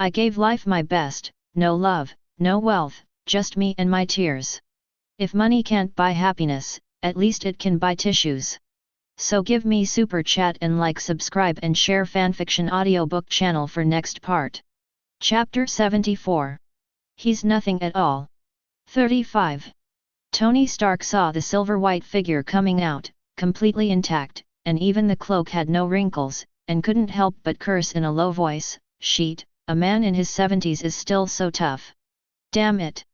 I gave life my best, no love, no wealth, just me and my tears. If money can't buy happiness, at least it can buy tissues. So give me super chat and like, subscribe and share fanfiction audiobook channel for next part. Chapter 74. He's nothing at all. 35. Tony Stark saw the silver-white figure coming out, completely intact, and even the cloak had no wrinkles, and couldn't help but curse in a low voice, "Shit, a man in his 70s is still so tough. Damn it.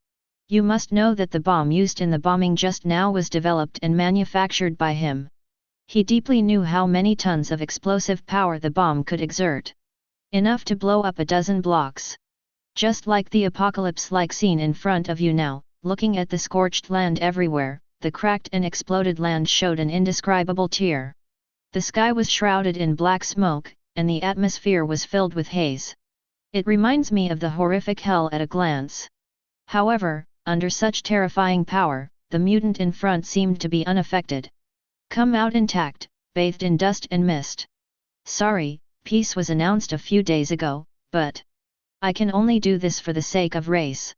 You must know that the bomb used in the bombing just now was developed and manufactured by him." He deeply knew how many tons of explosive power the bomb could exert. Enough to blow up a dozen blocks. Just like the apocalypse-like scene in front of you now, looking at the scorched land everywhere, the cracked and exploded land showed an indescribable tear. The sky was shrouded in black smoke, and the atmosphere was filled with haze. It reminds me of the horrific hell at a glance. However, under such terrifying power, the mutant in front seemed to be unaffected. Come out intact, bathed in dust and mist. Sorry, peace was announced a few days ago, but I can only do this for the sake of race.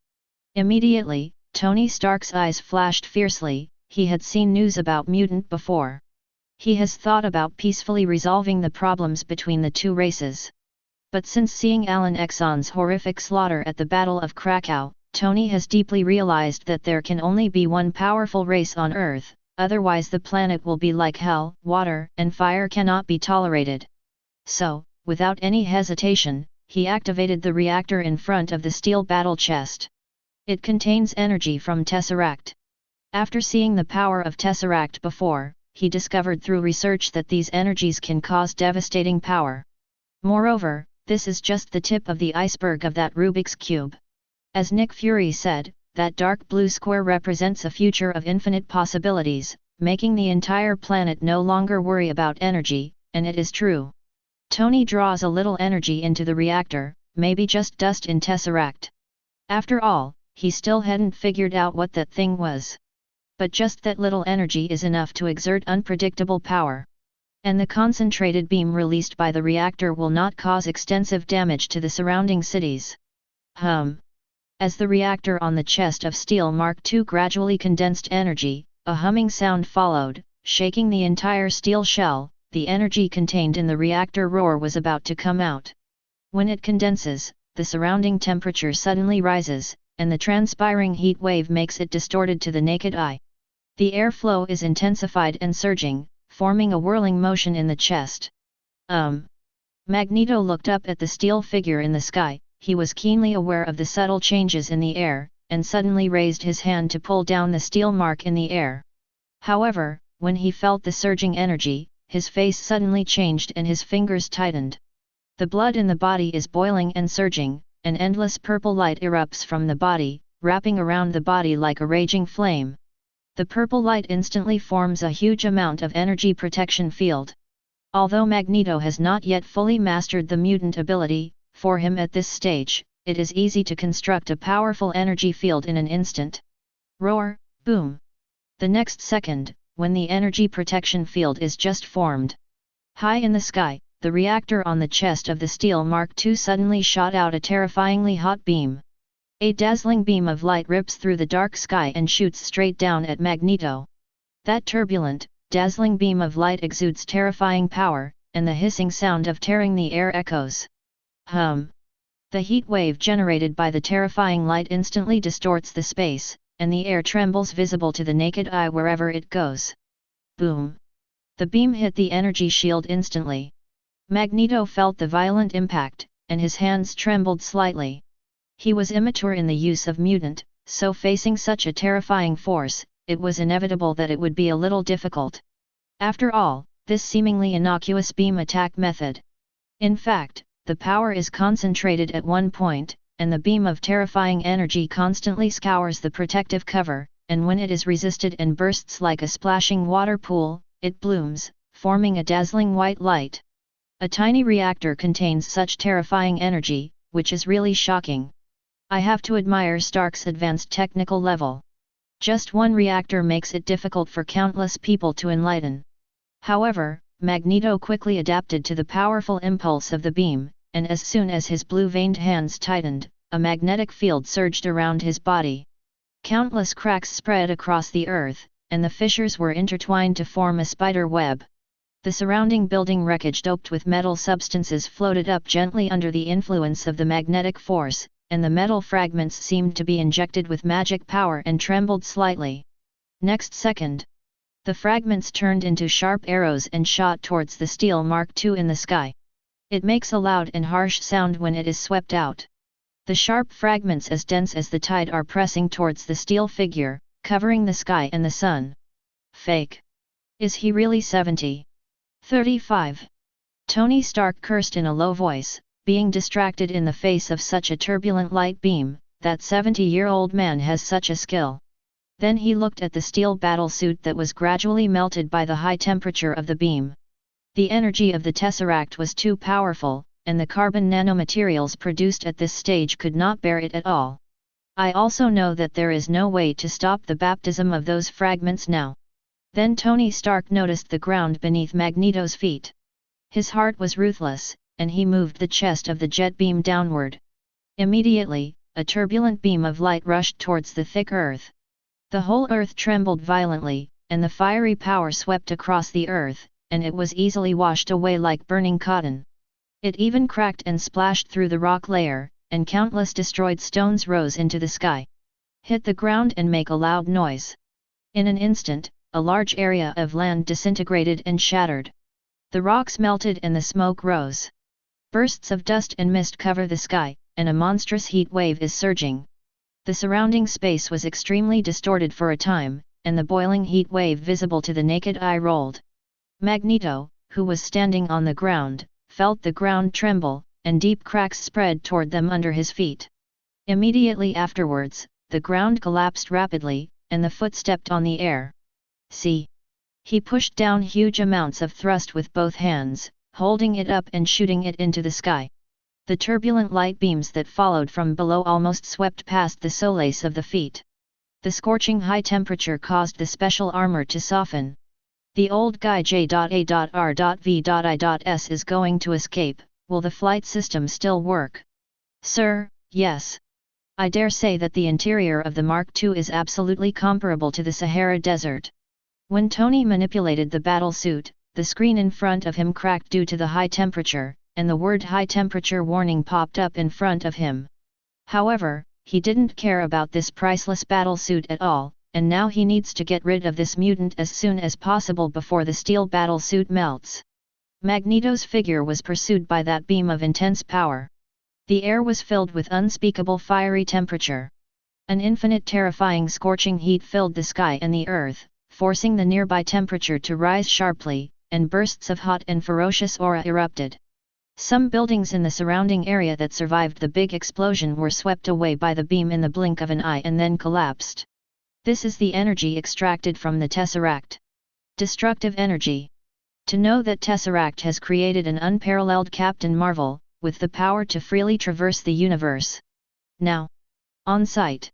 Immediately, Tony Stark's eyes flashed fiercely. He had seen news about Mutant before. He has thought about peacefully resolving the problems between the two races. But since seeing Alan Exxon's horrific slaughter at the Battle of Krakow, Tony has deeply realized that there can only be one powerful race on Earth, otherwise the planet will be like hell. Water and fire cannot be tolerated. So, without any hesitation, he activated the reactor in front of the steel battle chest. It contains energy from Tesseract. After seeing the power of Tesseract before, he discovered through research that these energies can cause devastating power. Moreover, this is just the tip of the iceberg of that Rubik's Cube. As Nick Fury said, that dark blue square represents a future of infinite possibilities, making the entire planet no longer worry about energy, and it is true. Tony draws a little energy into the reactor, maybe just dust in Tesseract. After all, he still hadn't figured out what that thing was. But just that little energy is enough to exert unpredictable power. And the concentrated beam released by the reactor will not cause extensive damage to the surrounding cities. As the reactor on the chest of steel Mark II gradually condensed energy, a humming sound followed, shaking the entire steel shell. The energy contained in the reactor roar was about to come out. When it condenses, the surrounding temperature suddenly rises, and the transpiring heat wave makes it distorted to the naked eye. The airflow is intensified and surging, forming a whirling motion in the chest. Magneto looked up at the steel figure in the sky. He was keenly aware of the subtle changes in the air, and suddenly raised his hand to pull down the steel mark in the air. However, when he felt the surging energy, his face suddenly changed and his fingers tightened. The blood in the body is boiling and surging, an endless purple light erupts from the body, wrapping around the body like a raging flame. The purple light instantly forms a huge amount of energy protection field. Although Magneto has not yet fully mastered the mutant ability, for him at this stage, it is easy to construct a powerful energy field in an instant. Roar, boom. The next second, when the energy protection field is just formed. High in the sky, the reactor on the chest of the steel Mark II suddenly shot out a terrifyingly hot beam. A dazzling beam of light rips through the dark sky and shoots straight down at Magneto. That turbulent, dazzling beam of light exudes terrifying power, and the hissing sound of tearing the air echoes. The heat wave generated by the terrifying light instantly distorts the space, and the air trembles visible to the naked eye wherever it goes. Boom! The beam hit the energy shield instantly. Magneto felt the violent impact, and his hands trembled slightly. He was immature in the use of mutant, so facing such a terrifying force, it was inevitable that it would be a little difficult. After all, this seemingly innocuous beam attack method. In fact, the power is concentrated at one point, and the beam of terrifying energy constantly scours the protective cover, and when it is resisted and bursts like a splashing water pool, it blooms, forming a dazzling white light. A tiny reactor contains such terrifying energy, which is really shocking. I have to admire Stark's advanced technical level. Just one reactor makes it difficult for countless people to enlighten. However, Magneto quickly adapted to the powerful impulse of the beam, and as soon as his blue-veined hands tightened, a magnetic field surged around his body. Countless cracks spread across the earth, and the fissures were intertwined to form a spider web. The surrounding building wreckage doped with metal substances floated up gently under the influence of the magnetic force, and the metal fragments seemed to be injected with magic power and trembled slightly. Next second, the fragments turned into sharp arrows and shot towards the steel Mark II in the sky. It makes a loud and harsh sound when it is swept out. The sharp fragments, as dense as the tide, are pressing towards the steel figure, covering the sky and the sun. Fake. Is he really 70? 35. Tony Stark cursed in a low voice, being distracted in the face of such a turbulent light beam. That 70-year-old man has such a skill. Then he looked at the steel battlesuit that was gradually melted by the high temperature of the beam. The energy of the Tesseract was too powerful, and the carbon nanomaterials produced at this stage could not bear it at all. I also know that there is no way to stop the baptism of those fragments now. Then Tony Stark noticed the ground beneath Magneto's feet. His heart was ruthless, and he moved the chest of the jet beam downward. Immediately, a turbulent beam of light rushed towards the thick earth. The whole earth trembled violently, and the fiery power swept across the earth, and it was easily washed away like burning cotton. It even cracked and splashed through the rock layer, and countless destroyed stones rose into the sky. Hit the ground and make a loud noise. In an instant, a large area of land disintegrated and shattered. The rocks melted and the smoke rose. Bursts of dust and mist cover the sky, and a monstrous heat wave is surging. The surrounding space was extremely distorted for a time, and the boiling heat wave visible to the naked eye rolled. Magneto, who was standing on the ground, felt the ground tremble, and deep cracks spread toward them under his feet. Immediately afterwards, the ground collapsed rapidly, and the foot stepped on the air. See! He pushed down huge amounts of thrust with both hands, holding it up and shooting it into the sky. The turbulent light beams that followed from below almost swept past the soles of the feet. The scorching high temperature caused the special armor to soften. The old guy J.A.R.V.I.S is going to escape. Will the flight system still work? Sir, yes. I dare say that the interior of the Mark II is absolutely comparable to the Sahara Desert. When Tony manipulated the battlesuit, the screen in front of him cracked due to the high temperature, and the word high temperature warning popped up in front of him. However, he didn't care about this priceless battlesuit at all, and now he needs to get rid of this mutant as soon as possible before the steel battlesuit melts. Magneto's figure was pursued by that beam of intense power. The air was filled with unspeakable fiery temperature. An infinite terrifying scorching heat filled the sky and the earth, forcing the nearby temperature to rise sharply, and bursts of hot and ferocious aura erupted. Some buildings in the surrounding area that survived the big explosion were swept away by the beam in the blink of an eye and then collapsed. This is the energy extracted from the Tesseract. Destructive energy. To know that Tesseract has created an unparalleled Captain Marvel, with the power to freely traverse the universe. Now, on site,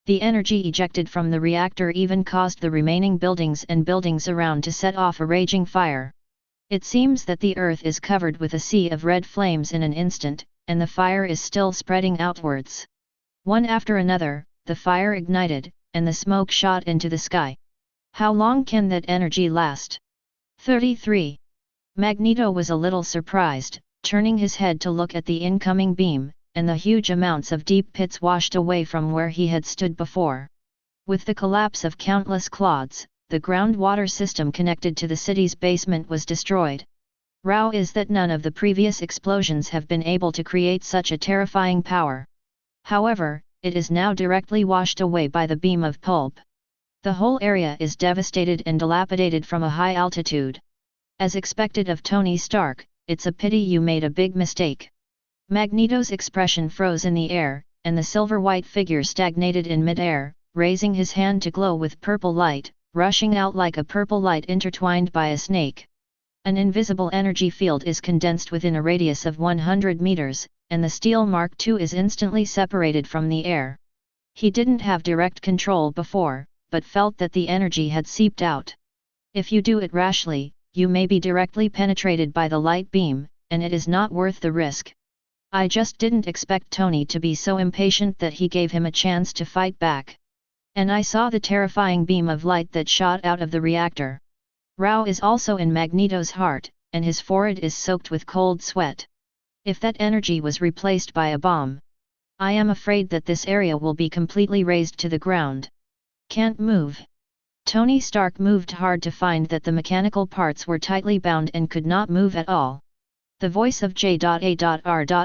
the energy ejected from the reactor even caused the remaining buildings and buildings around to set off a raging fire. It seems that the earth is covered with a sea of red flames in an instant, and the fire is still spreading outwards. One after another, the fire ignited, and the smoke shot into the sky. How long can that energy last? 33. Magneto was a little surprised, turning his head to look at the incoming beam, and the huge amounts of deep pits washed away from where he had stood before. With the collapse of countless clods, the groundwater system connected to the city's basement was destroyed. Row is that none of the previous explosions have been able to create such a terrifying power. However, it is now directly washed away by the beam of pulp. The whole area is devastated and dilapidated from a high altitude. As expected of Tony Stark, it's a pity you made a big mistake. Magneto's expression froze in the air, and the silver-white figure stagnated in mid-air, raising his hand to glow with purple light, rushing out like a purple light intertwined by a snake. An invisible energy field is condensed within a radius of 100 meters, and the steel Mark II is instantly separated from the air. He didn't have direct control before, but felt that the energy had seeped out. If you do it rashly, you may be directly penetrated by the light beam, and it is not worth the risk. I just didn't expect Tony to be so impatient that he gave him a chance to fight back. And I saw the terrifying beam of light that shot out of the reactor. Rao is also in Magneto's heart, and his forehead is soaked with cold sweat. If that energy was replaced by a bomb, I am afraid that this area will be completely razed to the ground. Can't move. Tony Stark moved hard to find that the mechanical parts were tightly bound and could not move at all. The voice of J.A.R.V.I.S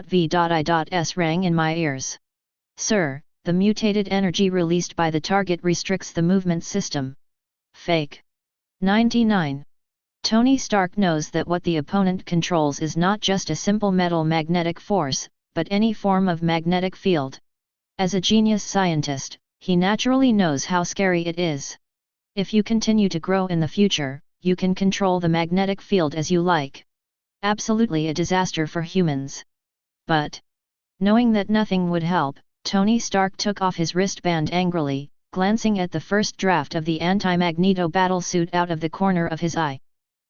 rang in my ears. Sir, the mutated energy released by the target restricts the movement system. Fake. 99. Tony Stark knows that what the opponent controls is not just a simple metal magnetic force, but any form of magnetic field. As a genius scientist, he naturally knows how scary it is. If you continue to grow in the future, you can control the magnetic field as you like. Absolutely a disaster for humans. But, knowing that nothing would help, Tony Stark took off his wristband angrily, glancing at the first draft of the anti-Magneto battlesuit out of the corner of his eye.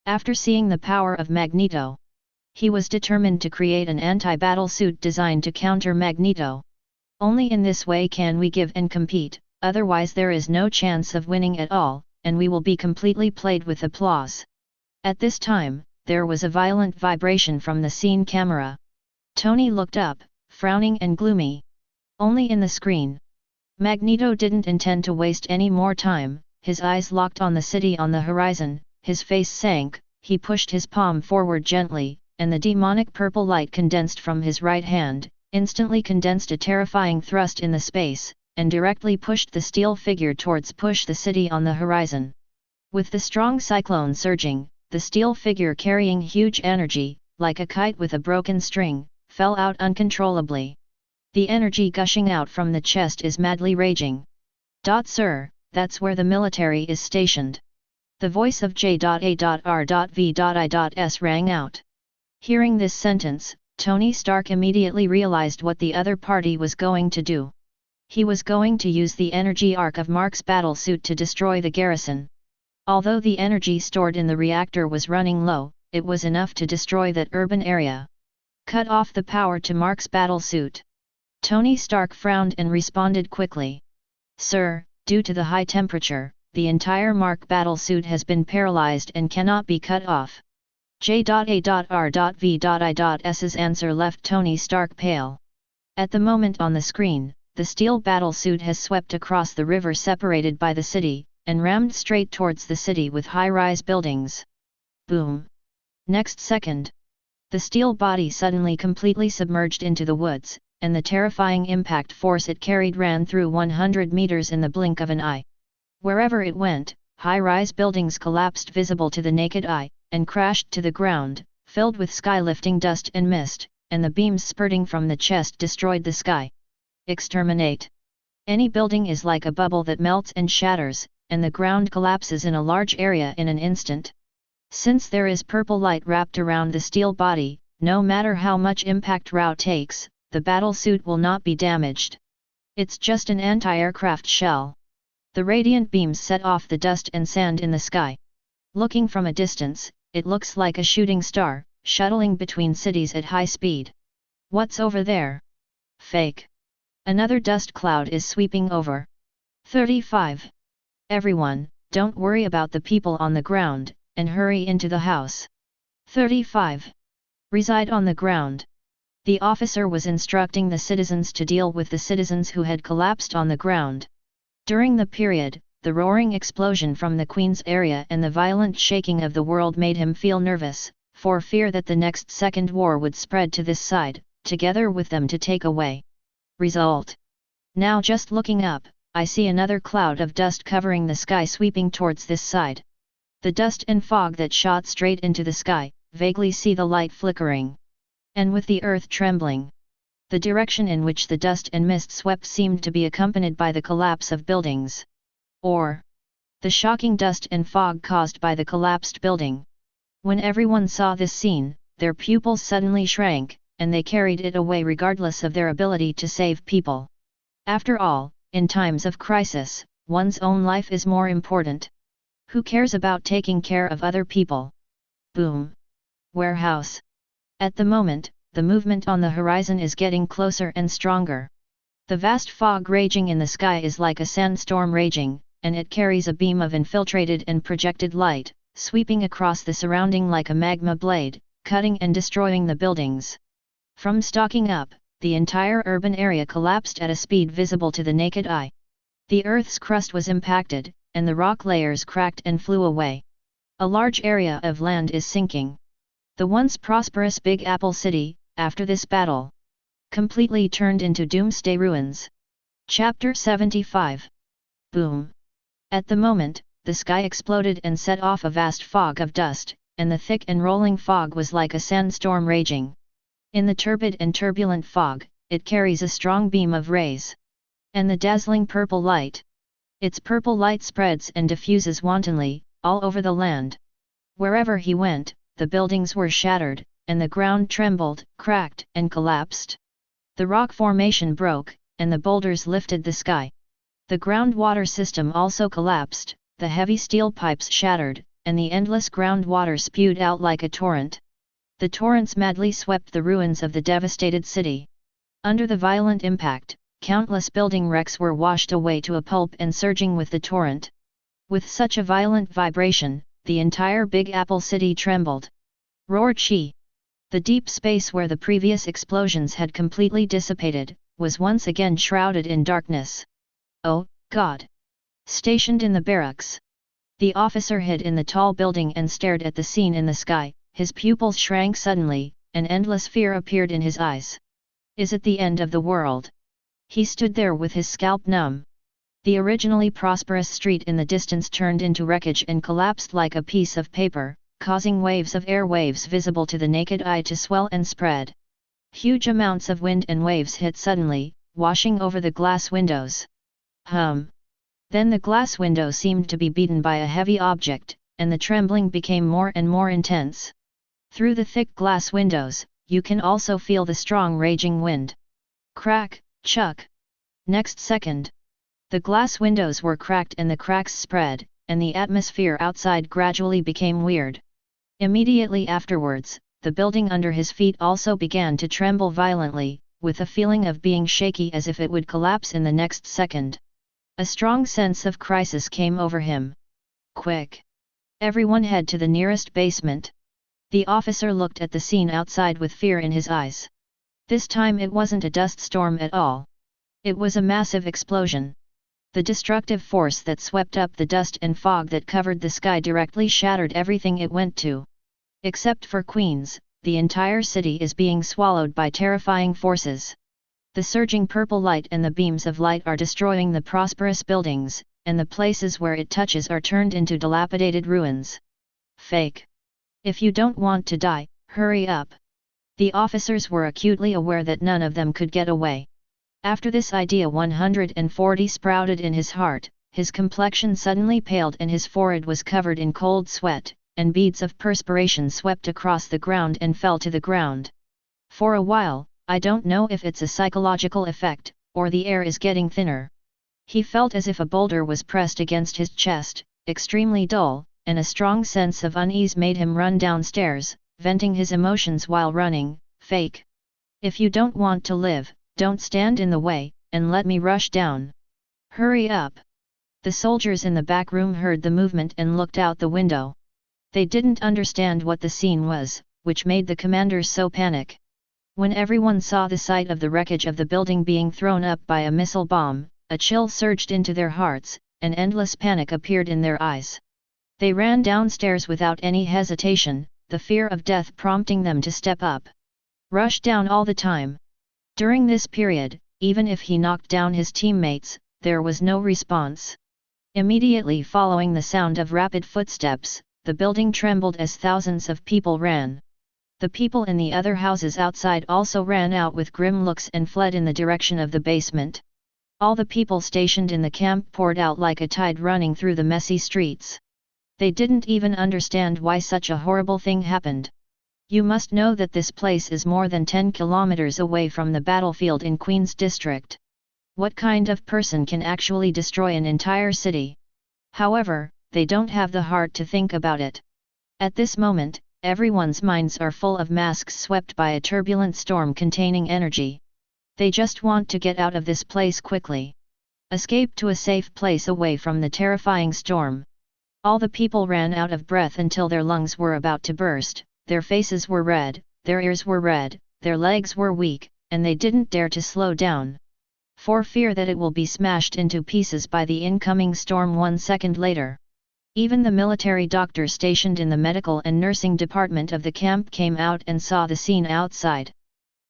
After seeing the power of Magneto, he was determined to create an anti-battlesuit designed to counter Magneto. Only in this way can we give and compete, otherwise there is no chance of winning at all, and we will be completely played with applause. At this time, there was a violent vibration from the scene camera. Tony looked up, frowning and gloomy. Only in the screen. Magneto didn't intend to waste any more time, his eyes locked on the city on the horizon, his face sank, he pushed his palm forward gently, and the demonic purple light condensed from his right hand, instantly condensed a terrifying thrust in the space, and directly pushed the steel figure towards the city on the horizon. With the strong cyclone surging, the steel figure carrying huge energy, like a kite with a broken string, fell out uncontrollably. The energy gushing out from the chest is madly raging. Sir, that's where the military is stationed. The voice of J.A.R.V.I.S rang out. Hearing this sentence, Tony Stark immediately realized what the other party was going to do. He was going to use the energy arc of Mark's battlesuit to destroy the garrison. Although the energy stored in the reactor was running low, it was enough to destroy that urban area. Cut off the power to Mark's battlesuit. Tony Stark frowned and responded quickly. Sir, due to the high temperature, the entire Mark battlesuit has been paralyzed and cannot be cut off. J.A.R.V.I.S's answer left Tony Stark pale. At the moment on the screen, the steel battlesuit has swept across the river separated by the city, and rammed straight towards the city with high-rise buildings. Boom! Next second, the steel body suddenly completely submerged into the woods, and the terrifying impact force it carried ran through 100 meters in the blink of an eye. Wherever it went, high-rise buildings collapsed visible to the naked eye, and crashed to the ground, filled with sky-lifting dust and mist, and the beams spurting from the chest destroyed the sky. Exterminate. Any building is like a bubble that melts and shatters, and the ground collapses in a large area in an instant. Since there is purple light wrapped around the steel body, no matter how much impact Rao takes, the battlesuit will not be damaged. It's just an anti-aircraft shell. The radiant beams set off the dust and sand in the sky. Looking from a distance, it looks like a shooting star, shuttling between cities at high speed. What's over there? Fake. Another dust cloud is sweeping over. 35. Everyone, don't worry about the people on the ground, and hurry into the house. 35. Reside on the ground. The officer was instructing the citizens to deal with the citizens who had collapsed on the ground. During the period, the roaring explosion from the Queen's area and the violent shaking of the world made him feel nervous, for fear that the next second war would spread to this side, together with them to take away. Result. Now just looking up, I see another cloud of dust covering the sky sweeping towards this side. The dust and fog that shot straight into the sky, vaguely see the light flickering. And with the earth trembling. The direction in which the dust and mist swept seemed to be accompanied by the collapse of buildings. Or the shocking dust and fog caused by the collapsed building. When everyone saw this scene, their pupils suddenly shrank, and they carried it away regardless of their ability to save people. After all, in times of crisis, one's own life is more important. Who cares about taking care of other people? Boom! Warehouse. At the moment, the movement on the horizon is getting closer and stronger. The vast fog raging in the sky is like a sandstorm raging, and it carries a beam of infiltrated and projected light, sweeping across the surrounding like a magma blade, cutting and destroying the buildings. From stalking up, the entire urban area collapsed at a speed visible to the naked eye. The Earth's crust was impacted, and the rock layers cracked and flew away. A large area of land is sinking. The once prosperous Big Apple City, after this battle, completely turned into doomsday ruins. Chapter 75. Boom! At the moment, the sky exploded and set off a vast fog of dust, and the thick and rolling fog was like a sandstorm raging. In the turbid and turbulent fog, it carries a strong beam of rays. And the dazzling purple light. Its purple light spreads and diffuses wantonly, all over the land. Wherever he went, the buildings were shattered, and the ground trembled, cracked, and collapsed. The rock formation broke, and the boulders lifted the sky. The groundwater system also collapsed, the heavy steel pipes shattered, and the endless groundwater spewed out like a torrent. The torrents madly swept the ruins of the devastated city. Under the violent impact, countless building wrecks were washed away to a pulp and surging with the torrent. With such a violent vibration, the entire Big Apple City trembled. Roared she. The deep space where the previous explosions had completely dissipated, was once again shrouded in darkness. Oh, God! Stationed in the barracks. The officer hid in the tall building and stared at the scene in the sky, his pupils shrank suddenly, and endless fear appeared in his eyes. Is it the end of the world? He stood there with his scalp numb. The originally prosperous street in the distance turned into wreckage and collapsed like a piece of paper, causing waves of air waves visible to the naked eye to swell and spread. Huge amounts of wind and waves hit suddenly, washing over the glass windows. Then the glass window seemed to be beaten by a heavy object, and the trembling became more and more intense. Through the thick glass windows, you can also feel the strong raging wind. Crack, chuck. Next second, the glass windows were cracked and the cracks spread, and the atmosphere outside gradually became weird. Immediately afterwards, the building under his feet also began to tremble violently, with a feeling of being shaky as if it would collapse in the next second. A strong sense of crisis came over him. Quick! Everyone head to the nearest basement. The officer looked at the scene outside with fear in his eyes. This time it wasn't a dust storm at all. It was a massive explosion. The destructive force that swept up the dust and fog that covered the sky directly shattered everything it went to. Except for Queens, the entire city is being swallowed by terrifying forces. The surging purple light and the beams of light are destroying the prosperous buildings, and the places where it touches are turned into dilapidated ruins. Fake. If you don't want to die, hurry up. The officers were acutely aware that none of them could get away. After this idea 140 sprouted in his heart, his complexion suddenly paled and his forehead was covered in cold sweat, and beads of perspiration swept across the ground and fell to the ground. For a while, I don't know if it's a psychological effect, or the air is getting thinner. He felt as if a boulder was pressed against his chest, extremely dull, and a strong sense of unease made him run downstairs, venting his emotions while running. Fake. If you don't want to live, don't stand in the way, and let me rush down. Hurry up. The soldiers in the back room heard the movement and looked out the window. They didn't understand what the scene was, which made the commanders so panic. When everyone saw the sight of the wreckage of the building being thrown up by a missile bomb, a chill surged into their hearts, and endless panic appeared in their eyes. They ran downstairs without any hesitation, the fear of death prompting them to step up. Rush down all the time. During this period, even if he knocked down his teammates, there was no response. Immediately following the sound of rapid footsteps, the building trembled as thousands of people ran. The people in the other houses outside also ran out with grim looks and fled in the direction of the basement. All the people stationed in the camp poured out like a tide running through the messy streets. They didn't even understand why such a horrible thing happened. You must know that this place is more than 10 kilometers away from the battlefield in Queens District. What kind of person can actually destroy an entire city? However, they don't have the heart to think about it. At this moment, everyone's minds are full of masks swept by a turbulent storm containing energy. They just want to get out of this place quickly. Escape to a safe place away from the terrifying storm. All the people ran out of breath until their lungs were about to burst, their faces were red, their ears were red, their legs were weak, and they didn't dare to slow down, for fear that it will be smashed into pieces by the incoming storm 1 second later. Even the military doctor stationed in the medical and nursing department of the camp came out and saw the scene outside.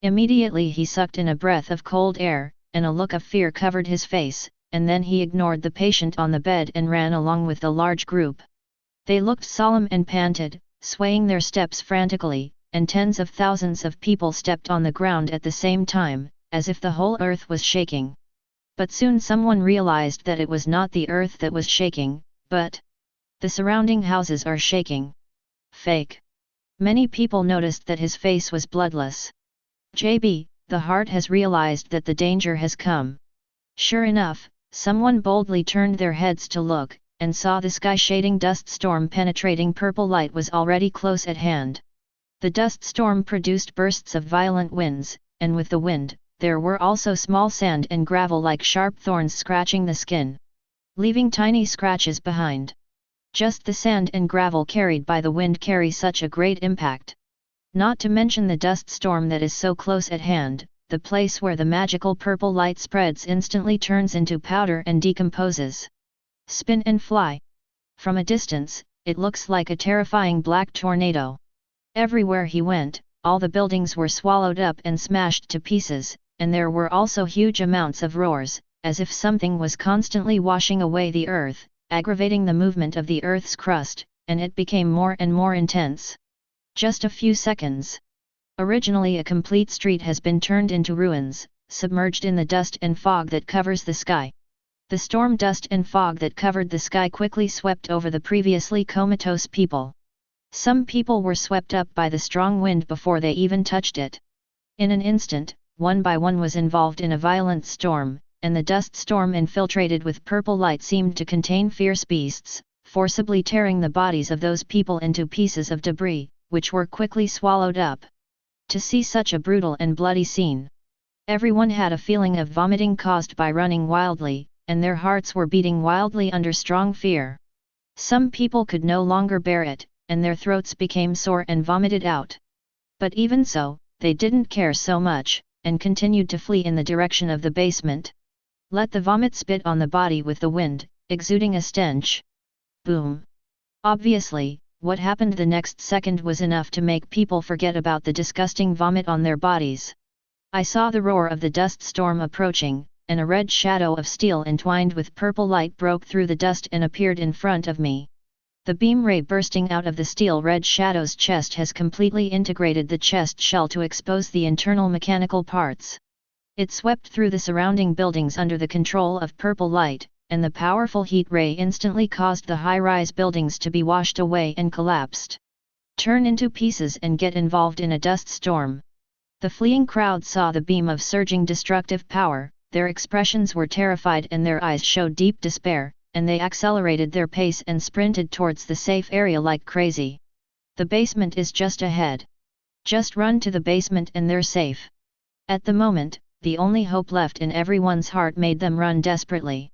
Immediately he sucked in a breath of cold air, and a look of fear covered his face, and then he ignored the patient on the bed and ran along with the large group. They looked solemn and panted, swaying their steps frantically, and tens of thousands of people stepped on the ground at the same time, as if the whole earth was shaking. But soon someone realized that it was not the earth that was shaking, but the surrounding houses are shaking. Fake. Many people noticed that his face was bloodless. JB, the heart has realized that the danger has come. Sure enough, someone boldly turned their heads to look, and saw the sky-shading dust storm penetrating purple light was already close at hand. The dust storm produced bursts of violent winds, and with the wind, there were also small sand and gravel like sharp thorns scratching the skin, leaving tiny scratches behind. Just the sand and gravel carried by the wind carry such a great impact. Not to mention the dust storm that is so close at hand, the place where the magical purple light spreads instantly turns into powder and decomposes. Spin and fly. From a distance, it looks like a terrifying black tornado. Everywhere he went, all the buildings were swallowed up and smashed to pieces, and there were also huge amounts of roars, as if something was constantly washing away the earth, aggravating the movement of the earth's crust, and it became more and more intense. Just a few seconds. Originally a complete street has been turned into ruins, submerged in the dust and fog that covers the sky. The storm dust and fog that covered the sky quickly swept over the previously comatose people. Some people were swept up by the strong wind before they even touched it. In an instant, one by one was involved in a violent storm, and the dust storm infiltrated with purple light seemed to contain fierce beasts, forcibly tearing the bodies of those people into pieces of debris, which were quickly swallowed up. To see such a brutal and bloody scene, everyone had a feeling of vomiting caused by running wildly, and their hearts were beating wildly under strong fear. Some people could no longer bear it, and their throats became sore and vomited out. But even so, they didn't care so much, and continued to flee in the direction of the basement. Let the vomit spit on the body with the wind, exuding a stench. Boom! Obviously, what happened the next second was enough to make people forget about the disgusting vomit on their bodies. I saw the roar of the dust storm approaching, and a red shadow of steel entwined with purple light broke through the dust and appeared in front of me. The beam ray bursting out of the steel-red shadow's chest has completely integrated the chest shell to expose the internal mechanical parts. It swept through the surrounding buildings under the control of purple light, and the powerful heat ray instantly caused the high-rise buildings to be washed away and collapsed. Turn into pieces and get involved in a dust storm. The fleeing crowd saw the beam of surging destructive power, their expressions were terrified and their eyes showed deep despair, and they accelerated their pace and sprinted towards the safe area like crazy. The basement is just ahead. Just run to the basement and they're safe. At the moment, the only hope left in everyone's heart made them run desperately.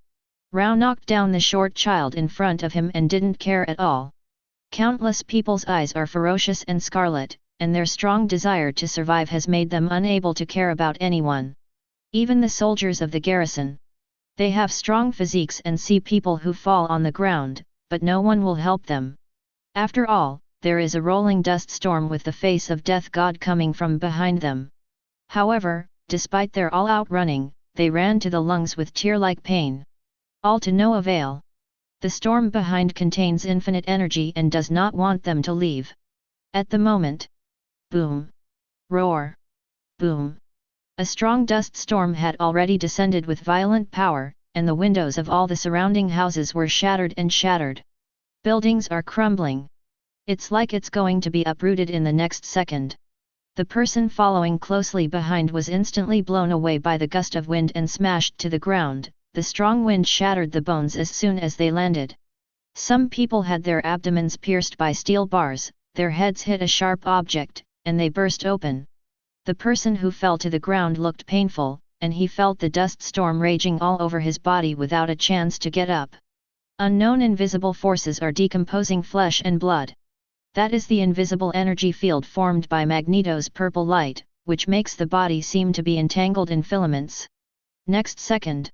Rao knocked down the short child in front of him and didn't care at all. Countless people's eyes are ferocious and scarlet, and their strong desire to survive has made them unable to care about anyone. Even the soldiers of the garrison. They have strong physiques and see people who fall on the ground, but no one will help them. After all, there is a rolling dust storm with the face of death god coming from behind them. However, despite their all-out running, they ran to the lungs with tear-like pain. All to no avail. The storm behind contains infinite energy and does not want them to leave. At the moment. Boom. Roar. Boom. A strong dust storm had already descended with violent power, and the windows of all the surrounding houses were shattered and shattered. Buildings are crumbling. It's like it's going to be uprooted in the next second. The person following closely behind was instantly blown away by the gust of wind and smashed to the ground. The strong wind shattered the bones as soon as they landed. Some people had their abdomens pierced by steel bars, their heads hit a sharp object, and they burst open. The person who fell to the ground looked painful, and he felt the dust storm raging all over his body without a chance to get up. Unknown invisible forces are decomposing flesh and blood. That is the invisible energy field formed by Magneto's purple light, which makes the body seem to be entangled in filaments. Next second,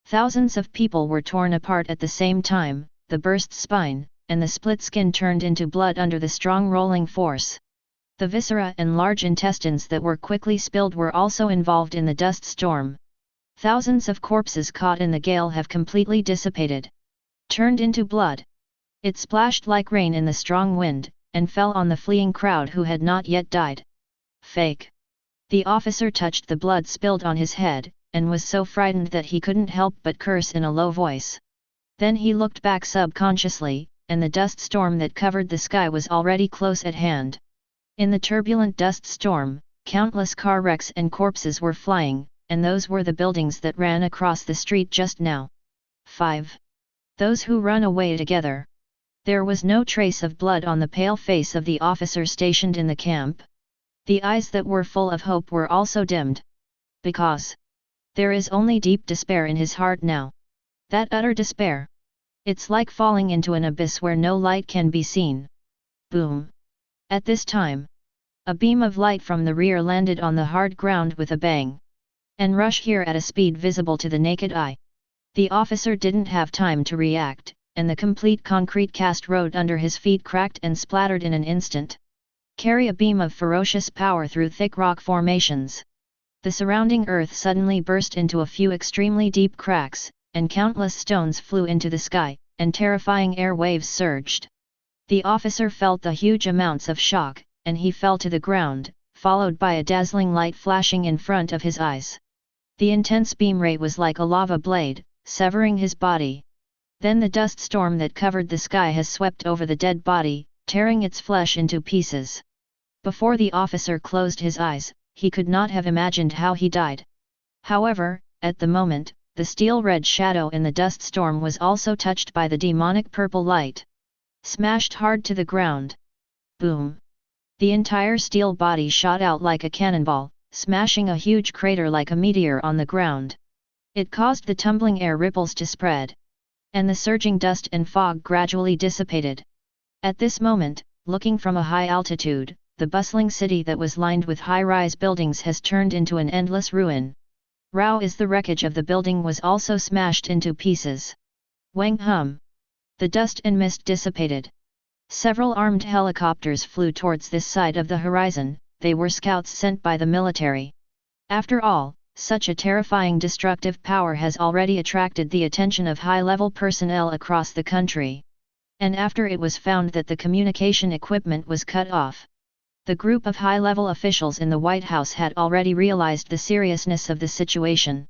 thousands of people were torn apart at the same time, the burst spine, and the split skin turned into blood under the strong rolling force. The viscera and large intestines that were quickly spilled were also involved in the dust storm. Thousands of corpses caught in the gale have completely dissipated. Turned into blood. It splashed like rain in the strong wind, and fell on the fleeing crowd who had not yet died. Fake. The officer touched the blood spilled on his head, and was so frightened that he couldn't help but curse in a low voice. Then he looked back subconsciously, and the dust storm that covered the sky was already close at hand. In the turbulent dust storm, countless car wrecks and corpses were flying, and those were the buildings that ran across the street just now. 5. Those who run away together. There was no trace of blood on the pale face of the officer stationed in the camp. The eyes that were full of hope were also dimmed. Because there is only deep despair in his heart now. That utter despair. It's like falling into an abyss where no light can be seen. Boom. At this time, a beam of light from the rear landed on the hard ground with a bang. And rush here at a speed visible to the naked eye. The officer didn't have time to react, and the complete concrete cast road under his feet cracked and splattered in an instant. Carry a beam of ferocious power through thick rock formations. The surrounding earth suddenly burst into a few extremely deep cracks, and countless stones flew into the sky, and terrifying air waves surged. The officer felt the huge amounts of shock, and he fell to the ground, followed by a dazzling light flashing in front of his eyes. The intense beam ray was like a lava blade, severing his body. Then the dust storm that covered the sky has swept over the dead body, tearing its flesh into pieces. Before the officer closed his eyes, he could not have imagined how he died. However, at the moment, the steel-red shadow in the dust storm was also touched by the demonic purple light. Smashed hard to the ground. Boom! The entire steel body shot out like a cannonball, smashing a huge crater like a meteor on the ground. It caused the tumbling air ripples to spread. And the surging dust and fog gradually dissipated. At this moment, looking from a high altitude, the bustling city that was lined with high-rise buildings has turned into an endless ruin. Rao is the wreckage of the building was also smashed into pieces. Wang hum! The dust and mist dissipated. Several armed helicopters flew towards this side of the horizon. They were scouts sent by the military. After all, such a terrifying destructive power has already attracted the attention of high-level personnel across the country. And after it was found that the communication equipment was cut off, the group of high-level officials in the White House had already realized the seriousness of the situation.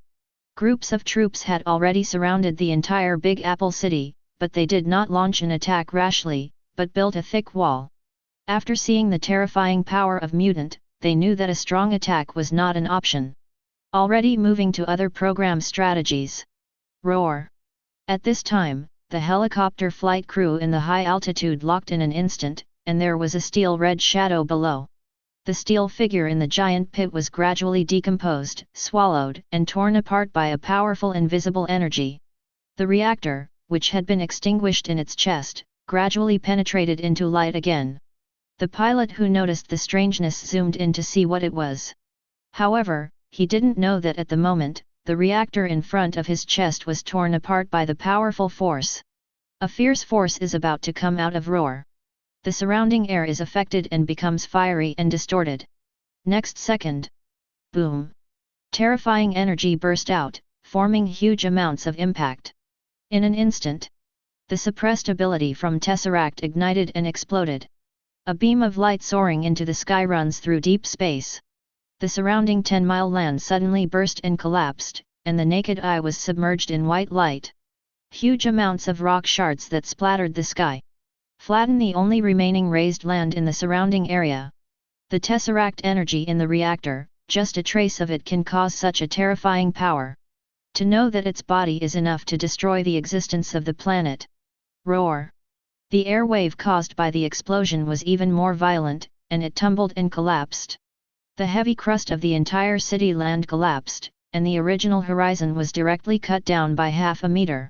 Groups of troops had already surrounded the entire Big Apple City, but they did not launch an attack rashly, but built a thick wall. After seeing the terrifying power of Mutant, they knew that a strong attack was not an option. Already moving to other program strategies. Roar! At this time, the helicopter flight crew in the high altitude locked in an instant, and there was a steel-red shadow below. The steel figure in the giant pit was gradually decomposed, swallowed, and torn apart by a powerful invisible energy. The reactor, which had been extinguished in its chest, gradually penetrated into light again. The pilot who noticed the strangeness zoomed in to see what it was. However, he didn't know that at the moment, the reactor in front of his chest was torn apart by the powerful force. A fierce force is about to come out of Roar. The surrounding air is affected and becomes fiery and distorted. Next second. Boom! Terrifying energy burst out, forming huge amounts of impact. In an instant, the suppressed ability from Tesseract ignited and exploded. A beam of light soaring into the sky runs through deep space. The surrounding 10-mile land suddenly burst and collapsed, and the naked eye was submerged in white light. Huge amounts of rock shards that splattered the sky flatten the only remaining raised land in the surrounding area. The Tesseract energy in the reactor, just a trace of it can cause such a terrifying power. To know that its body is enough to destroy the existence of the planet. Roar! The air wave caused by the explosion was even more violent, and it tumbled and collapsed. The heavy crust of the entire city land collapsed, and the original horizon was directly cut down by half a meter.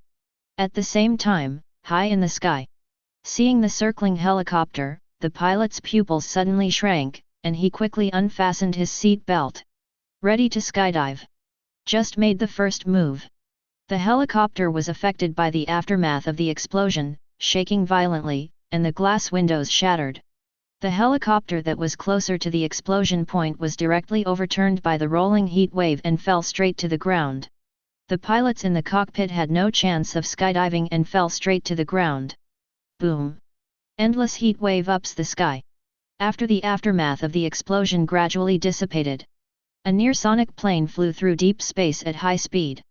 At the same time, high in the sky, seeing the circling helicopter, the pilot's pupils suddenly shrank, and he quickly unfastened his seat belt. Ready to skydive. Just made the first move. The helicopter was affected by the aftermath of the explosion, shaking violently, and the glass windows shattered. The helicopter that was closer to the explosion point was directly overturned by the rolling heat wave and fell straight to the ground. The pilots in the cockpit had no chance of skydiving and fell straight to the ground. Boom! Endless heat wave ups the sky. After the aftermath of the explosion gradually dissipated, a near-sonic plane flew through deep space at high speed.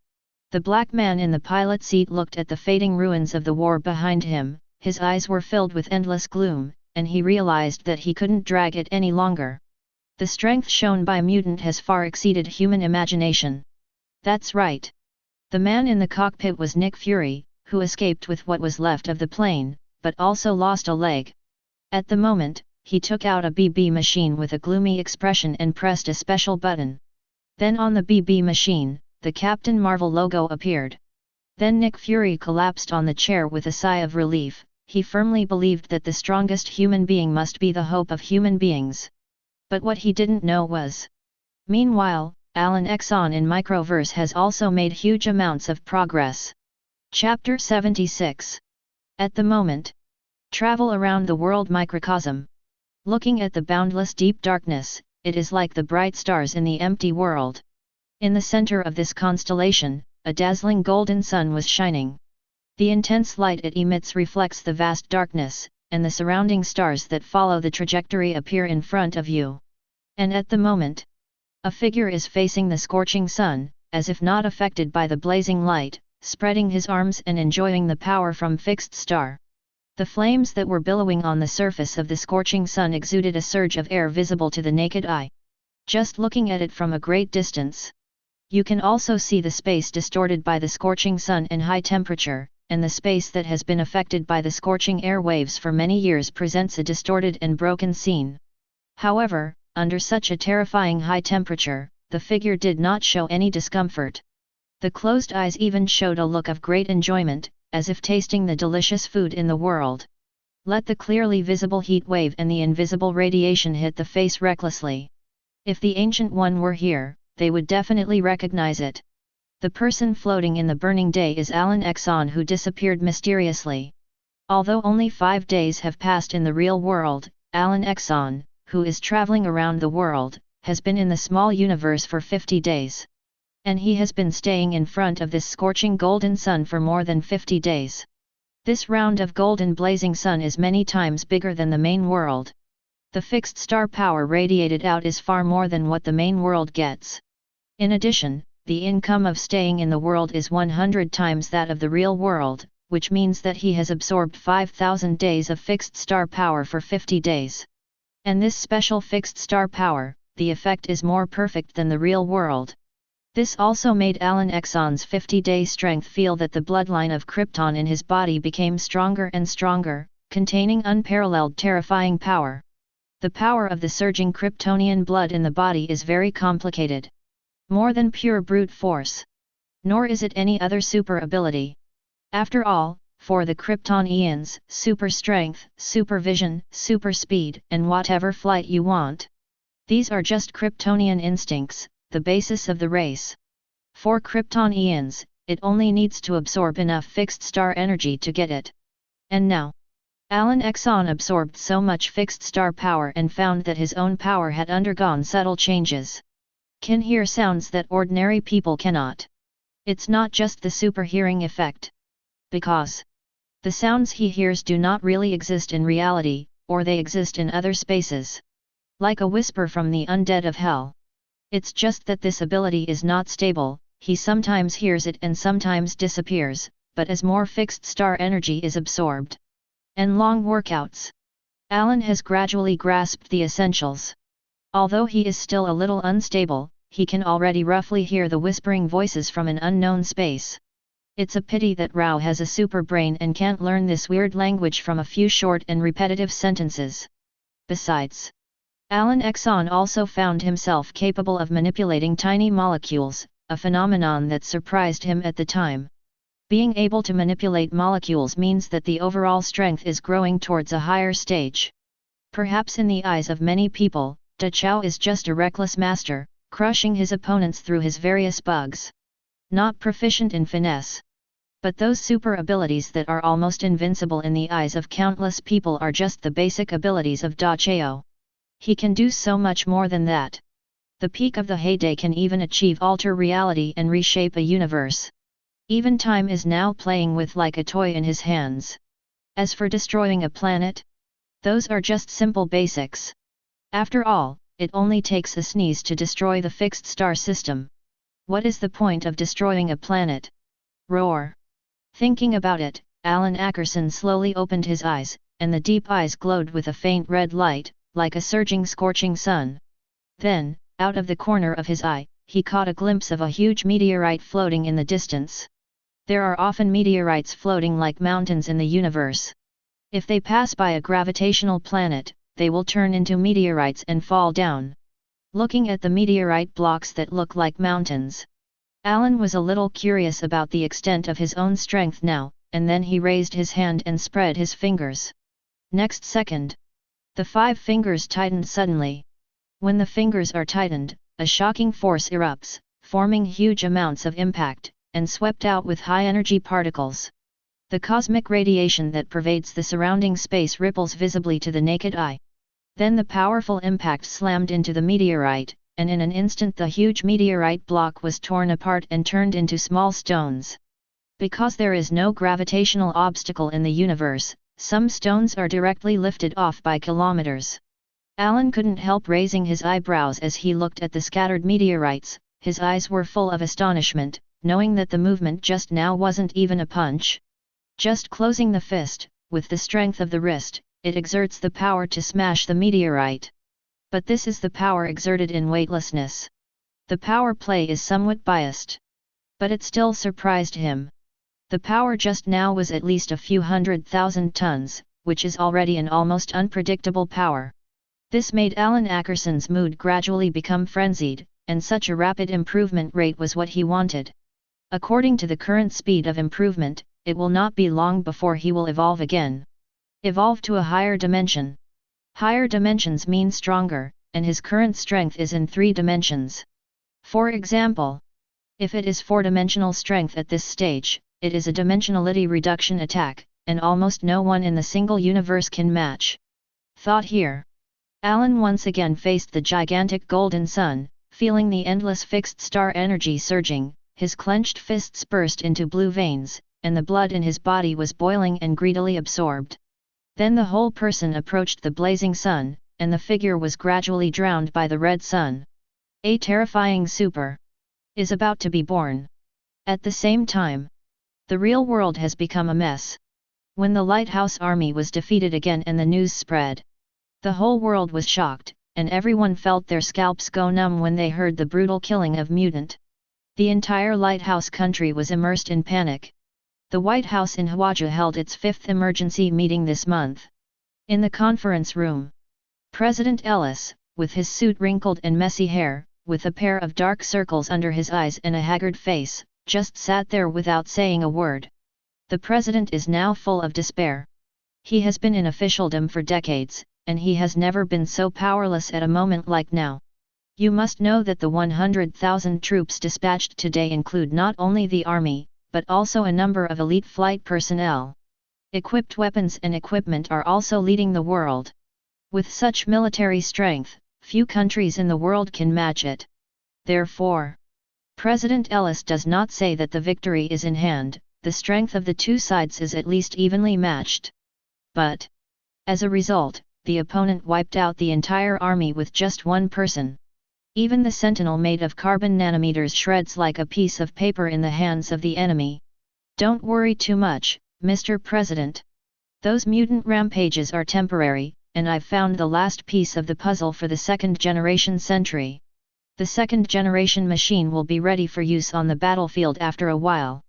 The black man in the pilot seat looked at the fading ruins of the war behind him, his eyes were filled with endless gloom, and he realized that he couldn't drag it any longer. The strength shown by Mutant has far exceeded human imagination. That's right. The man in the cockpit was Nick Fury, who escaped with what was left of the plane, but also lost a leg. At the moment, he took out a BB machine with a gloomy expression and pressed a special button. Then on the BB machine, the Captain Marvel logo appeared. Then Nick Fury collapsed on the chair with a sigh of relief. He firmly believed that the strongest human being must be the hope of human beings. But what he didn't know was, meanwhile, Alan Exxon in Microverse has also made huge amounts of progress. Chapter 76. At the moment, travel around the world microcosm. Looking at the boundless deep darkness, it is like the bright stars in the empty world. In the center of this constellation, a dazzling golden sun was shining. The intense light it emits reflects the vast darkness, and the surrounding stars that follow the trajectory appear in front of you. And at the moment, a figure is facing the scorching sun, as if not affected by the blazing light, spreading his arms and enjoying the power from fixed star. The flames that were billowing on the surface of the scorching sun exuded a surge of air visible to the naked eye. Just looking at it from a great distance, you can also see the space distorted by the scorching sun and high temperature, and the space that has been affected by the scorching air waves for many years presents a distorted and broken scene. However, under such a terrifying high temperature, the figure did not show any discomfort. The closed eyes even showed a look of great enjoyment, as if tasting the delicious food in the world. Let the clearly visible heat wave and the invisible radiation hit the face recklessly. If the Ancient One were here, they would definitely recognize it. The person floating in the burning day is Alan Exxon, who disappeared mysteriously. Although only 5 days have passed in the real world, Alan Exxon, who is traveling around the world, has been in the small universe for 50 days. And he has been staying in front of this scorching golden sun for more than 50 days. This round of golden blazing sun is many times bigger than the main world. The fixed star power radiated out is far more than what the main world gets. In addition, the income of staying in the world is 100 times that of the real world, which means that he has absorbed 5,000 days of fixed star power for 50 days. And this special fixed star power, the effect is more perfect than the real world. This also made Alan Exxon's 50-day strength feel that the bloodline of Krypton in his body became stronger and stronger, containing unparalleled terrifying power. The power of the surging Kryptonian blood in the body is very complicated. More than pure brute force. Nor is it any other super ability. After all, for the Kryptonians, super strength, super vision, super speed, and whatever flight you want. These are just Kryptonian instincts, the basis of the race. For Kryptonians, it only needs to absorb enough fixed star energy to get it. And now, Alan Exxon absorbed so much fixed star power and found that his own power had undergone subtle changes. Can hear sounds that ordinary people cannot. It's not just the super hearing effect. Because the sounds he hears do not really exist in reality, or they exist in other spaces. Like a whisper from the undead of hell. It's just that this ability is not stable, he sometimes hears it and sometimes disappears, but as more fixed star energy is absorbed. And long workouts. Alan has gradually grasped the essentials. Although he is still a little unstable, he can already roughly hear the whispering voices from an unknown space. It's a pity that Rao has a super brain and can't learn this weird language from a few short and repetitive sentences. Besides, Alan Exxon also found himself capable of manipulating tiny molecules, a phenomenon that surprised him at the time. Being able to manipulate molecules means that the overall strength is growing towards a higher stage. Perhaps in the eyes of many people, Da Chao is just a reckless master, crushing his opponents through his various bugs. Not proficient in finesse. But those super abilities that are almost invincible in the eyes of countless people are just the basic abilities of Da Chao. He can do so much more than that. The peak of the heyday can even achieve alter reality and reshape a universe. Even time is now playing with like a toy in his hands. As for destroying a planet, those are just simple basics. After all, it only takes a sneeze to destroy the fixed star system. What is the point of destroying a planet? Roar! Thinking about it, Alan Ackerson slowly opened his eyes, and the deep eyes glowed with a faint red light, like a surging scorching sun. Then, out of the corner of his eye, he caught a glimpse of a huge meteorite floating in the distance. There are often meteorites floating like mountains in the universe. If they pass by a gravitational planet, they will turn into meteorites and fall down. Looking at the meteorite blocks that look like mountains, Alan was a little curious about the extent of his own strength now, and then he raised his hand and spread his fingers. Next second, the 5 fingers tightened suddenly. When the fingers are tightened, a shocking force erupts, forming huge amounts of impact, and swept out with high-energy particles. The cosmic radiation that pervades the surrounding space ripples visibly to the naked eye. Then the powerful impact slammed into the meteorite, and in an instant the huge meteorite block was torn apart and turned into small stones. Because there is no gravitational obstacle in the universe, some stones are directly lifted off by kilometers. Alan couldn't help raising his eyebrows as he looked at the scattered meteorites. His eyes were full of astonishment, knowing that the movement just now wasn't even a punch. Just closing the fist, with the strength of the wrist, it exerts the power to smash the meteorite. But this is the power exerted in weightlessness. The power play is somewhat biased. But it still surprised him. The power just now was at least a few 100,000 tons, which is already an almost unpredictable power. This made Alan Ackerson's mood gradually become frenzied, and such a rapid improvement rate was what he wanted. According to the current speed of improvement, it will not be long before he will evolve again. Evolve to a higher dimension. Higher dimensions mean stronger, and his current strength is in 3 dimensions. For example, if it is 4-dimensional strength at this stage, it is a dimensionality reduction attack, and almost no one in the single universe can match. Thought here. Alan once again faced the gigantic golden sun, feeling the endless fixed star energy surging, his clenched fists burst into blue veins, and the blood in his body was boiling and greedily absorbed. Then the whole person approached the blazing sun, and the figure was gradually drowned by the red sun. A terrifying super is about to be born. At the same time, the real world has become a mess. When the Lighthouse Army was defeated again and the news spread, the whole world was shocked, and everyone felt their scalps go numb when they heard the brutal killing of Mutant. The entire Lighthouse country was immersed in panic. The White House in Hawaii held its 5th emergency meeting this month. In the conference room, President Ellis, with his suit wrinkled and messy hair, with a pair of dark circles under his eyes and a haggard face, just sat there without saying a word. The president is now full of despair. He has been in officialdom for decades, and he has never been so powerless at a moment like now. You must know that the 100,000 troops dispatched today include not only the army, but also a number of elite flight personnel. Equipped weapons and equipment are also leading the world. With such military strength, few countries in the world can match it. Therefore, President Ellis does not say that the victory is in hand, the strength of the two sides is at least evenly matched. But, as a result, the opponent wiped out the entire army with just one person. Even the sentinel made of carbon nanometers shreds like a piece of paper in the hands of the enemy. Don't worry too much, Mr. President. Those mutant rampages are temporary, and I've found the last piece of the puzzle for the 2nd generation sentry. The 2nd generation machine will be ready for use on the battlefield after a while.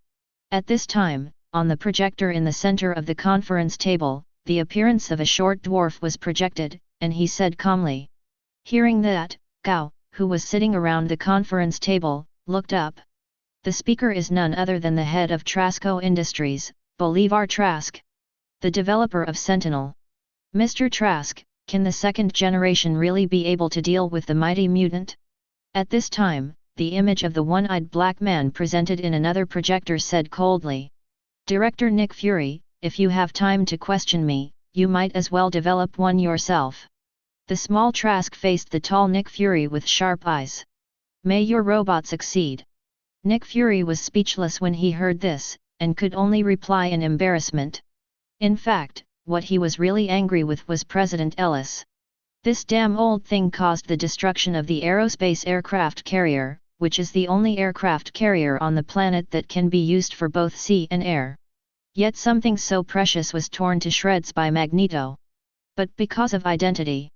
At this time, on the projector in the center of the conference table, the appearance of a short dwarf was projected, and he said calmly. Hearing that, Gao, who was sitting around the conference table, looked up. The speaker is none other than the head of Trasco Industries, Bolivar Trask, the developer of Sentinel. Mr. Trask, can the second generation really be able to deal with the mighty mutant? At this time, the image of the one-eyed black man presented in another projector said coldly. Director Nick Fury, if you have time to question me, you might as well develop one yourself. The small Trask faced the tall Nick Fury with sharp eyes. May your robot succeed. Nick Fury was speechless when he heard this, and could only reply in embarrassment. In fact, what he was really angry with was President Ellis. This damn old thing caused the destruction of the aerospace aircraft carrier, which is the only aircraft carrier on the planet that can be used for both sea and air. Yet something so precious was torn to shreds by Magneto. But because of identity,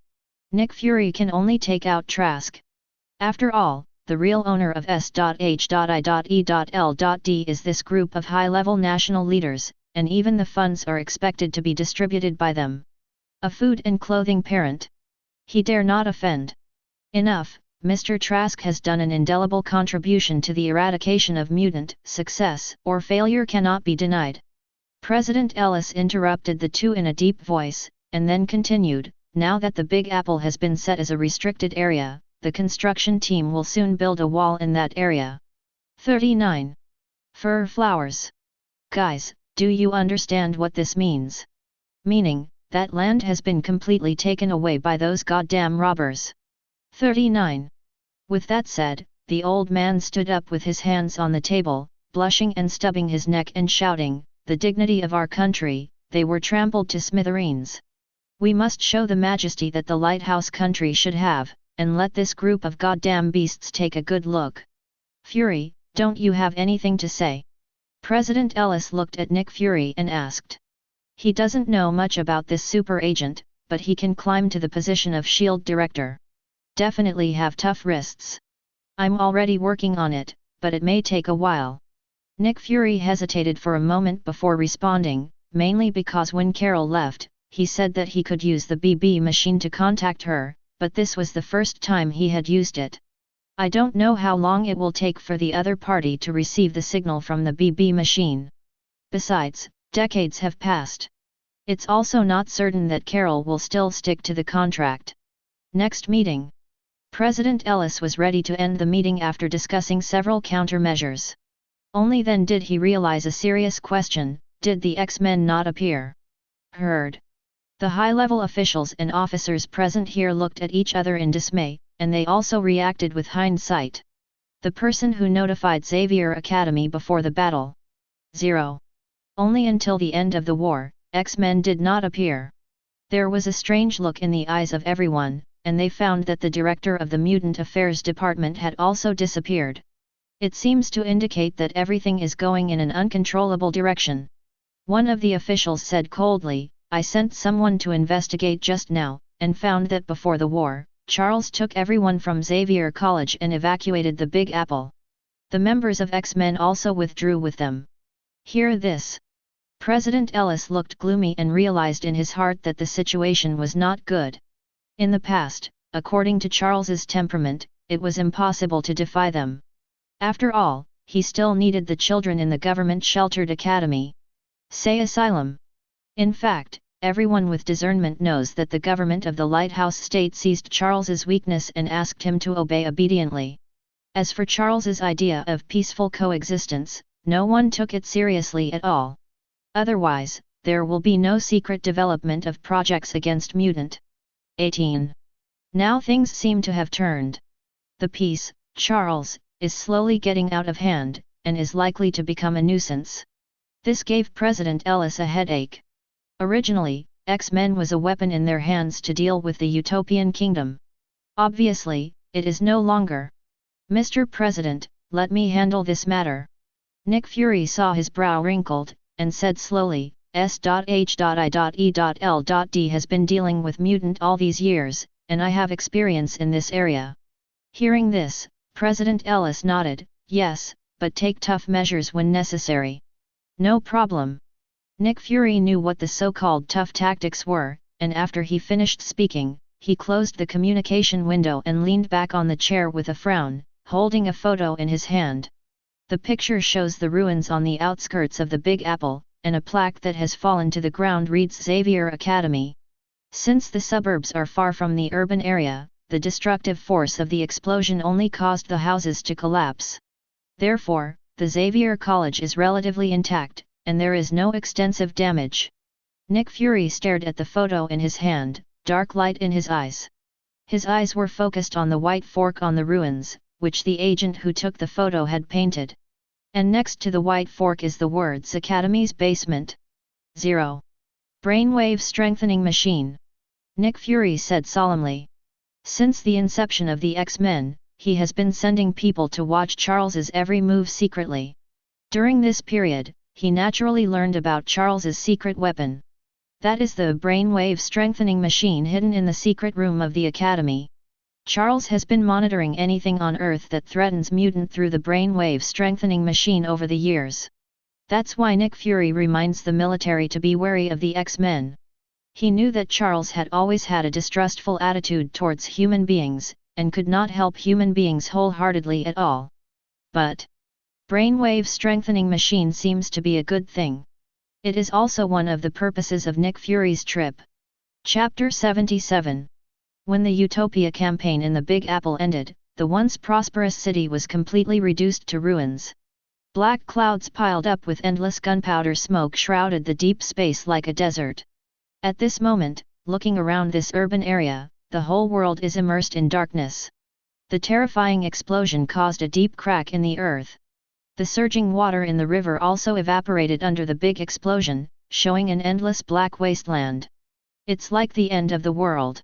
Nick Fury can only take out Trask. After all, the real owner of S.H.I.E.L.D. is this group of high-level national leaders, and even the funds are expected to be distributed by them. A food and clothing parent. He dare not offend. Enough, Mr. Trask has done an indelible contribution to the eradication of mutant. Success or failure cannot be denied. President Ellis interrupted the two in a deep voice, and then continued, now that the Big Apple has been set as a restricted area, the construction team will soon build a wall in that area. 39. Fur flowers. Guys, do you understand what this means? Meaning, that land has been completely taken away by those goddamn robbers. 39. With that said, the old man stood up with his hands on the table, blushing and stubbing his neck and shouting, the dignity of our country, they were trampled to smithereens. We must show the majesty that the lighthouse country should have, and let this group of goddamn beasts take a good look. Fury, don't you have anything to say? President Ellis looked at Nick Fury and asked. He doesn't know much about this super agent, but he can climb to the position of SHIELD director. Definitely have tough wrists. I'm already working on it, but it may take a while. Nick Fury hesitated for a moment before responding, mainly because when Carol left, he said that he could use the BB machine to contact her, but this was the first time he had used it. I don't know how long it will take for the other party to receive the signal from the BB machine. Besides, decades have passed. It's also not certain that Carol will still stick to the contract. Next meeting. President Ellis was ready to end the meeting after discussing several countermeasures. Only then did he realize a serious question: did the X-Men not appear? Heard. The high-level officials and officers present here looked at each other in dismay, and they also reacted with hindsight. The person who notified Xavier Academy before the battle. 0. Only until the end of the war, X-Men did not appear. There was a strange look in the eyes of everyone, and they found that the director of the Mutant Affairs Department had also disappeared. It seems to indicate that everything is going in an uncontrollable direction. One of the officials said coldly, I sent someone to investigate just now, and found that before the war, Charles took everyone from Xavier College and evacuated the Big Apple. The members of X-Men also withdrew with them. Hear this. President Ellis looked gloomy and realized in his heart that the situation was not good. In the past, according to Charles's temperament, it was impossible to defy them. After all, he still needed the children in the government-sheltered academy. Say asylum. In fact, everyone with discernment knows that the government of the Lighthouse State seized Charles's weakness and asked him to obey obediently. As for Charles's idea of peaceful coexistence, no one took it seriously at all. Otherwise, there will be no secret development of projects against Mutant. 18. Now things seem to have turned. The peace, Charles, is slowly getting out of hand, and is likely to become a nuisance. This gave President Ellis a headache. Originally, X-Men was a weapon in their hands to deal with the Utopian Kingdom. Obviously, it is no longer. Mr. President, let me handle this matter. Nick Fury saw his brow wrinkled, and said slowly, S.H.I.E.L.D. has been dealing with Mutant all these years, and I have experience in this area. Hearing this, President Ellis nodded, yes, but take tough measures when necessary. No problem. Nick Fury knew what the so-called tough tactics were, and after he finished speaking, he closed the communication window and leaned back on the chair with a frown, holding a photo in his hand. The picture shows the ruins on the outskirts of the Big Apple, and a plaque that has fallen to the ground reads Xavier Academy. Since the suburbs are far from the urban area, the destructive force of the explosion only caused the houses to collapse. Therefore, the Xavier College is relatively intact, and there is no extensive damage. Nick Fury stared at the photo in his hand, dark light in his eyes. His eyes were focused on the white fork on the ruins, which the agent who took the photo had painted. And next to the white fork is the words Academy's basement. 0. Brainwave strengthening machine. Nick Fury said solemnly. Since the inception of the X-Men, he has been sending people to watch Charles's every move secretly. During this period, he naturally learned about Charles's secret weapon. That is the brainwave strengthening machine hidden in the secret room of the Academy. Charles has been monitoring anything on Earth that threatens mutant through the brainwave strengthening machine over the years. That's why Nick Fury reminds the military to be wary of the X-Men. He knew that Charles had always had a distrustful attitude towards human beings, and could not help human beings wholeheartedly at all. But brainwave strengthening machine seems to be a good thing. It is also one of the purposes of Nick Fury's trip. Chapter 77. When the Utopia campaign in the Big Apple ended, the once prosperous city was completely reduced to ruins. Black clouds piled up with endless gunpowder smoke shrouded the deep space like a desert. At this moment, looking around this urban area, the whole world is immersed in darkness. The terrifying explosion caused a deep crack in the earth. The surging water in the river also evaporated under the big explosion, showing an endless black wasteland. It's like the end of the world.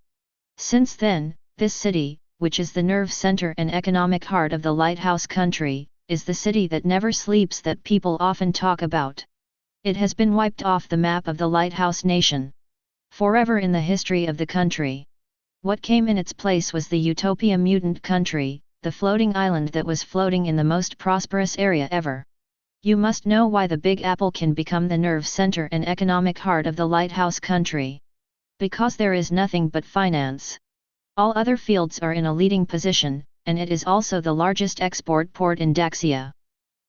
Since then, this city, which is the nerve center and economic heart of the lighthouse country, is the city that never sleeps that people often talk about. It has been wiped off the map of the lighthouse nation. Forever in the history of the country. What came in its place was the Utopia mutant country, the floating island that was floating in the most prosperous area ever. You must know why the Big Apple can become the nerve center and economic heart of the lighthouse country. Because there is nothing but finance. All other fields are in a leading position, and it is also the largest export port in Daxia.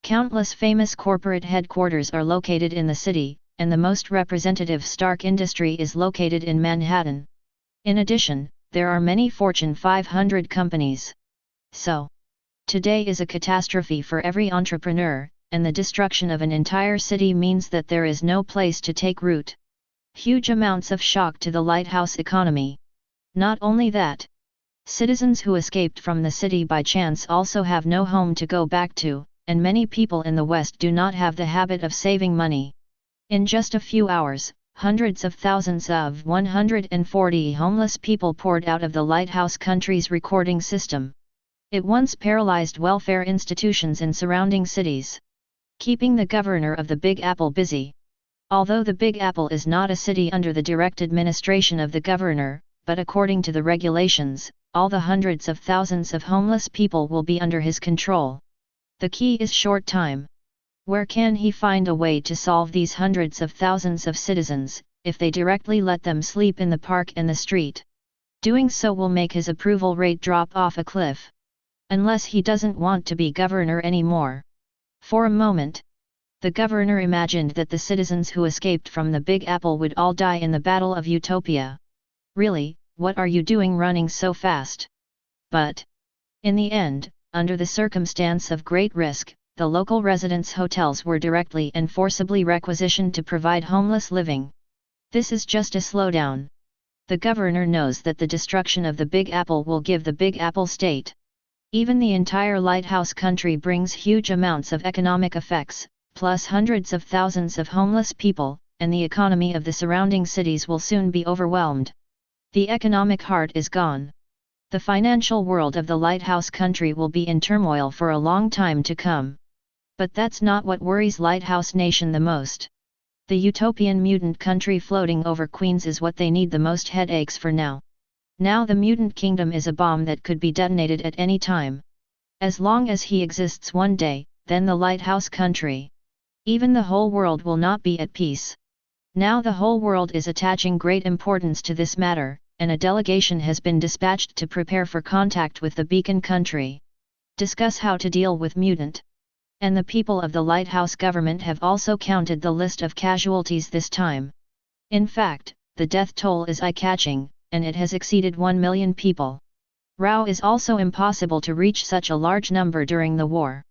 Countless famous corporate headquarters are located in the city, and the most representative Stark industry is located in Manhattan. In addition, there are many Fortune 500 companies. So, today is a catastrophe for every entrepreneur, and the destruction of an entire city means that there is no place to take root. Huge amounts of shock to the lighthouse economy. Not only that, citizens who escaped from the city by chance also have no home to go back to, and many people in the West do not have the habit of saving money. In just a few hours, hundreds of thousands of 140 homeless people poured out of the lighthouse country's recording system. It once paralyzed welfare institutions in surrounding cities, keeping the governor of the Big Apple busy. Although the Big Apple is not a city under the direct administration of the governor, but according to the regulations, all the hundreds of thousands of homeless people will be under his control. The key is short time. Where can he find a way to solve these hundreds of thousands of citizens, if they directly let them sleep in the park and the street? Doing so will make his approval rate drop off a cliff. Unless he doesn't want to be governor anymore. For a moment, the governor imagined that the citizens who escaped from the Big Apple would all die in the Battle of Utopia. Really, what are you doing running so fast? But, in the end, under the circumstance of great risk, the local residents' hotels were directly and forcibly requisitioned to provide homeless living. This is just a slowdown. The governor knows that the destruction of the Big Apple will give the Big Apple state. Even the entire lighthouse country brings huge amounts of economic effects, plus hundreds of thousands of homeless people, and the economy of the surrounding cities will soon be overwhelmed. The economic heart is gone. The financial world of the lighthouse country will be in turmoil for a long time to come. But that's not what worries Lighthouse Nation the most. The utopian mutant country floating over Queens is what they need the most headaches for now. Now the mutant kingdom is a bomb that could be detonated at any time. As long as he exists one day, then the lighthouse country Even the whole world will not be at peace. Now the whole world is attaching great importance to this matter, and a delegation has been dispatched to prepare for contact with the beacon country. Discuss how to deal with Mutant. And the people of the Lighthouse government have also counted the list of casualties this time. In fact, the death toll is eye-catching, and it has exceeded 1 million people. Rao is also impossible to reach such a large number during the war.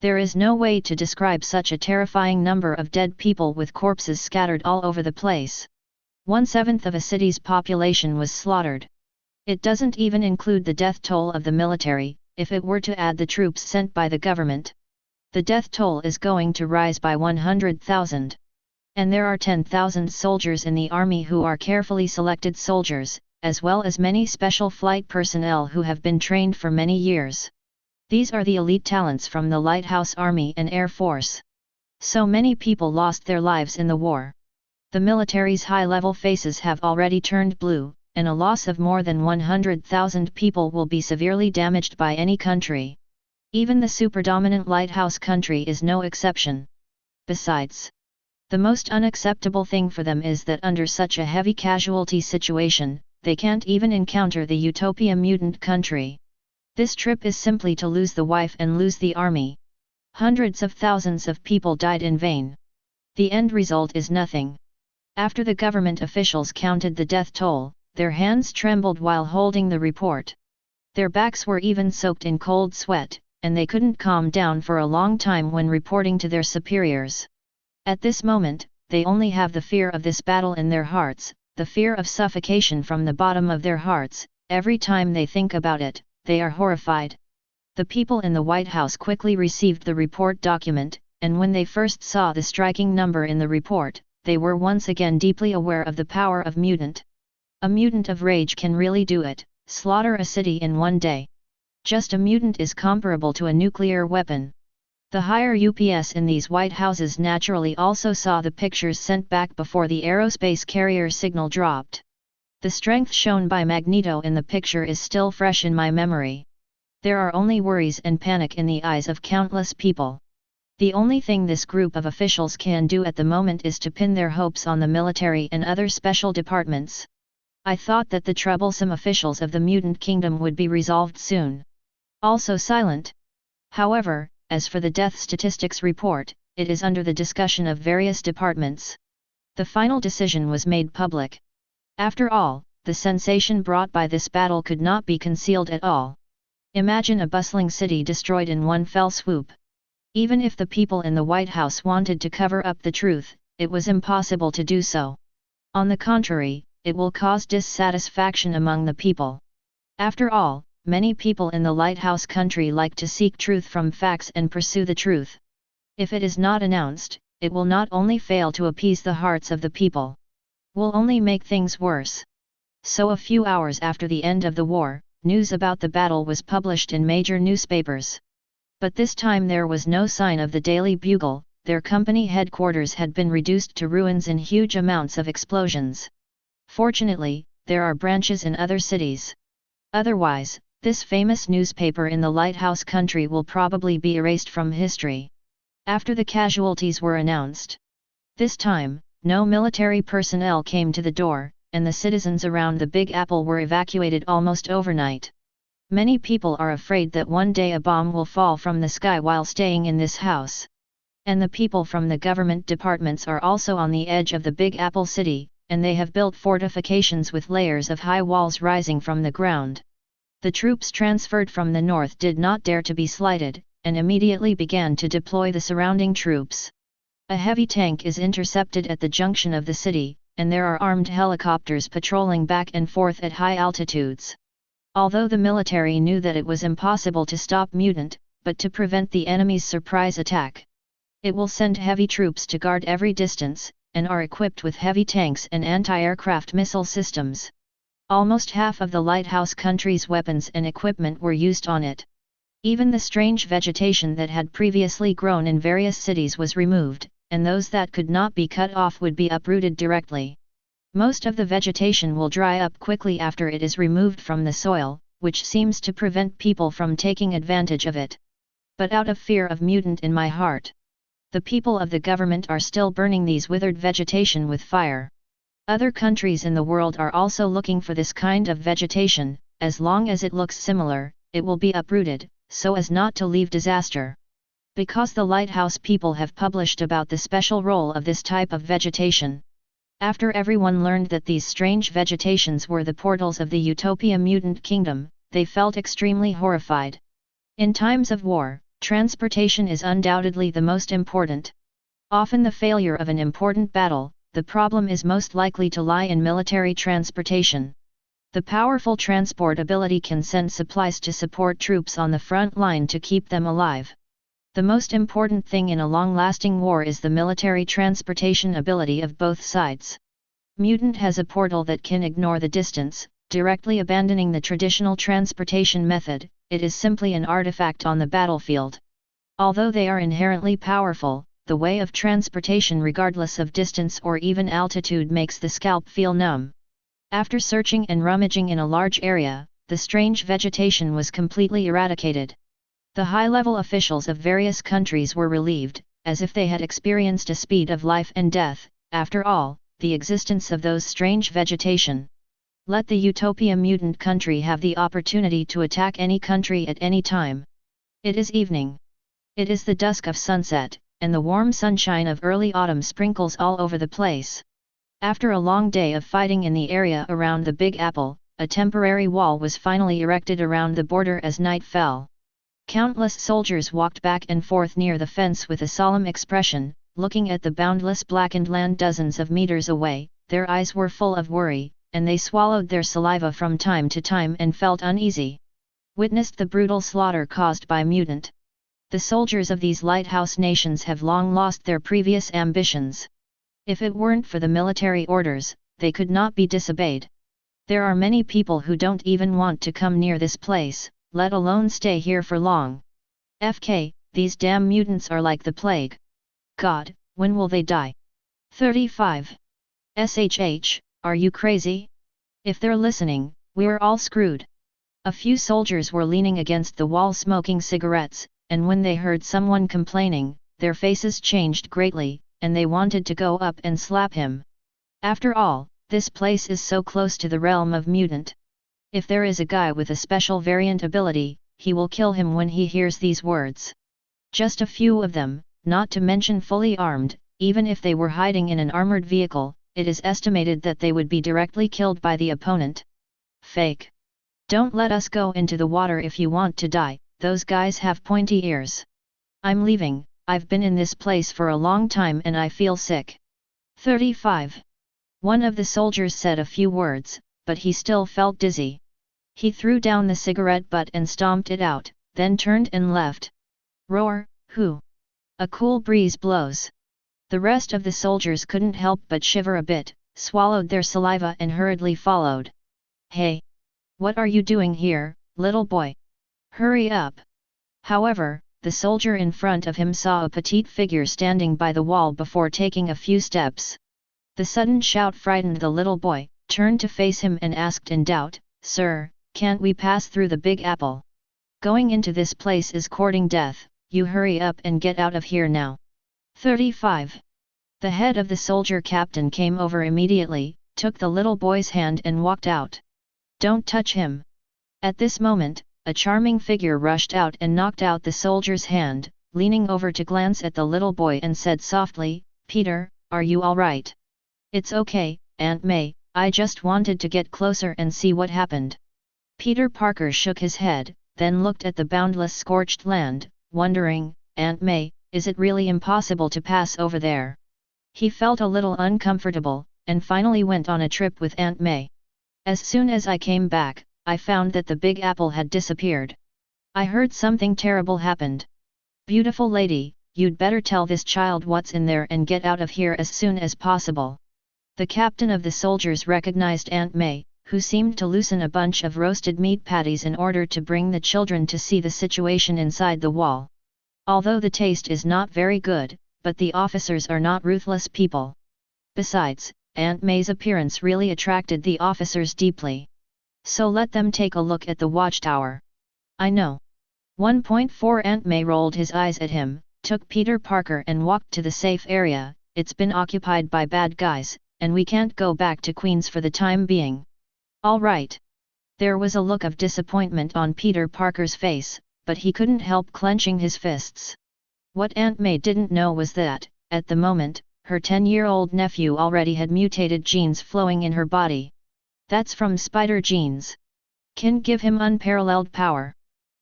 There is no way to describe such a terrifying number of dead people with corpses scattered all over the place. 1/7 of a city's population was slaughtered. It doesn't even include the death toll of the military, if it were to add the troops sent by the government. The death toll is going to rise by 100,000. And there are 10,000 soldiers in the army who are carefully selected soldiers, as well as many special flight personnel who have been trained for many years. These are the elite talents from the Lighthouse Army and Air Force. So many people lost their lives in the war. The military's high-level faces have already turned blue, and a loss of more than 100,000 people will be severely damaged by any country. Even the superdominant Lighthouse country is no exception. Besides, the most unacceptable thing for them is that under such a heavy casualty situation, they can't even encounter the Utopia Mutant country. This trip is simply to lose the wife and lose the army. Hundreds of thousands of people died in vain. The end result is nothing. After the government officials counted the death toll, their hands trembled while holding the report. Their backs were even soaked in cold sweat, and they couldn't calm down for a long time when reporting to their superiors. At this moment, they only have the fear of this battle in their hearts, the fear of suffocation from the bottom of their hearts. Every time they think about it, they are horrified. The people in the White House quickly received the report document, and when they first saw the striking number in the report, they were once again deeply aware of the power of Mutant. A mutant of rage can really do it, slaughter a city in one day. Just a mutant is comparable to a nuclear weapon. The higher UPS in these White Houses naturally also saw the pictures sent back before the aerospace carrier signal dropped. The strength shown by Magneto in the picture is still fresh in my memory. There are only worries and panic in the eyes of countless people. The only thing this group of officials can do at the moment is to pin their hopes on the military and other special departments. I thought that the troublesome officials of the Mutant Kingdom would be resolved soon. Also silent. However, as for the death statistics report, it is under the discussion of various departments. The final decision was made public. After all, the sensation brought by this battle could not be concealed at all. Imagine a bustling city destroyed in one fell swoop. Even if the people in the White House wanted to cover up the truth, it was impossible to do so. On the contrary, it will cause dissatisfaction among the people. After all, many people in the Lighthouse country like to seek truth from facts and pursue the truth. If it is not announced, it will not only fail to appease the hearts of the people, will only make things worse. So a few hours after the end of the war, news about the battle was published in major newspapers. But this time there was no sign of the Daily Bugle. Their company headquarters had been reduced to ruins in huge amounts of explosions. Fortunately, there are branches in other cities. Otherwise, this famous newspaper in the Lighthouse country will probably be erased from history. After the casualties were announced, this time, no military personnel came to the door, and the citizens around the Big Apple were evacuated almost overnight. Many people are afraid that one day a bomb will fall from the sky while staying in this house. And the people from the government departments are also on the edge of the Big Apple City, and they have built fortifications with layers of high walls rising from the ground. The troops transferred from the north did not dare to be slighted, and immediately began to deploy the surrounding troops. A heavy tank is intercepted at the junction of the city, and there are armed helicopters patrolling back and forth at high altitudes. Although the military knew that it was impossible to stop Mutant, but to prevent the enemy's surprise attack, it will send heavy troops to guard every distance, and are equipped with heavy tanks and anti-aircraft missile systems. Almost half of the Lighthouse country's weapons and equipment were used on it. Even the strange vegetation that had previously grown in various cities was removed, and those that could not be cut off would be uprooted directly. Most of the vegetation will dry up quickly after it is removed from the soil, which seems to prevent people from taking advantage of it. But out of fear of Mutant in my heart, The people of the government are still burning these withered vegetation with fire. Other countries in the world are also looking for this kind of vegetation. As long as it looks similar, it will be uprooted, so as not to leave disaster. Because the lighthouse people have published about the special role of this type of vegetation. After everyone learned that these strange vegetations were the portals of the Utopia mutant kingdom, they felt extremely horrified. In times of war, transportation is undoubtedly the most important. Often the failure of an important battle, the problem is most likely to lie in military transportation. The powerful transport ability can send supplies to support troops on the front line to keep them alive. The most important thing in a long-lasting war is the military transportation ability of both sides. Mutant has a portal that can ignore the distance, directly abandoning the traditional transportation method. It is simply an artifact on the battlefield. Although they are inherently powerful, the way of transportation regardless of distance or even altitude makes the scalp feel numb. After searching and rummaging in a large area, the strange vegetation was completely eradicated. The high-level officials of various countries were relieved, as if they had experienced a speed of life and death, after all, the existence of those strange vegetation. Let the Utopia mutant country have the opportunity to attack any country at any time. It is evening. It is the dusk of sunset, and the warm sunshine of early autumn sprinkles all over the place. After a long day of fighting in the area around the Big Apple, a temporary wall was finally erected around the border as night fell. Countless soldiers walked back and forth near the fence with a solemn expression, looking at the boundless blackened land dozens of meters away. Their eyes were full of worry, and they swallowed their saliva from time to time and felt uneasy. Witnessed the brutal slaughter caused by Mutant. The soldiers of these lighthouse nations have long lost their previous ambitions. If it weren't for the military orders, they could not be disobeyed. There are many people who don't even want to come near this place, let alone stay here for long. FK, these damn mutants are like the plague. God, when will they die? 35. SHH, are you crazy? If they're listening, we're all screwed. A few soldiers were leaning against the wall smoking cigarettes, and when they heard someone complaining, their faces changed greatly, and they wanted to go up and slap him. After all, this place is so close to the realm of Mutant. If there is a guy with a special variant ability, he will kill him when he hears these words. Just a few of them, not to mention fully armed, even if they were hiding in an armored vehicle, it is estimated that they would be directly killed by the opponent. Fake. Don't let us go into the water if you want to die, those guys have pointy ears. I'm leaving, I've been in this place for a long time and I feel sick. 35. One of the soldiers said a few words, but he still felt dizzy. He threw down the cigarette butt and stomped it out, then turned and left. Roar, who? A cool breeze blows. The rest of the soldiers couldn't help but shiver a bit, swallowed their saliva and hurriedly followed. Hey! What are you doing here, little boy? Hurry up! However, the soldier in front of him saw a petite figure standing by the wall before taking a few steps. The sudden shout frightened the little boy, turned to face him and asked in doubt, Sir, can't we pass through the Big Apple? Going into this place is courting death, you hurry up and get out of here now. 35. The head of the soldier captain came over immediately, took the little boy's hand and walked out. Don't touch him. At this moment, a charming figure rushed out and knocked out the soldier's hand, leaning over to glance at the little boy and said softly, Peter, are you all right? It's okay, Aunt May, I just wanted to get closer and see what happened. Peter Parker shook his head, then looked at the boundless scorched land, wondering, Aunt May, is it really impossible to pass over there? He felt a little uncomfortable, and finally went on a trip with Aunt May. As soon as I came back, I found that the Big Apple had disappeared. I heard something terrible happened. Beautiful lady, you'd better tell this child what's in there and get out of here as soon as possible. The captain of the soldiers recognized Aunt May, who seemed to loosen a bunch of roasted meat patties in order to bring the children to see the situation inside the wall. Although the taste is not very good, but the officers are not ruthless people. Besides, Aunt May's appearance really attracted the officers deeply. So let them take a look at the watchtower. I know. 1.4 Aunt May rolled his eyes at him, took Peter Parker and walked to the safe area. It's been occupied by bad guys, and we can't go back to Queens for the time being. All right. There was a look of disappointment on Peter Parker's face, but he couldn't help clenching his fists. What Aunt May didn't know was that, at the moment, her 10-year-old nephew already had mutated genes flowing in her body. That's from spider genes. Can give him unparalleled power.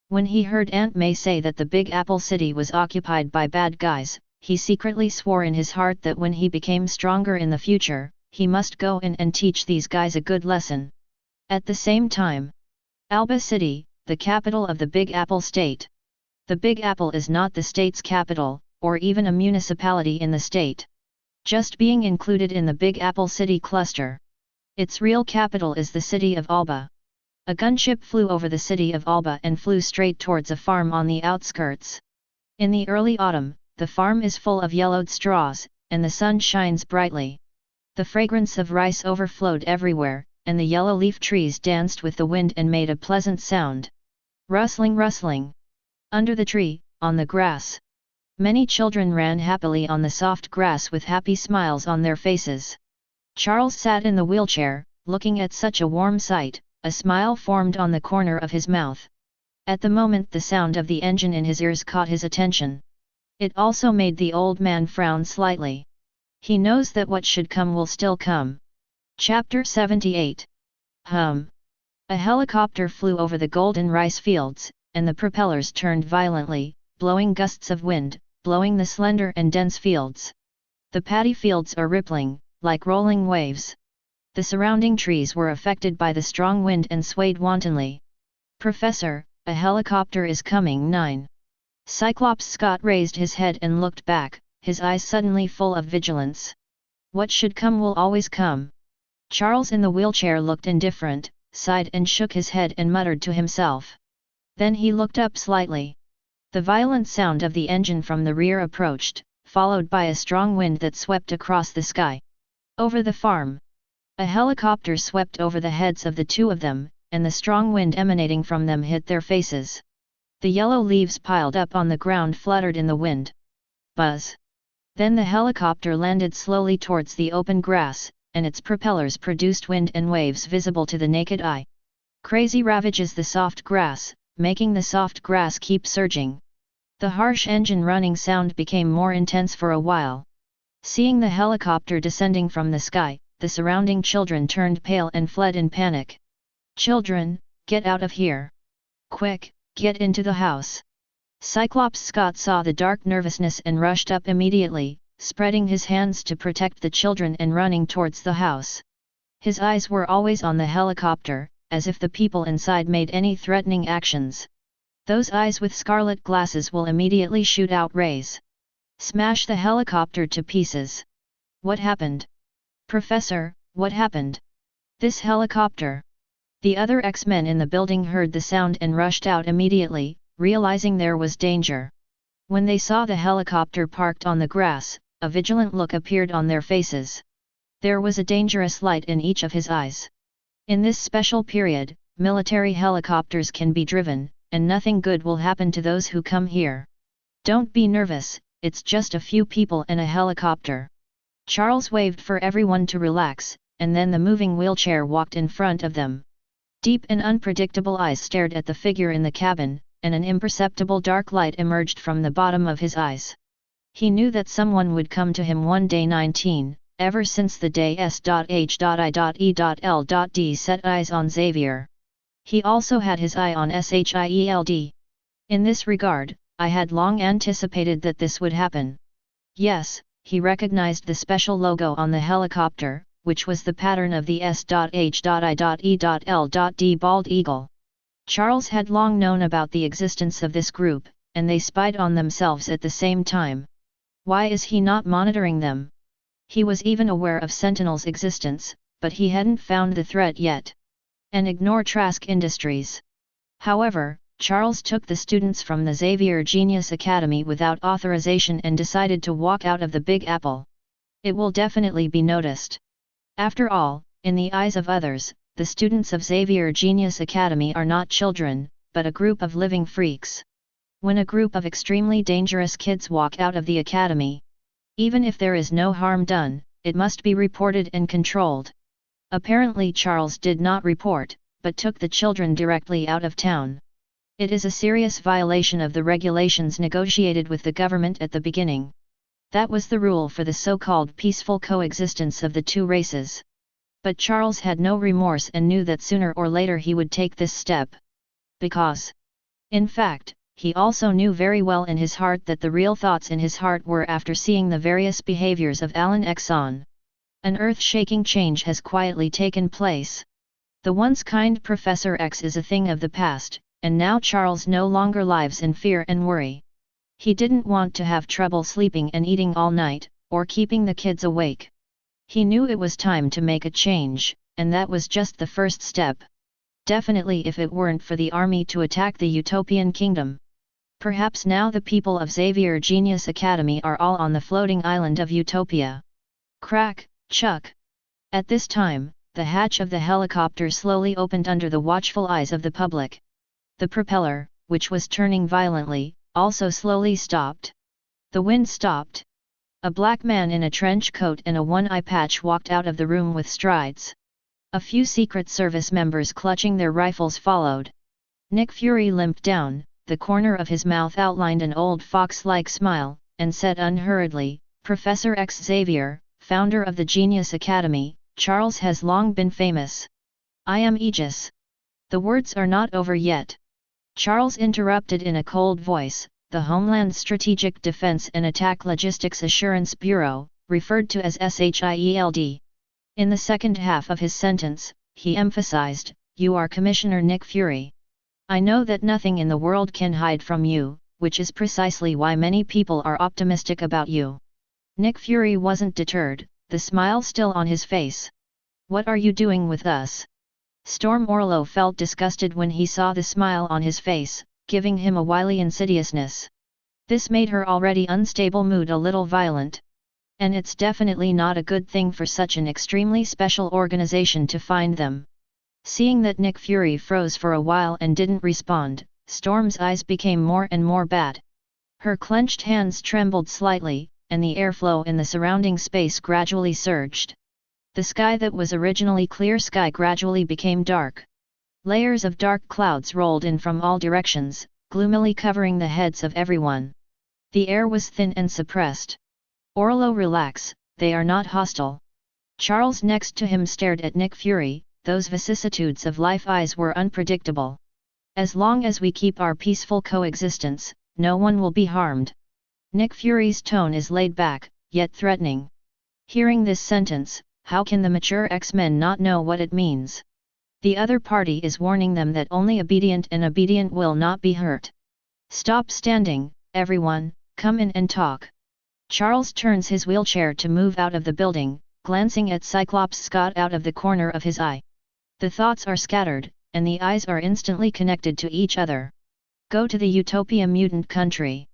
When he heard Aunt May say that the Big Apple City was occupied by bad guys, he secretly swore in his heart that when he became stronger in the future, he must go in and teach these guys a good lesson. At the same time, Alba City, the capital of the Big Apple state. The Big Apple is not the state's capital, or even a municipality in the state. Just being included in the Big Apple City cluster. Its real capital is the city of Alba. A gunship flew over the city of Alba and flew straight towards a farm on the outskirts. In the early autumn, the farm is full of yellowed straws, and the sun shines brightly. The fragrance of rice overflowed everywhere, and the yellow leaf trees danced with the wind and made a pleasant sound. Rustling, rustling. Under the tree, on the grass. Many children ran happily on the soft grass with happy smiles on their faces. Charles sat in the wheelchair, looking at such a warm sight. A smile formed on the corner of his mouth. At the moment the sound of the engine in his ears caught his attention. It also made the old man frown slightly. He knows that what should come will still come. Chapter 78. A helicopter flew over the golden rice fields, and the propellers turned violently, blowing gusts of wind, blowing the slender and dense fields. The paddy fields are rippling, like rolling waves. The surrounding trees were affected by the strong wind and swayed wantonly. Professor, a helicopter is coming. 9. Cyclops Scott raised his head and looked back, his eyes suddenly full of vigilance. What should come will always come. Charles in the wheelchair looked indifferent, sighed and shook his head and muttered to himself. Then he looked up slightly. The violent sound of the engine from the rear approached, followed by a strong wind that swept across the sky. Over the farm. A helicopter swept over the heads of the two of them, and the strong wind emanating from them hit their faces. The yellow leaves piled up on the ground fluttered in the wind. Buzz! Then the helicopter landed slowly towards the open grass, and its propellers produced wind and waves visible to the naked eye. Crazy ravages the soft grass, making the soft grass keep surging. The harsh engine running sound became more intense for a while. Seeing the helicopter descending from the sky, the surrounding children turned pale and fled in panic. Children, get out of here! Quick, get into the house! Cyclops Scott saw the dark nervousness and rushed up immediately, spreading his hands to protect the children and running towards the house. His eyes were always on the helicopter, as if the people inside made any threatening actions. Those eyes with scarlet glasses will immediately shoot out rays. Smash the helicopter to pieces. What happened? Professor, what happened? This helicopter. The other X-Men in the building heard the sound and rushed out immediately, realizing there was danger. When they saw the helicopter parked on the grass, a vigilant look appeared on their faces. There was a dangerous light in each of his eyes. In this special period, military helicopters can be driven, and nothing good will happen to those who come here. Don't be nervous, it's just a few people and a helicopter. Charles waved for everyone to relax, and then the moving wheelchair walked in front of them. Deep and unpredictable eyes stared at the figure in the cabin, and an imperceptible dark light emerged from the bottom of his eyes. He knew that someone would come to him one day. 19, ever since the day S.H.I.E.L.D. set eyes on Xavier. He also had his eye on SHIELD. In this regard, I had long anticipated that this would happen. Yes, he recognized the special logo on the helicopter, which was the pattern of the S.H.I.E.L.D. bald eagle. Charles had long known about the existence of this group, and they spied on themselves at the same time. Why is he not monitoring them? He was even aware of Sentinel's existence, but he hadn't found the threat yet. And ignore Trask Industries. However, Charles took the students from the Xavier Genius Academy without authorization and decided to walk out of the Big Apple. It will definitely be noticed. After all, in the eyes of others, the students of Xavier Genius Academy are not children, but a group of living freaks. When a group of extremely dangerous kids walk out of the academy, even if there is no harm done, it must be reported and controlled. Apparently Charles did not report, but took the children directly out of town. It is a serious violation of the regulations negotiated with the government at the beginning. That was the rule for the so-called peaceful coexistence of the two races. But Charles had no remorse and knew that sooner or later he would take this step. Because, in fact, he also knew very well in his heart that the real thoughts in his heart were after seeing the various behaviors of Alan Exxon. An earth-shaking change has quietly taken place. The once kind Professor X is a thing of the past, and now Charles no longer lives in fear and worry. He didn't want to have trouble sleeping and eating all night, or keeping the kids awake. He knew it was time to make a change, and that was just the first step. Definitely if it weren't for the army to attack the Utopian Kingdom. Perhaps now the people of Xavier Genius Academy are all on the floating island of Utopia. Crack, chuck. At this time, the hatch of the helicopter slowly opened under the watchful eyes of the public. The propeller, which was turning violently, also slowly stopped. The wind stopped. A black man in a trench coat and a one-eye patch walked out of the room with strides. A few Secret Service members clutching their rifles followed. Nick Fury limped down, the corner of his mouth outlined an old fox-like smile, and said unhurriedly, "Professor X Xavier, founder of the Genius Academy, Charles has long been famous. I am Aegis." The words are not over yet. Charles interrupted in a cold voice, "The Homeland Strategic Defense and Attack Logistics Assurance Bureau, referred to as SHIELD. In the second half of his sentence, he emphasized, "You are Commissioner Nick Fury. I know that nothing in the world can hide from you, which is precisely why many people are optimistic about you." Nick Fury wasn't deterred, the smile still on his face. "What are you doing with us?" Storm Orlo felt disgusted when he saw the smile on his face, giving him a wily insidiousness. This made her already unstable mood a little violent. And it's definitely not a good thing for such an extremely special organization to find them. Seeing that Nick Fury froze for a while and didn't respond, Storm's eyes became more and more bad. Her clenched hands trembled slightly, and the airflow in the surrounding space gradually surged. The sky that was originally clear sky gradually became dark. Layers of dark clouds rolled in from all directions, gloomily covering the heads of everyone. The air was thin and suppressed. "Orlo, relax, they are not hostile." Charles next to him stared at Nick Fury. Those vicissitudes of life eyes were unpredictable. "As long as we keep our peaceful coexistence, no one will be harmed." Nick Fury's tone is laid back, yet threatening. Hearing this sentence, how can the mature X-Men not know what it means? The other party is warning them that only obedient will not be hurt. "Stop standing, everyone, come in and talk." Charles turns his wheelchair to move out of the building, glancing at Cyclops Scott out of the corner of his eye. The thoughts are scattered, and the eyes are instantly connected to each other. "Go to the Utopia mutant country."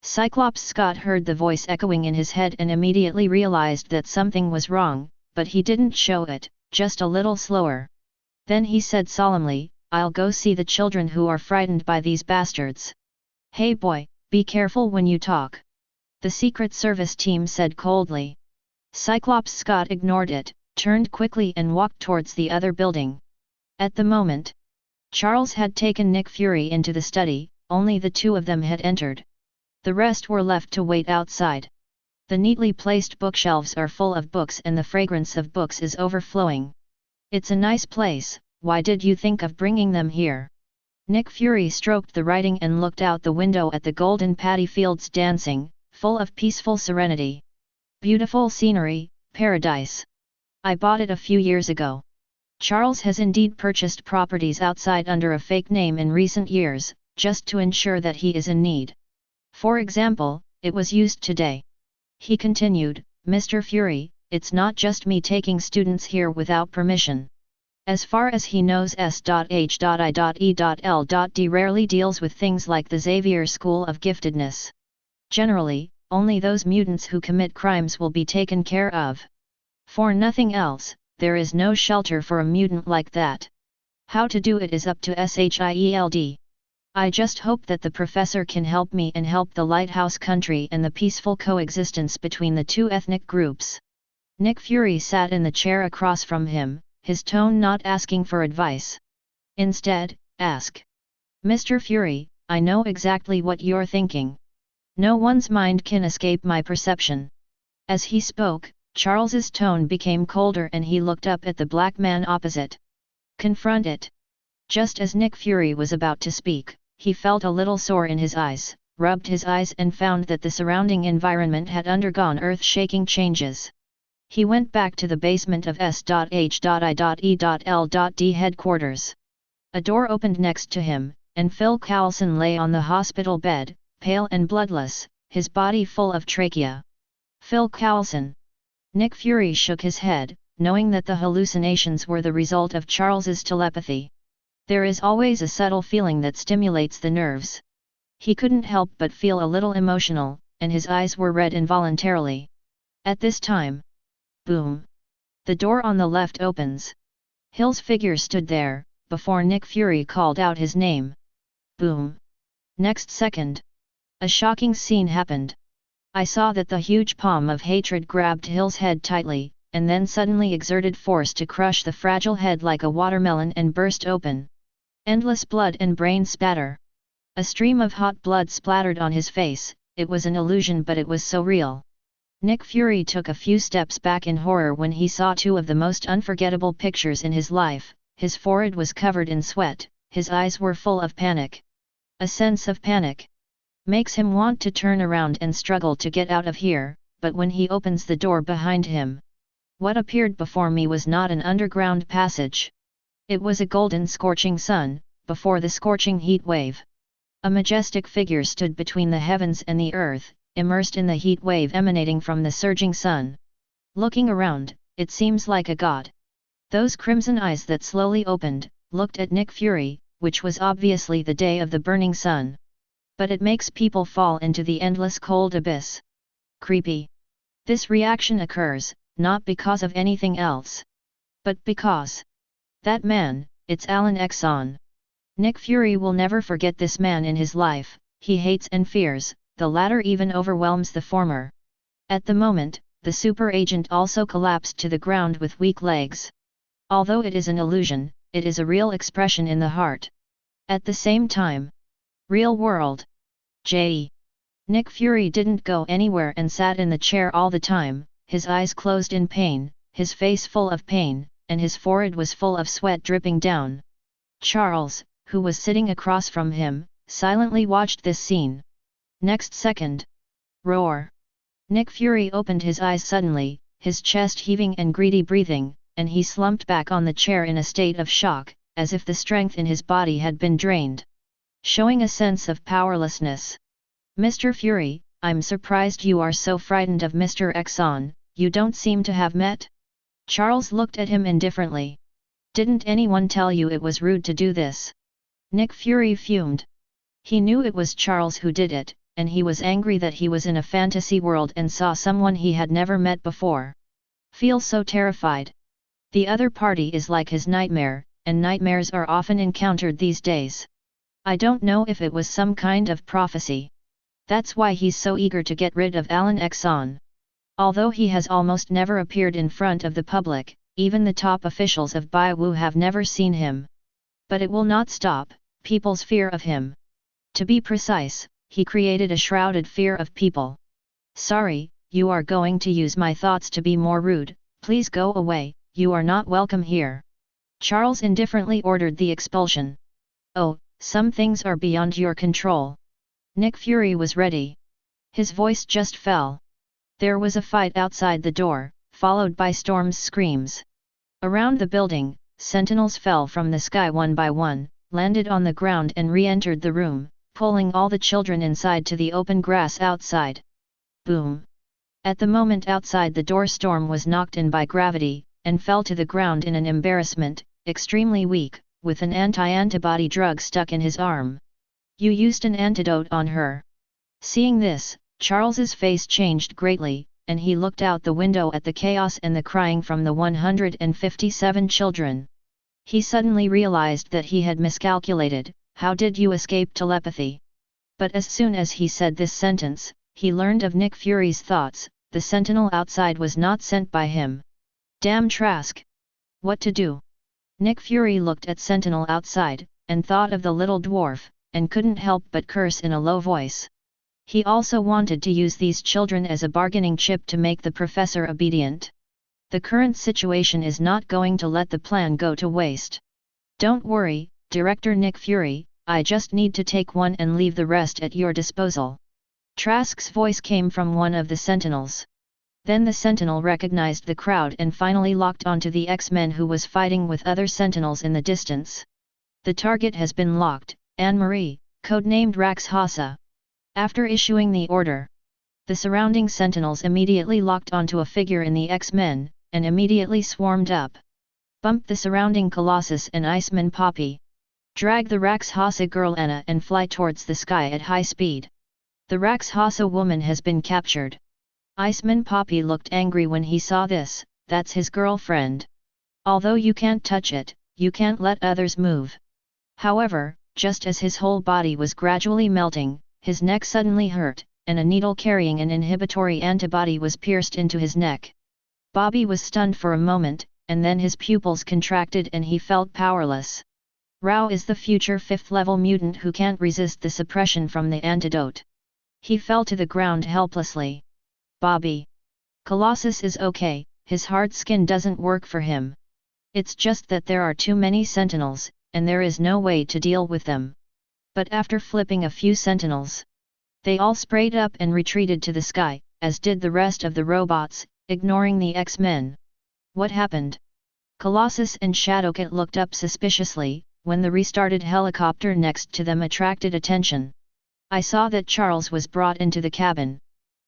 Cyclops Scott heard the voice echoing in his head and immediately realized that something was wrong, but he didn't show it, just a little slower. Then he said solemnly, "I'll go see the children who are frightened by these bastards." "Hey boy, be careful when you talk," the Secret Service team said coldly. Cyclops Scott ignored it, turned quickly and walked towards the other building. At the moment, Charles had taken Nick Fury into the study, only the two of them had entered. The rest were left to wait outside. The neatly placed bookshelves are full of books and the fragrance of books is overflowing. "It's a nice place, why did you think of bringing them here?" Nick Fury stroked the writing and looked out the window at the golden paddy fields dancing, full of peaceful serenity. "Beautiful scenery, paradise. I bought it a few years ago." Charles has indeed purchased properties outside under a fake name in recent years, just to ensure that he is in need. For example, it was used today. He continued, "Mr. Fury, it's not just me taking students here without permission. As far as he knows S.H.I.E.L.D. rarely deals with things like the Xavier School of Giftedness. Generally, only those mutants who commit crimes will be taken care of. For nothing else, there is no shelter for a mutant like that. How to do it is up to SHIELD. I just hope that the professor can help me and help the lighthouse country and the peaceful coexistence between the two ethnic groups. Nick Fury sat in the chair across from him, his tone not asking for advice. Instead, ask. Mr. Fury, I know exactly what you're thinking. No one's mind can escape my perception. As he spoke, Charles's tone became colder and he looked up at the black man opposite. Confront it. Just as Nick Fury was about to speak, he felt a little sore in his eyes, rubbed his eyes and found that the surrounding environment had undergone earth-shaking changes. He went back to the basement of S.H.I.E.L.D. headquarters. A door opened next to him, and Phil Coulson lay on the hospital bed, pale and bloodless, his body full of trachea. Phil Coulson. Nick Fury shook his head, knowing that the hallucinations were the result of Charles's telepathy. There is always a subtle feeling that stimulates the nerves. He couldn't help but feel a little emotional, and his eyes were red involuntarily. At this time, boom! The door on the left opens. Hill's figure stood there, before Nick Fury called out his name. Boom! Next second, a shocking scene happened. I saw that the huge palm of hatred grabbed Hill's head tightly, and then suddenly exerted force to crush the fragile head like a watermelon and burst open. Endless blood and brain spatter. A stream of hot blood splattered on his face. It was an illusion, but it was so real. Nick Fury took a few steps back in horror when he saw two of the most unforgettable pictures in his life. His forehead was covered in sweat, his eyes were full of panic. A sense of panic makes him want to turn around and struggle to get out of here, but when he opens the door behind him, what appeared before me was not an underground passage. It was a golden scorching sun, before the scorching heat wave. A majestic figure stood between the heavens and the earth, immersed in the heat wave emanating from the surging sun. Looking around, it seems like a god. Those crimson eyes that slowly opened, looked at Nick Fury, which was obviously the day of the burning sun. But it makes people fall into the endless cold abyss. Creepy. This reaction occurs, not because of anything else, but because that man, it's Exxon. Nick Fury will never forget this man in his life. He hates and fears, the latter even overwhelms the former. At the moment, the super agent also collapsed to the ground with weak legs. Although it is an illusion, it is a real expression in the heart. At the same time, real world. Nick Fury didn't go anywhere and sat in the chair all the time, his eyes closed in pain, his face full of pain, and his forehead was full of sweat dripping down. Charles, who was sitting across from him, silently watched this scene. Next second, roar! Nick Fury opened his eyes suddenly, his chest heaving and greedy breathing, and he slumped back on the chair in a state of shock, as if the strength in his body had been drained. Showing a sense of powerlessness. Mr. Fury, I'm surprised you are so frightened of Mr. Exxon. You don't seem to have met? Charles looked at him indifferently. Didn't anyone tell you it was rude to do this? Nick Fury fumed. He knew it was Charles who did it, and he was angry that he was in a fantasy world and saw someone he had never met before. Feel so terrified. The other party is like his nightmare, and nightmares are often encountered these days. I don't know if it was some kind of prophecy. That's why he's so eager to get rid of Exxon. Although he has almost never appeared in front of the public, even the top officials of Baiwu have never seen him. But it will not stop people's fear of him. To be precise, he created a shrouded fear of people. Sorry, you are going to use my thoughts to be more rude. Please go away, you are not welcome here. Charles indifferently ordered the expulsion. Oh, some things are beyond your control. Nick Fury was ready. His voice just fell. There was a fight outside the door, followed by Storm's screams. Around the building, sentinels fell from the sky one by one, landed on the ground and re-entered the room, pulling all the children inside to the open grass outside. Boom! At the moment outside the door, Storm was knocked in by gravity, and fell to the ground in an embarrassment, extremely weak, with an anti-antibody drug stuck in his arm. You used an antidote on her. Seeing this, Charles's face changed greatly, and he looked out the window at the chaos and the crying from the 157 children. He suddenly realized that he had miscalculated, how did you escape telepathy? But as soon as he said this sentence, he learned of Nick Fury's thoughts. The sentinel outside was not sent by him. Damn Trask! What to do? Nick Fury looked at sentinel outside, and thought of the little dwarf, and couldn't help but curse in a low voice. He also wanted to use these children as a bargaining chip to make the professor obedient. The current situation is not going to let the plan go to waste. Don't worry, Director Nick Fury, I just need to take one and leave the rest at your disposal. Trask's voice came from one of the sentinels. Then the sentinel recognized the crowd and finally locked onto the X-Men who was fighting with other sentinels in the distance. The target has been locked, Anne-Marie, codenamed Raxhasa. After issuing the order, the surrounding sentinels immediately locked onto a figure in the X-Men, and immediately swarmed up. Bump the surrounding Colossus and Iceman Poppy. Drag the Raxhasa girl Anna and fly towards the sky at high speed. The Raxhasa woman has been captured. Iceman Poppy looked angry when he saw this, that's his girlfriend. Although you can't touch it, you can't let others move. However, just as his whole body was gradually melting, his neck suddenly hurt, and a needle carrying an inhibitory antibody was pierced into his neck. Bobby was stunned for a moment, and then his pupils contracted and he felt powerless. Rao is the future 5th level mutant who can't resist the suppression from the antidote. He fell to the ground helplessly. Bobby. Colossus is okay, his hard skin doesn't work for him. It's just that there are too many sentinels, and there is no way to deal with them. But after flipping a few sentinels, they all sprayed up and retreated to the sky, as did the rest of the robots, ignoring the X-Men. What happened? Colossus and Shadowcat looked up suspiciously, when the restarted helicopter next to them attracted attention. I saw that Charles was brought into the cabin.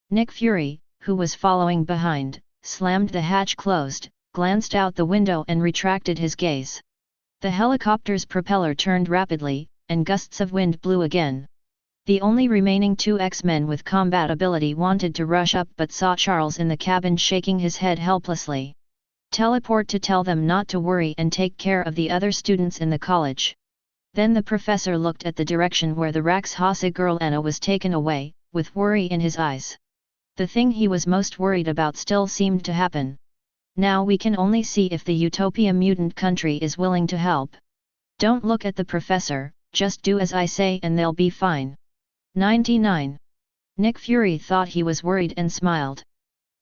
Nick Fury, who was following behind, slammed the hatch closed, glanced out the window and retracted his gaze. The helicopter's propeller turned rapidly, and gusts of wind blew again. The only remaining 2 X-Men with combat ability wanted to rush up but saw Charles in the cabin shaking his head helplessly. Teleport to tell them not to worry and take care of the other students in the college. Then the professor looked at the direction where the Raxhasa girl Anna was taken away, with worry in his eyes. The thing he was most worried about still seemed to happen. Now we can only see if the Utopia mutant country is willing to help. Don't look at the professor, just do as I say and they'll be fine. 99. Nick Fury thought he was worried and smiled.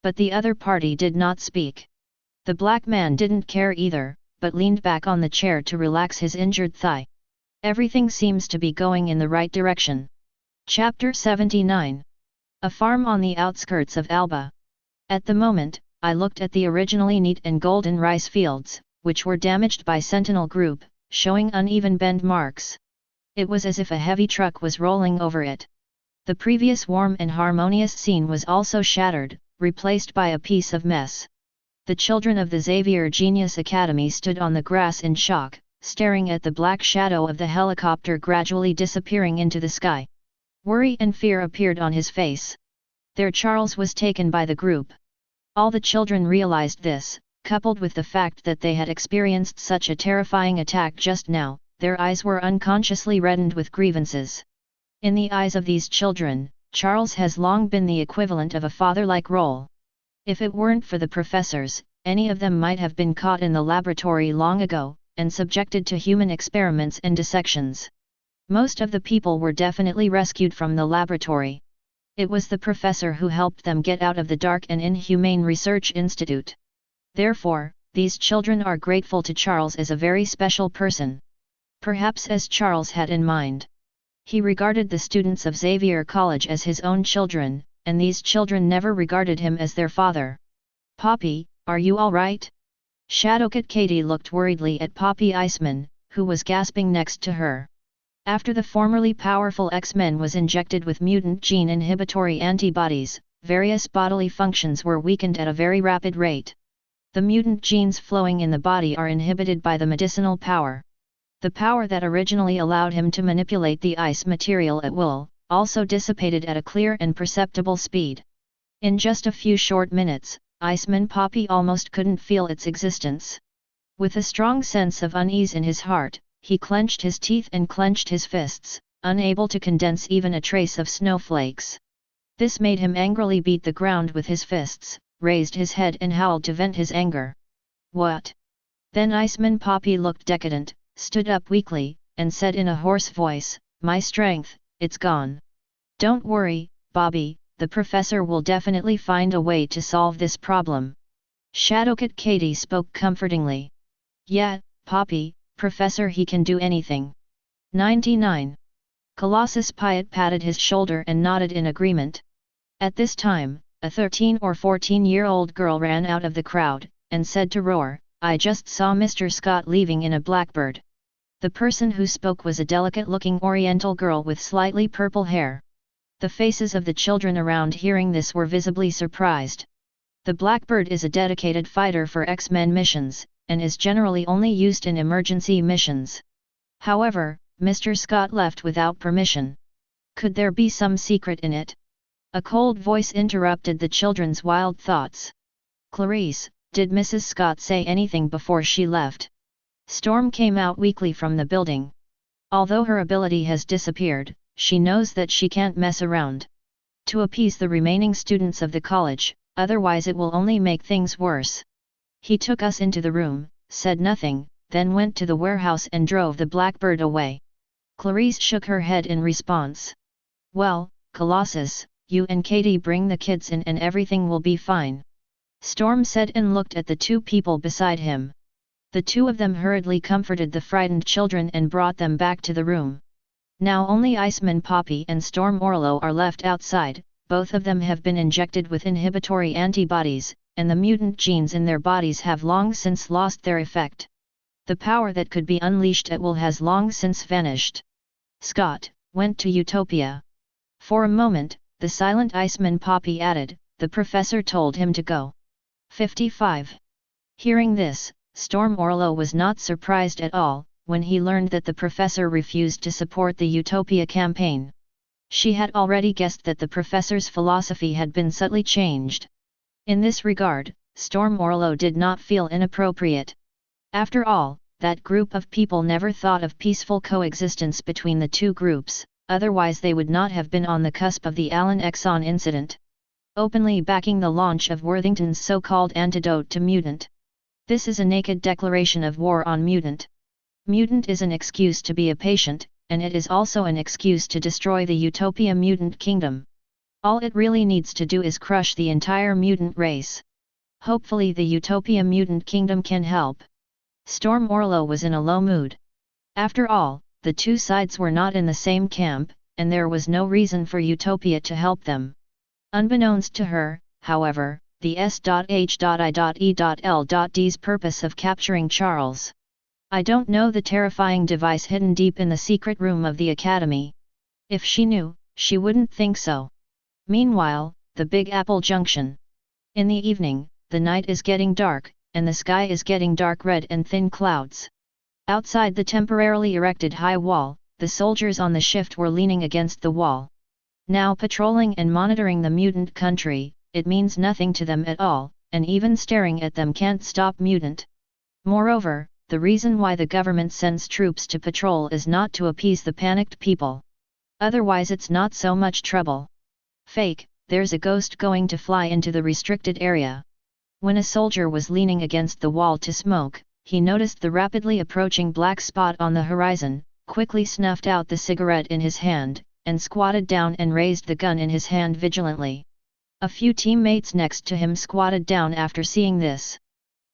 But the other party did not speak. The black man didn't care either, but leaned back on the chair to relax his injured thigh. Everything seems to be going in the right direction. Chapter 79. A farm on the outskirts of Alba. At the moment, I looked at the originally neat and golden rice fields, which were damaged by Sentinel Group, showing uneven bend marks. It was as if a heavy truck was rolling over it. The previous warm and harmonious scene was also shattered, replaced by a piece of mess. The children of the Xavier Genius Academy stood on the grass in shock, staring at the black shadow of the helicopter gradually disappearing into the sky. Worry and fear appeared on his face. Their Charles was taken by the group. All the children realized this, coupled with the fact that they had experienced such a terrifying attack just now, their eyes were unconsciously reddened with grievances. In the eyes of these children, Charles has long been the equivalent of a father-like role. If it weren't for the professors, any of them might have been caught in the laboratory long ago, and subjected to human experiments and dissections. Most of the people were definitely rescued from the laboratory. It was the professor who helped them get out of the dark and inhumane research institute. Therefore, these children are grateful to Charles as a very special person. Perhaps as Charles had in mind. He regarded the students of Xavier College as his own children, and these children never regarded him as their father. Poppy, are you all right? Shadowcat Katie looked worriedly at Poppy Iceman, who was gasping next to her. After the formerly powerful X-Men was injected with mutant gene inhibitory antibodies, various bodily functions were weakened at a very rapid rate. The mutant genes flowing in the body are inhibited by the medicinal power. The power that originally allowed him to manipulate the ice material at will, also dissipated at a clear and perceptible speed. In just a few short minutes, Iceman Poppy almost couldn't feel its existence. With a strong sense of unease in his heart, He clenched his teeth and clenched his fists, unable to condense even a trace of snowflakes. This made him angrily beat the ground with his fists, raised his head and howled to vent his anger. What? Then Iceman Poppy looked decadent, stood up weakly, and said in a hoarse voice, "My strength, it's gone. Don't worry, Bobby, the professor will definitely find a way to solve this problem." Shadowcat Katie spoke comfortingly. "Yeah, Poppy, Professor, he can do anything." 99. Colossus Piet patted his shoulder and nodded in agreement. At this time, a 13 or 14-year-old girl ran out of the crowd, and said to Roar, "I just saw Mr. Scott leaving in a blackbird." The person who spoke was a delicate-looking Oriental girl with slightly purple hair. The faces of the children around hearing this were visibly surprised. The blackbird is a dedicated fighter for X-Men missions, and is generally only used in emergency missions. However, Mr. Scott left without permission. Could there be some secret in it? A cold voice interrupted the children's wild thoughts. "Clarice, did Mrs. Scott say anything before she left?" Storm came out weakly from the building. Although her ability has disappeared, she knows that she can't mess around to appease the remaining students of the college, otherwise it will only make things worse. "He took us into the room, said nothing, then went to the warehouse and drove the blackbird away." Clarice shook her head in response. "Well, Colossus, you and Katie bring the kids in and everything will be fine," Storm said and looked at the two people beside him. The two of them hurriedly comforted the frightened children and brought them back to the room. Now only Iceman Poppy and Storm Orlo are left outside. Both of them have been injected with inhibitory antibodies, and the mutant genes in their bodies have long since lost their effect. The power that could be unleashed at will has long since vanished. Scott went to Utopia. For a moment, the silent Iceman Poppy added, "The professor told him to go." 55. Hearing this, Storm Orlo was not surprised at all, when he learned that the professor refused to support the Utopia campaign. She had already guessed that the professor's philosophy had been subtly changed. In this regard, Storm Orlo did not feel inappropriate. After all, that group of people never thought of peaceful coexistence between the two groups, otherwise they would not have been on the cusp of the Exxon incident, openly backing the launch of Worthington's so-called antidote to Mutant. This is a naked declaration of war on Mutant. Mutant is an excuse to be a patient, and it is also an excuse to destroy the Utopia mutant kingdom. All it really needs to do is crush the entire mutant race. Hopefully the Utopia mutant kingdom can help. Storm Orlo was in a low mood. After all, the two sides were not in the same camp, and there was no reason for Utopia to help them. Unbeknownst to her, however, the S.H.I.E.L.D's purpose of capturing Charles. I don't know the terrifying device hidden deep in the secret room of the Academy. If she knew, she wouldn't think so. Meanwhile, the Big Apple Junction. In the evening, the night is getting dark, and the sky is getting dark red and thin clouds. Outside the temporarily erected high wall, the soldiers on the shift were leaning against the wall. Now patrolling and monitoring the mutant country, it means nothing to them at all, and even staring at them can't stop Mutant. Moreover, the reason why the government sends troops to patrol is not to appease the panicked people. Otherwise it's not so much trouble. Fake, there's a ghost going to fly into the restricted area. When a soldier was leaning against the wall to smoke, he noticed the rapidly approaching black spot on the horizon, quickly snuffed out the cigarette in his hand, and squatted down and raised the gun in his hand vigilantly. A few teammates next to him squatted down after seeing this.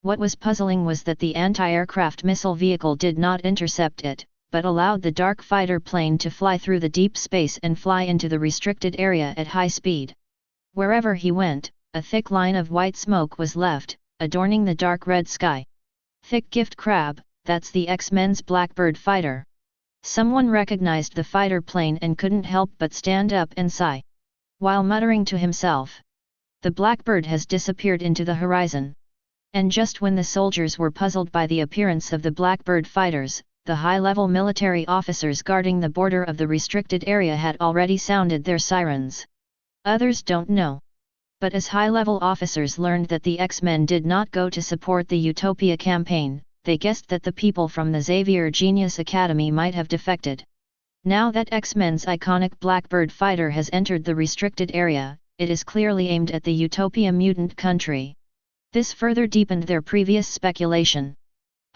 What was puzzling was that the anti-aircraft missile vehicle did not intercept it, but allowed the dark fighter plane to fly through the deep space and fly into the restricted area at high speed. Wherever he went, a thick line of white smoke was left, adorning the dark red sky. Thick gift crab, that's the X-Men's Blackbird fighter. Someone recognized the fighter plane and couldn't help but stand up and sigh, while muttering to himself. The Blackbird has disappeared into the horizon. And just when the soldiers were puzzled by the appearance of the Blackbird fighters, the high-level military officers guarding the border of the restricted area had already sounded their sirens. Others don't know. But as high-level officers learned that the X-Men did not go to support the Utopia campaign, they guessed that the people from the Xavier Genius Academy might have defected. Now that X-Men's iconic Blackbird fighter has entered the restricted area, it is clearly aimed at the Utopia mutant country. This further deepened their previous speculation.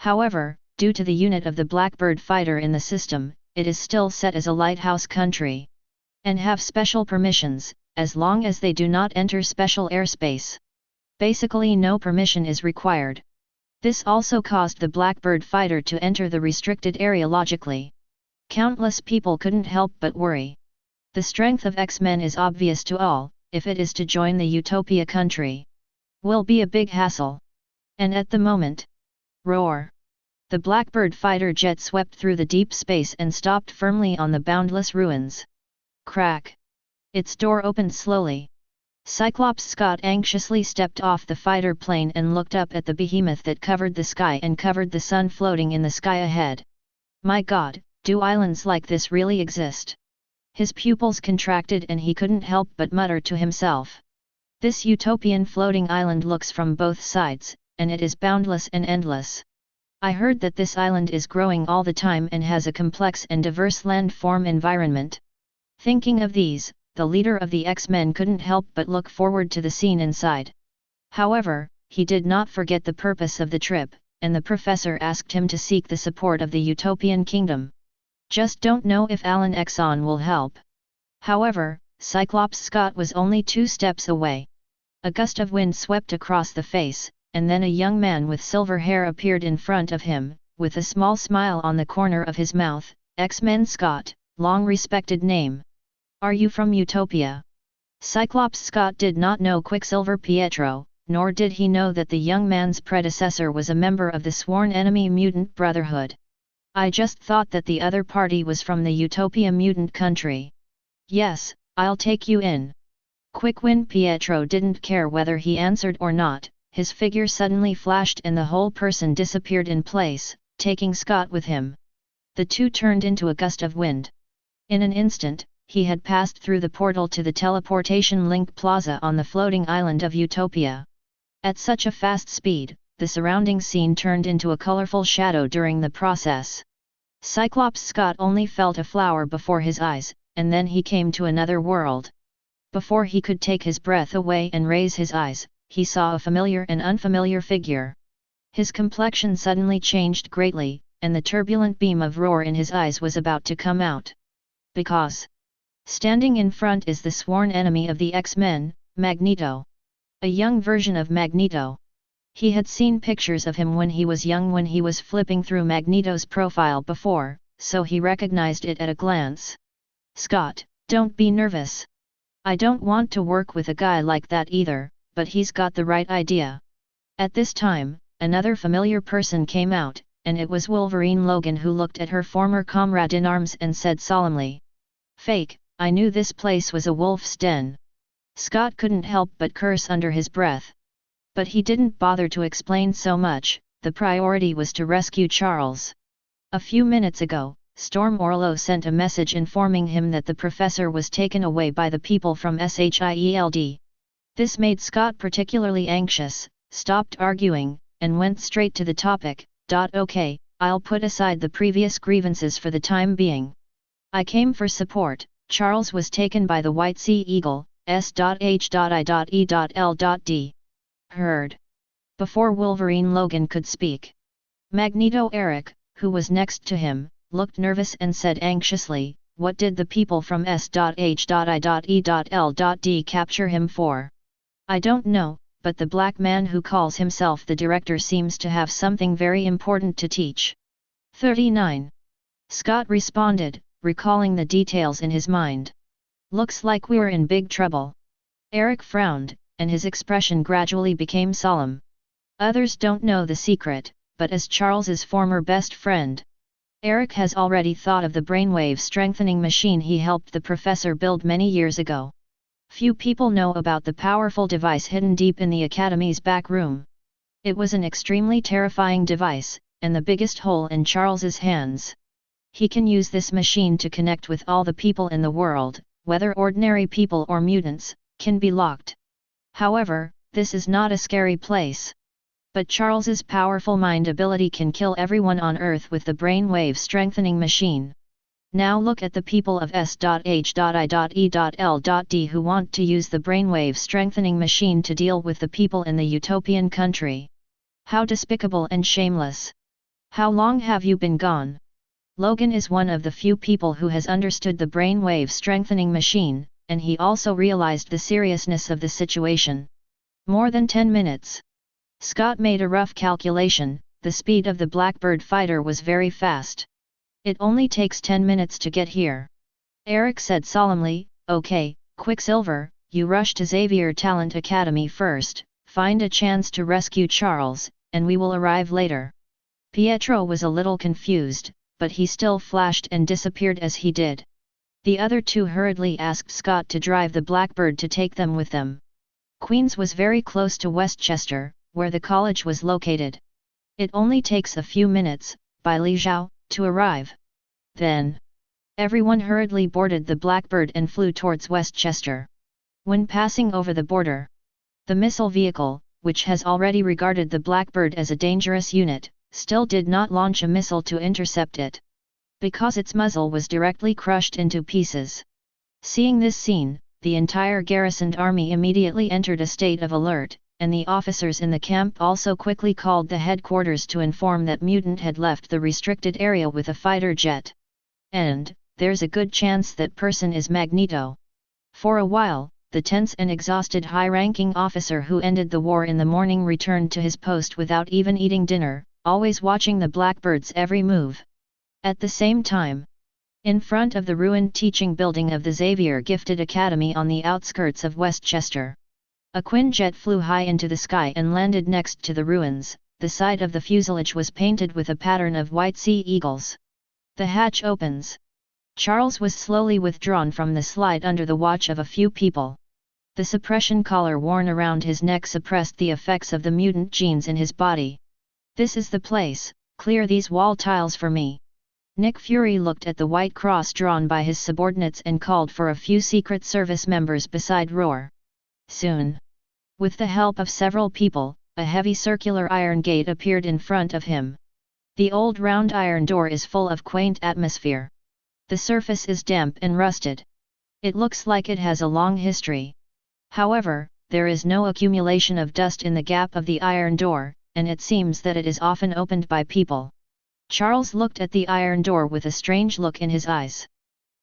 However, due to the unit of the Blackbird fighter in the system, it is still set as a lighthouse country. And have special permissions, as long as they do not enter special airspace. Basically no permission is required. This also caused the Blackbird fighter to enter the restricted area logically. Countless people couldn't help but worry. The strength of X-Men is obvious to all, if it is to join the Utopia country. Will be a big hassle. And at the moment. Roar! The Blackbird fighter jet swept through the deep space and stopped firmly on the boundless ruins. Crack! Its door opened slowly. Cyclops Scott anxiously stepped off the fighter plane and looked up at the behemoth that covered the sky and covered the sun floating in the sky ahead. My God, do islands like this really exist? His pupils contracted and he couldn't help but mutter to himself. This utopian floating island looks from both sides, and it is boundless and endless. I heard that this island is growing all the time and has a complex and diverse landform environment. Thinking of these, the leader of the X-Men couldn't help but look forward to the scene inside. However, he did not forget the purpose of the trip, and the professor asked him to seek the support of the Utopian Kingdom. Just don't know if Alan Exxon will help. However, Cyclops Scott was only 2 steps away. A gust of wind swept across the face, and then a young man with silver hair appeared in front of him, with a small smile on the corner of his mouth. X-Men Scott, long respected name. Are you from Utopia? Cyclops Scott did not know Quicksilver Pietro, nor did he know that the young man's predecessor was a member of the sworn enemy Mutant Brotherhood. I just thought that the other party was from the Utopia mutant country. Yes, I'll take you in. Quick-Win Pietro didn't care whether he answered or not, his figure suddenly flashed and the whole person disappeared in place, taking Scott with him. The two turned into a gust of wind. In an instant, he had passed through the portal to the teleportation link plaza on the floating island of Utopia. At such a fast speed, the surrounding scene turned into a colorful shadow during the process. Cyclops Scott only felt a flower before his eyes, and then he came to another world. Before he could take his breath away and raise his eyes, he saw a familiar and unfamiliar figure. His complexion suddenly changed greatly, and the turbulent beam of roar in his eyes was about to come out. Because standing in front is the sworn enemy of the X-Men, Magneto. A young version of Magneto. He had seen pictures of him when he was young when he was flipping through Magneto's profile before, so he recognized it at a glance. Scott, don't be nervous. I don't want to work with a guy like that either, but he's got the right idea. At this time, another familiar person came out, and it was Wolverine Logan who looked at her former comrade in arms and said solemnly. Fake, I knew this place was a wolf's den. Scott couldn't help but curse under his breath. But he didn't bother to explain so much, the priority was to rescue Charles. A few minutes ago, Storm Orlo sent a message informing him that the professor was taken away by the people from SHIELD. This made Scott particularly anxious, stopped arguing, and went straight to the topic. Okay, I'll put aside the previous grievances for the time being. I came for support. Charles was taken by the White Sea Eagle, S.H.I.E.L.D. Heard. Before Wolverine Logan could speak, Magneto Eric, who was next to him, looked nervous and said anxiously, what did the people from S.H.I.E.L.D. capture him for? I don't know, but the black man who calls himself the director seems to have something very important to teach. 39. Scott responded, recalling the details in his mind. Looks like we're in big trouble. Eric frowned, and his expression gradually became solemn. Others don't know the secret, but as Charles's former best friend, Eric has already thought of the brainwave strengthening machine he helped the professor build many years ago. Few people know about the powerful device hidden deep in the Academy's back room. It was an extremely terrifying device, and the biggest hole in Charles's hands. He can use this machine to connect with all the people in the world, whether ordinary people or mutants, can be locked. However, this is not a scary place. But Charles's powerful mind ability can kill everyone on Earth with the brainwave strengthening machine. Now look at the people of S.H.I.E.L.D. who want to use the brainwave strengthening machine to deal with the people in the utopian country. How despicable and shameless. How long have you been gone? Logan is one of the few people who has understood the brainwave strengthening machine, and he also realized the seriousness of the situation. More than 10 minutes. Scott made a rough calculation. The speed of the Blackbird fighter was very fast. It only takes 10 minutes to get here. Eric said solemnly, "Okay, Quicksilver, you rush to Xavier Talent Academy first, find a chance to rescue Charles, and we will arrive later." Pietro was a little confused, but he still flashed and disappeared as he did. The other two hurriedly asked Scott to drive the Blackbird to take them with them. Queens was very close to Westchester, where the college was located. It only takes a few minutes, by Lijiao, to arrive. Then, everyone hurriedly boarded the Blackbird and flew towards Westchester. When passing over the border, the missile vehicle, which has already regarded the Blackbird as a dangerous unit, still did not launch a missile to intercept it, because its muzzle was directly crushed into pieces. Seeing this scene, the entire garrisoned army immediately entered a state of alert, and the officers in the camp also quickly called the headquarters to inform that Mutant had left the restricted area with a fighter jet. And, there's a good chance that person is Magneto. For a while, the tense and exhausted high-ranking officer who ended the war in the morning returned to his post without even eating dinner, always watching the Blackbird's every move. At the same time, in front of the ruined teaching building of the Xavier Gifted Academy on the outskirts of Westchester, a Quinjet flew high into the sky and landed next to the ruins. The side of the fuselage was painted with a pattern of white sea eagles. The hatch opens. Charles was slowly withdrawn from the slide under the watch of a few people. The suppression collar worn around his neck suppressed the effects of the mutant genes in his body. "This is the place, clear these wall tiles for me." Nick Fury looked at the white cross drawn by his subordinates and called for a few Secret Service members beside Roar. Soon, with the help of several people, a heavy circular iron gate appeared in front of him. The old round iron door is full of quaint atmosphere. The surface is damp and rusted. It looks like it has a long history. However, there is no accumulation of dust in the gap of the iron door, and it seems that it is often opened by people. Charles looked at the iron door with a strange look in his eyes.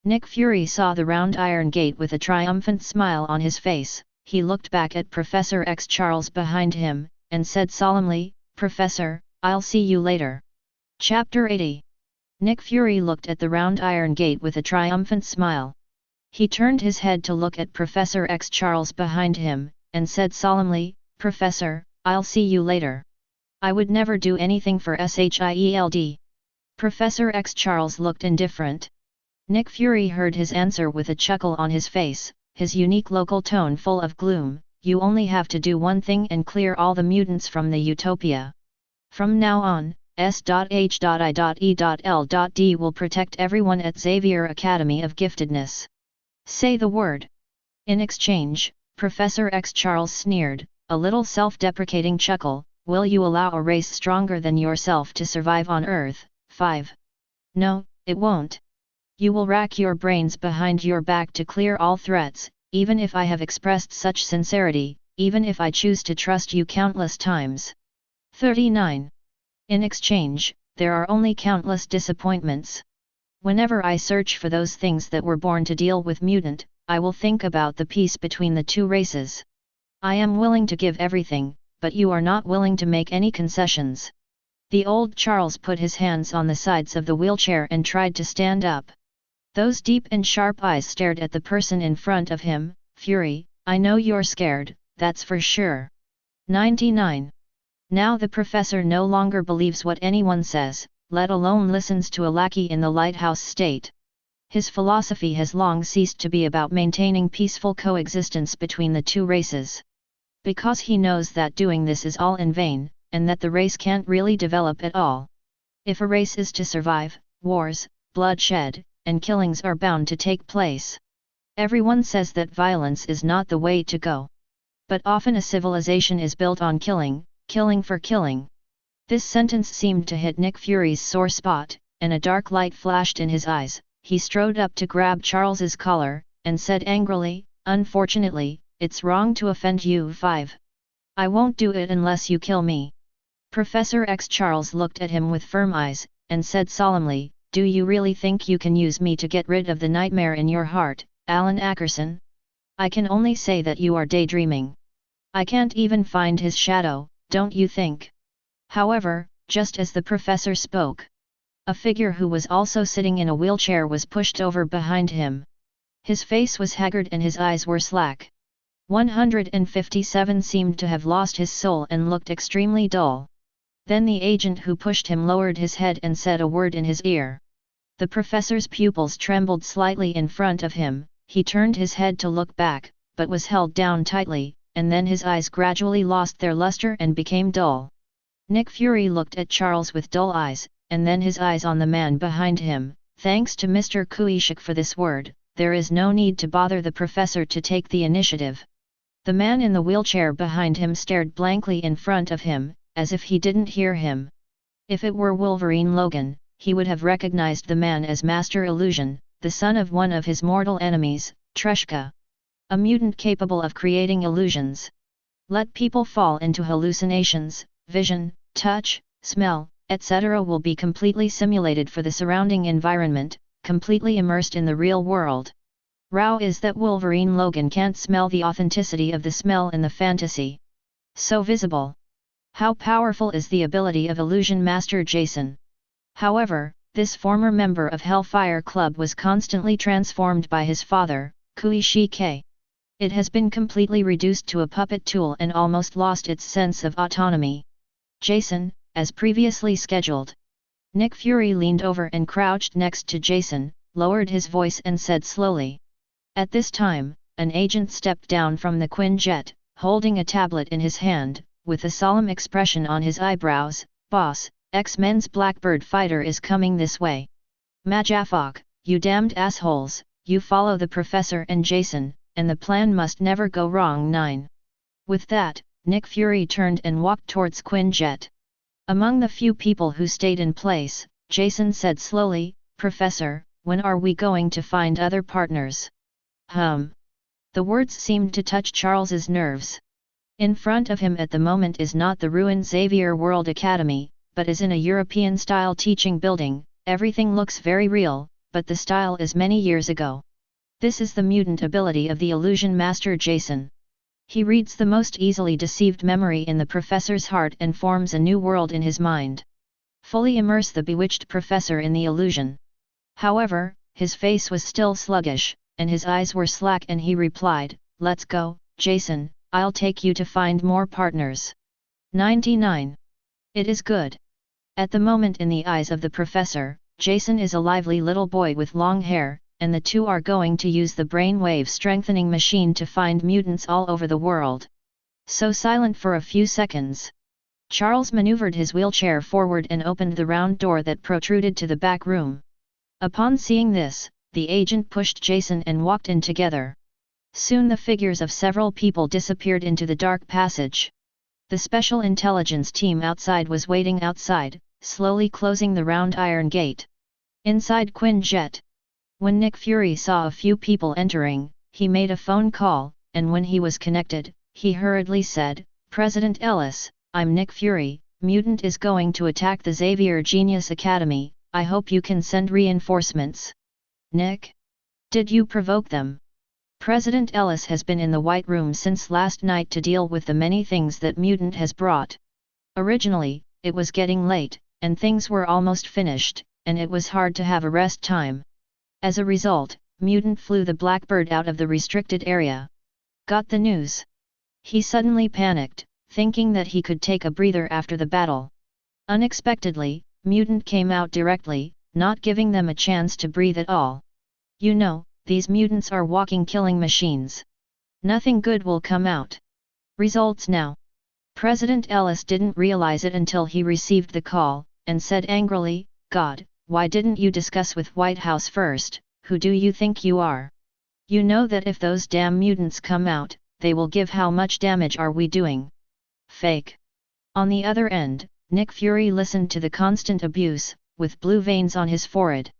Nick Fury saw the round iron gate with a triumphant smile on his face. He looked back at Professor X Charles behind him, and said solemnly, "Professor, I'll see you later." Chapter 80. Nick Fury looked at the round iron gate with a triumphant smile. He turned his head to look at Professor X Charles behind him, and said solemnly, "Professor, I'll see you later. I would never do anything for SHIELD." Professor X Charles looked indifferent. Nick Fury heard his answer with a chuckle on his face, his unique local tone full of gloom. "You only have to do one thing and clear all the mutants from the utopia. From now on, S.H.I.E.L.D. will protect everyone at Xavier Academy of Giftedness. Say the word." In exchange, Professor X Charles sneered, a little self-deprecating chuckle, "Will you allow a race stronger than yourself to survive on Earth? 5. No, it won't. You will rack your brains behind your back to clear all threats, even if I have expressed such sincerity, even if I choose to trust you countless times. 39. In exchange, there are only countless disappointments. Whenever I search for those things that were born to deal with mutant, I will think about the peace between the two races. I am willing to give everything, but you are not willing to make any concessions." The old Charles put his hands on the sides of the wheelchair and tried to stand up. Those deep and sharp eyes stared at the person in front of him. "Fury, I know you're scared, that's for sure." 99. Now the professor no longer believes what anyone says, let alone listens to a lackey in the lighthouse state. His philosophy has long ceased to be about maintaining peaceful coexistence between the two races. Because he knows that doing this is all in vain, and that the race can't really develop at all. If a race is to survive, wars, bloodshed, and killings are bound to take place. Everyone says that violence is not the way to go. But often a civilization is built on killing, killing for killing. This sentence seemed to hit Nick Fury's sore spot, and a dark light flashed in his eyes. He strode up to grab Charles's collar, and said angrily, "Unfortunately, it's wrong to offend you 5. I won't do it unless you kill me." Professor X Charles looked at him with firm eyes, and said solemnly, "Do you really think you can use me to get rid of the nightmare in your heart, Alan Ackerson? I can only say that you are daydreaming. I can't even find his shadow, don't you think?" However, just as the professor spoke, a figure who was also sitting in a wheelchair was pushed over behind him. His face was haggard and his eyes were slack. 157 seemed to have lost his soul and looked extremely dull. Then the agent who pushed him lowered his head and said a word in his ear. The professor's pupils trembled slightly in front of him. He turned his head to look back, but was held down tightly, and then his eyes gradually lost their luster and became dull. Nick Fury looked at Charles with dull eyes, and then his eyes on the man behind him. "Thanks to Mr. Kuishik for this word, there is no need to bother the professor to take the initiative." The man in the wheelchair behind him stared blankly in front of him, as if he didn't hear him. If it were Wolverine Logan, he would have recognized the man as Master Illusion, the son of one of his mortal enemies, Treshka. A mutant capable of creating illusions. Let people fall into hallucinations, vision, touch, smell, etc. will be completely simulated for the surrounding environment, completely immersed in the real world. Row is that Wolverine Logan can't smell the authenticity of the smell in the fantasy. So visible. How powerful is the ability of Illusion Master Jason? However, this former member of Hellfire Club was constantly transformed by his father, Kuishike. It has been completely reduced to a puppet tool and almost lost its sense of autonomy. Jason, as previously scheduled. Nick Fury leaned over and crouched next to Jason, lowered his voice and said slowly. At this time, an agent stepped down from the Quinjet, holding a tablet in his hand, with a solemn expression on his eyebrows. "Boss, X-Men's Blackbird fighter is coming this way. Majafok, you damned assholes, you follow the professor and Jason, and the plan must never go wrong." 9. With that, Nick Fury turned and walked towards Quinjet. Among the few people who stayed in place, Jason said slowly, "Professor, when are we going to find other partners?" The words seemed to touch Charles's nerves. In front of him at the moment is not the ruined Xavier World Academy, but is in a European-style teaching building. Everything looks very real, but the style is many years ago. This is the mutant ability of the Illusion Master Jason. He reads the most easily deceived memory in the professor's heart and forms a new world in his mind. Fully immerse the bewitched professor in the illusion. However, his face was still sluggish, and his eyes were slack, and he replied, "Let's go, Jason, I'll take you to find more partners." 99. It is good. At the moment in the eyes of the professor, Jason is a lively little boy with long hair, and the two are going to use the brainwave strengthening machine to find mutants all over the world. So silent for a few seconds. Charles maneuvered his wheelchair forward and opened the round door that protruded to the back room. Upon seeing this, the agent pushed Jason and walked in together. Soon the figures of several people disappeared into the dark passage. The special intelligence team outside was waiting outside, slowly closing the round iron gate. Inside Quinjet. When Nick Fury saw a few people entering, he made a phone call, and when he was connected, he hurriedly said, "President Ellis, I'm Nick Fury, Mutant is going to attack the Xavier Genius Academy, I hope you can send reinforcements." "Nick? Did you provoke them?" President Ellis has been in the White Room since last night to deal with the many things that Mutant has brought. Originally, it was getting late, and things were almost finished, and it was hard to have a rest time. As a result, Mutant flew the Blackbird out of the restricted area. Got the news? He suddenly panicked, thinking that he could take a breather after the battle. Unexpectedly, Mutant came out directly, not giving them a chance to breathe at all. "You know, these mutants are walking killing machines. Nothing good will come out. Results now." President Ellis didn't realize it until he received the call, and said angrily, "God, why didn't you discuss with White House first? Who do you think you are? You know that if those damn mutants come out, they will give how much damage are we doing?" Fake. On the other end, Nick Fury listened to the constant abuse, with blue veins on his forehead.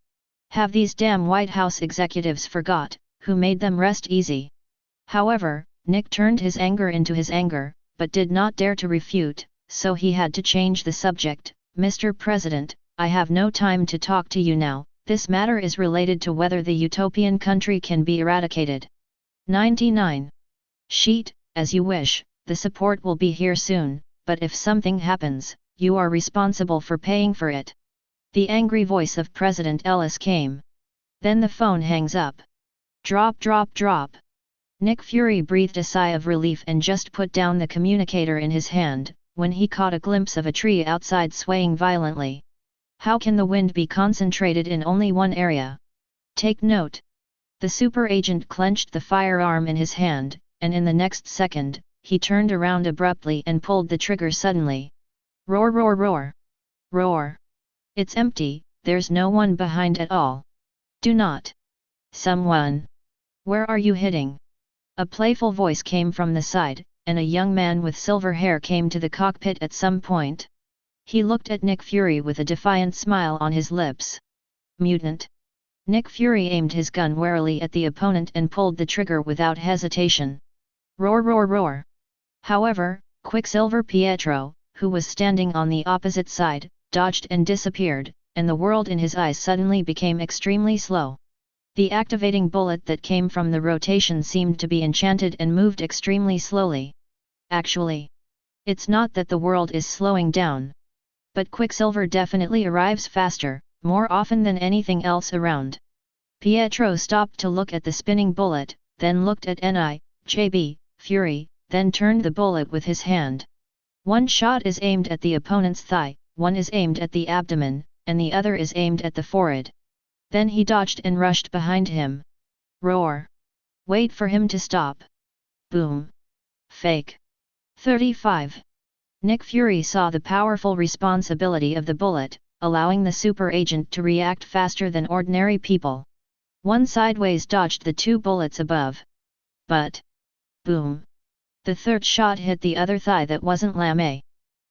Have these damn White House executives forgot who made them rest easy? However, Nick turned his anger into his anger, but did not dare to refute, so he had to change the subject. Mr. President, I have no time to talk to you now, this matter is related to whether the utopian country can be eradicated. 99. Sheet, as you wish, the support will be here soon, but if something happens, you are responsible for paying for it. The angry voice of President Ellis came. Then the phone hangs up. Drop drop drop. Nick Fury breathed a sigh of relief and just put down the communicator in his hand, when he caught a glimpse of a tree outside swaying violently. How can the wind be concentrated in only one area? Take note. The super agent clenched the firearm in his hand, and in the next second, he turned around abruptly and pulled the trigger suddenly. Roar roar roar. Roar. It's empty, there's no one behind at all. Do not. Someone. Where are you hitting? A playful voice came from the side, and a young man with silver hair came to the cockpit at some point. He looked at Nick Fury with a defiant smile on his lips. Mutant. Nick Fury aimed his gun warily at the opponent and pulled the trigger without hesitation. Roar roar roar. However, Quicksilver Pietro, who was standing on the opposite side, dodged and disappeared, and the world in his eyes suddenly became extremely slow. The activating bullet that came from the rotation seemed to be enchanted and moved extremely slowly. Actually, it's not that the world is slowing down. But Quicksilver definitely arrives faster, more often than anything else around. Pietro stopped to look at the spinning bullet, then looked at N.I.J.B. Fury, then turned the bullet with his hand. One shot is aimed at the opponent's thigh, one is aimed at the abdomen, and the other is aimed at the forehead. Then he dodged and rushed behind him. Roar. Wait for him to stop. Boom. Fake. 35. Nick Fury saw the powerful responsibility of the bullet, allowing the super agent to react faster than ordinary people. One sideways dodged the two bullets above. But. Boom. The third shot hit the other thigh that wasn't lame.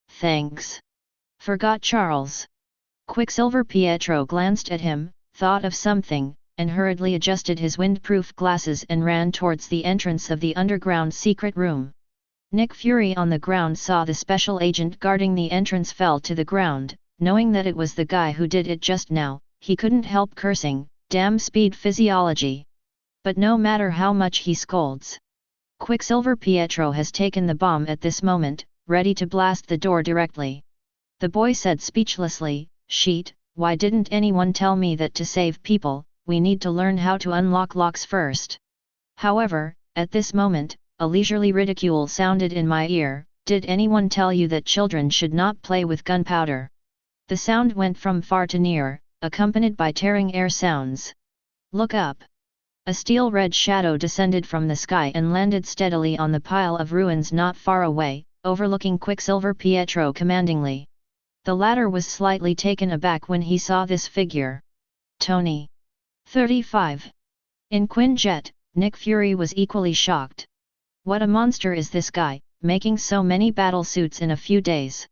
Thanks. Forgot Charles. Quicksilver Pietro glanced at him, thought of something, and hurriedly adjusted his windproof glasses and ran towards the entrance of the underground secret room. Nick Fury on the ground saw the special agent guarding the entrance fell to the ground. Knowing that it was the guy who did it just now, he couldn't help cursing, damn speed physiology. But no matter how much he scolds, Quicksilver Pietro has taken the bomb at this moment, ready to blast the door directly. The boy said speechlessly, Sheet, why didn't anyone tell me that to save people, we need to learn how to unlock locks first? However, at this moment, a leisurely ridicule sounded in my ear, did anyone tell you that children should not play with gunpowder? The sound went from far to near, accompanied by tearing air sounds. Look up. A steel-red shadow descended from the sky and landed steadily on the pile of ruins not far away, overlooking Quicksilver Pietro commandingly. The latter was slightly taken aback when he saw this figure. Tony. 35. In Quinjet, Nick Fury was equally shocked. What a monster is this guy, making so many battle suits in a few days.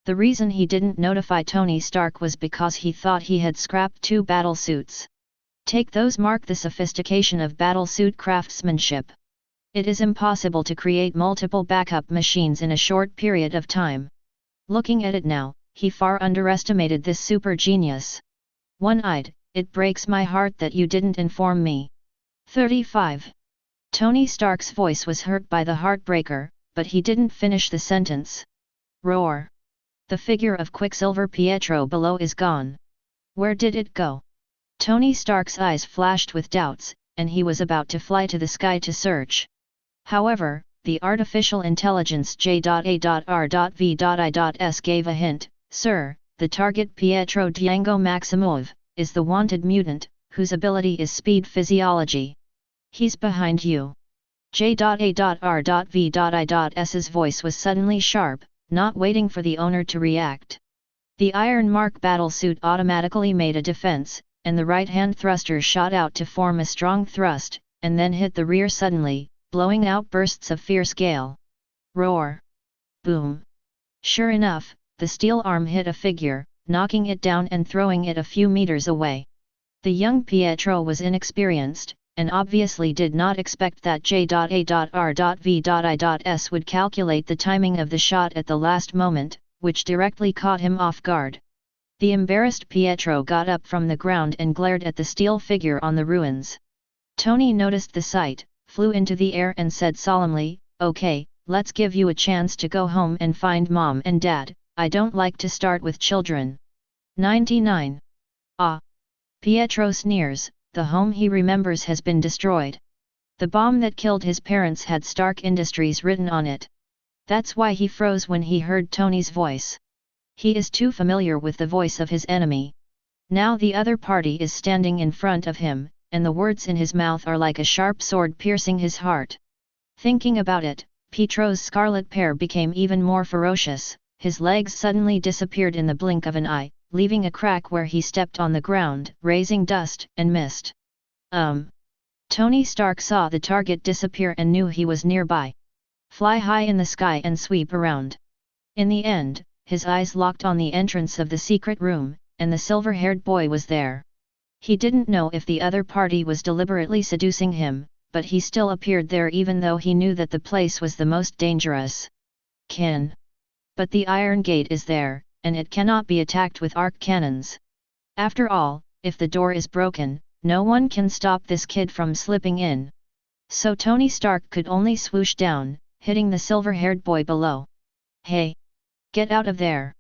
The reason he didn't notify Tony Stark was because he thought he had scrapped 2 battle suits. Take those mark the sophistication of battlesuit craftsmanship. It is impossible to create multiple backup machines in a short period of time. Looking at it now, he far underestimated this super genius. One-eyed, it breaks my heart that you didn't inform me. 35. Tony Stark's voice was hurt by the heartbreaker, but he didn't finish the sentence. Roar. The figure of Quicksilver Pietro below is gone. Where did it go? Tony Stark's eyes flashed with doubts, and he was about to fly to the sky to search. However, the artificial intelligence J.A.R.V.I.S gave a hint. Sir, the target Pietro Django Maximov, is the wanted mutant, whose ability is speed physiology. He's behind you. J.A.R.V.I.S's voice was suddenly sharp, not waiting for the owner to react. The Iron Mark battlesuit automatically made a defense, and the right-hand thruster shot out to form a strong thrust, and then hit the rear suddenly, blowing out bursts of fierce gale. Roar. Boom. Sure enough, the steel arm hit a figure, knocking it down and throwing it a few meters away. The young Pietro was inexperienced, and obviously did not expect that J.A.R.V.I.S would calculate the timing of the shot at the last moment, which directly caught him off guard. The embarrassed Pietro got up from the ground and glared at the steel figure on the ruins. Tony noticed the sight, flew into the air and said solemnly, "Okay, let's give you a chance to go home and find mom and dad. I don't like to start with children." 99. Ah! Pietro sneers, the home he remembers has been destroyed. The bomb that killed his parents had Stark Industries written on it. That's why he froze when he heard Tony's voice. He is too familiar with the voice of his enemy. Now the other party is standing in front of him, and the words in his mouth are like a sharp sword piercing his heart. Thinking about it, Pietro's scarlet pair became even more ferocious. His legs suddenly disappeared in the blink of an eye, leaving a crack where he stepped on the ground, raising dust and mist. Tony Stark saw the target disappear and knew he was nearby. Fly high in the sky and sweep around. In the end, his eyes locked on the entrance of the secret room, and the silver-haired boy was there. He didn't know if the other party was deliberately seducing him, but he still appeared there even though he knew that the place was the most dangerous. But the Iron Gate is there, and it cannot be attacked with arc cannons. After all, if the door is broken, no one can stop this kid from slipping in. So Tony Stark could only swoosh down, hitting the silver-haired boy below. "Hey! Get out of there!"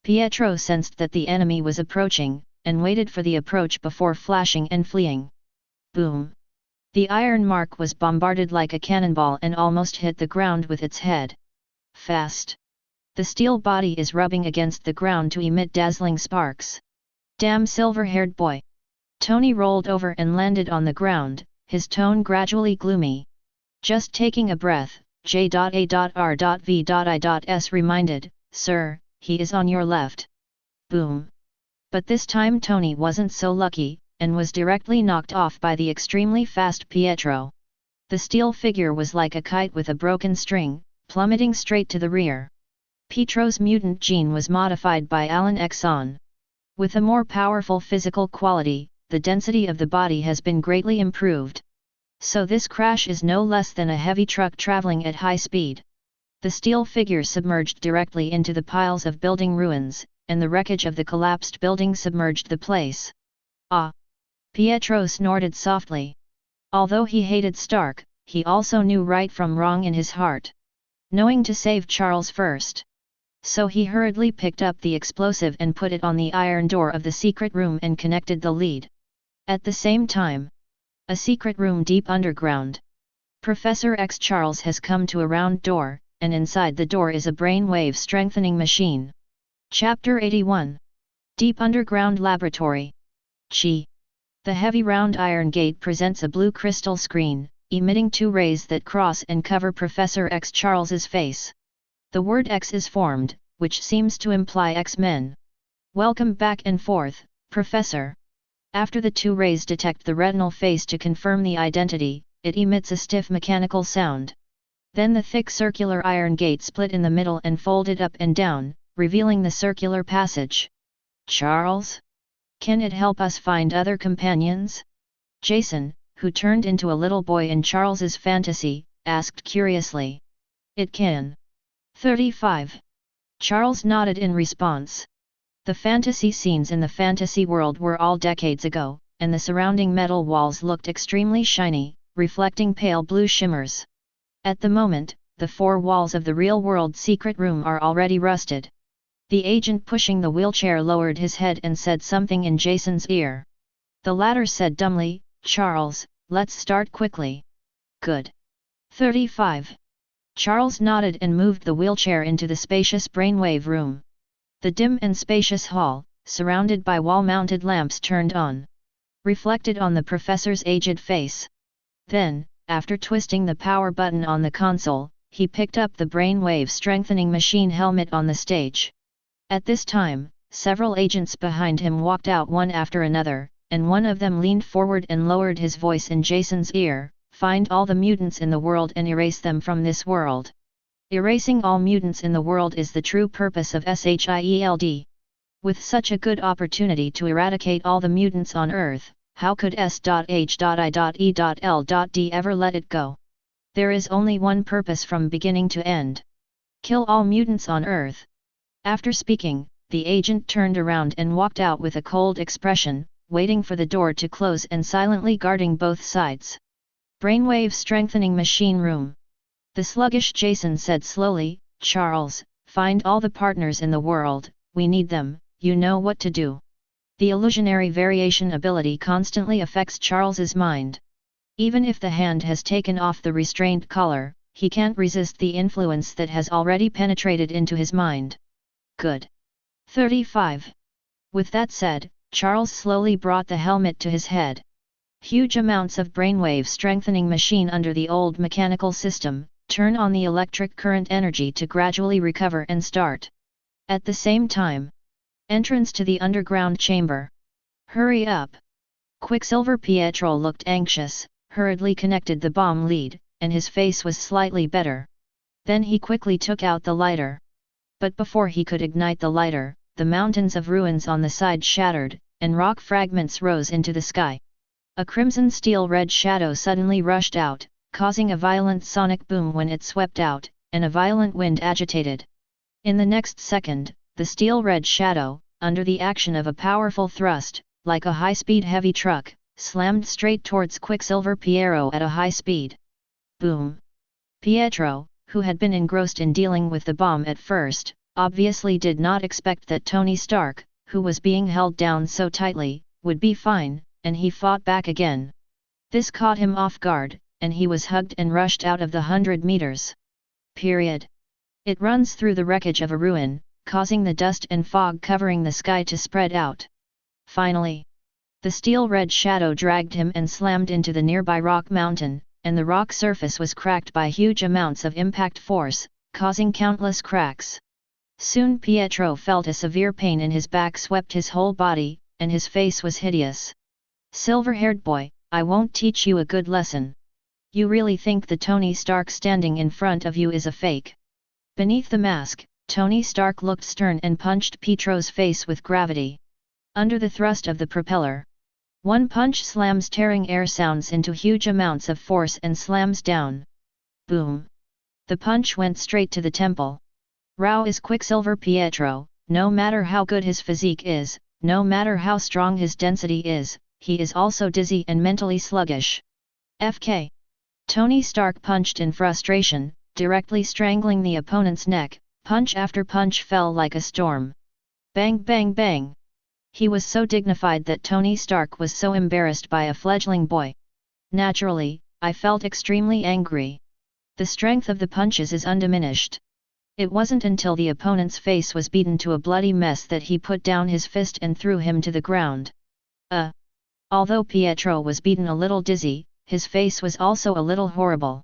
Pietro sensed that the enemy was approaching, and waited for the approach before flashing and fleeing. Boom! The iron mark was bombarded like a cannonball and almost hit the ground with its head. Fast! The steel body is rubbing against the ground to emit dazzling sparks. Damn silver-haired boy! Tony rolled over and landed on the ground, his tone gradually gloomy. Just taking a breath, J.A.R.V.I.S reminded, "Sir, he is on your left." Boom! But this time Tony wasn't so lucky, and was directly knocked off by the extremely fast Pietro. The steel figure was like a kite with a broken string, plummeting straight to the rear. Pietro's mutant gene was modified by Exxon. With a more powerful physical quality, the density of the body has been greatly improved. So this crash is no less than a heavy truck traveling at high speed. The steel figure submerged directly into the piles of building ruins, and the wreckage of the collapsed building submerged the place. Ah! Pietro snorted softly. Although he hated Stark, he also knew right from wrong in his heart. Knowing to save Charles first. So he hurriedly picked up the explosive and put it on the iron door of the secret room and connected the lead. At the same time, a secret room deep underground. Professor X Charles has come to a round door, and inside the door is a brainwave strengthening machine. Chapter 81. Deep Underground Laboratory. Chi. The heavy round iron gate presents a blue crystal screen, emitting two rays that cross and cover Professor X Charles's face. The word X is formed, which seems to imply X-Men. "Welcome back and forth, Professor." After the two rays detect the retinal face to confirm the identity, it emits a stiff mechanical sound. Then the thick circular iron gate split in the middle and folded up and down, revealing the circular passage. "Charles? Can it help us find other companions?" Jason, who turned into a little boy in Charles's fantasy, asked curiously. "It can." 35. Charles nodded in response. The fantasy scenes in the fantasy world were all decades ago, and the surrounding metal walls looked extremely shiny, reflecting pale blue shimmers. At the moment, the four walls of the real-world secret room are already rusted. The agent pushing the wheelchair lowered his head and said something in Jason's ear. The latter said dumbly, "Charles, let's start quickly." "Good." 35. Charles nodded and moved the wheelchair into the spacious brainwave room. The dim and spacious hall, surrounded by wall-mounted lamps, turned on. Reflected on the professor's aged face. Then, after twisting the power button on the console, he picked up the brainwave strengthening machine helmet on the stage. At this time, several agents behind him walked out one after another, and one of them leaned forward and lowered his voice in Jason's ear, "Find all the mutants in the world and erase them from this world." Erasing all mutants in the world is the true purpose of SHIELD. With such a good opportunity to eradicate all the mutants on Earth, how could S.H.I.E.L.D. ever let it go? There is only one purpose from beginning to end. Kill all mutants on Earth. After speaking, the agent turned around and walked out with a cold expression, waiting for the door to close and silently guarding both sides. Brainwave strengthening machine room. The sluggish Jason said slowly, "Charles, find all the partners in the world, we need them, you know what to do." The illusionary variation ability constantly affects Charles's mind. Even if the hand has taken off the restraint collar, he can't resist the influence that has already penetrated into his mind. Good. 35. With that said, Charles slowly brought the helmet to his head. Huge amounts of brainwave strengthening machine under the old mechanical system, turn on the electric current energy to gradually recover and start. At the same time, entrance to the underground chamber. Hurry up! Quicksilver Pietro looked anxious, hurriedly connected the bomb lead, and his face was slightly better. Then he quickly took out the lighter. But before he could ignite the lighter, the mountains of ruins on the side shattered, and rock fragments rose into the sky. A crimson steel-red shadow suddenly rushed out, causing a violent sonic boom when it swept out, and a violent wind agitated. In the next second, the steel-red shadow, under the action of a powerful thrust, like a high-speed heavy truck, slammed straight towards Quicksilver Pietro at a high speed. Boom! Pietro, who had been engrossed in dealing with the bomb at first, obviously did not expect that Tony Stark, who was being held down so tightly, would be fine, and he fought back again. This caught him off guard, and he was hugged and rushed out of the 100 meters. Period. It runs through the wreckage of a ruin, causing the dust and fog covering the sky to spread out. Finally, the steel-red shadow dragged him and slammed into the nearby rock mountain, and the rock surface was cracked by huge amounts of impact force, causing countless cracks. Soon Pietro felt a severe pain in his back swept his whole body, and his face was hideous. "Silver-haired boy, I won't teach you a good lesson. You really think the Tony Stark standing in front of you is a fake?" Beneath the mask, Tony Stark looked stern and punched Pietro's face with gravity. Under the thrust of the propeller, one punch slams tearing air sounds into huge amounts of force and slams down. Boom! The punch went straight to the temple. Rao is Quicksilver Pietro, no matter how good his physique is, no matter how strong his density is, he is also dizzy and mentally sluggish. FK. Tony Stark punched in frustration, directly strangling the opponent's neck. Punch after punch fell like a storm. Bang bang bang! He was so dignified that Tony Stark was so embarrassed by a fledgling boy. Naturally, I felt extremely angry. The strength of the punches is undiminished. It wasn't until the opponent's face was beaten to a bloody mess that he put down his fist and threw him to the ground. Although Pietro was beaten a little dizzy, his face was also a little horrible.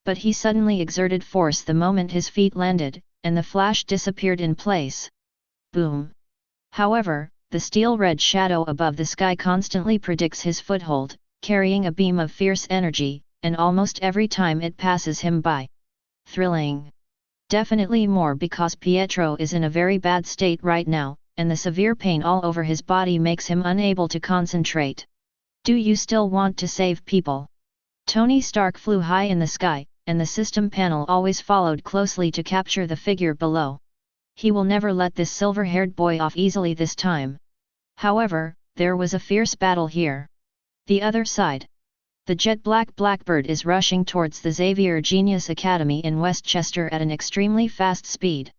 But he suddenly exerted force the moment his feet landed, and the flash disappeared in place. Boom! However, the steel-red shadow above the sky constantly predicts his foothold, carrying a beam of fierce energy, and almost every time it passes him by. Thrilling! Definitely more because Pietro is in a very bad state right now, and the severe pain all over his body makes him unable to concentrate. Do you still want to save people? Tony Stark flew high in the sky, and the system panel always followed closely to capture the figure below. He will never let this silver-haired boy off easily this time. However, there was a fierce battle here. The other side. The jet-black Blackbird is rushing towards the Xavier Genius Academy in Westchester at an extremely fast speed.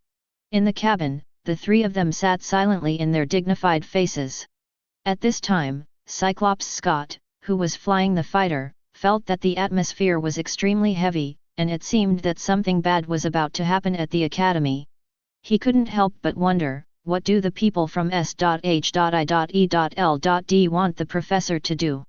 In the cabin, the three of them sat silently in their dignified faces. At this time, Cyclops Scott, who was flying the fighter, felt that the atmosphere was extremely heavy, and it seemed that something bad was about to happen at the academy. He couldn't help but wonder, what do the people from S.H.I.E.L.D. want the professor to do?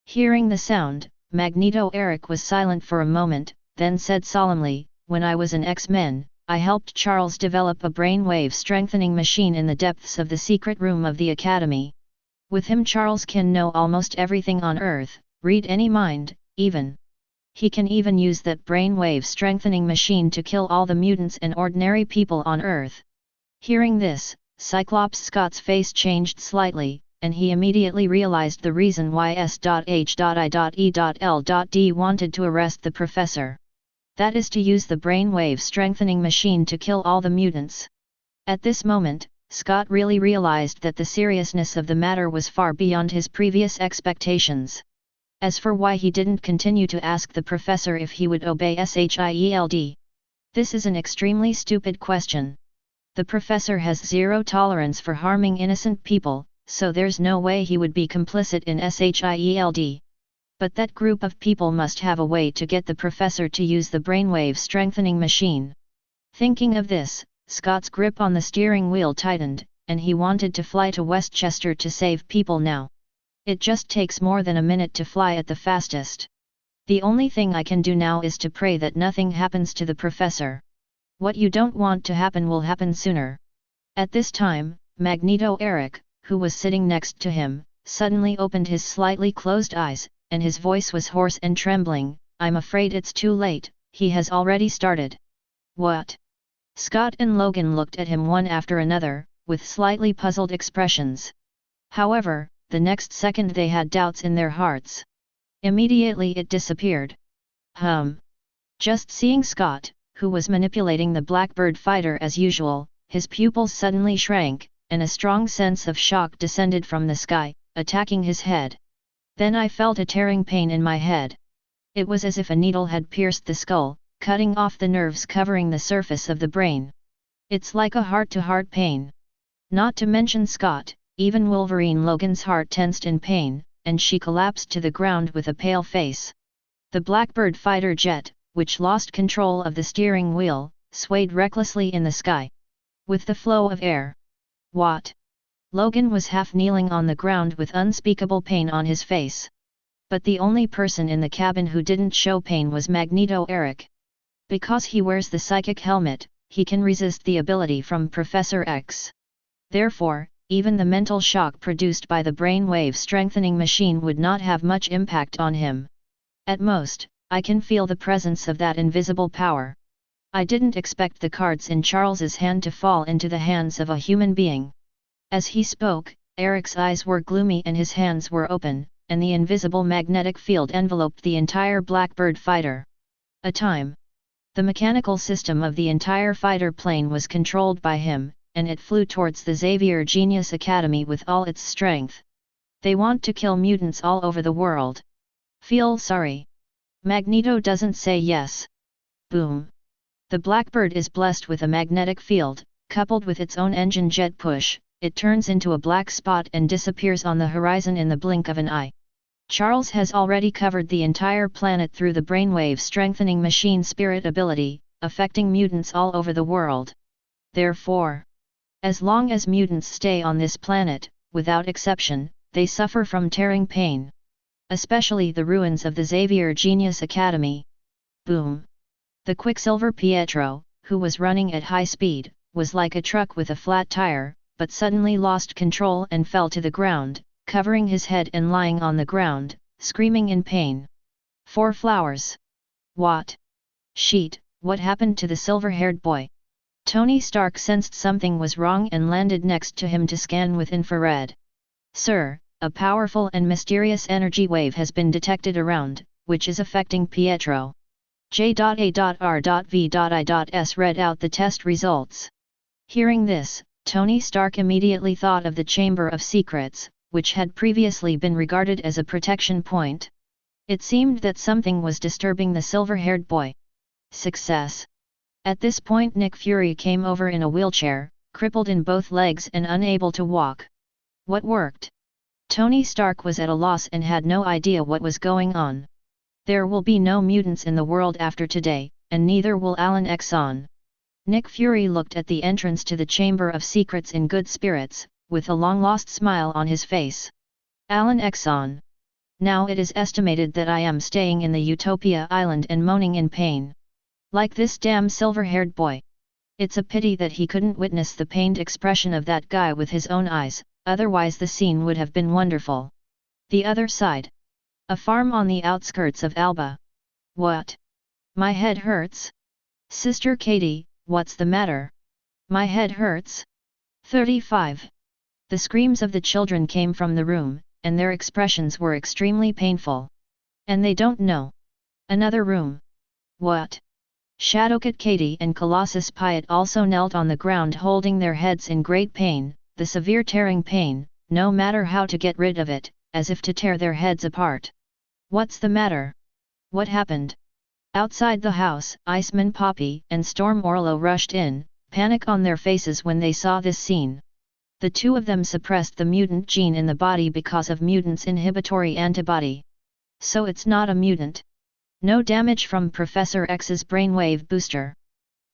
Hearing the sound, Magneto Eric was silent for a moment, then said solemnly, "When I was an X-Men, I helped Charles develop a brainwave strengthening machine in the depths of the secret room of the Academy. With him Charles can know almost everything on Earth, read any mind, even He can even use that brainwave strengthening machine to kill all the mutants and ordinary people on Earth. Hearing this, Cyclops Scott's face changed slightly, and he immediately realized the reason why S.H.I.E.L.D. wanted to arrest the professor. That is to use the brainwave strengthening machine to kill all the mutants. At this moment, Scott really realized that the seriousness of the matter was far beyond his previous expectations. As for why he didn't continue to ask the professor if he would obey SHIELD. This is an extremely stupid question. The professor has zero tolerance for harming innocent people, so there's no way he would be complicit in SHIELD. But that group of people must have a way to get the professor to use the brainwave strengthening machine. Thinking of this, Scott's grip on the steering wheel tightened, and he wanted to fly to Westchester to save people now. It just takes more than a minute to fly at the fastest. The only thing I can do now is to pray that nothing happens to the professor. What you don't want to happen will happen sooner. At this time, Magneto Eric, who was sitting next to him, suddenly opened his slightly closed eyes, and his voice was hoarse and trembling. "I'm afraid it's too late, he has already started." "What?" Scott and Logan looked at him one after another, with slightly puzzled expressions. However, the next second they had doubts in their hearts. Immediately it disappeared. Just seeing Scott, who was manipulating the Blackbird fighter as usual, his pupils suddenly shrank, and a strong sense of shock descended from the sky, attacking his head. Then I felt a tearing pain in my head. It was as if a needle had pierced the skull, cutting off the nerves covering the surface of the brain. It's like a heart-to-heart pain. Not to mention Scott, even Wolverine Logan's heart tensed in pain, and she collapsed to the ground with a pale face. The Blackbird fighter jet, which lost control of the steering wheel, swayed recklessly in the sky. With the flow of air. What? Logan was half kneeling on the ground with unspeakable pain on his face. But the only person in the cabin who didn't show pain was Magneto Eric. Because he wears the psychic helmet, he can resist the ability from Professor X. Therefore, even the mental shock produced by the brainwave strengthening machine would not have much impact on him. At most, I can feel the presence of that invisible power. I didn't expect the cards in Charles's hand to fall into the hands of a human being. As he spoke, Eric's eyes were gloomy and his hands were open, and the invisible magnetic field enveloped the entire Blackbird fighter. The mechanical system of the entire fighter plane was controlled by him, and it flew towards the Xavier Genius Academy with all its strength. They want to kill mutants all over the world. Feel sorry. Magneto doesn't say yes. Boom. The Blackbird is blessed with a magnetic field, coupled with its own engine jet push. It turns into a black spot and disappears on the horizon in the blink of an eye. Charles has already covered the entire planet through the brainwave strengthening machine spirit ability, affecting mutants all over the world. Therefore, as long as mutants stay on this planet, without exception, they suffer from tearing pain. Especially the ruins of the Xavier Genius Academy. Boom! The Quicksilver Pietro, who was running at high speed, was like a truck with a flat tire, but suddenly lost control and fell to the ground, covering his head and lying on the ground, screaming in pain. 4 flowers. What? Sheet, what happened to the silver-haired boy? Tony Stark sensed something was wrong and landed next to him to scan with infrared. Sir, a powerful and mysterious energy wave has been detected around, which is affecting Pietro. J.A.R.V.I.S read out the test results. Hearing this, Tony Stark immediately thought of the Chamber of Secrets, which had previously been regarded as a protection point. It seemed that something was disturbing the silver-haired boy. Success. At this point Nick Fury came over in a wheelchair, crippled in both legs and unable to walk. What worked? Tony Stark was at a loss and had no idea what was going on. There will be no mutants in the world after today, and neither will Alan Exxon. Nick Fury looked at the entrance to the Chamber of Secrets in good spirits, with a long-lost smile on his face. Alan Exxon. Now it is estimated that I am staying in the Utopia Island and moaning in pain. Like this damn silver-haired boy. It's a pity that he couldn't witness the pained expression of that guy with his own eyes, otherwise the scene would have been wonderful. The other side. A farm on the outskirts of Alba. What? My head hurts? Sister Katie, what's the matter? My head hurts? 35. The screams of the children came from the room, and their expressions were extremely painful. And they don't know. Another room. What? Shadowcat Katie and Colossus Piet also knelt on the ground holding their heads in great pain, the severe tearing pain, no matter how to get rid of it, as if to tear their heads apart. What's the matter? What happened? Outside the house, Iceman Poppy and Storm Orlo rushed in, panic on their faces when they saw this scene. The two of them suppressed the mutant gene in the body because of mutant's inhibitory antibody. So it's not a mutant. No damage from Professor X's brainwave booster.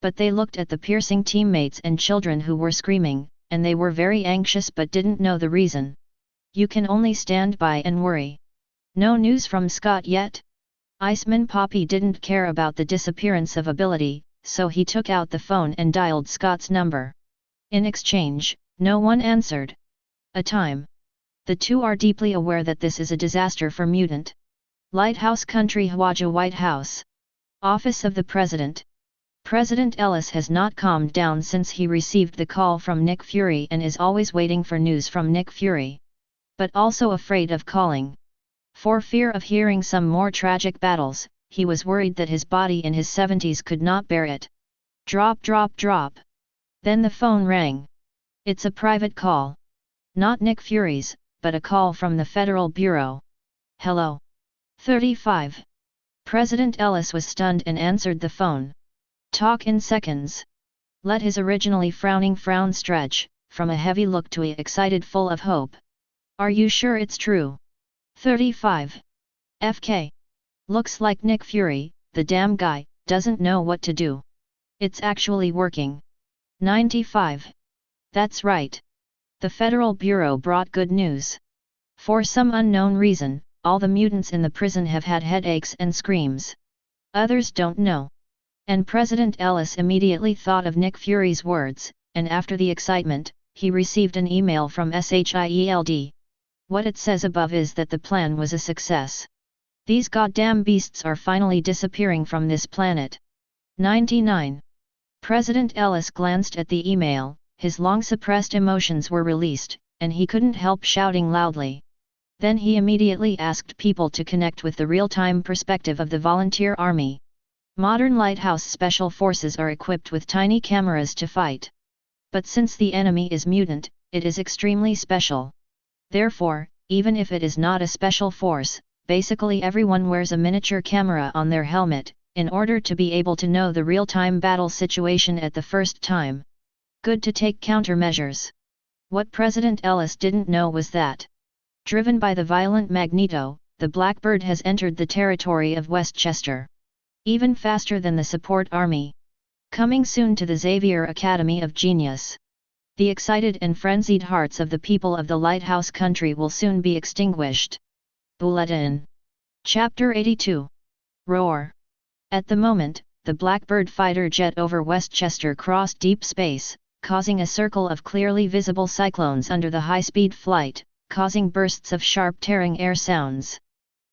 But they looked at the piercing teammates and children who were screaming, and they were very anxious but didn't know the reason. You can only stand by and worry. No news from Scott yet? Iceman Poppy didn't care about the disappearance of ability, so he took out the phone and dialed Scott's number. In exchange, no one answered. A time. The two are deeply aware that this is a disaster for Mutant. Lighthouse Country, Hawaja White House. Office of the President. President Ellis has not calmed down since he received the call from Nick Fury and is always waiting for news from Nick Fury. But also afraid of calling. For fear of hearing some more tragic battles, he was worried that his body in his 70s could not bear it. Drop, drop, drop. Then the phone rang. It's a private call. Not Nick Fury's, but a call from the Federal Bureau. Hello. 35. President Ellis was stunned and answered the phone. Talk in seconds. Let his originally frowning frown stretch, from a heavy look to a excited full of hope. Are you sure it's true? 35. FK. Looks like Nick Fury, the damn guy, doesn't know what to do. It's actually working. 95. That's right. The Federal Bureau brought good news. For some unknown reason, all the mutants in the prison have had headaches and screams. Others don't know. And President Ellis immediately thought of Nick Fury's words, and after the excitement, he received an email from SHIELD. What it says above is that the plan was a success. These goddamn beasts are finally disappearing from this planet. 99. President Ellis glanced at the email, his long-suppressed emotions were released, and he couldn't help shouting loudly. Then he immediately asked people to connect with the real-time perspective of the volunteer army. Modern Lighthouse Special Forces are equipped with tiny cameras to fight. But since the enemy is mutant, it is extremely special. Therefore, even if it is not a special force, basically everyone wears a miniature camera on their helmet, in order to be able to know the real-time battle situation at the first time. Good to take countermeasures. What President Ellis didn't know was that, driven by the violent Magneto, the Blackbird has entered the territory of Westchester. Even faster than the support army. Coming soon to the Xavier Academy of Genius. The excited and frenzied hearts of the people of the Lighthouse Country will soon be extinguished. Bulletin. Chapter 82. Roar. At the moment, the Blackbird fighter jet over Westchester crossed deep space, causing a circle of clearly visible cyclones under the high-speed flight, causing bursts of sharp tearing air sounds.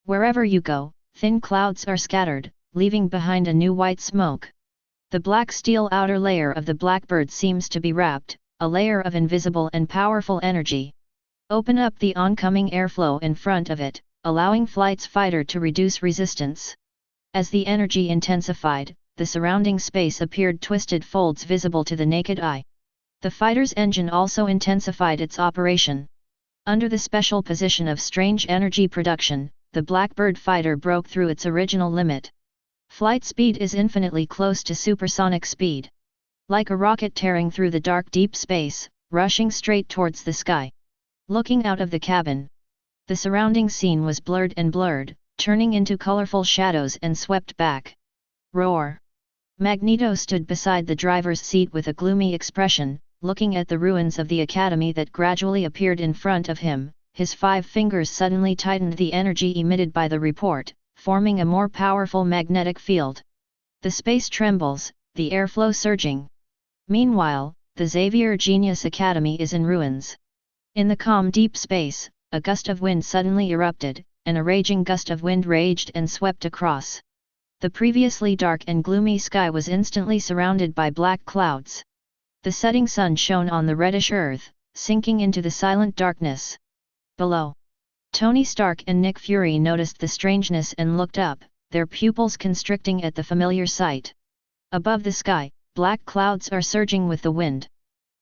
Wherever you go, thin clouds are scattered, leaving behind a new white smoke. The black steel outer layer of the Blackbird seems to be wrapped, a layer of invisible and powerful energy. Open up the oncoming airflow in front of it, allowing flight's fighter to reduce resistance. As the energy intensified, the surrounding space appeared twisted folds visible to the naked eye. The fighter's engine also intensified its operation. Under the special position of strange energy production, the Blackbird fighter broke through its original limit. Flight speed is infinitely close to supersonic speed. Like a rocket tearing through the dark deep space, rushing straight towards the sky. Looking out of the cabin, the surrounding scene was blurred, turning into colorful shadows and swept back. Roar. Magneto stood beside the driver's seat with a gloomy expression, looking at the ruins of the academy that gradually appeared in front of him. His 5 fingers suddenly tightened the energy emitted by the report, forming a more powerful magnetic field. The space trembles, the airflow surging. Meanwhile, the Xavier Genius Academy is in ruins. In the calm deep space, a gust of wind suddenly erupted, and a raging gust of wind raged and swept across. The previously dark and gloomy sky was instantly surrounded by black clouds. The setting sun shone on the reddish earth, sinking into the silent darkness. Below, Tony Stark and Nick Fury noticed the strangeness and looked up, their pupils constricting at the familiar sight. Above the sky, black clouds are surging with the wind.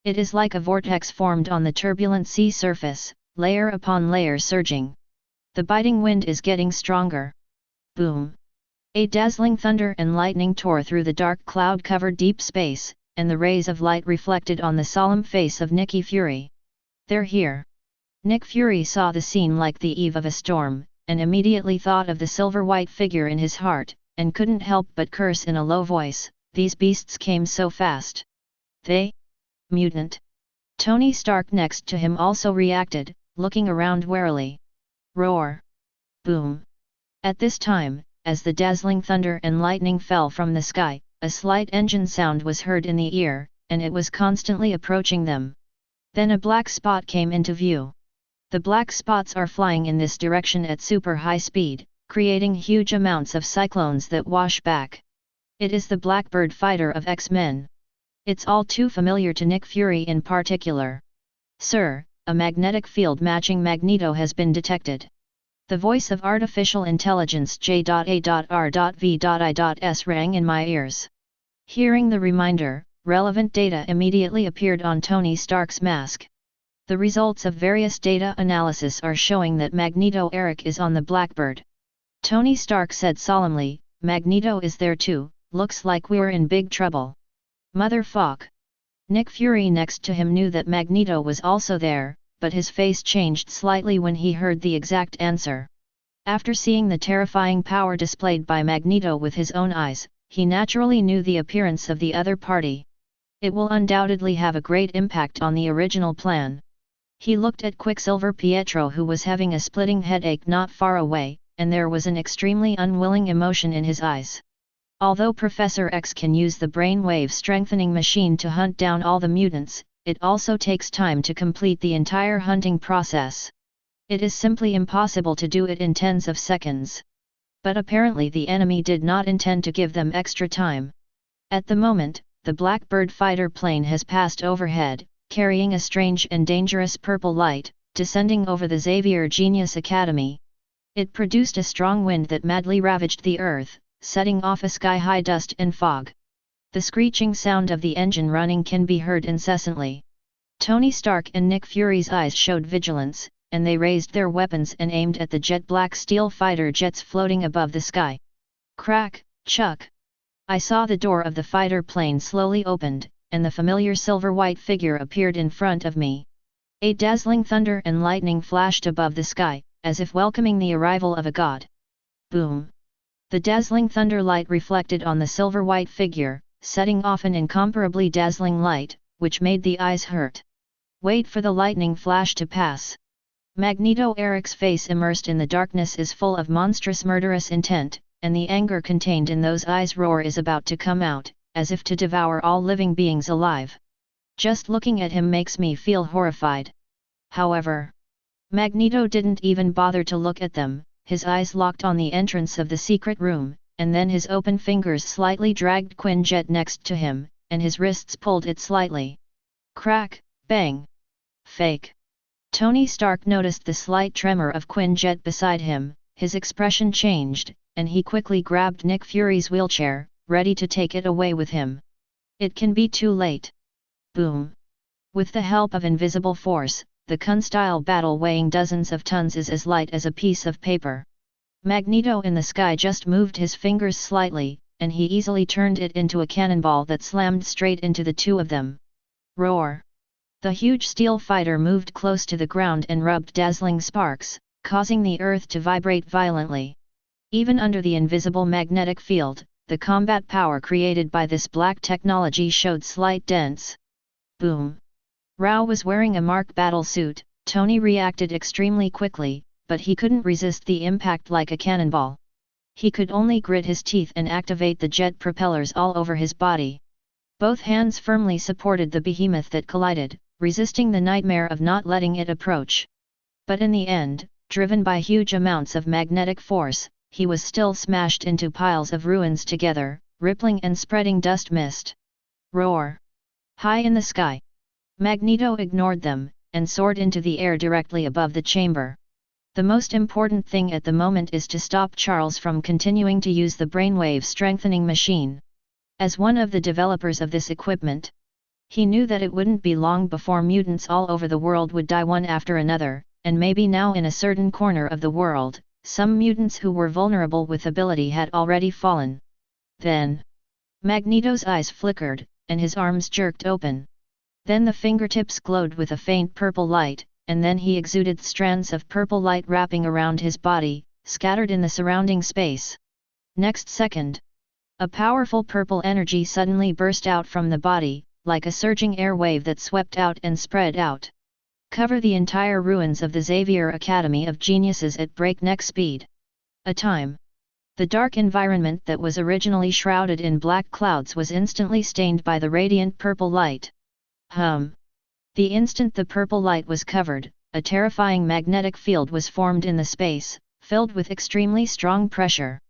It is like a vortex formed on the turbulent sea surface, layer upon layer surging. The biting wind is getting stronger. Boom! A dazzling thunder and lightning tore through the dark cloud-covered deep space, and the rays of light reflected on the solemn face of Nicky Fury. "They're here." Nick Fury saw the scene like the eve of a storm, and immediately thought of the silver-white figure in his heart, and couldn't help but curse in a low voice, "These beasts came so fast." "They? Mutant?" Tony Stark next to him also reacted, looking around warily. Roar! Boom! At this time, as the dazzling thunder and lightning fell from the sky, a slight engine sound was heard in the ear, and it was constantly approaching them. Then a black spot came into view. The black spots are flying in this direction at super high speed, creating huge amounts of cyclones that wash back. It is the Blackbird fighter of X-Men. It's all too familiar to Nick Fury in particular. "Sir, a magnetic field matching Magneto has been detected." The voice of artificial intelligence J.A.R.V.I.S rang in my ears. Hearing the reminder, relevant data immediately appeared on Tony Stark's mask. The results of various data analysis are showing that Magneto Eric is on the Blackbird. Tony Stark said solemnly, "Magneto is there too, looks like we're in big trouble." "Motherfuck." Nick Fury next to him knew that Magneto was also there, but his face changed slightly when he heard the exact answer. After seeing the terrifying power displayed by Magneto with his own eyes, he naturally knew the appearance of the other party. It will undoubtedly have a great impact on the original plan. He looked at Quicksilver Pietro, who was having a splitting headache not far away, and there was an extremely unwilling emotion in his eyes. Although Professor X can use the brainwave strengthening machine to hunt down all the mutants, it also takes time to complete the entire hunting process. It is simply impossible to do it in tens of seconds. But apparently the enemy did not intend to give them extra time. At the moment, the Blackbird fighter plane has passed overhead, carrying a strange and dangerous purple light, descending over the Xavier Genius Academy. It produced a strong wind that madly ravaged the earth, setting off a sky-high dust and fog. The screeching sound of the engine running can be heard incessantly. Tony Stark and Nick Fury's eyes showed vigilance, and they raised their weapons and aimed at the jet-black steel fighter jets floating above the sky. Crack, chuck! I saw the door of the fighter plane slowly opened, and the familiar silver-white figure appeared in front of me. A dazzling thunder and lightning flashed above the sky, as if welcoming the arrival of a god. Boom! The dazzling thunder light reflected on the silver-white figure, setting off an incomparably dazzling light, which made the eyes hurt. Wait for the lightning flash to pass. Magneto Eric's face immersed in the darkness is full of monstrous murderous intent, and the anger contained in those eyes' roar is about to come out, as if to devour all living beings alive. Just looking at him makes me feel horrified. However, Magneto didn't even bother to look at them, his eyes locked on the entrance of the secret room, and then his open fingers slightly dragged Quinjet next to him, and his wrists pulled it slightly. Crack, bang! Fake! Tony Stark noticed the slight tremor of Quinjet beside him, his expression changed, and he quickly grabbed Nick Fury's wheelchair, ready to take it away with him. It can be too late. Boom! With the help of invisible force, the Kun-style battle weighing dozens of tons is as light as a piece of paper. Magneto in the sky just moved his fingers slightly, and he easily turned it into a cannonball that slammed straight into the two of them. Roar! The huge steel fighter moved close to the ground and rubbed dazzling sparks, causing the earth to vibrate violently. Even under the invisible magnetic field, the combat power created by this black technology showed slight dents. Boom! Rao was wearing a Mark battle suit. Tony reacted extremely quickly, but he couldn't resist the impact like a cannonball. He could only grit his teeth and activate the jet propellers all over his body. Both hands firmly supported the behemoth that collided, resisting the nightmare of not letting it approach. But in the end, driven by huge amounts of magnetic force, he was still smashed into piles of ruins together, rippling and spreading dust mist. Roar! High in the sky. Magneto ignored them, and soared into the air directly above the chamber. The most important thing at the moment is to stop Charles from continuing to use the brainwave strengthening machine. As one of the developers of this equipment, he knew that it wouldn't be long before mutants all over the world would die one after another, and maybe now in a certain corner of the world, some mutants who were vulnerable with ability had already fallen. Then, Magneto's eyes flickered, and his arms jerked open. Then the fingertips glowed with a faint purple light, and then he exuded strands of purple light wrapping around his body, scattered in the surrounding space. Next second, a powerful purple energy suddenly burst out from the body, like a surging air wave that swept out and spread out. Cover the entire ruins of the Xavier Academy of Geniuses at breakneck speed. A time. The dark environment that was originally shrouded in black clouds was instantly stained by the radiant purple light. The instant the purple light was covered, a terrifying magnetic field was formed in the space, filled with extremely strong pressure.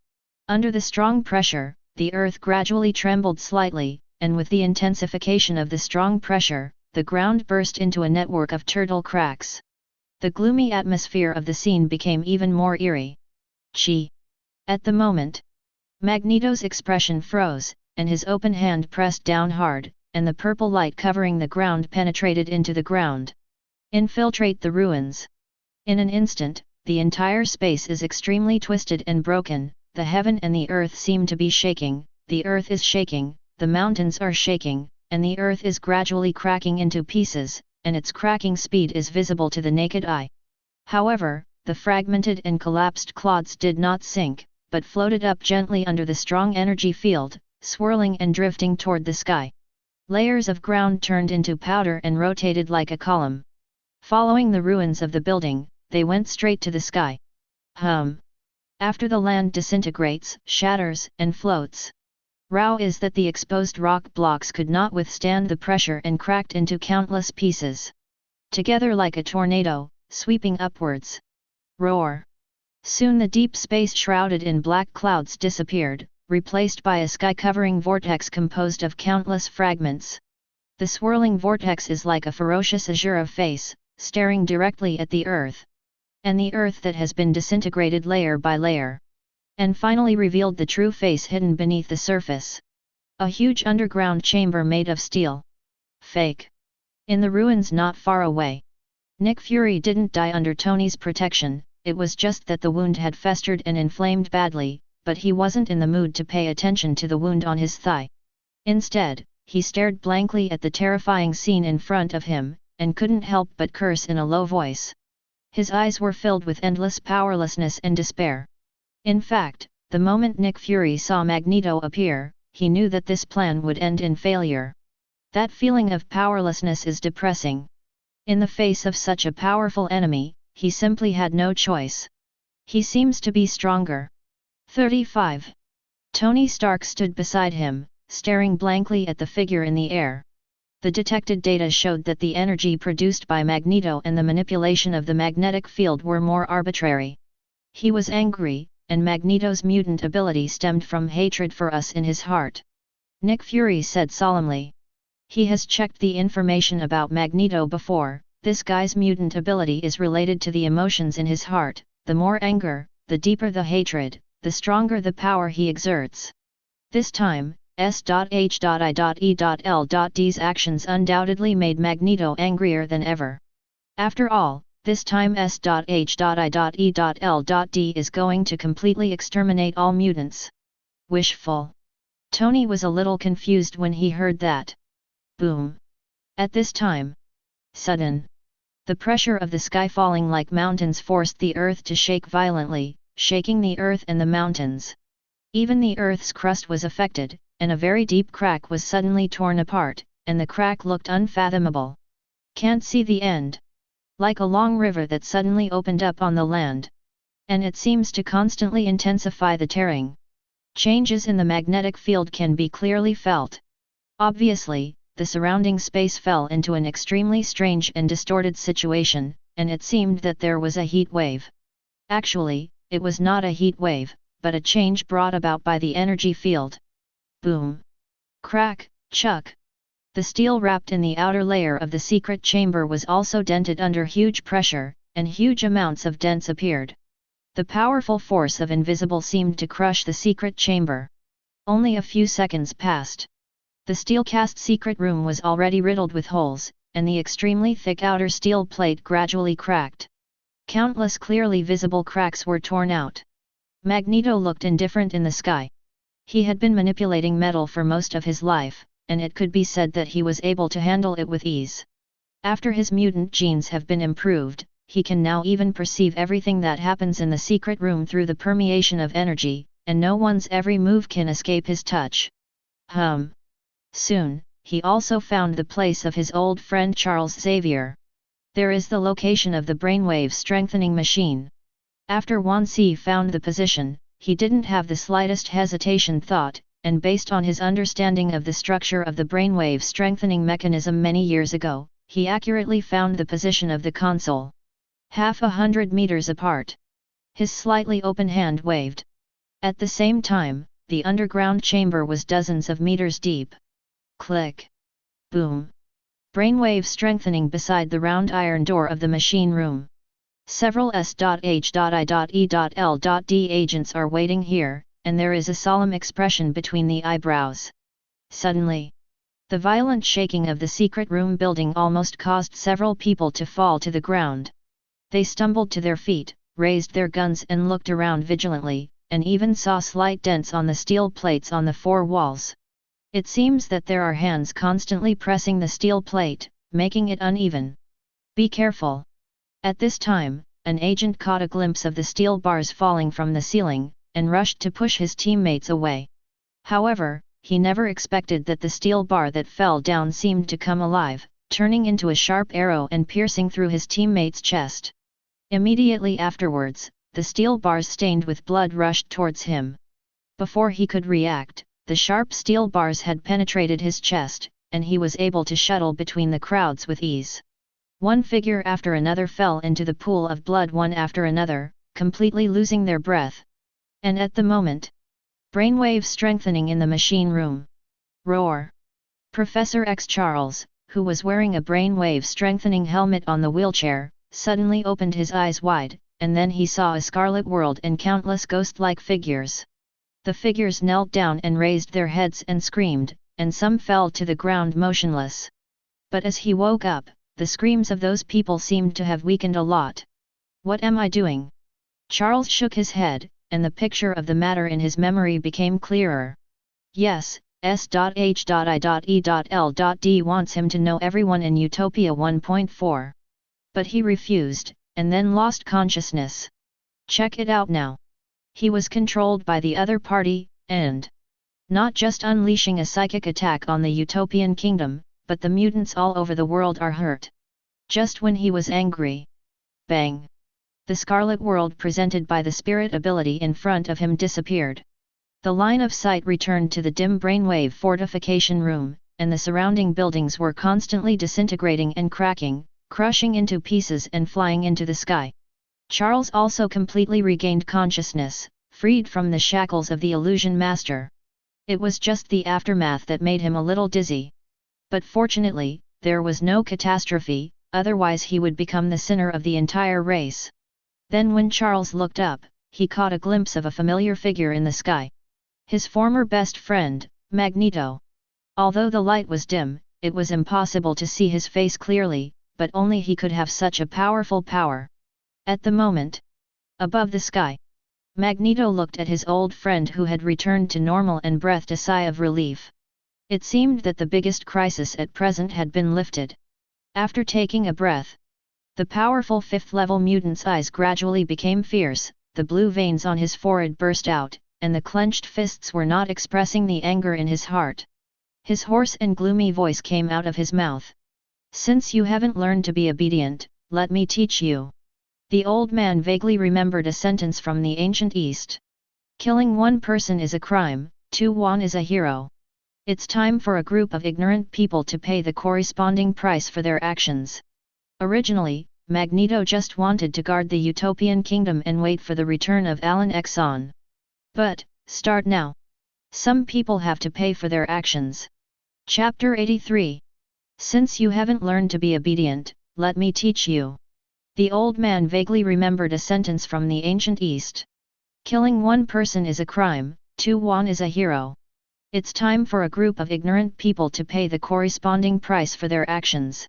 Under the strong pressure, the Earth gradually trembled slightly, and with the intensification of the strong pressure, the ground burst into a network of turtle cracks. The gloomy atmosphere of the scene became even more eerie. Chi! At the moment, Magneto's expression froze, and his open hand pressed down hard, and the purple light covering the ground penetrated into the ground. Infiltrate the ruins. In an instant, the entire space is extremely twisted and broken, the heaven and the earth seem to be shaking, the earth is shaking, the mountains are shaking, and the earth is gradually cracking into pieces, and its cracking speed is visible to the naked eye. However, the fragmented and collapsed clods did not sink, but floated up gently under the strong energy field, swirling and drifting toward the sky. Layers of ground turned into powder and rotated like a column. Following the ruins of the building, they went straight to the sky. After the land disintegrates, shatters, and floats. Row is that the exposed rock blocks could not withstand the pressure and cracked into countless pieces. Together like a tornado, sweeping upwards. Roar! Soon the deep space shrouded in black clouds disappeared, replaced by a sky-covering vortex composed of countless fragments. The swirling vortex is like a ferocious azure face, staring directly at the Earth. And the Earth that has been disintegrated layer by layer. And finally revealed the true face hidden beneath the surface. A huge underground chamber made of steel. Fake. In the ruins not far away. Nick Fury didn't die under Tony's protection, it was just that the wound had festered and inflamed badly, but he wasn't in the mood to pay attention to the wound on his thigh. Instead, he stared blankly at the terrifying scene in front of him, and couldn't help but curse in a low voice. His eyes were filled with endless powerlessness and despair. In fact, the moment Nick Fury saw Magneto appear, he knew that this plan would end in failure. That feeling of powerlessness is depressing. In the face of such a powerful enemy, he simply had no choice. He seems to be stronger. 35. Tony Stark stood beside him, staring blankly at the figure in the air. The detected data showed that the energy produced by Magneto and the manipulation of the magnetic field were more arbitrary. He was angry, and Magneto's mutant ability stemmed from hatred for us in his heart. Nick Fury said solemnly. He has checked the information about Magneto before. This guy's mutant ability is related to the emotions in his heart. The more anger, the deeper the hatred, the stronger the power he exerts. This time, S.H.I.E.L.D's actions undoubtedly made Magneto angrier than ever. After all, this time S.H.I.E.L.D is going to completely exterminate all mutants. Wishful. Tony was a little confused when he heard that. Boom. At this time. Sudden. The pressure of the sky falling like mountains forced the earth to shake violently, shaking the earth and the mountains. Even the earth's crust was affected, and a very deep crack was suddenly torn apart, and the crack looked unfathomable. Can't see the end. Like a long river that suddenly opened up on the land. And it seems to constantly intensify the tearing. Changes in the magnetic field can be clearly felt. Obviously, the surrounding space fell into an extremely strange and distorted situation, and it seemed that there was a heat wave. Actually, it was not a heat wave, but a change brought about by the energy field. Boom! Crack! Chuck! The steel wrapped in the outer layer of the secret chamber was also dented under huge pressure, and huge amounts of dents appeared. The powerful force of invisible seemed to crush the secret chamber. Only a few seconds passed. The steel-cast secret room was already riddled with holes, and the extremely thick outer steel plate gradually cracked. Countless clearly visible cracks were torn out. Magneto looked indifferent in the sky. He had been manipulating metal for most of his life, and it could be said that he was able to handle it with ease. After his mutant genes have been improved, he can now even perceive everything that happens in the secret room through the permeation of energy, and no one's every move can escape his touch. Soon, he also found the place of his old friend Charles Xavier. There is the location of the brainwave strengthening machine. After Wansi found the position, he didn't have the slightest hesitation thought, and based on his understanding of the structure of the brainwave strengthening mechanism many years ago, he accurately found the position of the console. 100 meters apart. His slightly open hand waved. At the same time, the underground chamber was dozens of meters deep. Click. Boom. Brainwave strengthening beside the round iron door of the machine room. Several S.H.I.E.L.D. agents are waiting here, and there is a solemn expression between the eyebrows. Suddenly, the violent shaking of the secret room building almost caused several people to fall to the ground. They stumbled to their feet, raised their guns and looked around vigilantly, and even saw slight dents on the steel plates on the four walls. It seems that there are hands constantly pressing the steel plate, making it uneven. Be careful. At this time, an agent caught a glimpse of the steel bars falling from the ceiling, and rushed to push his teammates away. However, he never expected that the steel bar that fell down seemed to come alive, turning into a sharp arrow and piercing through his teammate's chest. Immediately afterwards, the steel bars stained with blood rushed towards him. Before he could react, the sharp steel bars had penetrated his chest, and he was able to shuttle between the crowds with ease. One figure after another fell into the pool of blood one after another, completely losing their breath. And at the moment, brainwave strengthening in the machine room. Roar! Professor X Charles, who was wearing a brainwave strengthening helmet on the wheelchair, suddenly opened his eyes wide, and then he saw a scarlet world and countless ghost-like figures. The figures knelt down and raised their heads and screamed, and some fell to the ground motionless. But as he woke up, the screams of those people seemed to have weakened a lot. What am I doing? Charles shook his head, and the picture of the matter in his memory became clearer. Yes, S.H.I.E.L.D. wants him to know everyone in Utopia 1.4. But he refused, and then lost consciousness. Check it out now. He was controlled by the other party, and not just unleashing a psychic attack on the Utopian kingdom, but the mutants all over the world are hurt. Just when he was angry. Bang! The scarlet world presented by the spirit ability in front of him disappeared. The line of sight returned to the dim brainwave fortification room, and the surrounding buildings were constantly disintegrating and cracking, crushing into pieces and flying into the sky. Charles also completely regained consciousness, freed from the shackles of the illusion master. It was just the aftermath that made him a little dizzy. But fortunately, there was no catastrophe, otherwise he would become the sinner of the entire race. Then when Charles looked up, he caught a glimpse of a familiar figure in the sky. His former best friend, Magneto. Although the light was dim, it was impossible to see his face clearly, but only he could have such a powerful power. At the moment, above the sky, Magneto looked at his old friend who had returned to normal and breathed a sigh of relief. It seemed that the biggest crisis at present had been lifted. After taking a breath, the powerful fifth-level mutant's eyes gradually became fierce, the blue veins on his forehead burst out, and the clenched fists were not expressing the anger in his heart. His hoarse and gloomy voice came out of his mouth. Since you haven't learned to be obedient, let me teach you. The old man vaguely remembered a sentence from the ancient East. Killing one person is a crime, one is a hero. It's time for a group of ignorant people to pay the corresponding price for their actions. Originally, Magneto just wanted to guard the Utopian kingdom and wait for the return of Exxon. But, start now. Some people have to pay for their actions. Chapter 83. Since you haven't learned to be obedient, let me teach you. The old man vaguely remembered a sentence from the ancient East. Killing one person is a crime, one is a hero. It's time for a group of ignorant people to pay the corresponding price for their actions.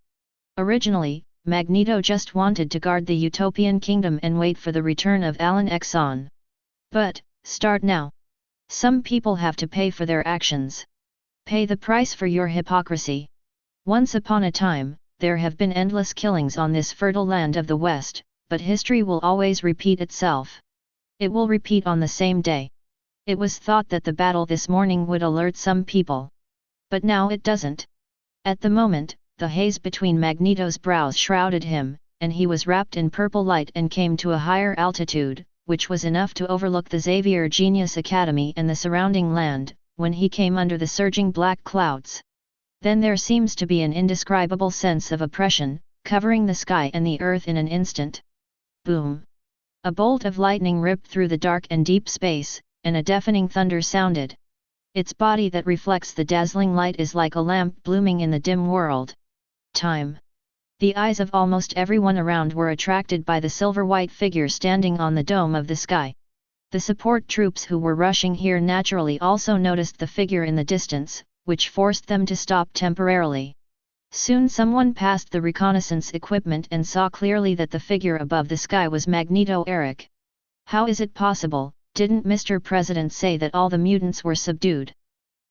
Originally, Magneto just wanted to guard the utopian kingdom and wait for the return of Alan Exxon. But, start now. Some people have to pay for their actions. Pay the price for your hypocrisy. Once upon a time, there have been endless killings on this fertile land of the West, but history will always repeat itself. It will repeat on the same day. It was thought that the battle this morning would alert some people. But now it doesn't. At the moment, the haze between Magneto's brows shrouded him, and he was wrapped in purple light and came to a higher altitude, which was enough to overlook the Xavier Genius Academy and the surrounding land, when he came under the surging black clouds. Then there seems to be an indescribable sense of oppression, covering the sky and the earth in an instant. Boom! A bolt of lightning ripped through the dark and deep space, and a deafening thunder sounded. Its body that reflects the dazzling light is like a lamp blooming in the dim world. Time. The eyes of almost everyone around were attracted by the silver-white figure standing on the dome of the sky. The support troops who were rushing here naturally also noticed the figure in the distance, which forced them to stop temporarily. Soon someone passed the reconnaissance equipment and saw clearly that the figure above the sky was Magneto Eric. How is it possible? Didn't Mr. President say that all the mutants were subdued?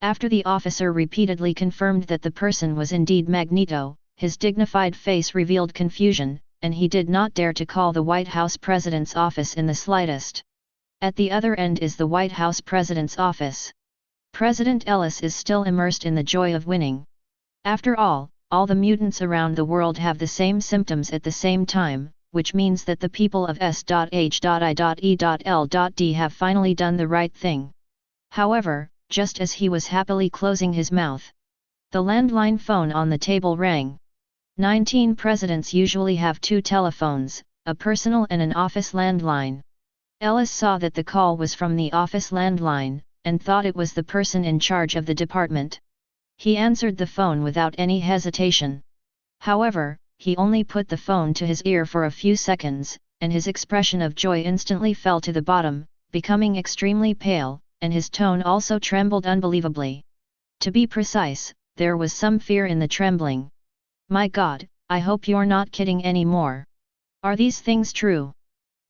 After the officer repeatedly confirmed that the person was indeed Magneto, his dignified face revealed confusion, and he did not dare to call the White House President's office in the slightest. At the other end is the White House President's office. President Ellis is still immersed in the joy of winning. After all the mutants around the world have the same symptoms at the same time, which means that the people of S.H.I.E.L.D. have finally done the right thing. However, just as he was happily closing his mouth, the landline phone on the table rang. 19 presidents usually have two telephones, a personal and an office landline. Ellis saw that the call was from the office landline, and thought it was the person in charge of the department. He answered the phone without any hesitation. However, he only put the phone to his ear for a few seconds, and his expression of joy instantly fell to the bottom, becoming extremely pale, and his tone also trembled unbelievably. To be precise, there was some fear in the trembling. My God, I hope you're not kidding anymore. Are these things true?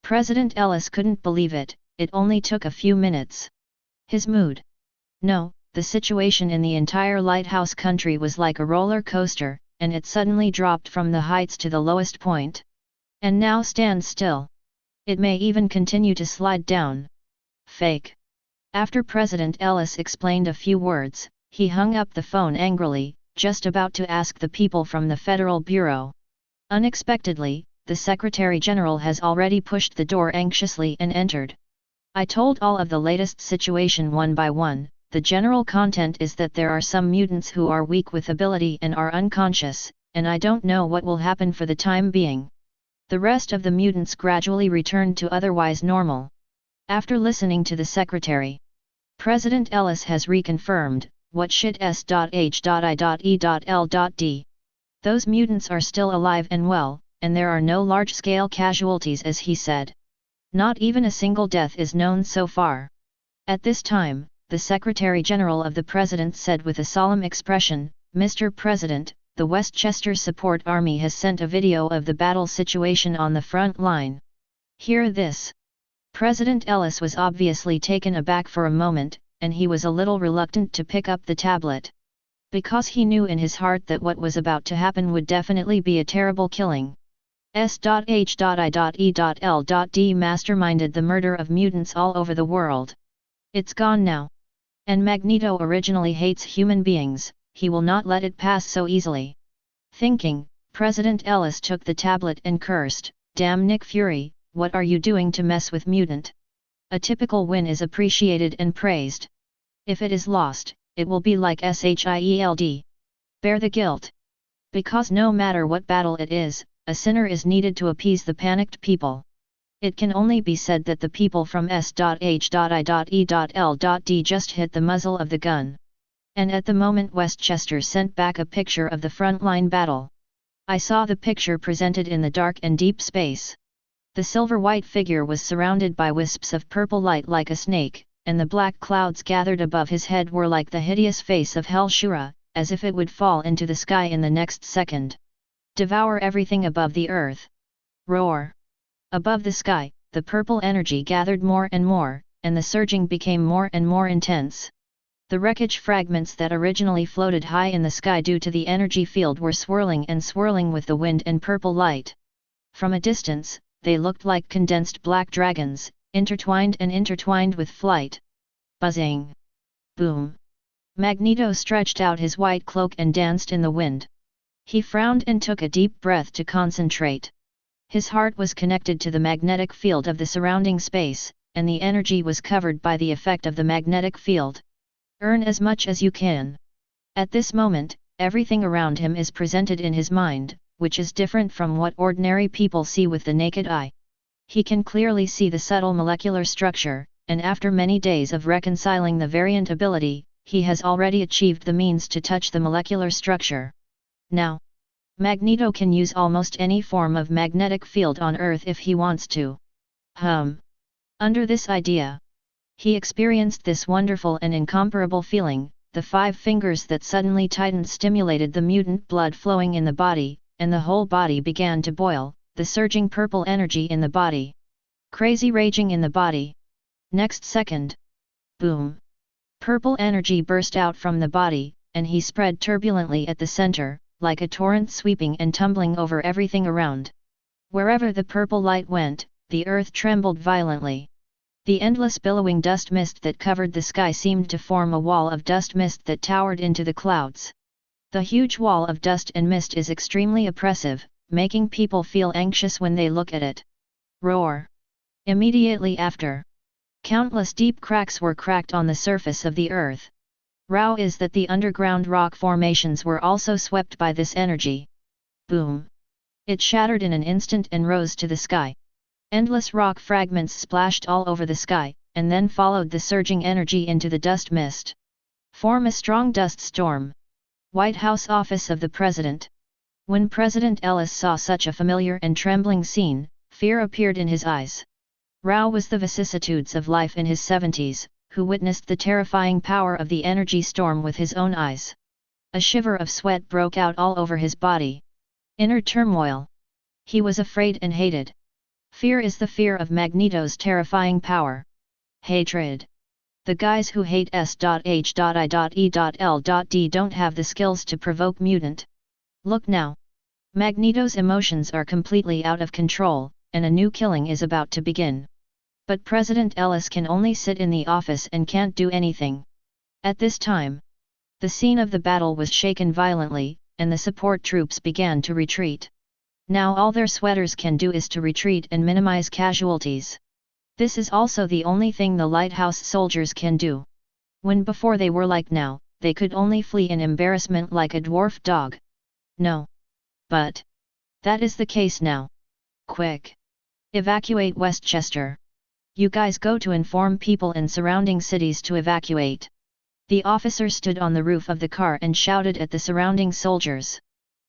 President Ellis couldn't believe it. It only took a few minutes. His mood. No, the situation in the entire lighthouse country was like a roller coaster, and it suddenly dropped from the heights to the lowest point. And now stands still. It may even continue to slide down. Fake. After President Ellis explained a few words, he hung up the phone angrily, just about to ask the people from the Federal Bureau. Unexpectedly, the Secretary General has already pushed the door anxiously and entered. I told all of the latest situation one by one. The general content is that there are some mutants who are weak with ability and are unconscious, and I don't know what will happen for the time being. The rest of the mutants gradually returned to otherwise normal. After listening to the Secretary, President Ellis has reconfirmed, what shit S.H.I.E.L.D. Those mutants are still alive and well, and there are no large-scale casualties as he said. Not even a single death is known so far. At this time, the Secretary General of the President said with a solemn expression, Mr. President, the Westchester Support Army has sent a video of the battle situation on the front line. Hear this. President Ellis was obviously taken aback for a moment, and he was a little reluctant to pick up the tablet. Because he knew in his heart that what was about to happen would definitely be a terrible killing. S.H.I.E.L.D. masterminded the murder of mutants all over the world. It's gone now. And Magneto originally hates human beings, he will not let it pass so easily. Thinking, President Ellis took the tablet and cursed, "Damn Nick Fury, what are you doing to mess with Mutant?" A typical win is appreciated and praised. If it is lost, it will be like SHIELD. Bear the guilt. Because no matter what battle it is, a sinner is needed to appease the panicked people. It can only be said that the people from S.H.I.E.L.D. just hit the muzzle of the gun. And at the moment Westchester sent back a picture of the frontline battle. I saw the picture presented in the dark and deep space. The silver-white figure was surrounded by wisps of purple light like a snake, and the black clouds gathered above his head were like the hideous face of Hell Shura, as if it would fall into the sky in the next second. Devour everything above the earth. Roar. Above the sky, the purple energy gathered more and more, and the surging became more and more intense. The wreckage fragments that originally floated high in the sky due to the energy field were swirling and swirling with the wind and purple light. From a distance, they looked like condensed black dragons, intertwined and intertwined with flight. Buzzing. Boom. Magneto stretched out his white cloak and danced in the wind. He frowned and took a deep breath to concentrate. His heart was connected to the magnetic field of the surrounding space, and the energy was covered by the effect of the magnetic field. Earn as much as you can. At this moment, everything around him is presented in his mind, which is different from what ordinary people see with the naked eye. He can clearly see the subtle molecular structure, and after many days of reconciling the variant ability, he has already achieved the means to touch the molecular structure. Now, Magneto can use almost any form of magnetic field on Earth if he wants to. Under this idea, he experienced this wonderful and incomparable feeling. The 5 fingers that suddenly tightened stimulated the mutant blood flowing in the body, and the whole body began to boil, the surging purple energy in the body. Crazy raging in the body. Next second. Boom. Purple energy burst out from the body, and he spread turbulently at the center, like a torrent sweeping and tumbling over everything around. Wherever the purple light went, the earth trembled violently. The endless billowing dust mist that covered the sky seemed to form a wall of dust mist that towered into the clouds. The huge wall of dust and mist is extremely oppressive, making people feel anxious when they look at it. Roar. Immediately after, countless deep cracks were cracked on the surface of the earth. Row is that the underground rock formations were also swept by this energy. Boom. It shattered in an instant and rose to the sky. Endless rock fragments splashed all over the sky, and then followed the surging energy into the dust mist. Form a strong dust storm. White House Office of the President. When President Ellis saw such a familiar and trembling scene, fear appeared in his eyes. Rao was the vicissitudes of life in his 70s, who witnessed the terrifying power of the energy storm with his own eyes. A shiver of sweat broke out all over his body. Inner turmoil. He was afraid and hated. Fear is the fear of Magneto's terrifying power. Hatred. The guys who hate S.H.I.E.L.D. don't have the skills to provoke mutant. Look now. Magneto's emotions are completely out of control, and a new killing is about to begin. But President Ellis can only sit in the office and can't do anything. At this time, the scene of the battle was shaken violently, and the support troops began to retreat. Now all their sweaters can do is to retreat and minimize casualties. This is also the only thing the lighthouse soldiers can do. When before they were like now, they could only flee in embarrassment like a dwarf dog. No. But that is the case now. Quick! Evacuate Westchester. You guys go to inform people in surrounding cities to evacuate. The officer stood on the roof of the car and shouted at the surrounding soldiers.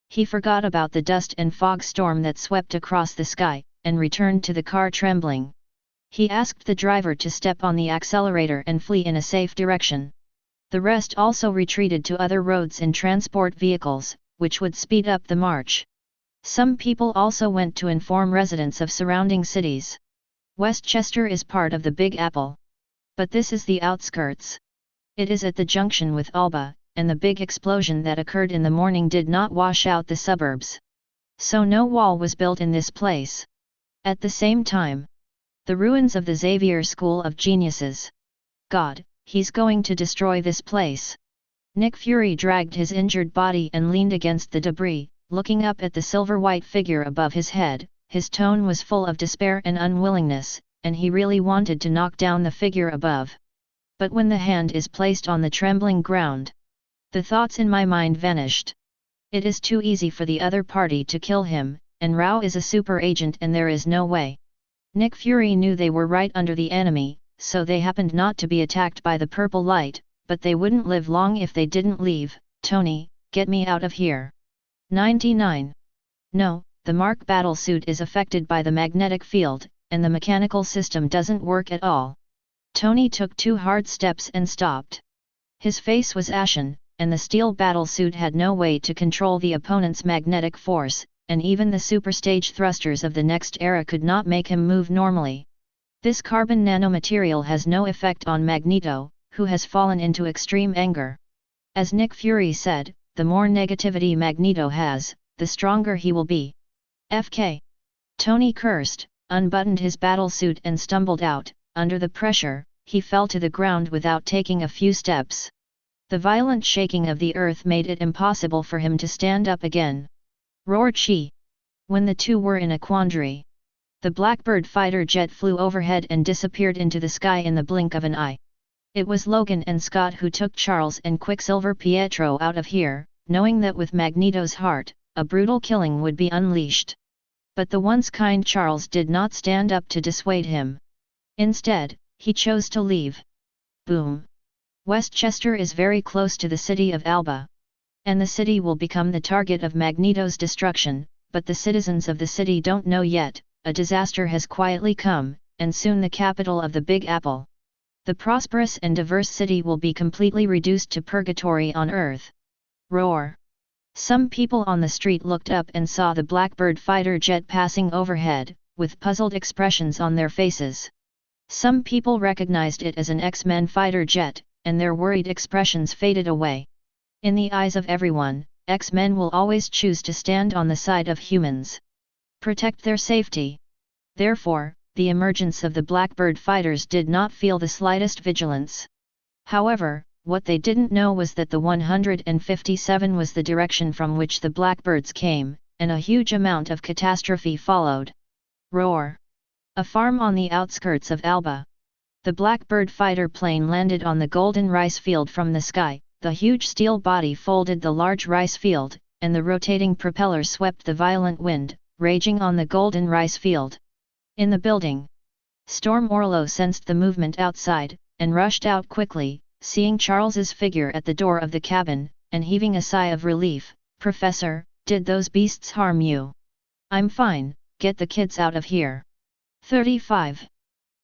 He forgot about the dust and fog storm that swept across the sky, and returned to the car trembling. He asked the driver to step on the accelerator and flee in a safe direction. The rest also retreated to other roads in transport vehicles, which would speed up the march. Some people also went to inform residents of surrounding cities. Westchester is part of the Big Apple. But this is the outskirts. It is at the junction with Alba, and the big explosion that occurred in the morning did not wash out the suburbs. So no wall was built in this place. At the same time, the ruins of the Xavier School of Geniuses. God, he's going to destroy this place. Nick Fury dragged his injured body and leaned against the debris, looking up at the silver-white figure above his head. His tone was full of despair and unwillingness, and he really wanted to knock down the figure above. But when the hand is placed on the trembling ground, the thoughts in my mind vanished. It is too easy for the other party to kill him, and Rao is a super agent and there is no way. Nick Fury knew they were right under the enemy, so they happened not to be attacked by the purple light, but they wouldn't live long if they didn't leave. Tony, get me out of here. 99. No, the Mark battlesuit is affected by the magnetic field, and the mechanical system doesn't work at all. Tony took 2 hard steps and stopped. His face was ashen, and the steel battlesuit had no way to control the opponent's magnetic force, and even the superstage thrusters of the next era could not make him move normally. This carbon nanomaterial has no effect on Magneto, who has fallen into extreme anger. As Nick Fury said, the more negativity Magneto has, the stronger he will be. FK. Tony cursed, unbuttoned his battlesuit and stumbled out. Under the pressure, he fell to the ground without taking a few steps. The violent shaking of the earth made it impossible for him to stand up again. Roared she. When the two were in a quandary, the Blackbird fighter jet flew overhead and disappeared into the sky in the blink of an eye. It was Logan and Scott who took Charles and Quicksilver Pietro out of here, knowing that with Magneto's heart, a brutal killing would be unleashed. But the once kind Charles did not stand up to dissuade him. Instead, he chose to leave. Boom. Westchester is very close to the city of Alba. And the city will become the target of Magneto's destruction, but the citizens of the city don't know yet. A disaster has quietly come, and soon the capital of the Big Apple. The prosperous and diverse city will be completely reduced to purgatory on Earth. Roar. Some people on the street looked up and saw the Blackbird fighter jet passing overhead, with puzzled expressions on their faces. Some people recognized it as an X-Men fighter jet, and their worried expressions faded away. In the eyes of everyone, X-Men will always choose to stand on the side of humans. Protect their safety. Therefore, the emergence of the Blackbird fighters did not feel the slightest vigilance. However, what they didn't know was that the 157 was the direction from which the Blackbirds came, and a huge amount of catastrophe followed. Roar. A farm on the outskirts of Alba. The Blackbird fighter plane landed on the golden rice field from the sky. The huge steel body folded the large rice field, and the rotating propeller swept the violent wind, raging on the golden rice field. In the building, Storm Orlo sensed the movement outside, and rushed out quickly, seeing Charles's figure at the door of the cabin, and heaving a sigh of relief. "Professor, did those beasts harm you?" "I'm fine, get the kids out of here." 35.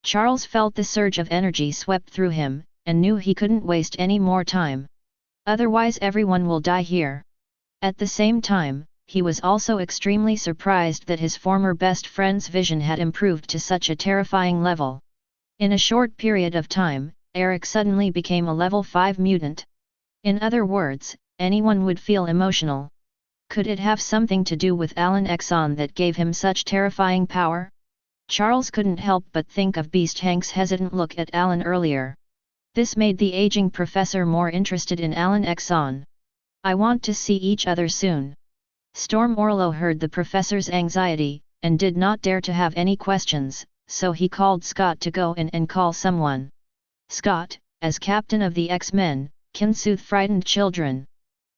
Charles felt the surge of energy swept through him, and knew he couldn't waste any more time. Otherwise everyone will die here. At the same time, he was also extremely surprised that his former best friend's vision had improved to such a terrifying level. In a short period of time, Eric suddenly became a level 5 mutant. In other words, anyone would feel emotional. Could it have something to do with Alan Exxon that gave him such terrifying power? Charles couldn't help but think of Beast Hank's hesitant look at Alan earlier. This made the aging professor more interested in Alan Exxon. "I want to see each other soon." Storm Orlo heard the professor's anxiety, and did not dare to have any questions, so he called Scott to go in and call someone. Scott, as captain of the X-Men, can soothe frightened children.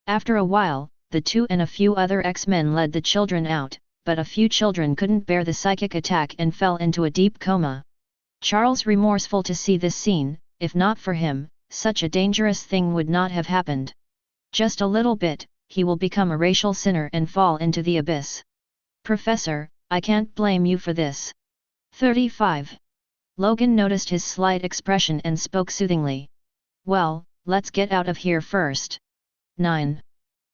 After a while, the two and a few other X-Men led the children out, but a few children couldn't bear the psychic attack and fell into a deep coma. Charles remorseful to see this scene. If not for him, such a dangerous thing would not have happened. Just a little bit, he will become a racial sinner and fall into the abyss. "Professor, I can't blame you for this." 35. Logan noticed his slight expression and spoke soothingly. "Well, let's get out of here first." 9.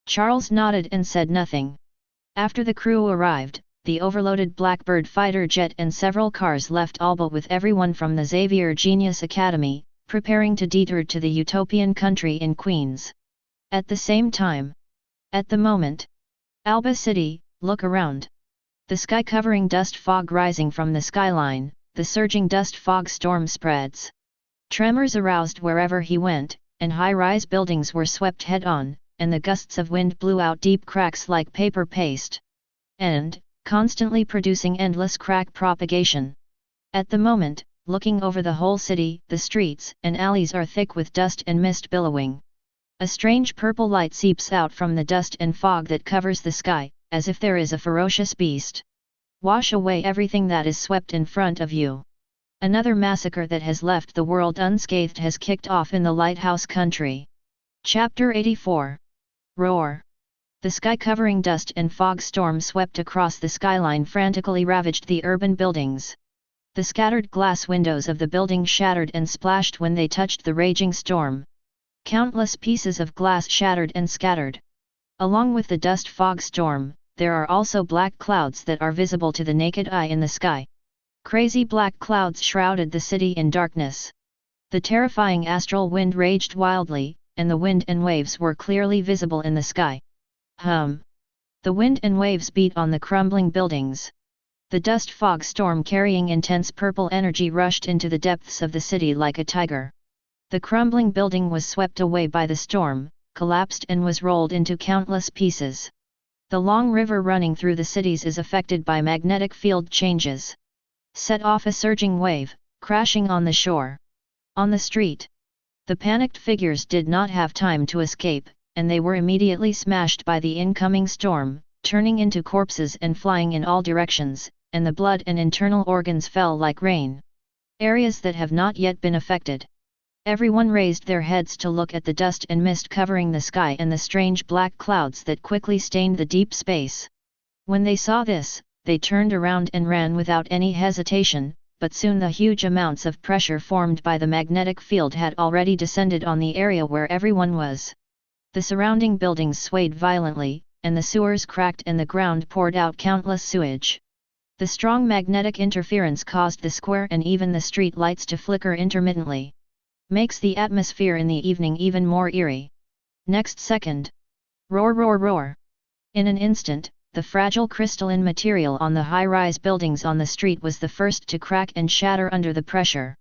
Charles nodded and said nothing. After the crew arrived, the overloaded Blackbird fighter jet and several cars left Alba with everyone from the Xavier Genius Academy, preparing to detour to the utopian country in Queens. At the same time. At the moment. Alba City, look around. The sky covering dust fog rising from the skyline, the surging dust fog storm spreads. Tremors aroused wherever he went, and high-rise buildings were swept head-on, and the gusts of wind blew out deep cracks like paper paste. And, constantly producing endless crack propagation. At the moment, looking over the whole city, the streets and alleys are thick with dust and mist billowing. A strange purple light seeps out from the dust and fog that covers the sky, as if there is a ferocious beast. Wash away everything that is swept in front of you. Another massacre that has left the world unscathed has kicked off in the Lighthouse Country. Chapter 84. Roar. The sky-covering dust and fog storm swept across the skyline, frantically ravaged the urban buildings. The scattered glass windows of the building shattered and splashed when they touched the raging storm. Countless pieces of glass shattered and scattered. Along with the dust fog storm, there are also black clouds that are visible to the naked eye in the sky. Crazy black clouds shrouded the city in darkness. The terrifying astral wind raged wildly, and the wind and waves were clearly visible in the sky. Hum! The wind and waves beat on the crumbling buildings. The dust fog storm carrying intense purple energy rushed into the depths of the city like a tiger. The crumbling building was swept away by the storm, collapsed and was rolled into countless pieces. The long river running through the cities is affected by magnetic field changes. Set off a surging wave, crashing on the shore. On the street. The panicked figures did not have time to escape, and they were immediately smashed by the incoming storm, turning into corpses and flying in all directions, and the blood and internal organs fell like rain. Areas that have not yet been affected. Everyone raised their heads to look at the dust and mist covering the sky and the strange black clouds that quickly stained the deep space. When they saw this, they turned around and ran without any hesitation, but soon the huge amounts of pressure formed by the magnetic field had already descended on the area where everyone was. The surrounding buildings swayed violently, and the sewers cracked and the ground poured out countless sewage. The strong magnetic interference caused the square and even the street lights to flicker intermittently. Makes the atmosphere in the evening even more eerie. Next second. Roar, roar, roar. In an instant, the fragile crystalline material on the high-rise buildings on the street was the first to crack and shatter under the pressure.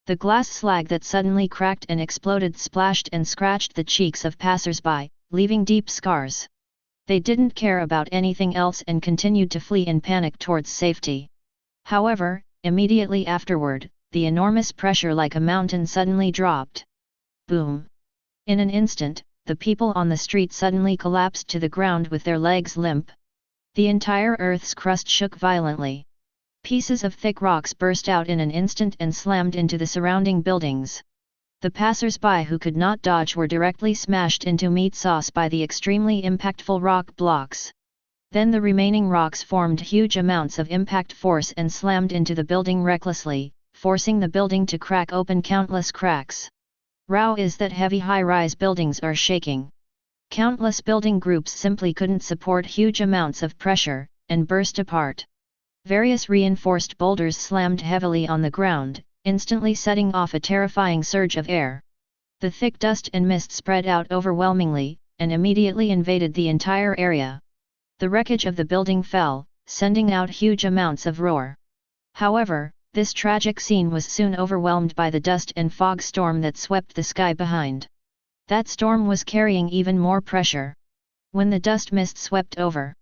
The glass slag that suddenly cracked and exploded splashed and scratched the cheeks of passers-by, leaving deep scars. They didn't care about anything else and continued to flee in panic towards safety. However, immediately afterward, the enormous pressure like a mountain suddenly dropped. Boom! In an instant, the people on the street suddenly collapsed to the ground with their legs limp. The entire Earth's crust shook violently. Pieces of thick rocks burst out in an instant and slammed into the surrounding buildings. The passers-by who could not dodge were directly smashed into meat sauce by the extremely impactful rock blocks. Then the remaining rocks formed huge amounts of impact force and slammed into the building recklessly, forcing the building to crack open countless cracks. Row is that heavy high-rise buildings are shaking. Countless building groups simply couldn't support huge amounts of pressure, and burst apart. Various reinforced boulders slammed heavily on the ground, instantly setting off a terrifying surge of air. The thick dust and mist spread out overwhelmingly, and immediately invaded the entire area. The wreckage of the building fell, sending out huge amounts of roar. However, this tragic scene was soon overwhelmed by the dust and fog storm that swept the sky behind. That storm was carrying even more pressure. When the dust mist swept over.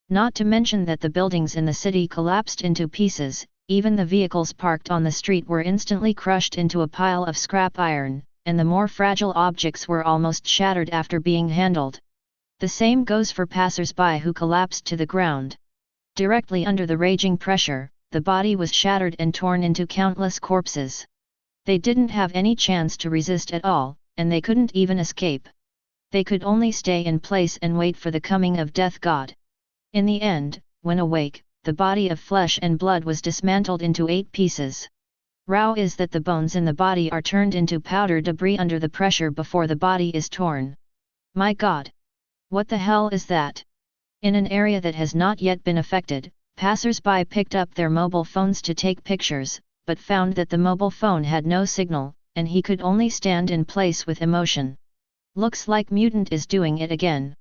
Not to mention that the buildings in the city collapsed into pieces, even the vehicles parked on the street were instantly crushed into a pile of scrap iron, and the more fragile objects were almost shattered after being handled. The same goes for passers-by who collapsed to the ground. Directly under the raging pressure, the body was shattered and torn into countless corpses. They didn't have any chance to resist at all, and they couldn't even escape. They could only stay in place and wait for the coming of Death God. In the end, when awake, the body of flesh and blood was dismantled into 8 pieces. Row is that the bones in the body are turned into powder debris under the pressure before the body is torn. My God! What the hell is that? In an area that has not yet been affected, passers-by picked up their mobile phones to take pictures, but found that the mobile phone had no signal, and he could only stand in place with emotion. Looks like Mutant is doing it again.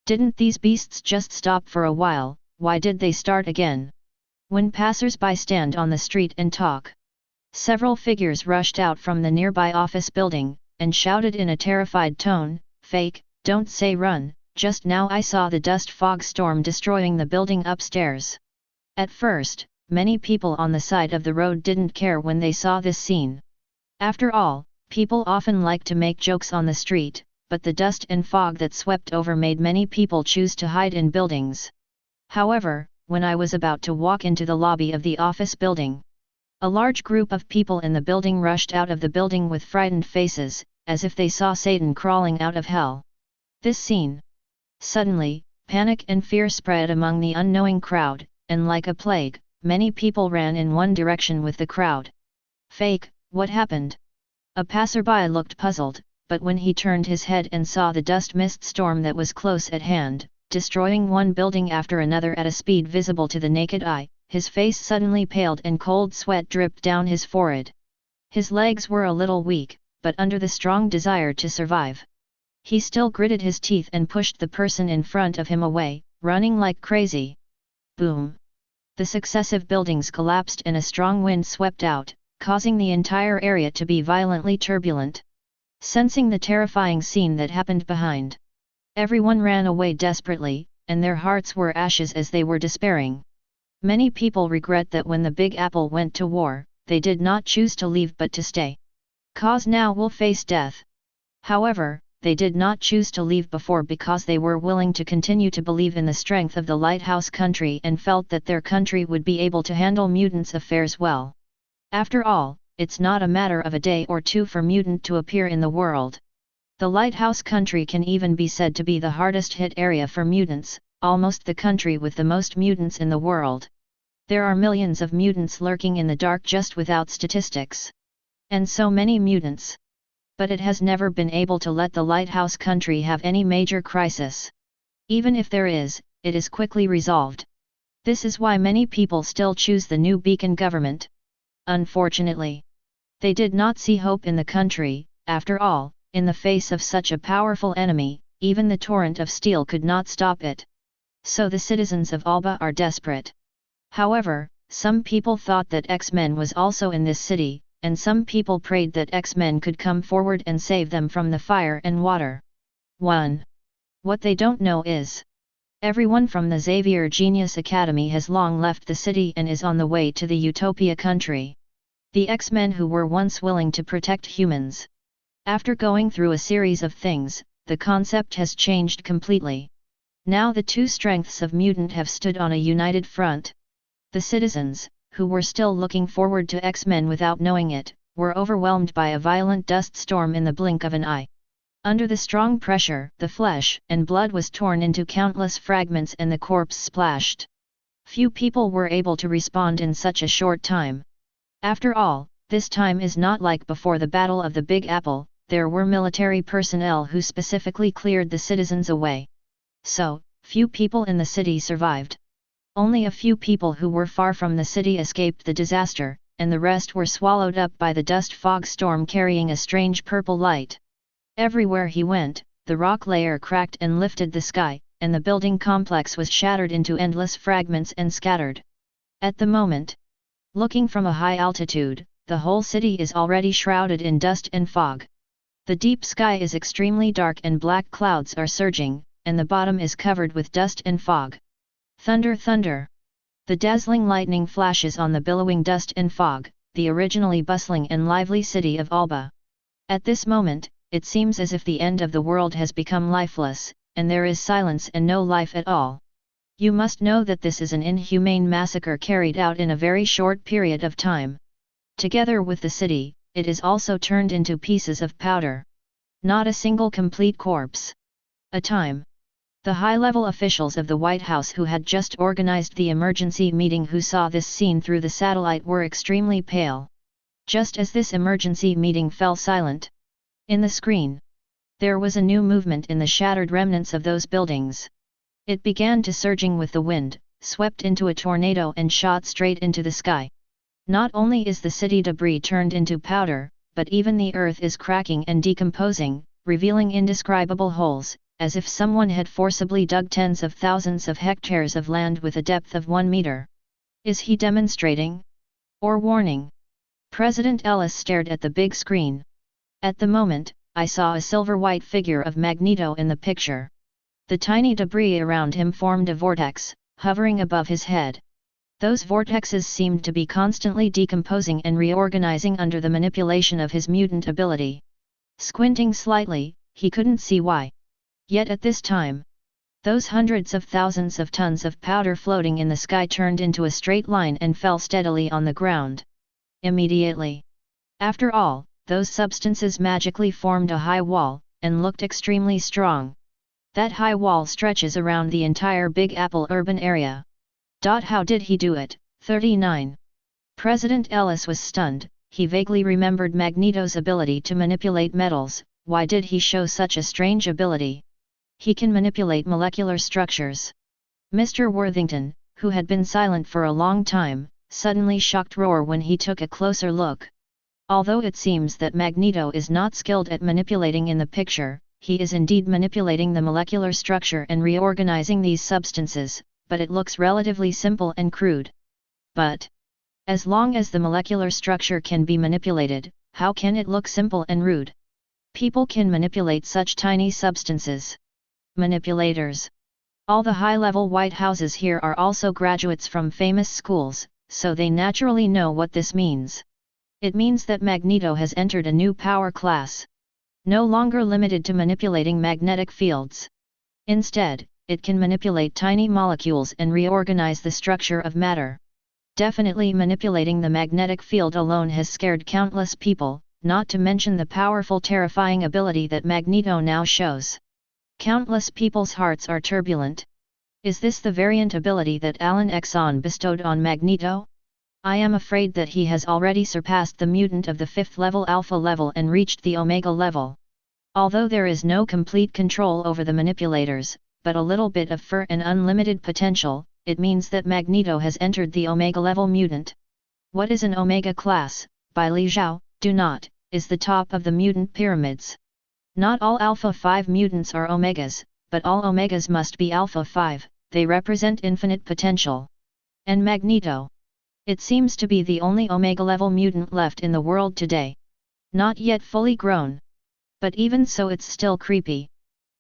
Didn't these beasts just stop for a while? Why did they start again? When passers-by stand on the street and talk. Several figures rushed out from the nearby office building, and shouted in a terrified tone, "Fake, don't say run, just now I saw the dust fog storm destroying the building upstairs." At first, many people on the side of the road didn't care when they saw this scene. After all, people often like to make jokes on the street, but the dust and fog that swept over made many people choose to hide in buildings. However, when I was about to walk into the lobby of the office building. A large group of people in the building rushed out of the building with frightened faces, as if they saw Satan crawling out of hell. This scene. Suddenly, panic and fear spread among the unknowing crowd, and like a plague, many people ran in one direction with the crowd. Fake, what happened? A passerby looked puzzled, but when he turned his head and saw the dust mist storm that was close at hand, destroying one building after another at a speed visible to the naked eye, his face suddenly paled and cold sweat dripped down his forehead. His legs were a little weak, but under the strong desire to survive. He still gritted his teeth and pushed the person in front of him away, running like crazy. Boom! The successive buildings collapsed and a strong wind swept out, causing the entire area to be violently turbulent. Sensing the terrifying scene that happened behind, everyone ran away desperately, and their hearts were ashes as they were despairing. Many people regret that when the Big Apple went to war, they did not choose to leave but to stay. Cause now will face death. However, they did not choose to leave before because they were willing to continue to believe in the strength of the lighthouse country and felt that their country would be able to handle mutants' affairs well. After all, it's not a matter of a day or two for mutant to appear in the world. The lighthouse country can even be said to be the hardest hit area for mutants, almost the country with the most mutants in the world. There are millions of mutants lurking in the dark just without statistics. And so many mutants. But it has never been able to let the lighthouse country have any major crisis. Even if there is, it is quickly resolved. This is why many people still choose the new beacon government. Unfortunately, they did not see hope in the country. After all, in the face of such a powerful enemy, even the torrent of steel could not stop it. So the citizens of Alba are desperate. However, some people thought that X-Men was also in this city, and some people prayed that X-Men could come forward and save them from the fire and water. 1. What they don't know is, everyone from the Xavier Genius Academy has long left the city and is on the way to the Utopia country. The X-Men who were once willing to protect humans. After going through a series of things, the concept has changed completely. Now the two strengths of mutant have stood on a united front. The citizens, who were still looking forward to X-Men without knowing it, were overwhelmed by a violent dust storm in the blink of an eye. Under the strong pressure, the flesh and blood was torn into countless fragments and the corpse splashed. Few people were able to respond in such a short time. After all, this time is not like before the Battle of the Big Apple. There were military personnel who specifically cleared the citizens away. So, few people in the city survived. Only a few people who were far from the city escaped the disaster, and the rest were swallowed up by the dust fog storm carrying a strange purple light. Everywhere he went, the rock layer cracked and lifted the sky, and the building complex was shattered into endless fragments and scattered. At the moment, looking from a high altitude, the whole city is already shrouded in dust and fog. The deep sky is extremely dark and black clouds are surging, and the bottom is covered with dust and fog. Thunder, thunder! The dazzling lightning flashes on the billowing dust and fog, the originally bustling and lively city of Alba. At this moment, it seems as if the end of the world has become lifeless, and there is silence and no life at all. You must know that this is an inhumane massacre carried out in a very short period of time. Together with the city, it is also turned into pieces of powder. Not a single complete corpse. A time. The high-level officials of the White House who had just organized the emergency meeting who saw this scene through the satellite were extremely pale. Just as this emergency meeting fell silent. In the screen, there was a new movement in the shattered remnants of those buildings. It began to surging with the wind, swept into a tornado and shot straight into the sky. Not only is the city debris turned into powder, but even the earth is cracking and decomposing, revealing indescribable holes, as if someone had forcibly dug tens of thousands of hectares of land with a depth of 1 meter. Is he demonstrating? Or warning? President Ellis stared at the big screen. At the moment, I saw a silver-white figure of Magneto in the picture. The tiny debris around him formed a vortex, hovering above his head. Those vortexes seemed to be constantly decomposing and reorganizing under the manipulation of his mutant ability. Squinting slightly, he couldn't see why. Yet at this time, Those hundreds of thousands of tons of powder floating in the sky turned into a straight line and fell steadily on the ground. Immediately. After all, those substances magically formed a high wall, and looked extremely strong. That high wall stretches around the entire Big Apple urban area. How did he do it? 39. President Ellis was stunned. He vaguely remembered Magneto's ability to manipulate metals. Why did he show such a strange ability? He can manipulate molecular structures. Mr. Worthington, who had been silent for a long time, suddenly shocked roar when he took a closer look. Although it seems that Magneto is not skilled at manipulating in the picture, he is indeed manipulating the molecular structure and reorganizing these substances, but it looks relatively simple and crude. But as long as the molecular structure can be manipulated, how can it look simple and rude? People can manipulate such tiny substances. Manipulators. All the high-level White Houses here are also graduates from famous schools, so they naturally know what this means. It means that Magneto has entered a new power class. No longer limited to manipulating magnetic fields. Instead, it can manipulate tiny molecules and reorganize the structure of matter. Definitely manipulating the magnetic field alone has scared countless people, not to mention the powerful terrifying ability that Magneto now shows. Countless people's hearts are turbulent. Is this the variant ability that Alan Exxon bestowed on Magneto? I am afraid that he has already surpassed the mutant of the 5th level Alpha level and reached the Omega level. Although there is no complete control over the manipulators, but a little bit of fur and unlimited potential, it means that Magneto has entered the Omega level mutant. What is an Omega class? By Li Zhao, do not, is the top of the mutant pyramids. Not all Alpha 5 mutants are Omegas, but all Omegas must be Alpha 5, they represent infinite potential. And Magneto. It seems to be the only Omega-level mutant left in the world today. Not yet fully grown. But even so it's still creepy.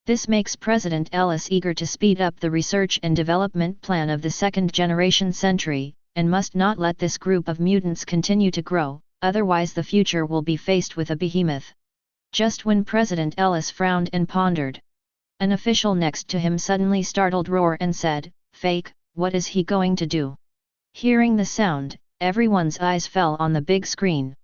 This makes President Ellis eager to speed up the research and development plan of the second-generation Sentry, and must not let this group of mutants continue to grow, otherwise the future will be faced with a behemoth. Just when President Ellis frowned and pondered, an official next to him suddenly startled roar and said, "Fake, what is he going to do?" Hearing the sound, everyone's eyes fell on the big screen.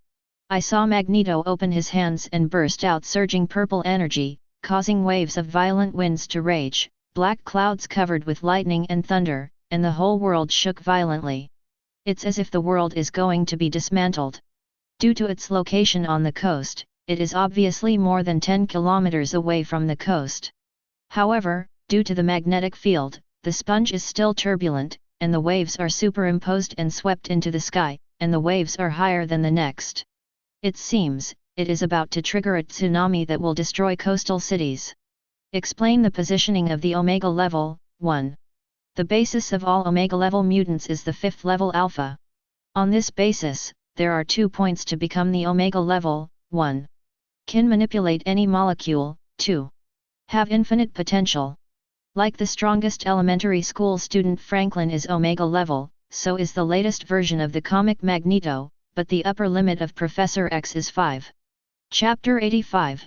I saw Magneto open his hands and burst out surging purple energy, causing waves of violent winds to rage, black clouds covered with lightning and thunder, and the whole world shook violently. It's as if the world is going to be dismantled. Due to its location on the coast, it is obviously more than 10 kilometers away from the coast. However, due to the magnetic field, the sponge is still turbulent, and the waves are superimposed and swept into the sky, and the waves are higher than the next. It seems, it is about to trigger a tsunami that will destroy coastal cities. Explain the positioning of the Omega level. 1. The basis of all Omega level mutants is the 5th level Alpha. On this basis, there are 2 points to become the Omega level. 1. Can manipulate any molecule. 2. Have infinite potential. Like the strongest elementary school student Franklin is Omega level, so is the latest version of the comic Magneto, but the upper limit of Professor X is 5. Chapter 85.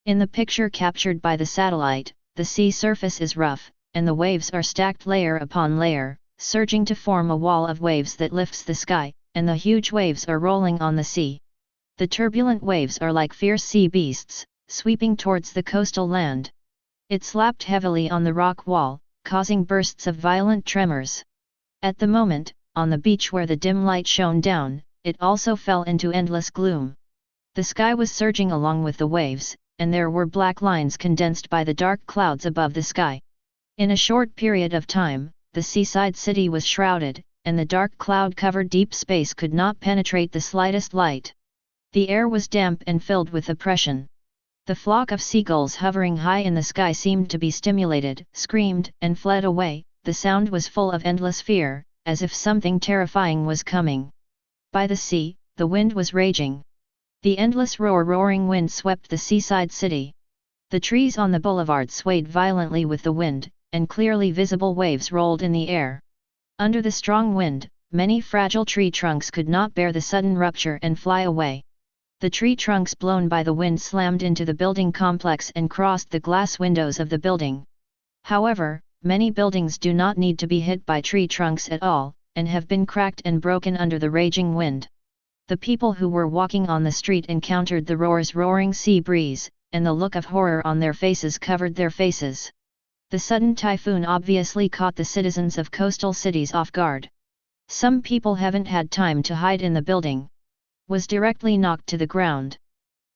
In the picture captured by the satellite, the sea surface is rough, and the waves are stacked layer upon layer, surging to form a wall of waves that lifts the sky, and the huge waves are rolling on the sea. The turbulent waves are like fierce sea beasts, sweeping towards the coastal land. It slapped heavily on the rock wall, causing bursts of violent tremors. At the moment, on the beach where the dim light shone down, it also fell into endless gloom. The sky was surging along with the waves, and there were black lines condensed by the dark clouds above the sky. In a short period of time, the seaside city was shrouded, and the dark cloud-covered deep space could not penetrate the slightest light. The air was damp and filled with oppression. The flock of seagulls hovering high in the sky seemed to be stimulated, screamed, and fled away. The sound was full of endless fear, as if something terrifying was coming. By the sea, the wind was raging. The endless roaring wind swept the seaside city. The trees on the boulevard swayed violently with the wind, and clearly visible waves rolled in the air. Under the strong wind, many fragile tree trunks could not bear the sudden rupture and fly away. The tree trunks blown by the wind slammed into the building complex and crossed the glass windows of the building. However, many buildings do not need to be hit by tree trunks at all, and have been cracked and broken under the raging wind. The people who were walking on the street encountered the roar's roaring sea breeze, and the look of horror on their faces covered their faces. The sudden typhoon obviously caught the citizens of coastal cities off guard. Some people haven't had time to hide in the building. Was directly knocked to the ground.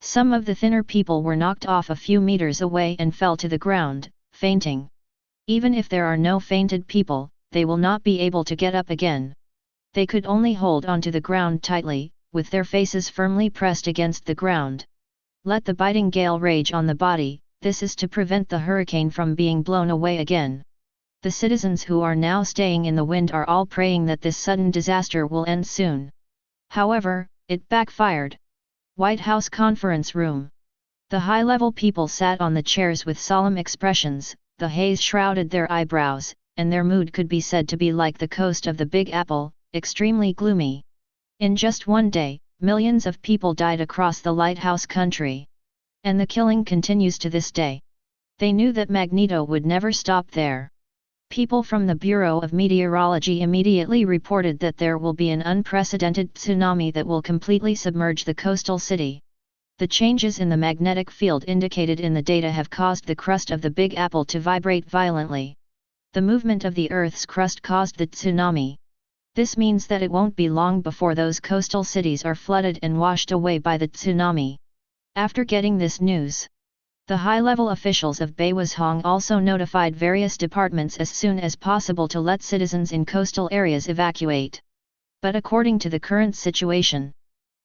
Some of the thinner people were knocked off a few meters away and fell to the ground, fainting. Even if there are no fainted people, they will not be able to get up again. They could only hold onto the ground tightly, with their faces firmly pressed against the ground. Let the biting gale rage on the body, this is to prevent the hurricane from being blown away again. The citizens who are now staying in the wind are all praying that this sudden disaster will end soon. However, it backfired. White House conference room. The high-level people sat on the chairs with solemn expressions, the haze shrouded their eyebrows, and their mood could be said to be like the coast of the Big Apple, extremely gloomy. In just one day, millions of people died across the lighthouse country. And the killing continues to this day. They knew that Magneto would never stop there. People from the Bureau of Meteorology immediately reported that there will be an unprecedented tsunami that will completely submerge the coastal city. The changes in the magnetic field indicated in the data have caused the crust of the Big Apple to vibrate violently. The movement of the Earth's crust caused the tsunami. This means that it won't be long before those coastal cities are flooded and washed away by the tsunami. After getting this news, the high-level officials of Beiwashong also notified various departments as soon as possible to let citizens in coastal areas evacuate. But according to the current situation,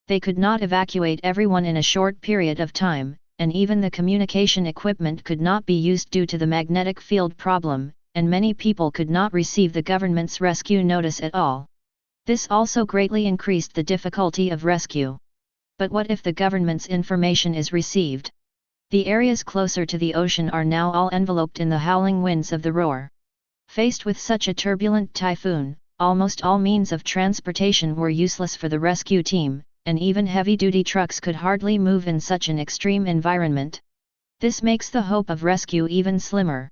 they could not evacuate everyone in a short period of time, and even the communication equipment could not be used due to the magnetic field problem, and many people could not receive the government's rescue notice at all. This also greatly increased the difficulty of rescue. But what if the government's information is received? The areas closer to the ocean are now all enveloped in the howling winds of the roar. Faced with such a turbulent typhoon, almost all means of transportation were useless for the rescue team, and even heavy-duty trucks could hardly move in such an extreme environment. This makes the hope of rescue even slimmer.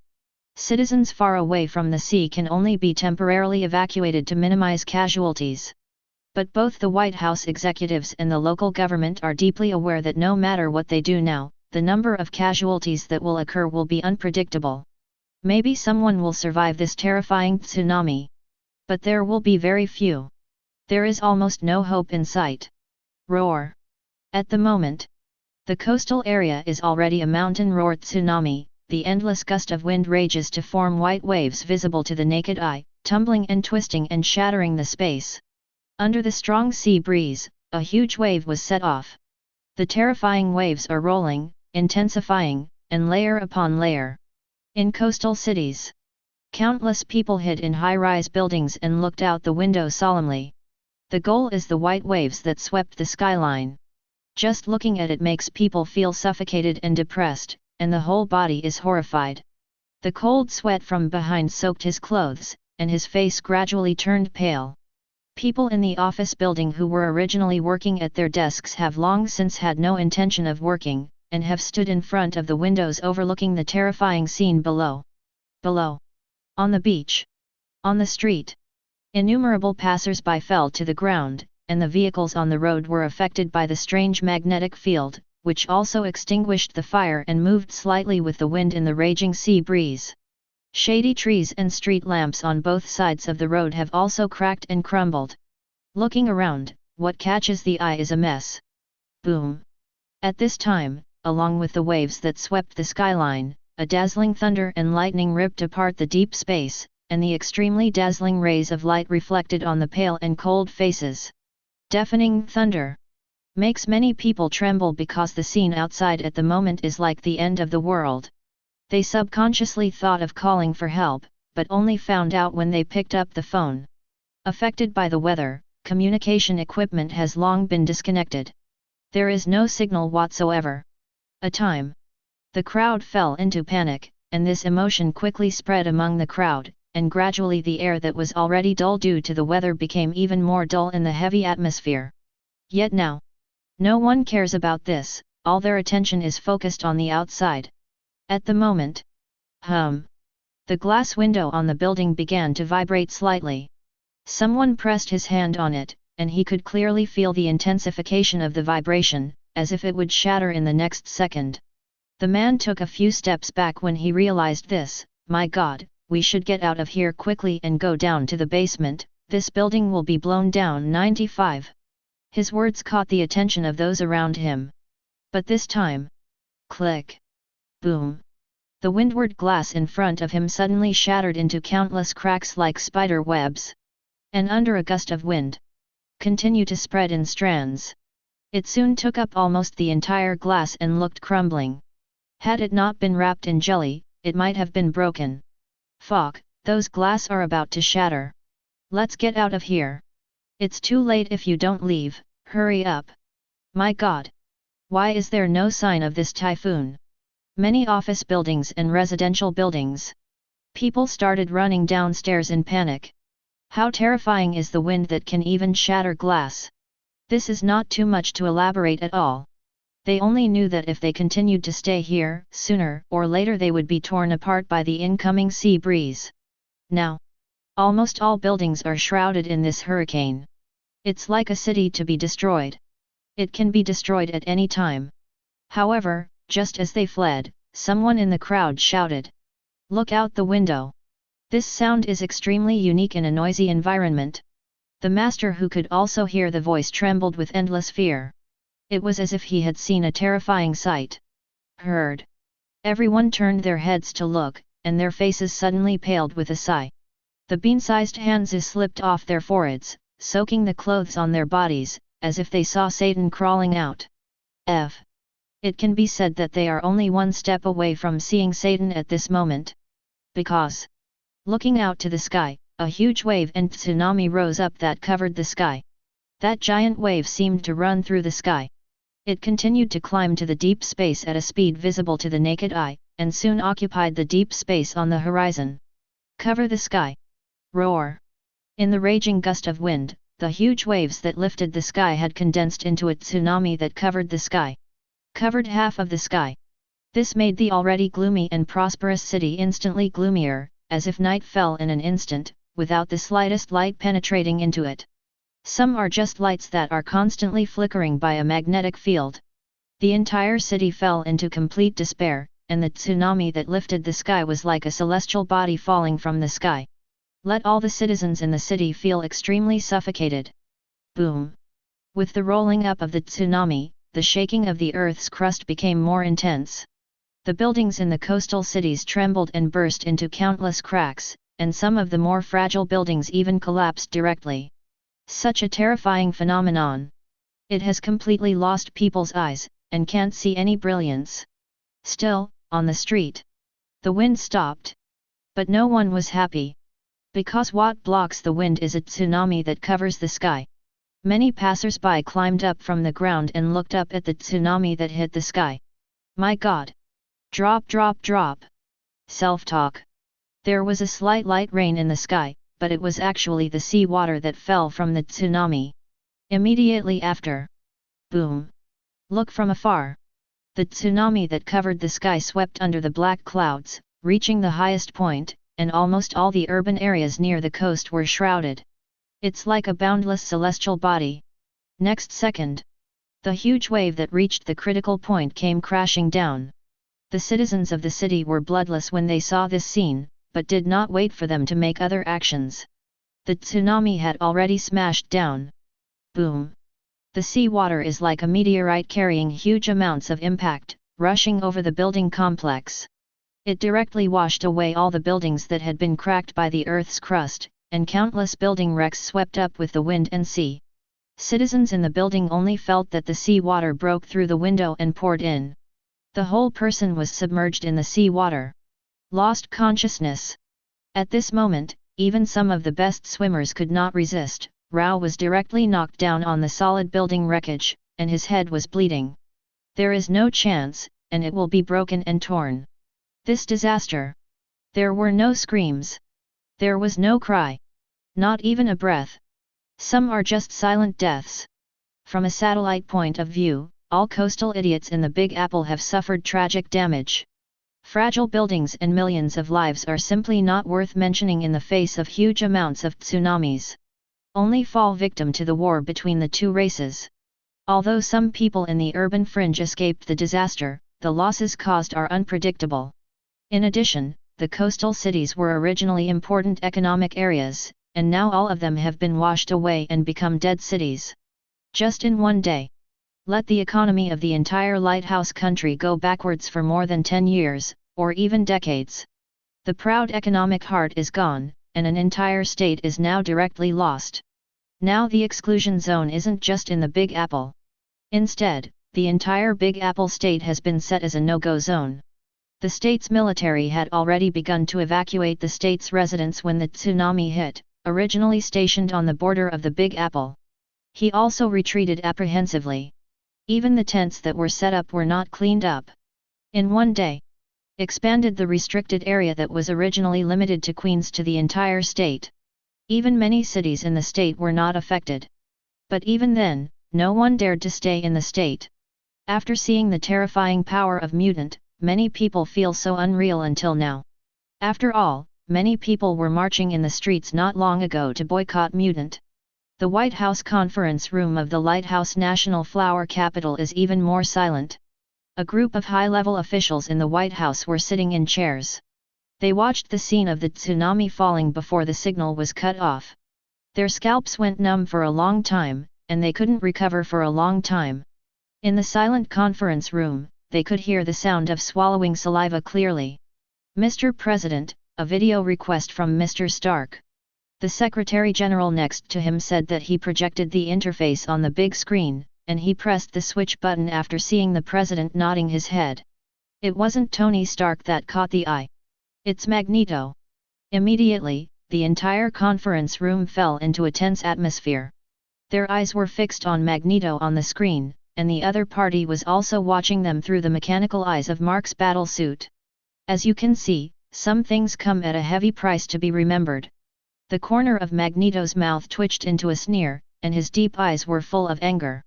Citizens far away from the sea can only be temporarily evacuated to minimize casualties. But both the White House executives and the local government are deeply aware that no matter what they do now, the number of casualties that will occur will be unpredictable. Maybe someone will survive this terrifying tsunami. But there will be very few. There is almost no hope in sight. Roar. At the moment, the coastal area is already a mountain roar tsunami. The endless gust of wind rages to form white waves visible to the naked eye, tumbling and twisting and shattering the space. Under the strong sea breeze, a huge wave was set off. The terrifying waves are rolling, intensifying, and layer upon layer. In coastal cities, countless people hid in high-rise buildings and looked out the window solemnly. The goal is the white waves that swept the skyline. Just looking at it makes people feel suffocated and depressed, and the whole body is horrified. The cold sweat from behind soaked his clothes, and his face gradually turned pale. People in the office building who were originally working at their desks have long since had no intention of working, and have stood in front of the windows overlooking the terrifying scene below. Below. On the beach. On the street. Innumerable passers-by fell to the ground, and the vehicles on the road were affected by the strange magnetic field, which also extinguished the fire and moved slightly with the wind in the raging sea breeze. Shady trees and street lamps on both sides of the road have also cracked and crumbled. Looking around, what catches the eye is a mess. Boom! At this time, along with the waves that swept the skyline, a dazzling thunder and lightning ripped apart the deep space, and the extremely dazzling rays of light reflected on the pale and cold faces. Deafening thunder makes many people tremble because the scene outside at the moment is like the end of the world. They subconsciously thought of calling for help, but only found out when they picked up the phone. Affected by the weather, communication equipment has long been disconnected. There is no signal whatsoever. The crowd fell into panic, and this emotion quickly spread among the crowd, and gradually the air that was already dull due to the weather became even more dull in the heavy atmosphere. Yet now, no one cares about this, all their attention is focused on the outside. At the moment, the The glass window on the building began to vibrate slightly. Someone pressed his hand on it, and he could clearly feel the intensification of the vibration, as if it would shatter in the next second. The man took a few steps back when he realized this. My God, we should get out of here quickly and go down to the basement, this building will be blown down 95. His words caught the attention of those around him. But this time, click, boom. The windward glass in front of him suddenly shattered into countless cracks like spider webs. And under a gust of wind, continued to spread in strands. It soon took up almost the entire glass and looked crumbling. Had it not been wrapped in jelly, it might have been broken. Fuck, those glass are about to shatter. Let's get out of here. It's too late if you don't leave, hurry up. My God! Why is there no sign of this typhoon? Many office buildings and residential buildings. People started running downstairs in panic. How terrifying is the wind that can even shatter glass? This is not too much to elaborate at all. They only knew that if they continued to stay here, sooner or later they would be torn apart by the incoming sea breeze. Now, almost all buildings are shrouded in this hurricane. It's like a city to be destroyed. It can be destroyed at any time. However, just as they fled, someone in the crowd shouted, "Look out the window!" This sound is extremely unique in a noisy environment. The master, who could also hear the voice, trembled with endless fear. It was as if he had seen a terrifying sight. Heard. Everyone turned their heads to look, and their faces suddenly paled with a sigh. The bean-sized hands slipped off their foreheads, soaking the clothes on their bodies, as if they saw Satan crawling out. It can be said that they are only one step away from seeing Satan at this moment. Because, looking out to the sky, a huge wave and tsunami rose up that covered the sky. That giant wave seemed to run through the sky. It continued to climb to the deep space at a speed visible to the naked eye, and soon occupied the deep space on the horizon. Cover the sky. Roar. In the raging gust of wind, the huge waves that lifted the sky had condensed into a tsunami that covered the sky. Covered half of the sky. This made the already gloomy and prosperous city instantly gloomier, as if night fell in an instant, without the slightest light penetrating into it. Some are just lights that are constantly flickering by a magnetic field. The entire city fell into complete despair, and the tsunami that lifted the sky was like a celestial body falling from the sky. Let all the citizens in the city feel extremely suffocated. Boom! With the rolling up of the tsunami, the shaking of the earth's crust became more intense. The buildings in the coastal cities trembled and burst into countless cracks, and some of the more fragile buildings even collapsed directly. Such a terrifying phenomenon. It has completely lost people's eyes, and can't see any brilliance. Still, on the street, the wind stopped. But no one was happy. Because what blocks the wind is a tsunami that covers the sky. Many passers-by climbed up from the ground and looked up at the tsunami that hit the sky. My God! Drop, drop, drop! Self-talk. There was a slight light rain in the sky, but it was actually the sea water that fell from the tsunami. Immediately after. Boom! Look from afar. The tsunami that covered the sky swept under the black clouds, reaching the highest point, and almost all the urban areas near the coast were shrouded. It's like a boundless celestial body. Next second, the huge wave that reached the critical point came crashing down. The citizens of the city were bloodless when they saw this scene, but did not wait for them to make other actions. The tsunami had already smashed down. Boom! The sea water is like a meteorite carrying huge amounts of impact, rushing over the building complex. It directly washed away all the buildings that had been cracked by the Earth's crust, and countless building wrecks swept up with the wind and sea. Citizens in the building only felt that the sea water broke through the window and poured in. The whole person was submerged in the sea water. Lost consciousness. At this moment, even some of the best swimmers could not resist. Rao was directly knocked down on the solid building wreckage, and his head was bleeding. There is no chance, and it will be broken and torn. This disaster. There were no screams. There was no cry. Not even a breath. Some are just silent deaths. From a satellite point of view, all coastal idiots in the Big Apple have suffered tragic damage. Fragile buildings and millions of lives are simply not worth mentioning in the face of huge amounts of tsunamis. Only fall victim to the war between the two races. Although some people in the urban fringe escaped the disaster, the losses caused are unpredictable. In addition, the coastal cities were originally important economic areas, and now all of them have been washed away and become dead cities. Just in one day. Let the economy of the entire lighthouse country go backwards for more than 10 years, or even decades. The proud economic heart is gone, and an entire state is now directly lost. Now the exclusion zone isn't just in the Big Apple. Instead, the entire Big Apple state has been set as a no-go zone. The state's military had already begun to evacuate the state's residents when the tsunami hit, originally stationed on the border of the Big Apple. He also retreated apprehensively. Even the tents that were set up were not cleaned up. In one day, expanded the restricted area that was originally limited to Queens to the entire state. Even many cities in the state were not affected. But even then, no one dared to stay in the state. After seeing the terrifying power of Mutant, many people feel so unreal until now. After all, many people were marching in the streets not long ago to boycott Mutant. The White House conference room of the Lighthouse National Flower Capital is even more silent. A group of high-level officials in the White House were sitting in chairs. They watched the scene of the tsunami falling before the signal was cut off. Their scalps went numb for a long time, and they couldn't recover for a long time. In the silent conference room, they could hear the sound of swallowing saliva clearly. Mr. President, a video request from Mr. Stark. The Secretary General next to him said that he projected the interface on the big screen, and he pressed the switch button after seeing the President nodding his head. It wasn't Tony Stark that caught the eye. It's Magneto. Immediately, the entire conference room fell into a tense atmosphere. Their eyes were fixed on Magneto on the screen, and the other party was also watching them through the mechanical eyes of Mark's battlesuit. As you can see, some things come at a heavy price to be remembered. The corner of Magneto's mouth twitched into a sneer, and his deep eyes were full of anger.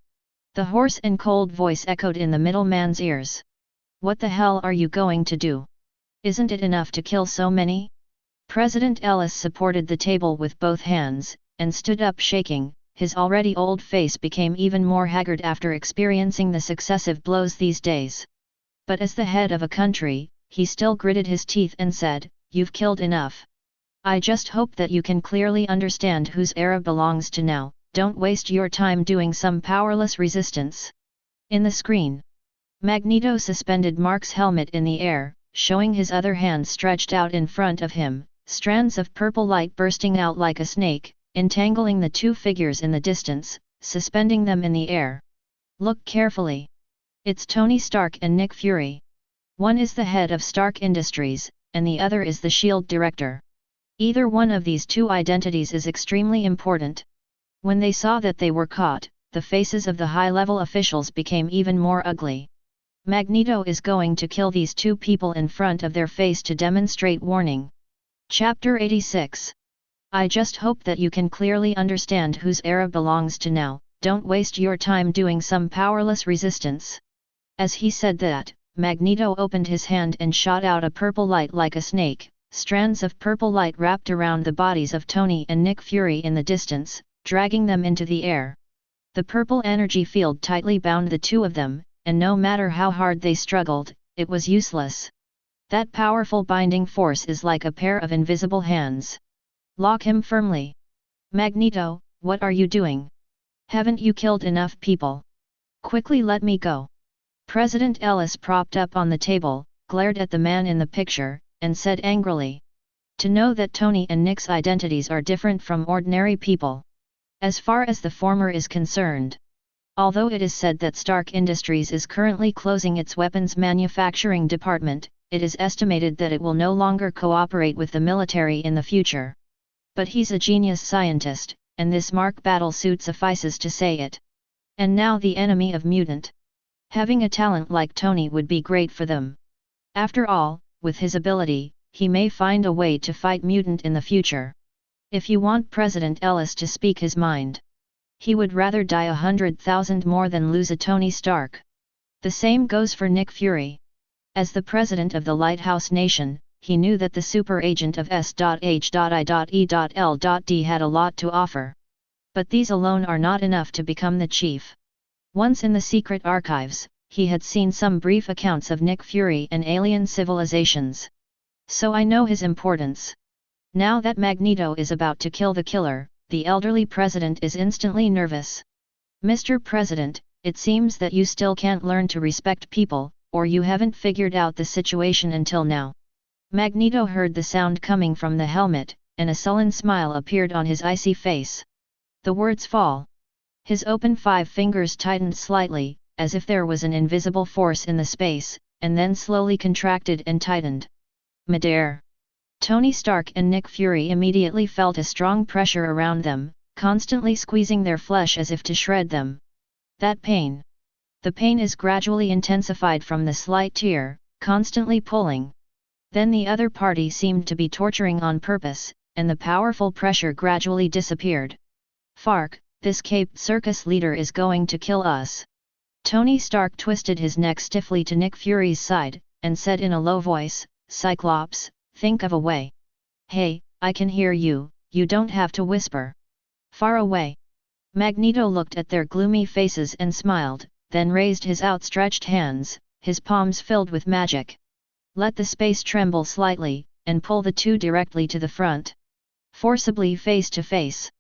The hoarse and cold voice echoed in the middleman's ears. What the hell are you going to do? Isn't it enough to kill so many? President Ellis supported the table with both hands, and stood up shaking. His already old face became even more haggard after experiencing the successive blows these days. But as the head of a country, he still gritted his teeth and said, "You've killed enough. I just hope that you can clearly understand whose era belongs to now, don't waste your time doing some powerless resistance." In the screen, Magneto suspended Mark's helmet in the air, showing his other hand stretched out in front of him, strands of purple light bursting out like a snake, entangling the two figures in the distance, suspending them in the air. Look carefully. It's Tony Stark and Nick Fury. One is the head of Stark Industries, and the other is the S.H.I.E.L.D. director. Either one of these two identities is extremely important. When they saw that they were caught, the faces of the high-level officials became even more ugly. Magneto is going to kill these two people in front of their face to demonstrate warning. Chapter 86. I just hope that you can clearly understand whose era belongs to now, don't waste your time doing some powerless resistance. As he said that, Magneto opened his hand and shot out a purple light like a snake. Strands of purple light wrapped around the bodies of Tony and Nick Fury in the distance, dragging them into the air. The purple energy field tightly bound the two of them, and no matter how hard they struggled, it was useless. That powerful binding force is like a pair of invisible hands. Lock him firmly. Magneto, what are you doing? Haven't you killed enough people? Quickly let me go. President Ellis propped up on the table, glared at the man in the picture, and said angrily. To know that Tony and Nick's identities are different from ordinary people. As far as the former is concerned. Although it is said that Stark Industries is currently closing its weapons manufacturing department, it is estimated that it will no longer cooperate with the military in the future. But he's a genius scientist, and this Mark battlesuit suffices to say it. And now the enemy of Mutant. Having a talent like Tony would be great for them. After all, with his ability, he may find a way to fight Mutant in the future. If you want President Ellis to speak his mind. He would rather die 100,000 more than lose a Tony Stark. The same goes for Nick Fury. As the president of the Lighthouse Nation, he knew that the super agent of S.H.I.E.L.D had a lot to offer. But these alone are not enough to become the chief. Once in the secret archives, he had seen some brief accounts of Nick Fury and alien civilizations. So I know his importance. Now that Magneto is about to kill the killer, the elderly president is instantly nervous. Mr. President, it seems that you still can't learn to respect people, or you haven't figured out the situation until now. Magneto heard the sound coming from the helmet, and a sullen smile appeared on his icy face. The words fall. His open 5 fingers tightened slightly, as if there was an invisible force in the space, and then slowly contracted and tightened. Midair. Tony Stark and Nick Fury immediately felt a strong pressure around them, constantly squeezing their flesh as if to shred them. That pain. The pain is gradually intensified from the slight tear, constantly pulling. Then the other party seemed to be torturing on purpose, and the powerful pressure gradually disappeared. Fark, this caped circus leader is going to kill us. Tony Stark twisted his neck stiffly to Nick Fury's side, and said in a low voice, "Cyclops, think of a way." "Hey, I can hear you, you don't have to whisper." "Far away." Magneto looked at their gloomy faces and smiled, then raised his outstretched hands, his palms filled with magic. Let the space tremble slightly, and pull the two directly to the front. Forcibly face to face.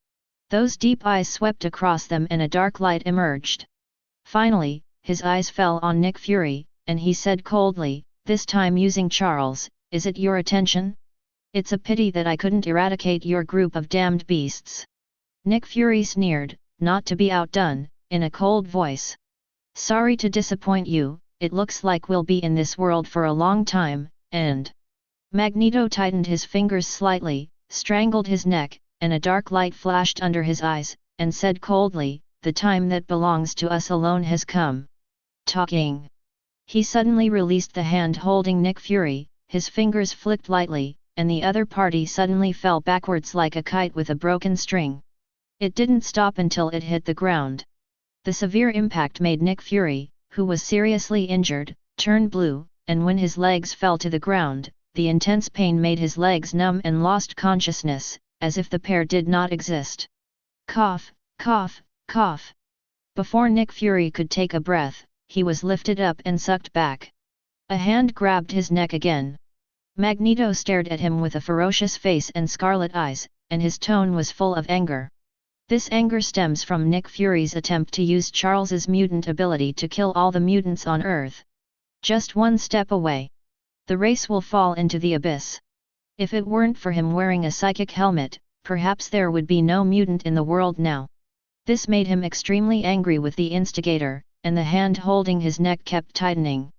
Those deep eyes swept across them and a dark light emerged. Finally, his eyes fell on Nick Fury, and he said coldly, this time using Charles, "Is it your attention? It's a pity that I couldn't eradicate your group of damned beasts." Nick Fury sneered, not to be outdone, in a cold voice. "Sorry to disappoint you, it looks like we'll be in this world for a long time, and..." Magneto tightened his fingers slightly, strangled his neck, and a dark light flashed under his eyes, and said coldly, "The time that belongs to us alone has come." Talking. He suddenly released the hand holding Nick Fury, his fingers flicked lightly, and the other party suddenly fell backwards like a kite with a broken string. It didn't stop until it hit the ground. The severe impact made Nick Fury, who was seriously injured, turn blue, and when his legs fell to the ground, the intense pain made his legs numb and lost consciousness, as if the pair did not exist. Cough, cough, cough. Before Nick Fury could take a breath, he was lifted up and sucked back. A hand grabbed his neck again. Magneto stared at him with a ferocious face and scarlet eyes, and his tone was full of anger. This anger stems from Nick Fury's attempt to use Charles's mutant ability to kill all the mutants on Earth. Just one step away. The race will fall into the abyss. If it weren't for him wearing a psychic helmet, perhaps there would be no mutant in the world now. This made him extremely angry with the instigator, and the hand holding his neck kept tightening.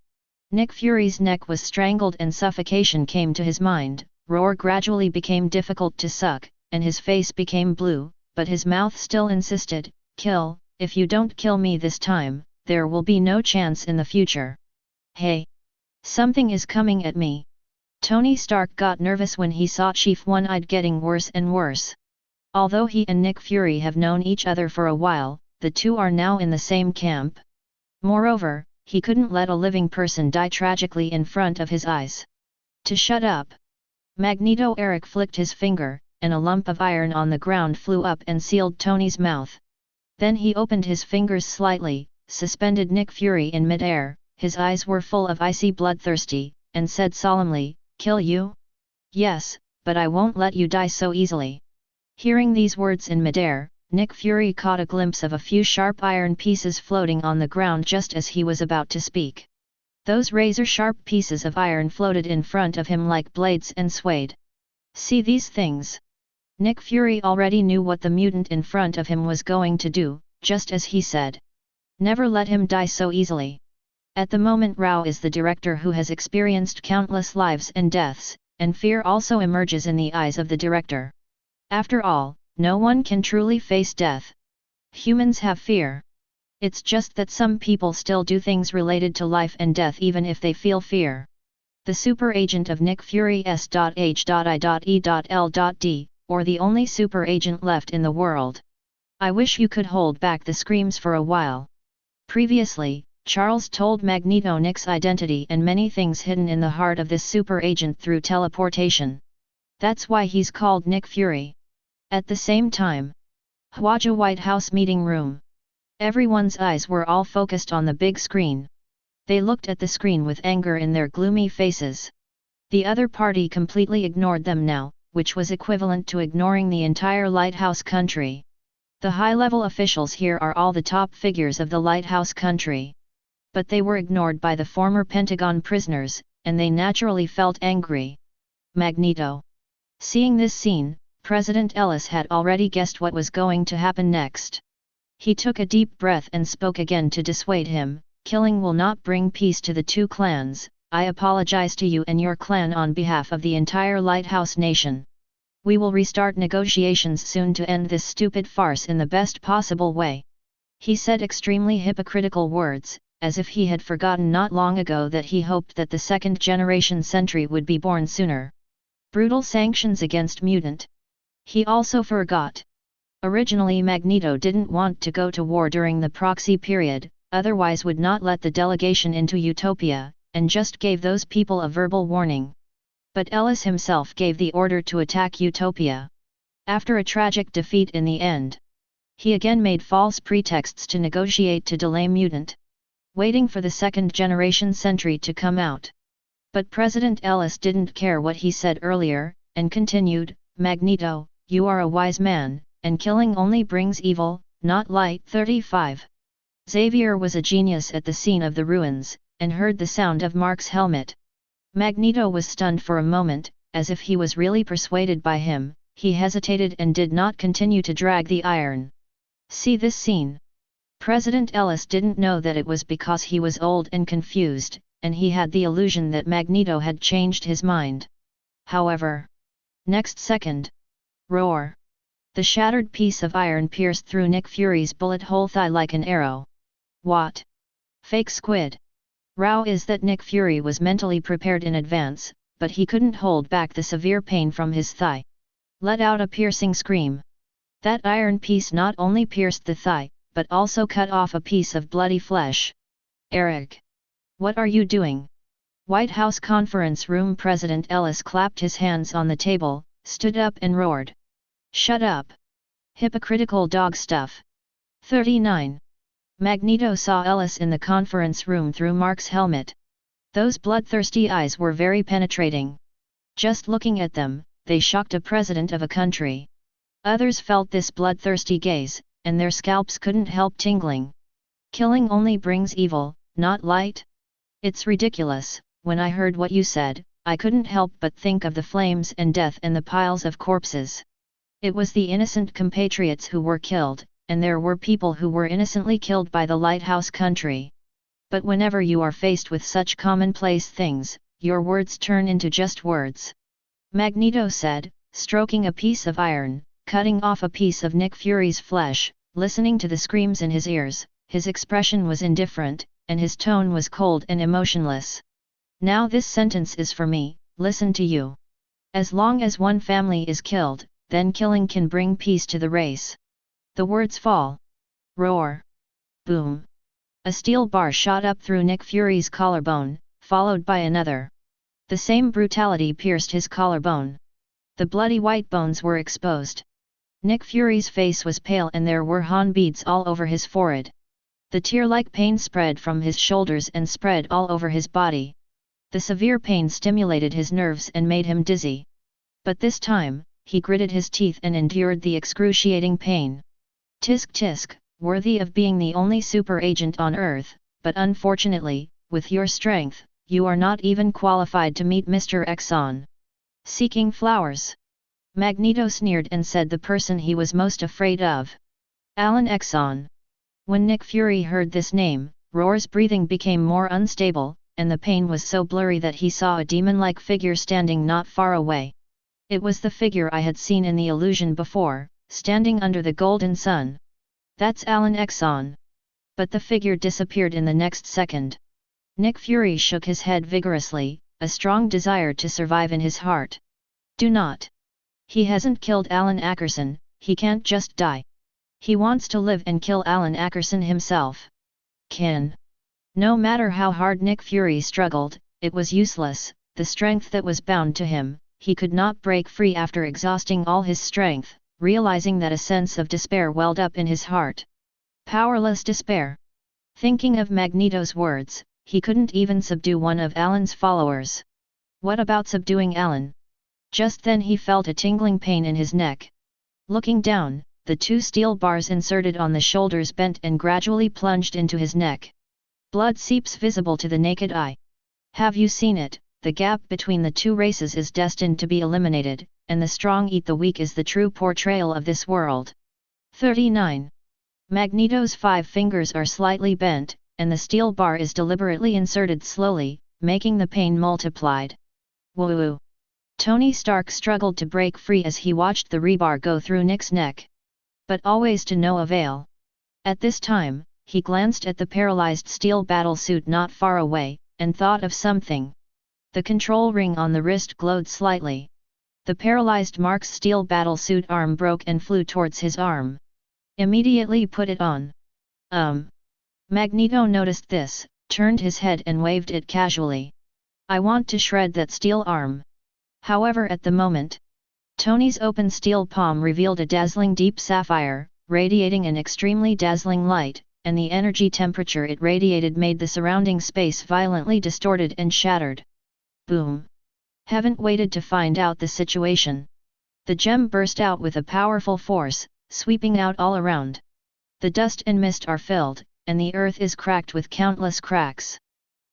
Nick Fury's neck was strangled and suffocation came to his mind, roar gradually became difficult to suck, and his face became blue, but his mouth still insisted, "Kill, if you don't kill me this time, there will be no chance in the future." "Hey! Something is coming at me." Tony Stark got nervous when he saw Chief One-Eyed getting worse and worse. Although he and Nick Fury have known each other for a while, the two are now in the same camp. Moreover, he couldn't let a living person die tragically in front of his eyes. "To shut up!" Magneto Eric flicked his finger, and a lump of iron on the ground flew up and sealed Tony's mouth. Then he opened his fingers slightly, suspended Nick Fury in midair, his eyes were full of icy bloodthirsty, and said solemnly, "Kill you? Yes, but I won't let you die so easily." Hearing these words in midair, Nick Fury caught a glimpse of a few sharp iron pieces floating on the ground just as he was about to speak. Those razor-sharp pieces of iron floated in front of him like blades and swayed. "See these things?" Nick Fury already knew what the mutant in front of him was going to do, just as he said. Never let him die so easily. At the moment Rao is the director who has experienced countless lives and deaths, and fear also emerges in the eyes of the director. After all, no one can truly face death. Humans have fear. It's just that some people still do things related to life and death even if they feel fear. The super agent of Nick Fury S.H.I.E.L.D, or the only super agent left in the world. I wish you could hold back the screams for a while. Previously, Charles told Magneto Nick's identity and many things hidden in the heart of this super agent through teleportation. That's why he's called Nick Fury. At the same time, Hwaja White House meeting room. Everyone's eyes were all focused on the big screen. They looked at the screen with anger in their gloomy faces. The other party completely ignored them now, which was equivalent to ignoring the entire Lighthouse country. The high-level officials here are all the top figures of the Lighthouse country. But they were ignored by the former Pentagon prisoners, and they naturally felt angry. Magneto. Seeing this scene, President Ellis had already guessed what was going to happen next. He took a deep breath and spoke again to dissuade him. Killing will not bring peace to the two clans. I apologize to you and your clan on behalf of the entire Lighthouse nation. We will restart negotiations soon to end this stupid farce in the best possible way. He said extremely hypocritical words, as if he had forgotten not long ago that he hoped that the second-generation sentry would be born sooner. Brutal sanctions against Mutant. He also forgot. Originally Magneto didn't want to go to war during the proxy period, otherwise would not let the delegation into Utopia, and just gave those people a verbal warning. But Ellis himself gave the order to attack Utopia. After a tragic defeat in the end, he again made false pretexts to negotiate to delay Mutant, waiting for the second-generation sentry to come out. But President Ellis didn't care what he said earlier, and continued, Magneto, you are a wise man, and killing only brings evil, not light. 35. Xavier was a genius at the scene of the ruins, and heard the sound of Mark's helmet. Magneto was stunned for a moment, as if he was really persuaded by him. He hesitated and did not continue to drag the iron. See this scene. President Ellis didn't know that it was because he was old and confused, and he had the illusion that Magneto had changed his mind. However, next second, roar! The shattered piece of iron pierced through Nick Fury's bullet hole thigh like an arrow. What? Fake squid. Row is that Nick Fury was mentally prepared in advance, but he couldn't hold back the severe pain from his thigh. Let out a piercing scream. That iron piece not only pierced the thigh, but also cut off a piece of bloody flesh. Eric! What are you doing? White House conference room. President Ellis clapped his hands on the table, stood up and roared. Shut up! Hypocritical dog stuff. 39. Magneto saw Ellis in the conference room through Mark's helmet. Those bloodthirsty eyes were very penetrating. Just looking at them, they shocked a president of a country. Others felt this bloodthirsty gaze, and their scalps couldn't help tingling. Killing only brings evil, not light? It's ridiculous. When I heard what you said, I couldn't help but think of the flames and death and the piles of corpses. It was the innocent compatriots who were killed, and there were people who were innocently killed by the Lighthouse country. But whenever you are faced with such commonplace things, your words turn into just words. Magneto said, stroking a piece of iron, cutting off a piece of Nick Fury's flesh, listening to the screams in his ears. His expression was indifferent, and his tone was cold and emotionless. Now this sentence is for me, listen to you. As long as one family is killed, then killing can bring peace to the race. The words fall. Roar. Boom. A steel bar shot up through Nick Fury's collarbone, followed by another. The same brutality pierced his collarbone. The bloody white bones were exposed. Nick Fury's face was pale and there were Han beads all over his forehead. The tear-like pain spread from his shoulders and spread all over his body. The severe pain stimulated his nerves and made him dizzy. But this time, he gritted his teeth and endured the excruciating pain. Tisk tisk, worthy of being the only super agent on Earth, but unfortunately, with your strength, you are not even qualified to meet Mr. Exxon. Seeking flowers. Magneto sneered and said the person he was most afraid of. Alan Exxon. When Nick Fury heard this name, Roar's breathing became more unstable, and the pain was so blurry that he saw a demon-like figure standing not far away. It was the figure I had seen in the illusion before, standing under the golden sun. That's Alan Exxon. But the figure disappeared in the next second. Nick Fury shook his head vigorously, a strong desire to survive in his heart. Do not. He hasn't killed Alan Ackerson, he can't just die. He wants to live and kill Alan Ackerson himself. Kin. No matter how hard Nick Fury struggled, it was useless. The strength that was bound to him, he could not break free after exhausting all his strength, realizing that a sense of despair welled up in his heart. Powerless despair. Thinking of Magneto's words, he couldn't even subdue one of Alan's followers. What about subduing Alan? Just then he felt a tingling pain in his neck. Looking down, the two steel bars inserted on the shoulders bent and gradually plunged into his neck. Blood seeps visible to the naked eye. Have you seen it? The gap between the two races is destined to be eliminated, and the strong eat the weak is the true portrayal of this world. 39. Magneto's 5 fingers are slightly bent, and the steel bar is deliberately inserted slowly, making the pain multiplied. Woo! Tony Stark struggled to break free as he watched the rebar go through Nick's neck. But always to no avail. At this time, he glanced at the paralyzed steel battlesuit not far away, and thought of something. The control ring on the wrist glowed slightly. The paralyzed Mark's steel battlesuit arm broke and flew towards his arm. Immediately put it on. Magneto noticed this, turned his head and waved it casually. I want to shred that steel arm. However, at the moment, Tony's open steel palm revealed a dazzling deep sapphire, radiating an extremely dazzling light, and the energy temperature it radiated made the surrounding space violently distorted and shattered. Boom! Haven't waited to find out the situation. The gem burst out with a powerful force, sweeping out all around. The dust and mist are filled, and the earth is cracked with countless cracks.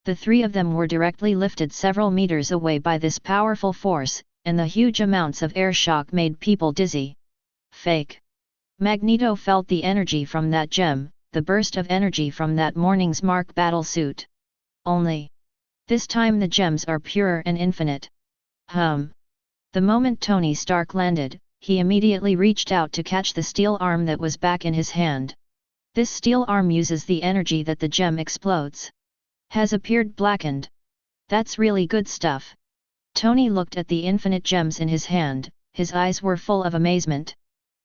The 3 of them were directly lifted several meters away by this powerful force, and the huge amounts of air shock made people dizzy. Fake. Magneto felt the energy from that gem, the burst of energy from that morning's Mark battlesuit. Only. This time the gems are pure and infinite. The moment Tony Stark landed, he immediately reached out to catch the steel arm that was back in his hand. This steel arm uses the energy that the gem explodes. Has appeared blackened. That's really good stuff. Tony looked at the infinite gems in his hand, his eyes were full of amazement.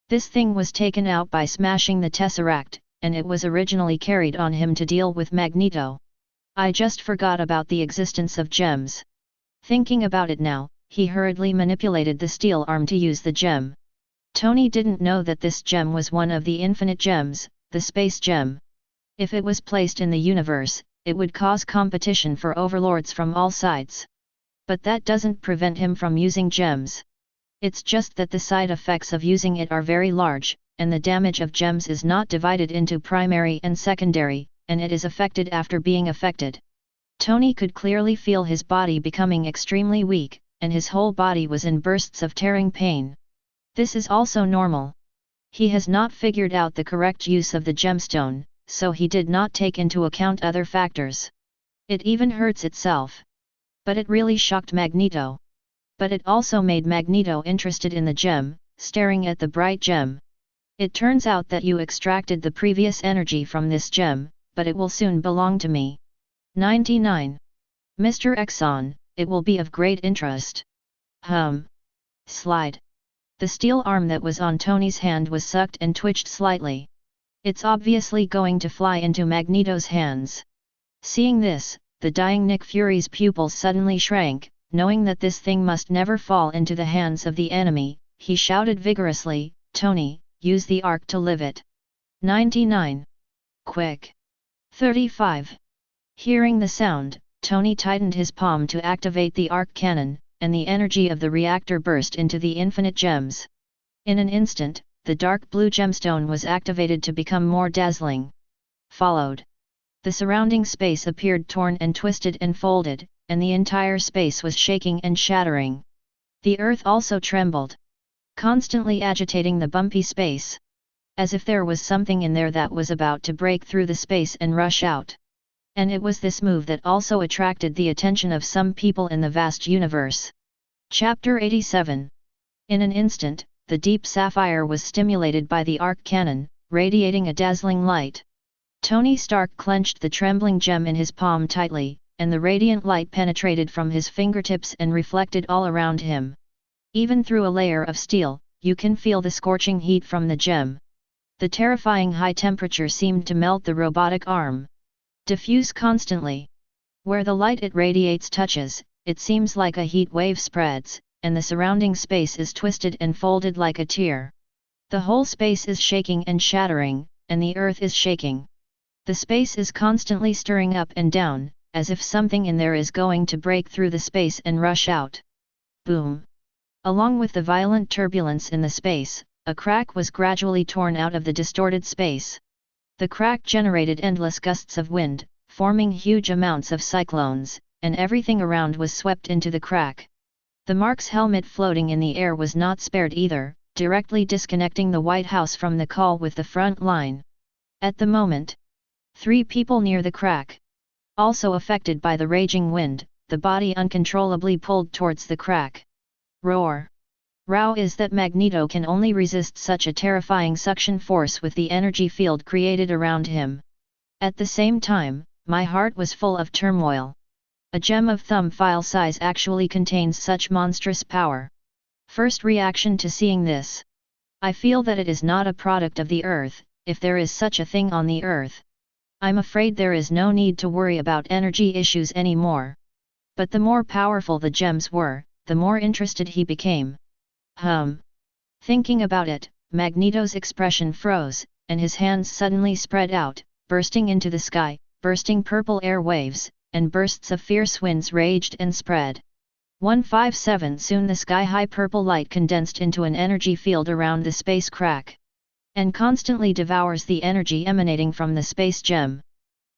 This thing was taken out by smashing the Tesseract, and it was originally carried on him to deal with Magneto. I just forgot about the existence of gems. Thinking about it now, he hurriedly manipulated the steel arm to use the gem. Tony didn't know that this gem was one of the infinite gems, the space gem. If it was placed in the universe, it would cause competition for overlords from all sides. But that doesn't prevent him from using gems. It's just that the side effects of using it are very large, and the damage of gems is not divided into primary and secondary, and it is affected after being affected. Tony could clearly feel his body becoming extremely weak, and his whole body was in bursts of tearing pain. This is also normal. He has not figured out the correct use of the gemstone, so he did not take into account other factors. It even hurts itself. But it really shocked Magneto. But it also made Magneto interested in the gem, staring at the bright gem. It turns out that you extracted the previous energy from this gem, but it will soon belong to me. 99. Mr. Exxon, it will be of great interest. Slide. The steel arm that was on Tony's hand was sucked and twitched slightly. It's obviously going to fly into Magneto's hands. Seeing this, the dying Nick Fury's pupils suddenly shrank, knowing that this thing must never fall into the hands of the enemy. He shouted vigorously, Tony, use the arc to live it. 99. Quick. 35. Hearing the sound, Tony tightened his palm to activate the arc cannon, and the energy of the reactor burst into the infinite gems. In an instant, the dark blue gemstone was activated to become more dazzling. Followed. The surrounding space appeared torn and twisted and folded, and the entire space was shaking and shattering. The earth also trembled, constantly agitating the bumpy space. As if there was something in there that was about to break through the space and rush out. And it was this move that also attracted the attention of some people in the vast universe. Chapter 87. In an instant, the deep sapphire was stimulated by the arc cannon, radiating a dazzling light. Tony Stark clenched the trembling gem in his palm tightly, and the radiant light penetrated from his fingertips and reflected all around him. Even through a layer of steel, you can feel the scorching heat from the gem. The terrifying high temperature seemed to melt the robotic arm. Diffuse constantly. Where the light it radiates touches, it seems like a heat wave spreads, and the surrounding space is twisted and folded like a tear. The whole space is shaking and shattering, and the earth is shaking. The space is constantly stirring up and down, as if something in there is going to break through the space and rush out. Boom! Along with the violent turbulence in the space, a crack was gradually torn out of the distorted space. The crack generated endless gusts of wind, forming huge amounts of cyclones, and everything around was swept into the crack. The Mark's helmet floating in the air was not spared either, directly disconnecting the White House from the call with the front line. At the moment, 3 people near the crack. Also affected by the raging wind, the body uncontrollably pulled towards the crack. Roar! Row is that Magneto can only resist such a terrifying suction force with the energy field created around him. At the same time, my heart was full of turmoil. A gem of thumb file size actually contains such monstrous power. First reaction to seeing this. I feel that it is not a product of the Earth, if there is such a thing on the Earth. I'm afraid there is no need to worry about energy issues anymore. But the more powerful the gems were, the more interested he became. Thinking about it, Magneto's expression froze, and his hands suddenly spread out, bursting into the sky, bursting purple air waves, and bursts of fierce winds raged and spread. 157 Soon the sky-high purple light condensed into an energy field around the space crack, and constantly devours the energy emanating from the space gem.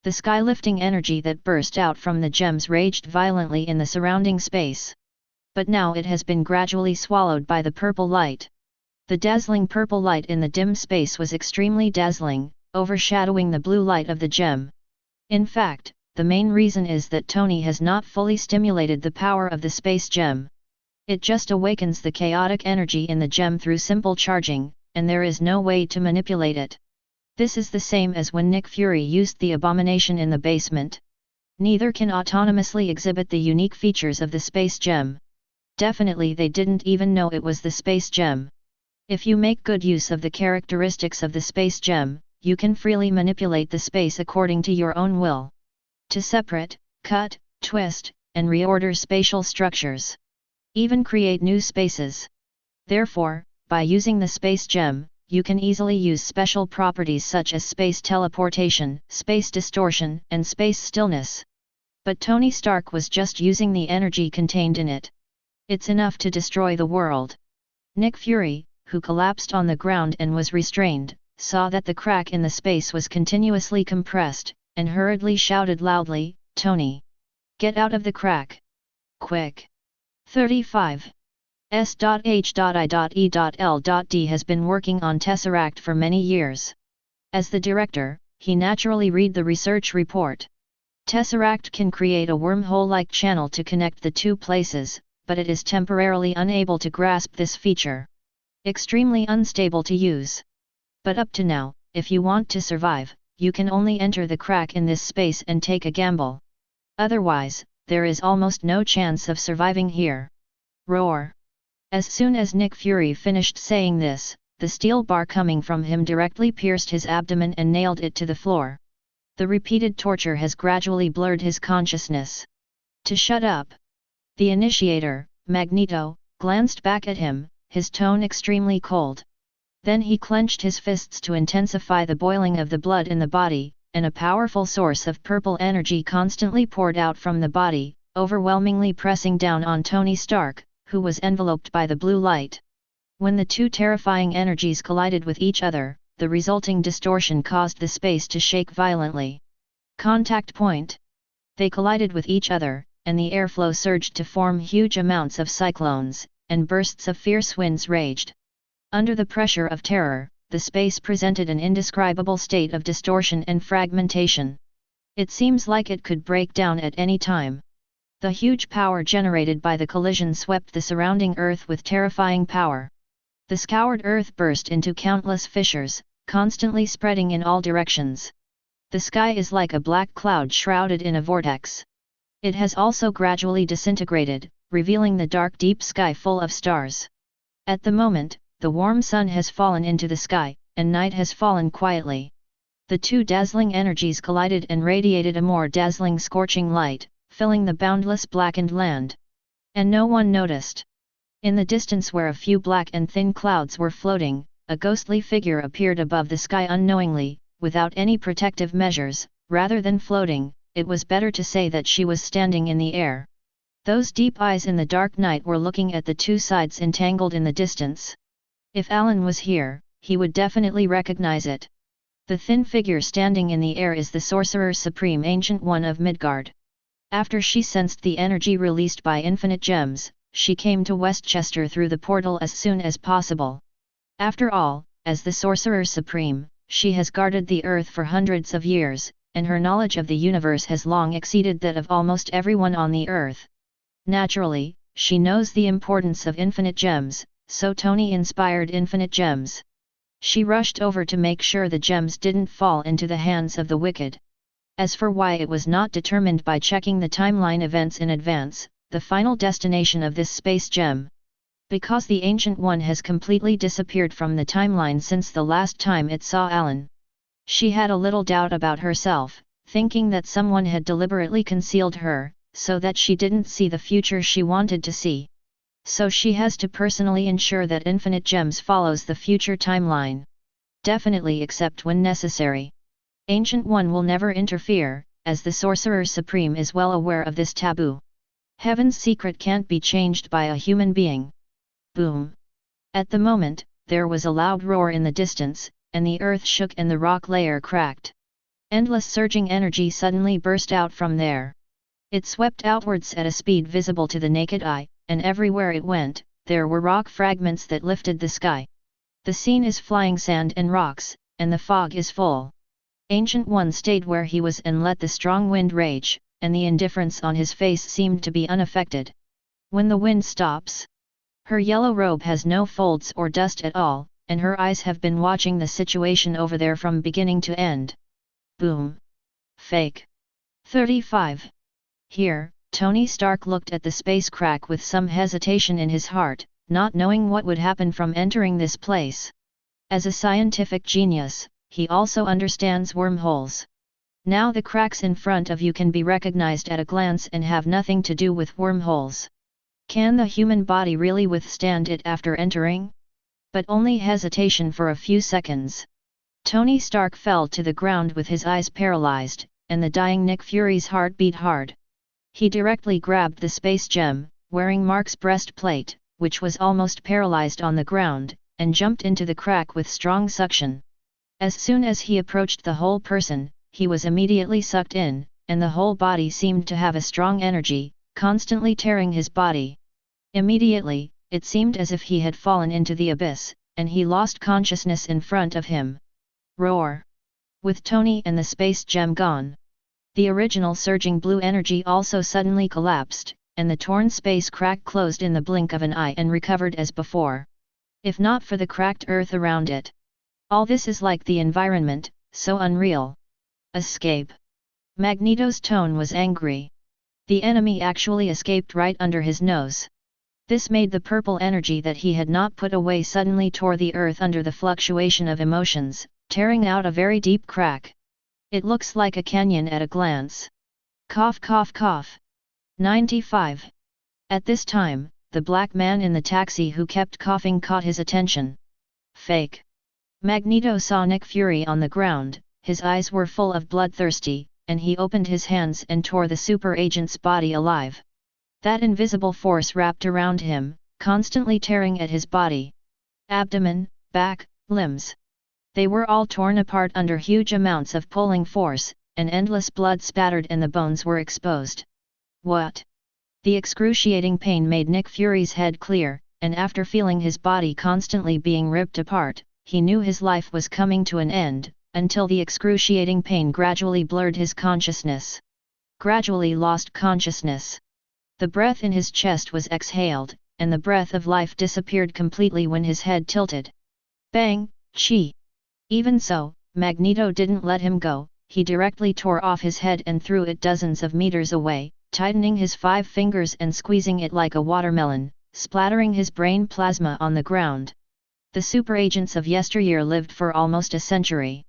The sky-lifting energy that burst out from the gems raged violently in the surrounding space. But now it has been gradually swallowed by the purple light. The dazzling purple light in the dim space was extremely dazzling, overshadowing the blue light of the gem. In fact, the main reason is that Tony has not fully stimulated the power of the space gem. It just awakens the chaotic energy in the gem through simple charging, and there is no way to manipulate it. This is the same as when Nick Fury used the abomination in the basement. Neither can autonomously exhibit the unique features of the space gem. Definitely they didn't even know it was the space gem. If you make good use of the characteristics of the space gem, you can freely manipulate the space according to your own will. To separate, cut, twist, and reorder spatial structures. Even create new spaces. Therefore, by using the space gem, you can easily use special properties such as space teleportation, space distortion, and space stillness. But Tony Stark was just using the energy contained in it. It's enough to destroy the world. Nick Fury, who collapsed on the ground and was restrained, saw that the crack in the space was continuously compressed, and hurriedly shouted loudly, "Tony! Get out of the crack! Quick!" 35. S.H.I.E.L.D. has been working on Tesseract for many years. As the director, he naturally read the research report. Tesseract can create a wormhole-like channel to connect the two places, but it is temporarily unable to grasp this feature. Extremely unstable to use. But up to now, if you want to survive, you can only enter the crack in this space and take a gamble. Otherwise, there is almost no chance of surviving here. Roar! As soon as Nick Fury finished saying this, the steel bar coming from him directly pierced his abdomen and nailed it to the floor. The repeated torture has gradually blurred his consciousness. To shut up! The initiator, Magneto, glanced back at him, his tone extremely cold. Then he clenched his fists to intensify the boiling of the blood in the body, and a powerful source of purple energy constantly poured out from the body, overwhelmingly pressing down on Tony Stark, who was enveloped by the blue light. When the two terrifying energies collided with each other, the resulting distortion caused the space to shake violently. Contact point. They collided with each other, and the airflow surged to form huge amounts of cyclones, and bursts of fierce winds raged. Under the pressure of terror, the space presented an indescribable state of distortion and fragmentation. It seems like it could break down at any time. The huge power generated by the collision swept the surrounding Earth with terrifying power. The scoured Earth burst into countless fissures, constantly spreading in all directions. The sky is like a black cloud shrouded in a vortex. It has also gradually disintegrated, revealing the dark deep sky full of stars. At the moment, the warm sun has fallen into the sky, and night has fallen quietly. The two dazzling energies collided and radiated a more dazzling scorching light, filling the boundless blackened land. And no one noticed. In the distance where a few black and thin clouds were floating, a ghostly figure appeared above the sky unknowingly, without any protective measures. Rather than floating, it was better to say that she was standing in the air. Those deep eyes in the dark night were looking at the two sides entangled in the distance. If Alan was here, he would definitely recognize it. The thin figure standing in the air is the Sorcerer Supreme Ancient One of Midgard. After she sensed the energy released by infinite gems, she came to Westchester through the portal as soon as possible. After all, as the Sorcerer Supreme, she has guarded the Earth for hundreds of years, and her knowledge of the universe has long exceeded that of almost everyone on the Earth. Naturally, she knows the importance of infinite gems, so Tony inspired infinite gems. She rushed over to make sure the gems didn't fall into the hands of the wicked. As for why it was not determined by checking the timeline events in advance, the final destination of this space gem. Because the Ancient One has completely disappeared from the timeline since the last time it saw Alan. She had a little doubt about herself, thinking that someone had deliberately concealed her, so that she didn't see the future she wanted to see. So she has to personally ensure that infinite gems follows the future timeline. Definitely except when necessary. Ancient One will never interfere, as the Sorcerer Supreme is well aware of this taboo. Heaven's secret can't be changed by a human being. Boom! At the moment, there was a loud roar in the distance, and the earth shook and the rock layer cracked. Endless surging energy suddenly burst out from there. It swept outwards at a speed visible to the naked eye, and everywhere it went, there were rock fragments that lifted the sky. The scene is flying sand and rocks, and the fog is full. Ancient One stayed where he was and let the strong wind rage, and the indifference on his face seemed to be unaffected. When the wind stops, her yellow robe has no folds or dust at all, and her eyes have been watching the situation over there from beginning to end. Boom! Fake. 35. Here, Tony Stark looked at the space crack with some hesitation in his heart, not knowing what would happen from entering this place. As a scientific genius, he also understands wormholes. Now the cracks in front of you can be recognized at a glance and have nothing to do with wormholes. Can the human body really withstand it after entering? But only hesitation for a few seconds. Tony Stark fell to the ground with his eyes paralyzed, and the dying Nick Fury's heart beat hard. He directly grabbed the space gem, wearing Mark's breastplate, which was almost paralyzed on the ground, and jumped into the crack with strong suction. As soon as he approached the whole person, he was immediately sucked in, and the whole body seemed to have a strong energy, constantly tearing his body. Immediately, it seemed as if he had fallen into the abyss, and he lost consciousness in front of him. Roar! With Tony and the space gem gone, the original surging blue energy also suddenly collapsed, and the torn space crack closed in the blink of an eye and recovered as before. If not for the cracked earth around it. All this is like the environment, so unreal. Escape. Magneto's tone was angry. The enemy actually escaped right under his nose. This made the purple energy that he had not put away suddenly tore the earth under the fluctuation of emotions, tearing out a very deep crack. It looks like a canyon at a glance. Cough cough cough. 95. At this time, the black man in the taxi who kept coughing caught his attention. Fake. Magneto saw Nick Fury on the ground, his eyes were full of bloodthirsty, and he opened his hands and tore the super agent's body alive. That invisible force wrapped around him, constantly tearing at his body. Abdomen, back, limbs. They were all torn apart under huge amounts of pulling force, and endless blood spattered and the bones were exposed. What? The excruciating pain made Nick Fury's head clear, and after feeling his body constantly being ripped apart, he knew his life was coming to an end, until the excruciating pain gradually blurred his consciousness. Gradually lost consciousness. The breath in his chest was exhaled, and the breath of life disappeared completely when his head tilted. Bang, chi! Even so, Magneto didn't let him go, he directly tore off his head and threw it dozens of meters away, tightening his 5 fingers and squeezing it like a watermelon, splattering his brain plasma on the ground. The super agents of yesteryear lived for almost a century.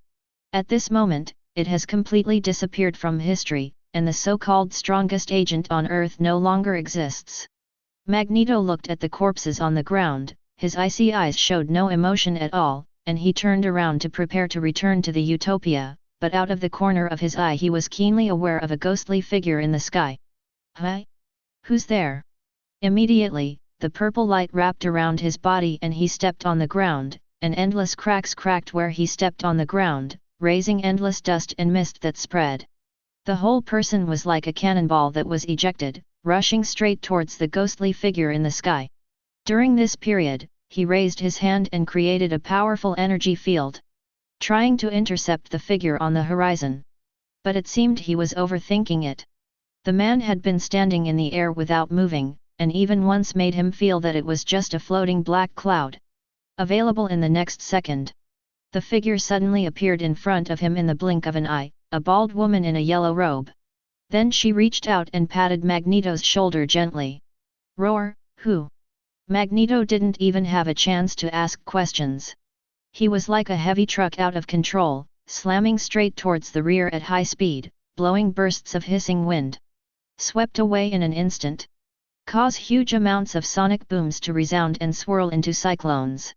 At this moment, it has completely disappeared from history, and the so-called strongest agent on Earth no longer exists. Magneto looked at the corpses on the ground, his icy eyes showed no emotion at all, and he turned around to prepare to return to the Utopia, but out of the corner of his eye he was keenly aware of a ghostly figure in the sky. "Huh? Who's there?" Immediately, the purple light wrapped around his body and he stepped on the ground, and endless cracks cracked where he stepped on the ground, raising endless dust and mist that spread. The whole person was like a cannonball that was ejected, rushing straight towards the ghostly figure in the sky. During this period, he raised his hand and created a powerful energy field, trying to intercept the figure on the horizon. But it seemed he was overthinking it. The man had been standing in the air without moving, and even once made him feel that it was just a floating black cloud. Available in the next second. The figure suddenly appeared in front of him in the blink of an eye, a bald woman in a yellow robe. Then she reached out and patted Magneto's shoulder gently. "Roar, who?" Magneto didn't even have a chance to ask questions. He was like a heavy truck out of control, slamming straight towards the rear at high speed, blowing bursts of hissing wind. Swept away in an instant. Cause huge amounts of sonic booms to resound and swirl into cyclones.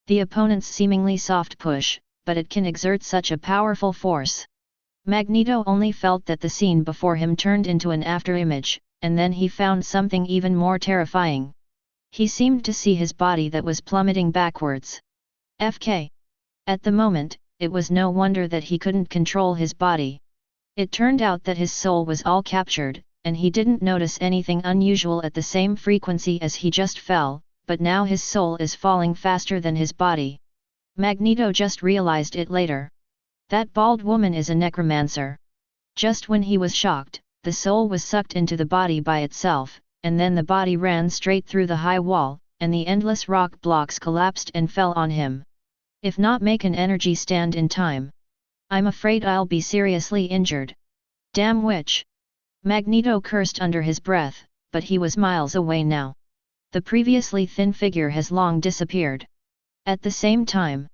The opponent's seemingly soft push, but it can exert such a powerful force. Magneto only felt that the scene before him turned into an afterimage, and then he found something even more terrifying. He seemed to see his body that was plummeting backwards. FK. At the moment, it was no wonder that he couldn't control his body. It turned out that his soul was all captured, and he didn't notice anything unusual at the same frequency as he just fell, but now his soul is falling faster than his body. Magneto just realized it later. That bald woman is a necromancer. Just when he was shocked, the soul was sucked into the body by itself, and then the body ran straight through the high wall, and the endless rock blocks collapsed and fell on him. If not make an energy stand in time, I'm afraid I'll be seriously injured. Damn witch! Magneto cursed under his breath, but he was miles away now. The previously thin figure has long disappeared. At the same time,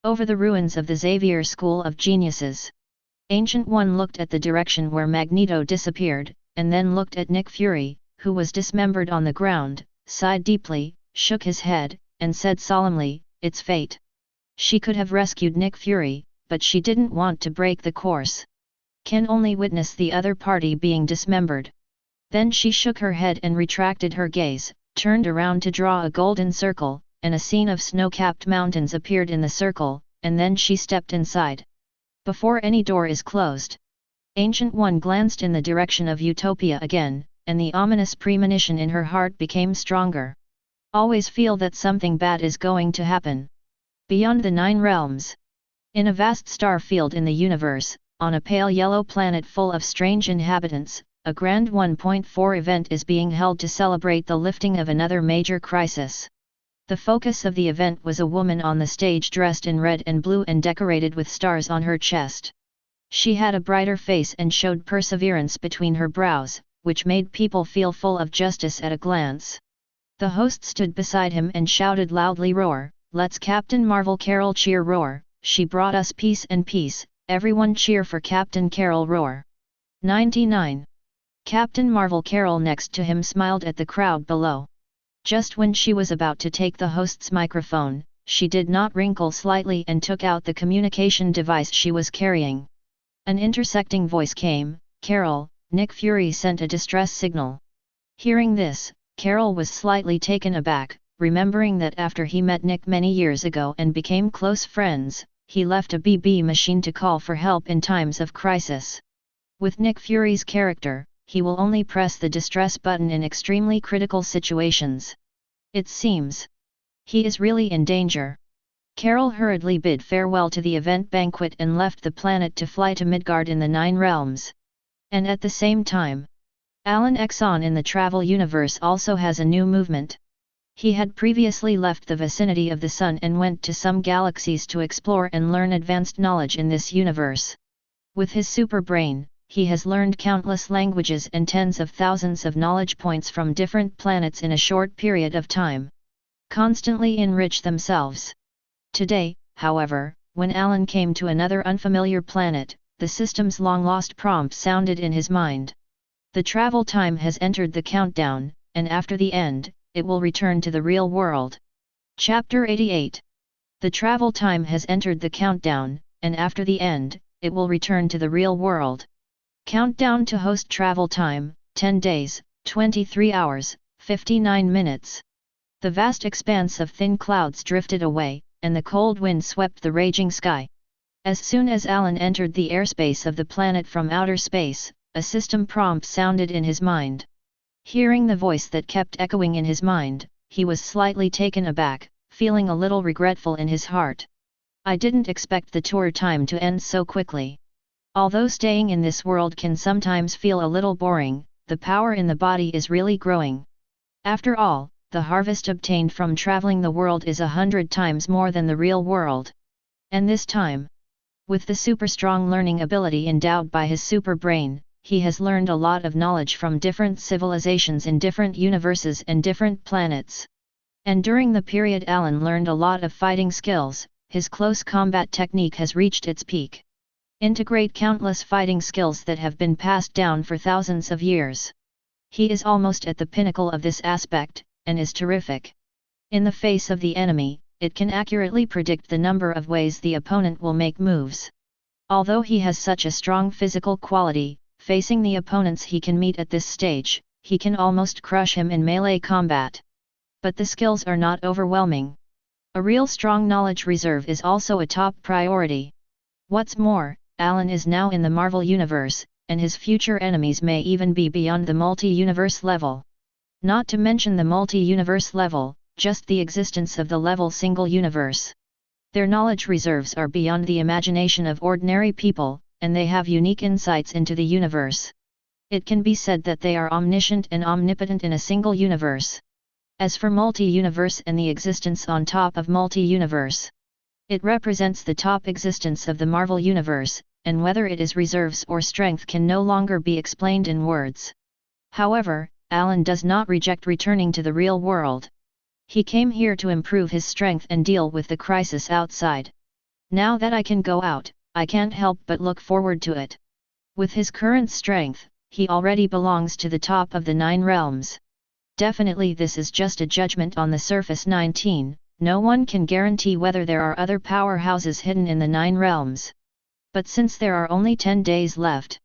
over the ruins of the Xavier School of Geniuses, Ancient One looked at the direction where Magneto disappeared, and then looked at Nick Fury, who was dismembered on the ground, sighed deeply, shook his head, and said solemnly, "It's fate." She could have rescued Nick Fury, but she didn't want to break the course. Can only witness the other party being dismembered. Then she shook her head and retracted her gaze, turned around to draw a golden circle, and a scene of snow-capped mountains appeared in the circle, and then she stepped inside. Before any door is closed, Ancient One glanced in the direction of Utopia again, and the ominous premonition in her heart became stronger. Always feel that something bad is going to happen. Beyond the 9 realms. In a vast star field in the universe, on a pale yellow planet full of strange inhabitants, a grand 1.4 event is being held to celebrate the lifting of another major crisis. The focus of the event was a woman on the stage dressed in red and blue and decorated with stars on her chest. She had a brighter face and showed perseverance between her brows, which made people feel full of justice at a glance. The host stood beside him and shouted loudly, "Roar, let's Captain Marvel Carol cheer, roar, she brought us peace and peace, everyone cheer for Captain Carol, roar." 99. Captain Marvel Carol next to him smiled at the crowd below. Just when she was about to take the host's microphone, she did not wrinkle slightly and took out the communication device she was carrying. An intersecting voice came, "Carol, Nick Fury sent a distress signal." Hearing this, Carol was slightly taken aback, remembering that after he met Nick many years ago and became close friends, he left a BB machine to call for help in times of crisis. With Nick Fury's character, he will only press the distress button in extremely critical situations. It seems he is really in danger. Carol hurriedly bid farewell to the event banquet and left the planet to fly to Midgard in the 9 realms. And at the same time, Alan Exxon in the travel universe also has a new movement. He had previously left the vicinity of the Sun and went to some galaxies to explore and learn advanced knowledge in this universe. With his super brain, he has learned countless languages and tens of thousands of knowledge points from different planets in a short period of time. Constantly enrich themselves. Today, however, when Alan came to another unfamiliar planet, the system's long-lost prompt sounded in his mind. The travel time has entered the countdown, and after the end, it will return to the real world. Chapter 88. The travel time has entered the countdown, and after the end, it will return to the real world. Countdown to host travel time, 10 days, 23 hours, 59 minutes. The vast expanse of thin clouds drifted away, and the cold wind swept the raging sky. As soon as Alan entered the airspace of the planet from outer space, a system prompt sounded in his mind. Hearing the voice that kept echoing in his mind, he was slightly taken aback, feeling a little regretful in his heart. I didn't expect the tour time to end so quickly. Although staying in this world can sometimes feel a little boring, the power in the body is really growing. After all, the harvest obtained from traveling the world is 100 times more than the real world. And this time, with the super strong learning ability endowed by his super brain, he has learned a lot of knowledge from different civilizations in different universes and different planets. And during the period Alan learned a lot of fighting skills, his close combat technique has reached its peak. Integrate countless fighting skills that have been passed down for thousands of years. He is almost at the pinnacle of this aspect, and is terrific. In the face of the enemy, it can accurately predict the number of ways the opponent will make moves. Although he has such a strong physical quality, facing the opponents he can meet at this stage, he can almost crush him in melee combat. But the skills are not overwhelming. A real strong knowledge reserve is also a top priority. What's more, Alan is now in the Marvel Universe, and his future enemies may even be beyond the multi-universe level. Not to mention the multi-universe level, just the existence of the level single universe. Their knowledge reserves are beyond the imagination of ordinary people, and they have unique insights into the universe. It can be said that they are omniscient and omnipotent in a single universe. As for multi-universe and the existence on top of multi-universe, it represents the top existence of the Marvel Universe, and whether it is reserves or strength can no longer be explained in words. However, Alan does not reject returning to the real world. He came here to improve his strength and deal with the crisis outside. Now that I can go out, I can't help but look forward to it. With his current strength, he already belongs to the top of the 9 realms. Definitely this is just a judgment on the surface. 19. No one can guarantee whether there are other powerhouses hidden in the 9 realms. But since there are only 10 days left,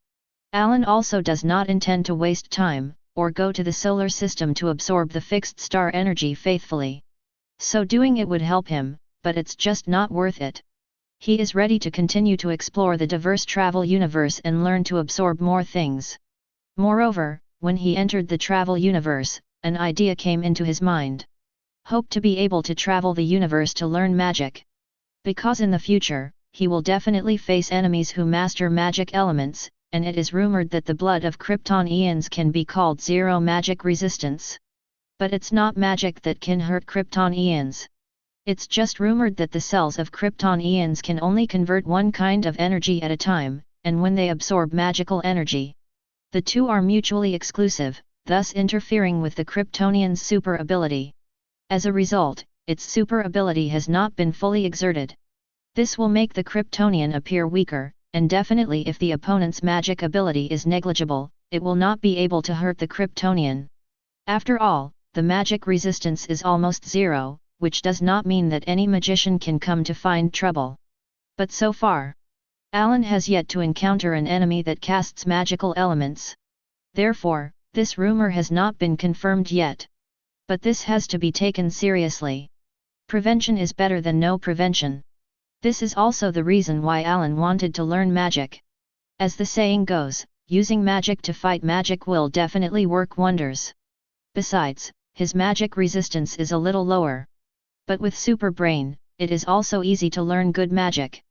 Alan also does not intend to waste time, or go to the solar system to absorb the fixed star energy faithfully. So doing it would help him, but it's just not worth it. He is ready to continue to explore the diverse travel universe and learn to absorb more things. Moreover, when he entered the travel universe, an idea came into his mind. Hope to be able to travel the universe to learn magic. Because in the future, he will definitely face enemies who master magic elements, and it is rumored that the blood of Kryptonians can be called zero magic resistance. But it's not magic that can hurt Kryptonians. It's just rumored that the cells of Kryptonians can only convert one kind of energy at a time, and when they absorb magical energy, the two are mutually exclusive, thus interfering with the Kryptonian's super ability. As a result, its super ability has not been fully exerted. This will make the Kryptonian appear weaker, and definitely if the opponent's magic ability is negligible, it will not be able to hurt the Kryptonian. After all, the magic resistance is almost zero, which does not mean that any magician can come to find trouble. But so far, Alan has yet to encounter an enemy that casts magical elements. Therefore, this rumor has not been confirmed yet. But this has to be taken seriously. Prevention is better than no prevention. This is also the reason why Alan wanted to learn magic. As the saying goes, using magic to fight magic will definitely work wonders. Besides, his magic resistance is a little lower. But with super brain, it is also easy to learn good magic.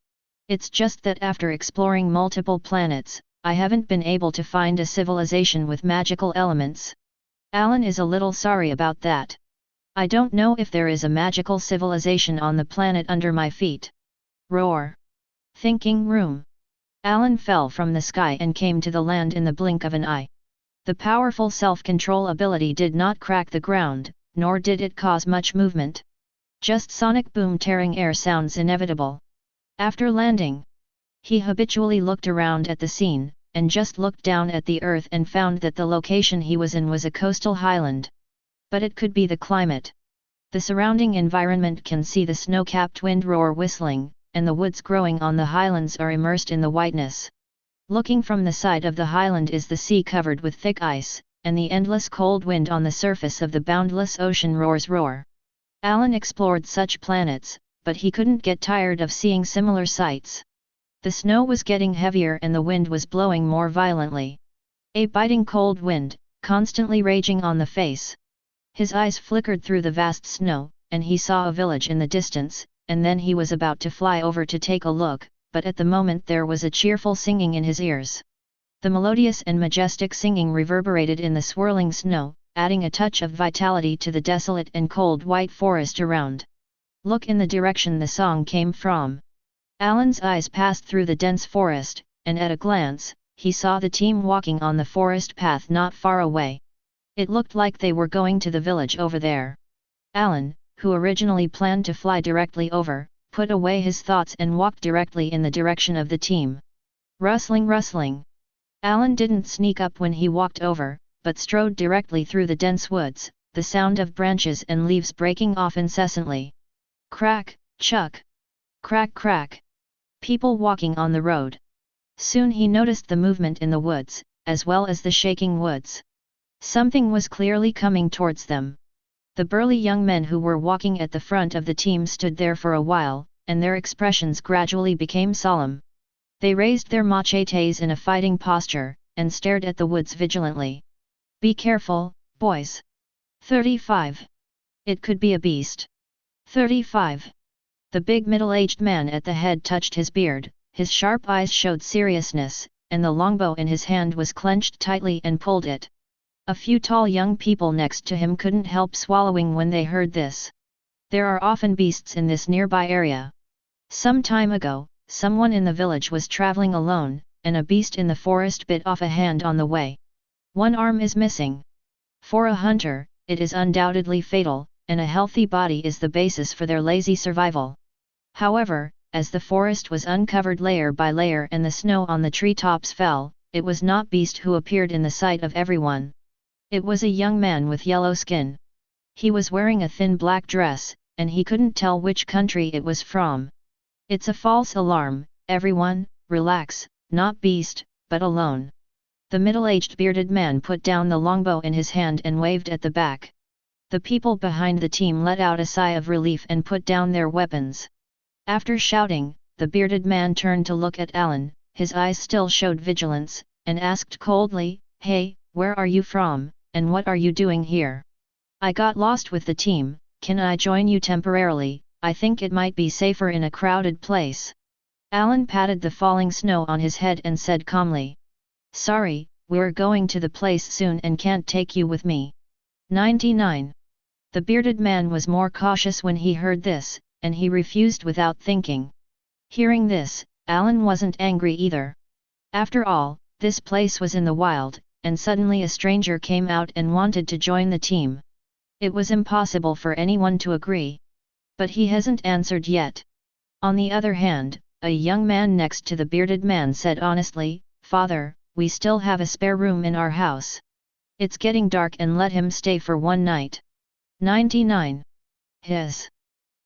It's just that after exploring multiple planets, I haven't been able to find a civilization with magical elements. Alan is a little sorry about that. I don't know if there is a magical civilization on the planet under my feet. Roar. Thinking room. Alan fell from the sky and came to the land in the blink of an eye. The powerful self-control ability did not crack the ground, nor did it cause much movement. Just sonic boom tearing air sounds inevitable. After landing, he habitually looked around at the scene, and just looked down at the earth and found that the location he was in was a coastal highland. But it could be the climate. The surrounding environment can see the snow-capped wind roar whistling, and the woods growing on the highlands are immersed in the whiteness. Looking from the side of the highland is the sea covered with thick ice, and the endless cold wind on the surface of the boundless ocean roar. Alan explored such planets, but he couldn't get tired of seeing similar sights. The snow was getting heavier and the wind was blowing more violently. A biting cold wind, constantly raging on the face. His eyes flickered through the vast snow, and he saw a village in the distance, and then he was about to fly over to take a look, but at the moment there was a cheerful singing in his ears. The melodious and majestic singing reverberated in the swirling snow, adding a touch of vitality to the desolate and cold white forest around. Look in the direction the song came from. Alan's eyes passed through the dense forest, and at a glance, he saw the team walking on the forest path not far away. It looked like they were going to the village over there. Alan, who originally planned to fly directly over, put away his thoughts and walked directly in the direction of the team. Rustling. Alan didn't sneak up when he walked over, but strode directly through the dense woods, the sound of branches and leaves breaking off incessantly. Crack, chuck. Crack. People walking on the road. Soon he noticed the movement in the woods, as well as the shaking woods. Something was clearly coming towards them. The burly young men who were walking at the front of the team stood there for a while, and their expressions gradually became solemn. They raised their machetes in a fighting posture, and stared at the woods vigilantly. Be careful, boys. 35. It could be a beast. 35. The big middle-aged man at the head touched his beard, his sharp eyes showed seriousness, and the longbow in his hand was clenched tightly and pulled it. A few tall young people next to him couldn't help swallowing when they heard this. There are often beasts in this nearby area. Some time ago, someone in the village was traveling alone, and a beast in the forest bit off a hand on the way. One arm is missing. For a hunter, it is undoubtedly fatal, and a healthy body is the basis for their lazy survival. However, as the forest was uncovered layer by layer and the snow on the treetops fell, it was not beast who appeared in the sight of everyone. It was a young man with yellow skin. He was wearing a thin black dress, and he couldn't tell which country it was from. It's a false alarm, everyone, relax, not beast, but alone. The middle-aged bearded man put down the longbow in his hand and waved at the back. The people behind the team let out a sigh of relief and put down their weapons. After shouting, the bearded man turned to look at Alan, his eyes still showed vigilance, and asked coldly, "Hey, where are you from, and what are you doing here?" "I got lost with the team, can I join you temporarily? I think it might be safer in a crowded place." Alan patted the falling snow on his head and said calmly. "Sorry, we're going to the place soon and can't take you with me." 99. The bearded man was more cautious when he heard this, and he refused without thinking. Hearing this, Alan wasn't angry either. After all, this place was in the wild, and suddenly a stranger came out and wanted to join the team. It was impossible for anyone to agree. But he hasn't answered yet. On the other hand, a young man next to the bearded man said honestly, "Father, we still have a spare room in our house. It's getting dark and let him stay for one night." 99.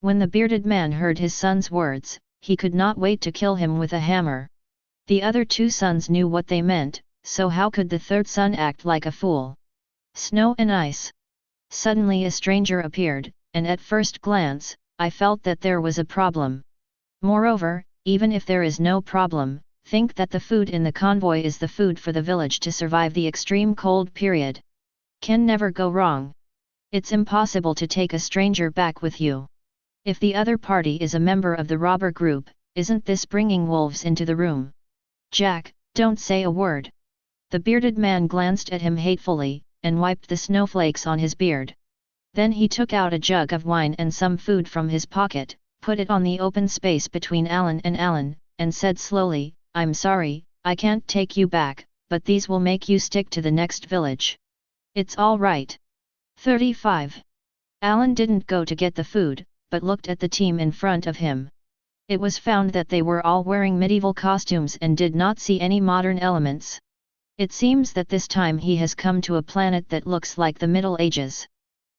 When the bearded man heard his son's words, he could not wait to kill him with a hammer. The other two sons knew what they meant, so how could the third son act like a fool? Snow and ice. Suddenly a stranger appeared, and at first glance, I felt that there was a problem. Moreover, even if there is no problem, think that the food in the convoy is the food for the village to survive the extreme cold period. Can never go wrong. It's impossible to take a stranger back with you. If the other party is a member of the robber group, isn't this bringing wolves into the room? Jack, don't say a word. The bearded man glanced at him hatefully, and wiped the snowflakes on his beard. Then he took out a jug of wine and some food from his pocket, put it on the open space between Alan, and said slowly, "I'm sorry, I can't take you back, but these will make you stick to the next village. It's all right." 35. Alan didn't go to get the food, but looked at the team in front of him. It was found that they were all wearing medieval costumes and did not see any modern elements. It seems that this time he has come to a planet that looks like the Middle Ages.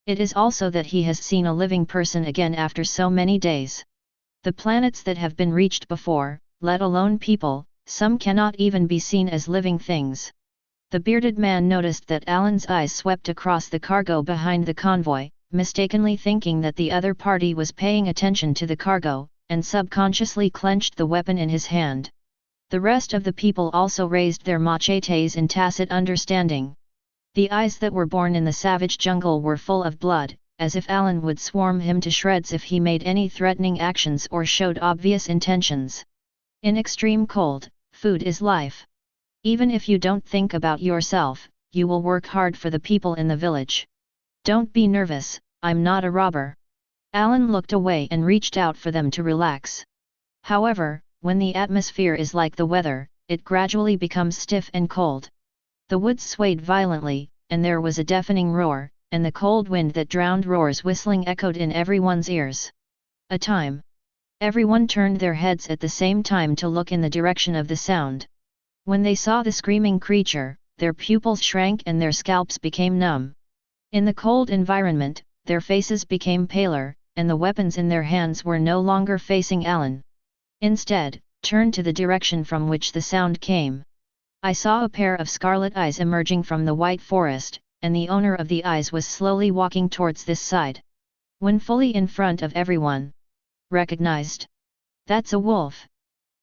It is also that he has seen a living person again after so many days. The planets that have been reached before, let alone people, some cannot even be seen as living things. The bearded man noticed that Alan's eyes swept across the cargo behind the convoy, mistakenly thinking that the other party was paying attention to the cargo, and subconsciously clenched the weapon in his hand. The rest of the people also raised their machetes in tacit understanding. The eyes that were born in the savage jungle were full of blood, as if Alan would swarm him to shreds if he made any threatening actions or showed obvious intentions. In extreme cold, food is life. Even if you don't think about yourself, you will work hard for the people in the village. Don't be nervous, I'm not a robber. Alan looked away and reached out for them to relax. However, when the atmosphere is like the weather, it gradually becomes stiff and cold. The woods swayed violently, and there was a deafening roar, and the cold wind that drowned roars whistling echoed in everyone's ears. A time. Everyone turned their heads at the same time to look in the direction of the sound. When they saw the screaming creature, their pupils shrank and their scalps became numb. In the cold environment, their faces became paler, and the weapons in their hands were no longer facing Alan. Instead, turned to the direction from which the sound came. I saw a pair of scarlet eyes emerging from the white forest, and the owner of the eyes was slowly walking towards this side. When fully in front of everyone. Recognized. That's a wolf.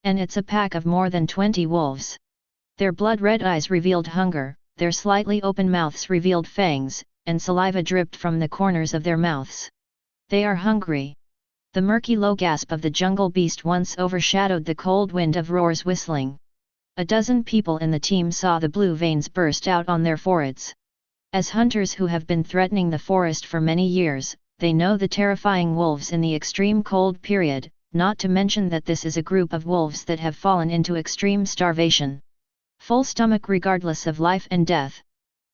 And it's a pack of more than 20 wolves. Their blood-red eyes revealed hunger, their slightly open mouths revealed fangs, and saliva dripped from the corners of their mouths. They are hungry. The murky low gasp of the jungle beast once overshadowed the cold wind of roars whistling. A dozen people in the team saw the blue veins burst out on their foreheads. As hunters who have been threatening the forest for many years, they know the terrifying wolves in the extreme cold period, not to mention that this is a group of wolves that have fallen into extreme starvation. Full stomach regardless of life and death.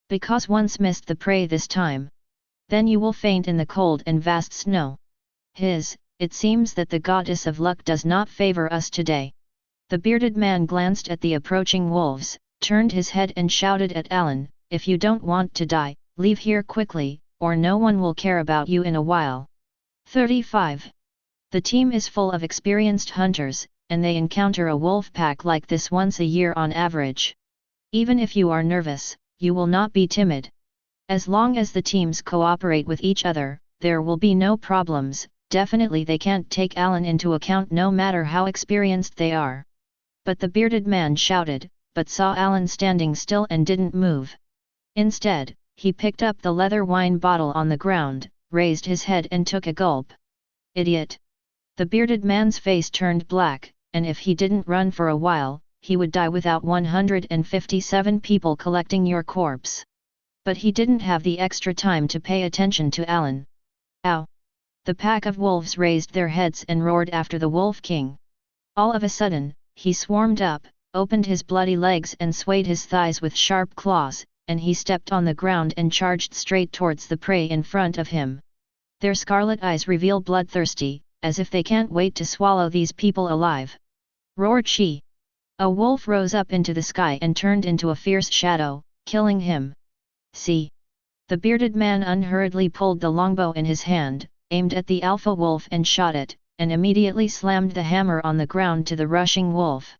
Because once missed the prey this time. Then you will faint in the cold and vast snow. It seems that the goddess of luck does not favor us today. The bearded man glanced at the approaching wolves, turned his head and shouted at Alan, if you don't want to die, leave here quickly, or no one will care about you in a while. 35. The team is full of experienced hunters, and they encounter a wolf pack like this once a year on average. Even if you are nervous, you will not be timid. As long as the teams cooperate with each other, there will be no problems. Definitely they can't take Alan into account no matter how experienced they are. But the bearded man shouted, but saw Alan standing still and didn't move. Instead, he picked up the leather wine bottle on the ground, raised his head and took a gulp. Idiot! The bearded man's face turned black, and if he didn't run for a while, he would die without 157 people collecting your corpse. But he didn't have the extra time to pay attention to Alan. Ow! The pack of wolves raised their heads and roared after the Wolf King. All of a sudden, he swarmed up, opened his bloody legs and swayed his thighs with sharp claws, and he stepped on the ground and charged straight towards the prey in front of him. Their scarlet eyes reveal bloodthirsty, as if they can't wait to swallow these people alive. Roared she. A wolf rose up into the sky and turned into a fierce shadow, killing him. See. The bearded man unhurriedly pulled the longbow in his hand, aimed at the alpha wolf and shot it, and immediately slammed the hammer on the ground to the rushing wolf.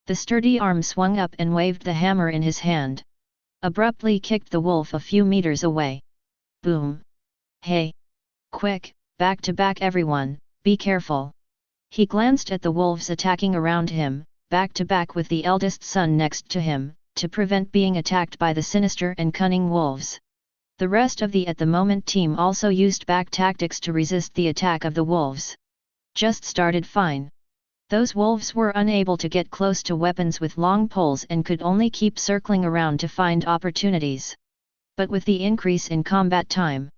The sturdy arm swung up and waved the hammer in his hand. Abruptly kicked the wolf a few meters away. Boom! Hey! Quick, back to back everyone, be careful! He glanced at the wolves attacking around him, back to back with the eldest son next to him, to prevent being attacked by the sinister and cunning wolves. The rest of the at the moment team also used back tactics to resist the attack of the wolves. Just started fine. Those wolves were unable to get close to weapons with long poles and could only keep circling around to find opportunities. But with the increase in combat time,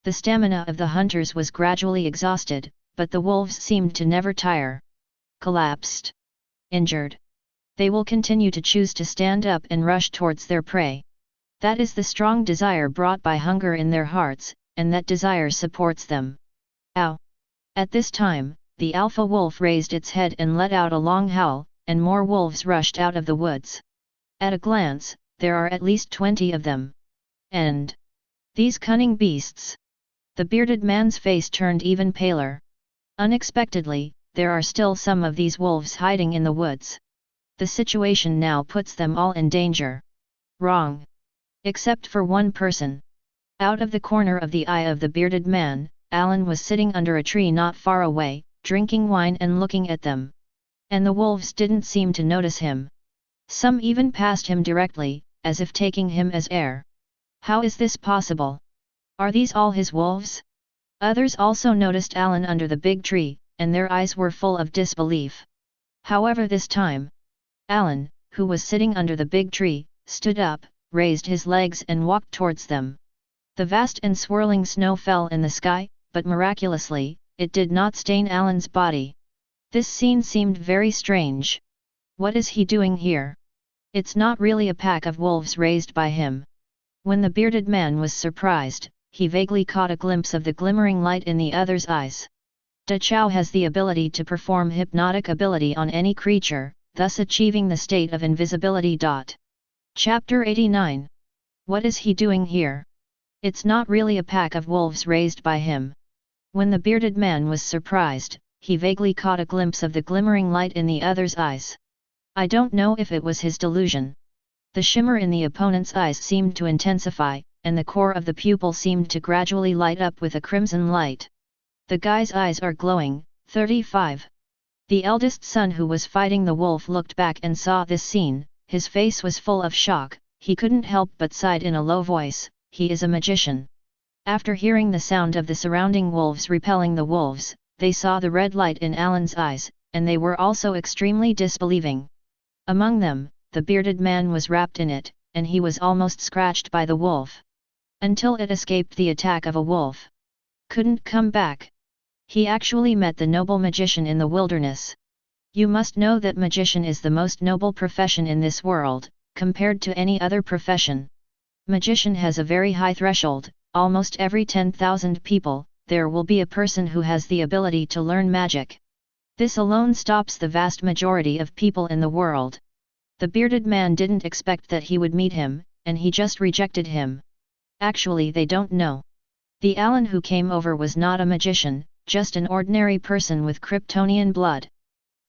the stamina of the hunters was gradually exhausted, but the wolves seemed to never tire. Collapsed. Injured. They will continue to choose to stand up and rush towards their prey. That is the strong desire brought by hunger in their hearts, and that desire supports them. Ow! At this time, the alpha wolf raised its head and let out a long howl, and more wolves rushed out of the woods. At a glance, there are at least 20 of them. And these cunning beasts! The bearded man's face turned even paler. Unexpectedly, there are still some of these wolves hiding in the woods. The situation now puts them all in danger. Wrong. Except for one person. Out of the corner of the eye of the bearded man, Alan was sitting under a tree not far away, drinking wine and looking at them. And the wolves didn't seem to notice him. Some even passed him directly, as if taking him as air. How is this possible? Are these all his wolves? Others also noticed Alan under the big tree, and their eyes were full of disbelief. However, this time, Alan, who was sitting under the big tree, stood up, raised his legs and walked towards them. The vast and swirling snow fell in the sky, but miraculously, it did not stain Alan's body. This scene seemed very strange. What is he doing here? It's not really a pack of wolves raised by him. When the bearded man was surprised, he vaguely caught a glimpse of the glimmering light in the other's eyes. Da Chao has the ability to perform hypnotic ability on any creature, thus achieving the state of invisibility. Chapter 89. What is he doing here? It's not really a pack of wolves raised by him. When the bearded man was surprised, he vaguely caught a glimpse of the glimmering light in the other's eyes. I don't know if it was his delusion. The shimmer in the opponent's eyes seemed to intensify, and the core of the pupil seemed to gradually light up with a crimson light. The guy's eyes are glowing. 35. The eldest son who was fighting the wolf looked back and saw this scene. His face was full of shock. He couldn't help but sighed in a low voice, "He is a magician." After hearing the sound of the surrounding wolves repelling the wolves, they saw the red light in Alan's eyes, and they were also extremely disbelieving. Among them, the bearded man was wrapped in it, and he was almost scratched by the wolf. Until it escaped the attack of a wolf. Couldn't come back. He actually met the noble magician in the wilderness. You must know that magician is the most noble profession in this world, compared to any other profession. Magician has a very high threshold. Almost every 10,000 people, there will be a person who has the ability to learn magic. This alone stops the vast majority of people in the world. The bearded man didn't expect that he would meet him, and he just rejected him. Actually, they don't know. The Alan who came over was not a magician, just an ordinary person with Kryptonian blood.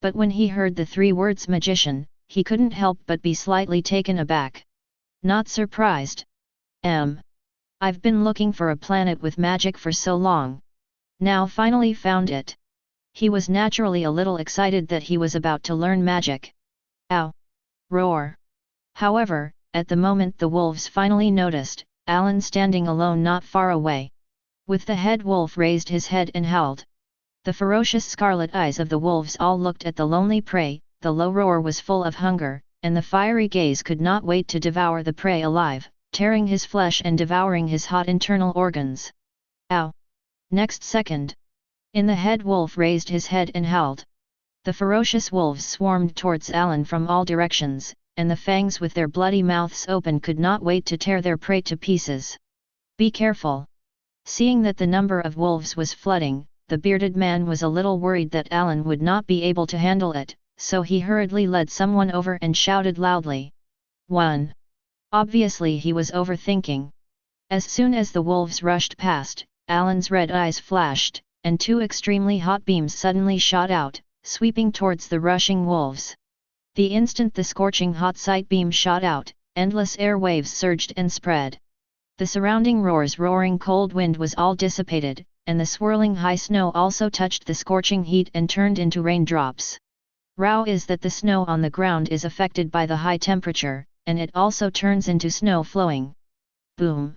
But when he heard the 3 words magician, he couldn't help but be slightly taken aback. Not surprised. I've been looking for a planet with magic for so long. Now finally found it. He was naturally a little excited that he was about to learn magic. Ow! Roar! However, at the moment the wolves finally noticed, Alan standing alone not far away. With the head wolf raised his head and howled. The ferocious scarlet eyes of the wolves all looked at the lonely prey, the low roar was full of hunger, and the fiery gaze could not wait to devour the prey alive, tearing his flesh and devouring his hot internal organs. Ow! Next second, the head wolf raised his head and howled. The ferocious wolves swarmed towards Alan from all directions, and the fangs with their bloody mouths open could not wait to tear their prey to pieces. Be careful! Seeing that the number of wolves was flooding, the bearded man was a little worried that Alan would not be able to handle it, so he hurriedly led someone over and shouted loudly. 1. Obviously he was overthinking. As soon as the wolves rushed past, Alan's red eyes flashed, and 2 extremely hot beams suddenly shot out, sweeping towards the rushing wolves. The instant the scorching hot sight beam shot out, endless air waves surged and spread. The surrounding roaring cold wind was all dissipated, and the swirling high snow also touched the scorching heat and turned into raindrops. Row is that the snow on the ground is affected by the high temperature, and it also turns into snow flowing. Boom!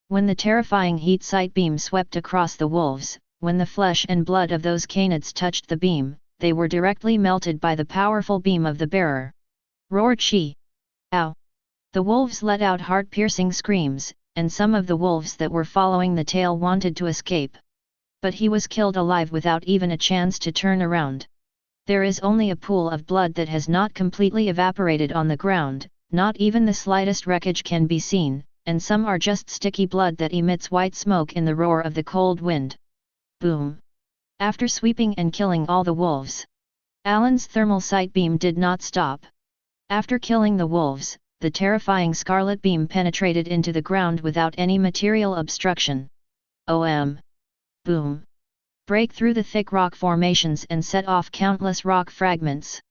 When the terrifying heat sight beam swept across the wolves, when the flesh and blood of those canids touched the beam, they were directly melted by the powerful beam of the bearer. Roared she. Ow! The wolves let out heart-piercing screams, and some of the wolves that were following the tail wanted to escape. But he was killed alive without even a chance to turn around. There is only a pool of blood that has not completely evaporated on the ground, not even the slightest wreckage can be seen, and some are just sticky blood that emits white smoke in the roar of the cold wind. Boom! after sweeping and killing all the wolves. Alan's thermal sight beam did not stop. After killing the wolves, the terrifying scarlet beam penetrated into the ground without any material obstruction. Boom! Break through the thick rock formations and set off countless rock fragments.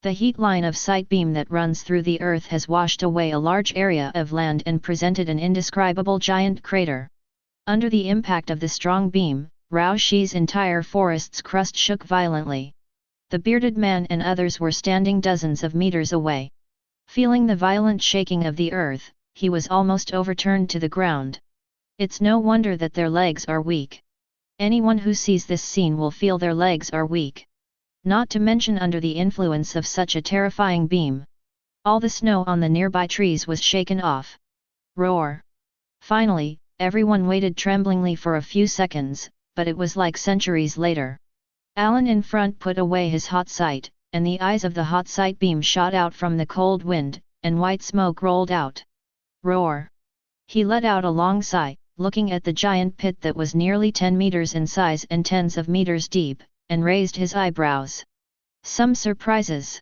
The heat line of sight beam that runs through the earth has washed away a large area of land and presented an indescribable giant crater. Under the impact of the strong beam, Rao Shi's entire forest's crust shook violently. The bearded man and others were standing dozens of meters away. Feeling the violent shaking of the earth, he was almost overturned to the ground. It's no wonder that their legs are weak. Anyone who sees this scene will feel their legs are weak. Not to mention under the influence of such a terrifying beam. All the snow on the nearby trees was shaken off. Roar! Finally, everyone waited tremblingly for a few seconds, but it was like centuries later. Alan in front put away his hot sight, and the eyes of the hot sight beam shot out from the cold wind, and white smoke rolled out. Roar! He let out a long sigh, looking at the giant pit that was nearly 10 meters in size and tens of meters deep, and raised his eyebrows. Some surprises.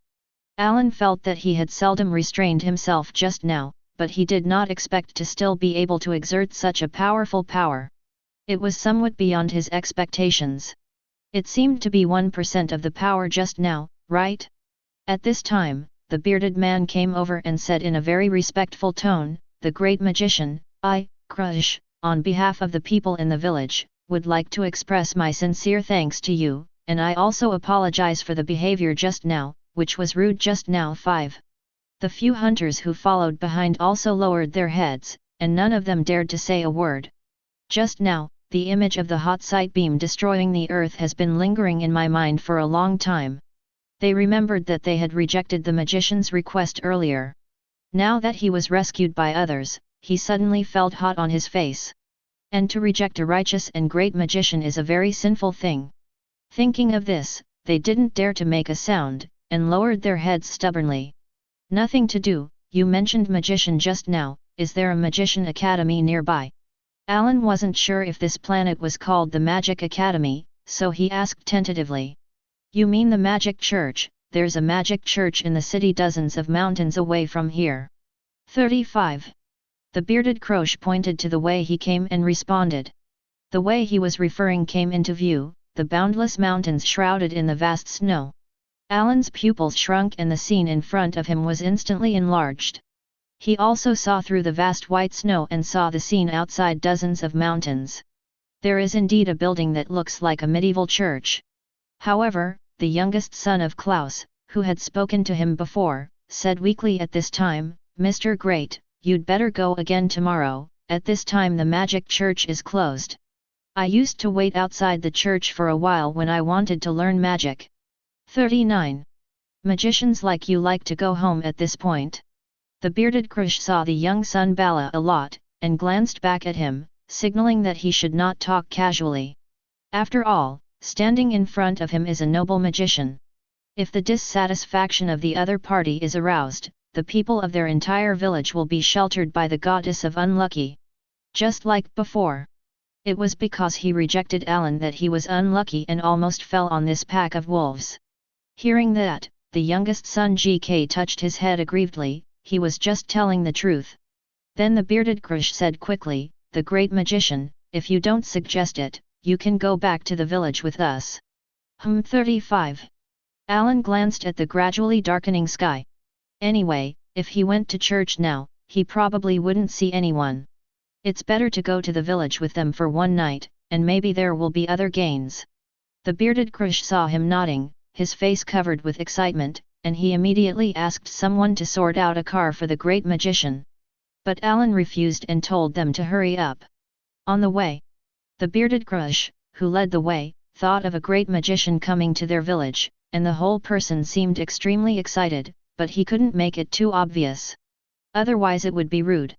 Alan felt that he had seldom restrained himself just now, but he did not expect to still be able to exert such a powerful power. It was somewhat beyond his expectations. It seemed to be 1% of the power just now, right? At this time, the bearded man came over and said in a very respectful tone, "The great magician, I, Crush, on behalf of the people in the village, would like to express my sincere thanks to you, and I also apologize for the behavior just now, which was rude just now." 5. The few hunters who followed behind also lowered their heads, and none of them dared to say a word. Just now, the image of the hot sight beam destroying the earth has been lingering in my mind for a long time. They remembered that they had rejected the magician's request earlier. Now that he was rescued by others, he suddenly felt hot on his face. And to reject a righteous and great magician is a very sinful thing. Thinking of this, they didn't dare to make a sound, and lowered their heads stubbornly. "Nothing to do, you mentioned magician just now, is there a magician academy nearby?" Alan wasn't sure if this planet was called the Magic Academy, so he asked tentatively. "You mean the Magic Church? There's a magic church in the city dozens of mountains away from here." 35. The bearded Croche pointed to the way he came and responded. The way he was referring came into view, the boundless mountains shrouded in the vast snow. Alan's pupils shrunk and the scene in front of him was instantly enlarged. He also saw through the vast white snow and saw the scene outside dozens of mountains. There is indeed a building that looks like a medieval church. However, the youngest son of Klaus, who had spoken to him before, said weakly at this time, "Mr. Great, you'd better go again tomorrow, at this time the magic church is closed. I used to wait outside the church for a while when I wanted to learn magic." 39. Magicians like you like to go home at this point. The bearded Krush saw the young son Bala a lot, and glanced back at him, signaling that he should not talk casually. After all, standing in front of him is a noble magician. If the dissatisfaction of the other party is aroused, the people of their entire village will be sheltered by the goddess of unlucky. Just like before. It was because he rejected Alan that he was unlucky and almost fell on this pack of wolves. Hearing that, the youngest son GK touched his head aggrievedly. He was just telling the truth. Then the bearded Krush said quickly, "The great magician, if you don't suggest it, you can go back to the village with us." 35. Alan glanced at the gradually darkening sky. Anyway, if he went to church now, he probably wouldn't see anyone. It's better to go to the village with them for one night, and maybe there will be other gains. The bearded Krush saw him nodding, his face covered with excitement, and he immediately asked someone to sort out a car for the great magician. But Alan refused and told them to hurry up. On the way, the bearded Krush, who led the way, thought of a great magician coming to their village, and the whole person seemed extremely excited, but he couldn't make it too obvious. Otherwise it would be rude.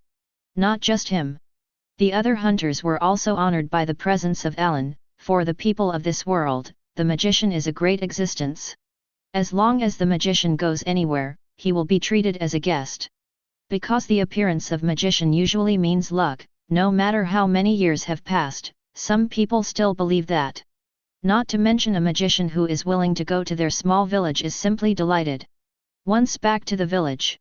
Not just him. The other hunters were also honored by the presence of Alan. For the people of this world, the magician is a great existence. As long as the magician goes anywhere, he will be treated as a guest. Because the appearance of magician usually means luck, no matter how many years have passed, some people still believe that. Not to mention a magician who is willing to go to their small village is simply delighted. Once back to the village.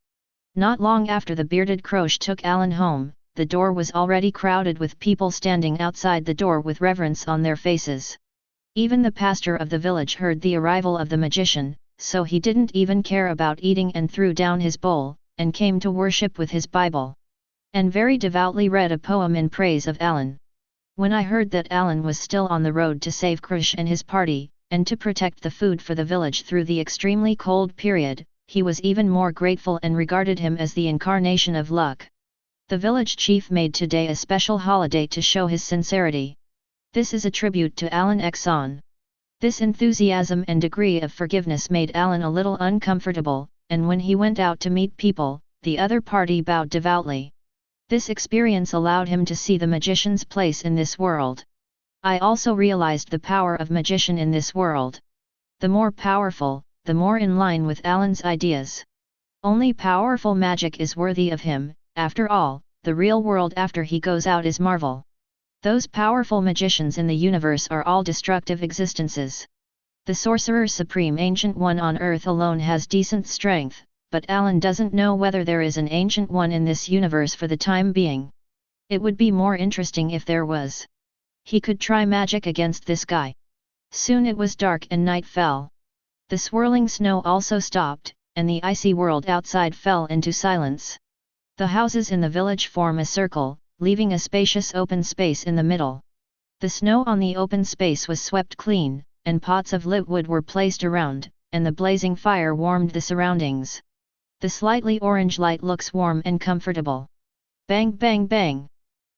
Not long after the bearded Croche took Alan home, the door was already crowded with people standing outside the door with reverence on their faces. Even the pastor of the village heard the arrival of the magician, so he didn't even care about eating and threw down his bowl, and came to worship with his Bible. And very devoutly read a poem in praise of Alan. When I heard that Alan was still on the road to save Krish and his party, and to protect the food for the village through the extremely cold period, he was even more grateful and regarded him as the incarnation of luck. The village chief made today a special holiday to show his sincerity. This is a tribute to Alan Exxon. This enthusiasm and degree of forgiveness made Alan a little uncomfortable, and when he went out to meet people, the other party bowed devoutly. This experience allowed him to see the magician's place in this world. I also realized the power of magician in this world. The more powerful, the more in line with Alan's ideas. Only powerful magic is worthy of him. After all, the real world after he goes out is Marvel. Those powerful magicians in the universe are all destructive existences. The Sorcerer Supreme Ancient One on Earth alone has decent strength, but Alan doesn't know whether there is an Ancient One in this universe for the time being. It would be more interesting if there was. He could try magic against this guy. Soon it was dark and night fell. The swirling snow also stopped, and the icy world outside fell into silence. The houses in the village form a circle, leaving a spacious open space in the middle. The snow on the open space was swept clean, and pots of lit wood were placed around, and the blazing fire warmed the surroundings. The slightly orange light looks warm and comfortable. Bang bang bang!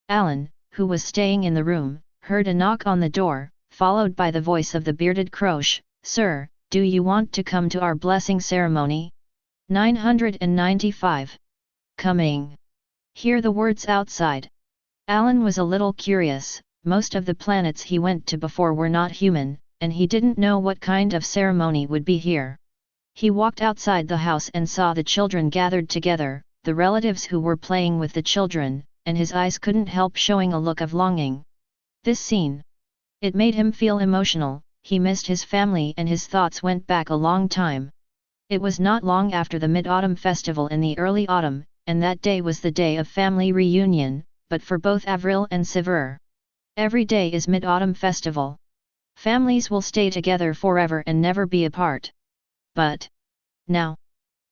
Alan, who was staying in the room, heard a knock on the door, followed by the voice of the bearded Croche. "Sir, do you want to come to our blessing ceremony?" 995. Coming. Hear the words outside. Alan was a little curious. Most of the planets he went to before were not human, and he didn't know what kind of ceremony would be here. He walked outside the house and saw the children gathered together, the relatives who were playing with the children, and his eyes couldn't help showing a look of longing. This scene. It made him feel emotional. He missed his family and his thoughts went back a long time. It was not long after the Mid-Autumn Festival in the early autumn, and that day was the day of family reunion, but for both Avril and Sever. Every day is Mid-Autumn Festival. Families will stay together forever and never be apart. But now,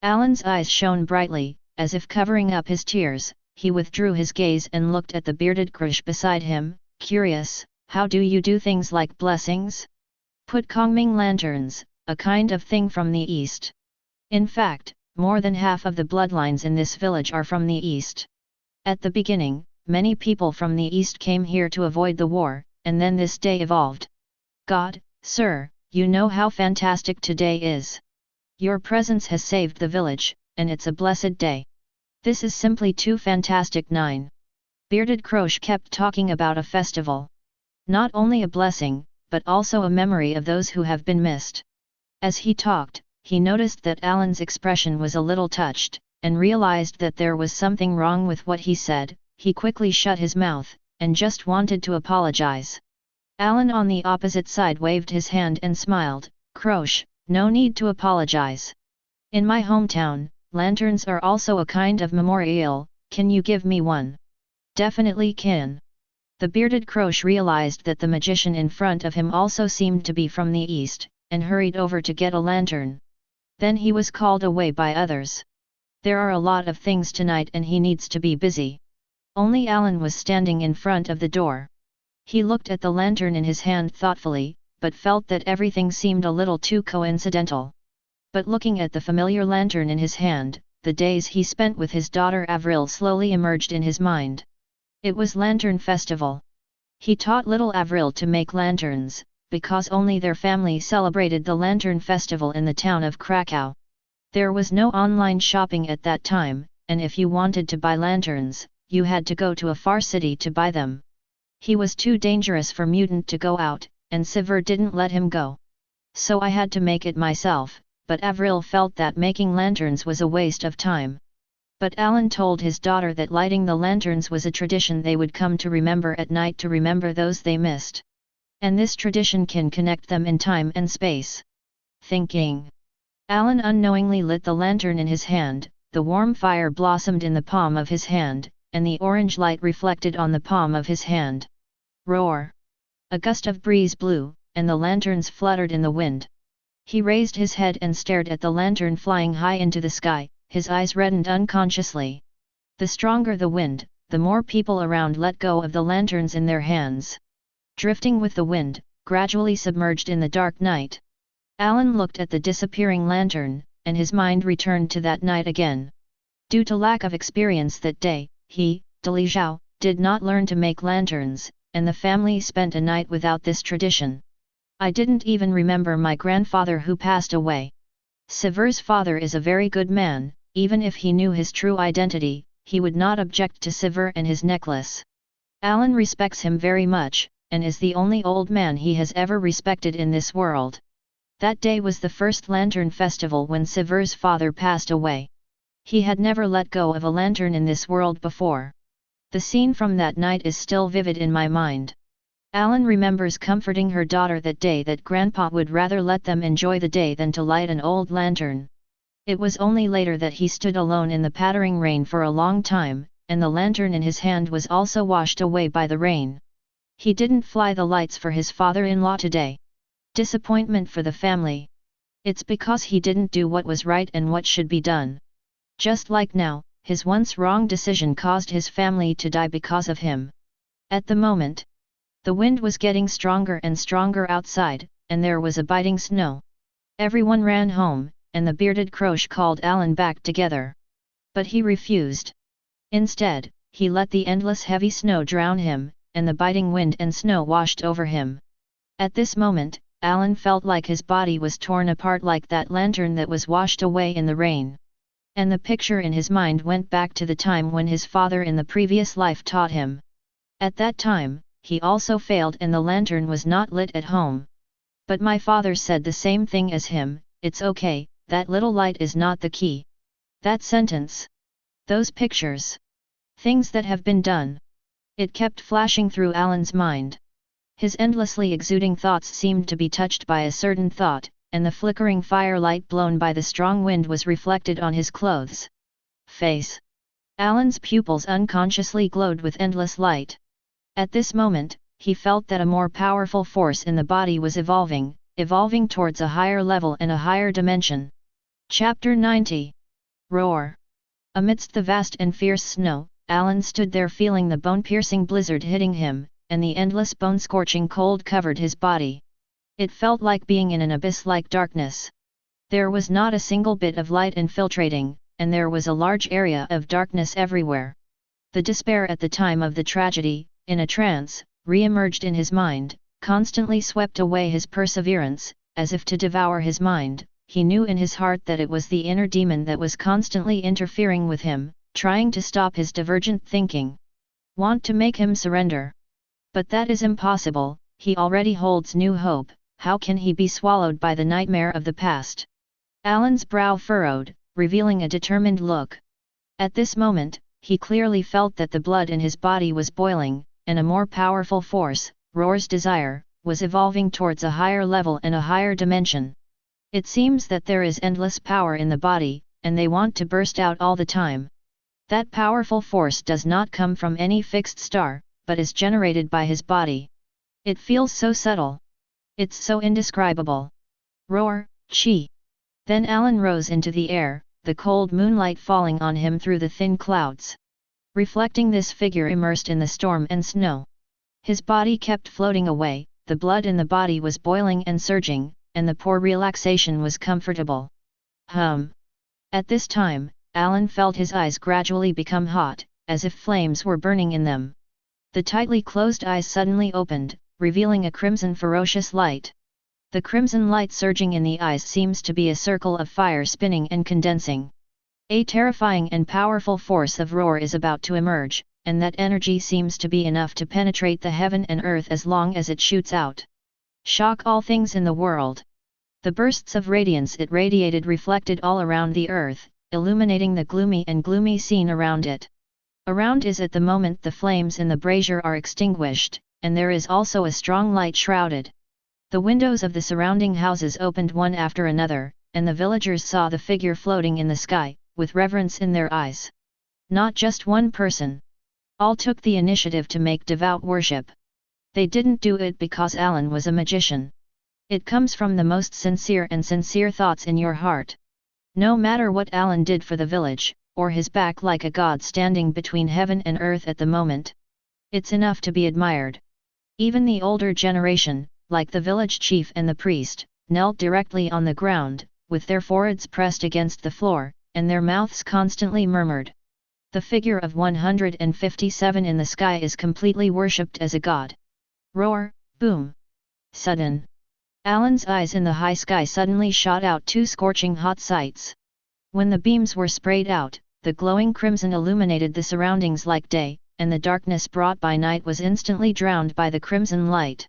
Alan's eyes shone brightly, as if covering up his tears. He withdrew his gaze and looked at the bearded Krish beside him, curious. "How do you do things like blessings?" "Put Kongming lanterns, a kind of thing from the east. In fact, more than half of the bloodlines in this village are from the east. At the beginning, many people from the east came here to avoid the war, and then this day evolved. God, sir, you know how fantastic today is. Your presence has saved the village, and it's a blessed day. This is simply too fantastic." 9. Bearded Croche kept talking about a festival. Not only a blessing, but also a memory of those who have been missed. As he talked, he noticed that Alan's expression was a little touched, and realized that there was something wrong with what he said. He quickly shut his mouth, and just wanted to apologize. Alan on the opposite side waved his hand and smiled. "Croche, no need to apologize. In my hometown, lanterns are also a kind of memorial. Can you give me one?" "Definitely can." The bearded Croche realized that the magician in front of him also seemed to be from the east, and hurried over to get a lantern. Then he was called away by others. There are a lot of things tonight and he needs to be busy. Only Alan was standing in front of the door. He looked at the lantern in his hand thoughtfully, but felt that everything seemed a little too coincidental. But looking at the familiar lantern in his hand, the days he spent with his daughter Avril slowly emerged in his mind. It was Lantern Festival. He taught little Avril to make lanterns, because only their family celebrated the Lantern Festival in the town of Krakow. There was no online shopping at that time, and if you wanted to buy lanterns, you had to go to a far city to buy them. He was too dangerous for Mutant to go out, and Sever didn't let him go. So I had to make it myself, but Avril felt that making lanterns was a waste of time. But Alan told his daughter that lighting the lanterns was a tradition they would come to remember at night to remember those they missed. And this tradition can connect them in time and space. Thinking. Alan unknowingly lit the lantern in his hand, the warm fire blossomed in the palm of his hand, and the orange light reflected on the palm of his hand. Roar! A gust of breeze blew, and the lanterns fluttered in the wind. He raised his head and stared at the lantern flying high into the sky, his eyes reddened unconsciously. The stronger the wind, the more people around let go of the lanterns in their hands. Drifting with the wind, gradually submerged in the dark night. Alan looked at the disappearing lantern, and his mind returned to that night again. Due to lack of experience that day, he, Li Zhao, did not learn to make lanterns, and the family spent a night without this tradition. I didn't even remember my grandfather who passed away. Sever's father is a very good man, even if he knew his true identity, he would not object to Sever and his necklace. Alan respects him very much, and is the only old man he has ever respected in this world. That day was the first lantern festival when Sever's father passed away. He had never let go of a lantern in this world before. The scene from that night is still vivid in my mind. Alan remembers comforting her daughter that day that Grandpa would rather let them enjoy the day than to light an old lantern. It was only later that he stood alone in the pattering rain for a long time, and the lantern in his hand was also washed away by the rain. He didn't fly the lights for his father-in-law today. Disappointment for the family. It's because he didn't do what was right and what should be done. Just like now, his once wrong decision caused his family to die because of him. At the moment, the wind was getting stronger and stronger outside, and there was a biting snow. Everyone ran home, and the bearded Croche called Alan back together. But he refused. Instead, he let the endless heavy snow drown him, and the biting wind and snow washed over him. At this moment, Alan felt like his body was torn apart like that lantern that was washed away in the rain. And the picture in his mind went back to the time when his father in the previous life taught him. At that time, he also failed and the lantern was not lit at home. But my father said the same thing as him, "It's okay, that little light is not the key." That sentence. Those pictures. Things that have been done. It kept flashing through Alan's mind. His endlessly exuding thoughts seemed to be touched by a certain thought, and the flickering firelight blown by the strong wind was reflected on his clothes. Face. Alan's pupils unconsciously glowed with endless light. At this moment, he felt that a more powerful force in the body was evolving towards a higher level and a higher dimension. Chapter 90. Roar. Amidst the vast and fierce snow, Alan stood there feeling the bone-piercing blizzard hitting him, and the endless bone-scorching cold covered his body. It felt like being in an abyss-like darkness. There was not a single bit of light infiltrating, and there was a large area of darkness everywhere. The despair at the time of the tragedy, in a trance, re-emerged in his mind, constantly swept away his perseverance, as if to devour his mind. He knew in his heart that it was the inner demon that was constantly interfering with him, trying to stop his divergent thinking. Want to make him surrender. But that is impossible, he already holds new hope, how can he be swallowed by the nightmare of the past? Alan's brow furrowed, revealing a determined look. At this moment, he clearly felt that the blood in his body was boiling, and a more powerful force, Roar's desire, was evolving towards a higher level and a higher dimension. It seems that there is endless power in the body, and they want to burst out all the time. That powerful force does not come from any fixed star, but is generated by his body. It feels so subtle. It's so indescribable. Roar, chi. Then Alan rose into the air, the cold moonlight falling on him through the thin clouds. Reflecting this figure immersed in the storm and snow. His body kept floating away, the blood in the body was boiling and surging, and the poor relaxation was comfortable. At this time, Alan felt his eyes gradually become hot, as if flames were burning in them. The tightly closed eyes suddenly opened, revealing a crimson ferocious light. The crimson light surging in the eyes seems to be a circle of fire spinning and condensing. A terrifying and powerful force of Roar is about to emerge, and that energy seems to be enough to penetrate the heaven and earth as long as it shoots out. Shock all things in the world. The bursts of radiance it radiated reflected all around the earth, illuminating the gloomy scene around it. Around is at the moment the flames in the brazier are extinguished, and there is also a strong light shrouded. The windows of the surrounding houses opened one after another, and the villagers saw the figure floating in the sky, with reverence in their eyes. Not just one person. All took the initiative to make devout worship. They didn't do it because Alan was a magician. It comes from the most sincere thoughts in your heart. No matter what Alan did for the village, or his back like a god standing between heaven and earth at the moment, it's enough to be admired. Even the older generation, like the village chief and the priest, knelt directly on the ground, with their foreheads pressed against the floor, and their mouths constantly murmured. The figure of 157 in the sky is completely worshipped as a god. Roar, boom. Sudden. Alan's eyes in the high sky suddenly shot out two scorching hot sights. When the beams were sprayed out, the glowing crimson illuminated the surroundings like day, and the darkness brought by night was instantly drowned by the crimson light.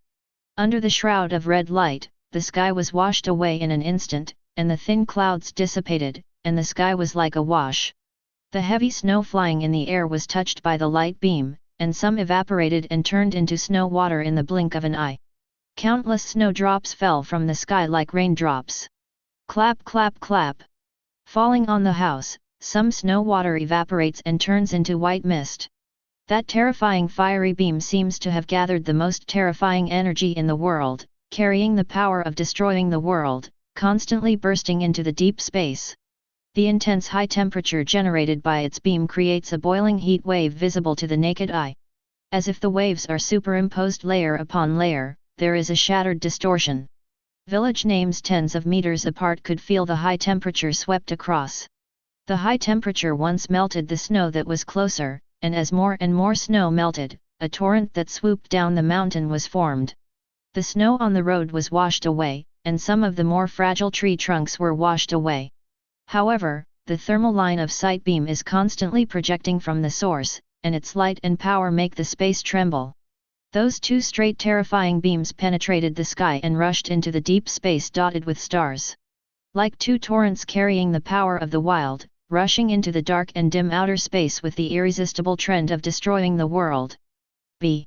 Under the shroud of red light, the sky was washed away in an instant, and the thin clouds dissipated, and the sky was like a wash. The heavy snow flying in the air was touched by the light beam, and some evaporated and turned into snow water in the blink of an eye. Countless snowdrops fell from the sky like raindrops. Clap, clap, clap. Falling on the house, some snow water evaporates and turns into white mist. That terrifying fiery beam seems to have gathered the most terrifying energy in the world, carrying the power of destroying the world, constantly bursting into the deep space. The intense high temperature generated by its beam creates a boiling heat wave visible to the naked eye. As if the waves are superimposed layer upon layer, there is a shattered distortion. Village names tens of meters apart could feel the high temperature swept across. The high temperature once melted the snow that was closer, and as more and more snow melted, a torrent that swooped down the mountain was formed. The snow on the road was washed away, and some of the more fragile tree trunks were washed away. However, the thermal line of sight beam is constantly projecting from the source, and its light and power make the space tremble. Those two straight terrifying beams penetrated the sky and rushed into the deep space dotted with stars. Like two torrents carrying the power of the wild, rushing into the dark and dim outer space with the irresistible trend of destroying the world. B.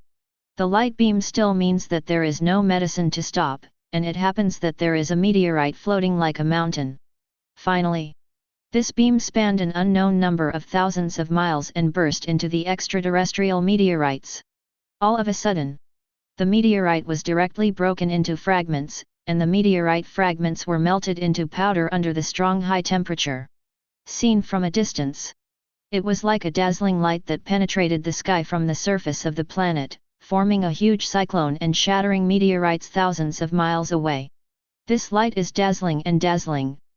The light beam still means that there is no medicine to stop, and it happens that there is a meteorite floating like a mountain. Finally, this beam spanned an unknown number of thousands of miles and burst into the extraterrestrial meteorites. All of a sudden, the meteorite was directly broken into fragments, and the meteorite fragments were melted into powder under the strong high temperature. Seen from a distance, it was like a dazzling light that penetrated the sky from the surface of the planet, forming a huge cyclone and shattering meteorites thousands of miles away. This light is dazzling,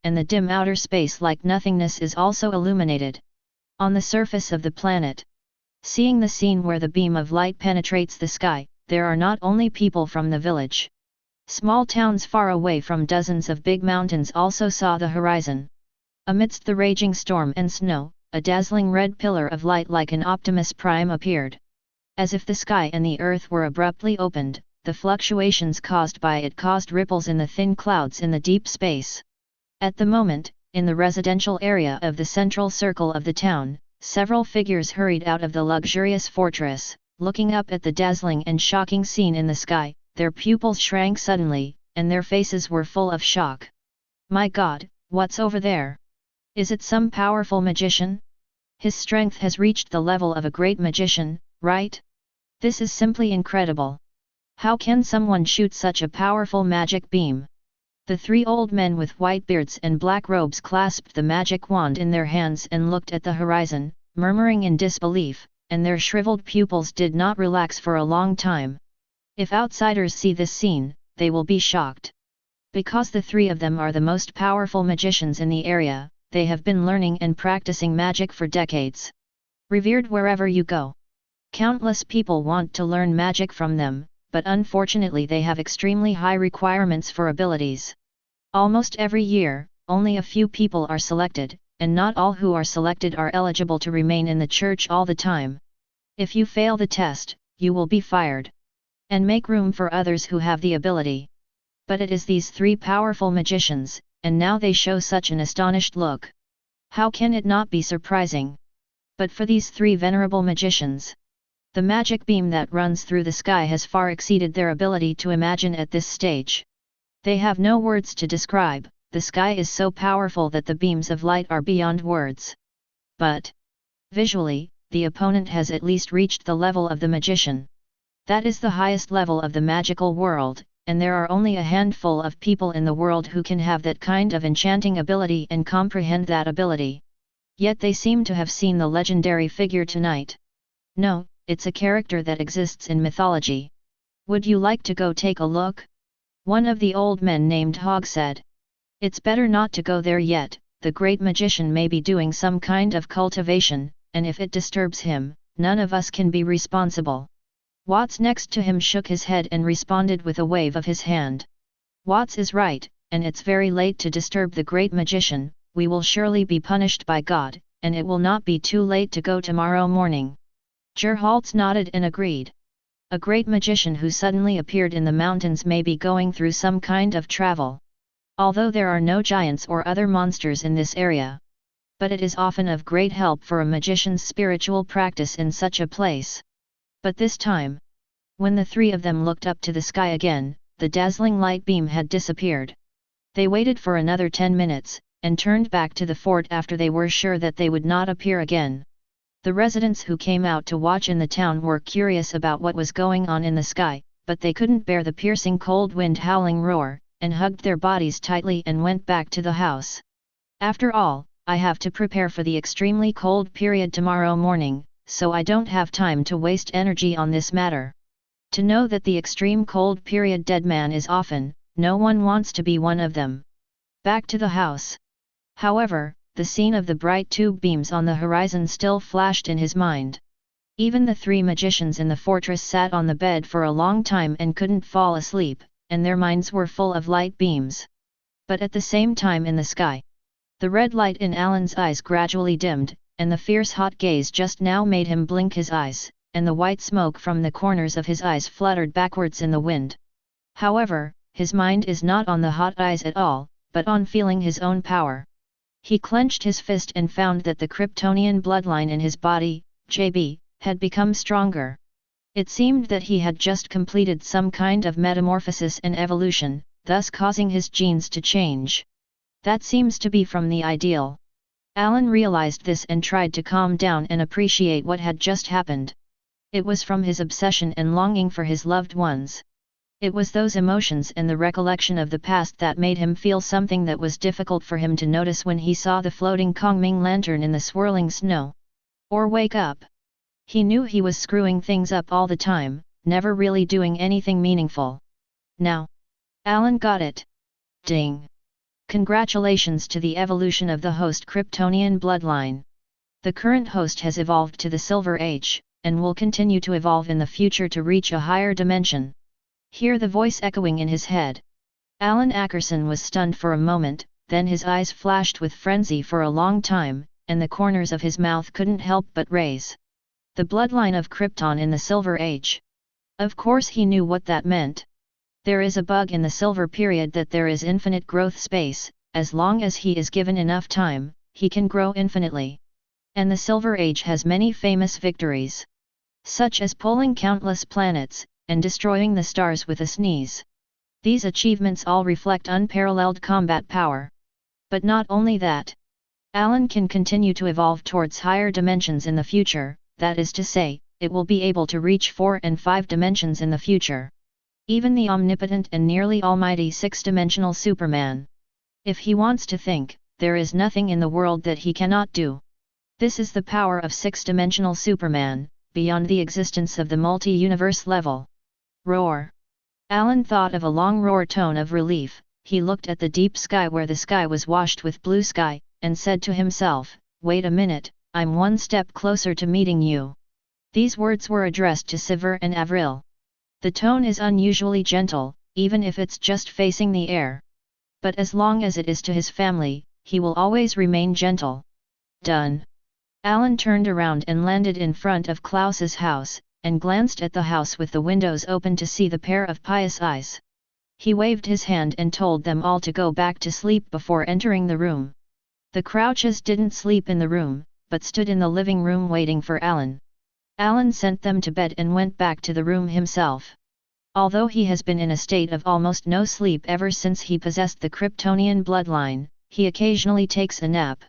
and the dim outer space like nothingness is also illuminated. On the surface of the planet, seeing the scene where the beam of light penetrates the sky, there are not only people from the village. Small towns far away from dozens of big mountains also saw the horizon. Amidst the raging storm and snow, a dazzling red pillar of light like an Optimus Prime appeared. As if the sky and the earth were abruptly opened, the fluctuations caused by it caused ripples in the thin clouds in the deep space. At the moment, in the residential area of the central circle of the town, several figures hurried out of the luxurious fortress, looking up at the dazzling and shocking scene in the sky. Their pupils shrank suddenly, and their faces were full of shock. My God, what's over there? Is it some powerful magician? His strength has reached the level of a great magician, right? This is simply incredible. How can someone shoot such a powerful magic beam? The three old men with white beards and black robes clasped the magic wand in their hands and looked at the horizon, murmuring in disbelief, and their shriveled pupils did not relax for a long time. If outsiders see this scene, they will be shocked. Because the three of them are the most powerful magicians in the area, they have been learning and practicing magic for decades. Revered wherever you go. Countless people want to learn magic from them, but unfortunately they have extremely high requirements for abilities. Almost every year, only a few people are selected, and not all who are selected are eligible to remain in the church all the time. If you fail the test, you will be fired. And make room for others who have the ability. But it is these three powerful magicians, and now they show such an astonished look. How can it not be surprising? But for these three venerable magicians, The magic beam that runs through the sky has far exceeded their ability to imagine at this stage. They have no words to describe, the sky is so powerful that the beams of light are beyond words. But visually, the opponent has at least reached the level of the magician. That is the highest level of the magical world, and there are only a handful of people in the world who can have that kind of enchanting ability and comprehend that ability. Yet they seem to have seen the legendary figure tonight. No, it's a character that exists in mythology. Would you like to go take a look? One of the old men named Hog said. It's better not to go there yet, the great magician may be doing some kind of cultivation, and if it disturbs him, none of us can be responsible. Watts next to him shook his head and responded with a wave of his hand. Watts is right, and it's very late to disturb the great magician, we will surely be punished by God, and it will not be too late to go tomorrow morning. Gerholtz nodded and agreed. A great magician who suddenly appeared in the mountains may be going through some kind of travel. Although there are no giants or other monsters in this area. But it is often of great help for a magician's spiritual practice in such a place. But this time, when the three of them looked up to the sky again, the dazzling light beam had disappeared. They waited for another 10 minutes, and turned back to the fort after they were sure that they would not appear again. The residents who came out to watch in the town were curious about what was going on in the sky, but they couldn't bear the piercing cold wind howling roar, and hugged their bodies tightly and went back to the house. After all, I have to prepare for the extremely cold period tomorrow morning, so I don't have time to waste energy on this matter. To know that the extreme cold period dead man is often, no one wants to be one of them. Back to the house. However, the scene of the bright tube beams on the horizon still flashed in his mind. Even the three magicians in the fortress sat on the bed for a long time and couldn't fall asleep, and their minds were full of light beams. But at the same time in the sky, the red light in Alan's eyes gradually dimmed, and the fierce hot gaze just now made him blink his eyes, and the white smoke from the corners of his eyes fluttered backwards in the wind. However, his mind is not on the hot eyes at all, but on feeling his own power. He clenched his fist and found that the Kryptonian bloodline in his body, JB, had become stronger. It seemed that he had just completed some kind of metamorphosis and evolution, thus causing his genes to change. That seems to be from the ideal. Alan realized this and tried to calm down and appreciate what had just happened. It was from his obsession and longing for his loved ones. It was those emotions and the recollection of the past that made him feel something that was difficult for him to notice when he saw the floating Kongming lantern in the swirling snow. Or wake up. He knew he was screwing things up all the time, never really doing anything meaningful. Now, Alan got it. Ding! Congratulations to the evolution of the host Kryptonian bloodline. The current host has evolved to the Silver Age, and will continue to evolve in the future to reach a higher dimension. Hear the voice echoing in his head. Alan Ackerson was stunned for a moment, then his eyes flashed with frenzy for a long time, and the corners of his mouth couldn't help but raise. The bloodline of Krypton in the Silver Age. Of course he knew what that meant. There is a bug in the Silver period that there is infinite growth space, as long as he is given enough time, he can grow infinitely. And the Silver Age has many famous victories. Such as pulling countless planets, and destroying the stars with a sneeze. These achievements all reflect unparalleled combat power. But not only that. Alan can continue to evolve towards higher dimensions in the future, that is to say, it will be able to reach 4 and 5 dimensions in the future. Even the omnipotent and nearly almighty 6-dimensional Superman. If he wants to think, there is nothing in the world that he cannot do. This is the power of 6-dimensional Superman, beyond the existence of the multi-universe level. Roar! Alan thought of a long roar tone of relief, he looked at the deep sky where the sky was washed with blue sky, and said to himself, wait a minute, I'm one step closer to meeting you. These words were addressed to Sivir and Avril. The tone is unusually gentle, even if it's just facing the air. But as long as it is to his family, he will always remain gentle. Done. Alan turned around and landed in front of Klaus's house, and glanced at the house with the windows open to see the pair of pious eyes. He waved his hand and told them all to go back to sleep before entering the room. The Crouches didn't sleep in the room, but stood in the living room waiting for Alan. Alan sent them to bed and went back to the room himself. Although he has been in a state of almost no sleep ever since he possessed the Kryptonian bloodline, he occasionally takes a nap.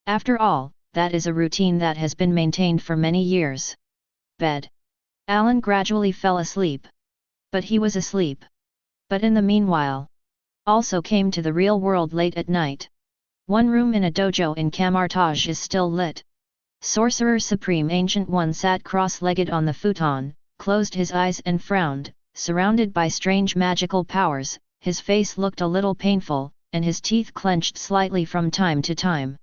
After all, that is a routine that has been maintained for many years. Bed. Alan gradually fell asleep. But he was asleep. But in the meanwhile, also came to the real world late at night. One room in a dojo in Camartage is still lit. Sorcerer Supreme Ancient One sat cross-legged on the futon, closed his eyes and frowned, surrounded by strange magical powers. His face looked a little painful, and his teeth clenched slightly from time to time.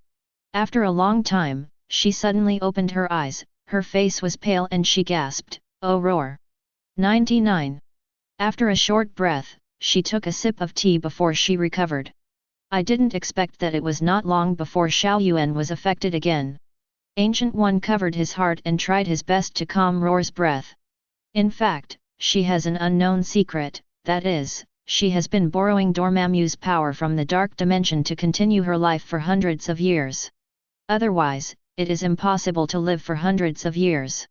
After a long time, she suddenly opened her eyes, her face was pale and she gasped, "Oh roar!" 99. After a short breath, she took a sip of tea before she recovered. I didn't expect that it was not long before Xiaoyuan was affected again. Ancient One covered his heart and tried his best to calm Roar's breath. In fact, she has an unknown secret, that is, she has been borrowing Dormammu's power from the dark dimension to continue her life for hundreds of years. Otherwise, it is impossible to live for hundreds of years.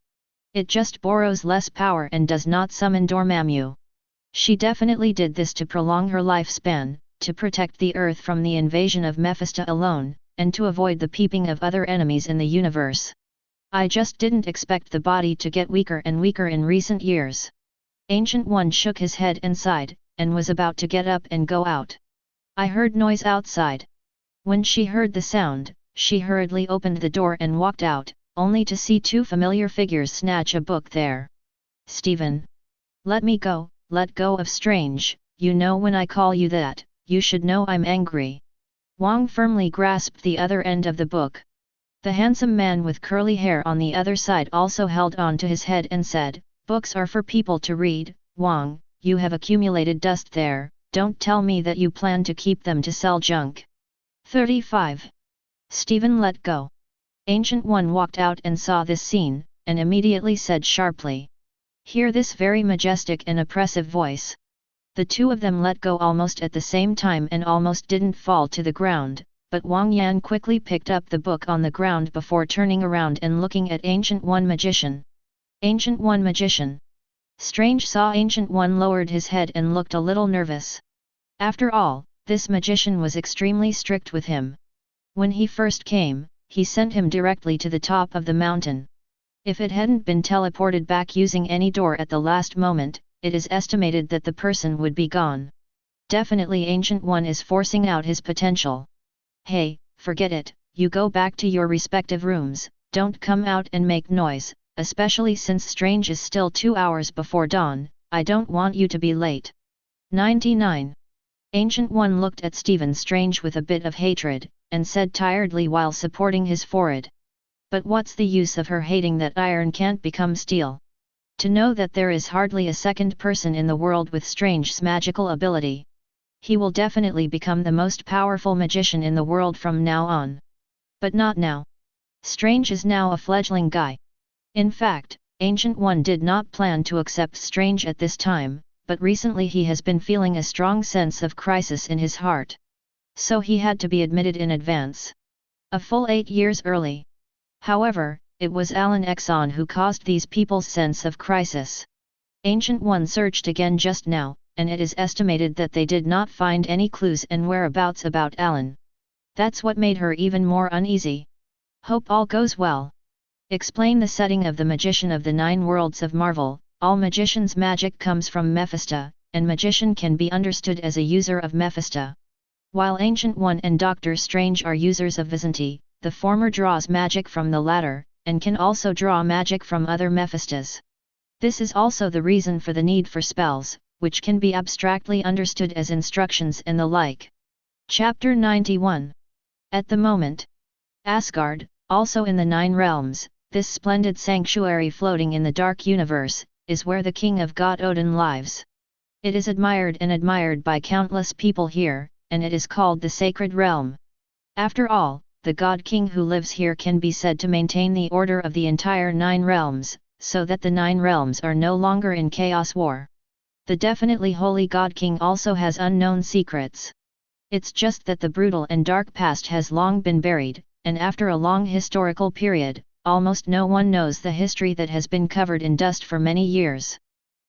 It just borrows less power and does not summon Dormammu. She definitely did this to prolong her lifespan, to protect the Earth from the invasion of Mephisto alone, and to avoid the peeping of other enemies in the universe. I just didn't expect the body to get weaker and weaker in recent years. Ancient One shook his head and sighed, and was about to get up and go out. I heard noise outside. When she heard the sound, she hurriedly opened the door and walked out, only to see two familiar figures snatch a book there. "Stephen! Let me go, let go of Strange, you know when I call you that, you should know I'm angry." Wang firmly grasped the other end of the book. The handsome man with curly hair on the other side also held on to his head and said, "Books are for people to read, Wang, you have accumulated dust there, don't tell me that you plan to keep them to sell junk." 35. Stephen let go. Ancient One walked out and saw this scene, and immediately said sharply, "Hear this very majestic and oppressive voice." The two of them let go almost at the same time and almost didn't fall to the ground, but Wang Yan quickly picked up the book on the ground before turning around and looking at Ancient One Magician. "Ancient One Magician." Strange saw Ancient One lowered his head and looked a little nervous. After all, this magician was extremely strict with him. When he first came, he sent him directly to the top of the mountain. If it hadn't been teleported back using any door at the last moment, it is estimated that the person would be gone. Definitely Ancient One is forcing out his potential. "Hey, forget it, you go back to your respective rooms, don't come out and make noise, especially since Strange is still 2 hours before dawn, I don't want you to be late." 99. Ancient One looked at Stephen Strange with a bit of hatred, and said tiredly while supporting his forehead, "But what's the use of her hating that iron can't become steel? To know that there is hardly a second person in the world with Strange's magical ability. He will definitely become the most powerful magician in the world from now on. But not now. Strange is now a fledgling guy. In fact, Ancient One did not plan to accept Strange at this time, but recently he has been feeling a strong sense of crisis in his heart. So he had to be admitted in advance. A full 8 years early. However, it was Alan Exxon who caused these people's sense of crisis. Ancient One searched again just now, and it is estimated that they did not find any clues and whereabouts about Alan. That's what made her even more uneasy. "Hope all goes well." Explain the setting of the magician of the 9 worlds of Marvel. All magicians' magic comes from Mephisto, and magician can be understood as a user of Mephisto. While Ancient One and Doctor Strange are users of Visenti, the former draws magic from the latter, and can also draw magic from other Mephistos. This is also the reason for the need for spells, which can be abstractly understood as instructions and the like. Chapter 91. At the moment, Asgard, also in the 9 realms, this splendid sanctuary floating in the dark universe, is where the king of God Odin lives. It is admired and admired by countless people here, and it is called the Sacred Realm. After all, the God King who lives here can be said to maintain the order of the entire 9 realms, so that the 9 realms are no longer in chaos war. The definitely holy God King also has unknown secrets. It's just that the brutal and dark past has long been buried, and after a long historical period, almost no one knows the history that has been covered in dust for many years.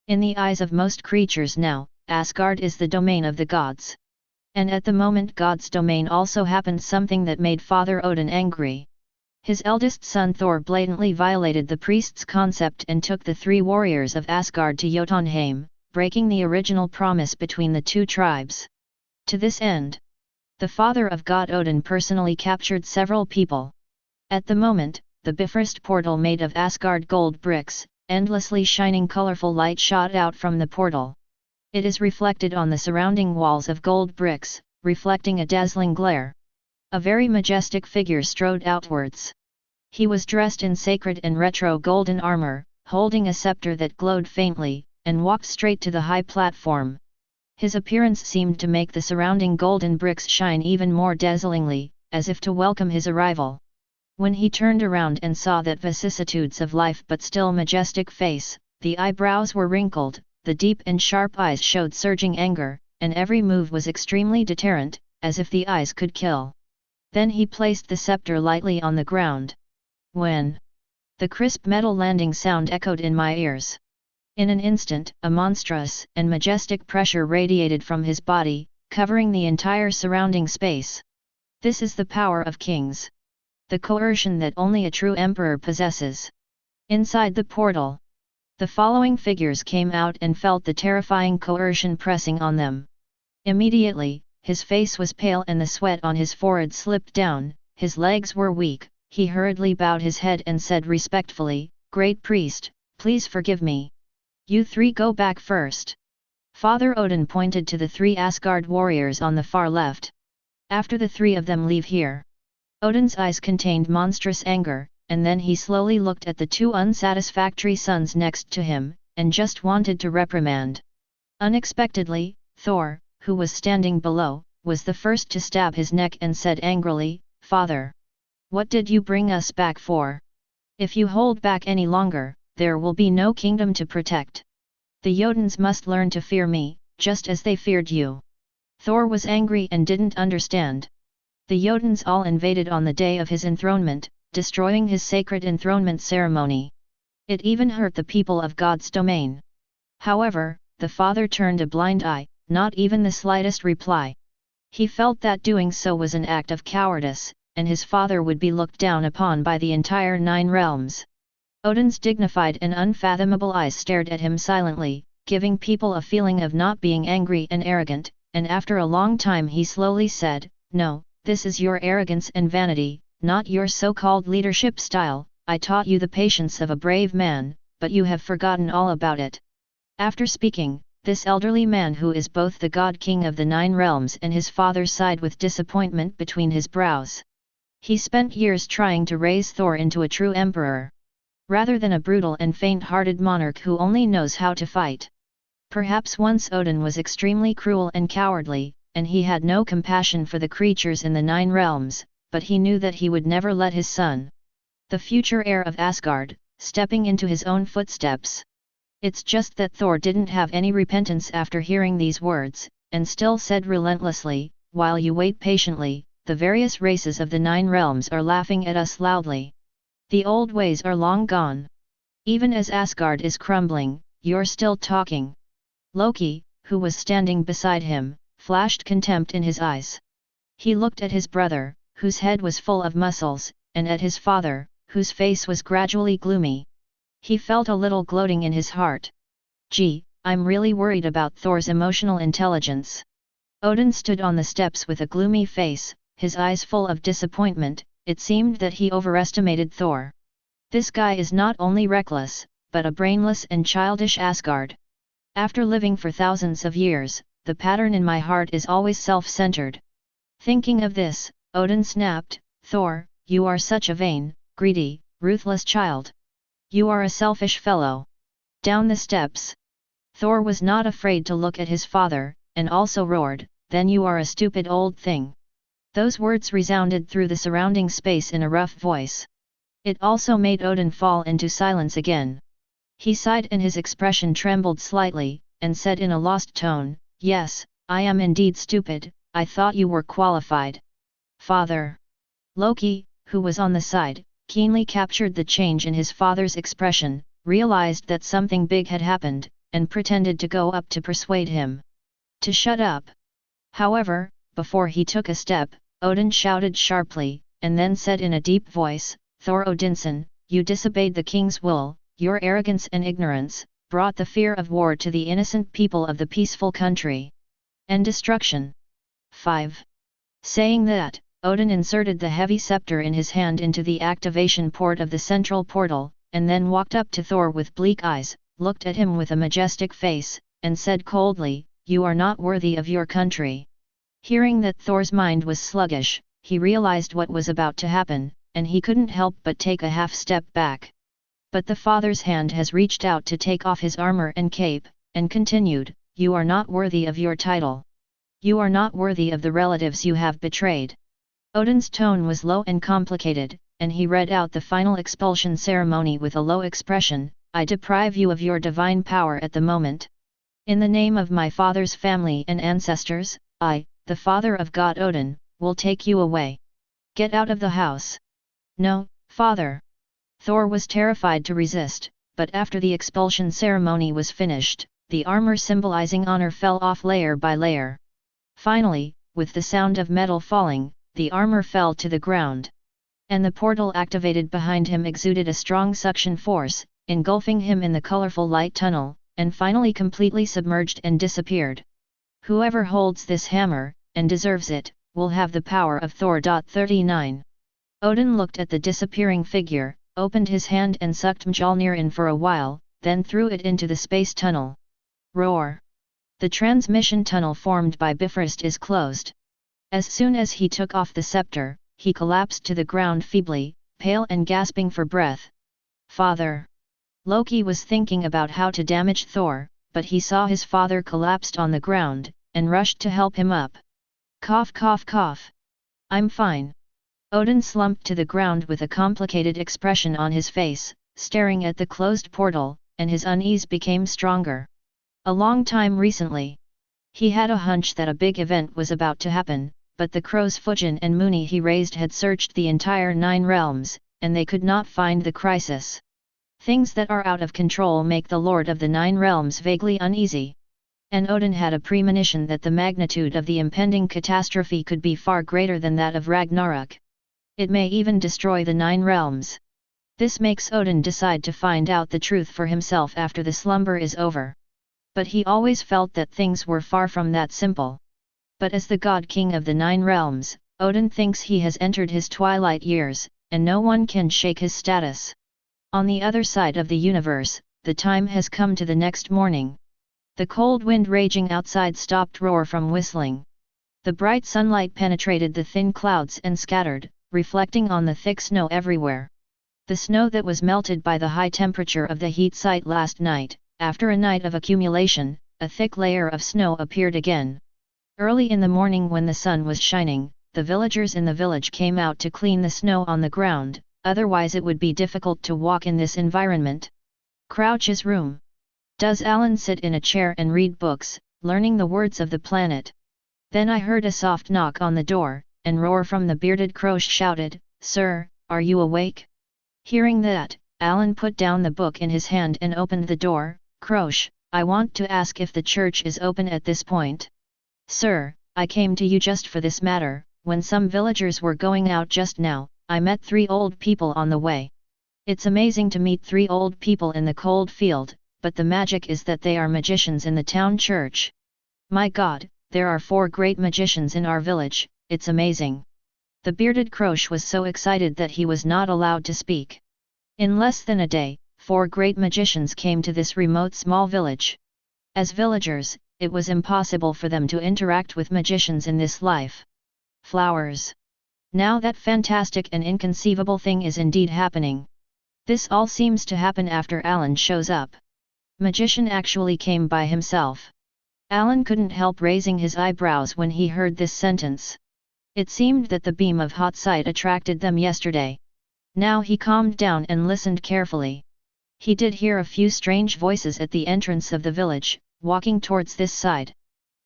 In the eyes of most creatures now, Asgard is the domain of the gods. And at the moment God's domain also happened something that made Father Odin angry. His eldest son Thor blatantly violated the priest's concept and took the 3 warriors of Asgard to Jotunheim, breaking the original promise between the 2 tribes. To this end, the father of God Odin personally captured several people. At the moment, the Bifrost portal made of Asgard gold bricks, endlessly shining colorful light shot out from the portal. It is reflected on the surrounding walls of gold bricks, reflecting a dazzling glare. A very majestic figure strode outwards. He was dressed in sacred and retro golden armor, holding a scepter that glowed faintly, and walked straight to the high platform. His appearance seemed to make the surrounding golden bricks shine even more dazzlingly, as if to welcome his arrival. When he turned around and saw that vicissitudes of life but still majestic face, the eyebrows were wrinkled, the deep and sharp eyes showed surging anger, and every move was extremely deterrent, as if the eyes could kill. Then he placed the scepter lightly on the ground. When the crisp metal landing sound echoed in my ears. In an instant, a monstrous and majestic pressure radiated from his body, covering the entire surrounding space. This is the power of kings. The coercion that only a true emperor possesses. Inside the portal, the following figures came out and felt the terrifying coercion pressing on them. Immediately, his face was pale and the sweat on his forehead slipped down, his legs were weak, he hurriedly bowed his head and said respectfully, "Great priest, please forgive me. You 3 go back first." Father Odin pointed to the 3 Asgard warriors on the far left. "After the 3 of them leave here." Odin's eyes contained monstrous anger, and then he slowly looked at the 2 unsatisfactory sons next to him, and just wanted to reprimand. Unexpectedly, Thor, who was standing below, was the first to stab his neck and said angrily, "Father! What did you bring us back for? If you hold back any longer, there will be no kingdom to protect. The Jotuns must learn to fear me, just as they feared you." Thor was angry and didn't understand. The Jotuns all invaded on the day of his enthronement, destroying his sacred enthronement ceremony. It even hurt the people of God's domain. However, the father turned a blind eye, not even the slightest reply. He felt that doing so was an act of cowardice, and his father would be looked down upon by the entire 9 realms. Odin's dignified and unfathomable eyes stared at him silently, giving people a feeling of not being angry and arrogant, and after a long time he slowly said, "No, this is your arrogance and vanity, not your so-called leadership style. I taught you the patience of a brave man, but you have forgotten all about it." After speaking, this elderly man who is both the god king of the 9 realms and his father sighed with disappointment between his brows. He spent years trying to raise Thor into a true emperor, rather than a brutal and faint-hearted monarch who only knows how to fight. Perhaps once Odin was extremely cruel and cowardly, and he had no compassion for the creatures in the 9 realms, but he knew that he would never let his son, the future heir of Asgard, stepping into his own footsteps. It's just that Thor didn't have any repentance after hearing these words, and still said relentlessly, "While you wait patiently, the various races of the 9 realms are laughing at us loudly. The old ways are long gone. Even as Asgard is crumbling, you're still talking." Loki, who was standing beside him, flashed contempt in his eyes. He looked at his brother, whose head was full of muscles, and at his father, whose face was gradually gloomy. He felt a little gloating in his heart. "Gee, I'm really worried about Thor's emotional intelligence." Odin stood on the steps with a gloomy face, his eyes full of disappointment. It seemed that he overestimated Thor. This guy is not only reckless, but a brainless and childish Asgard. After living for thousands of years, the pattern in my heart is always self-centered. Thinking of this, Odin snapped, "Thor, you are such a vain, greedy, ruthless child. You are a selfish fellow." Down the steps. Thor was not afraid to look at his father, and also roared, "Then you are a stupid old thing." Those words resounded through the surrounding space in a rough voice. It also made Odin fall into silence again. He sighed and his expression trembled slightly, and said in a lost tone, "Yes, I am indeed stupid, I thought you were qualified." "Father!" Loki, who was on the side, keenly captured the change in his father's expression, realized that something big had happened, and pretended to go up to persuade him to shut up. However, before he took a step, Odin shouted sharply, and then said in a deep voice, "Thor Odinson, you disobeyed the king's will, your arrogance and ignorance brought the fear of war to the innocent people of the peaceful country, and destruction." 5. Saying that, Odin inserted the heavy scepter in his hand into the activation port of the central portal, and then walked up to Thor with bleak eyes, looked at him with a majestic face, and said coldly, "You are not worthy of your country." Hearing that Thor's mind was sluggish, he realized what was about to happen, and he couldn't help but take a half step back. But the father's hand has reached out to take off his armor and cape, and continued, "You are not worthy of your title. You are not worthy of the relatives you have betrayed." Odin's tone was low and complicated, and he read out the final expulsion ceremony with a low expression, "I deprive you of your divine power at the moment. In the name of my father's family and ancestors, I, the father of God Odin, will take you away. Get out of the house." "No, father." Thor was terrified to resist, but after the expulsion ceremony was finished, the armor symbolizing honor fell off layer by layer. Finally, with the sound of metal falling, the armor fell to the ground. And the portal activated behind him exuded a strong suction force, engulfing him in the colorful light tunnel, and finally completely submerged and disappeared. Whoever holds this hammer, and deserves it, will have the power of Thor. 39. Odin looked at the disappearing figure, opened his hand and sucked Mjolnir in for a while, then threw it into the space tunnel. Roar! The transmission tunnel formed by Bifrost is closed. As soon as he took off the scepter, he collapsed to the ground feebly, pale and gasping for breath. "Father!" Loki was thinking about how to damage Thor, but he saw his father collapsed on the ground, and rushed to help him up. "Cough cough cough. I'm fine." Odin slumped to the ground with a complicated expression on his face, staring at the closed portal, and his unease became stronger. A long time recently. He had a hunch that a big event was about to happen, but the crows Fujin and Muni he raised had searched the entire 9 realms, and they could not find the crisis. Things that are out of control make the Lord of the 9 realms vaguely uneasy. And Odin had a premonition that the magnitude of the impending catastrophe could be far greater than that of Ragnarok. It may even destroy the 9 realms. This makes Odin decide to find out the truth for himself after the slumber is over. But he always felt that things were far from that simple. But as the God King of the 9 realms, Odin thinks he has entered his twilight years, and no one can shake his status. On the other side of the universe, the time has come to the next morning. The cold wind raging outside stopped roar from whistling. The bright sunlight penetrated the thin clouds and scattered, reflecting on the thick snow everywhere. The snow that was melted by the high temperature of the heat site last night. After a night of accumulation, a thick layer of snow appeared again. Early in the morning when the sun was shining, the villagers in the village came out to clean the snow on the ground, otherwise it would be difficult to walk in this environment. Crouch's room. Does Alan sit in a chair and read books, learning the words of the planet? Then I heard a soft knock on the door, and roar from the bearded Croach shouted, "Sir, are you awake?" Hearing that, Alan put down the book in his hand and opened the door. "Croach, I want to ask if the church is open at this point." "Sir, I came to you just for this matter. When some villagers were going out just now, I met 3 old people on the way. It's amazing to meet 3 old people in the cold field, but the magic is that they are magicians in the town church. My God, there are 4 great magicians in our village, it's amazing." The bearded Croach was so excited that he was not allowed to speak. In less than a day, 4 great magicians came to this remote small village. As villagers, it was impossible for them to interact with magicians in this life. Flowers. Now that fantastic and inconceivable thing is indeed happening. This all seems to happen after Alan shows up. Magician actually came by himself. Alan couldn't help raising his eyebrows when he heard this sentence. It seemed that the beam of hot sight attracted them yesterday. Now he calmed down and listened carefully. He did hear a few strange voices at the entrance of the village, walking towards this side.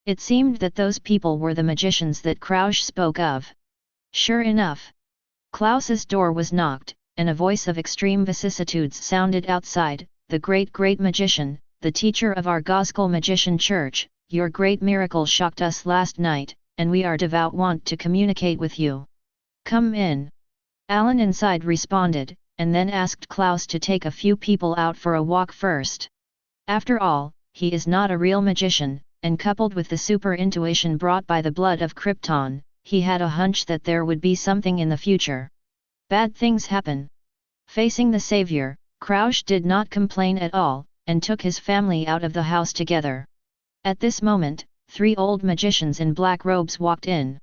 It seemed that those people were the magicians that Crouch spoke of. Sure enough, Klaus's door was knocked, and a voice of extreme vicissitudes sounded outside. "The great magician, the teacher of our Gospel Magician Church, your great miracle shocked us last night, and we are devout want to communicate with you. Come in." Alan inside responded, and then asked Klaus to take a few people out for a walk first. After all, he is not a real magician, and coupled with the super intuition brought by the blood of Krypton, he had a hunch that there would be something in the future. Bad things happen. Facing the savior, Crouch did not complain at all, and took his family out of the house together. At this moment, 3 old magicians in black robes walked in.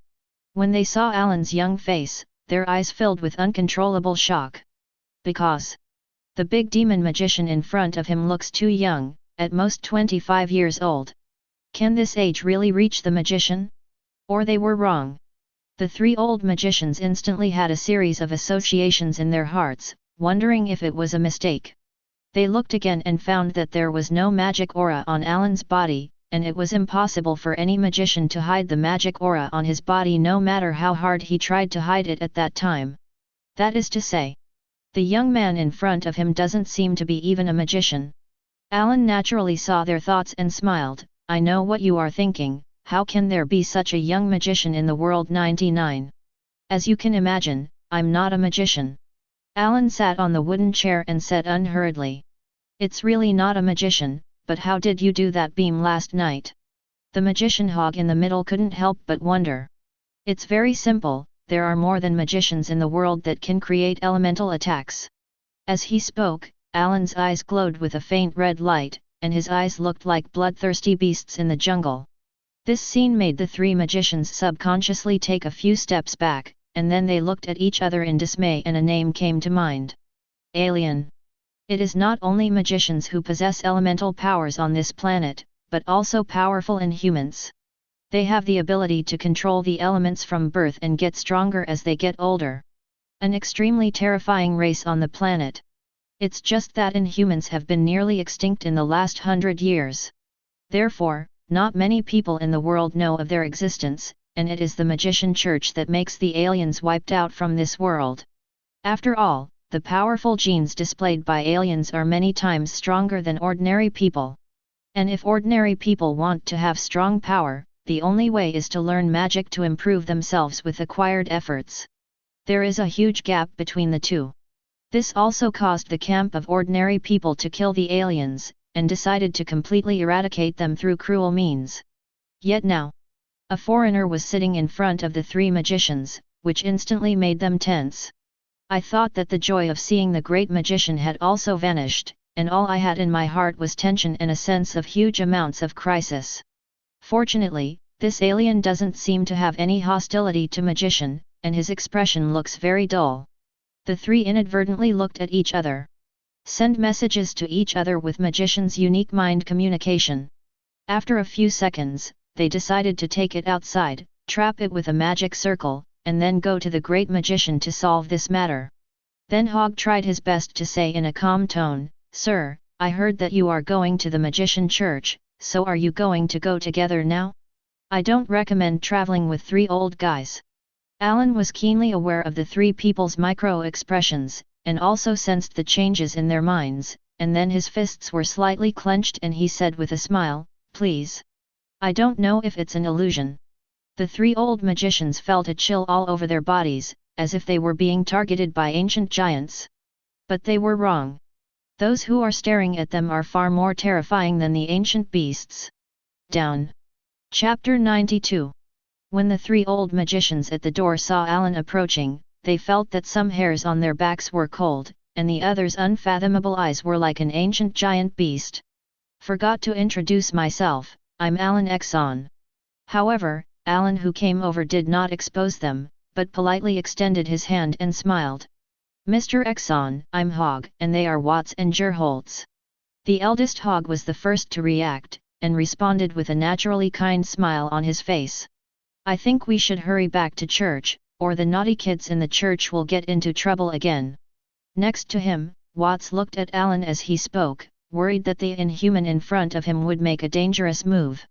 When they saw Alan's young face, their eyes filled with uncontrollable shock. Because the big demon magician in front of him looks too young, at most 25 years old. Can this age really reach the magician? Or they were wrong. The 3 old magicians instantly had a series of associations in their hearts, wondering if it was a mistake. They looked again and found that there was no magic aura on Alan's body, and it was impossible for any magician to hide the magic aura on his body no matter how hard he tried to hide it at that time. That is to say, the young man in front of him doesn't seem to be even a magician. Alan naturally saw their thoughts and smiled. "I know what you are thinking, how can there be such a young magician in the world 99? As you can imagine, I'm not a magician." Alan sat on the wooden chair and said unhurriedly. "It's really not a magician, but how did you do that beam last night?" The magician hog in the middle couldn't help but wonder. "It's very simple, there are more than magicians in the world that can create elemental attacks." As he spoke, Alan's eyes glowed with a faint red light, and his eyes looked like bloodthirsty beasts in the jungle. This scene made the 3 magicians subconsciously take a few steps back, and then they looked at each other in dismay and a name came to mind. Alien. It is not only magicians who possess elemental powers on this planet, but also powerful inhumans. They have the ability to control the elements from birth and get stronger as they get older. An extremely terrifying race on the planet. It's just that inhumans have been nearly extinct in the last 100 years. Therefore, not many people in the world know of their existence, and it is the Magician Church that makes the aliens wiped out from this world. After all, the powerful genes displayed by aliens are many times stronger than ordinary people. And if ordinary people want to have strong power, the only way is to learn magic to improve themselves with acquired efforts. There is a huge gap between the two. This also caused the camp of ordinary people to kill the aliens, and decided to completely eradicate them through cruel means. Yet now, a foreigner was sitting in front of the 3 magicians, which instantly made them tense. I thought that the joy of seeing the great magician had also vanished, and all I had in my heart was tension and a sense of huge amounts of crisis. Fortunately, this alien doesn't seem to have any hostility to magician, and his expression looks very dull. The 3 inadvertently looked at each other. Send messages to each other with magician's unique mind communication. After a few seconds, they decided to take it outside, trap it with a magic circle, and then go to the great magician to solve this matter. Then Hog tried his best to say in a calm tone, "Sir, I heard that you are going to the Magician Church, so are you going to go together now? I don't recommend traveling with 3 old guys." Alan was keenly aware of the 3 people's micro-expressions, and also sensed the changes in their minds, and then his fists were slightly clenched and he said with a smile, "Please. I don't know if it's an illusion." The 3 old magicians felt a chill all over their bodies, as if they were being targeted by ancient giants. But they were wrong. Those who are staring at them are far more terrifying than the ancient beasts. Down. Chapter 92. When the 3 old magicians at the door saw Alan approaching, they felt that some hairs on their backs were cold, and the others' unfathomable eyes were like an ancient giant beast. "Forgot to introduce myself, I'm Alan Exxon." However, Alan who came over did not expose them, but politely extended his hand and smiled. "Mr. Exxon, I'm Hog, and they are Watts and Gerholtz." The eldest Hog was the first to react, and responded with a naturally kind smile on his face. "I think we should hurry back to church, or the naughty kids in the church will get into trouble again." Next to him, Watts looked at Alan as he spoke, worried that the inhuman in front of him would make a dangerous move.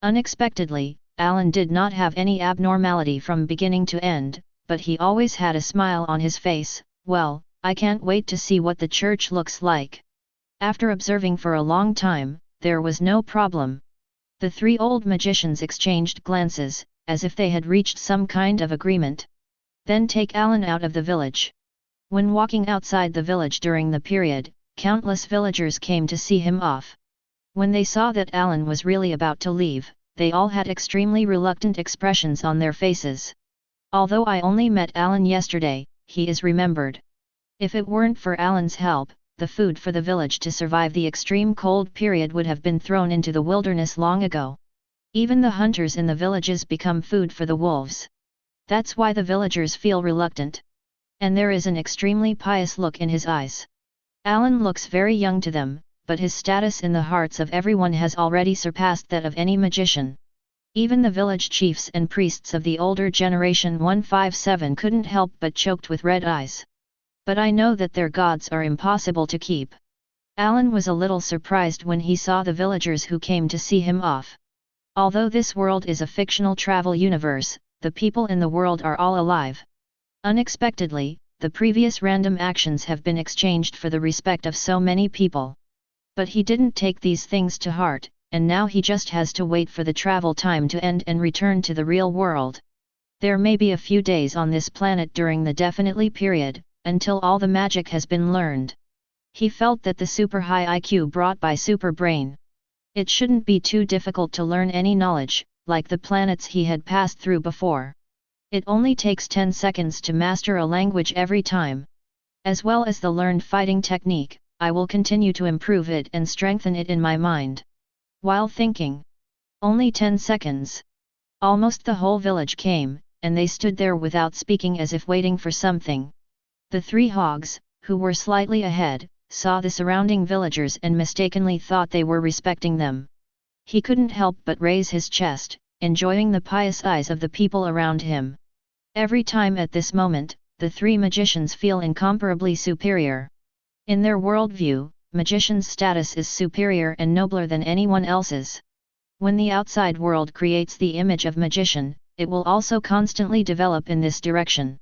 Unexpectedly, Alan did not have any abnormality from beginning to end, but he always had a smile on his face. "Well, I can't wait to see what the church looks like. After observing for a long time, there was no problem. The three old magicians exchanged glances, as if they had reached some kind of agreement. Then take Alan out of the village. When walking outside the village during the period, countless villagers came to see him off. When they saw that Alan was really about to leave, they all had extremely reluctant expressions on their faces. Although I only met Alan yesterday, he is remembered. If it weren't for Alan's help, the food for the village to survive the extreme cold period would have been thrown into the wilderness long ago. Even the hunters in the villages become food for the wolves. That's why the villagers feel reluctant. And there is an extremely pious look in his eyes. Alan looks very young to them, but his status in the hearts of everyone has already surpassed that of any magician. Even the village chiefs and priests of the older generation 157 couldn't help but choked with red eyes. But I know that their gods are impossible to keep. Alan was a little surprised when he saw the villagers who came to see him off. Although this world is a fictional travel universe, the people in the world are all alive. Unexpectedly, the previous random actions have been exchanged for the respect of so many people. But he didn't take these things to heart, and now he just has to wait for the travel time to end and return to the real world. There may be a few days on this planet during the definitely period, until all the magic has been learned. He felt that the super high IQ brought by super brain. It shouldn't be too difficult to learn any knowledge, like the planets he had passed through before. It only takes 10 seconds to master a language every time. As well as the learned fighting technique, I will continue to improve it and strengthen it in my mind. While thinking. Only 10 seconds. Almost the whole village came, and they stood there without speaking as if waiting for something. The three hogs, who were slightly ahead, saw the surrounding villagers and mistakenly thought they were respecting them. He couldn't help but raise his chest, enjoying the pious eyes of the people around him. Every time at this moment, the three magicians feel incomparably superior. In their worldview, magician's status is superior and nobler than anyone else's. When the outside world creates the image of magician, it will also constantly develop in this direction.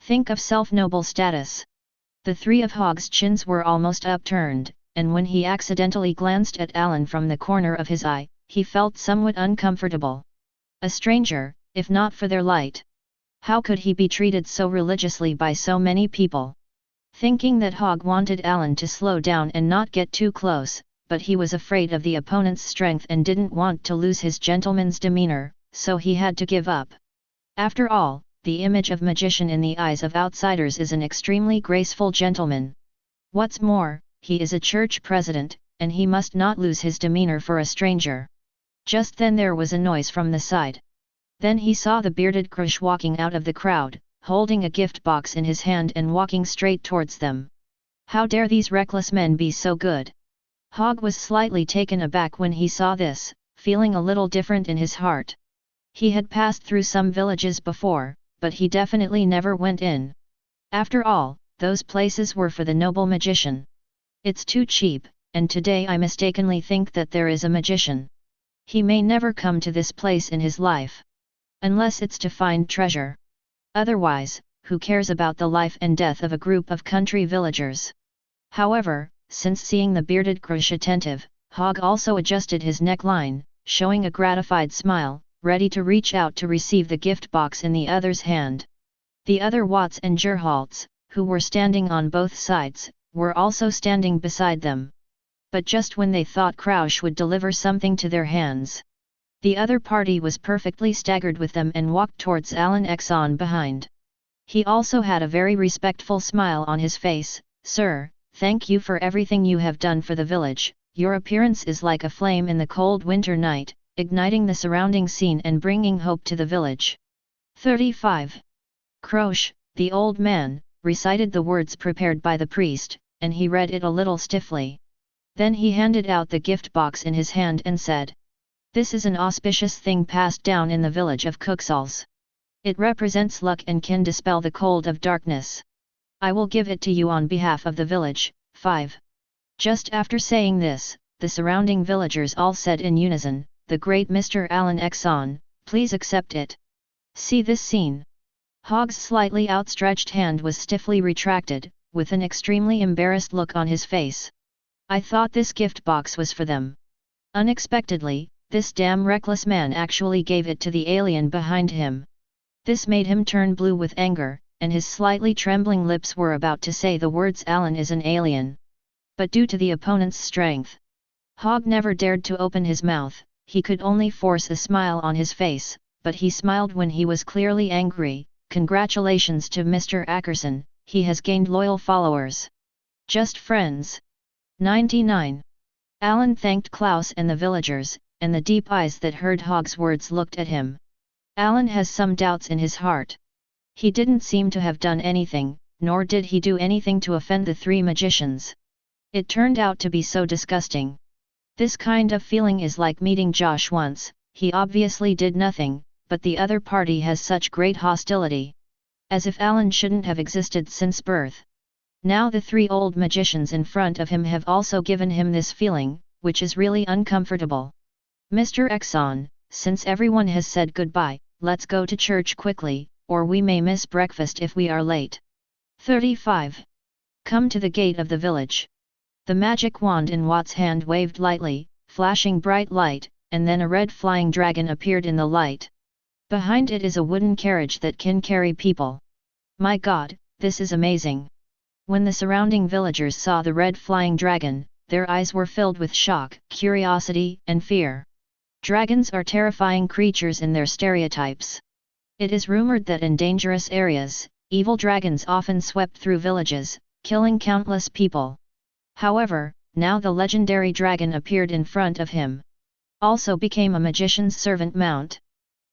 Think of self-noble status. The three of Hog's chins were almost upturned, and when he accidentally glanced at Alan from the corner of his eye, he felt somewhat uncomfortable. A stranger, if not for their light. How could he be treated so religiously by so many people? Thinking that Hog wanted Alan to slow down and not get too close, but he was afraid of the opponent's strength and didn't want to lose his gentleman's demeanor, so he had to give up. After all, the image of magician in the eyes of outsiders is an extremely graceful gentleman. What's more, he is a church president, and he must not lose his demeanor for a stranger. Just then there was a noise from the side. Then he saw the bearded Krush walking out of the crowd, holding a gift box in his hand and walking straight towards them. How dare these reckless men be so good? Hog was slightly taken aback when he saw this, feeling a little different in his heart. He had passed through some villages before, but he definitely never went in. After all, those places were for the noble magician. It's too cheap, and today I mistakenly think that there is a magician. He may never come to this place in his life. Unless it's to find treasure. Otherwise, who cares about the life and death of a group of country villagers? However, since seeing the bearded Krush attentive, Hog also adjusted his neckline, showing a gratified smile, ready to reach out to receive the gift box in the other's hand. The other Watts and Gerhalts, who were standing on both sides, were also standing beside them. But just when they thought Krush would deliver something to their hands, the other party was perfectly staggered with them and walked towards Alan Exxon behind. He also had a very respectful smile on his face. "Sir, thank you for everything you have done for the village. Your appearance is like a flame in the cold winter night, igniting the surrounding scene and bringing hope to the village." 35. Krush, the old man, recited the words prepared by the priest, and he read it a little stiffly. Then he handed out the gift box in his hand and said, "This is an auspicious thing passed down in the village of Cooksals. It represents luck and can dispel the cold of darkness. I will give it to you on behalf of the village." 5. Just after saying this, the surrounding villagers all said in unison, "The great Mr. Alan Exxon, please accept it." See this scene. Hog's slightly outstretched hand was stiffly retracted, with an extremely embarrassed look on his face. I thought this gift box was for them. Unexpectedly, this damn reckless man actually gave it to the alien behind him. This made him turn blue with anger, and his slightly trembling lips were about to say the words "Alan is an alien." But due to the opponent's strength, Hogg never dared to open his mouth. He could only force a smile on his face, but he smiled when he was clearly angry. Congratulations to Mr. Ackerson, he has gained loyal followers. Just friends. 99. Alan thanked Klaus and the villagers, and the deep eyes that heard Hogg's words looked at him. Alan has some doubts in his heart. He didn't seem to have done anything, nor did he do anything to offend the three magicians. It turned out to be so disgusting. This kind of feeling is like meeting Josh once. He obviously did nothing, but the other party has such great hostility. As if Alan shouldn't have existed since birth. Now the three old magicians in front of him have also given him this feeling, which is really uncomfortable. Mr. Exxon, since everyone has said goodbye, let's go to church quickly, or we may miss breakfast if we are late. 35. Come to the gate of the village. The magic wand in Watt's hand waved lightly, flashing bright light, and then a red flying dragon appeared in the light. Behind it is a wooden carriage that can carry people. My God, this is amazing! When the surrounding villagers saw the red flying dragon, their eyes were filled with shock, curiosity, and fear. Dragons are terrifying creatures in their stereotypes. It is rumored that in dangerous areas, evil dragons often swept through villages, killing countless people. However, now the legendary dragon appeared in front of him. Also became a magician's servant mount.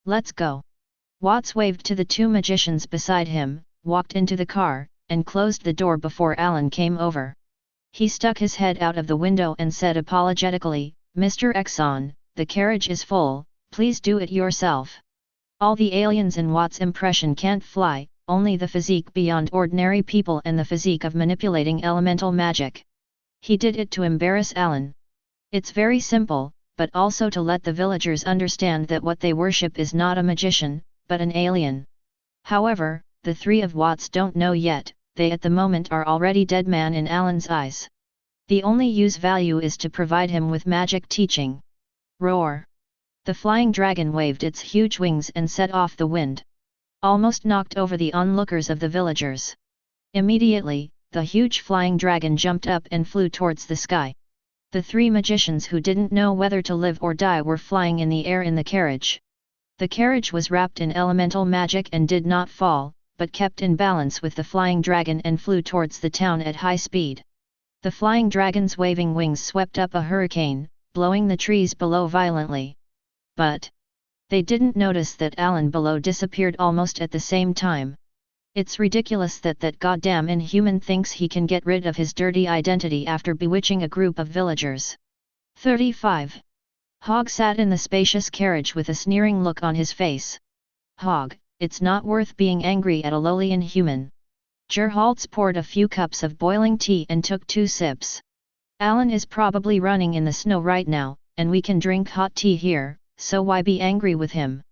Let's go! Watts waved to the two magicians beside him, walked into the car, and closed the door before Alan came over. He stuck his head out of the window and said apologetically, Mr. Exxon, the carriage is full, please do it yourself. All the aliens in Watt's impression can't fly, only the physique beyond ordinary people and the physique of manipulating elemental magic. He did it to embarrass Alan. It's very simple, but also to let the villagers understand that what they worship is not a magician, but an alien. However, the three of Watts don't know yet, they at the moment are already dead man in Alan's eyes. The only use value is to provide him with magic teaching. Roar! The flying dragon waved its huge wings and set off the wind. Almost knocked over the onlookers of the villagers. Immediately, the huge flying dragon jumped up and flew towards the sky. The three magicians who didn't know whether to live or die were flying in the air in the carriage. The carriage was wrapped in elemental magic and did not fall, but kept in balance with the flying dragon and flew towards the town at high speed. The flying dragon's waving wings swept up a hurricane, blowing the trees below violently. But they didn't notice that Alan below disappeared almost at the same time. It's ridiculous that goddamn inhuman thinks he can get rid of his dirty identity after bewitching a group of villagers. 35. Hogg sat in the spacious carriage with a sneering look on his face. Hogg, it's not worth being angry at a lowly inhuman. Gerholtz poured a few cups of boiling tea and took 2 sips. Alan is probably running in the snow right now, and we can drink hot tea here, so why be angry with him?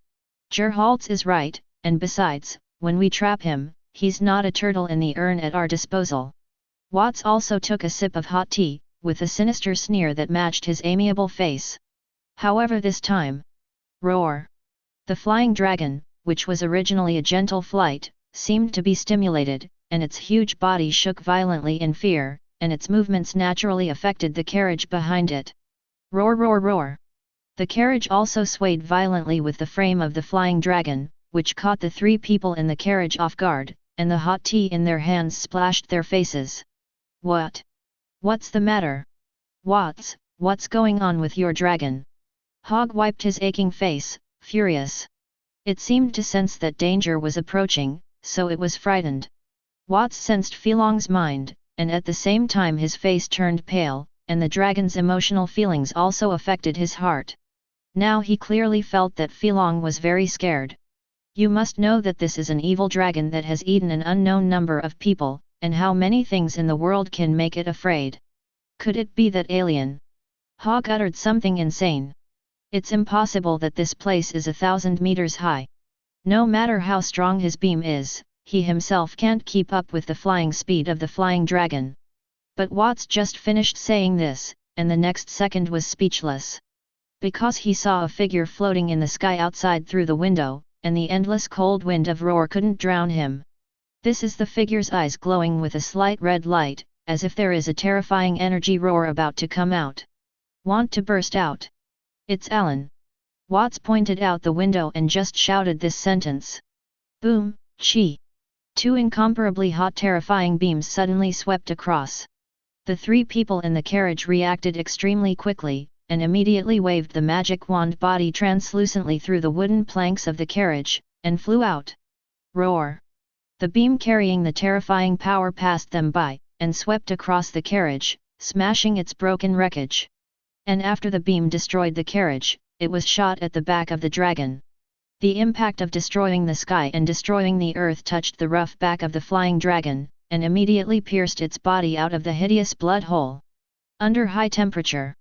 Gerholtz is right, and besides, when we trap him, he's not a turtle in the urn at our disposal. Watts also took a sip of hot tea, with a sinister sneer that matched his amiable face. However this time, roar! The flying dragon, which was originally a gentle flight, seemed to be stimulated, and its huge body shook violently in fear, and its movements naturally affected the carriage behind it. Roar roar roar! The carriage also swayed violently with the frame of the flying dragon, which caught the 3 people in the carriage off guard, and the hot tea in their hands splashed their faces. What? What's the matter? Watts, what's going on with your dragon? Hogg wiped his aching face, furious. It seemed to sense that danger was approaching, so it was frightened. Watts sensed Filong's mind, and at the same time his face turned pale, and the dragon's emotional feelings also affected his heart. Now he clearly felt that Filong was very scared. You must know that this is an evil dragon that has eaten an unknown number of people, and how many things in the world can make it afraid. Could it be that alien? Hogg uttered something insane. It's impossible that this place is 1,000 meters high. No matter how strong his beam is, he himself can't keep up with the flying speed of the flying dragon. But Watts just finished saying this, and the next second was speechless. Because he saw a figure floating in the sky outside through the window, and the endless cold wind of roar couldn't drown him. This is the figure's eyes glowing with a slight red light, as if there is a terrifying energy roar about to come out. Want to burst out? It's Alan. Watts pointed out the window and just shouted this sentence. Boom, chi! Two incomparably hot terrifying beams suddenly swept across. The three people in the carriage reacted extremely quickly, and immediately waved the magic wand body translucently through the wooden planks of the carriage, and flew out. Roar! The beam carrying the terrifying power passed them by, and swept across the carriage, smashing its broken wreckage. And after the beam destroyed the carriage, it was shot at the back of the dragon. The impact of destroying the sky and destroying the earth touched the rough back of the flying dragon, and immediately pierced its body out of the hideous blood hole. Under high temperature,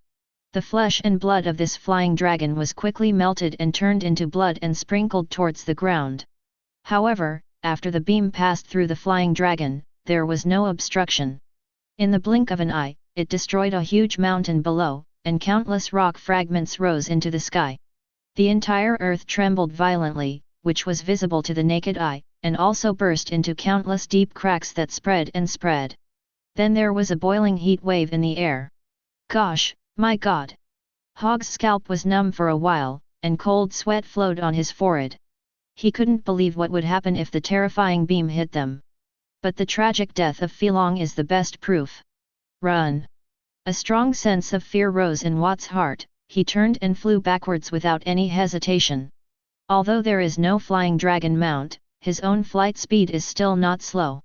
the flesh and blood of this flying dragon was quickly melted and turned into blood and sprinkled towards the ground. However, after the beam passed through the flying dragon, there was no obstruction. In the blink of an eye, it destroyed a huge mountain below, and countless rock fragments rose into the sky. The entire earth trembled violently, which was visible to the naked eye, and also burst into countless deep cracks that spread and spread. Then there was a boiling heat wave in the air. Gosh, my God! Hogg's scalp was numb for a while, and cold sweat flowed on his forehead. He couldn't believe what would happen if the terrifying beam hit them. But the tragic death of Filong is the best proof. Run! A strong sense of fear rose in Watt's heart. He turned and flew backwards without any hesitation. Although there is no flying dragon mount, his own flight speed is still not slow.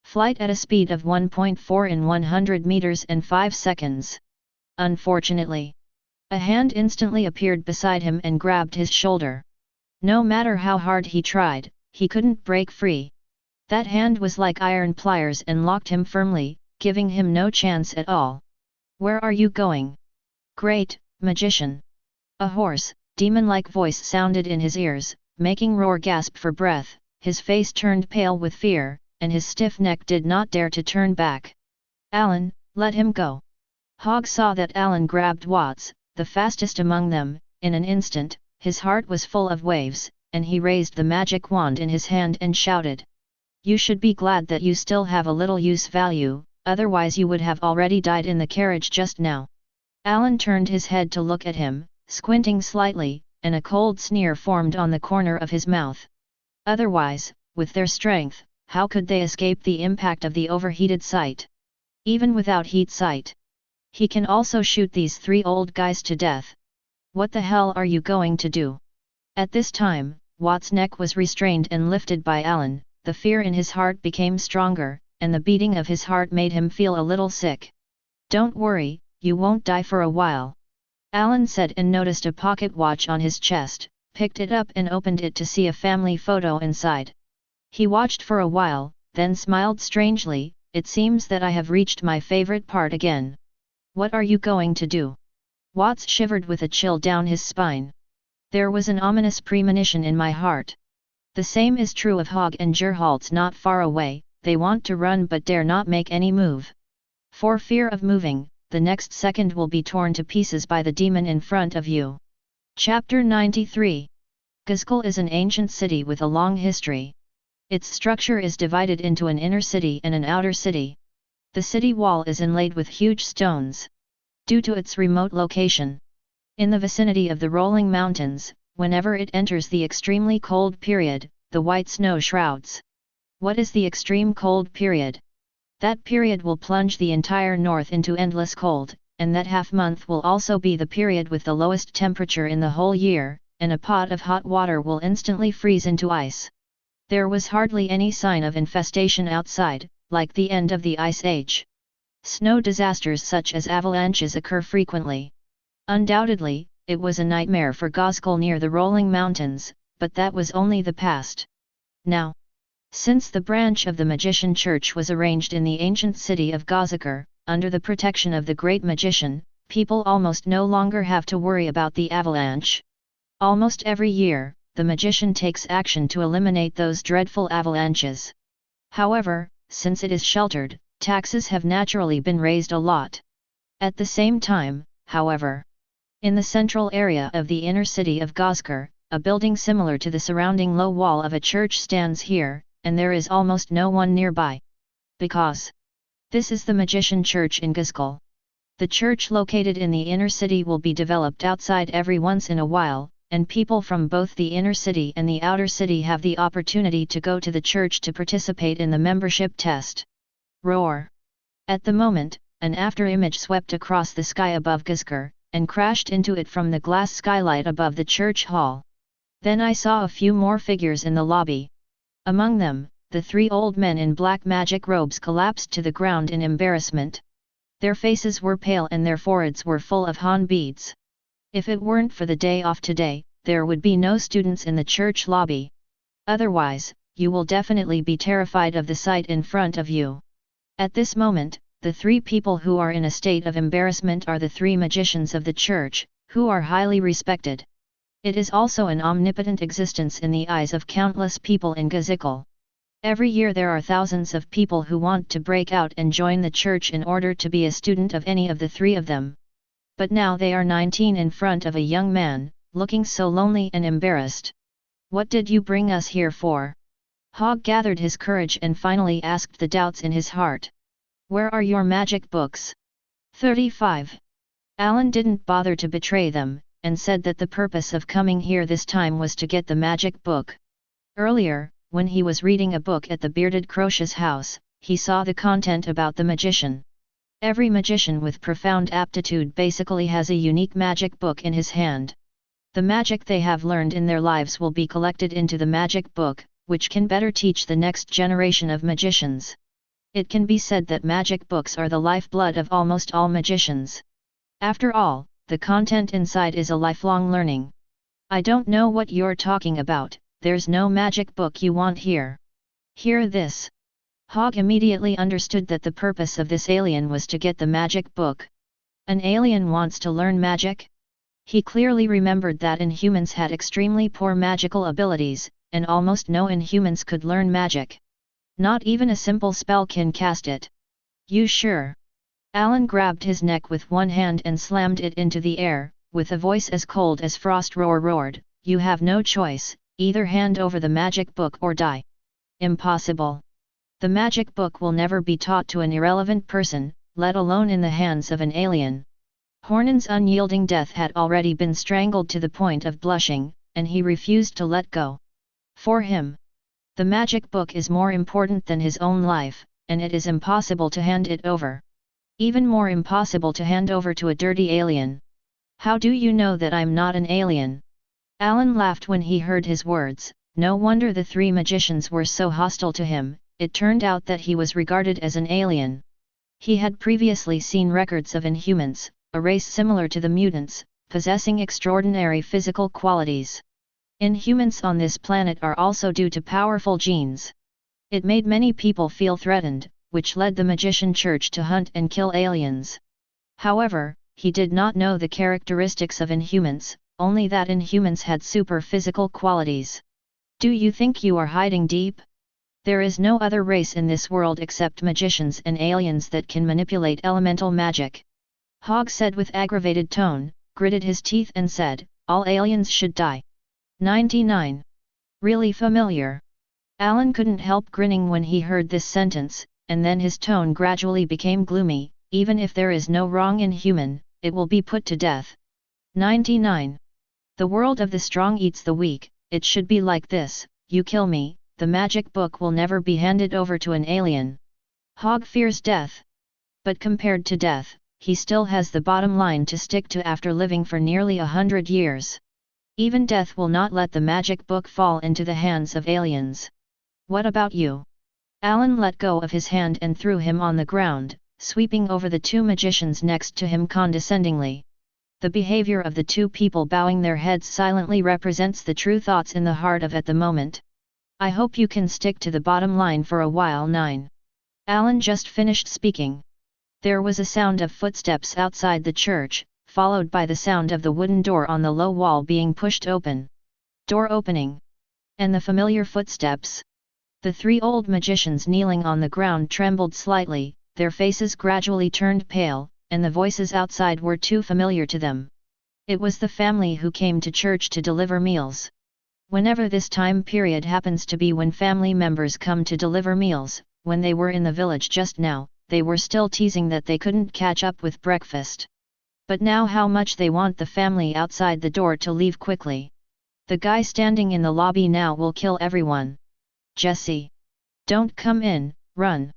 Flight at a speed of 1.4 in 100 meters and 5 seconds. Unfortunately, a hand instantly appeared beside him and grabbed his shoulder. No matter how hard he tried, he couldn't break free. That hand was like iron pliers and locked him firmly, giving him no chance at all. Where are you going? Great Magician! A hoarse, demon-like voice sounded in his ears, making Roar gasp for breath. His face turned pale with fear, and his stiff neck did not dare to turn back. Alan, let him go! Hogg saw that Alan grabbed Watts, the fastest among them. In an instant, his heart was full of waves, and he raised the magic wand in his hand and shouted. You should be glad that you still have a little use value, otherwise you would have already died in the carriage just now. Alan turned his head to look at him, squinting slightly, and a cold sneer formed on the corner of his mouth. Otherwise, with their strength, how could they escape the impact of the overheated sight? Even without heat sight, he can also shoot these three old guys to death. What the hell are you going to do? At this time, Watt's neck was restrained and lifted by Alan. The fear in his heart became stronger, and the beating of his heart made him feel a little sick. Don't worry, you won't die for a while. Alan said and noticed a pocket watch on his chest, picked it up and opened it to see a family photo inside. He watched for a while, then smiled strangely. It seems that I have reached my favorite part again. What are you going to do? Watts shivered with a chill down his spine. There was an ominous premonition in my heart. The same is true of Hogg and Gerholtz not far away. They want to run but dare not make any move. For fear of moving, the next second will be torn to pieces by the demon in front of you. Chapter 93. Gazkal is an ancient city with a long history. Its structure is divided into an inner city and an outer city. The city wall is inlaid with huge stones. Due to its remote location in the vicinity of the rolling mountains, whenever it enters the extremely cold period, the white snow shrouds. What is the extreme cold period? That period will plunge the entire north into endless cold, and that half-month will also be the period with the lowest temperature in the whole year, and a pot of hot water will instantly freeze into ice. There was hardly any sign of infestation outside, like the end of the Ice Age. Snow disasters such as avalanches occur frequently. Undoubtedly, it was a nightmare for Gazkal near the rolling mountains, but that was only the past. Now, since the branch of the Magician Church was arranged in the ancient city of Gazakar, under the protection of the Great Magician, people almost no longer have to worry about the avalanche. Almost every year, the magician takes action to eliminate those dreadful avalanches. However, since it is sheltered, taxes have naturally been raised a lot. At the same time, however, in the central area of the inner city of Gozkar, a building similar to the surrounding low wall of a church stands here, and there is almost no one nearby. Because this is the Magician Church in Gozkar. The church located in the inner city will be developed outside every once in a while, and people from both the inner city and the outer city have the opportunity to go to the church to participate in the membership test. Roar! At the moment, an after-image swept across the sky above Gozkar, and crashed into it from the glass skylight above the church hall. Then I saw a few more figures in the lobby. Among them, the 3 old men in black magic robes collapsed to the ground in embarrassment. Their faces were pale and their foreheads were full of Han beads. If it weren't for the day off today, there would be no students in the church lobby. Otherwise, you will definitely be terrified of the sight in front of you. At this moment, the 3 people who are in a state of embarrassment are the 3 magicians of the church, who are highly respected. It is also an omnipotent existence in the eyes of countless people in Gozkar. Every year there are thousands of people who want to break out and join the church in order to be a student of any of the 3 of them. But now they are 19 in front of a young man, looking so lonely and embarrassed. What did you bring us here for? Hogg gathered his courage and finally asked the doubts in his heart. Where are your magic books? 35. Alan didn't bother to betray them, and said that the purpose of coming here this time was to get the magic book. Earlier, when he was reading a book at the bearded Croce's house, he saw the content about the magician. Every magician with profound aptitude basically has a unique magic book in his hand. The magic they have learned in their lives will be collected into the magic book, which can better teach the next generation of magicians. It can be said that magic books are the lifeblood of almost all magicians. After all, the content inside is a lifelong learning. I don't know what you're talking about, there's no magic book you want here. Hear this. Hogg immediately understood that the purpose of this alien was to get the magic book. An alien wants to learn magic? He clearly remembered that Inhumans had extremely poor magical abilities, and almost no Inhumans could learn magic. Not even a simple spell can cast it. You sure? Alan grabbed his neck with one hand and slammed it into the air, with a voice as cold as frost roared, you have no choice, either hand over the magic book or die. Impossible. The magic book will never be taught to an irrelevant person, let alone in the hands of an alien. Hornan's unyielding death had already been strangled to the point of blushing, and he refused to let go. For him, the magic book is more important than his own life, and it is impossible to hand it over. Even more impossible to hand over to a dirty alien. How do you know that I'm not an alien? Alan laughed when he heard his words. No wonder the 3 magicians were so hostile to him, it turned out that he was regarded as an alien. He had previously seen records of Inhumans, a race similar to the mutants, possessing extraordinary physical qualities. Inhumans on this planet are also due to powerful genes. It made many people feel threatened, which led the Magician Church to hunt and kill aliens. However, he did not know the characteristics of Inhumans, only that Inhumans had super physical qualities. Do you think you are hiding deep? There is no other race in this world except magicians and aliens that can manipulate elemental magic. Hogg said with aggravated tone, gritted his teeth and said, all aliens should die. 99. Really familiar. Alan couldn't help grinning when he heard this sentence, and then his tone gradually became gloomy, even if there is no wrong Inhuman, it will be put to death. 99. The world of the strong eats the weak, it should be like this, you kill me, the magic book will never be handed over to an alien. Hogg fears death. But compared to death, he still has the bottom line to stick to after living for nearly 100 years. Even death will not let the magic book fall into the hands of aliens. What about you? Alan let go of his hand and threw him on the ground, sweeping over the 2 magicians next to him condescendingly. The behavior of the 2 people bowing their heads silently represents the true thoughts in the heart of at the moment. I hope you can stick to the bottom line for a while. 9. Alan just finished speaking. There was a sound of footsteps outside the church, followed by the sound of the wooden door on the low wall being pushed open. Door opening. And the familiar footsteps. The three old magicians kneeling on the ground trembled slightly, their faces gradually turned pale, and the voices outside were too familiar to them. It was the family who came to church to deliver meals. Whenever this time period happens to be when family members come to deliver meals, when they were in the village just now, they were still teasing that they couldn't catch up with breakfast. But now how much they want the family outside the door to leave quickly. The guy standing in the lobby now will kill everyone. Jesse! Don't come in, run!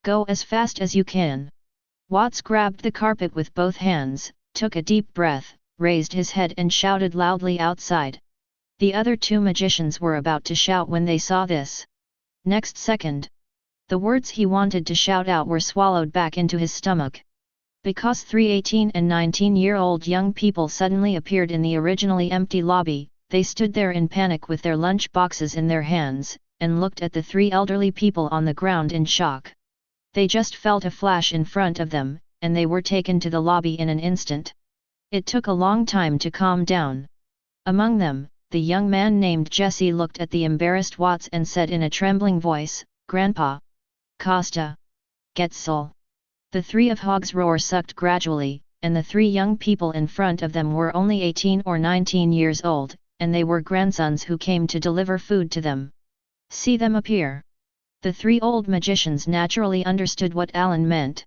Go as fast as you can! Watts grabbed the carpet with both hands, took a deep breath, raised his head and shouted loudly outside. The other two magicians were about to shout when they saw this. Next second, the words he wanted to shout out were swallowed back into his stomach. Because 3 18 and 19-year-old young people suddenly appeared in the originally empty lobby, they stood there in panic with their lunch boxes in their hands, and looked at the three elderly people on the ground in shock. They just felt a flash in front of them, and they were taken to the lobby in an instant. It took a long time to calm down. Among them, the young man named Jesse looked at the embarrassed Watts and said in a trembling voice, "Grandpa! Costa! Getzel!" The three of Hog's roar sucked gradually, and the three young people in front of them were only 18 or 19 years old, and they were grandsons who came to deliver food to them. See them appear. The three old magicians naturally understood what Alan meant.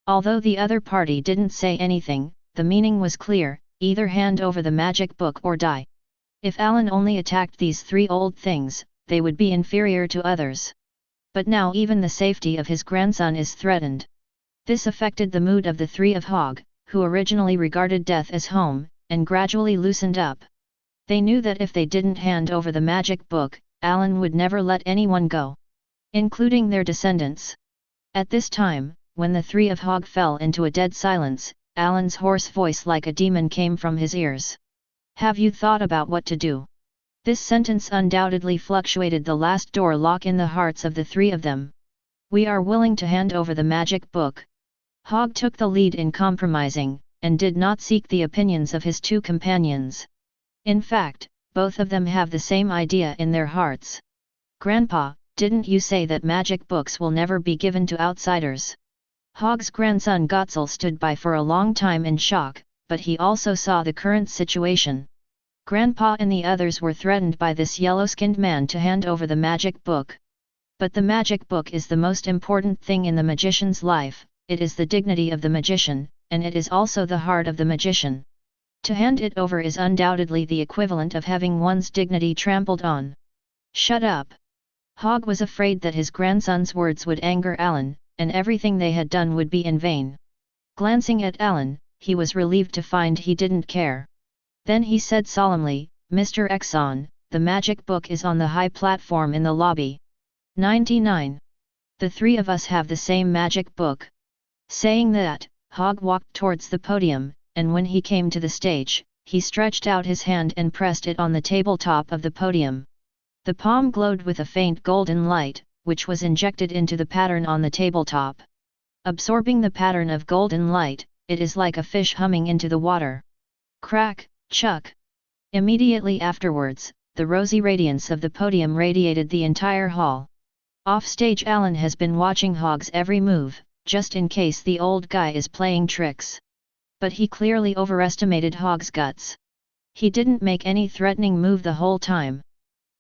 Although the other party didn't say anything, the meaning was clear: either hand over the magic book or die. If Alan only attacked these three old things, they would be inferior to others. But now even the safety of his grandson is threatened. This affected the mood of the three of Hog, who originally regarded death as home, and gradually loosened up. They knew that if they didn't hand over the magic book, Alan would never let anyone go, including their descendants. At this time, when the three of Hog fell into a dead silence, Alan's hoarse voice like a demon came from his ears. "Have you thought about what to do?" This sentence undoubtedly fluctuated the last door lock in the hearts of the three of them. "We are willing to hand over the magic book." Hog took the lead in compromising, and did not seek the opinions of his two companions. In fact, both of them have the same idea in their hearts. "Grandpa, didn't you say that magic books will never be given to outsiders?" Hog's grandson Gotzel stood by for a long time in shock, but he also saw the current situation. Grandpa and the others were threatened by this yellow-skinned man to hand over the magic book. But the magic book is the most important thing in the magician's life, it is the dignity of the magician, and it is also the heart of the magician. To hand it over is undoubtedly the equivalent of having one's dignity trampled on. "Shut up!" Hog was afraid that his grandson's words would anger Alan, and everything they had done would be in vain. Glancing at Alan, he was relieved to find he didn't care. Then he said solemnly, "Mr. Exxon, the magic book is on the high platform in the lobby. 99. The three of us have the same magic book." Saying that, Hog walked towards the podium, and when he came to the stage, he stretched out his hand and pressed it on the tabletop of the podium. The palm glowed with a faint golden light, which was injected into the pattern on the tabletop. Absorbing the pattern of golden light, it is like a fish humming into the water. Crack, chuck! Immediately afterwards, the rosy radiance of the podium radiated the entire hall. Offstage, Alan has been watching Hog's every move, just in case the old guy is playing tricks. But he clearly overestimated Hog's guts. He didn't make any threatening move the whole time.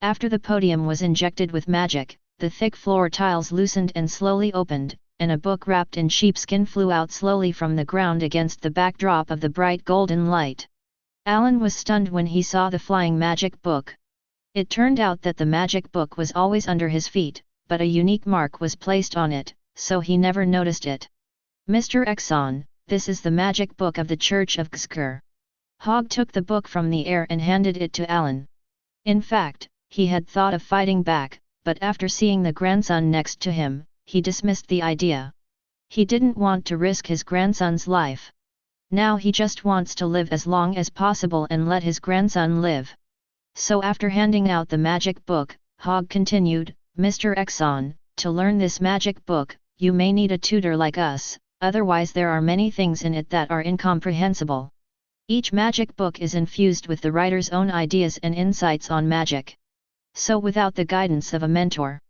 After the podium was injected with magic, the thick floor tiles loosened and slowly opened, and a book wrapped in sheepskin flew out slowly from the ground against the backdrop of the bright golden light. Alan was stunned when he saw the flying magic book. It turned out that the magic book was always under his feet, but a unique mark was placed on it, so he never noticed it. "Mr. Exxon, this is the magic book of the Church of Xker." Hog took the book from the air and handed it to Alan. In fact, he had thought of fighting back, but after seeing the grandson next to him, he dismissed the idea. He didn't want to risk his grandson's life. Now he just wants to live as long as possible and let his grandson live. So after handing out the magic book, Hog continued, "Mr. Exxon, to learn this magic book, you may need a tutor like us, otherwise there are many things in it that are incomprehensible. Each magic book is infused with the writer's own ideas and insights on magic. So without the guidance of a mentor,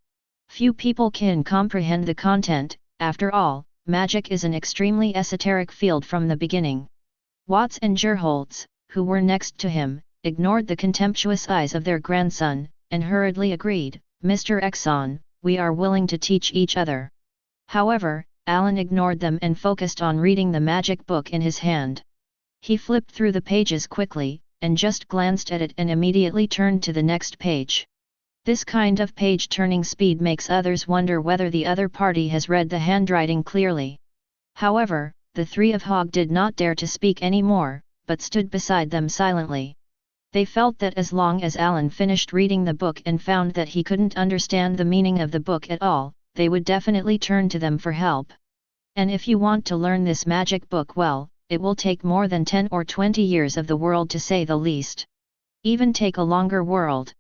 few people can comprehend the content. After all, magic is an extremely esoteric field from the beginning. Watts and Gerholtz, who were next to him, ignored the contemptuous eyes of their grandson, and hurriedly agreed, "Mr. Exxon, we are willing to teach each other." However, Alan ignored them and focused on reading the magic book in his hand. He flipped through the pages quickly, and just glanced at it and immediately turned to the next page. This kind of page-turning speed makes others wonder whether the other party has read the handwriting clearly. However, the three of Hogg did not dare to speak any more, but stood beside them silently. They felt that as long as Alan finished reading the book and found that he couldn't understand the meaning of the book at all, they would definitely turn to them for help. And if you want to learn this magic book well, it will take more than 10 or 20 years of the world to say the least. Even take a longer world.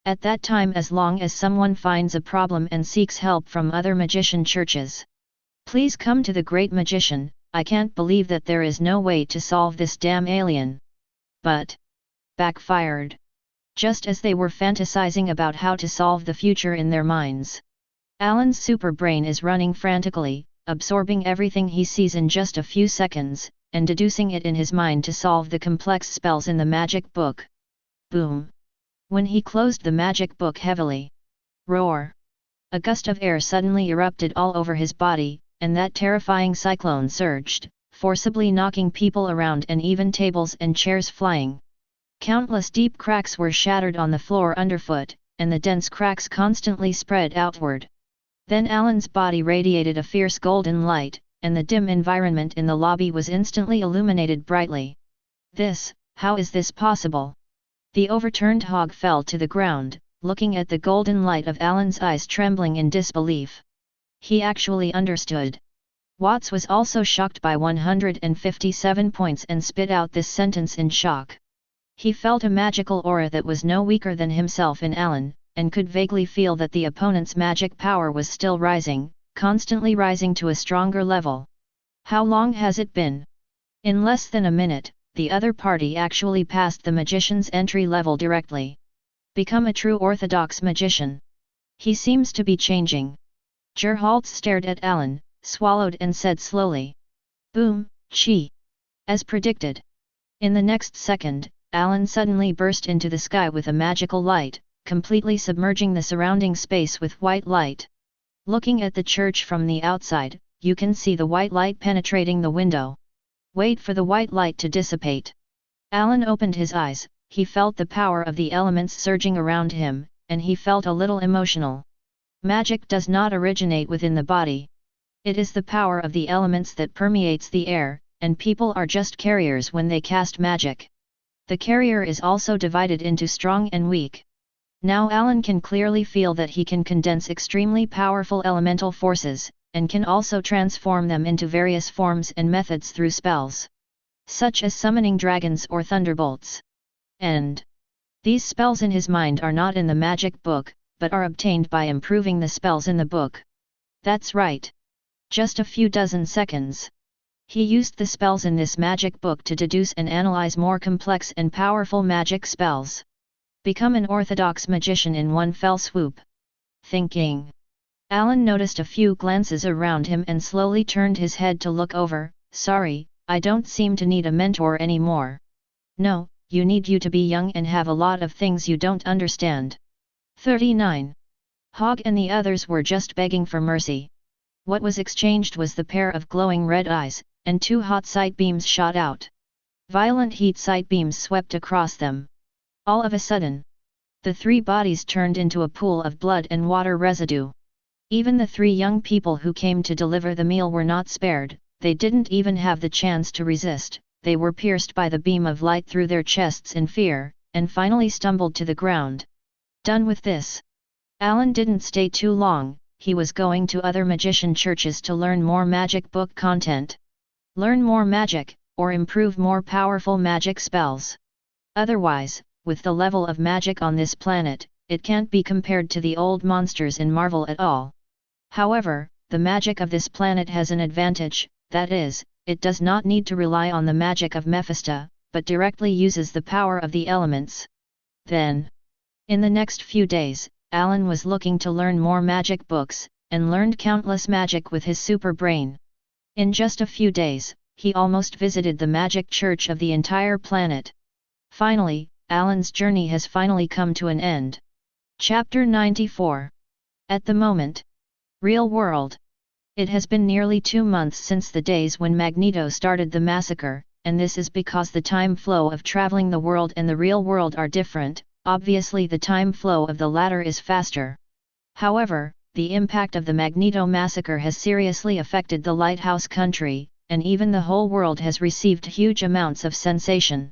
At that time, as long as someone finds a problem and seeks help from other magician churches. Please come to the great magician, I can't believe that there is no way to solve this damn alien. But backfired. Just as they were fantasizing about how to solve the future in their minds. Alan's super brain is running frantically, absorbing everything he sees in just a few seconds, and deducing it in his mind to solve the complex spells in the magic book. Boom! When he closed the magic book heavily. Roar! A gust of air suddenly erupted all over his body, and that terrifying cyclone surged, forcibly knocking people around and even tables and chairs flying. Countless deep cracks were shattered on the floor underfoot, and the dense cracks constantly spread outward. Then Alan's body radiated a fierce golden light, and the dim environment in the lobby was instantly illuminated brightly. How is this possible? The overturned Hogg fell to the ground, looking at the golden light of Alan's eyes, trembling in disbelief. He actually understood. Watts was also shocked by 157 points and spit out this sentence in shock. He felt a magical aura that was no weaker than himself in Alan, and could vaguely feel that the opponent's magic power was still rising, constantly rising to a stronger level. How long has it been? In less than a minute, the other party actually passed the magician's entry level directly. Become a true orthodox magician. He seems to be changing. Gerholtz stared at Alan, swallowed and said slowly. Boom, chi. As predicted. In the next second, Alan suddenly burst into the sky with a magical light, completely submerging the surrounding space with white light. Looking at the church from the outside, you can see the white light penetrating the window. Wait for the white light to dissipate. Alan opened his eyes, he felt the power of the elements surging around him, and he felt a little emotional. Magic does not originate within the body. It is the power of the elements that permeates the air, and people are just carriers when they cast magic. The carrier is also divided into strong and weak. Now Alan can clearly feel that he can condense extremely powerful elemental forces, and can also transform them into various forms and methods through spells. Such as summoning dragons or thunderbolts. And these spells in his mind are not in the magic book, but are obtained by improving the spells in the book. That's right. Just a few dozen seconds. He used the spells in this magic book to deduce and analyze more complex and powerful magic spells. Become an orthodox magician in one fell swoop. Thinking. Alan noticed a few glances around him and slowly turned his head to look over. Sorry, I don't seem to need a mentor anymore. No, you need to be young and have a lot of things you don't understand. 39. Hogg and the others were just begging for mercy. What was exchanged was the pair of glowing red eyes, and two hot sight beams shot out. Violent heat sight beams swept across them. All of a sudden, the three bodies turned into a pool of blood and water residue. Even the three young people who came to deliver the meal were not spared. They didn't even have the chance to resist. They were pierced by the beam of light through their chests in fear, and finally stumbled to the ground. Done with this. Alan didn't stay too long. He was going to other magician churches to learn more magic book content. Learn more magic, or improve more powerful magic spells. Otherwise, with the level of magic on this planet, it can't be compared to the old monsters in Marvel at all. However, the magic of this planet has an advantage, that is, it does not need to rely on the magic of Mephisto, but directly uses the power of the elements. Then, in the next few days, Alan was looking to learn more magic books, and learned countless magic with his super brain. In just a few days, he almost visited the magic church of the entire planet. Finally, Alan's journey has finally come to an end. Chapter 94. At the moment. Real world. It has been nearly 2 months since the days when Magneto started the massacre, and this is because the time flow of traveling the world and the real world are different. Obviously the time flow of the latter is faster. However, the impact of the Magneto massacre has seriously affected the Lighthouse country, and even the whole world has received huge amounts of sensation.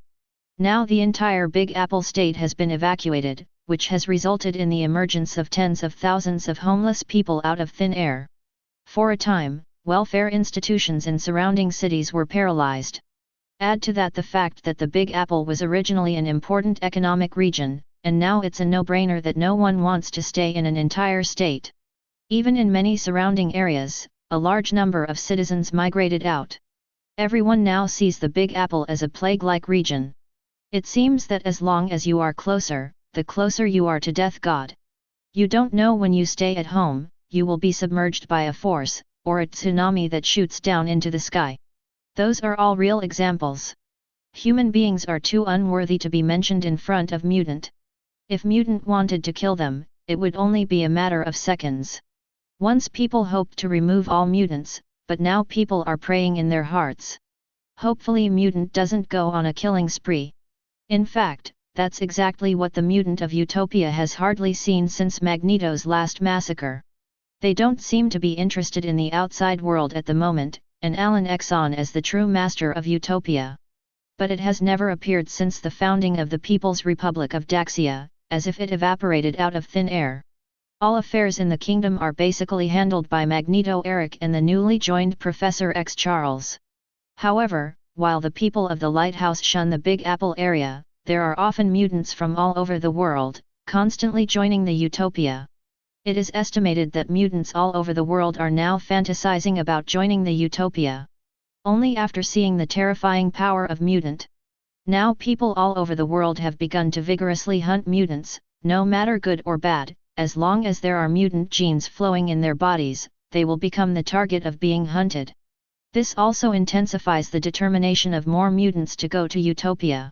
Now the entire Big Apple state has been evacuated, which has resulted in the emergence of tens of thousands of homeless people out of thin air. For a time, welfare institutions in surrounding cities were paralyzed. Add to that the fact that the Big Apple was originally an important economic region, and now it's a no-brainer that no one wants to stay in an entire state. Even in many surrounding areas, a large number of citizens migrated out. Everyone now sees the Big Apple as a plague-like region. It seems that as long as you are closer, the closer you are to Death God. You don't know when you stay at home, you will be submerged by a force, or a tsunami that shoots down into the sky. Those are all real examples. Human beings are too unworthy to be mentioned in front of Mutant. If Mutant wanted to kill them, it would only be a matter of seconds. Once people hoped to remove all mutants, but now people are praying in their hearts. Hopefully Mutant doesn't go on a killing spree. In fact, that's exactly what the Mutant of Utopia has hardly seen since Magneto's last massacre. They don't seem to be interested in the outside world at the moment, and Alan Exxon as the true master of Utopia. But it has never appeared since the founding of the People's Republic of Daxia, as if it evaporated out of thin air. All affairs in the kingdom are basically handled by Magneto Eric and the newly joined Professor X Charles. However, while the people of the Lighthouse shun the Big Apple area, there are often mutants from all over the world, constantly joining the Utopia. It is estimated that mutants all over the world are now fantasizing about joining the Utopia. Only after seeing the terrifying power of Mutant. Now people all over the world have begun to vigorously hunt mutants, no matter good or bad, as long as there are mutant genes flowing in their bodies, they will become the target of being hunted. This also intensifies the determination of more mutants to go to Utopia.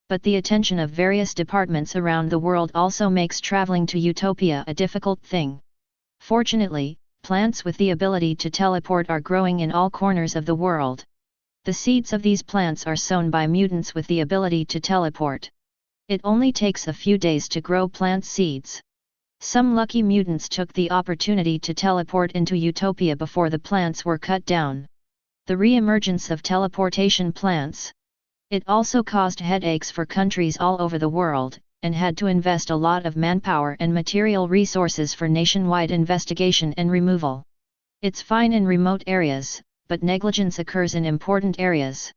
But the attention of various departments around the world also makes traveling to Utopia a difficult thing. Fortunately, plants with the ability to teleport are growing in all corners of the world. The seeds of these plants are sown by mutants with the ability to teleport. It only takes a few days to grow plant seeds. Some lucky mutants took the opportunity to teleport into Utopia before the plants were cut down. The re-emergence of teleportation plants. It also caused headaches for countries all over the world, and had to invest a lot of manpower and material resources for nationwide investigation and removal. It's fine in remote areas, but negligence occurs in important areas.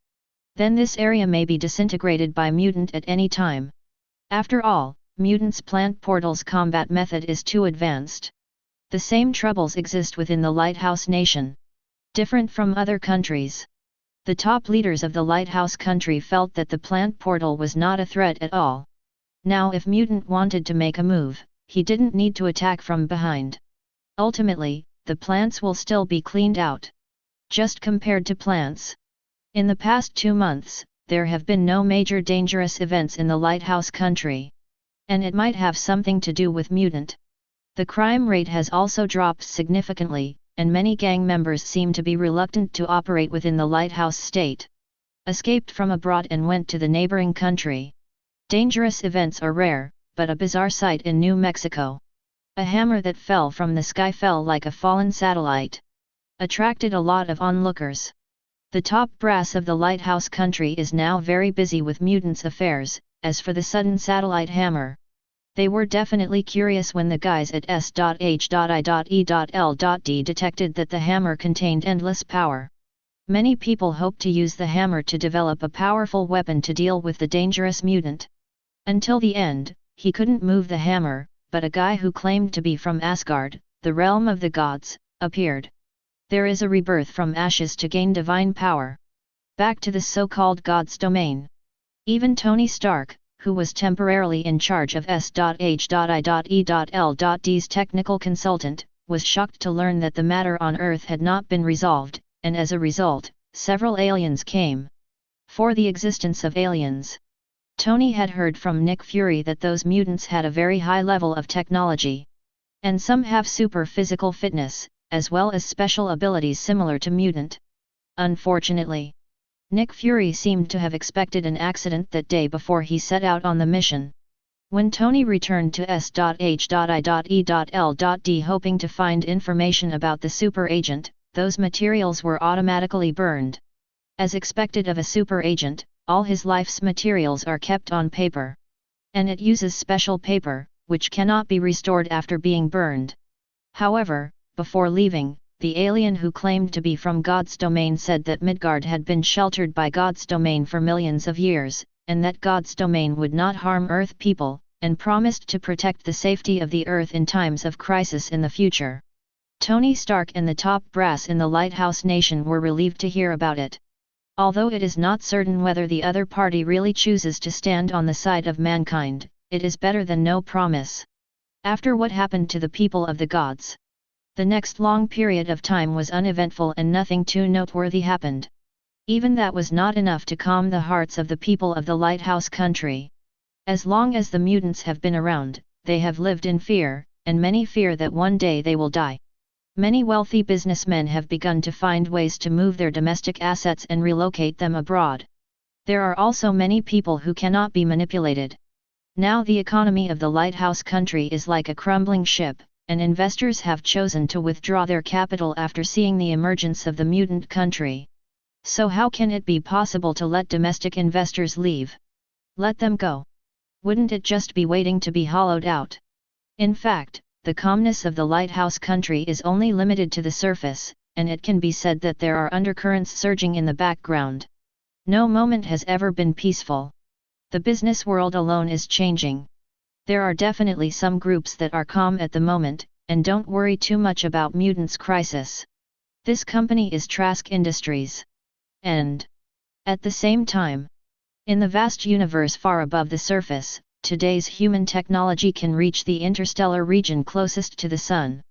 Then this area may be disintegrated by mutant at any time. After all, mutants' plant portals combat method is too advanced. The same troubles exist within the Lighthouse nation. Different from other countries. The top leaders of the Lighthouse country felt that the plant portal was not a threat at all. Now if Mutant wanted to make a move, he didn't need to attack from behind. Ultimately, the plants will still be cleaned out. Just compared to plants. In the past 2 months, there have been no major dangerous events in the Lighthouse country. And it might have something to do with Mutant. The crime rate has also dropped significantly, and many gang members seem to be reluctant to operate within the Lighthouse state. Escaped from abroad and went to the neighboring country. Dangerous events are rare, but a bizarre sight in New Mexico. A hammer that fell from the sky fell like a fallen satellite. Attracted a lot of onlookers. The top brass of the Lighthouse country is now very busy with mutants' affairs. As for the sudden satellite hammer, they were definitely curious when the guys at S.H.I.E.L.D. detected that the hammer contained endless power. Many people hope to use the hammer to develop a powerful weapon to deal with the dangerous mutant. Until the end, he couldn't move the hammer, but a guy who claimed to be from Asgard, the realm of the gods, appeared. There is a rebirth from ashes to gain divine power. Back to the so-called God's domain. Even Tony Stark, who was temporarily in charge of S.H.I.E.L.D's technical consultant, was shocked to learn that the matter on Earth had not been resolved, and as a result, several aliens came. For the existence of aliens. Tony had heard from Nick Fury that those mutants had a very high level of technology. And some have super physical fitness, as well as special abilities similar to Mutant. Unfortunately, Nick Fury seemed to have expected an accident that day before he set out on the mission. When Tony returned to S.H.I.E.L.D hoping to find information about the super agent, those materials were automatically burned. As expected of a super agent, all his life's materials are kept on paper. And it uses special paper, which cannot be restored after being burned. However, before leaving, the alien who claimed to be from God's domain said that Midgard had been sheltered by God's domain for millions of years, and that God's domain would not harm Earth people, and promised to protect the safety of the Earth in times of crisis in the future. Tony Stark and the top brass in the Lighthouse Nation were relieved to hear about it. Although it is not certain whether the other party really chooses to stand on the side of mankind, it is better than no promise. After what happened to the people of the gods, the next long period of time was uneventful and nothing too noteworthy happened. Even that was not enough to calm the hearts of the people of the Lighthouse country. As long as the mutants have been around, they have lived in fear, and many fear that one day they will die. Many wealthy businessmen have begun to find ways to move their domestic assets and relocate them abroad. There are also many people who cannot be manipulated. Now the economy of the Lighthouse country is like a crumbling ship, and investors have chosen to withdraw their capital after seeing the emergence of the mutant country. So how can it be possible to let domestic investors leave? Let them go. Wouldn't it just be waiting to be hollowed out? In fact, the calmness of the Lighthouse country is only limited to the surface, and it can be said that there are undercurrents surging in the background. No moment has ever been peaceful. The business world alone is changing. There are definitely some groups that are calm at the moment, and don't worry too much about mutants' crisis. This company is Trask Industries. And at the same time, in the vast universe far above the surface, today's human technology can reach the interstellar region closest to the Sun.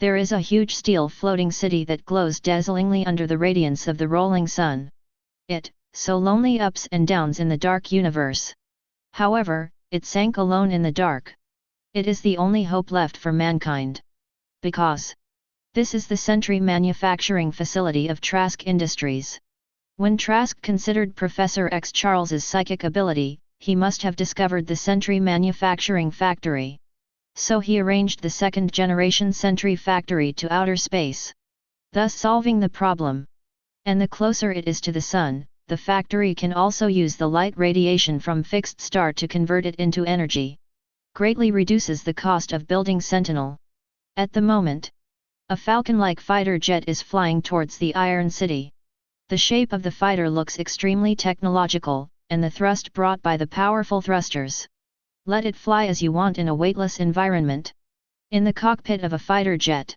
There is a huge steel floating city that glows dazzlingly under the radiance of the rolling sun. It, so lonely ups and downs in the dark universe. However, it sank alone in the dark. It is the only hope left for mankind. Because this is the Sentry manufacturing facility of Trask Industries. When Trask considered Professor X Charles's psychic ability, he must have discovered the Sentry manufacturing factory. So he arranged the second-generation Sentry factory to outer space, thus solving the problem. And the closer it is to the Sun, the factory can also use the light radiation from fixed star to convert it into energy. Greatly reduces the cost of building Sentinel. At the moment, a Falcon-like fighter jet is flying towards the Iron City. The shape of the fighter looks extremely technological, and the thrust brought by the powerful thrusters. Let it fly as you want in a weightless environment. In the cockpit of a fighter jet.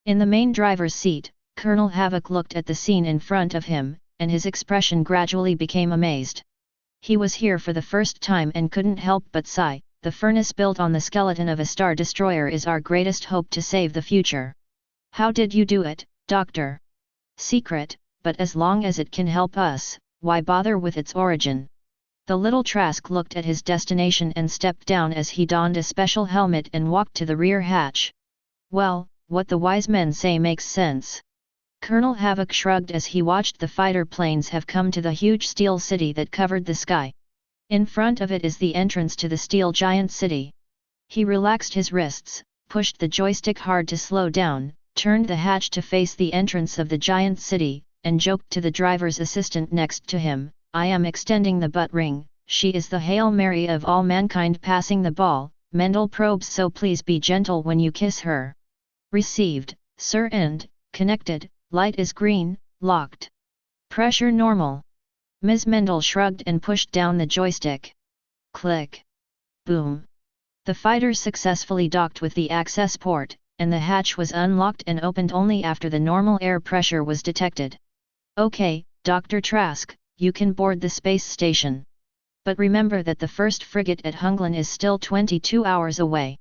In the main driver's seat, Colonel Havoc looked at the scene in front of him, and his expression gradually became amazed. He was here for the first time and couldn't help but sigh. The furnace built on the skeleton of a star destroyer is our greatest hope to save the future. How did you do it, Doctor? Secret, but as long as it can help us, why bother with its origin? The little Trask looked at his destination and stepped down as he donned a special helmet and walked to the rear hatch. Well, what the wise men say makes sense. Colonel Havoc shrugged as he watched the fighter planes have come to the huge steel city that covered the sky. In front of it is the entrance to the steel giant city. He relaxed his wrists, pushed the joystick hard to slow down, turned the hatch to face the entrance of the giant city, and joked to the driver's assistant next to him, "I am extending the butt ring, she is the Hail Mary of all mankind passing the ball, Mendel probes, so please be gentle when you kiss her." Received, sir, and connected. Light is green, locked. Pressure normal. Ms. Mendel shrugged and pushed down the joystick. Click. Boom. The fighter successfully docked with the access port, and the hatch was unlocked and opened only after the normal air pressure was detected. "Okay, Dr. Trask, you can board the space station." But remember that the first frigate at Hungland is still 22 hours away.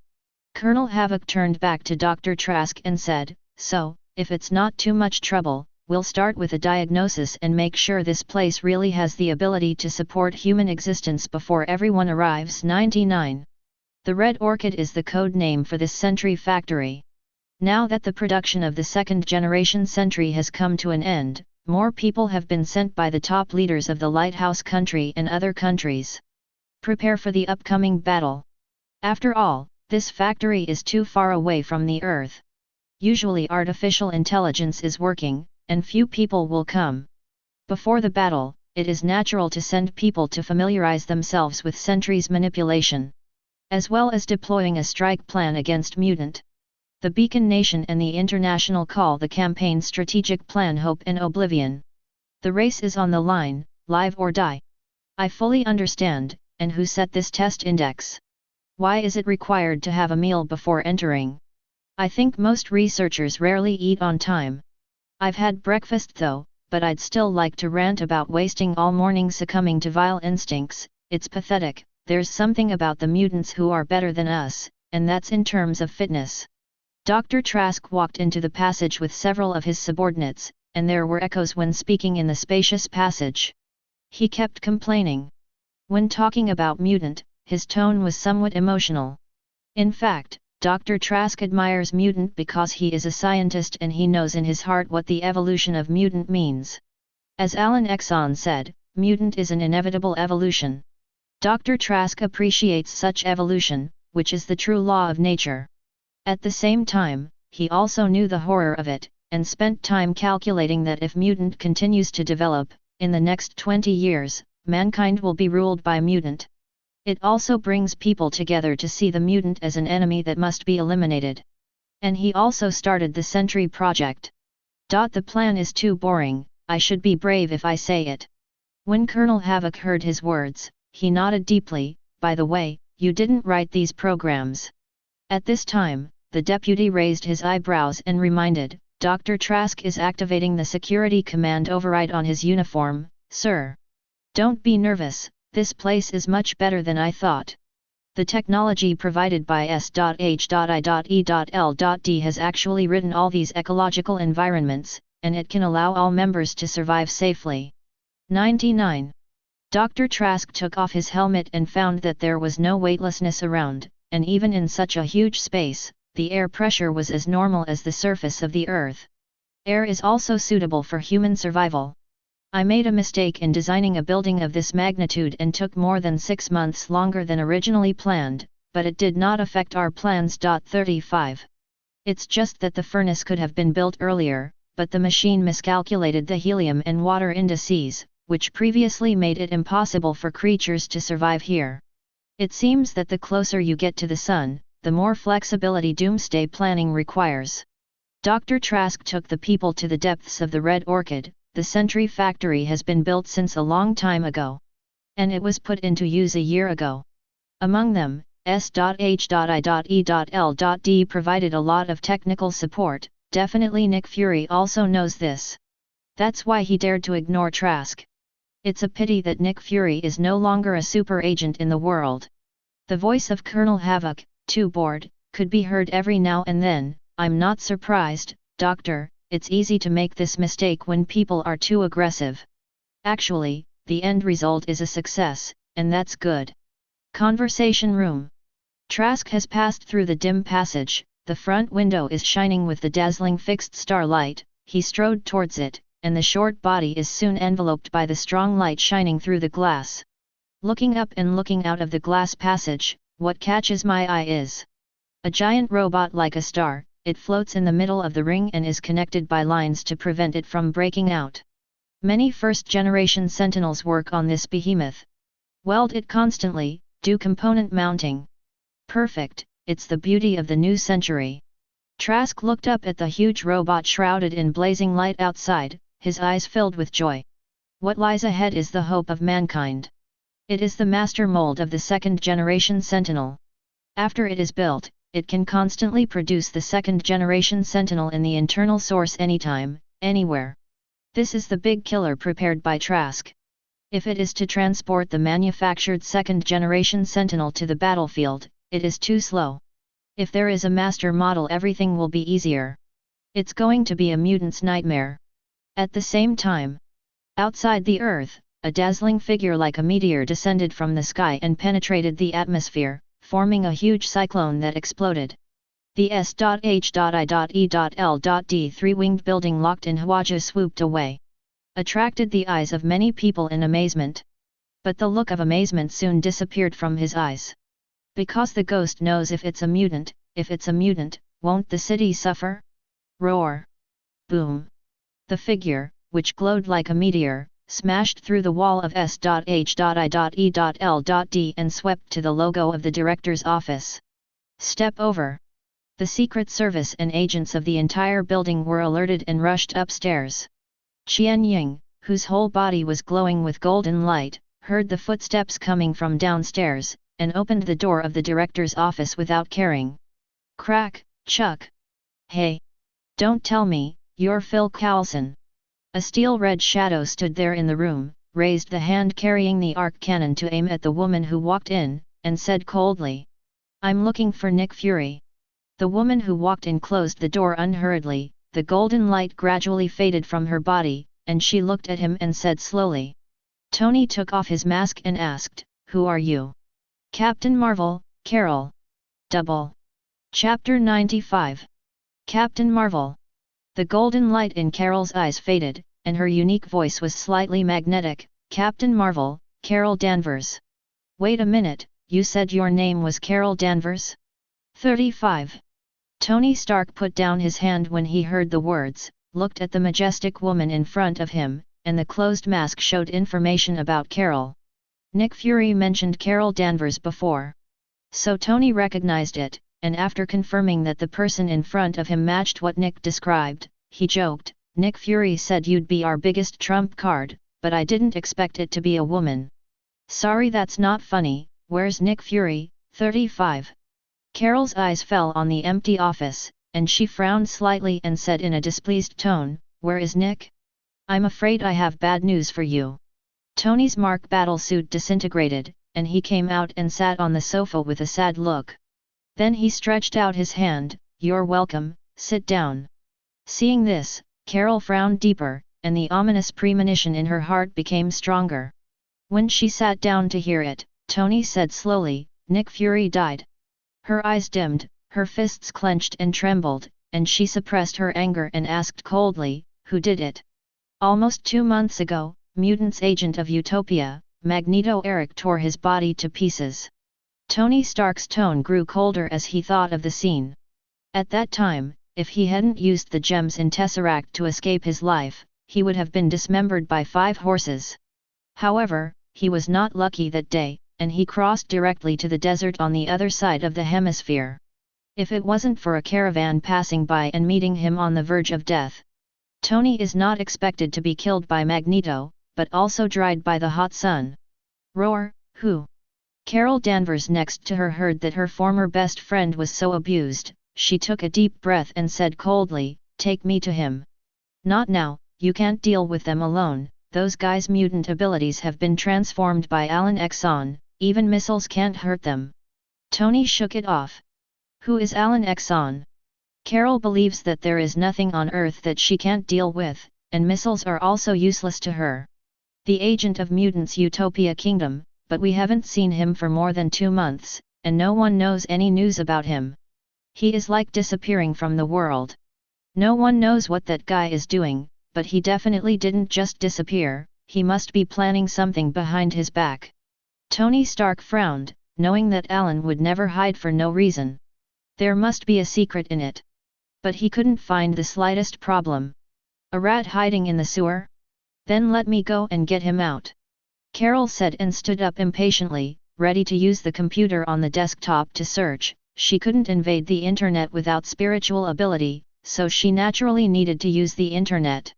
Colonel Havoc turned back to Dr. Trask and said, "So, if it's not too much trouble, we'll start with a diagnosis and make sure this place really has the ability to support human existence before everyone arrives." 99. The Red Orchid is the code name for this Sentry factory. Now that the production of the second-generation Sentry has come to an end, more people have been sent by the top leaders of the Lighthouse country and other countries. Prepare for the upcoming battle. After all, this factory is too far away from the Earth. Usually artificial intelligence is working, and few people will come. Before the battle, it is natural to send people to familiarize themselves with Sentry's manipulation, as well as deploying a strike plan against Mutant. The Beacon Nation and the International call the campaign Strategic Plan Hope and Oblivion. The race is on the line, live or die. I fully understand, and who set this test index? Why is it required to have a meal before entering? I think most researchers rarely eat on time. I've had breakfast though, but I'd still like to rant about wasting all morning succumbing to vile instincts. It's pathetic. There's something about the mutants who are better than us, and that's in terms of fitness. Dr. Trask walked into the passage with several of his subordinates, and there were echoes when speaking in the spacious passage. He kept complaining. When talking about Mutant, his tone was somewhat emotional. In fact, Dr. Trask admires Mutant because he is a scientist and he knows in his heart what the evolution of Mutant means. As Alan Exxon said, Mutant is an inevitable evolution. Dr. Trask appreciates such evolution, which is the true law of nature. At the same time, he also knew the horror of it, and spent time calculating that if Mutant continues to develop, in the next 20 years, mankind will be ruled by Mutant. It also brings people together to see the Mutant as an enemy that must be eliminated. And he also started the Sentry project. The plan is too boring, I should be brave if I say it. When Colonel Havoc heard his words, he nodded deeply. By the way, you didn't write these programs. At this time, the deputy raised his eyebrows and reminded, Dr. Trask is activating the security command override on his uniform, sir. Don't be nervous, this place is much better than I thought. The technology provided by S.H.I.E.L.D. has actually written all these ecological environments, and it can allow all members to survive safely. 99. Dr. Trask took off his helmet and found that there was no weightlessness around, and even in such a huge space, the air pressure was as normal as the surface of the Earth. Air is also suitable for human survival. I made a mistake in designing a building of this magnitude and took more than 6 months longer than originally planned, but it did not affect our plans. 35. It's just that the furnace could have been built earlier, but the machine miscalculated the helium and water indices, which previously made it impossible for creatures to survive here. It seems that the closer you get to the sun, the more flexibility doomsday planning requires. Dr. Trask took the people to the depths of the Red Orchid. The Sentry factory has been built since a long time ago. And it was put into use a year ago. Among them, S.H.I.E.L.D. provided a lot of technical support. Definitely Nick Fury also knows this. That's why he dared to ignore Trask. It's a pity that Nick Fury is no longer a super agent in the world. The voice of Colonel Havoc, too bored, could be heard every now and then. I'm not surprised, Doctor. It's easy to make this mistake when people are too aggressive. Actually, the end result is a success, and that's good. Conversation room. Trask has passed through the dim passage, the front window is shining with the dazzling fixed starlight, he strode towards it, and the short body is soon enveloped by the strong light shining through the glass. Looking up and looking out of the glass passage, what catches my eye is a giant robot like a star. It floats in the middle of the ring and is connected by lines to prevent it from breaking out. Many first-generation Sentinels work on this behemoth. Weld it constantly, do component mounting. Perfect, it's the beauty of the new century. Trask looked up at the huge robot shrouded in blazing light outside, his eyes filled with joy. What lies ahead is the hope of mankind. It is the master mold of the second-generation Sentinel. After it is built, it can constantly produce the second-generation Sentinel in the internal source anytime, anywhere. This is the big killer prepared by Trask. If it is to transport the manufactured second-generation Sentinel to the battlefield, it is too slow. If there is a master model, everything will be easier. It's going to be a mutant's nightmare. At the same time, outside the Earth, a dazzling figure like a meteor descended from the sky and penetrated the atmosphere, forming a huge cyclone that exploded. The S.H.I.E.L.D. three-winged building locked in Hwaja swooped away, attracted the eyes of many people in amazement. But the look of amazement soon disappeared from his eyes. Because the ghost knows if it's a mutant, won't the city suffer? Roar! Boom! The figure, which glowed like a meteor, smashed through the wall of S.H.I.E.L.D. and swept to the logo of the director's office. Step over! The Secret Service and agents of the entire building were alerted and rushed upstairs. Qian Ying, whose whole body was glowing with golden light, heard the footsteps coming from downstairs, and opened the door of the director's office without caring. Crack, Chuck! Hey! Don't tell me, you're Phil Coulson. A steel-red shadow stood there in the room, raised the hand carrying the arc cannon to aim at the woman who walked in, and said coldly, "I'm looking for Nick Fury." The woman who walked in closed the door unhurriedly, the golden light gradually faded from her body, and she looked at him and said slowly. Tony took off his mask and asked, "Who are you?" "Captain Marvel, Carol." Double. Chapter 95. Captain Marvel. The golden light in Carol's eyes faded, and her unique voice was slightly magnetic. "Captain Marvel, Carol Danvers." "Wait a minute, you said your name was Carol Danvers?" 35. Tony Stark put down his hand when he heard the words, looked at the majestic woman in front of him, and the closed mask showed information about Carol. Nick Fury mentioned Carol Danvers before. So Tony recognized it, and after confirming that the person in front of him matched what Nick described, he joked, "Nick Fury said you'd be our biggest trump card, but I didn't expect it to be a woman." "Sorry, that's not funny. Where's Nick Fury?" 35. Carol's eyes fell on the empty office, and she frowned slightly and said in a displeased tone, "Where is Nick? I'm afraid I have bad news for you." Tony's Mark battlesuit disintegrated, and he came out and sat on the sofa with a sad look. Then he stretched out his hand, "You're welcome, sit down." Seeing this, Carol frowned deeper, and the ominous premonition in her heart became stronger. When she sat down to hear it, Tony said slowly, "Nick Fury died." Her eyes dimmed, her fists clenched and trembled, and she suppressed her anger and asked coldly, "Who did it?" "Almost 2 months ago, Mutant's agent of Utopia, Magneto Eric tore his body to pieces." Tony Stark's tone grew colder as he thought of the scene. At that time, if he hadn't used the gems in Tesseract to escape his life, he would have been dismembered by 5 horses. However, he was not lucky that day, and he crossed directly to the desert on the other side of the hemisphere. If it wasn't for a caravan passing by and meeting him on the verge of death. Tony is not expected to be killed by Magneto, but also dried by the hot sun. Roar, who? Carol Danvers next to her heard that her former best friend was so abused. She took a deep breath and said coldly, "Take me to him." "Not now, you can't deal with them alone, those guys' mutant abilities have been transformed by Exxon, even missiles can't hurt them." Tony shook it off. Who is Exxon? Carol believes that there is nothing on Earth that she can't deal with, and missiles are also useless to her. The agent of Mutants' Utopia Kingdom, but we haven't seen him for more than 2 months, and no one knows any news about him. He is like disappearing from the world. No one knows what that guy is doing, but he definitely didn't just disappear, he must be planning something behind his back. Tony Stark frowned, knowing that Alan would never hide for no reason. There must be a secret in it. But he couldn't find the slightest problem. A rat hiding in the sewer? Then let me go and get him out. Carol said and stood up impatiently, ready to use the computer on the desktop to search. She couldn't invade the internet without spiritual ability, so she naturally needed to use the internet.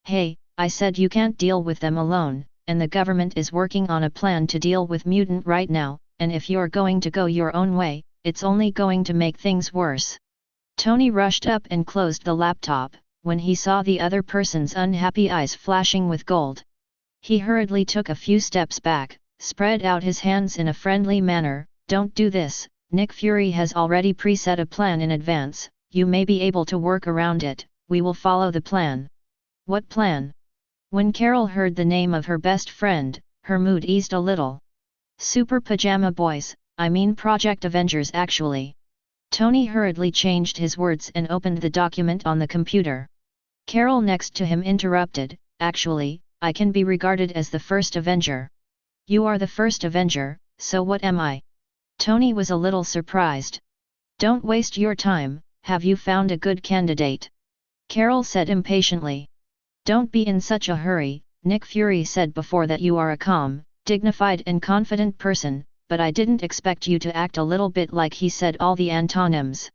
"Hey, I said you can't deal with them alone, and the government is working on a plan to deal with Mutant right now, and if you're going to go your own way, it's only going to make things worse." Tony rushed up and closed the laptop, when he saw the other person's unhappy eyes flashing with gold. He hurriedly took a few steps back, spread out his hands in a friendly manner. Don't do this, Nick Fury has already preset a plan in advance, you may be able to work around it, we will follow the plan. What plan? When Carol heard the name of her best friend, her mood eased a little. Super Pajama Boys, I mean Project Avengers actually. Tony hurriedly changed his words and opened the document on the computer. Carol next to him interrupted, actually, I can be regarded as the first Avenger. You are the first Avenger, so what am I? Tony was a little surprised. Don't waste your time, have you found a good candidate? Carol said impatiently. Don't be in such a hurry, Nick Fury said before that you are a calm, dignified and confident person, but I didn't expect you to act a little bit like he said all the antonyms.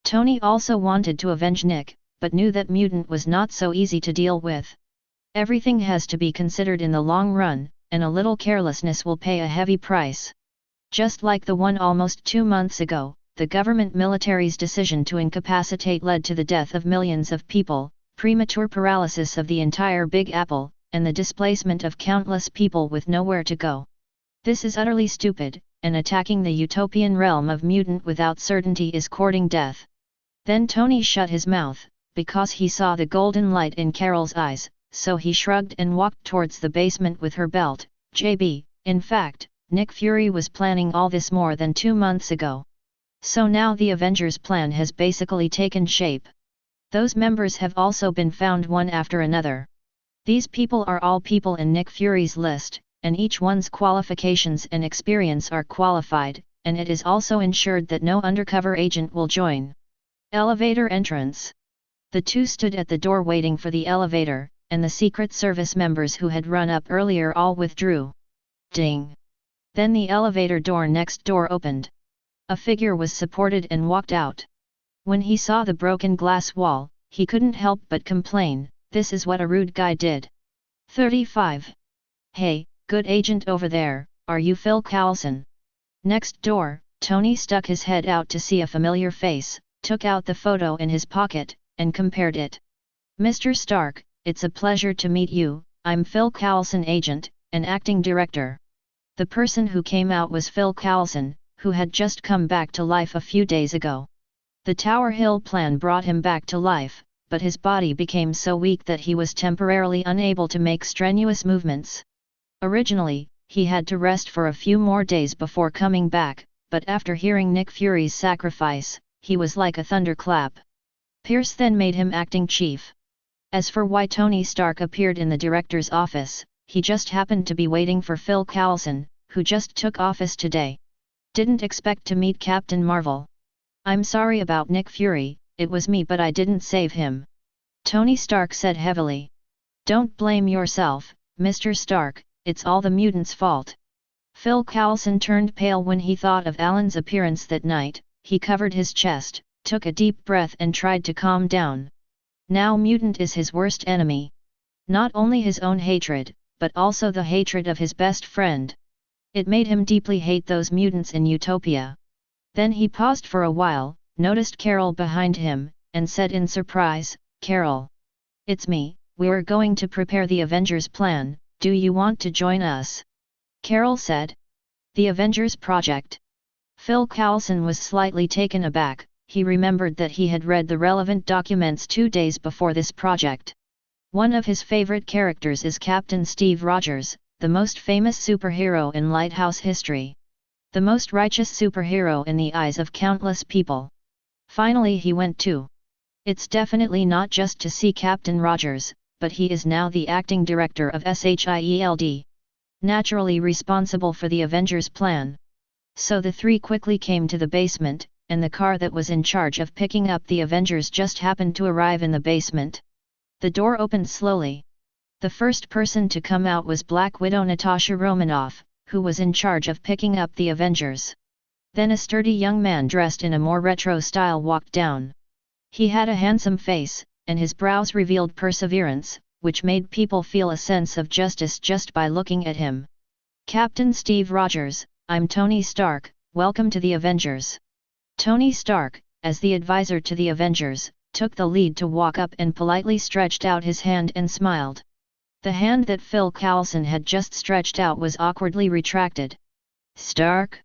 Tony also wanted to avenge Nick, but knew that Mutant was not so easy to deal with. Everything has to be considered in the long run, and a little carelessness will pay a heavy price. Just like the one almost 2 months ago, the government military's decision to incapacitate led to the death of millions of people, premature paralysis of the entire Big Apple, and the displacement of countless people with nowhere to go. This is utterly stupid, and attacking the utopian realm of Mutant without certainty is courting death. Then Tony shut his mouth, because he saw the golden light in Carol's eyes, so he shrugged and walked towards the basement with her belt. JB, in fact, Nick Fury was planning all this more than 2 months ago. So now the Avengers plan has basically taken shape. Those members have also been found one after another. These people are all people in Nick Fury's list, and each one's qualifications and experience are qualified, and it is also ensured that no undercover agent will join. Elevator entrance. The two stood at the door waiting for the elevator, and the Secret Service members who had run up earlier all withdrew. Ding! Then the elevator door next door opened. A figure was supported and walked out. When he saw the broken glass wall, he couldn't help but complain, this is what a rude guy did. 35. Hey, good agent over there, are you Phil Coulson? Next door, Tony stuck his head out to see a familiar face, took out the photo in his pocket, and compared it. Mr. Stark, it's a pleasure to meet you, I'm Phil Coulson, agent, and acting director. The person who came out was Phil Coulson, who had just come back to life a few days ago. The Tower Hill plan brought him back to life, but his body became so weak that he was temporarily unable to make strenuous movements. Originally, he had to rest for a few more days before coming back, but after hearing Nick Fury's sacrifice, he was like a thunderclap. Pierce then made him acting chief. As for why Tony Stark appeared in the director's office, he just happened to be waiting for Phil Coulson, who just took office today. Didn't expect to meet Captain Marvel. I'm sorry about Nick Fury, it was me but I didn't save him. Tony Stark said heavily. Don't blame yourself, Mr. Stark, it's all the mutants' fault. Phil Coulson turned pale when he thought of Alan's appearance that night. He covered his chest, took a deep breath and tried to calm down. Now Mutant is his worst enemy. Not only his own hatred, but also the hatred of his best friend. It made him deeply hate those mutants in Utopia. Then he paused for a while, noticed Carol behind him, and said in surprise, Carol. It's me, we're going to prepare the Avengers plan, do you want to join us? Carol said. The Avengers project. Phil Coulson was slightly taken aback, he remembered that he had read the relevant documents 2 days before this project. One of his favorite characters is Captain Steve Rogers, the most famous superhero in Lighthouse history. The most righteous superhero in the eyes of countless people. Finally he went too. It's definitely not just to see Captain Rogers, but he is now the acting director of SHIELD. Naturally responsible for the Avengers plan. So the three quickly came to the basement, and the car that was in charge of picking up the Avengers just happened to arrive in the basement. The door opened slowly. The first person to come out was Black Widow Natasha Romanoff, who was in charge of picking up the Avengers. Then a sturdy young man dressed in a more retro style walked down. He had a handsome face, and his brows revealed perseverance, which made people feel a sense of justice just by looking at him. Captain Steve Rogers, I'm Tony Stark, welcome to the Avengers. Tony Stark, as the advisor to the Avengers, took the lead to walk up and politely stretched out his hand and smiled. The hand that Phil Coulson had just stretched out was awkwardly retracted. "Stark?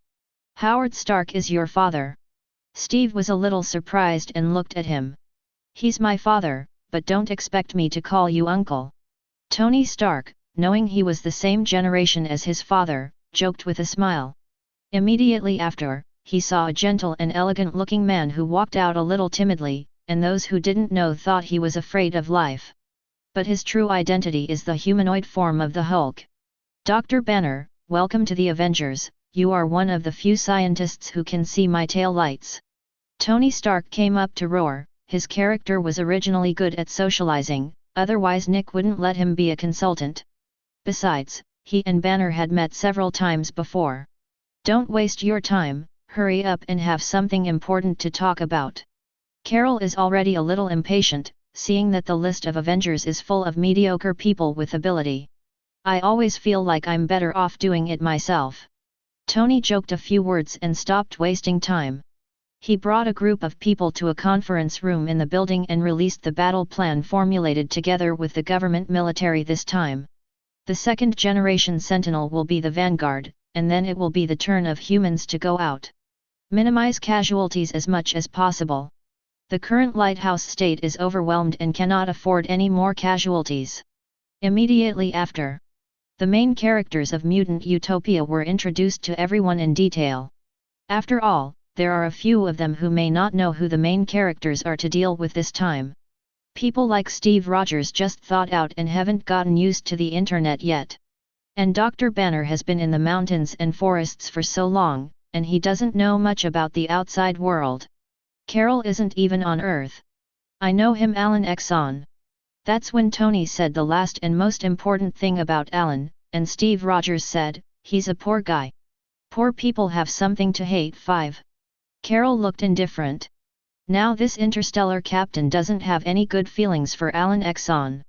Howard Stark is your father." Steve was a little surprised and looked at him. "He's my father, but don't expect me to call you uncle." Tony Stark, knowing he was the same generation as his father, joked with a smile. Immediately after, he saw a gentle and elegant-looking man who walked out a little timidly, and those who didn't know thought he was afraid of life. But his true identity is the humanoid form of the Hulk. "Dr. Banner, welcome to the Avengers. You are one of the few scientists who can see my tail lights." Tony Stark came up to roar. His character was originally good at socializing, otherwise Nick wouldn't let him be a consultant. Besides, he and Banner had met several times before. "Don't waste your time, hurry up and have something important to talk about." Carol is already a little impatient, seeing that the list of Avengers is full of mediocre people with ability. "I always feel like I'm better off doing it myself." Tony joked a few words and stopped wasting time. He brought a group of people to a conference room in the building and released the battle plan formulated together with the government military this time. The second-generation Sentinel will be the vanguard, and then it will be the turn of humans to go out. Minimize casualties as much as possible. The current lighthouse state is overwhelmed and cannot afford any more casualties. Immediately after, the main characters of Mutant Utopia were introduced to everyone in detail. After all, there are a few of them who may not know who the main characters are to deal with this time. People like Steve Rogers just thought out and haven't gotten used to the internet yet. And Dr. Banner has been in the mountains and forests for so long, and he doesn't know much about the outside world. Carol isn't even on Earth. "I know him, Alan Exxon." That's when Tony said the last and most important thing about Alan, and Steve Rogers said, "He's a poor guy. Poor people have something to hate." 5. Carol looked indifferent. Now this interstellar captain doesn't have any good feelings for Alan Exxon.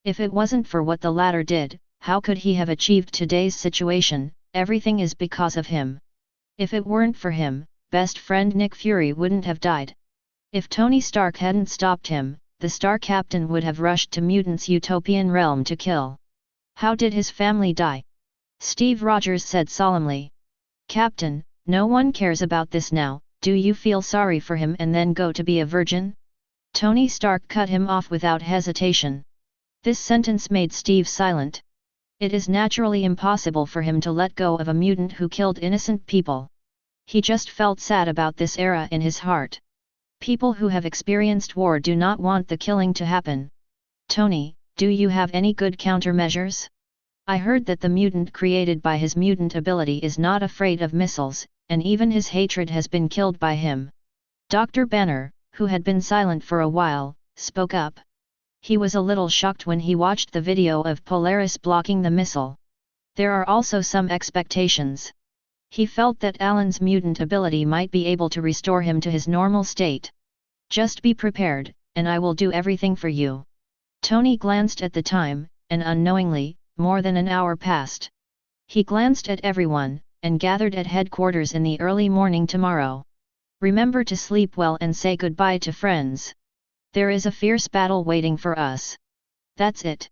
If it wasn't for what the latter did, how could he have achieved today's situation? Everything is because of him. If it weren't for him, best friend Nick Fury wouldn't have died. If Tony Stark hadn't stopped him, the Star Captain would have rushed to Mutant's utopian realm to kill. "How did his family die?" Steve Rogers said solemnly. "Captain, no one cares about this now. Do you feel sorry for him and then go to be a virgin?" Tony Stark cut him off without hesitation. This sentence made Steve silent. It is naturally impossible for him to let go of a mutant who killed innocent people. He just felt sad about this era in his heart. People who have experienced war do not want the killing to happen. "Tony, do you have any good countermeasures? I heard that the mutant created by his mutant ability is not afraid of missiles, and even his hatred has been killed by him." Dr. Banner, who had been silent for a while, spoke up. He was a little shocked when he watched the video of Polaris blocking the missile. There are also some expectations. He felt that Alan's mutant ability might be able to restore him to his normal state. "Just be prepared, and I will do everything for you." Tony glanced at the time, and unknowingly, more than an hour passed. He glanced at everyone, and gathered at headquarters in the early morning tomorrow. "Remember to sleep well and say goodbye to friends. There is a fierce battle waiting for us." That's it.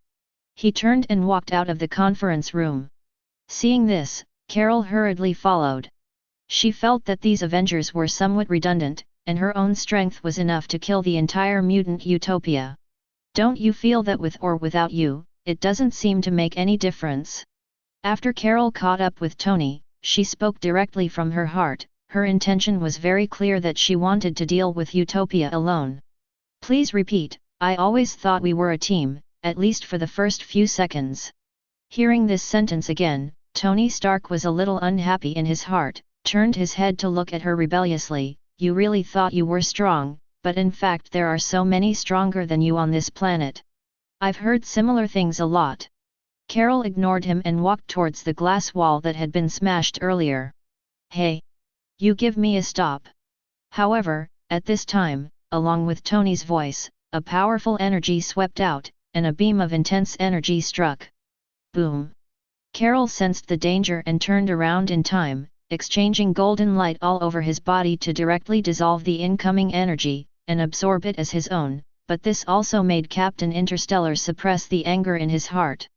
He turned and walked out of the conference room. Seeing this, Carol hurriedly followed. She felt that these Avengers were somewhat redundant, and her own strength was enough to kill the entire mutant utopia. "Don't you feel that with or without you, it doesn't seem to make any difference?" After Carol caught up with Tony, she spoke directly from her heart. Her intention was very clear that she wanted to deal with Utopia alone. "Please repeat." "I always thought we were a team, at least for the first few seconds." Hearing this sentence again, Tony Stark was a little unhappy in his heart, turned his head to look at her rebelliously. "You really thought you were strong, but in fact there are so many stronger than you on this planet. I've heard similar things a lot." Carol ignored him and walked towards the glass wall that had been smashed earlier. "Hey! You give me a stop." However, at this time, along with Tony's voice, a powerful energy swept out, and a beam of intense energy struck. Boom! Carol sensed the danger and turned around in time, exchanging golden light all over his body to directly dissolve the incoming energy, and absorb it as his own, but this also made Captain Interstellar suppress the anger in his heart.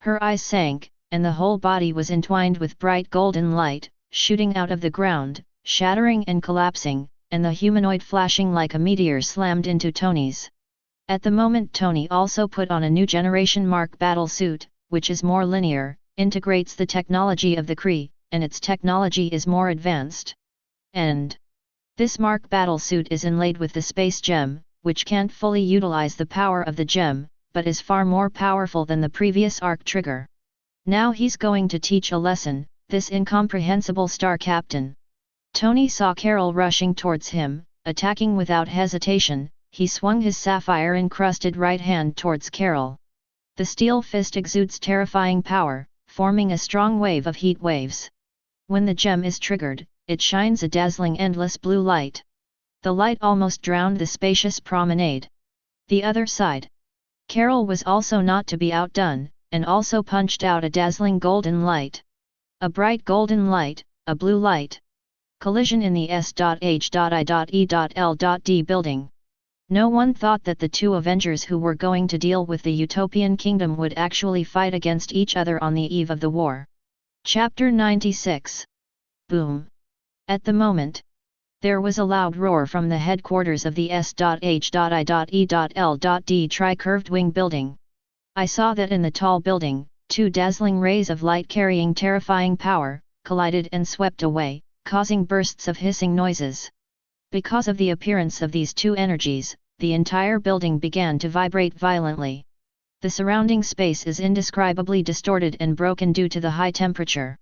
Her eyes sank, and the whole body was entwined with bright golden light, shooting out of the ground, shattering and collapsing, and the humanoid flashing like a meteor slammed into Tony's. At the moment Tony also put on a new generation Mark battle suit, which is more linear, integrates the technology of the Kree, and its technology is more advanced. And this Mark battle suit is inlaid with the space gem, which can't fully utilize the power of the gem, but is far more powerful than the previous arc trigger. Now he's going to teach a lesson, this incomprehensible star captain. Tony saw Carol rushing towards him, attacking without hesitation. He swung his sapphire-encrusted right hand towards Carol. The steel fist exudes terrifying power, forming a strong wave of heat waves. When the gem is triggered, it shines a dazzling endless blue light. The light almost drowned the spacious promenade. The other side. Carol was also not to be outdone, and also punched out a dazzling golden light. A bright golden light, a blue light. Collision in the S.H.I.E.L.D. building. No one thought that the two Avengers who were going to deal with the Utopian Kingdom would actually fight against each other on the eve of the war. Chapter 96. Boom. At the moment, there was a loud roar from the headquarters of the S.H.I.E.L.D. tri-curved wing building. I saw that in the tall building, two dazzling rays of light carrying terrifying power, collided and swept away, causing bursts of hissing noises. Because of the appearance of these two energies, the entire building began to vibrate violently. The surrounding space is indescribably distorted and broken due to the high temperature.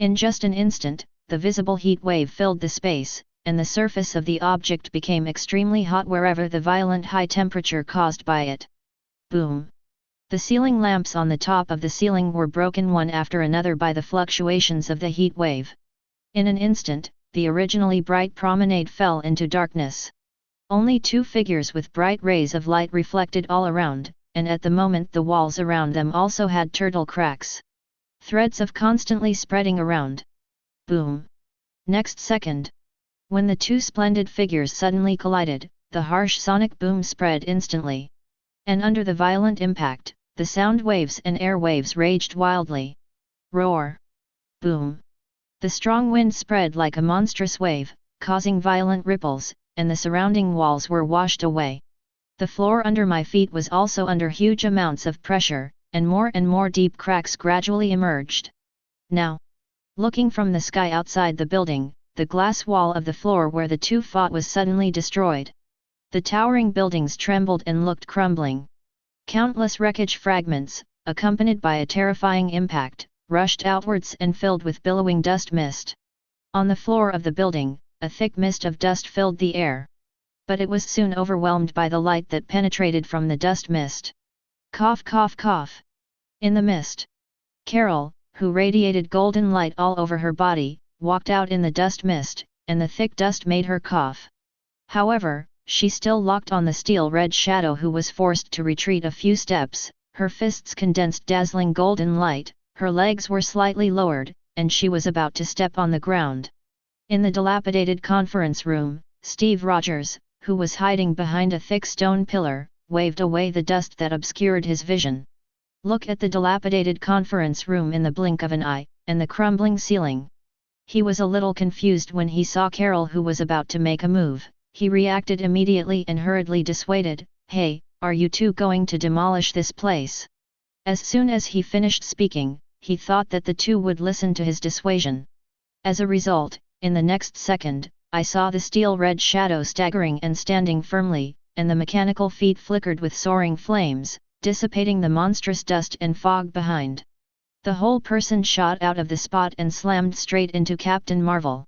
In just an instant, the visible heat wave filled the space, and the surface of the object became extremely hot wherever the violent high temperature caused by it. Boom! The ceiling lamps on the top of the ceiling were broken one after another by the fluctuations of the heat wave. In an instant, the originally bright promenade fell into darkness. Only two figures with bright rays of light reflected all around, and at the moment the walls around them also had turtle cracks. Threads of constantly spreading around. Boom! Next second. When the two splendid figures suddenly collided, the harsh sonic boom spread instantly. And under the violent impact, the sound waves and air waves raged wildly. Roar! Boom! The strong wind spread like a monstrous wave, causing violent ripples, and the surrounding walls were washed away. The floor under my feet was also under huge amounts of pressure, and more deep cracks gradually emerged. Now, looking from the sky outside the building, the glass wall of the floor where the two fought was suddenly destroyed. The towering buildings trembled and looked crumbling. Countless wreckage fragments, accompanied by a terrifying impact, rushed outwards and filled with billowing dust mist. On the floor of the building, a thick mist of dust filled the air. But it was soon overwhelmed by the light that penetrated from the dust mist. Cough cough cough. In the mist, Carol, who radiated golden light all over her body, walked out in the dust mist, and the thick dust made her cough. However, she still locked on the steel-red shadow who was forced to retreat a few steps. Her fists condensed dazzling golden light, her legs were slightly lowered, and she was about to step on the ground. In the dilapidated conference room, Steve Rogers, who was hiding behind a thick stone pillar, waved away the dust that obscured his vision. Look at the dilapidated conference room in the blink of an eye, and the crumbling ceiling. He was a little confused when he saw Carol who was about to make a move. He reacted immediately and hurriedly dissuaded, "Hey, are you two going to demolish this place?" As soon as he finished speaking, he thought that the two would listen to his dissuasion. As a result, in the next second, I saw the steel-red shadow staggering and standing firmly, and the mechanical feet flickered with soaring flames, dissipating the monstrous dust and fog behind. The whole person shot out of the spot and slammed straight into Captain Marvel.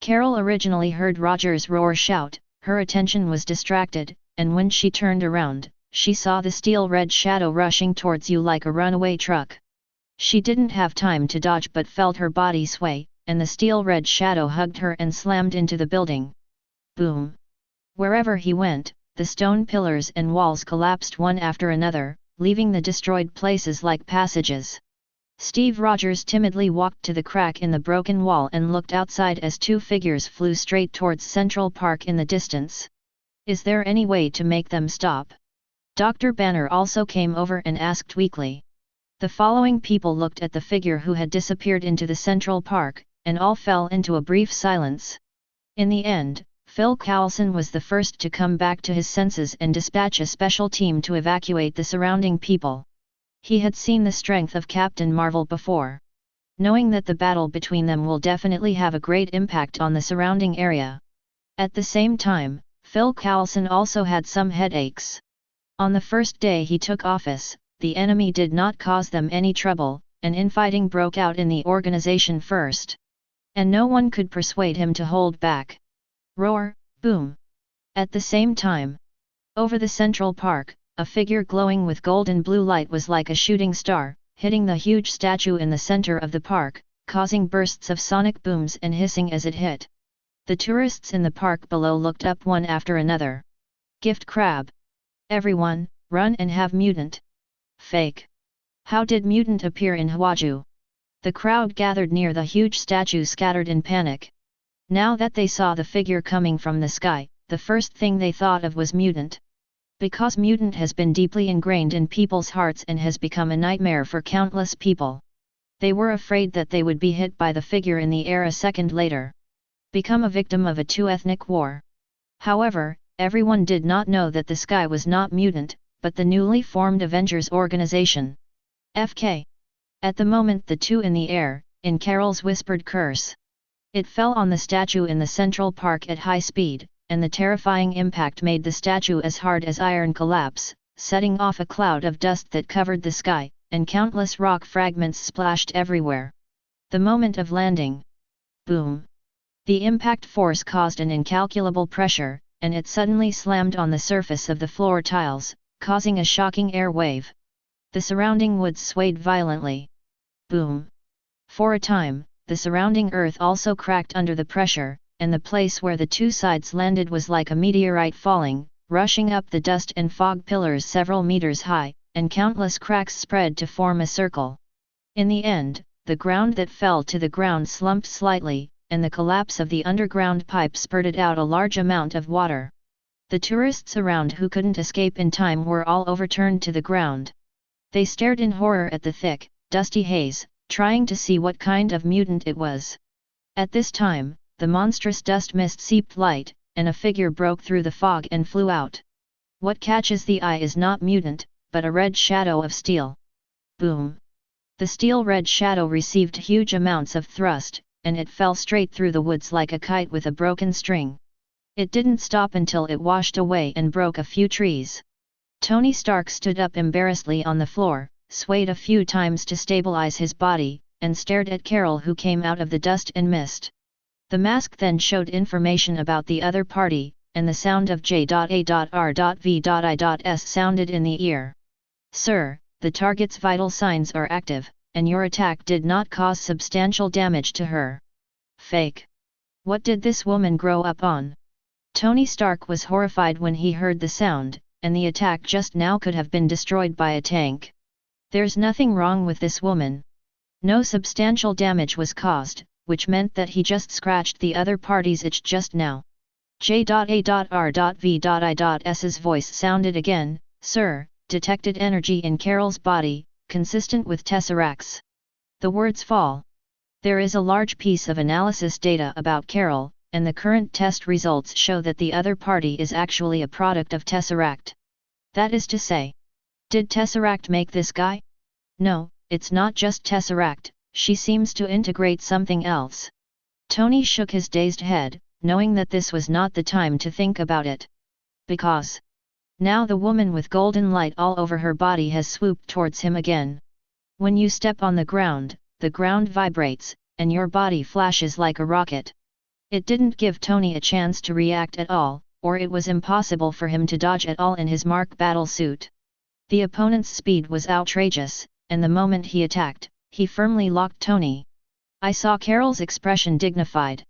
Carol originally heard Rogers' roar shout, her attention was distracted, and when she turned around, she saw the steel-red shadow rushing towards you like a runaway truck. She didn't have time to dodge but felt her body sway, and the steel-red shadow hugged her and slammed into the building. Boom! Wherever he went, the stone pillars and walls collapsed one after another, leaving the destroyed places like passages. Steve Rogers timidly walked to the crack in the broken wall and looked outside as two figures flew straight towards Central Park in the distance. "Is there any way to make them stop?" Dr. Banner also came over and asked weakly. The following people looked at the figure who had disappeared into the Central Park, and all fell into a brief silence. In the end, Phil Coulson was the first to come back to his senses and dispatch a special team to evacuate the surrounding people. He had seen the strength of Captain Marvel before. Knowing that the battle between them will definitely have a great impact on the surrounding area. At the same time, Phil Coulson also had some headaches. On the first day he took office, the enemy did not cause them any trouble, and infighting broke out in the organization first. And no one could persuade him to hold back. Roar, boom. At the same time, over the Central Park, a figure glowing with golden blue light was like a shooting star, hitting the huge statue in the center of the park, causing bursts of sonic booms and hissing as it hit. The tourists in the park below looked up one after another. Gift crab. Everyone, run and have Mutant. Fake. How did Mutant appear in Hwaju? The crowd gathered near the huge statue scattered in panic. Now that they saw the figure coming from the sky, the first thing they thought of was Mutant. Because Mutant has been deeply ingrained in people's hearts and has become a nightmare for countless people. They were afraid that they would be hit by the figure in the air a second later. Become a victim of a two-ethnic war. However, everyone did not know that the sky was not Mutant, but the newly formed Avengers organization. FK. At the moment the two in the air, in Carol's whispered curse. It fell on the statue in the Central Park at high speed, and the terrifying impact made the statue as hard as iron collapse, setting off a cloud of dust that covered the sky, and countless rock fragments splashed everywhere. The moment of landing. Boom. The impact force caused an incalculable pressure, and it suddenly slammed on the surface of the floor tiles, causing a shocking air wave. The surrounding woods swayed violently. Boom. For a time, the surrounding earth also cracked under the pressure, and the place where the two sides landed was like a meteorite falling, rushing up the dust and fog pillars several meters high, and countless cracks spread to form a circle. In the end, the ground that fell to the ground slumped slightly, and the collapse of the underground pipe spurted out a large amount of water. The tourists around who couldn't escape in time were all overturned to the ground. They stared in horror at the thick, dusty haze, trying to see what kind of mutant it was. At this time, the monstrous dust mist seeped light, and a figure broke through the fog and flew out. What catches the eye is not mutant, but a red shadow of steel. Boom! The steel-red shadow received huge amounts of thrust, and it fell straight through the woods like a kite with a broken string. It didn't stop until it washed away and broke a few trees. Tony Stark stood up embarrassedly on the floor, swayed a few times to stabilize his body, and stared at Carol who came out of the dust and mist. The mask then showed information about the other party, and the sound of J.A.R.V.I.S sounded in the ear. Sir, the target's vital signs are active, and your attack did not cause substantial damage to her. Fake. What did this woman grow up on? Tony Stark was horrified when he heard the sound, and the attack just now could have been destroyed by a tank. There's nothing wrong with this woman. No substantial damage was caused, which meant that he just scratched the other party's itch just now. J.A.R.V.I.S's voice sounded again, Sir, detected energy in Carol's body, consistent with Tesseract's. The words fall. There is a large piece of analysis data about Carol, and the current test results show that the other party is actually a product of Tesseract. That is to say, did Tesseract make this guy? No, it's not just Tesseract, she seems to integrate something else. Tony shook his dazed head, knowing that this was not the time to think about it. Because now the woman with golden light all over her body has swooped towards him again. When you step on the ground vibrates, and your body flashes like a rocket. It didn't give Tony a chance to react at all, or it was impossible for him to dodge at all in his Mark battle suit. The opponent's speed was outrageous, and the moment he attacked, he firmly locked Tony. I saw Carol's expression dignified.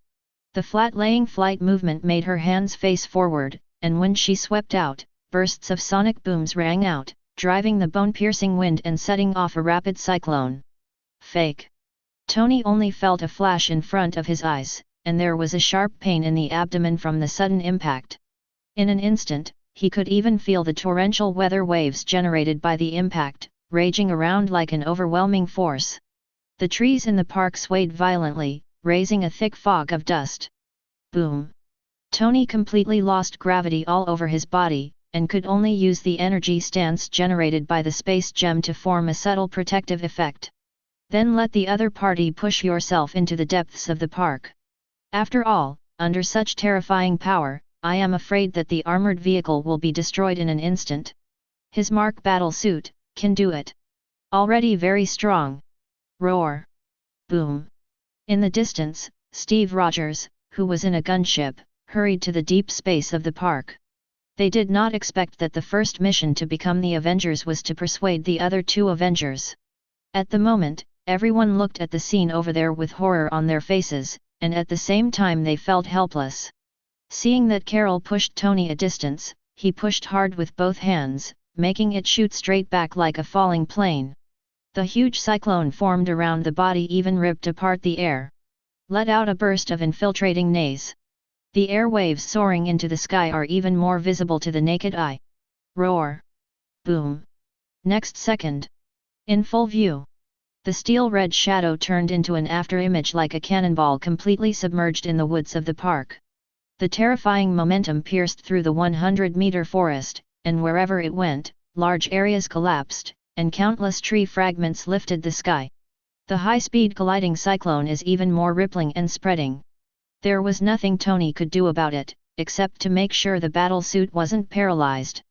The flat-laying flight movement made her hands face forward, and when she swept out, bursts of sonic booms rang out, driving the bone-piercing wind and setting off a rapid cyclone. Fake. Tony only felt a flash in front of his eyes, and there was a sharp pain in the abdomen from the sudden impact. In an instant, he could even feel the torrential weather waves generated by the impact, raging around like an overwhelming force. The trees in the park swayed violently, raising a thick fog of dust. Boom! Tony completely lost gravity all over his body, and could only use the energy stance generated by the space gem to form a subtle protective effect. Then let the other party push yourself into the depths of the park. After all, under such terrifying power, I am afraid that the armored vehicle will be destroyed in an instant. His Mark battle suit can do it. Already very strong. Roar! Boom! In the distance, Steve Rogers, who was in a gunship, hurried to the deep space of the park. They did not expect that the first mission to become the Avengers was to persuade the other two Avengers. At the moment, everyone looked at the scene over there with horror on their faces, and at the same time they felt helpless. Seeing that Carol pushed Tony a distance, he pushed hard with both hands, making it shoot straight back like a falling plane. The huge cyclone formed around the body even ripped apart the air. Let out a burst of infiltrating neighs. The air waves soaring into the sky are even more visible to the naked eye. Roar! Boom! Next second. In full view. The steel-red shadow turned into an afterimage like a cannonball completely submerged in the woods of the park. The terrifying momentum pierced through the 100-meter forest, and wherever it went, large areas collapsed, and countless tree fragments lifted the sky. The high-speed colliding cyclone is even more rippling and spreading. There was nothing Tony could do about it, except to make sure the battle suit wasn't paralyzed.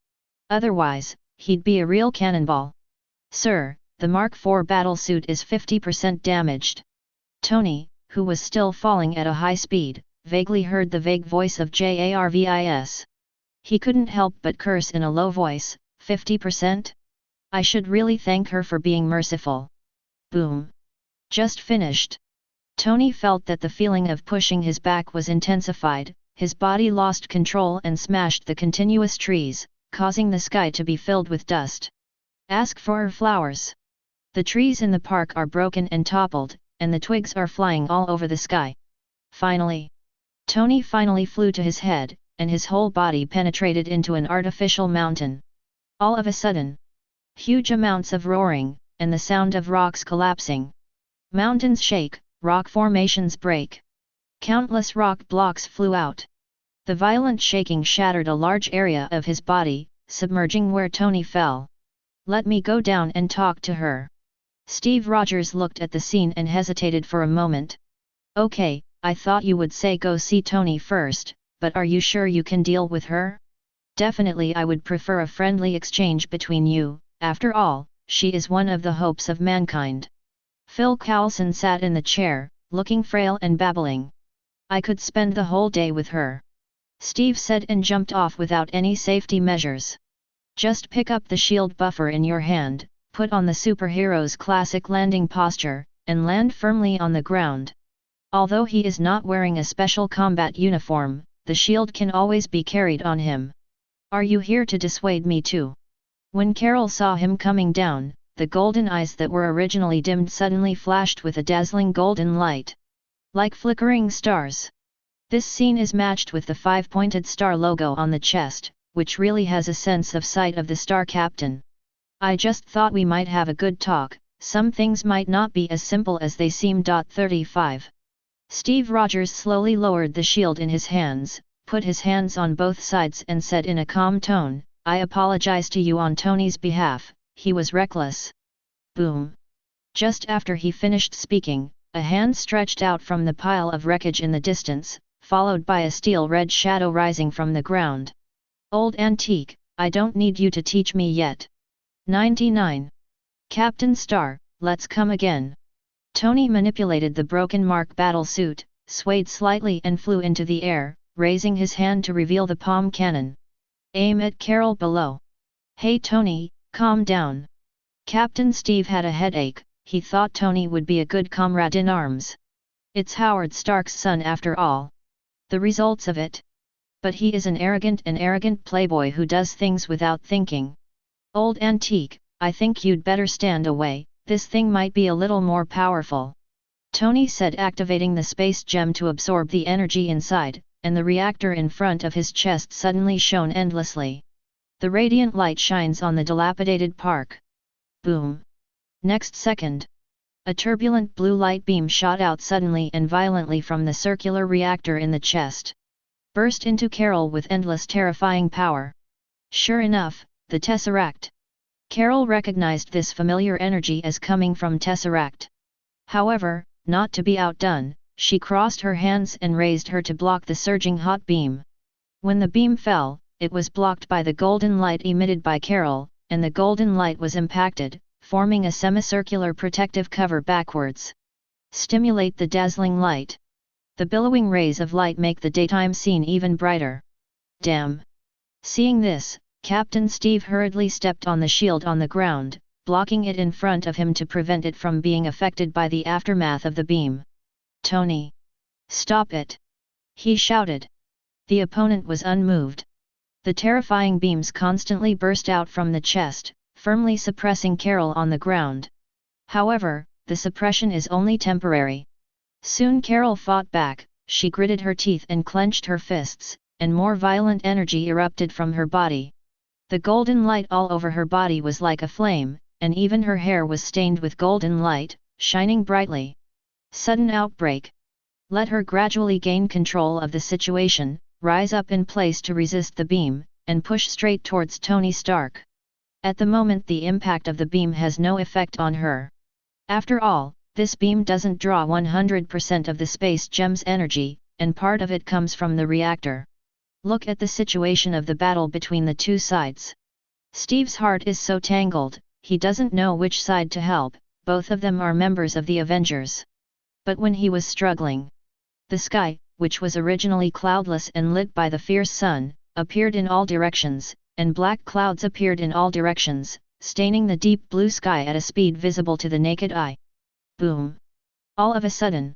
Otherwise, he'd be a real cannonball. Sir, the Mark IV battle suit is 50% damaged. Tony, who was still falling at a high speed, vaguely heard the vague voice of Jarvis. He couldn't help but curse in a low voice, 50%? I should really thank her for being merciful. Boom! Just finished. Tony felt that the feeling of pushing his back was intensified, his body lost control and smashed the continuous trees, causing the sky to be filled with dust. Ask for her flowers. The trees in the park are broken and toppled, and the twigs are flying all over the sky. Finally. Tony finally flew to his head, and his whole body penetrated into an artificial mountain. All of a sudden. Huge amounts of roaring, and the sound of rocks collapsing. Mountains shake, rock formations break. Countless rock blocks flew out. The violent shaking shattered a large area of his body, submerging where Tony fell. Let me go down and talk to her. Steve Rogers looked at the scene and hesitated for a moment. Okay, I thought you would say go see Tony first, but are you sure you can deal with her? Definitely I would prefer a friendly exchange between you, after all, she is one of the hopes of mankind. Phil Coulson sat in the chair, looking frail and babbling. I could spend the whole day with her. Steve said and jumped off without any safety measures. Just pick up the shield buffer in your hand, put on the superhero's classic landing posture, and land firmly on the ground. Although he is not wearing a special combat uniform, the shield can always be carried on him. Are you here to dissuade me too? When Carol saw him coming down, the golden eyes that were originally dimmed suddenly flashed with a dazzling golden light. Like flickering stars. This scene is matched with the 5-pointed star logo on the chest, which really has a sense of sight of the star captain. I just thought we might have a good talk, some things might not be as simple as they seem. 35. Steve Rogers slowly lowered the shield in his hands, put his hands on both sides and said in a calm tone, I apologize to you on Tony's behalf, he was reckless. Boom! Just after he finished speaking, a hand stretched out from the pile of wreckage in the distance, followed by a steel-red shadow rising from the ground. Old antique, I don't need you to teach me yet. 99. Captain Star, let's come again. Tony manipulated the broken Mark battle suit, swayed slightly and flew into the air, raising his hand to reveal the palm cannon. Aim at Carol below. Hey Tony, calm down. Captain Steve had a headache, he thought Tony would be a good comrade in arms. It's Howard Stark's son after all. The results of it? But he is an arrogant playboy who does things without thinking. Old antique, I think you'd better stand away, this thing might be a little more powerful. Tony said, activating the space gem to absorb the energy inside, and the reactor in front of his chest suddenly shone endlessly. The radiant light shines on the dilapidated park. Boom! Next second, a turbulent blue light beam shot out suddenly and violently from the circular reactor in the chest. Burst into Carol with endless terrifying power. Sure enough, the Tesseract. Carol recognized this familiar energy as coming from Tesseract. However, not to be outdone, she crossed her hands and raised her to block the surging hot beam. When the beam fell, it was blocked by the golden light emitted by Carol, and the golden light was impacted, forming a semicircular protective cover backwards. Stimulate the dazzling light. The billowing rays of light make the daytime scene even brighter. Damn! Seeing this, Captain Steve hurriedly stepped on the shield on the ground, blocking it in front of him to prevent it from being affected by the aftermath of the beam. Tony! Stop it! He shouted. The opponent was unmoved. The terrifying beams constantly burst out from the chest, firmly suppressing Carol on the ground. However, the suppression is only temporary. Soon Carol fought back, she gritted her teeth and clenched her fists, and more violent energy erupted from her body. The golden light all over her body was like a flame, and even her hair was stained with golden light, shining brightly. Sudden outbreak. Let her gradually gain control of the situation, rise up in place to resist the beam, and push straight towards Tony Stark. At the moment the impact of the beam has no effect on her. After all, this beam doesn't draw 100% of the space gem's energy, and part of it comes from the reactor. Look at the situation of the battle between the two sides. Steve's heart is so tangled, he doesn't know which side to help. Both of them are members of the Avengers. But when he was struggling, the sky, which was originally cloudless and lit by the fierce sun, appeared in all directions, and black clouds appeared in all directions, staining the deep blue sky at a speed visible to the naked eye. Boom! All of a sudden,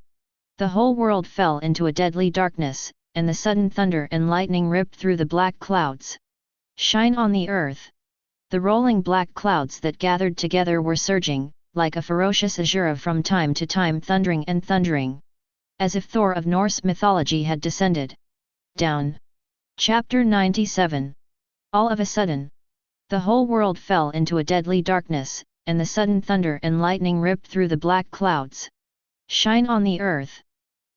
the whole world fell into a deadly darkness, and the sudden thunder and lightning ripped through the black clouds. Shine on the earth! The rolling black clouds that gathered together were surging, like a ferocious azure from time to time, thundering and thundering. As if Thor of Norse mythology had descended. Down. Chapter 97. All of a sudden, the whole world fell into a deadly darkness, and the sudden thunder and lightning ripped through the black clouds. Shine on the earth!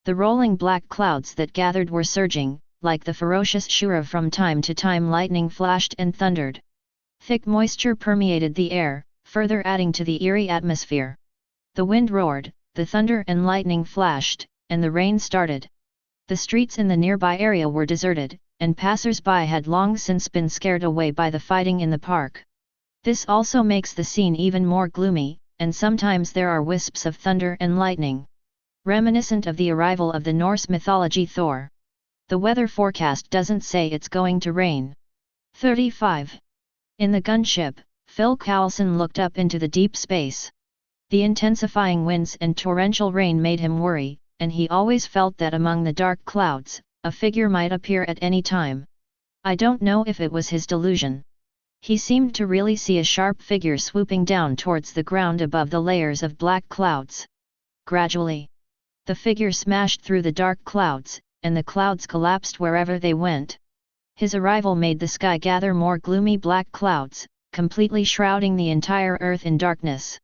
The rolling black clouds that gathered were surging, like the ferocious Shura from time to time, lightning flashed and thundered. Thick moisture permeated the air, further adding to the eerie atmosphere. The wind roared, the thunder and lightning flashed, and the rain started. The streets in the nearby area were deserted, and passers-by had long since been scared away by the fighting in the park. This also makes the scene even more gloomy, and sometimes there are wisps of thunder and lightning, reminiscent of the arrival of the Norse mythology Thor. The weather forecast doesn't say it's going to rain. 35. In the gunship, Phil Coulson looked up into the deep space. The intensifying winds and torrential rain made him worry, and he always felt that among the dark clouds, a figure might appear at any time. I don't know if it was his delusion. He seemed to really see a sharp figure swooping down towards the ground above the layers of black clouds. Gradually, the figure smashed through the dark clouds, and the clouds collapsed wherever they went. His arrival made the sky gather more gloomy black clouds, completely shrouding the entire earth in darkness.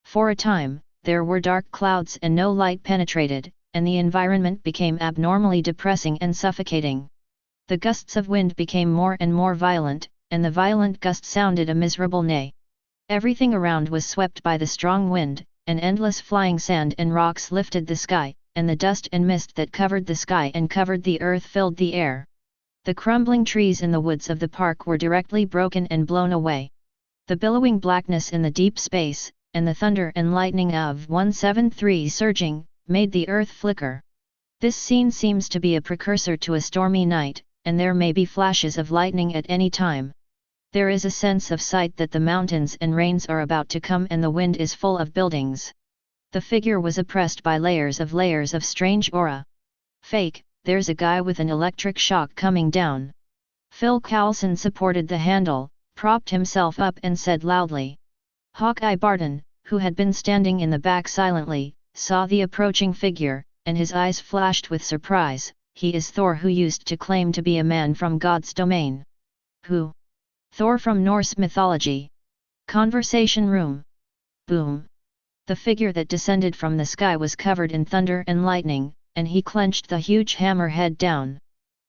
For a time, there were dark clouds and no light penetrated, and the environment became abnormally depressing and suffocating. The gusts of wind became more and more violent, and the violent gust sounded a miserable neigh. Everything around was swept by the strong wind, and endless flying sand and rocks lifted the sky, and the dust and mist that covered the sky and covered the earth filled the air. The crumbling trees in the woods of the park were directly broken and blown away. The billowing blackness in the deep space, and the thunder and lightning of 173 surging, made the earth flicker. This scene seems to be a precursor to a stormy night, and there may be flashes of lightning at any time. There is a sense of sight that the mountains and rains are about to come, and the wind is full of buildings. The figure was oppressed by layers of strange aura. Fake, there's a guy with an electric shock coming down. Phil Coulson supported the handle, propped himself up and said loudly. Hawkeye Barton, who had been standing in the back silently, saw the approaching figure, and his eyes flashed with surprise. He is Thor, who used to claim to be a man from God's domain. Who? Thor from Norse mythology. Conversation room. Boom. The figure that descended from the sky was covered in thunder and lightning, and he clenched the huge hammer head down.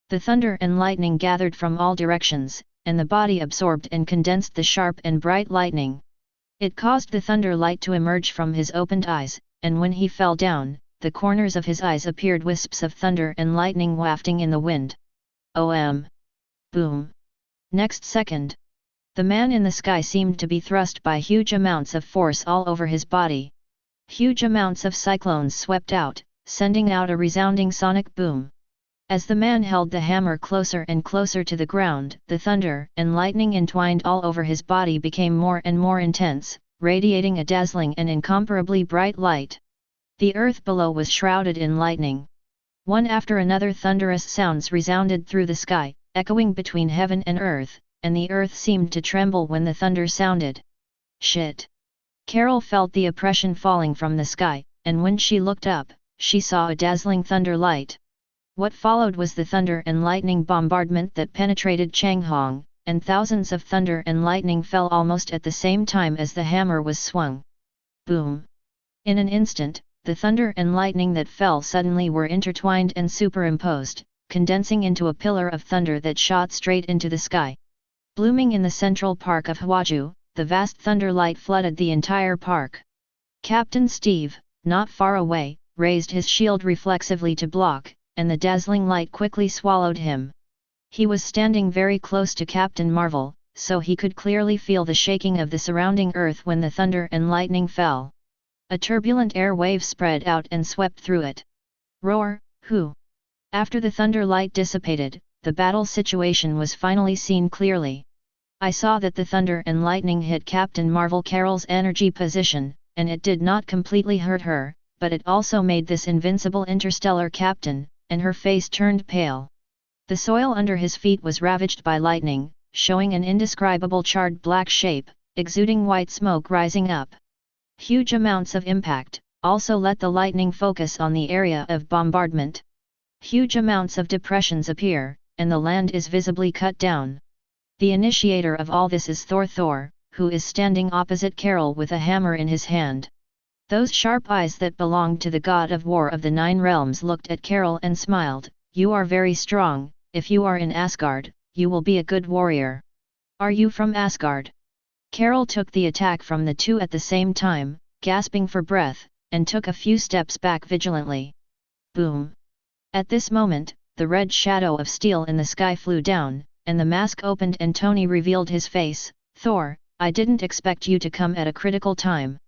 The thunder and lightning gathered from all directions, and the body absorbed and condensed the sharp and bright lightning. It caused the thunder light to emerge from his opened eyes, and when he fell down, the corners of his eyes appeared wisps of thunder and lightning wafting in the wind. OM. Boom. Next second. The man in the sky seemed to be thrust by huge amounts of force all over his body. Huge amounts of cyclones swept out, sending out a resounding sonic boom. As the man held the hammer closer and closer to the ground, the thunder and lightning entwined all over his body became more and more intense, radiating a dazzling and incomparably bright light. The earth below was shrouded in lightning. One after another thunderous sounds resounded through the sky, echoing between heaven and earth, and the earth seemed to tremble when the thunder sounded. Shit! Carol felt the oppression falling from the sky, and when she looked up, she saw a dazzling thunder light. What followed was the thunder and lightning bombardment that penetrated Changhong, and thousands of thunder and lightning fell almost at the same time as the hammer was swung. Boom! In an instant, the thunder and lightning that fell suddenly were intertwined and superimposed, condensing into a pillar of thunder that shot straight into the sky. Blooming in the central park of Hwaju, the vast thunder light flooded the entire park. Captain Steve, not far away, raised his shield reflexively to block, and the dazzling light quickly swallowed him. He was standing very close to Captain Marvel, so he could clearly feel the shaking of the surrounding earth when the thunder and lightning fell. A turbulent air wave spread out and swept through it. Roar, hoo! After the thunder light dissipated, the battle situation was finally seen clearly. I saw that the thunder and lightning hit Captain Marvel Carol's energy position, and it did not completely hurt her, but it also made this invincible interstellar captain, and her face turned pale. The soil under his feet was ravaged by lightning, showing an indescribable charred black shape, exuding white smoke rising up. Huge amounts of impact also let the lightning focus on the area of bombardment. Huge amounts of depressions appear, and the land is visibly cut down. The initiator of all this is Thor, who is standing opposite Carol with a hammer in his hand. Those sharp eyes that belonged to the god of war of the Nine Realms looked at Carol and smiled. You are very strong. If you are in Asgard, you will be a good warrior. Are you from Asgard? Carol took the attack from the two at the same time, gasping for breath, and took a few steps back vigilantly. Boom! At this moment, the red shadow of steel in the sky flew down, and the mask opened and Tony revealed his face. Thor, I didn't expect you to come at a critical time.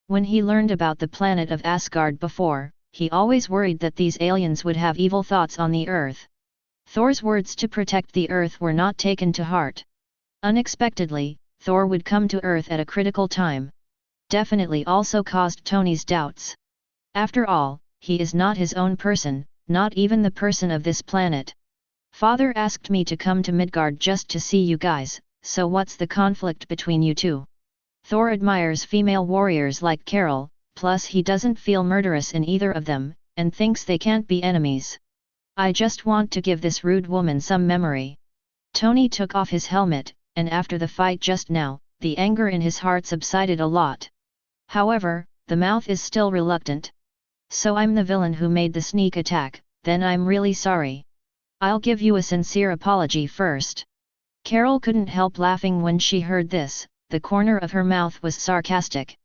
When he learned about the planet of Asgard before, he always worried that these aliens would have evil thoughts on the Earth. Thor's words to protect the Earth were not taken to heart. Unexpectedly, Thor would come to Earth at a critical time. Definitely also caused Tony's doubts. After all, he is not his own person, not even the person of this planet. Father asked me to come to Midgard just to see you guys, so what's the conflict between you two? Thor admires female warriors like Carol, plus he doesn't feel murderous in either of them, and thinks they can't be enemies. I just want to give this rude woman some memory. Tony took off his helmet, and after the fight just now, the anger in his heart subsided a lot. However, the mouth is still reluctant. So I'm the villain who made the sneak attack, then I'm really sorry. I'll give you a sincere apology first. Carol couldn't help laughing when she heard this. The corner of her mouth was sarcastic.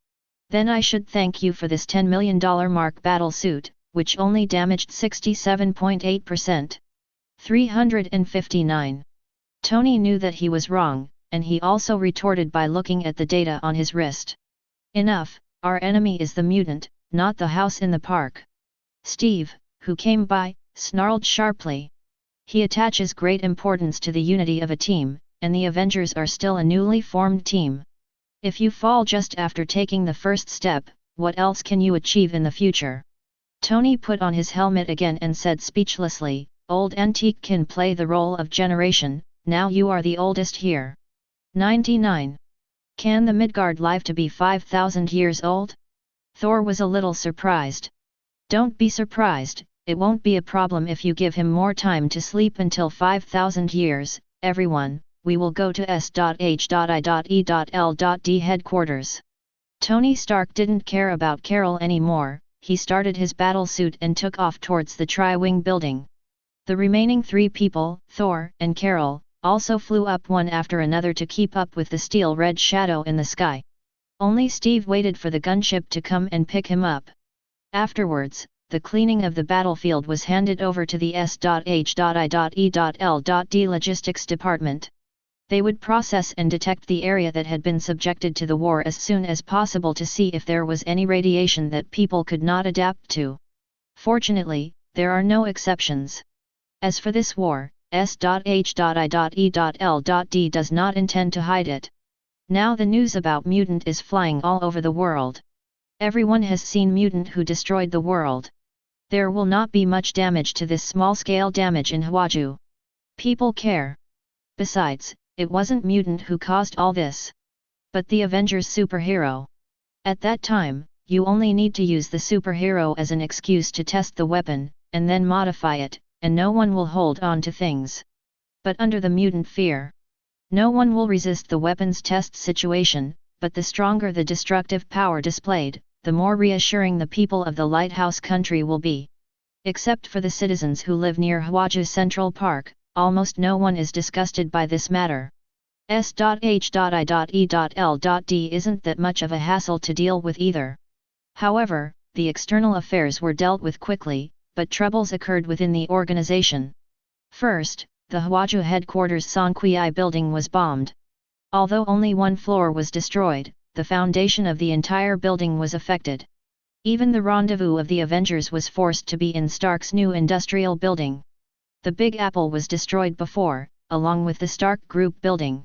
Then I should thank you for this $10 million mark battle suit, which only damaged 67.8%. 359. Tony knew that he was wrong, and he also retorted by looking at the data on his wrist. Enough, our enemy is the mutant, not the house in the park. Steve, who came by, snarled sharply. He attaches great importance to the unity of a team, and the Avengers are still a newly formed team. If you fall just after taking the first step, what else can you achieve in the future? Tony put on his helmet again and said speechlessly, Old Antique can play the role of generation, now you are the oldest here. 99. Can the Midgard live to be 5,000 years old? Thor was a little surprised. Don't be surprised, it won't be a problem if you give him more time to sleep until 5,000 years, everyone, we will go to S.H.I.E.L.D. headquarters. Tony Stark didn't care about Carol anymore. He started his battlesuit and took off towards the Tri-Wing building. The remaining 3 people, Thor and Carol, also flew up one after another to keep up with the steel-red shadow in the sky. Only Steve waited for the gunship to come and pick him up. Afterwards, the cleaning of the battlefield was handed over to the S.H.I.E.L.D. logistics department. They would process and detect the area that had been subjected to the war as soon as possible to see if there was any radiation that people could not adapt to. Fortunately, there are no exceptions. As for this war, S.H.I.E.L.D. does not intend to hide it. Now the news about Mutant is flying all over the world. Everyone has seen Mutant who destroyed the world. There will not be much damage to this small-scale damage in Hwaju. People care. Besides, it wasn't Mutant who caused all this, but the Avengers superhero. At that time, you only need to use the superhero as an excuse to test the weapon, and then modify it, and no one will hold on to things. But under the Mutant fear, no one will resist the weapons test situation, but the stronger the destructive power displayed, the more reassuring the people of the Lighthouse country will be. Except for the citizens who live near Hwaju Central Park, almost no one is disgusted by this matter. S.H.I.E.L.D. isn't that much of a hassle to deal with either. However, the external affairs were dealt with quickly, but troubles occurred within the organization. First, the Hwaju headquarters Sonqui building was bombed. Although only one floor was destroyed, the foundation of the entire building was affected. Even the rendezvous of the Avengers was forced to be in Stark's new industrial building. The Big Apple was destroyed before, along with the Stark Group building.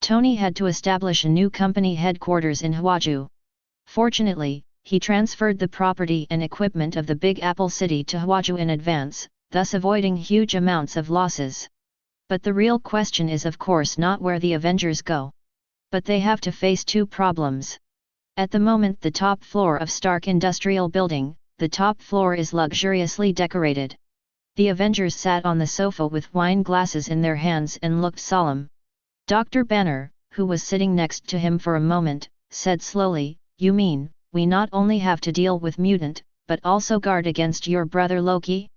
Tony had to establish a new company headquarters in Hwaju. Fortunately, he transferred the property and equipment of the Big Apple City to Hwaju in advance, thus avoiding huge amounts of losses. But the real question is of course not where the Avengers go. But they have to face 2 problems. At the moment the top floor of Stark Industrial Building, the top floor is luxuriously decorated. The Avengers sat on the sofa with wine glasses in their hands and looked solemn. Dr. Banner, who was sitting next to him for a moment, said slowly, "You mean, we not only have to deal with Mutant, but also guard against your brother Loki?"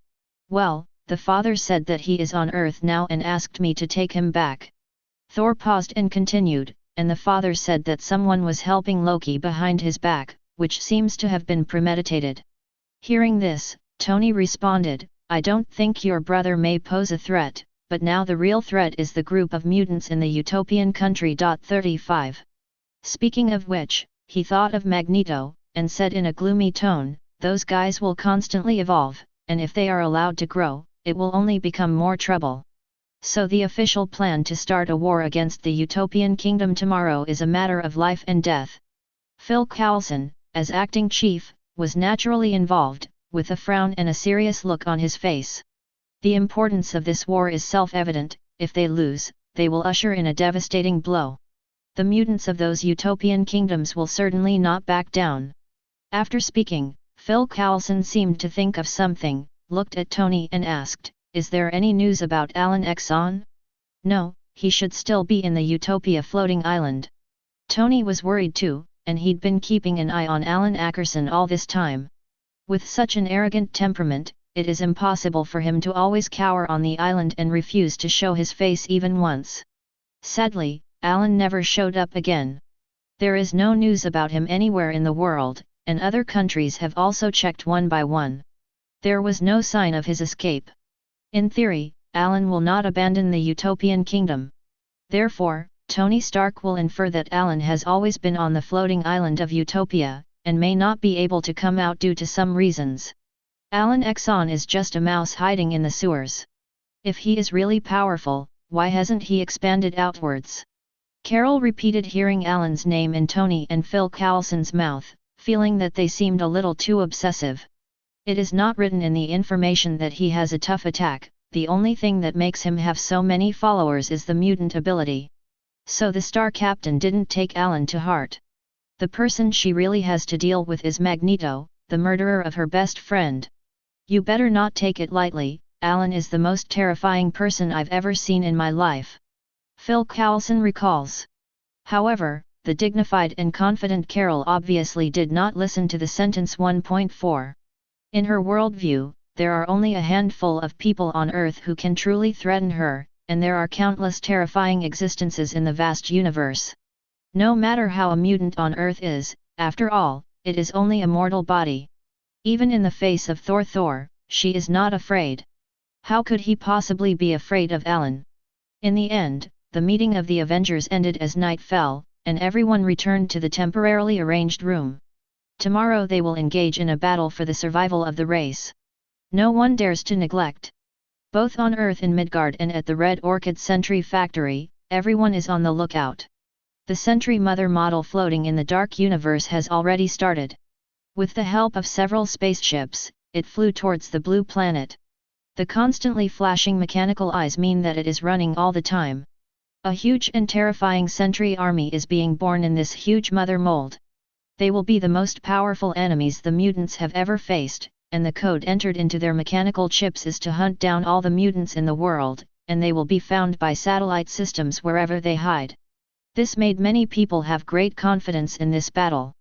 "Well, the father said that he is on Earth now and asked me to take him back." Thor paused and continued, "And the father said that someone was helping Loki behind his back, which seems to have been premeditated." Hearing this, Tony responded, "I don't think your brother may pose a threat, but now the real threat is the group of mutants in the utopian country. 35. Speaking of which, he thought of Magneto, and said in a gloomy tone, "Those guys will constantly evolve, and if they are allowed to grow, it will only become more trouble." So the official plan to start a war against the Utopian Kingdom tomorrow is a matter of life and death. Phil Coulson, as acting chief, was naturally involved, with a frown and a serious look on his face. The importance of this war is self-evident. If they lose, they will usher in a devastating blow. The mutants of those utopian kingdoms will certainly not back down. After speaking, Phil Coulson seemed to think of something, looked at Tony and asked, "Is there any news about Alan Exxon?" "No, he should still be in the Utopia floating island." Tony was worried too, and he'd been keeping an eye on Alan Ackerson all this time. With such an arrogant temperament, it is impossible for him to always cower on the island and refuse to show his face even once. Sadly, Alan never showed up again. There is no news about him anywhere in the world, and other countries have also checked one by one. There was no sign of his escape. In theory, Alan will not abandon the Utopian Kingdom. Therefore, Tony Stark will infer that Alan has always been on the floating island of Utopia, and may not be able to come out due to some reasons. Alan Exxon is just a mouse hiding in the sewers. If he is really powerful, why hasn't he expanded outwards? Carol repeated hearing Alan's name in Tony and Phil Coulson's mouth, feeling that they seemed a little too obsessive. It is not written in the information that he has a tough attack, the only thing that makes him have so many followers is the mutant ability. So the Star Captain didn't take Alan to heart. The person she really has to deal with is Magneto, the murderer of her best friend. You better not take it lightly, Alan is the most terrifying person I've ever seen in my life. Phil Coulson recalls. However, the dignified and confident Carol obviously did not listen to the sentence 1.4. In her worldview, there are only a handful of people on Earth who can truly threaten her, and there are countless terrifying existences in the vast universe. No matter how a mutant on Earth is, after all, it is only a mortal body. Even in the face of Thor, she is not afraid. How could he possibly be afraid of Alan? In the end, the meeting of the Avengers ended as night fell, and everyone returned to the temporarily arranged room. Tomorrow they will engage in a battle for the survival of the race. No one dares to neglect. Both on Earth in Midgard and at the Red Orchid Sentry Factory, everyone is on the lookout. The Sentry Mother model floating in the dark universe has already started. With the help of several spaceships, it flew towards the blue planet. The constantly flashing mechanical eyes mean that it is running all the time. A huge and terrifying Sentry army is being born in this huge mother mold. They will be the most powerful enemies the mutants have ever faced, and the code entered into their mechanical chips is to hunt down all the mutants in the world, and they will be found by satellite systems wherever they hide. This made many people have great confidence in this battle.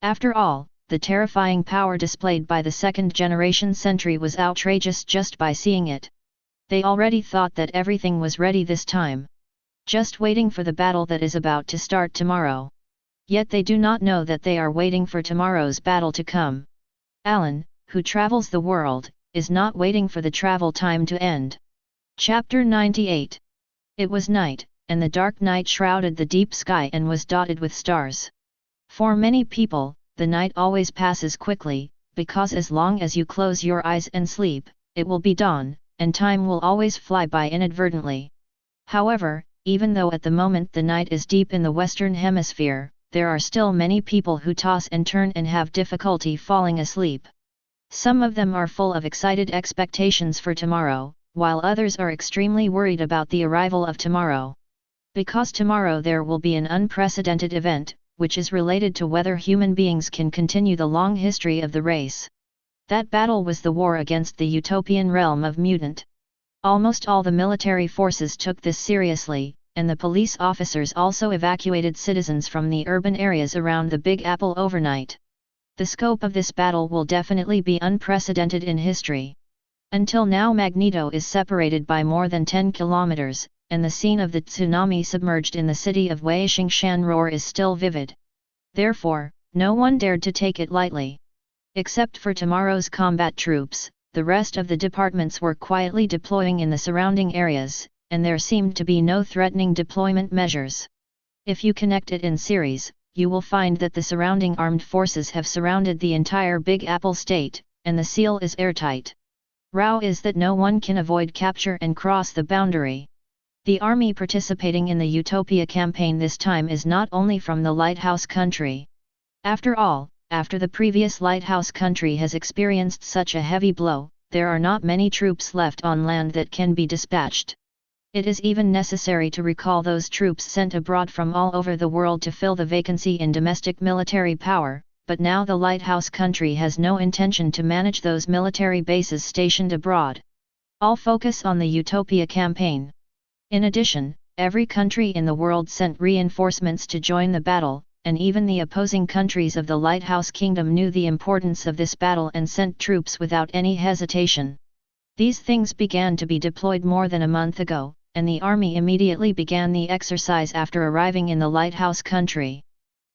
After all, the terrifying power displayed by the second-generation Sentry was outrageous just by seeing it. They already thought that everything was ready this time. Just waiting for the battle that is about to start tomorrow. Yet they do not know that they are waiting for tomorrow's battle to come. Alan, who travels the world, is not waiting for the travel time to end. Chapter 98. It was night, and the dark night shrouded the deep sky and was dotted with stars. For many people, the night always passes quickly, because as long as you close your eyes and sleep, it will be dawn, and time will always fly by inadvertently. However, even though at the moment the night is deep in the Western Hemisphere, there are still many people who toss and turn and have difficulty falling asleep. Some of them are full of excited expectations for tomorrow, while others are extremely worried about the arrival of tomorrow. Because tomorrow there will be an unprecedented event, which is related to whether human beings can continue the long history of the race. That battle was the war against the utopian realm of Mutant. Almost all the military forces took this seriously, and the police officers also evacuated citizens from the urban areas around the Big Apple overnight. The scope of this battle will definitely be unprecedented in history. Until now Magneto is separated by more than 10 kilometers, and the scene of the tsunami submerged in the city of Wei-Xing-Shan-Roar is still vivid. Therefore, no one dared to take it lightly. Except for tomorrow's combat troops, the rest of the departments were quietly deploying in the surrounding areas, and there seemed to be no threatening deployment measures. If you connect it in series, you will find that the surrounding armed forces have surrounded the entire Big Apple state, and the seal is airtight. Row is that no one can avoid capture and cross the boundary. The army participating in the Utopia campaign this time is not only from the Lighthouse country. After all, after the previous Lighthouse country has experienced such a heavy blow, there are not many troops left on land that can be dispatched. It is even necessary to recall those troops sent abroad from all over the world to fill the vacancy in domestic military power, but now the Lighthouse country has no intention to manage those military bases stationed abroad. All focus on the Utopia campaign. In addition, every country in the world sent reinforcements to join the battle, and even the opposing countries of the Lighthouse Kingdom knew the importance of this battle and sent troops without any hesitation. These things began to be deployed more than a month ago, and the army immediately began the exercise after arriving in the Lighthouse country.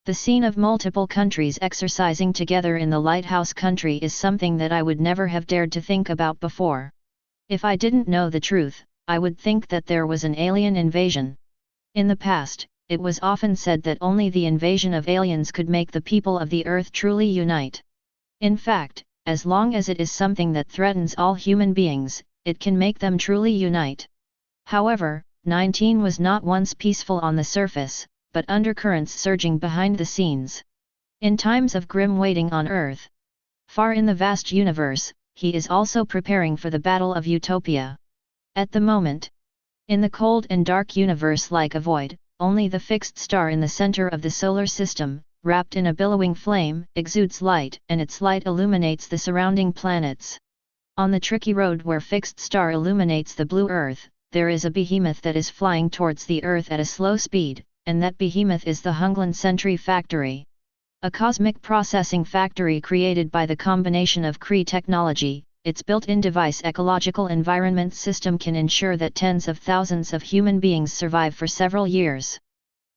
The scene of multiple countries exercising together in the Lighthouse country is something that I would never have dared to think about before. If I didn't know the truth, I would think that there was an alien invasion. In the past, it was often said that only the invasion of aliens could make the people of the Earth truly unite. In fact, as long as it is something that threatens all human beings, it can make them truly unite. However, 19 was not once peaceful on the surface, but undercurrents surging behind the scenes. In times of grim waiting on Earth, far in the vast universe, he is also preparing for the Battle of Utopia. At the moment, in the cold and dark universe like a void, only the fixed star in the center of the solar system, wrapped in a billowing flame, exudes light, and its light illuminates the surrounding planets. On the tricky road where fixed star illuminates the blue Earth, there is a behemoth that is flying towards the Earth at a slow speed, and that behemoth is the Homelander Sentry Factory. A cosmic processing factory created by the combination of Kree technology. Its built-in device ecological environment system can ensure that tens of thousands of human beings survive for several years.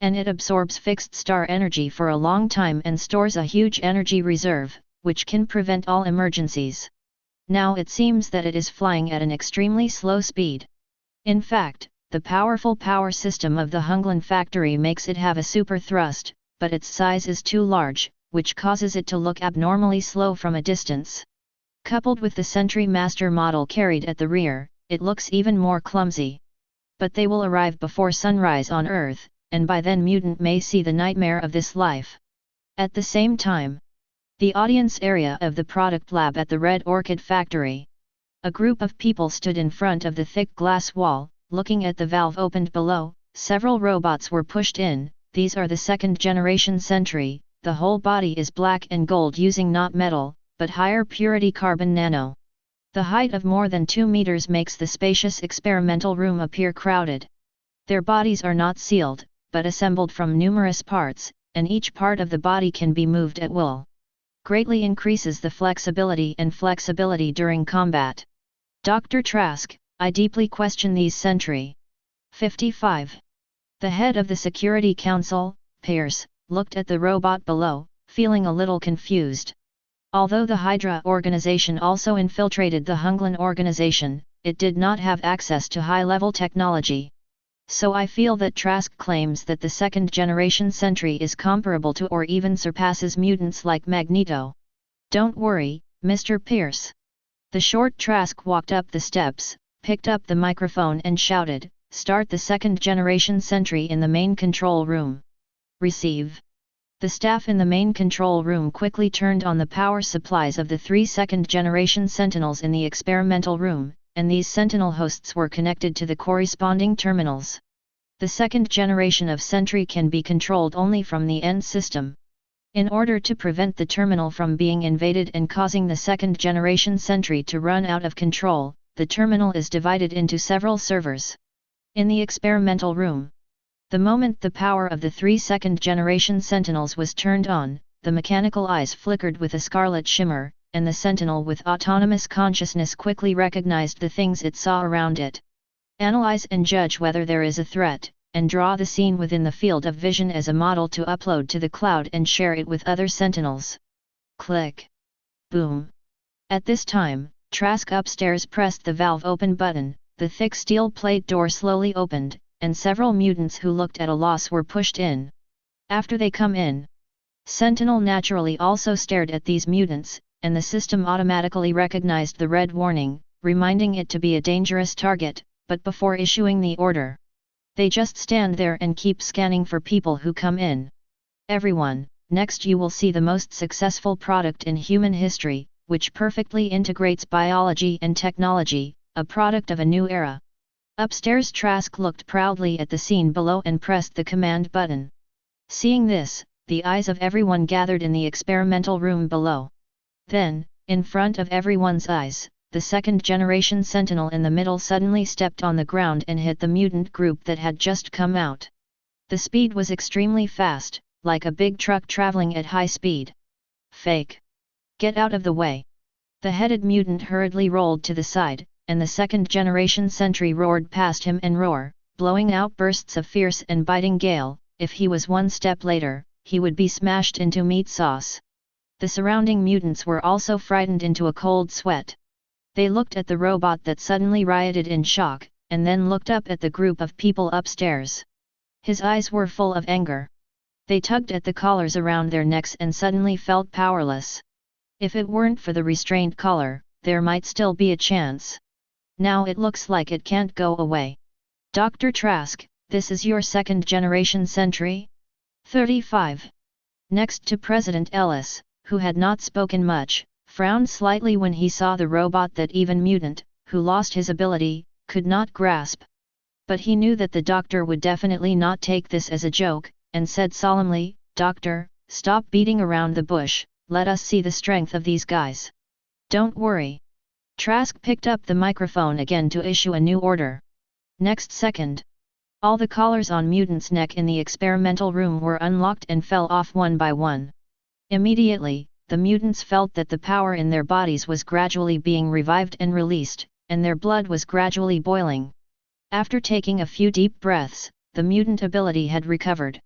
And it absorbs fixed star energy for a long time and stores a huge energy reserve, which can prevent all emergencies. Now it seems that it is flying at an extremely slow speed. In fact, the powerful power system of the Homelander factory makes it have a super thrust, but its size is too large, which causes it to look abnormally slow from a distance. Coupled with the Sentry Master model carried at the rear, it looks even more clumsy. But they will arrive before sunrise on Earth, and by then Mutant may see the nightmare of this life. At the same time, the audience area of the product lab at the Red Orchid factory. A group of people stood in front of the thick glass wall, looking at the valve opened below. Several robots were pushed in. These are the second-generation Sentry. The whole body is black and gold using not metal, but higher purity carbon nano. The height of more than 2 meters makes the spacious experimental room appear crowded. Their bodies are not sealed, but assembled from numerous parts, and each part of the body can be moved at will. Greatly increases the flexibility during combat. Dr. Trask, I deeply question these Sentry. 55. The head of the Security Council, Pierce, looked at the robot below, feeling a little confused. Although the Hydra organization also infiltrated the Homelander organization, it did not have access to high-level technology. So I feel that Trask claims that the second-generation Sentry is comparable to or even surpasses mutants like Magneto. Don't worry, Mr. Pierce. The short Trask walked up the steps, picked up the microphone and shouted, "Start the second-generation Sentry in the main control room." Receive. The staff in the main control room quickly turned on the power supplies of the 3 second-generation Sentinels in the experimental room, and these Sentinel hosts were connected to the corresponding terminals. The second generation of Sentry can be controlled only from the end system. In order to prevent the terminal from being invaded and causing the second-generation Sentry to run out of control, the terminal is divided into several servers. In the experimental room, the moment the power of the 3 second-generation Sentinels was turned on, the mechanical eyes flickered with a scarlet shimmer, and the Sentinel with autonomous consciousness quickly recognized the things it saw around it. Analyze and judge whether there is a threat, and draw the scene within the field of vision as a model to upload to the cloud and share it with other Sentinels. Click. Boom. At this time, Trask upstairs pressed the valve open button, the thick steel plate door slowly opened, and several mutants who looked at a loss were pushed in. After they come in, Sentinel naturally also stared at these mutants, and the system automatically recognized the red warning, reminding it to be a dangerous target, but before issuing the order, they just stand there and keep scanning for people who come in. Everyone, next you will see the most successful product in human history, which perfectly integrates biology and technology, a product of a new era. Upstairs Trask looked proudly at the scene below and pressed the command button. Seeing this, the eyes of everyone gathered in the experimental room below. Then, in front of everyone's eyes, the second-generation Sentinel in the middle suddenly stepped on the ground and hit the mutant group that had just come out. The speed was extremely fast, like a big truck traveling at high speed. Fake. Get out of the way. The headed mutant hurriedly rolled to the side, and the second-generation Sentry roared past him and roar, blowing out bursts of fierce and biting gale. If he was one step later, he would be smashed into meat sauce. The surrounding mutants were also frightened into a cold sweat. They looked at the robot that suddenly rioted in shock, and then looked up at the group of people upstairs. His eyes were full of anger. They tugged at the collars around their necks and suddenly felt powerless. If it weren't for the restrained collar, there might still be a chance. Now it looks like it can't go away. Dr. Trask, this is your second-generation Sentry? 35. Next to President Ellis, who had not spoken much, frowned slightly when he saw the robot that even Mutant, who lost his ability, could not grasp. But he knew that the doctor would definitely not take this as a joke, and said solemnly, "Doctor, stop beating around the bush, let us see the strength of these guys." "Don't worry." Trask picked up the microphone again to issue a new order. Next second, all the collars on Mutant's neck in the experimental room were unlocked and fell off one by one. Immediately, the mutants felt that the power in their bodies was gradually being revived and released, and their blood was gradually boiling. After taking a few deep breaths, the mutant ability had recovered.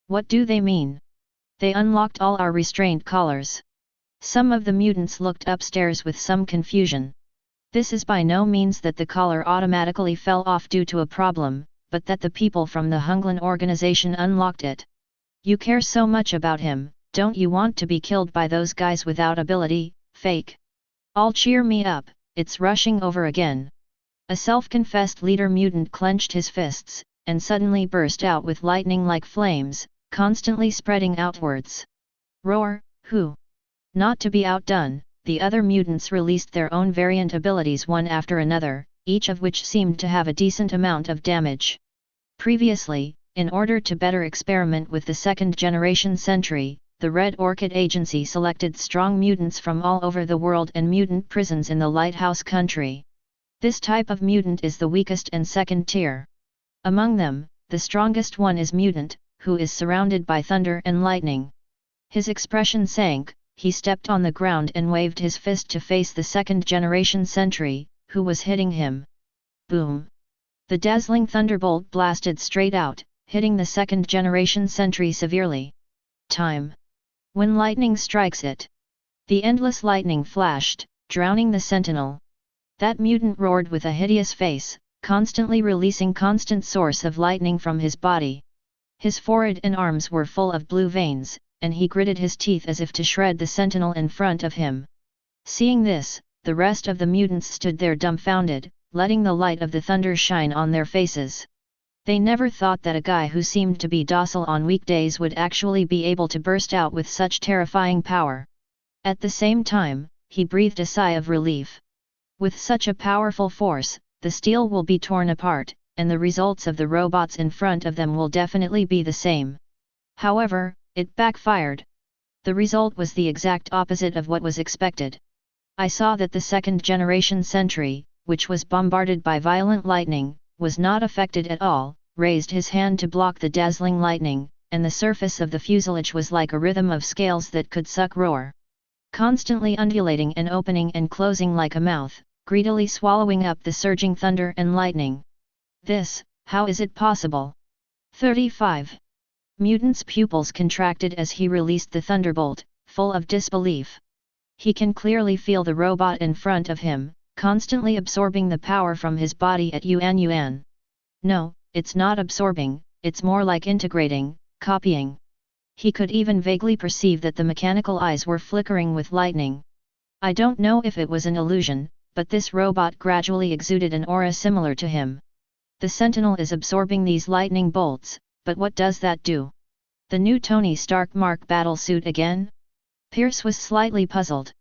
What do they mean? They unlocked all our restraint collars. Some of the mutants looked upstairs with some confusion. This is by no means that the collar automatically fell off due to a problem, but that the people from the Hunglan organization unlocked it. You care so much about him, don't you want to be killed by those guys without ability, fake? All cheer me up, it's rushing over again. A self-confessed leader mutant clenched his fists, and suddenly burst out with lightning like flames, constantly spreading outwards. Roar, who? Not to be outdone, the other mutants released their own variant abilities one after another, each of which seemed to have a decent amount of damage. Previously, in order to better experiment with the second-generation sentry, the Red Orchid Agency selected strong mutants from all over the world and mutant prisons in the Lighthouse country. This type of mutant is the weakest and second tier. Among them, the strongest one is Mutant, who is surrounded by thunder and lightning. His expression sank, he stepped on the ground and waved his fist to face the second-generation sentry, who was hitting him. Boom! The dazzling thunderbolt blasted straight out, hitting the second-generation sentry severely. Time. When lightning strikes it. The endless lightning flashed, drowning the sentinel. That mutant roared with a hideous face, constantly releasing constant source of lightning from his body. His forehead and arms were full of blue veins, and he gritted his teeth as if to shred the sentinel in front of him. Seeing this, the rest of the mutants stood there dumbfounded, letting the light of the thunder shine on their faces. They never thought that a guy who seemed to be docile on weekdays would actually be able to burst out with such terrifying power. At the same time, he breathed a sigh of relief. With such a powerful force, the steel will be torn apart, and the results of the robots in front of them will definitely be the same. However, it backfired. The result was the exact opposite of what was expected. I saw that the second-generation sentry, which was bombarded by violent lightning, was not affected at all, raised his hand to block the dazzling lightning, and the surface of the fuselage was like a rhythm of scales that could suck roar. Constantly undulating and opening and closing like a mouth, greedily swallowing up the surging thunder and lightning. This, how is it possible? 35. Mutant's pupils contracted as he released the thunderbolt, full of disbelief. He can clearly feel the robot in front of him, constantly absorbing the power from his body at UN. No, it's not absorbing, it's more like integrating, copying. He could even vaguely perceive that the mechanical eyes were flickering with lightning. I don't know if it was an illusion, but this robot gradually exuded an aura similar to him. The Sentinel is absorbing these lightning bolts, but what does that do? The new Tony Stark Mark battlesuit again? Pierce was slightly puzzled.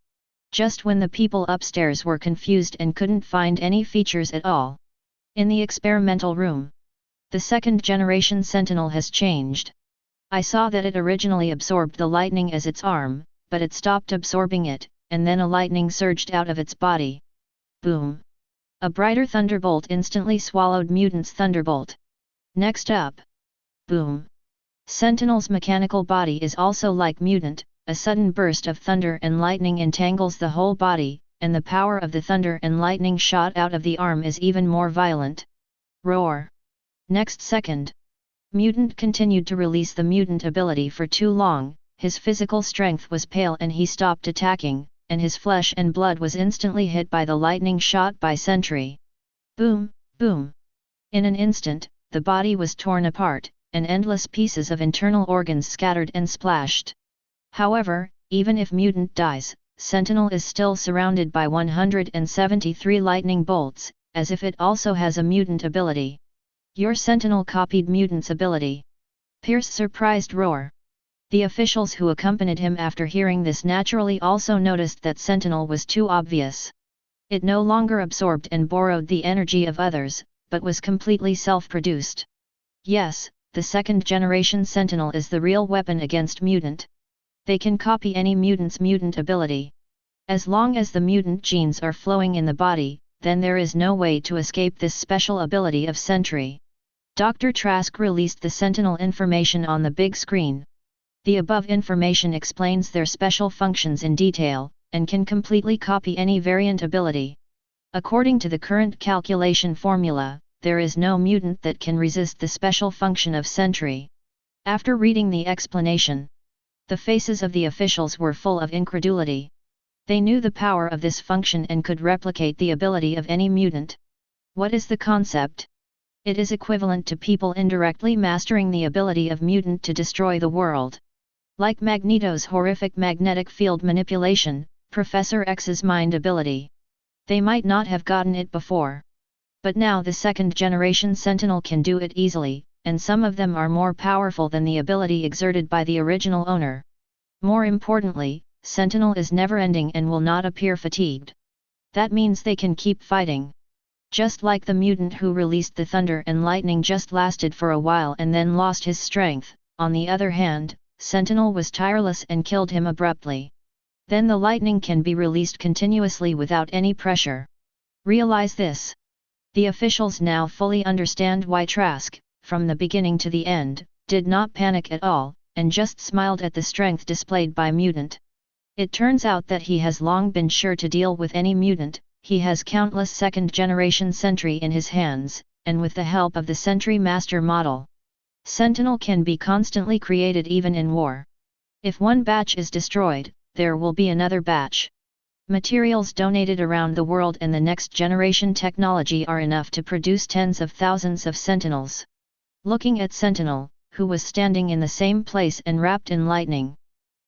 Just when the people upstairs were confused and couldn't find any features at all. In the experimental room, the second-generation Sentinel has changed. I saw that it originally absorbed the lightning as its arm, but it stopped absorbing it, and then a lightning surged out of its body. Boom! A brighter thunderbolt instantly swallowed Mutant's thunderbolt. Next up. Boom! Sentinel's mechanical body is also like Mutant, a sudden burst of thunder and lightning entangles the whole body, and the power of the thunder and lightning shot out of the arm is even more violent. Roar! Next second. Mutant continued to release the mutant ability for too long, his physical strength was pale and he stopped attacking, and his flesh and blood was instantly hit by the lightning shot by Sentry. Boom, boom! In an instant, the body was torn apart, and endless pieces of internal organs scattered and splashed. However, even if Mutant dies, Sentinel is still surrounded by 173 lightning bolts, as if it also has a mutant ability. Your Sentinel copied Mutant's ability. Pierce surprised roar. The officials who accompanied him after hearing this naturally also noticed that Sentinel was too obvious. It no longer absorbed and borrowed the energy of others, but was completely self-produced. Yes, the second-generation Sentinel is the real weapon against Mutant. They can copy any mutant's mutant ability. As long as the mutant genes are flowing in the body, then there is no way to escape this special ability of Sentry. Dr. Trask released the Sentinel information on the big screen. The above information explains their special functions in detail, and can completely copy any variant ability. According to the current calculation formula, there is no mutant that can resist the special function of Sentry. After reading the explanation, the faces of the officials were full of incredulity. They knew the power of this function and could replicate the ability of any mutant. What is the concept? It is equivalent to people indirectly mastering the ability of mutant to destroy the world. Like Magneto's horrific magnetic field manipulation, Professor X's mind ability. They might not have gotten it before. But now the second-generation Sentinel can do it easily, and some of them are more powerful than the ability exerted by the original owner. More importantly, Sentinel is never-ending and will not appear fatigued. That means they can keep fighting. Just like the mutant who released the thunder and lightning just lasted for a while and then lost his strength, on the other hand, Sentinel was tireless and killed him abruptly. Then the lightning can be released continuously without any pressure. Realize this. The officials now fully understand why Trask, from the beginning to the end, did not panic at all, and just smiled at the strength displayed by Mutant. It turns out that he has long been sure to deal with any mutant. He has countless second-generation Sentry in his hands, and with the help of the Sentry Master model, Sentinel can be constantly created even in war. If one batch is destroyed, there will be another batch. Materials donated around the world and the next-generation technology are enough to produce tens of thousands of Sentinels. Looking at Sentinel, who was standing in the same place and wrapped in lightning.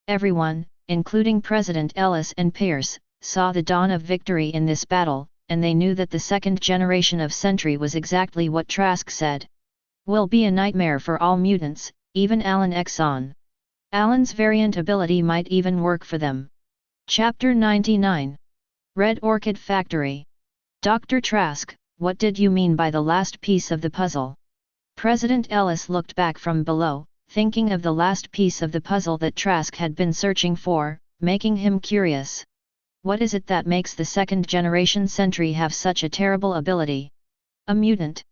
Everyone, including President Ellis and Pierce, saw the dawn of victory in this battle, and they knew that the second generation of Sentry was exactly what Trask said. Will be a nightmare for all mutants, even Alan Exxon. Alan's variant ability might even work for them. Chapter 99. Red Orchid Factory. Dr. Trask, what did you mean by the last piece of the puzzle? President Ellis looked back from below, thinking of the last piece of the puzzle that Trask had been searching for, making him curious. What is it that makes the second-generation Sentry have such a terrible ability? A mutant.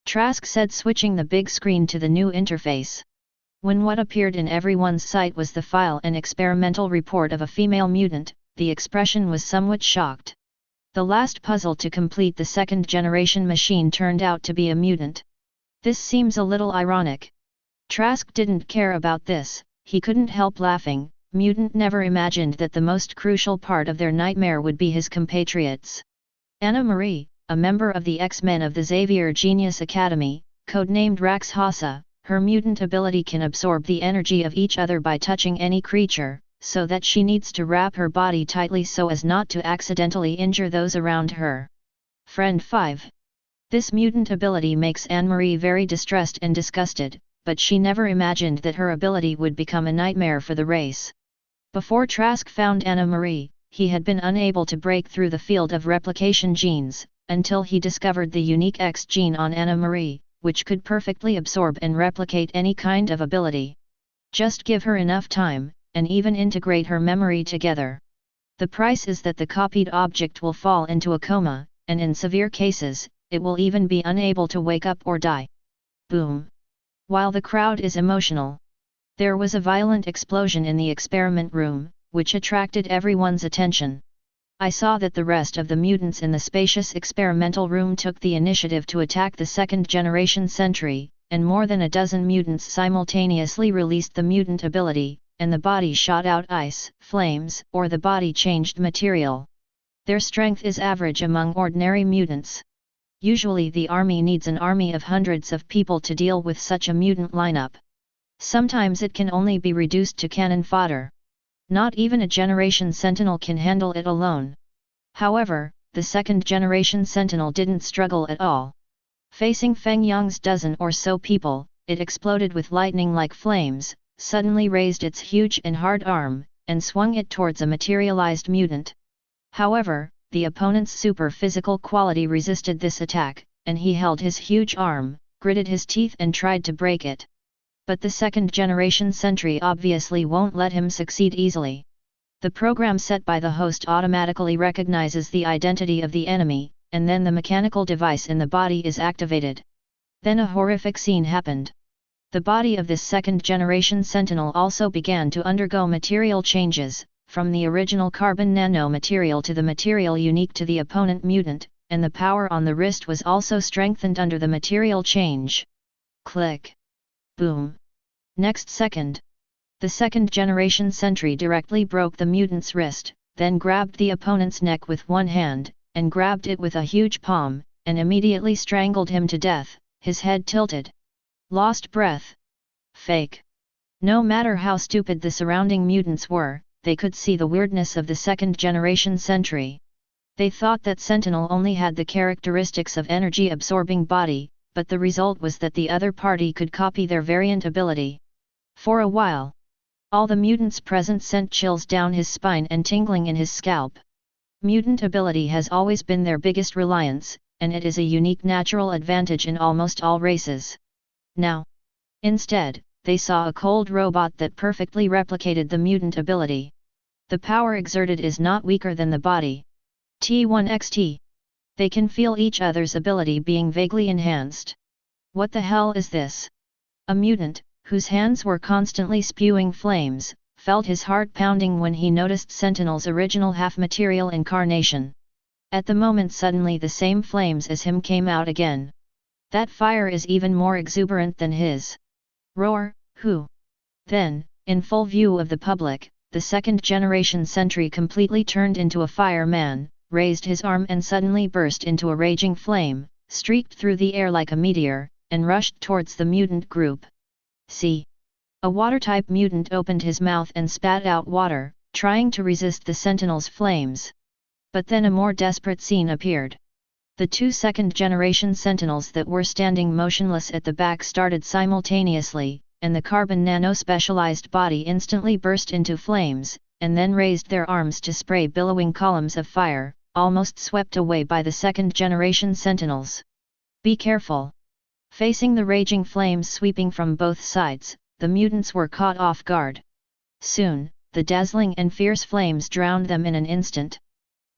Trask said, switching the big screen to the new interface. When what appeared in everyone's sight was the file and experimental report of a female mutant, the expression was somewhat shocked. The last puzzle to complete the second-generation machine turned out to be a mutant. This seems a little ironic. Trask didn't care about this, he couldn't help laughing. Mutant never imagined that the most crucial part of their nightmare would be his compatriots. Anna Marie, a member of the X-Men of the Xavier Genius Academy, codenamed Raxhasa, her mutant ability can absorb the energy of each other by touching any creature, so that she needs to wrap her body tightly so as not to accidentally injure those around her. Friend 5. This mutant ability makes Anne-Marie very distressed and disgusted, but she never imagined that her ability would become a nightmare for the race. Before Trask found Anna Marie, he had been unable to break through the field of replication genes, until he discovered the unique X gene on Anna Marie, which could perfectly absorb and replicate any kind of ability. Just give her enough time, and even integrate her memory together. The price is that the copied object will fall into a coma, and in severe cases, it will even be unable to wake up or die. Boom! While the crowd is emotional, there was a violent explosion in the experiment room, which attracted everyone's attention. I saw that the rest of the mutants in the spacious experimental room took the initiative to attack the second-generation Sentry, and more than a dozen mutants simultaneously released the mutant ability, and the body shot out ice, flames, or the body changed material. Their strength is average among ordinary mutants. Usually the army needs an army of hundreds of people to deal with such a mutant lineup. Sometimes it can only be reduced to cannon fodder. Not even a generation Sentinel can handle it alone. However, the second-generation Sentinel didn't struggle at all. Facing Feng Yang's dozen or so people, it exploded with lightning-like flames, suddenly raised its huge and hard arm, and swung it towards a materialized mutant. However, the opponent's super-physical quality resisted this attack, and he held his huge arm, gritted his teeth and tried to break it. But the second-generation Sentry obviously won't let him succeed easily. The program set by the host automatically recognizes the identity of the enemy, and then the mechanical device in the body is activated. Then a horrific scene happened. The body of this second-generation Sentinel also began to undergo material changes, from the original carbon nanomaterial to the material unique to the opponent mutant, and the power on the wrist was also strengthened under the material change. Click. Boom. Next second. The second-generation sentry directly broke the mutant's wrist, then grabbed the opponent's neck with one hand, and grabbed it with a huge palm, and immediately strangled him to death, his head tilted. Lost breath. Fake. No matter how stupid the surrounding mutants were, they could see the weirdness of the second-generation sentry. They thought that Sentinel only had the characteristics of energy-absorbing body, but the result was that the other party could copy their variant ability. For a while, all the mutants present sent chills down his spine and tingling in his scalp. Mutant ability has always been their biggest reliance, and it is a unique natural advantage in almost all races. Now, instead, they saw a cold robot that perfectly replicated the mutant ability. The power exerted is not weaker than the body. T1xt. They can feel each other's ability being vaguely enhanced. What the hell is this? A mutant, whose hands were constantly spewing flames, felt his heart pounding when he noticed Sentinel's original half-material incarnation. At the moment suddenly the same flames as him came out again. That fire is even more exuberant than his. Roar, who? Then, in full view of the public, the second-generation sentry completely turned into a fireman, raised his arm and suddenly burst into a raging flame, streaked through the air like a meteor, and rushed towards the mutant group. See. A water-type mutant opened his mouth and spat out water, trying to resist the Sentinel's flames. But then a more desperate scene appeared. The two second-generation Sentinels that were standing motionless at the back started simultaneously, and the carbon nano-specialized body instantly burst into flames, and then raised their arms to spray billowing columns of fire, almost swept away by the second-generation Sentinels. Be careful! Facing the raging flames sweeping from both sides, the mutants were caught off guard. Soon, the dazzling and fierce flames drowned them in an instant.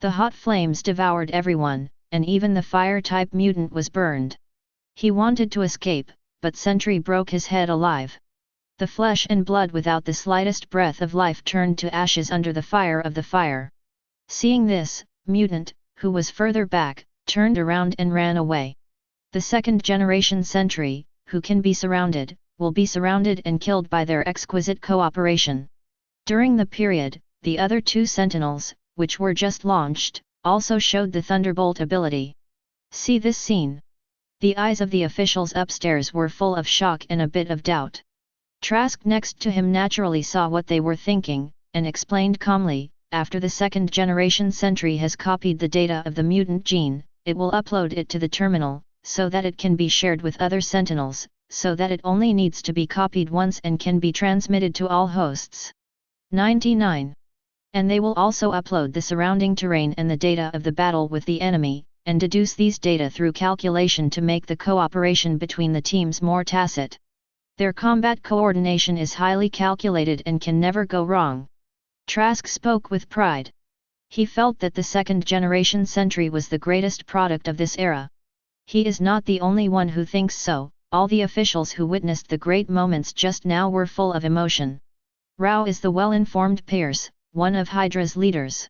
The hot flames devoured everyone, and even the fire-type mutant was burned. He wanted to escape, but Sentry broke his head alive. The flesh and blood without the slightest breath of life turned to ashes under the fire of the fire. Seeing this, Mutant, who was further back, turned around and ran away. The second-generation Sentry, who can be surrounded, will be surrounded and killed by their exquisite cooperation. During the period, the other two Sentinels, which were just launched, also showed the Thunderbolt ability. See this scene. The eyes of the officials upstairs were full of shock and a bit of doubt. Trask next to him naturally saw what they were thinking, and explained calmly, after the second-generation Sentry has copied the data of the mutant gene, it will upload it to the terminal, so that it can be shared with other Sentinels, so that it only needs to be copied once and can be transmitted to all hosts. 99. And they will also upload the surrounding terrain and the data of the battle with the enemy, and deduce these data through calculation to make the cooperation between the teams more tacit. Their combat coordination is highly calculated and can never go wrong. Trask spoke with pride. He felt that the second-generation Sentry was the greatest product of this era. He is not the only one who thinks so. All the officials who witnessed the great moments just now were full of emotion. Rao is the well-informed Pierce, one of Hydra's leaders.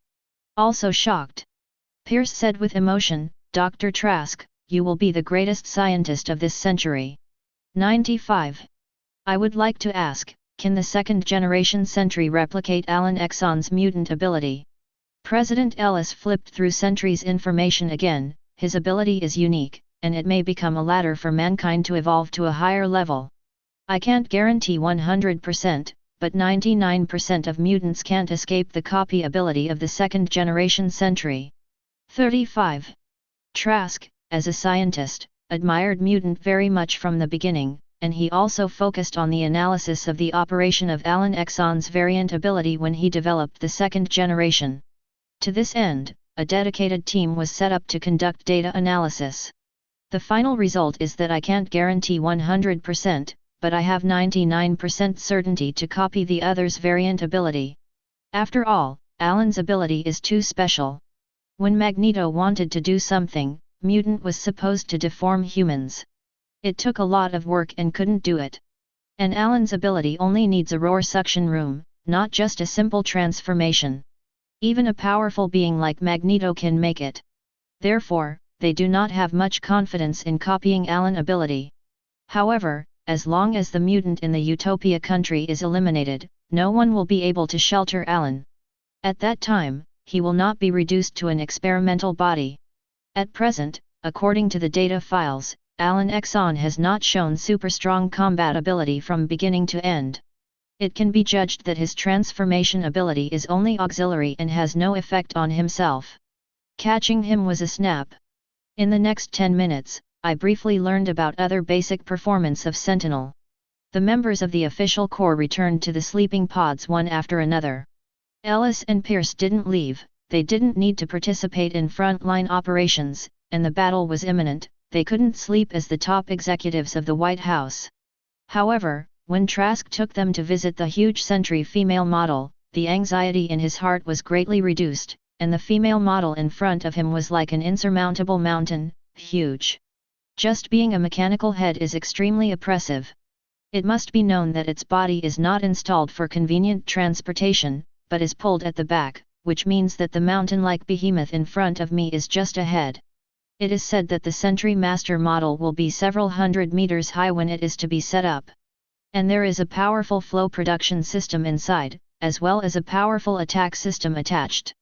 Also shocked. Pierce said with emotion, "Dr. Trask, you will be the greatest scientist of this century." 95. I would like to ask, can the second-generation Sentry replicate Alan Exxon's mutant ability? President Ellis flipped through Sentry's information again. His ability is unique, and it may become a ladder for mankind to evolve to a higher level. I can't guarantee 100%, but 99% of mutants can't escape the copy ability of the second-generation Sentry. 35. Trask, as a scientist, admired Mutant very much from the beginning, and he also focused on the analysis of the operation of Alan Exxon's variant ability when he developed the second generation. To this end, a dedicated team was set up to conduct data analysis. The final result is that I can't guarantee 100%, but I have 99% certainty to copy the other's variant ability. After all, Alan's ability is too special. When Magneto wanted to do something, Mutant was supposed to deform humans. It took a lot of work and couldn't do it. And Alan's ability only needs a roar suction room, not just a simple transformation. Even a powerful being like Magneto can make it. Therefore, they do not have much confidence in copying Alan's ability. However, as long as the mutant in the Utopia country is eliminated, no one will be able to shelter Alan. At that time, he will not be reduced to an experimental body. At present, according to the data files, Alan Exxon has not shown super strong combat ability from beginning to end. It can be judged that his transformation ability is only auxiliary and has no effect on himself. Catching him was a snap. In the next 10 minutes, I briefly learned about other basic performance of Sentinel. The members of the official corps returned to the sleeping pods one after another. Ellis and Pierce didn't leave, they didn't need to participate in frontline operations, and the battle was imminent, they couldn't sleep as the top executives of the White House. However, when Trask took them to visit the huge Sentry female model, the anxiety in his heart was greatly reduced, and the female model in front of him was like an insurmountable mountain, huge. Just being a mechanical head is extremely oppressive. It must be known that its body is not installed for convenient transportation, but is pulled at the back, which means that the mountain-like behemoth in front of me is just a head. It is said that the Sentry Master model will be several hundred meters high when it is to be set up. And there is a powerful flow production system inside, as well as a powerful attack system attached.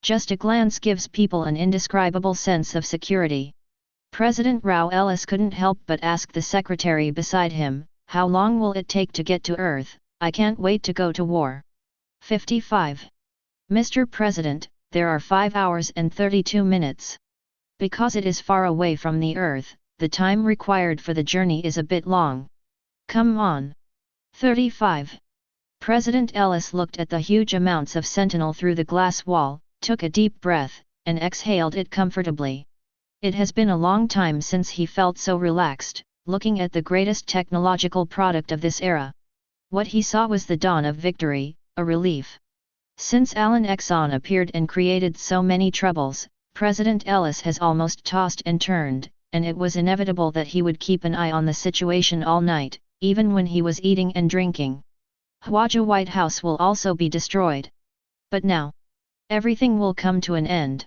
Just a glance gives people an indescribable sense of security. President Rao Ellis couldn't help but ask the secretary beside him, "How long will it take to get to Earth? I can't wait to go to war." 55. Mr. President, there are 5 hours and 32 minutes. Because it is far away from the Earth, the time required for the journey is a bit long. Come on. 35. President Ellis looked at the huge amounts of Sentinel through the glass wall, took a deep breath, and exhaled it comfortably. It has been a long time since he felt so relaxed, looking at the greatest technological product of this era. What he saw was the dawn of victory, a relief. Since Alan Exxon appeared and created so many troubles, President Ellis has almost tossed and turned, and it was inevitable that he would keep an eye on the situation all night, even when he was eating and drinking. Hwaja White House will also be destroyed. But now, everything will come to an end.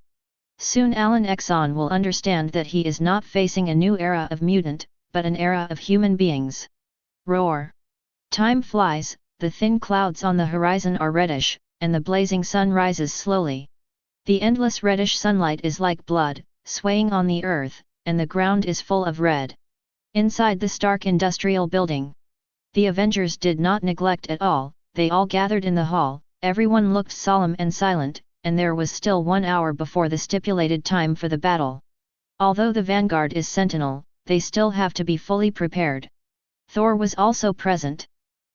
Soon Alan Exxon will understand that he is not facing a new era of mutant, but an era of human beings. Roar! Time flies, the thin clouds on the horizon are reddish, and the blazing sun rises slowly. The endless reddish sunlight is like blood, swaying on the earth, and the ground is full of red. Inside the Stark Industrial Building, the Avengers did not neglect at all, they all gathered in the hall, everyone looked solemn and silent, and there was still 1 hour before the stipulated time for the battle. Although the vanguard is Sentinel, they still have to be fully prepared. Thor was also present.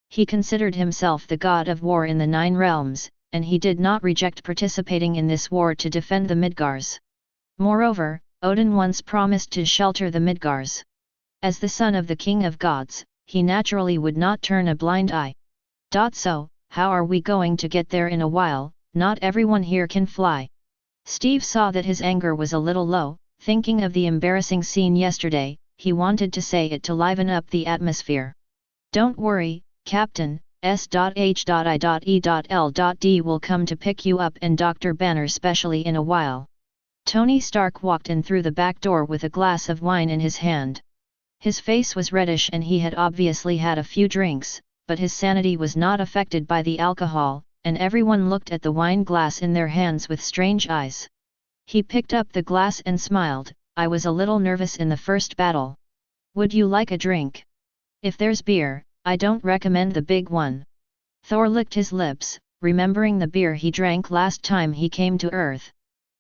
He considered himself the god of war in the 9 realms, and he did not reject participating in this war to defend the Midgars. Moreover, Odin once promised to shelter the Midgars. As the son of the king of gods, he naturally would not turn a blind eye. So, how are we going to get there in a while? Not everyone here can fly. Steve saw that his anger was a little low, thinking of the embarrassing scene yesterday, he wanted to say it to liven up the atmosphere. Don't worry, Captain, S.H.I.E.L.D. will come to pick you up and Dr. Banner specially in a while. Tony Stark walked in through the back door with a glass of wine in his hand. His face was reddish and he had obviously had a few drinks, but his sanity was not affected by the alcohol, and everyone looked at the wine glass in their hands with strange eyes. He picked up the glass and smiled, "I was a little nervous in the first battle. Would you like a drink? If there's beer, I don't recommend the big one." Thor licked his lips, remembering the beer he drank last time he came to Earth.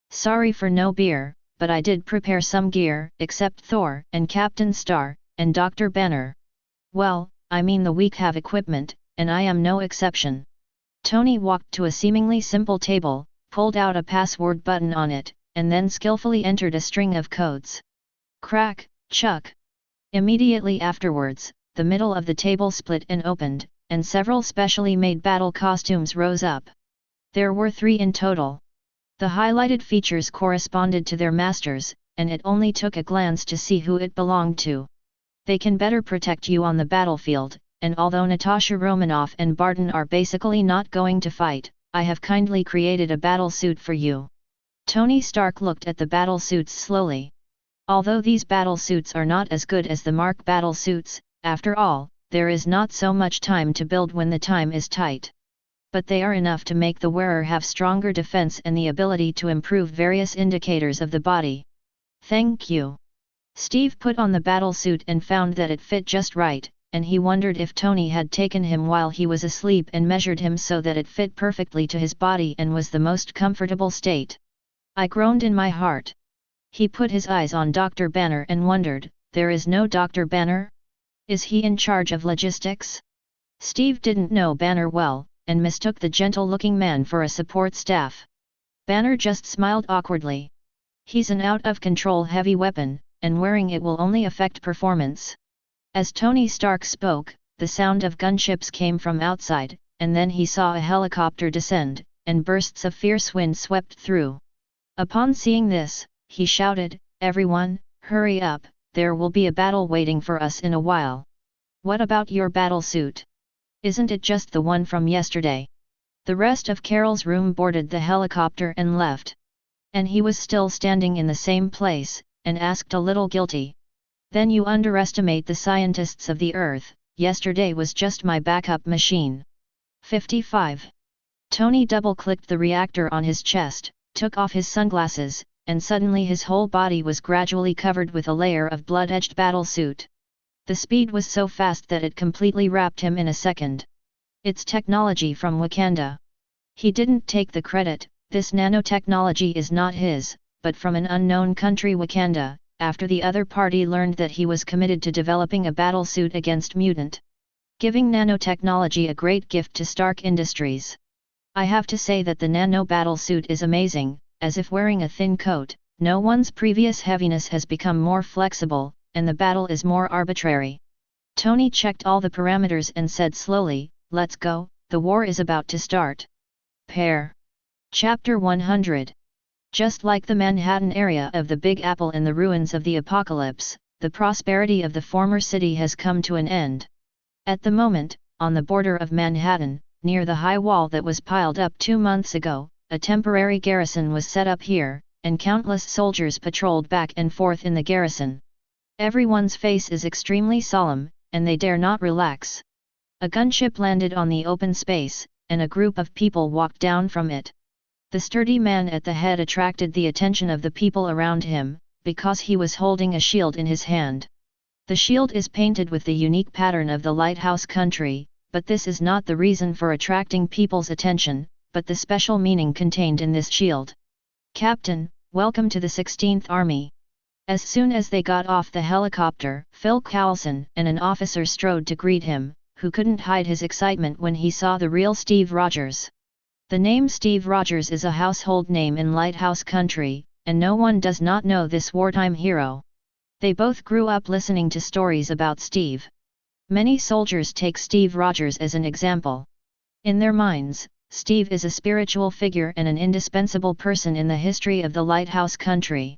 "Sorry for no beer, but I did prepare some gear," except Thor and Captain Star, and Dr. Banner. "Well, I mean the weak have equipment, and I am no exception." Tony walked to a seemingly simple table, pulled out a password button on it, and then skillfully entered a string of codes. Crack, chuck. Immediately afterwards, the middle of the table split and opened, and several specially made battle costumes rose up. There were 3 in total. The highlighted features corresponded to their masters, and it only took a glance to see who it belonged to. They can better protect you on the battlefield, and although Natasha Romanoff and Barton are basically not going to fight, I have kindly created a battle suit for you. Tony Stark looked at the battle suits slowly. Although these battle suits are not as good as the Mark battle suits, after all, there is not so much time to build when the time is tight. But they are enough to make the wearer have stronger defense and the ability to improve various indicators of the body. Thank you. Steve put on the battle suit and found that it fit just right, and he wondered if Tony had taken him while he was asleep and measured him so that it fit perfectly to his body and was the most comfortable state. I groaned in my heart. He put his eyes on Dr. Banner and wondered, there is no Dr. Banner? Is he in charge of logistics? Steve didn't know Banner well, and mistook the gentle-looking man for a support staff. Banner just smiled awkwardly. He's an out-of-control heavy weapon, and wearing it will only affect performance. As Tony Stark spoke, the sound of gunships came from outside, and then he saw a helicopter descend, and bursts of fierce wind swept through. Upon seeing this, he shouted, "Everyone, hurry up, there will be a battle waiting for us in a while. What about your battle suit? Isn't it just the one from yesterday?" The rest of Carol's room boarded the helicopter and left. And he was still standing in the same place, and asked a little guilty. "Then you underestimate the scientists of the Earth, yesterday was just my backup machine." 55. Tony double-clicked the reactor on his chest, took off his sunglasses, and suddenly his whole body was gradually covered with a layer of blood-edged battle suit. The speed was so fast that it completely wrapped him in a second. It's technology from Wakanda. He didn't take the credit, this nanotechnology is not his, but from an unknown country Wakanda, after the other party learned that he was committed to developing a battle suit against Mutant. Giving nanotechnology a great gift to Stark Industries. I have to say that the nano battle suit is amazing, as if wearing a thin coat, no one's previous heaviness has become more flexible, and the battle is more arbitrary. Tony checked all the parameters and said slowly, "Let's go, the war is about to start." Pair. Chapter 100. Just like the Manhattan area of the Big Apple in the ruins of the apocalypse, the prosperity of the former city has come to an end. At the moment, on the border of Manhattan, near the high wall that was piled up 2 months ago, a temporary garrison was set up here, and countless soldiers patrolled back and forth in the garrison. Everyone's face is extremely solemn, and they dare not relax. A gunship landed on the open space, and a group of people walked down from it. The sturdy man at the head attracted the attention of the people around him, because he was holding a shield in his hand. The shield is painted with the unique pattern of the lighthouse country, but this is not the reason for attracting people's attention, but the special meaning contained in this shield. "Captain, welcome to the 16th Army." As soon as they got off the helicopter, Phil Coulson and an officer strode to greet him, who couldn't hide his excitement when he saw the real Steve Rogers. The name Steve Rogers is a household name in Lighthouse Country, and no one does not know this wartime hero. They both grew up listening to stories about Steve. Many soldiers take Steve Rogers as an example. In their minds, Steve is a spiritual figure and an indispensable person in the history of the Lighthouse Country.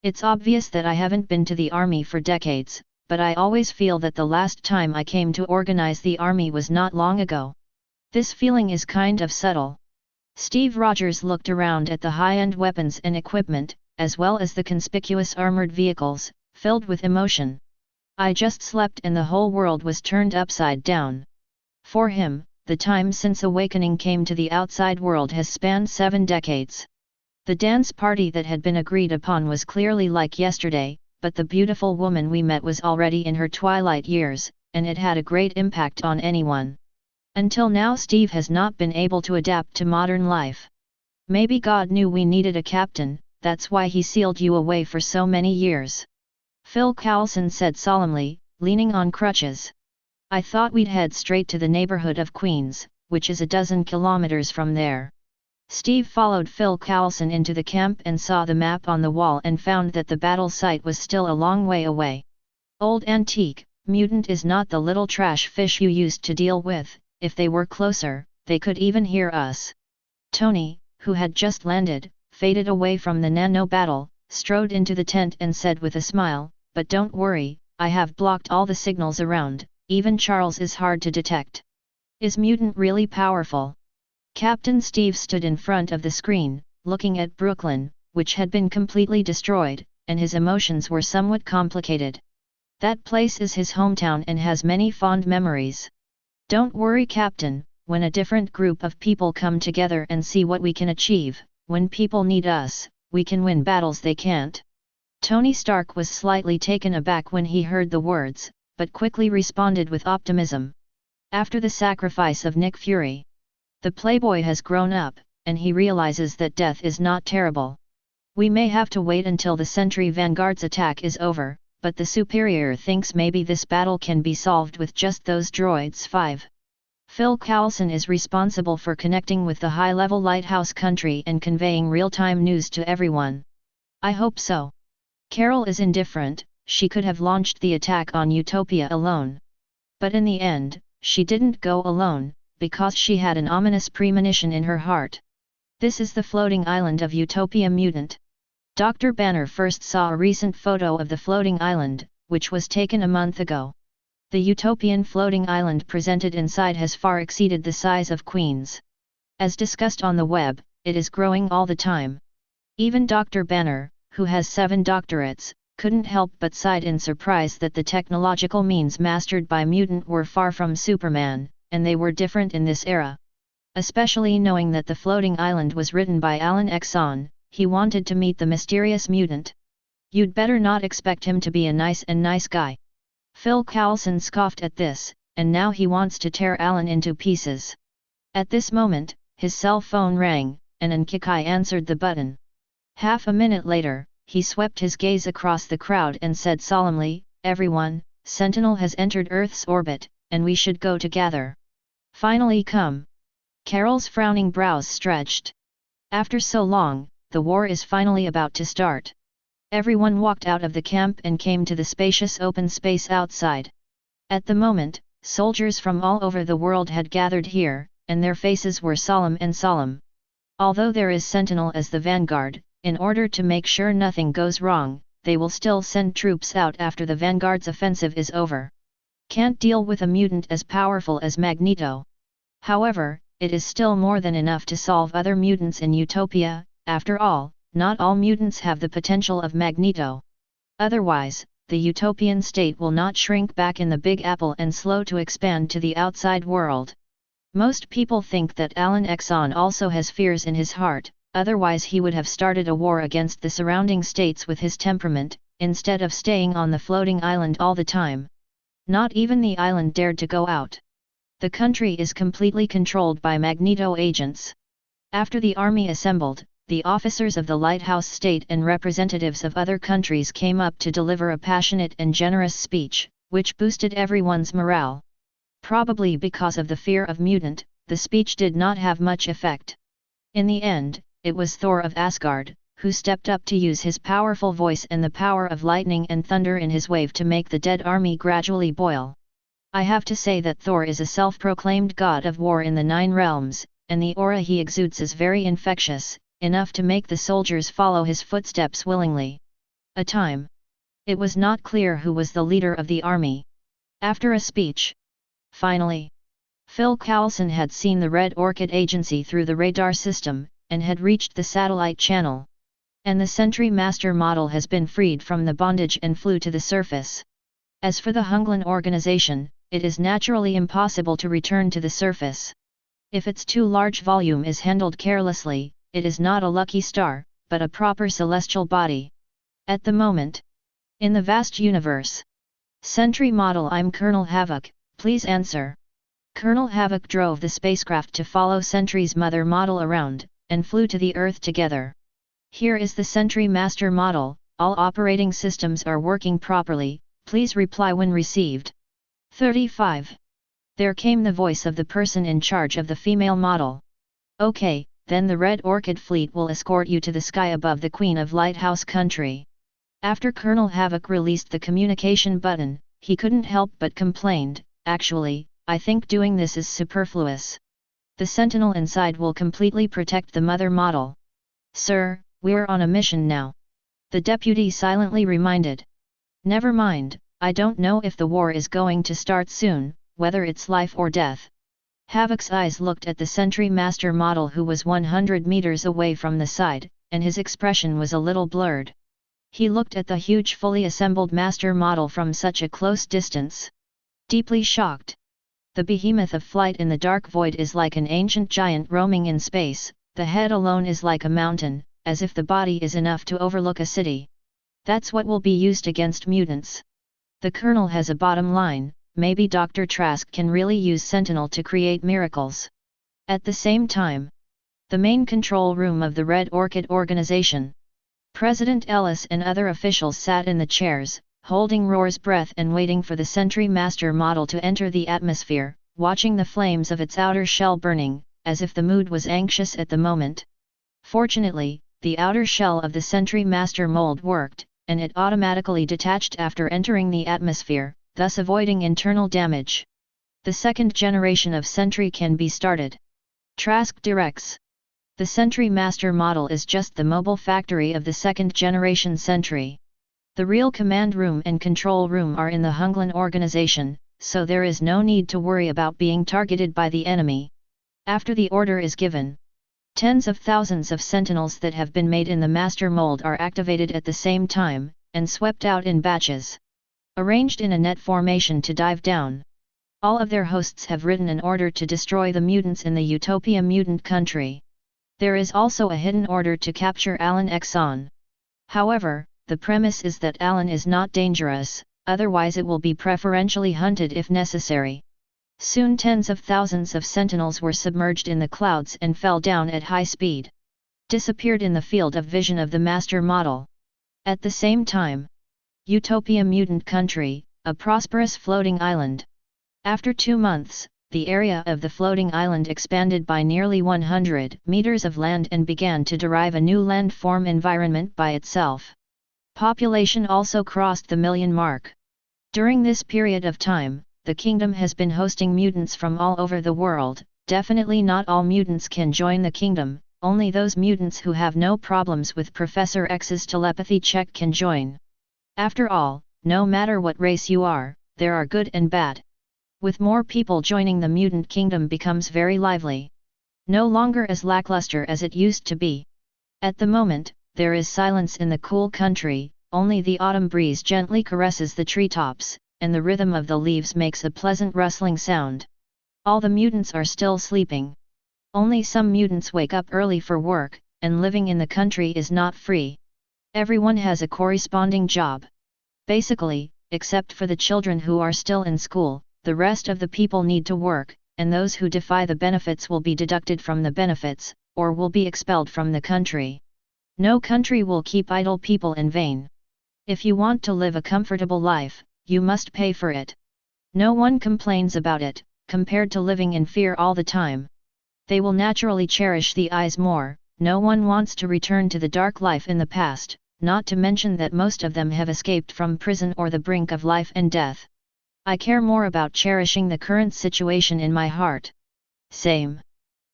It's obvious that I haven't been to the army for decades, but I always feel that the last time I came to organize the army was not long ago. This feeling is kind of subtle. Steve Rogers looked around at the high-end weapons and equipment, as well as the conspicuous armored vehicles, filled with emotion. "I just slept and the whole world was turned upside down." For him, the time since awakening came to the outside world has spanned 7 decades. The dance party that had been agreed upon was clearly like yesterday, but the beautiful woman we met was already in her twilight years, and it had a great impact on anyone. Until now Steve has not been able to adapt to modern life. Maybe God knew we needed a captain, that's why he sealed you away for so many years. Phil Coulson said solemnly, leaning on crutches. "I thought we'd head straight to the neighborhood of Queens, which is a dozen kilometers from there." Steve followed Phil Coulson into the camp and saw the map on the wall and found that the battle site was still a long way away. "Old antique, Mutant is not the little trash fish you used to deal with. If they were closer, they could even hear us." Tony, who had just landed, faded away from the nano battle, strode into the tent and said with a smile, "But don't worry, I have blocked all the signals around, even Charles is hard to detect." Is Mutant really powerful? Captain Steve stood in front of the screen, looking at Brooklyn, which had been completely destroyed, and his emotions were somewhat complicated. That place is his hometown and has many fond memories. "Don't worry, Captain, when a different group of people come together and see what we can achieve, when people need us, we can win battles they can't." Tony Stark was slightly taken aback when he heard the words, but quickly responded with optimism. After the sacrifice of Nick Fury, the Playboy has grown up, and he realizes that death is not terrible. "We may have to wait until the Sentry Vanguard's attack is over, but the Superior thinks maybe this battle can be solved with just those droids 5. Phil Coulson is responsible for connecting with the high-level Lighthouse country and conveying real-time news to everyone. I hope so." Carol is indifferent. She could have launched the attack on Utopia alone. But in the end, she didn't go alone, because she had an ominous premonition in her heart. This is the floating island of Utopia Mutant. Dr. Banner first saw a recent photo of the floating island, which was taken a month ago. The utopian floating island presented inside has far exceeded the size of Queens. As discussed on the web, it is growing all the time. Even Dr. Banner, who has 7 doctorates, couldn't help but sigh in surprise that the technological means mastered by Mutant were far from Superman, and they were different in this era. Especially knowing that the floating island was written by Alan Exxon, he wanted to meet the mysterious Mutant. "You'd better not expect him to be a nice guy." Phil Coulson scoffed at this, and now he wants to tear Alan into pieces. At this moment, his cell phone rang, and Nkikai answered the button. Half a minute later, he swept his gaze across the crowd and said solemnly, "Everyone, Sentinel has entered Earth's orbit, and we should go to gather." "Finally come." Carol's frowning brows stretched. After so long, the war is finally about to start. Everyone walked out of the camp and came to the spacious open space outside. At the moment, soldiers from all over the world had gathered here, and their faces were solemn. Although there is Sentinel as the vanguard, in order to make sure nothing goes wrong, they will still send troops out after the vanguard's offensive is over. Can't deal with a mutant as powerful as Magneto. However, it is still more than enough to solve other mutants in Utopia. After all, not all mutants have the potential of Magneto. Otherwise, the utopian state will not shrink back in the Big Apple and slow to expand to the outside world. Most people think that Alan Exxon also has fears in his heart, otherwise he would have started a war against the surrounding states with his temperament, instead of staying on the floating island all the time. Not even the island dared to go out. The country is completely controlled by Magneto agents. After the army assembled, the officers of the Lighthouse State and representatives of other countries came up to deliver a passionate and generous speech, which boosted everyone's morale. Probably because of the fear of Mutant, the speech did not have much effect. In the end, it was Thor of Asgard, who stepped up to use his powerful voice and the power of lightning and thunder in his wave to make the dead army gradually boil. I have to say that Thor is a self-proclaimed god of war in the 9 realms, and the aura he exudes is very infectious, enough to make the soldiers follow his footsteps willingly. A time. It was not clear who was the leader of the army. After a speech. Finally. Phil Coulson had seen the Red Orchid Agency through the radar system, and had reached the satellite channel. And the Sentry Master model has been freed from the bondage and flew to the surface. As for the Hunglan organization, it is naturally impossible to return to the surface. If its too large volume is handled carelessly, it is not a lucky star, but a proper celestial body. At the moment. In the vast universe. Sentry model, I'm Colonel Havoc, please answer. Colonel Havoc drove the spacecraft to follow Sentry's mother model around, and flew to the Earth together. Here is the Sentry Master model, all operating systems are working properly, please reply when received. 35. There came the voice of the person in charge of the female model. Okay, then the Red Orchid Fleet will escort you to the sky above the Queen of Lighthouse Country. After Colonel Havoc released the communication button, he couldn't help but complained, actually, I think doing this is superfluous. The Sentinel inside will completely protect the mother model. Sir, We're on a mission now. The deputy silently reminded. Never mind, I don't know if the war is going to start soon, whether it's life or death. Havoc's eyes looked at the Sentry Master model who was 100 meters away from the side, and his expression was a little blurred. He looked at the huge fully assembled Master model from such a close distance. Deeply shocked. The behemoth of flight in the dark void is like an ancient giant roaming in space, the head alone is like a mountain, as if the body is enough to overlook a city. That's what will be used against mutants. The Colonel has a bottom line, maybe Dr. Trask can really use Sentinel to create miracles. At the same time, the main control room of the Red Orchid organization. President Ellis and other officials sat in the chairs, holding Roar's breath and waiting for the Sentry Master model to enter the atmosphere, watching the flames of its outer shell burning, as if the mood was anxious at the moment. Fortunately, the outer shell of the Sentry Master mold worked, and it automatically detached after entering the atmosphere, thus avoiding internal damage. The second generation of Sentry can be started. Trask directs. The Sentry Master model is just the mobile factory of the second generation Sentry. The real command room and control room are in the Hunglan organization, so there is no need to worry about being targeted by the enemy. After the order is given, tens of thousands of sentinels that have been made in the master mold are activated at the same time, and swept out in batches. Arranged in a net formation to dive down. All of their hosts have written an order to destroy the mutants in the Utopia mutant country. There is also a hidden order to capture Alan Exxon. However, the premise is that Alan is not dangerous, otherwise it will be preferentially hunted if necessary. Soon tens of thousands of sentinels were submerged in the clouds and fell down at high speed. Disappeared in the field of vision of the master model. At the same time, Utopia mutant country, a prosperous floating island. After 2 months, the area of the floating island expanded by nearly 100 meters of land and began to derive a new landform environment by itself. Population also crossed the million mark. During this period of time, the kingdom has been hosting mutants from all over the world. Definitely not all mutants can join the kingdom, only those mutants who have no problems with Professor X's telepathy check can join. After all, no matter what race you are, there are good and bad. With more people joining, the mutant kingdom becomes very lively. No longer as lackluster as it used to be. At the moment, there is silence in the cool country, only the autumn breeze gently caresses the treetops, and the rhythm of the leaves makes a pleasant rustling sound. All the mutants are still sleeping. Only some mutants wake up early for work, and living in the country is not free. Everyone has a corresponding job. Basically, except for the children who are still in school, the rest of the people need to work, and those who defy the benefits will be deducted from the benefits, or will be expelled from the country. No country will keep idle people in vain. If you want to live a comfortable life, you must pay for it. No one complains about it, compared to living in fear all the time. They will naturally cherish the eyes more. No one wants to return to the dark life in the past, not to mention that most of them have escaped from prison or the brink of life and death. I care more about cherishing the current situation in my heart. Same.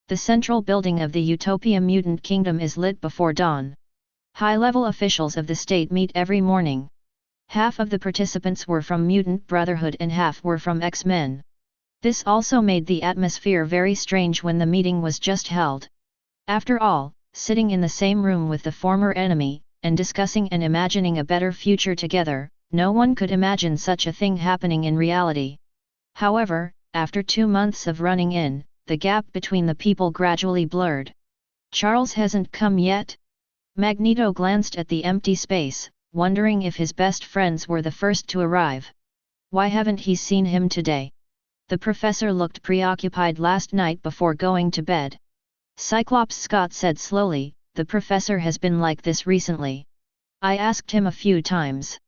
The central building of the Utopia mutant kingdom is lit before dawn. High-level officials of the state meet every morning. Half of the participants were from Mutant Brotherhood and half were from X-Men. This also made the atmosphere very strange when the meeting was just held. After all, sitting in the same room with the former enemy, and discussing and imagining a better future together, no one could imagine such a thing happening in reality. However, after 2 months of running in, the gap between the people gradually blurred. Charles hasn't come yet? Magneto glanced at the empty space, wondering if his best friends were the first to arrive. Why haven't he seen him today? The professor looked preoccupied last night before going to bed. Cyclops Scott said slowly, the professor has been like this recently. I asked him a few times.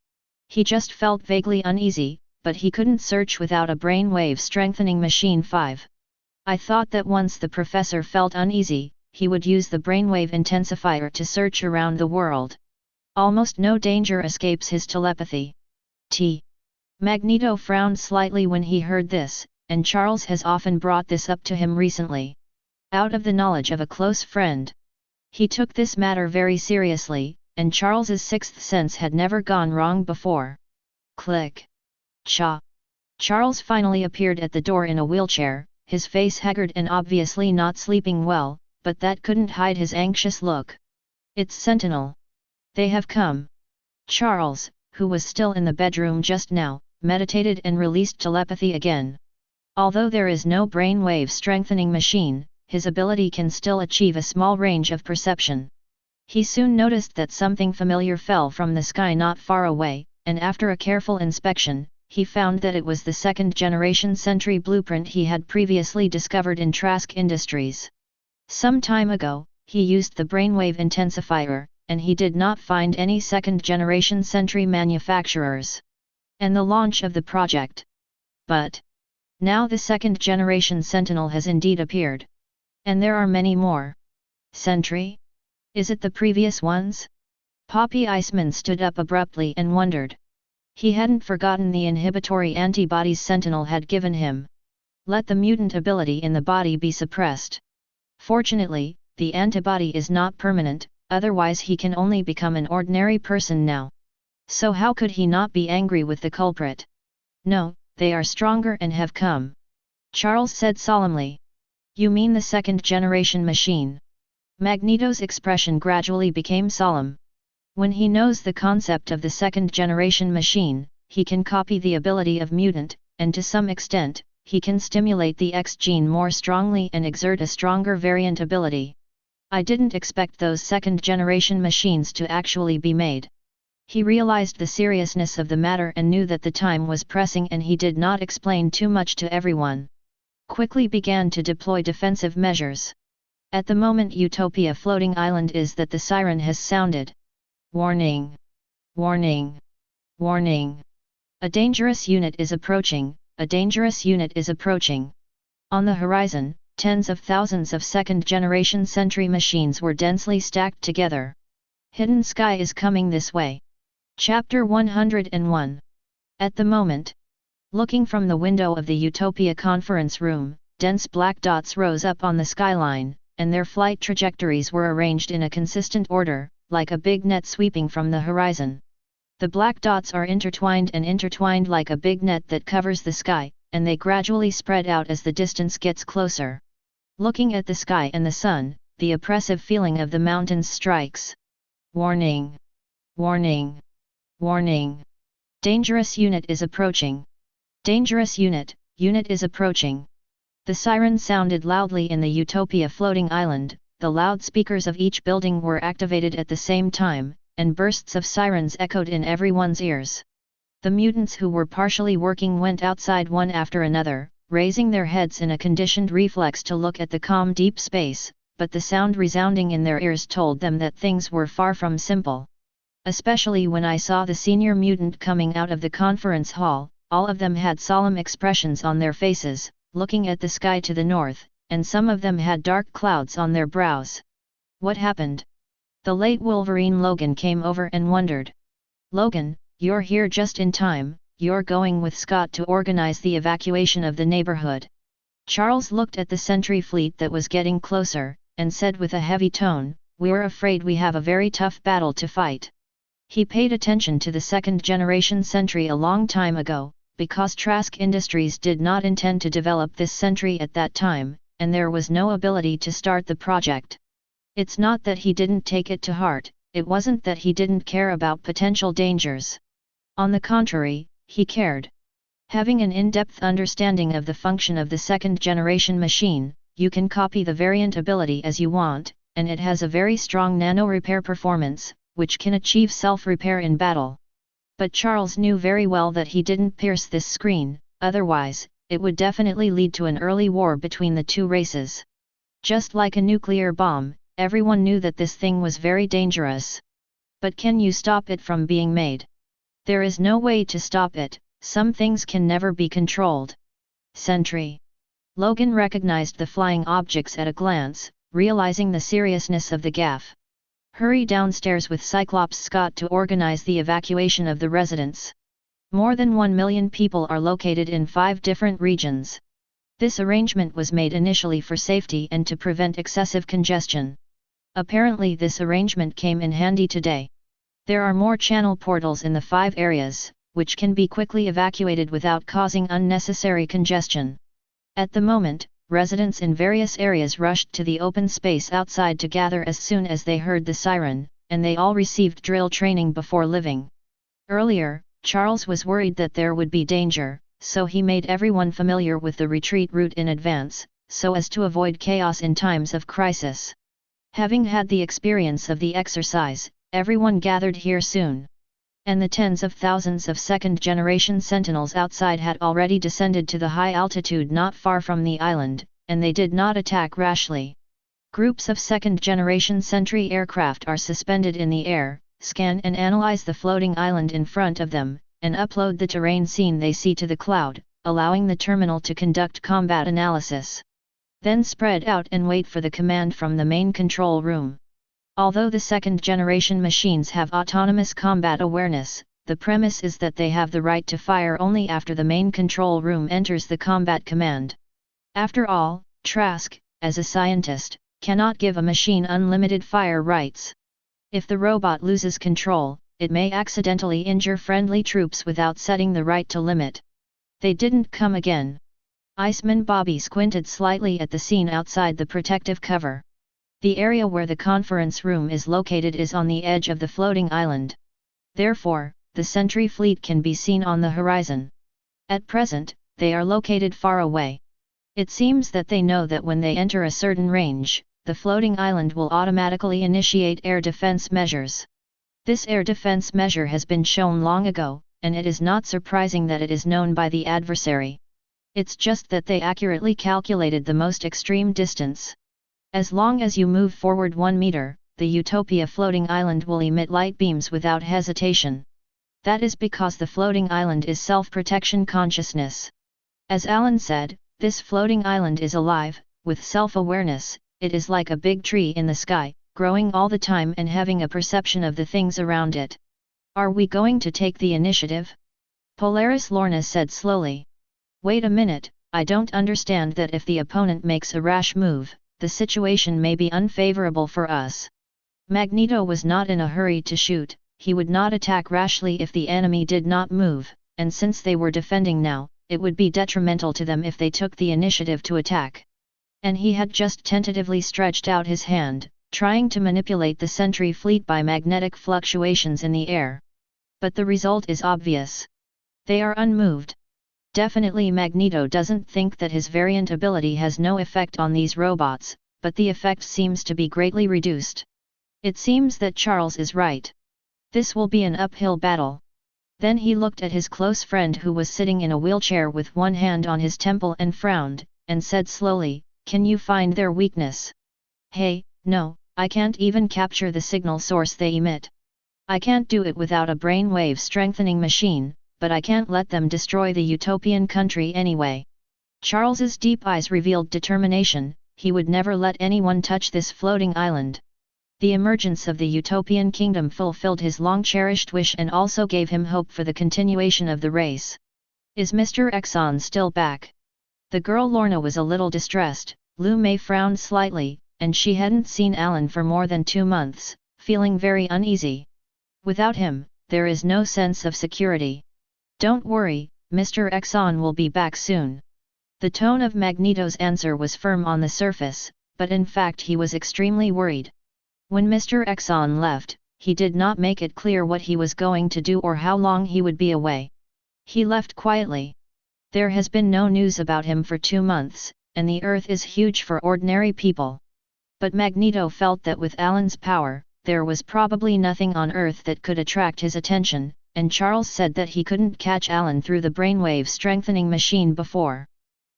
He just felt vaguely uneasy, but he couldn't search without a brainwave strengthening machine 5. I thought that once the professor felt uneasy, he would use the brainwave intensifier to search around the world. Almost no danger escapes his telepathy. Magneto frowned slightly when he heard this, and Charles has often brought this up to him recently. Out of the knowledge of a close friend. He took this matter very seriously, and Charles's sixth sense had never gone wrong before. Click. Cha. Charles finally appeared at the door in a wheelchair, his face haggard and obviously not sleeping well, but that couldn't hide his anxious look. It's Sentinel. They have come. Charles, who was still in the bedroom just now, meditated and released telepathy again. Although there is no brainwave strengthening machine, his ability can still achieve a small range of perception. He soon noticed that something familiar fell from the sky not far away, and after a careful inspection, he found that it was the second-generation Sentry blueprint he had previously discovered in Trask Industries. Some time ago, he used the brainwave intensifier, and he did not find any second-generation Sentry manufacturers. And the launch of the project. But now the second-generation Sentinel has indeed appeared. And there are many more. Sentry? Is it the previous ones? Poppy Iceman stood up abruptly and wondered. He hadn't forgotten the inhibitory antibodies Sentinel had given him. Let the mutant ability in the body be suppressed. Fortunately, the antibody is not permanent, otherwise he can only become an ordinary person now. So how could he not be angry with the culprit? No, they are stronger and have come. Charles said solemnly. You mean the second-generation machine? Magneto's expression gradually became solemn. When he knows the concept of the second-generation machine, he can copy the ability of Mutant, and to some extent, he can stimulate the X gene more strongly and exert a stronger variant ability. I didn't expect those second-generation machines to actually be made. He realized the seriousness of the matter and knew that the time was pressing, and he did not explain too much to everyone. Quickly began to deploy defensive measures. At the moment Utopia floating island is that the siren has sounded. Warning! Warning! Warning! A dangerous unit is approaching, a dangerous unit is approaching. On the horizon, tens of thousands of second-generation Sentry machines were densely stacked together. Hidden Sky is coming this way. Chapter 101. At the moment, looking from the window of the Utopia conference room, dense black dots rose up on the skyline, and their flight trajectories were arranged in a consistent order, like a big net sweeping from the horizon. The black dots are intertwined like a big net that covers the sky, and they gradually spread out as the distance gets closer. Looking at the sky and the sun, the oppressive feeling of the mountains strikes. Warning! Warning! Warning! Dangerous unit is approaching! Dangerous unit is approaching! The siren sounded loudly in the Utopia floating island. The loudspeakers of each building were activated at the same time, and bursts of sirens echoed in everyone's ears. The mutants who were partially working went outside one after another, raising their heads in a conditioned reflex to look at the calm deep space, but the sound resounding in their ears told them that things were far from simple. Especially when I saw the senior mutant coming out of the conference hall, all of them had solemn expressions on their faces, looking at the sky to the north, and some of them had dark clouds on their brows. What happened? The late Wolverine Logan came over and wondered. Logan, you're here just in time, you're going with Scott to organize the evacuation of the neighborhood. Charles looked at the Sentry fleet that was getting closer, and said with a heavy tone, we're afraid we have a very tough battle to fight. He paid attention to the second-generation Sentry a long time ago, because Trask Industries did not intend to develop this Sentry at that time, and there was no ability to start the project. It's not that he didn't take it to heart, it wasn't that he didn't care about potential dangers. On the contrary, he cared. Having an in-depth understanding of the function of the second-generation machine, you can copy the variant ability as you want, and it has a very strong nano-repair performance, which can achieve self-repair in battle. But Charles knew very well that he didn't pierce this screen, otherwise, it would definitely lead to an early war between the two races. Just like a nuclear bomb, everyone knew that this thing was very dangerous. But can you stop it from being made? There is no way to stop it, some things can never be controlled. Sentry. Logan recognized the flying objects at a glance, realizing the seriousness of the gaffe. Hurry downstairs with Cyclops Scott to organize the evacuation of the residents. More than 1 million people are located in 5 different regions. This arrangement was made initially for safety and to prevent excessive congestion. Apparently this arrangement came in handy today. There are more channel portals in the 5 areas, which can be quickly evacuated without causing unnecessary congestion. At the moment, residents in various areas rushed to the open space outside to gather as soon as they heard the siren, and they all received drill training before living. Earlier, Charles was worried that there would be danger, so he made everyone familiar with the retreat route in advance, so as to avoid chaos in times of crisis. Having had the experience of the exercise, everyone gathered here soon. And the tens of thousands of second-generation sentinels outside had already descended to the high altitude not far from the island, and they did not attack rashly. Groups of second-generation sentry aircraft are suspended in the air, scan and analyze the floating island in front of them, and upload the terrain scene they see to the cloud, allowing the terminal to conduct combat analysis. Then spread out and wait for the command from the main control room. Although the second-generation machines have autonomous combat awareness, the premise is that they have the right to fire only after the main control room enters the combat command. After all, Trask, as a scientist, cannot give a machine unlimited fire rights. If the robot loses control, it may accidentally injure friendly troops without setting the right to limit. They didn't come again. Iceman Bobby squinted slightly at the scene outside the protective cover. The area where the conference room is located is on the edge of the floating island. Therefore, the sentry fleet can be seen on the horizon. At present, they are located far away. It seems that they know that when they enter a certain range, the floating island will automatically initiate air defense measures. This air defense measure has been shown long ago, and it is not surprising that it is known by the adversary. It's just that they accurately calculated the most extreme distance. As long as you move forward 1 meter, the Utopia floating island will emit light beams without hesitation. That is because the floating island is self-protection consciousness. As Alan said, this floating island is alive, with self-awareness. It is like a big tree in the sky, growing all the time and having a perception of the things around it. Are we going to take the initiative? Polaris Lorna said slowly. Wait a minute, I don't understand that if the opponent makes a rash move, the situation may be unfavorable for us. Magneto was not in a hurry to shoot, he would not attack rashly if the enemy did not move, and since they were defending now, it would be detrimental to them if they took the initiative to attack. And he had just tentatively stretched out his hand, trying to manipulate the sentry fleet by magnetic fluctuations in the air. But the result is obvious. They are unmoved. Definitely Magneto doesn't think that his variant ability has no effect on these robots, but the effect seems to be greatly reduced. It seems that Charles is right. This will be an uphill battle. Then he looked at his close friend who was sitting in a wheelchair with one hand on his temple and frowned, and said slowly, "Can you find their weakness?" "Hey, no, I can't even capture the signal source they emit. I can't do it without a brainwave strengthening machine, but I can't let them destroy the utopian country anyway." Charles's deep eyes revealed determination. He would never let anyone touch this floating island. The emergence of the utopian kingdom fulfilled his long-cherished wish and also gave him hope for the continuation of the race. "Is Mr. Exxon still back?" The girl Lorna was a little distressed. Lu Mei frowned slightly, and she hadn't seen Alan for more than 2 months, feeling very uneasy. Without him, there is no sense of security. "Don't worry, Mr. Exxon will be back soon." The tone of Magneto's answer was firm on the surface, but in fact he was extremely worried. When Mr. Exxon left, he did not make it clear what he was going to do or how long he would be away. He left quietly. There has been no news about him for 2 months, and the Earth is huge for ordinary people. But Magneto felt that with Alan's power, there was probably nothing on Earth that could attract his attention, and Charles said that he couldn't catch Alan through the brainwave strengthening machine before.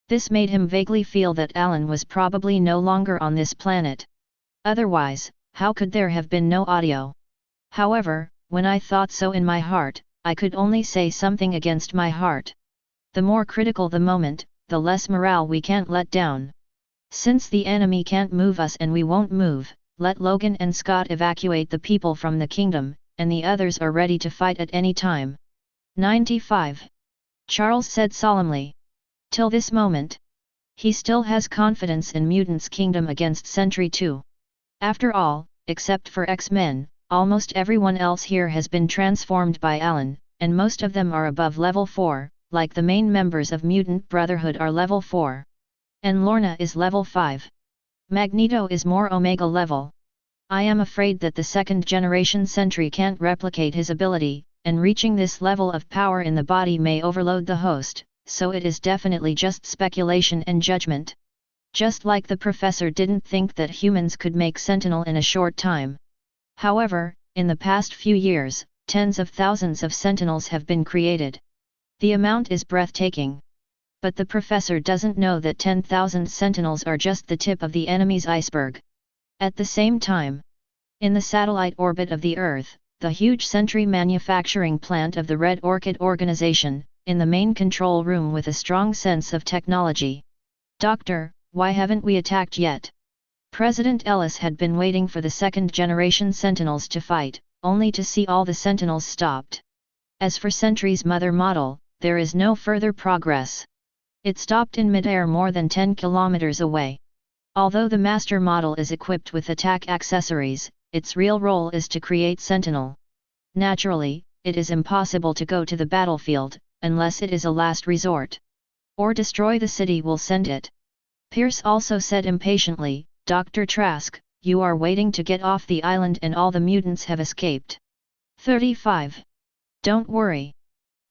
This made him vaguely feel that Alan was probably no longer on this planet. Otherwise, how could there have been no audio? However, when I thought so in my heart, I could only say something against my heart. The more critical the moment, the less morale we can't let down. Since the enemy can't move us and we won't move, let Logan and Scott evacuate the people from the kingdom, and the others are ready to fight at any time. 95. Charles said solemnly. Till this moment, he still has confidence in Mutant's kingdom against Sentry 2. After all, except for X-Men, almost everyone else here has been transformed by Alan, and most of them are above level 4, like the main members of Mutant Brotherhood are level 4. And Lorna is level 5. Magneto is more Omega level. I am afraid that the second generation Sentry can't replicate his ability, and reaching this level of power in the body may overload the host, so it is definitely just speculation and judgment. Just like the professor didn't think that humans could make Sentinel in a short time. However, in the past few years, tens of thousands of Sentinels have been created. The amount is breathtaking. But the professor doesn't know that 10,000 Sentinels are just the tip of the enemy's iceberg. At the same time, in the satellite orbit of the Earth, the huge Sentry manufacturing plant of the Red Orchid organization, in the main control room with a strong sense of technology. Doctor, why haven't we attacked yet? President Ellis had been waiting for the second-generation Sentinels to fight, only to see all the Sentinels stopped. As for Sentry's mother model, there is no further progress. It stopped in midair more than 10 kilometers away. Although the master model is equipped with attack accessories, its real role is to create Sentinel. Naturally, it is impossible to go to the battlefield, unless it is a last resort. Or destroy the city will send it. Pierce also said impatiently, Dr. Trask, you are waiting to get off the island and all the mutants have escaped. 35. Don't worry.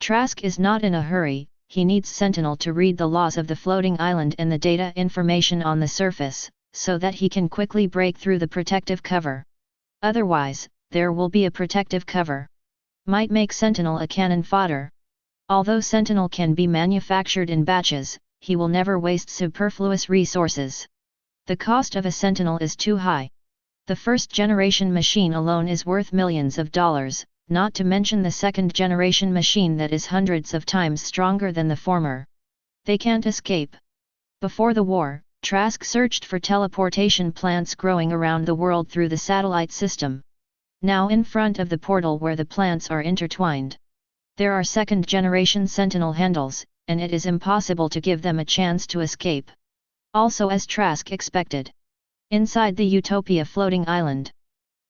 Trask is not in a hurry, he needs Sentinel to read the laws of the floating island and the data information on the surface, so that he can quickly break through the protective cover. Otherwise, there will be a protective cover. Might make Sentinel a cannon fodder. Although Sentinel can be manufactured in batches, he will never waste superfluous resources. The cost of a Sentinel is too high. The first-generation machine alone is worth millions of dollars, not to mention the second-generation machine that is hundreds of times stronger than the former. They can't escape. Before the war, Trask searched for teleportation plants growing around the world through the satellite system. Now in front of the portal where the plants are intertwined, there are second-generation Sentinel handles, and it is impossible to give them a chance to escape. Also as Trask expected. Inside the Utopia floating island,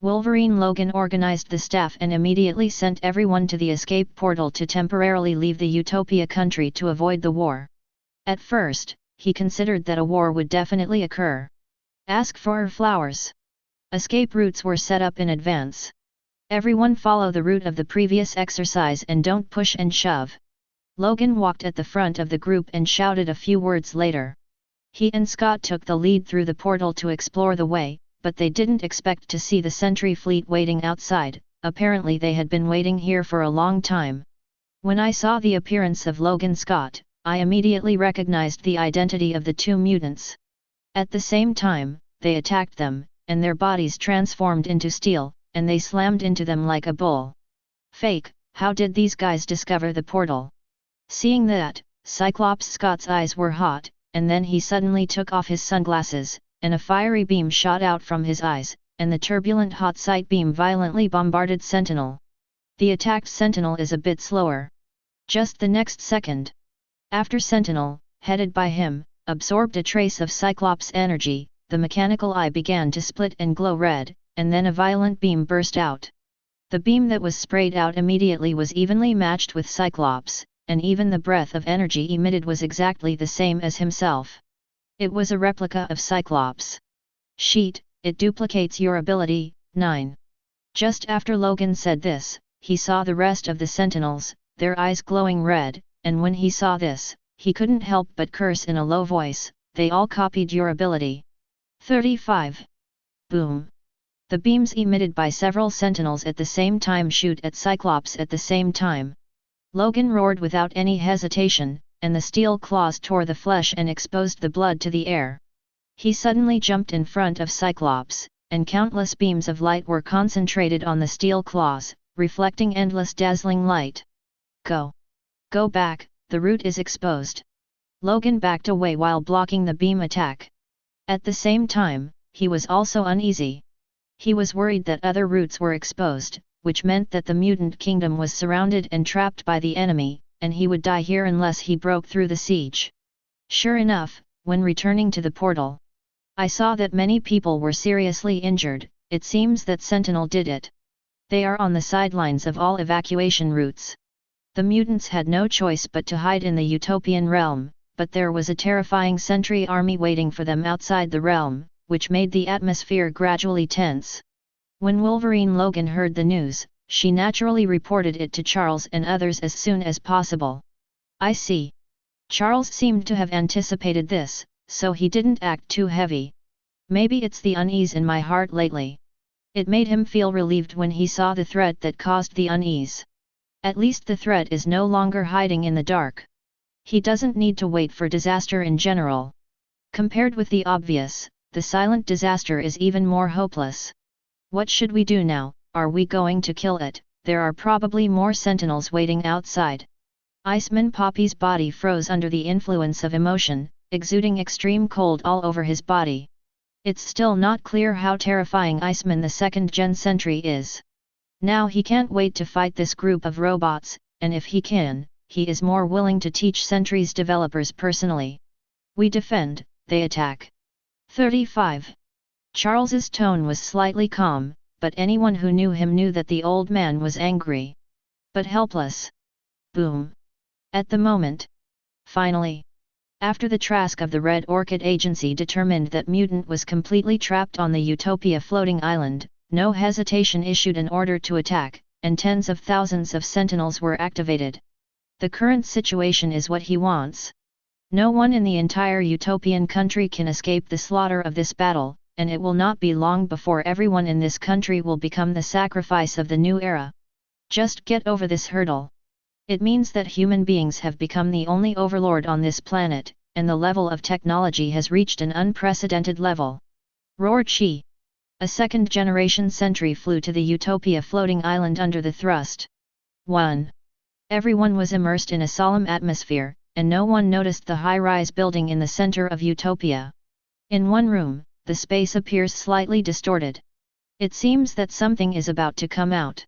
Wolverine Logan organized the staff and immediately sent everyone to the escape portal to temporarily leave the Utopia country to avoid the war. At first, he considered that a war would definitely occur. Ask for flowers. Escape routes were set up in advance. Everyone follow the route of the previous exercise and don't push and shove. Logan walked at the front of the group and shouted a few words later. He and Scott took the lead through the portal to explore the way, but they didn't expect to see the Sentry fleet waiting outside. Apparently they had been waiting here for a long time. When I saw the appearance of Logan Scott, I immediately recognized the identity of the two mutants. At the same time, they attacked them, and their bodies transformed into steel, and they slammed into them like a bull. Fake, how did these guys discover the portal? Seeing that, Cyclops Scott's eyes were hot, and then he suddenly took off his sunglasses, and a fiery beam shot out from his eyes, and the turbulent hot sight beam violently bombarded Sentinel. The attacked Sentinel is a bit slower. Just the next second. After Sentinel, headed by him, absorbed a trace of Cyclops' energy, the mechanical eye began to split and glow red, and then a violent beam burst out. The beam that was sprayed out immediately was evenly matched with Cyclops, and even the breath of energy emitted was exactly the same as himself. It was a replica of Cyclops. Sheet, it duplicates your ability. 9. Just after Logan said this, he saw the rest of the Sentinels, their eyes glowing red, and when he saw this, he couldn't help but curse in a low voice, they all copied your ability. 35. Boom. The beams emitted by several Sentinels at the same time shoot at Cyclops at the same time. Logan roared without any hesitation, and the steel claws tore the flesh and exposed the blood to the air. He suddenly jumped in front of Cyclops, and countless beams of light were concentrated on the steel claws, reflecting endless dazzling light. Go! Go back, the route is exposed. Logan backed away while blocking the beam attack. At the same time, he was also uneasy. He was worried that other routes were exposed, which meant that the mutant kingdom was surrounded and trapped by the enemy, and he would die here unless he broke through the siege. Sure enough, when returning to the portal, I saw that many people were seriously injured, it seems that Sentinel did it. They are on the sidelines of all evacuation routes. The mutants had no choice but to hide in the utopian realm, but there was a terrifying sentry army waiting for them outside the realm, which made the atmosphere gradually tense. When Wolverine Logan heard the news, she naturally reported it to Charles and others as soon as possible. I see. Charles seemed to have anticipated this, so he didn't act too heavy. Maybe it's the unease in my heart lately. It made him feel relieved when he saw the threat that caused the unease. At least the threat is no longer hiding in the dark. He doesn't need to wait for disaster in general. Compared with the obvious, the silent disaster is even more hopeless. What should we do now? Are we going to kill it? There are probably more sentinels waiting outside. Iceman Poppy's body froze under the influence of emotion, exuding extreme cold all over his body. It's still not clear how terrifying Iceman the second-gen sentry is. Now he can't wait to fight this group of robots, and if he can, he is more willing to teach Sentry's developers personally. We defend, they attack. 35. Charles's tone was slightly calm, but anyone who knew him knew that the old man was angry. But helpless. Boom. At the moment. Finally. After the Trask of the Red Orchid Agency determined that Mutant was completely trapped on the Utopia floating island, no hesitation issued an order to attack, and tens of thousands of sentinels were activated. The current situation is what he wants. No one in the entire utopian country can escape the slaughter of this battle, and it will not be long before everyone in this country will become the sacrifice of the new era. Just get over this hurdle. It means that human beings have become the only overlord on this planet, and the level of technology has reached an unprecedented level. Roared she. A second-generation sentry flew to the Utopia floating island under the thrust. 1. Everyone was immersed in a solemn atmosphere, and no one noticed the high-rise building in the center of Utopia. In one room, the space appears slightly distorted. It seems that something is about to come out.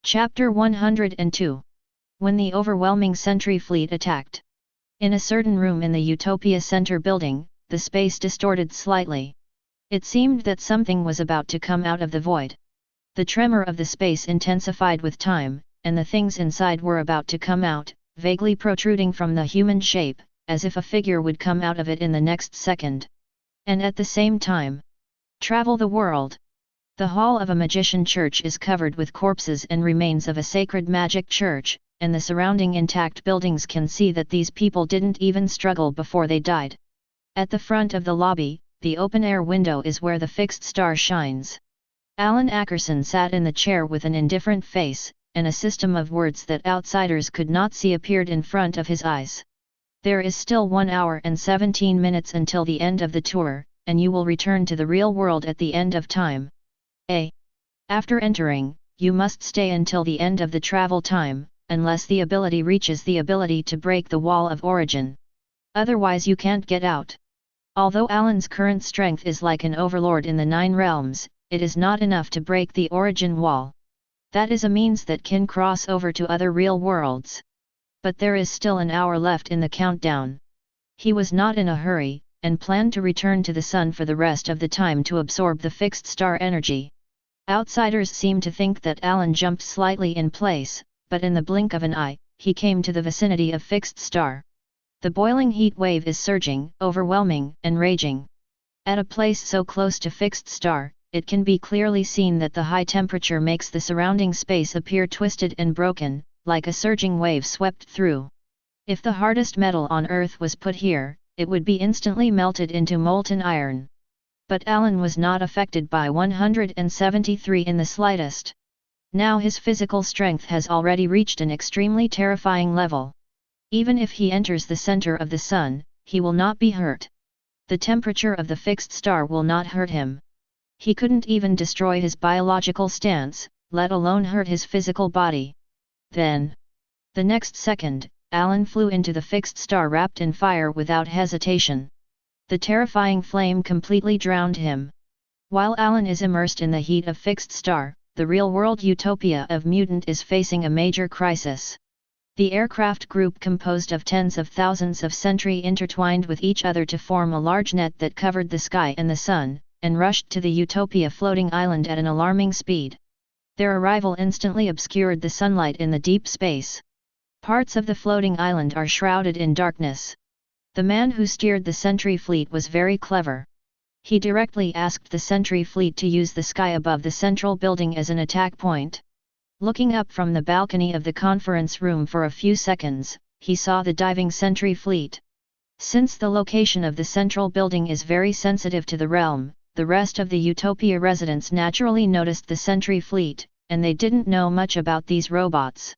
Chapter 102. When the overwhelming sentry fleet attacked. In a certain room in the Utopia Center building, the space distorted slightly. It seemed that something was about to come out of the void. The tremor of the space intensified with time, and the things inside were about to come out, vaguely protruding from the human shape, as if a figure would come out of it in the next second. And at the same time, travel the world. The hall of a magician church is covered with corpses and remains of a sacred magic church, and the surrounding intact buildings can see that these people didn't even struggle before they died. At the front of the lobby, the open-air window is where the fixed star shines. Alan Ackerson sat in the chair with an indifferent face, and a system of words that outsiders could not see appeared in front of his eyes. There is still 1 hour and 17 minutes until the end of the tour, and you will return to the real world at the end of time. After entering, you must stay until the end of the travel time, unless the ability reaches the ability to break the wall of origin. Otherwise you can't get out. Although Alan's current strength is like an overlord in the 9 realms, it is not enough to break the origin wall. That is a means that can cross over to other real worlds. But there is still an hour left in the countdown. He was not in a hurry, and planned to return to the sun for the rest of the time to absorb the fixed star energy. Outsiders seem to think that Alan jumped slightly in place, but in the blink of an eye, he came to the vicinity of fixed star. The boiling heat wave is surging, overwhelming, and raging. At a place so close to fixed star, it can be clearly seen that the high temperature makes the surrounding space appear twisted and broken, like a surging wave swept through. If the hardest metal on Earth was put here, it would be instantly melted into molten iron. But Alan was not affected by 173 in the slightest. Now his physical strength has already reached an extremely terrifying level. Even if he enters the center of the sun, he will not be hurt. The temperature of the fixed star will not hurt him. He couldn't even destroy his biological stance, let alone hurt his physical body. Then, the next second, Alan flew into the fixed star wrapped in fire without hesitation. The terrifying flame completely drowned him. While Alan is immersed in the heat of fixed star, the real-world utopia of Mutant is facing a major crisis. The aircraft group composed of tens of thousands of sentry intertwined with each other to form a large net that covered the sky and the sun, and rushed to the Utopia floating island at an alarming speed. Their arrival instantly obscured the sunlight in the deep space. Parts of the floating island are shrouded in darkness. The man who steered the Sentry fleet was very clever. He directly asked the Sentry fleet to use the sky above the central building as an attack point. Looking up from the balcony of the conference room for a few seconds, he saw the diving Sentry fleet. Since the location of the central building is very sensitive to the realm, the rest of the Utopia residents naturally noticed the Sentry fleet, and they didn't know much about these robots.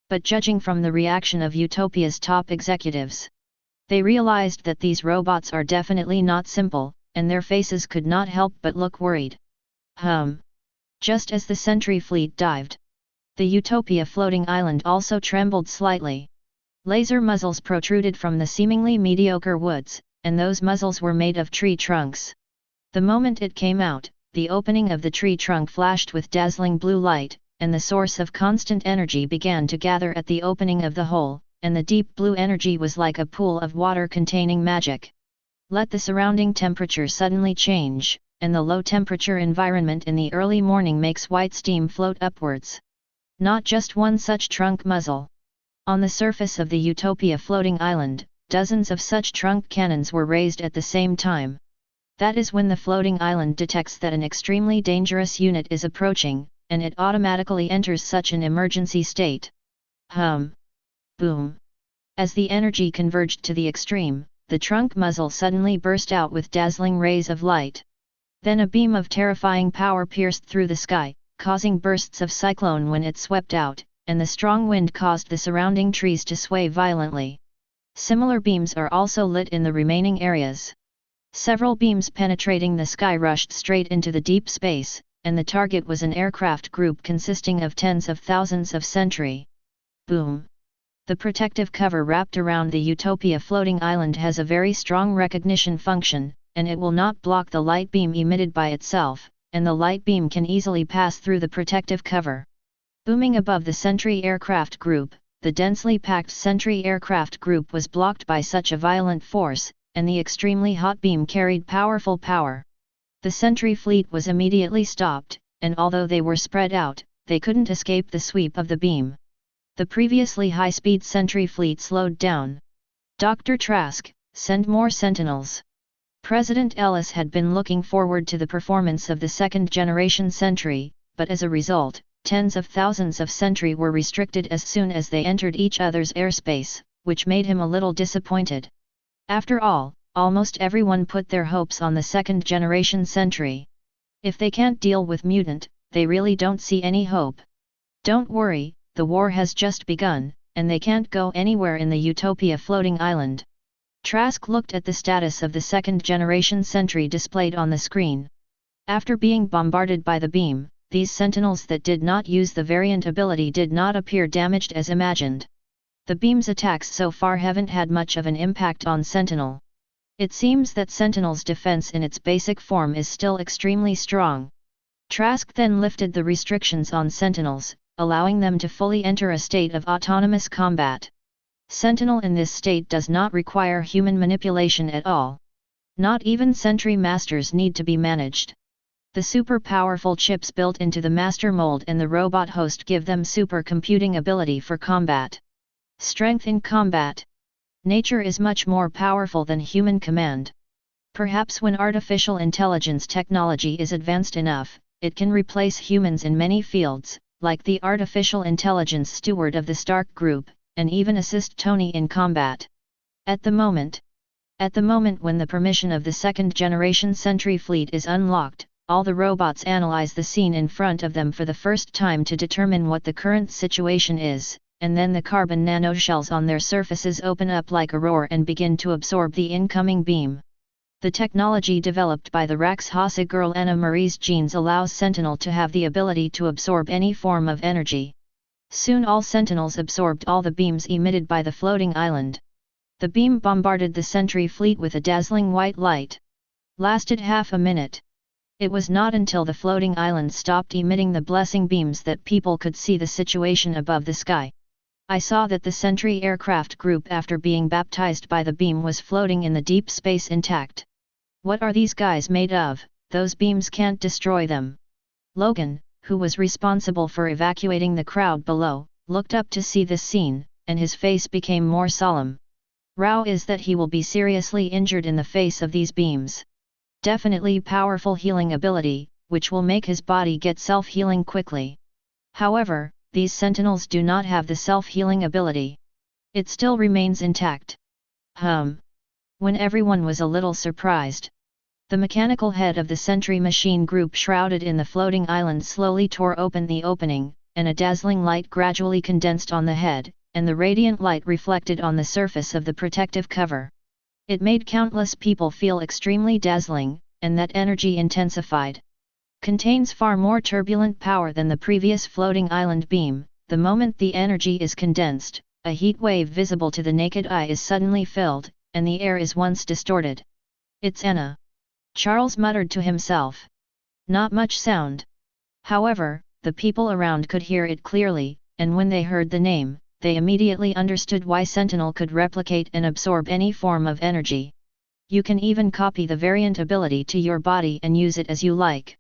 But judging from the reaction of Utopia's top executives, they realized that these robots are definitely not simple, and their faces could not help but look worried. Just as the Sentry fleet dived, the Utopia floating island also trembled slightly. Laser muzzles protruded from the seemingly mediocre woods, and those muzzles were made of tree trunks. The moment it came out, the opening of the tree trunk flashed with dazzling blue light, and the source of constant energy began to gather at the opening of the hole, and the deep blue energy was like a pool of water containing magic. Let the surrounding temperature suddenly change, and the low temperature environment in the early morning makes white steam float upwards. Not just one such trunk muzzle. On the surface of the Utopia floating island, dozens of such trunk cannons were raised at the same time. That is when the floating island detects that an extremely dangerous unit is approaching, and it automatically enters such an emergency state. Boom. As the energy converged to the extreme, the trunk muzzle suddenly burst out with dazzling rays of light. Then a beam of terrifying power pierced through the sky, causing bursts of cyclone when it swept out, and the strong wind caused the surrounding trees to sway violently. Similar beams are also lit in the remaining areas. Several beams penetrating the sky rushed straight into the deep space, and the target was an aircraft group consisting of tens of thousands of Sentry. Boom! The protective cover wrapped around the Utopia floating island has a very strong recognition function, and it will not block the light beam emitted by itself, and the light beam can easily pass through the protective cover. Booming above the Sentry aircraft group, the densely packed Sentry aircraft group was blocked by such a violent force, and the extremely hot beam carried powerful power. The Sentry fleet was immediately stopped, and although they were spread out, they couldn't escape the sweep of the beam. The previously high-speed Sentry fleet slowed down. Dr. Trask, send more sentinels. President Ellis had been looking forward to the performance of the second-generation Sentry, but as a result, tens of thousands of Sentry were restricted as soon as they entered each other's airspace, which made him a little disappointed. After all, almost everyone put their hopes on the second-generation Sentry. If they can't deal with Mutant, they really don't see any hope. Don't worry, the war has just begun, and they can't go anywhere in the Utopia floating island. Trask looked at the status of the second-generation Sentry displayed on the screen. After being bombarded by the beam, these sentinels that did not use the variant ability did not appear damaged as imagined. The beam's attacks so far haven't had much of an impact on Sentinel. It seems that Sentinel's defense in its basic form is still extremely strong. Trask then lifted the restrictions on Sentinels, allowing them to fully enter a state of autonomous combat. Sentinel in this state does not require human manipulation at all. Not even Sentry Masters need to be managed. The super powerful chips built into the master mold and the robot host give them super computing ability for combat. Strength in combat. Nature is much more powerful than human command. Perhaps when artificial intelligence technology is advanced enough, it can replace humans in many fields, like the artificial intelligence steward of the Stark Group, and even assist Tony in combat. At the moment when the permission of the second-generation Sentry fleet is unlocked, all the robots analyze the scene in front of them for the first time to determine what the current situation is, and then the carbon nanoshells on their surfaces open up like a roar and begin to absorb the incoming beam. The technology developed by the Raxhasa girl Anna Marie's genes allows Sentinel to have the ability to absorb any form of energy. Soon all Sentinels absorbed all the beams emitted by the floating island. The beam bombarded the Sentry fleet with a dazzling white light. Lasted half a minute. It was not until the floating island stopped emitting the blessing beams that people could see the situation above the sky. I saw that the Sentry aircraft group after being baptized by the beam was floating in the deep space intact. What are these guys made of? those beams can't destroy them. Logan, who was responsible for evacuating the crowd below, looked up to see this scene, and his face became more solemn. Rao is that he will be seriously injured in the face of these beams. Definitely powerful healing ability, which will make his body get self-healing quickly. However, these sentinels do not have the self-healing ability. It still remains intact. When everyone was a little surprised, the mechanical head of the sentry machine group shrouded in the floating island slowly tore open the opening, and a dazzling light gradually condensed on the head, and the radiant light reflected on the surface of the protective cover. It made countless people feel extremely dazzling, and that energy intensified. Contains far more turbulent power than the previous floating island beam. The moment the energy is condensed, a heat wave visible to the naked eye is suddenly filled, and the air is once distorted. It's Anna. Charles muttered to himself. Not much sound. However, the people around could hear it clearly, and when they heard the name, they immediately understood why Sentinel could replicate and absorb any form of energy. You can even copy the variant ability to your body and use it as you like.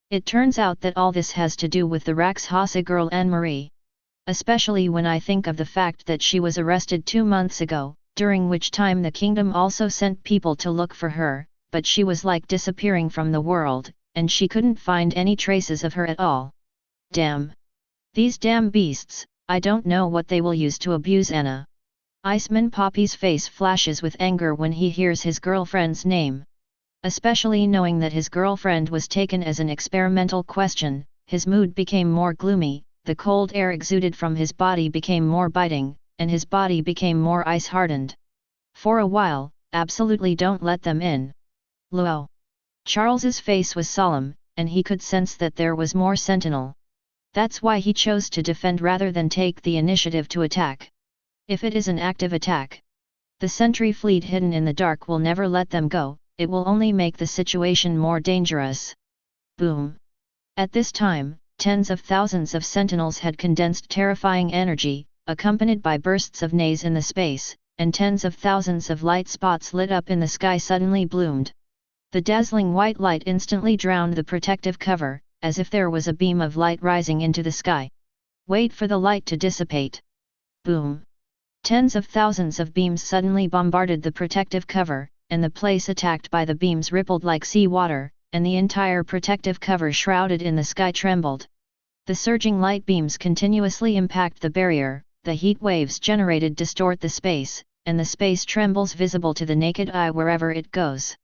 It turns out that all this has to do with the Rakshasa girl Anne-Marie. Especially when I think of the fact that she was arrested 2 months ago, during which time the kingdom also sent people to look for her, but she was like disappearing from the world, and she couldn't find any traces of her at all. Damn! These damn beasts, I don't know what they will use to abuse Anna. Iceman Poppy's face flashes with anger when he hears his girlfriend's name. Especially knowing that his girlfriend was taken as an experimental question, his mood became more gloomy, the cold air exuded from his body became more biting, and his body became more ice-hardened. For a while, absolutely don't let them in. Luo. Charles's face was solemn, and he could sense that there was more sentinel. That's why he chose to defend rather than take the initiative to attack. If it is an active attack, the sentry fleet hidden in the dark will never let them go, it will only make the situation more dangerous. Boom! At this time, tens of thousands of sentinels had condensed terrifying energy, accompanied by bursts of nays in the space, and tens of thousands of light spots lit up in the sky suddenly bloomed. The dazzling white light instantly drowned the protective cover, as if there was a beam of light rising into the sky. Wait for the light to dissipate. Boom! Tens of thousands of beams suddenly bombarded the protective cover, and the place attacked by the beams rippled like sea water, and the entire protective cover shrouded in the sky trembled. The surging light beams continuously impact the barrier, the heat waves generated distort the space, and the space trembles visible to the naked eye wherever it goes.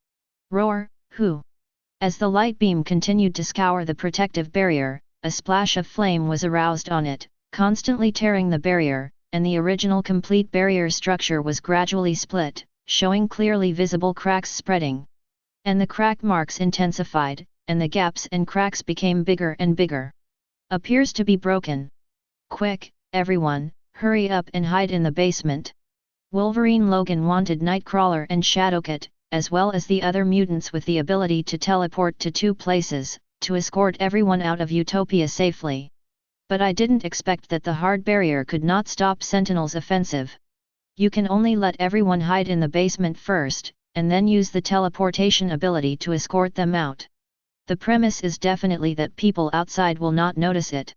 Roar, who? As the light beam continued to scour the protective barrier, a splash of flame was aroused on it, constantly tearing the barrier, and the original complete barrier structure was gradually split, showing clearly visible cracks spreading. And the crack marks intensified, and the gaps and cracks became bigger and bigger. Appears to be broken. Quick, everyone, hurry up and hide in the basement. Wolverine Logan wanted Nightcrawler and Shadowcat, as well as the other mutants with the ability to teleport to 2 places, to escort everyone out of Utopia safely. But I didn't expect that the hard barrier could not stop Sentinel's offensive. You can only let everyone hide in the basement first, and then use the teleportation ability to escort them out. The premise is definitely that people outside will not notice it.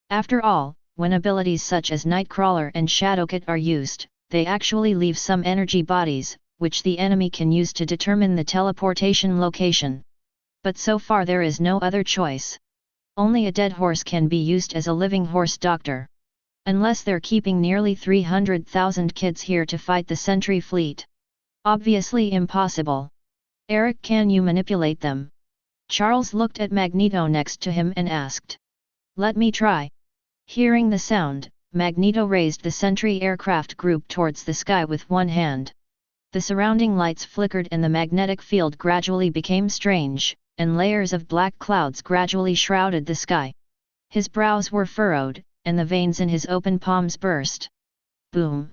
After all, when abilities such as Nightcrawler and Shadowcat are used, they actually leave some energy bodies, which the enemy can use to determine the teleportation location. But so far there is no other choice. Only a dead horse can be used as a living horse doctor. Unless they're keeping nearly 300,000 kids here to fight the Sentry fleet. Obviously impossible. Eric, can you manipulate them? Charles looked at Magneto next to him and asked. Let me try. Hearing the sound, Magneto raised the Sentry aircraft group towards the sky with one hand. The surrounding lights flickered and the magnetic field gradually became strange, and layers of black clouds gradually shrouded the sky. His brows were furrowed, and the veins in his open palms burst. Boom!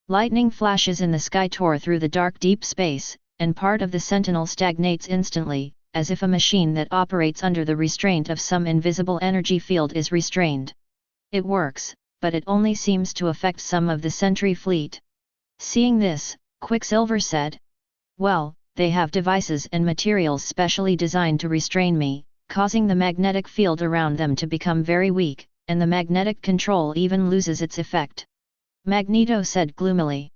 Lightning flashes in the sky tore through the dark deep space, and part of the Sentinel stagnates instantly, as if a machine that operates under the restraint of some invisible energy field is restrained. It works, but it only seems to affect some of the Sentry fleet. Seeing this, Quicksilver said, well, they have devices and materials specially designed to restrain me, causing the magnetic field around them to become very weak, and the magnetic control even loses its effect. Magneto said gloomily.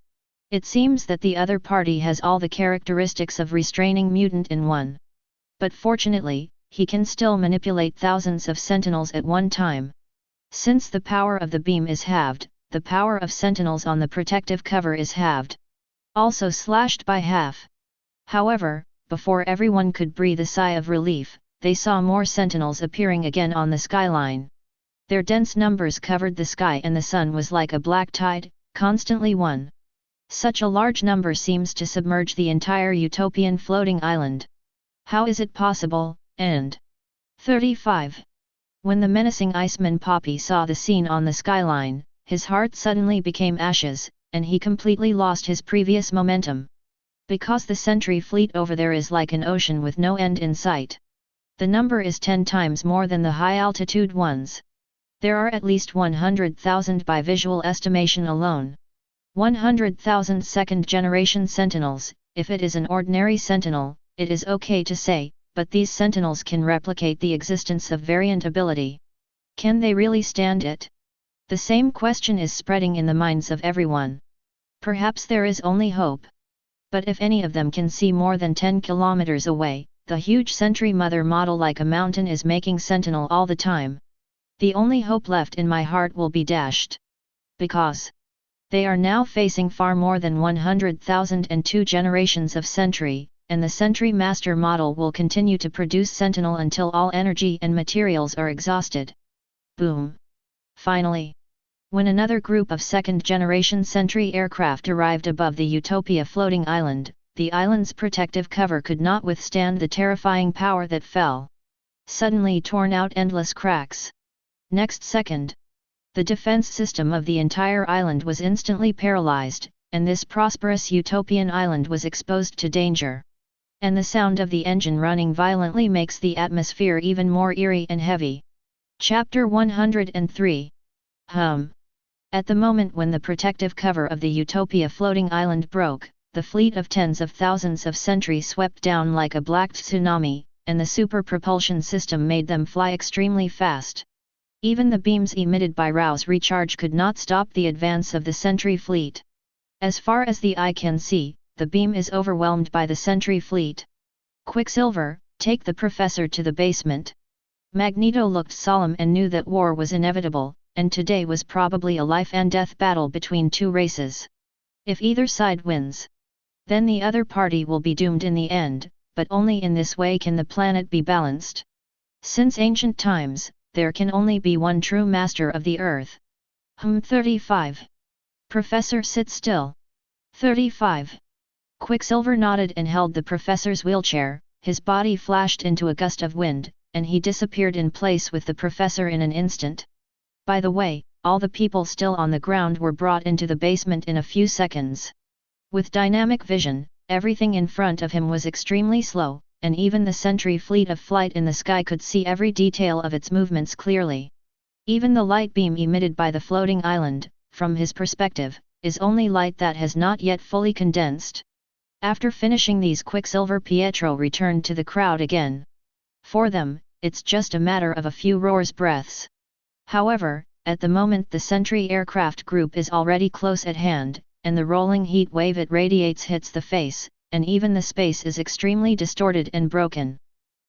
It seems that the other party has all the characteristics of restraining mutant in one. But fortunately, he can still manipulate thousands of sentinels at one time. Since the power of the beam is halved, the power of sentinels on the protective cover is halved. Also slashed by half. However, before everyone could breathe a sigh of relief, they saw more sentinels appearing again on the skyline. Their dense numbers covered the sky and the sun was like a black tide, constantly one. Such a large number seems to submerge the entire utopian floating island. How is it possible? And 35. When the menacing Iceman Poppy saw the scene on the skyline, his heart suddenly became ashes, and he completely lost his previous momentum. Because the sentry fleet over there is like an ocean with no end in sight. The number is 10 times more than the high-altitude ones. There are at least 100,000 by visual estimation alone. 100,000 second-generation sentinels. If it is an ordinary sentinel, it is okay to say, but these sentinels can replicate the existence of variant ability. Can they really stand it? The same question is spreading in the minds of everyone. Perhaps there is only hope. But if any of them can see more than 10 kilometers away, the huge Sentry Mother model like a mountain is making sentinel all the time. The only hope left in my heart will be dashed. Because they are now facing far more than 100,002 generations of Sentry, and the Sentry Master model will continue to produce Sentinel until all energy and materials are exhausted. Boom! Finally, when another group of second-generation Sentry aircraft arrived above the Utopia floating island, the island's protective cover could not withstand the terrifying power that fell. Suddenly torn out endless cracks. Next second, the defense system of the entire island was instantly paralyzed, and this prosperous utopian island was exposed to danger. And the sound of the engine running violently makes the atmosphere even more eerie and heavy. Chapter 103. At the moment when the protective cover of the Utopia floating island broke, the fleet of tens of thousands of sentries swept down like a black tsunami, and the super propulsion system made them fly extremely fast. Even the beams emitted by Rao's recharge could not stop the advance of the sentry fleet. As far as the eye can see, the beam is overwhelmed by the sentry fleet. Quicksilver, take the professor to the basement. Magneto looked solemn and knew that war was inevitable, and today was probably a life-and-death battle between two races. If either side wins, then the other party will be doomed in the end, but only in this way can the planet be balanced. Since ancient times, there can only be one true master of the earth. 35. Professor, sit still. 35. Quicksilver nodded and held the professor's wheelchair, his body flashed into a gust of wind, and he disappeared in place with the professor in an instant. By the way, all the people still on the ground were brought into the basement in a few seconds. With dynamic vision, everything in front of him was extremely slow, and even the sentry fleet of flight in the sky could see every detail of its movements clearly. Even the light beam emitted by the floating island, from his perspective, is only light that has not yet fully condensed. After finishing these, Quicksilver Pietro returned to the crowd again. For them, it's just a matter of a few roars breaths. However, at the moment the sentry aircraft group is already close at hand, and the rolling heat wave it radiates hits the face, and even the space is extremely distorted and broken.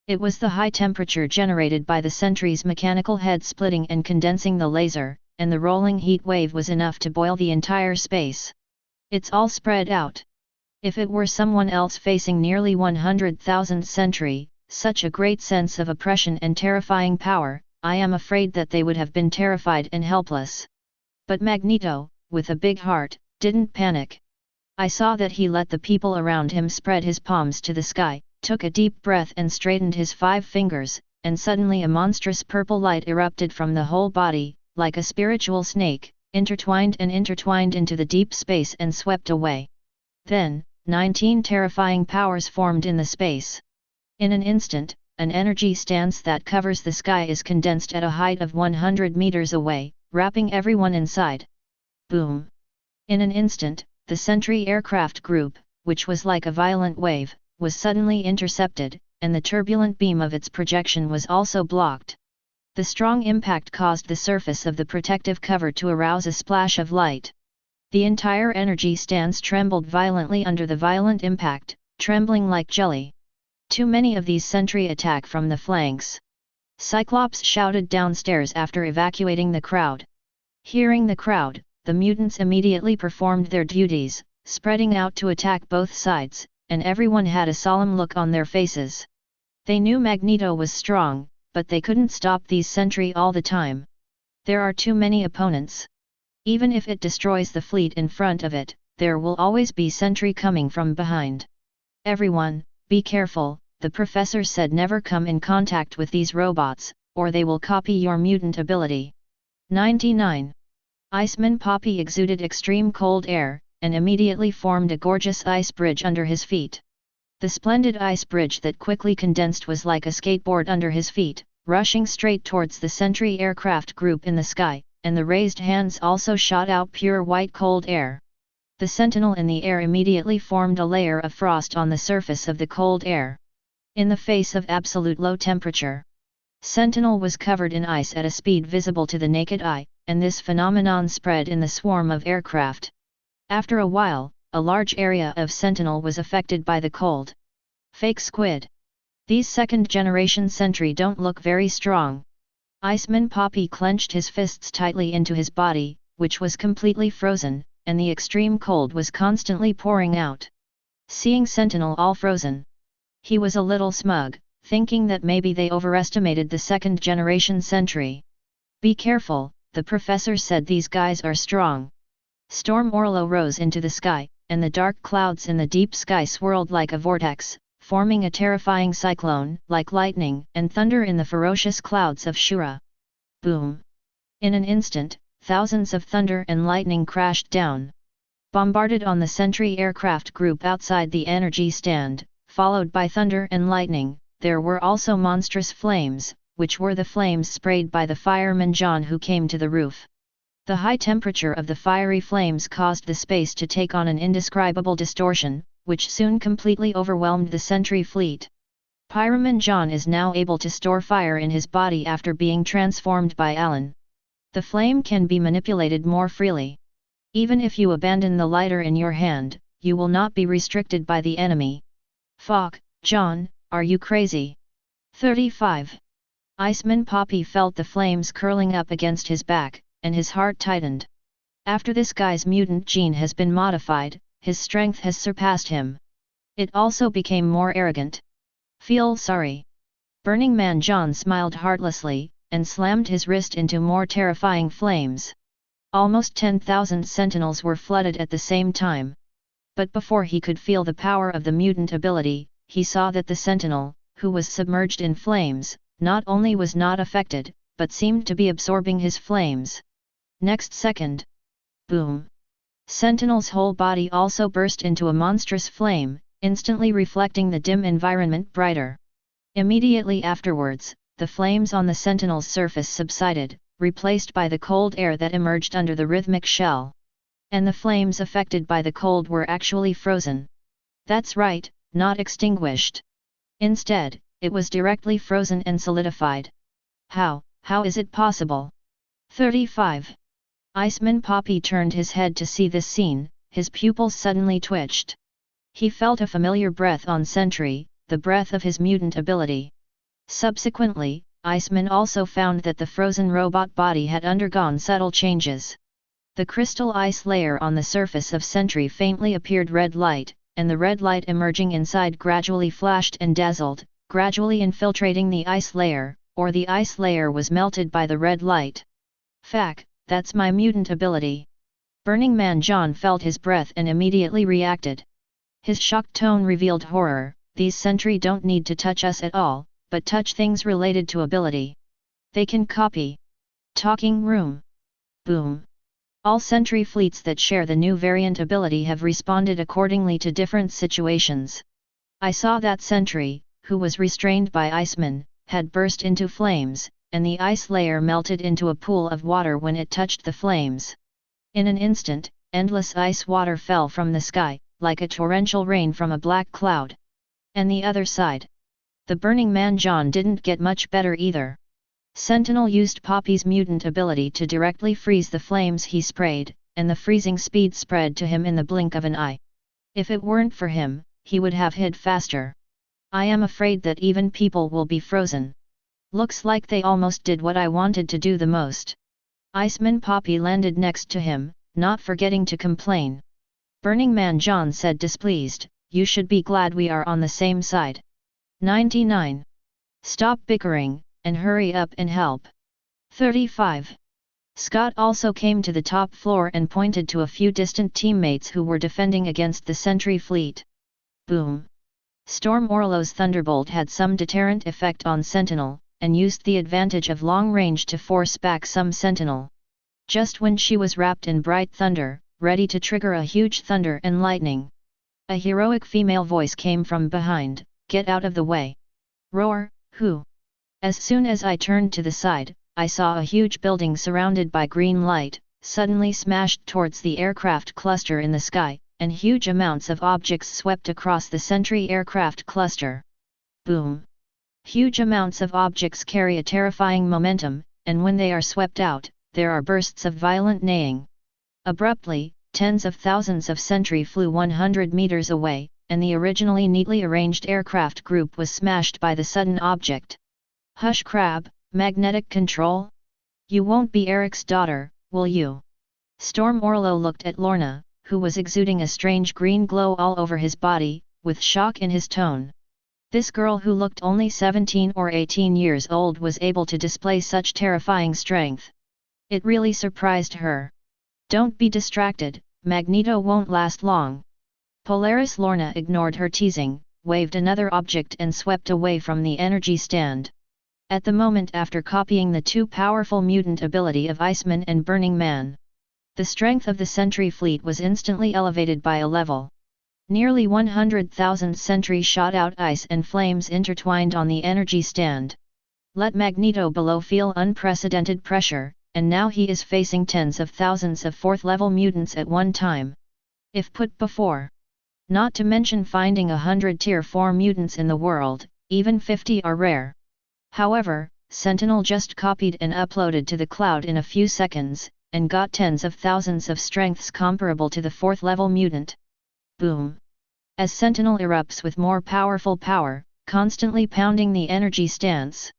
It was the high temperature generated by the sentry's mechanical head splitting and condensing the laser, and the rolling heat wave was enough to boil the entire space. It's all spread out. If it were someone else facing nearly 100,000 sentry, such a great sense of oppression and terrifying power, I am afraid that they would have been terrified and helpless. But Magneto, with a big heart, didn't panic. I saw that he let the people around him spread his palms to the sky, took a deep breath and straightened his 5 fingers, and suddenly a monstrous purple light erupted from the whole body, like a spiritual snake, intertwined into the deep space and swept away. Then, 19 terrifying powers formed in the space. In an instant, an energy stance that covers the sky is condensed at a height of 100 meters away, wrapping everyone inside. Boom! In an instant, the sentry aircraft group, which was like a violent wave, was suddenly intercepted, and the turbulent beam of its projection was also blocked. The strong impact caused the surface of the protective cover to arouse a splash of light. The entire energy stands trembled violently under the violent impact, trembling like jelly. Too many of these sentry attack from the flanks. Cyclops shouted downstairs after evacuating the crowd. Hearing the crowd, the mutants immediately performed their duties, spreading out to attack both sides, and everyone had a solemn look on their faces. They knew Magneto was strong, but they couldn't stop these sentry all the time. There are too many opponents. Even if it destroys the fleet in front of it, there will always be sentry coming from behind. Everyone, be careful, the professor said. Never come in contact with these robots, or they will copy your mutant ability. 99. Iceman Poppy exuded extreme cold air, and immediately formed a gorgeous ice bridge under his feet. The splendid ice bridge that quickly condensed was like a skateboard under his feet, rushing straight towards the sentry aircraft group in the sky, and the raised hands also shot out pure white cold air. The sentinel in the air immediately formed a layer of frost on the surface of the cold air. In the face of absolute low temperature, Sentinel was covered in ice at a speed visible to the naked eye, and this phenomenon spread in the swarm of aircraft. After a while, a large area of Sentinel was affected by the cold. Fake squid. These second-generation sentry don't look very strong. Iceman Poppy clenched his fists tightly into his body, which was completely frozen, and the extreme cold was constantly pouring out. Seeing Sentinel all frozen, he was a little smug, thinking that maybe they overestimated the second-generation sentry. Be careful, the professor said. These guys are strong. Storm Orlo rose into the sky, and the dark clouds in the deep sky swirled like a vortex, forming a terrifying cyclone, like lightning and thunder in the ferocious clouds of Shura. Boom! In an instant, thousands of thunder and lightning crashed down, bombarded on the sentry aircraft group outside the energy stand. Followed by thunder and lightning, there were also monstrous flames, which were the flames sprayed by the fireman John who came to the roof. The high temperature of the fiery flames caused the space to take on an indescribable distortion, which soon completely overwhelmed the sentry fleet. Pyroman John is now able to store fire in his body after being transformed by Alan. The flame can be manipulated more freely. Even if you abandon the lighter in your hand, you will not be restricted by the enemy. Fuck, John, are you crazy? 35. Iceman Poppy felt the flames curling up against his back, and his heart tightened. After this guy's mutant gene has been modified, his strength has surpassed him. It also became more arrogant. Feel sorry. Burning Man John smiled heartlessly, and slammed his wrist into more terrifying flames. Almost 10,000 sentinels were flooded at the same time. But before he could feel the power of the mutant ability, he saw that the sentinel, who was submerged in flames, not only was not affected, but seemed to be absorbing his flames. Next second. Boom! Sentinel's whole body also burst into a monstrous flame, instantly reflecting the dim environment brighter. Immediately afterwards, the flames on the sentinel's surface subsided, replaced by the cold air that emerged under the rhythmic shell. And the flames affected by the cold were actually frozen. That's right, not extinguished. Instead, it was directly frozen and solidified. How is it possible? 35. Iceman Poppy turned his head to see this scene, his pupils suddenly twitched. He felt a familiar breath on Sentry, the breath of his mutant ability. Subsequently, Iceman also found that the frozen robot body had undergone subtle changes. The crystal ice layer on the surface of Sentry faintly appeared red light, and the red light emerging inside gradually flashed and dazzled, gradually infiltrating the ice layer, or the ice layer was melted by the red light. Fuck, that's my mutant ability. Burning Man John felt his breath and immediately reacted. His shocked tone revealed horror. These Sentry don't need to touch us at all, but touch things related to ability. They can copy. Talking room. Boom. All Sentry fleets that share the new variant ability have responded accordingly to different situations. I saw that Sentry, who was restrained by Iceman, had burst into flames, and the ice layer melted into a pool of water when it touched the flames. In an instant, endless ice water fell from the sky, like a torrential rain from a black cloud. And the other side. The Burning Man John didn't get much better either. Sentinel used Poppy's mutant ability to directly freeze the flames he sprayed, and the freezing speed spread to him in the blink of an eye. If it weren't for him, he would have hid faster. I am afraid that even people will be frozen. Looks like they almost did what I wanted to do the most. Iceman Poppy landed next to him, not forgetting to complain. Burning Man John said displeased, "You should be glad we are on the same side." 99. Stop bickering, and hurry up and help. 35. Scott also came to the top floor and pointed to a few distant teammates who were defending against the sentry fleet. Boom! Storm Orlo's Thunderbolt had some deterrent effect on Sentinel, and used the advantage of long range to force back some Sentinel. Just when she was wrapped in bright thunder, ready to trigger a huge thunder and lightning, a heroic female voice came from behind, "Get out of the way." Roar, who? As soon as I turned to the side, I saw a huge building surrounded by green light, suddenly smashed towards the aircraft cluster in the sky, and huge amounts of objects swept across the sentry aircraft cluster. Boom! Huge amounts of objects carry a terrifying momentum, and when they are swept out, there are bursts of violent neighing. Abruptly, tens of thousands of sentry flew 100 meters away, and the originally neatly arranged aircraft group was smashed by the sudden object. Hush crab, magnetic control? You won't be Eric's daughter, will you? Storm Orlo looked at Lorna, who was exuding a strange green glow all over his body, with shock in his tone. This girl who looked only 17 or 18 years old was able to display such terrifying strength. It really surprised her. Don't be distracted, Magneto won't last long. Polaris Lorna ignored her teasing, waved another object and swept away from the energy stand. At the moment after copying the two powerful mutant ability of Iceman and Burning Man, the strength of the sentry fleet was instantly elevated by a level. Nearly 100,000 sentries shot out ice and flames intertwined on the energy stand. Let Magneto below feel unprecedented pressure, and now he is facing tens of thousands of 4th-level mutants at one time. If put before, not to mention finding 100 Tier 4 mutants in the world, even 50 are rare. However, Sentinel just copied and uploaded to the cloud in a few seconds, and got tens of thousands of strengths comparable to the 4th-level mutant. Boom! As Sentinel erupts with more powerful power, constantly pounding the energy stance.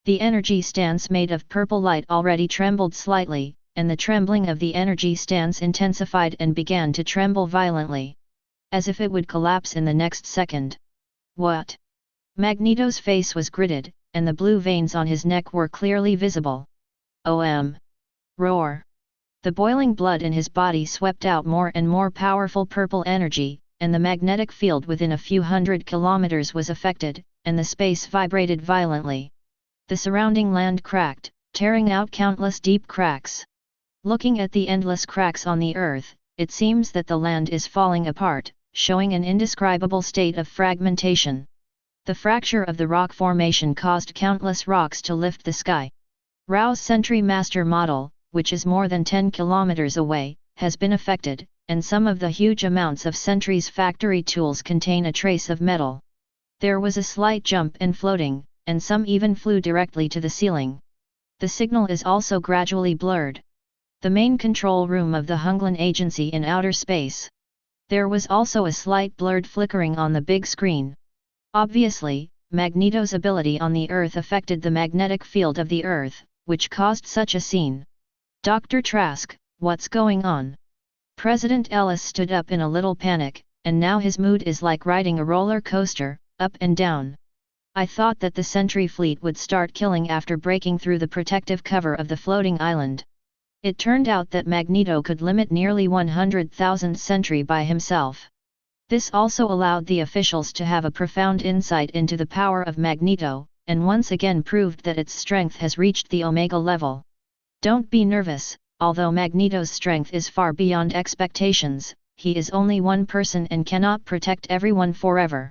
The energy stance made of purple light already trembled slightly, and the trembling of the energy stance intensified and began to tremble violently, as if it would collapse in the next second. What? Magneto's face was gritted, and the blue veins on his neck were clearly visible. Roar! The boiling blood in his body swept out more and more powerful purple energy, and the magnetic field within a few hundred kilometers was affected, and the space vibrated violently. The surrounding land cracked, tearing out countless deep cracks. Looking at the endless cracks on the earth, it seems that the land is falling apart, showing an indescribable state of fragmentation. The fracture of the rock formation caused countless rocks to lift the sky. Rao's Sentry Master model, which is more than 10 kilometers away, has been affected, and some of the huge amounts of Sentry's factory tools contain a trace of metal. There was a slight jump and floating, and some even flew directly to the ceiling. The signal is also gradually blurred. The main control room of the Hunglin Agency in outer space. There was also a slight blurred flickering on the big screen. Obviously, Magneto's ability on the Earth affected the magnetic field of the Earth, which caused such a scene. Dr. Trask, what's going on? President Ellis stood up in a little panic, and now his mood is like riding a roller coaster, up and down. I thought that the Sentry fleet would start killing after breaking through the protective cover of the floating island. It turned out that Magneto could limit nearly 100,000 Sentry by himself. This also allowed the officials to have a profound insight into the power of Magneto, and once again proved that its strength has reached the Omega level. Don't be nervous, although Magneto's strength is far beyond expectations, he is only one person and cannot protect everyone forever.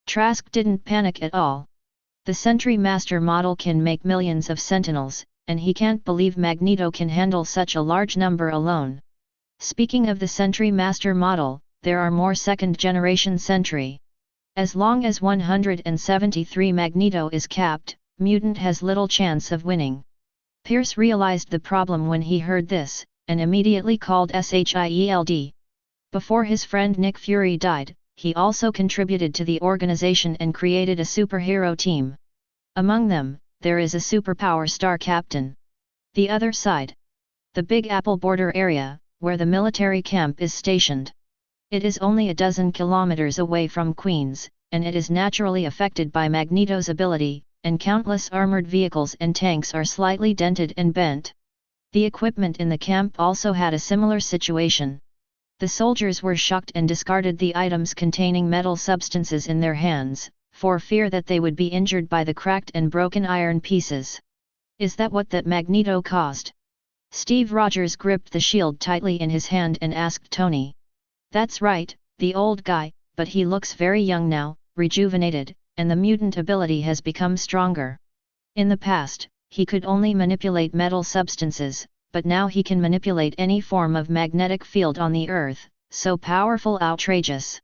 Trask didn't panic at all. The Sentry Master model can make millions of Sentinels, and he can't believe Magneto can handle such a large number alone. Speaking of the Sentry Master model, there are more second-generation Sentry. As long as 173 Magneto is capped, Mutant has little chance of winning. Pierce realized the problem when he heard this, and immediately called SHIELD. Before his friend Nick Fury died, he also contributed to the organization and created a superhero team. Among them, there is a superpower star captain. The other side. The Big Apple border area, where the military camp is stationed. It is only a dozen kilometers away from Queens, and it is naturally affected by Magneto's ability, and countless armored vehicles and tanks are slightly dented and bent. The equipment in the camp also had a similar situation. The soldiers were shocked and discarded the items containing metal substances in their hands, for fear that they would be injured by the cracked and broken iron pieces. Is that what that Magneto caused? Steve Rogers gripped the shield tightly in his hand and asked Tony. That's right, the old guy, but he looks very young now, rejuvenated, and the mutant ability has become stronger. In the past, he could only manipulate metal substances, but now he can manipulate any form of magnetic field on the Earth, so powerful, outrageous.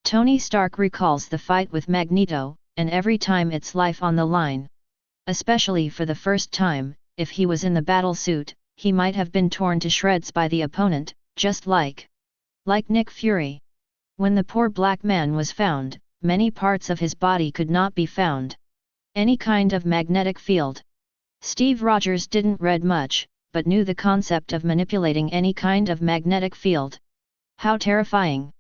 Tony Stark recalls the fight with Magneto, and every time it's life on the line. Especially for the first time, if he was in the battle suit, he might have been torn to shreds by the opponent, just like Nick Fury. When the poor black man was found, many parts of his body could not be found. Any kind of magnetic field. Steve Rogers didn't read much, but knew the concept of manipulating any kind of magnetic field. How terrifying!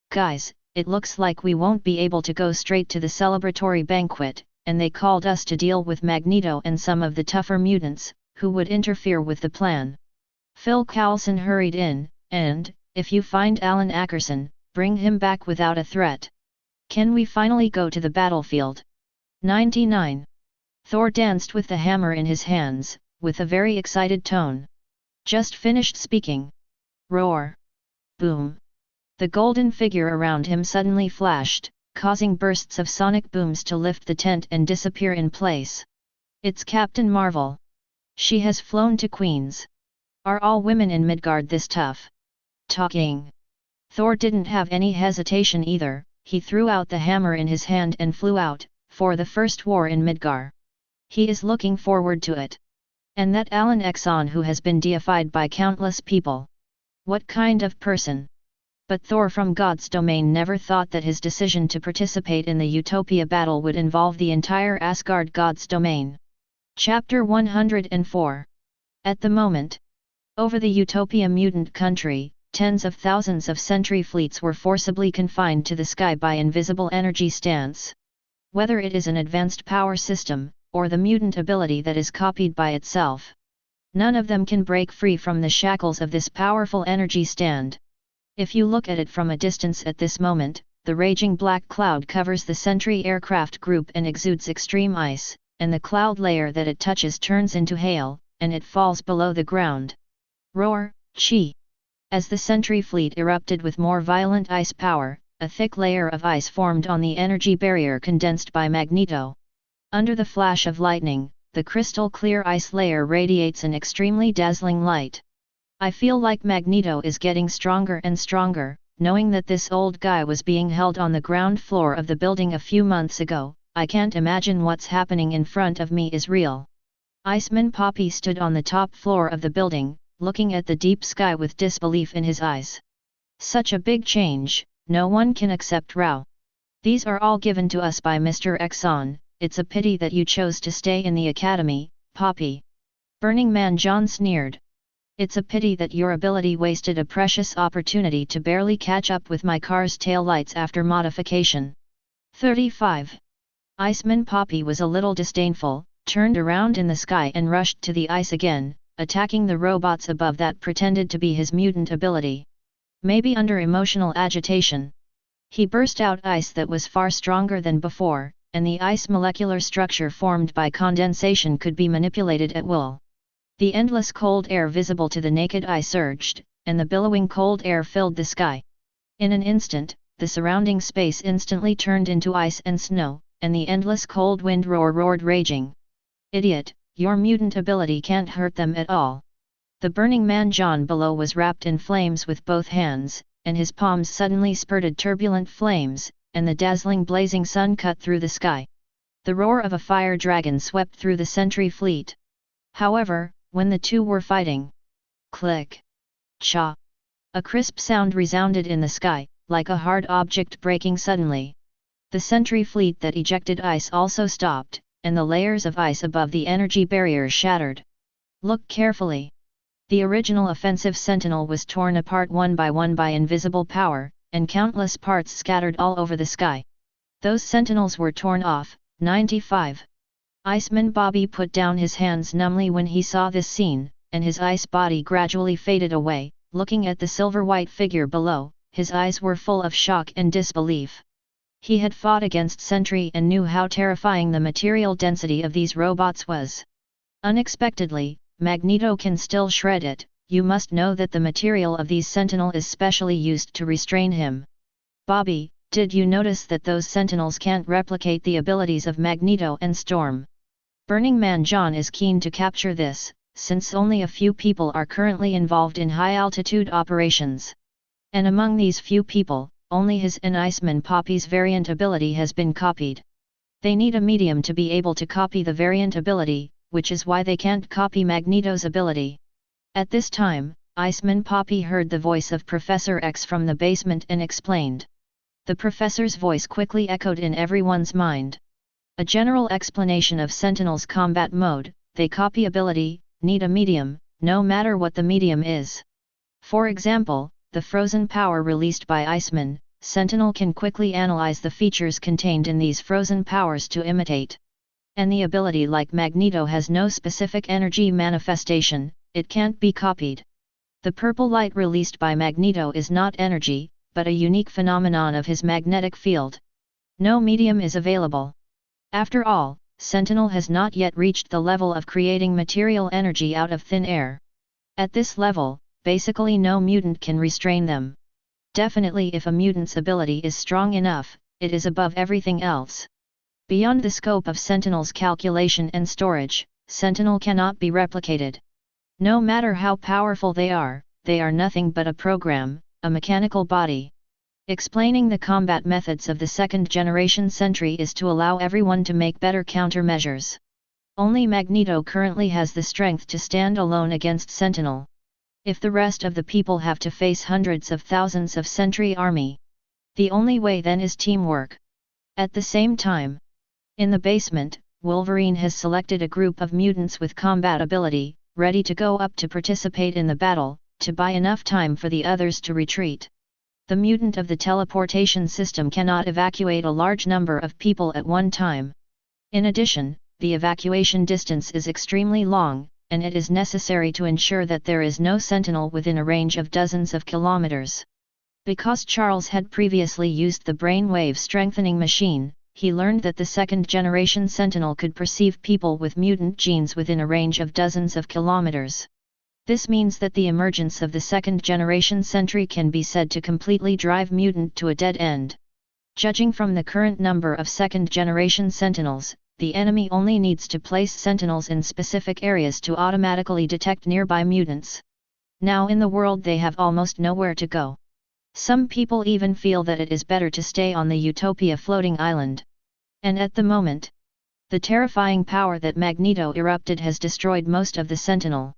Guys, it looks like we won't be able to go straight to the celebratory banquet, and they called us to deal with Magneto and some of the tougher mutants, who would interfere with the plan. Phil Coulson hurried in, and, if you find Alan Ackerson, bring him back without a threat. Can we finally go to the battlefield? 99. Thor danced with the hammer in his hands, with a very excited tone. Just finished speaking. Roar. Boom. The golden figure around him suddenly flashed, causing bursts of sonic booms to lift the tent and disappear in place. It's Captain Marvel. She has flown to Queens. Are all women in Midgard this tough? Talking. Thor didn't have any hesitation either, he threw out the hammer in his hand and flew out, for the first war in Midgard. He is looking forward to it. And that Alan Exxon who has been deified by countless people. What kind of person? But Thor from God's domain never thought that his decision to participate in the Utopia battle would involve the entire Asgard God's domain. Chapter 104. At the moment, over the Utopia mutant country, tens of thousands of sentry fleets were forcibly confined to the sky by invisible energy stance. Whether it is an advanced power system, or the mutant ability that is copied by itself, none of them can break free from the shackles of this powerful energy stand. If you look at it from a distance at this moment, the raging black cloud covers the Sentry aircraft group and exudes extreme ice, and the cloud layer that it touches turns into hail, and it falls below the ground. Roar, chi! As the Sentry fleet erupted with more violent ice power, a thick layer of ice formed on the energy barrier condensed by Magneto. Under the flash of lightning, the crystal-clear ice layer radiates an extremely dazzling light. I feel like Magneto is getting stronger and stronger, knowing that this old guy was being held on the ground floor of the building a few months ago. I can't imagine what's happening in front of me is real. Iceman Poppy stood on the top floor of the building, looking at the deep sky with disbelief in his eyes. Such a big change, no one can accept Rao. These are all given to us by Mr. Exxon. It's a pity that you chose to stay in the academy, Poppy. Burning Man John sneered. It's a pity that your ability wasted a precious opportunity to barely catch up with my car's taillights after modification. 35. Iceman Poppy was a little disdainful, turned around in the sky and rushed to the ice again, attacking the robots above that pretended to be his mutant ability. Maybe under emotional agitation. He burst out ice that was far stronger than before, and the ice molecular structure formed by condensation could be manipulated at will. The endless cold air visible to the naked eye surged, and the billowing cold air filled the sky. In an instant, the surrounding space instantly turned into ice and snow, and the endless cold wind roared raging. Idiot, your mutant ability can't hurt them at all. The Burning Man John below was wrapped in flames with both hands, and his palms suddenly spurted turbulent flames, and the dazzling blazing sun cut through the sky. The roar of a fire dragon swept through the sentry fleet. However, when the two were fighting, click! Cha! A crisp sound resounded in the sky, like a hard object breaking suddenly. The sentry fleet that ejected ice also stopped, and the layers of ice above the energy barrier shattered. Look carefully. The original offensive sentinel was torn apart one by invisible power, and countless parts scattered all over the sky. Those sentinels were torn off. 95. Iceman Bobby put down his hands numbly when he saw this scene, and his ice body gradually faded away. Looking at the silver-white figure below, his eyes were full of shock and disbelief. He had fought against Sentry and knew how terrifying the material density of these robots was. Unexpectedly, Magneto can still shred it. You must know that the material of these Sentinel is specially used to restrain him. Bobby, did you notice that those Sentinels can't replicate the abilities of Magneto and Storm? Burning Man John is keen to capture this, since only a few people are currently involved in high-altitude operations. And among these few people, only his and Iceman Poppy's variant ability has been copied. They need a medium to be able to copy the variant ability, which is why they can't copy Magneto's ability. At this time, Iceman Poppy heard the voice of Professor X from the basement and explained. The professor's voice quickly echoed in everyone's mind. A general explanation of Sentinel's combat mode: they copy ability, need a medium, no matter what the medium is. For example, the frozen power released by Iceman, Sentinel can quickly analyze the features contained in these frozen powers to imitate. And the ability, like Magneto, has no specific energy manifestation, it can't be copied. The purple light released by Magneto is not energy, but a unique phenomenon of his magnetic field. No medium is available. After all, Sentinel has not yet reached the level of creating material energy out of thin air. At this level, basically no mutant can restrain them. Definitely, if a mutant's ability is strong enough, it is above everything else. Beyond the scope of Sentinel's calculation and storage, Sentinel cannot be replicated. No matter how powerful they are nothing but a program, a mechanical body. Explaining the combat methods of the second-generation Sentry is to allow everyone to make better countermeasures. Only Magneto currently has the strength to stand alone against Sentinel. If the rest of the people have to face hundreds of thousands of Sentry army, the only way then is teamwork. At the same time, in the basement, Wolverine has selected a group of mutants with combat ability, ready to go up to participate in the battle, to buy enough time for the others to retreat. The mutant of the teleportation system cannot evacuate a large number of people at one time. In addition, the evacuation distance is extremely long, and it is necessary to ensure that there is no Sentinel within a range of dozens of kilometers. Because Charles had previously used the brainwave strengthening machine, he learned that the second-generation Sentinel could perceive people with mutant genes within a range of dozens of kilometers. This means that the emergence of the second-generation Sentry can be said to completely drive mutant to a dead end. Judging from the current number of second-generation Sentinels, the enemy only needs to place Sentinels in specific areas to automatically detect nearby mutants. Now in the world they have almost nowhere to go. Some people even feel that it is better to stay on the Utopia floating island. And at the moment, the terrifying power that Magneto erupted has destroyed most of the Sentinel.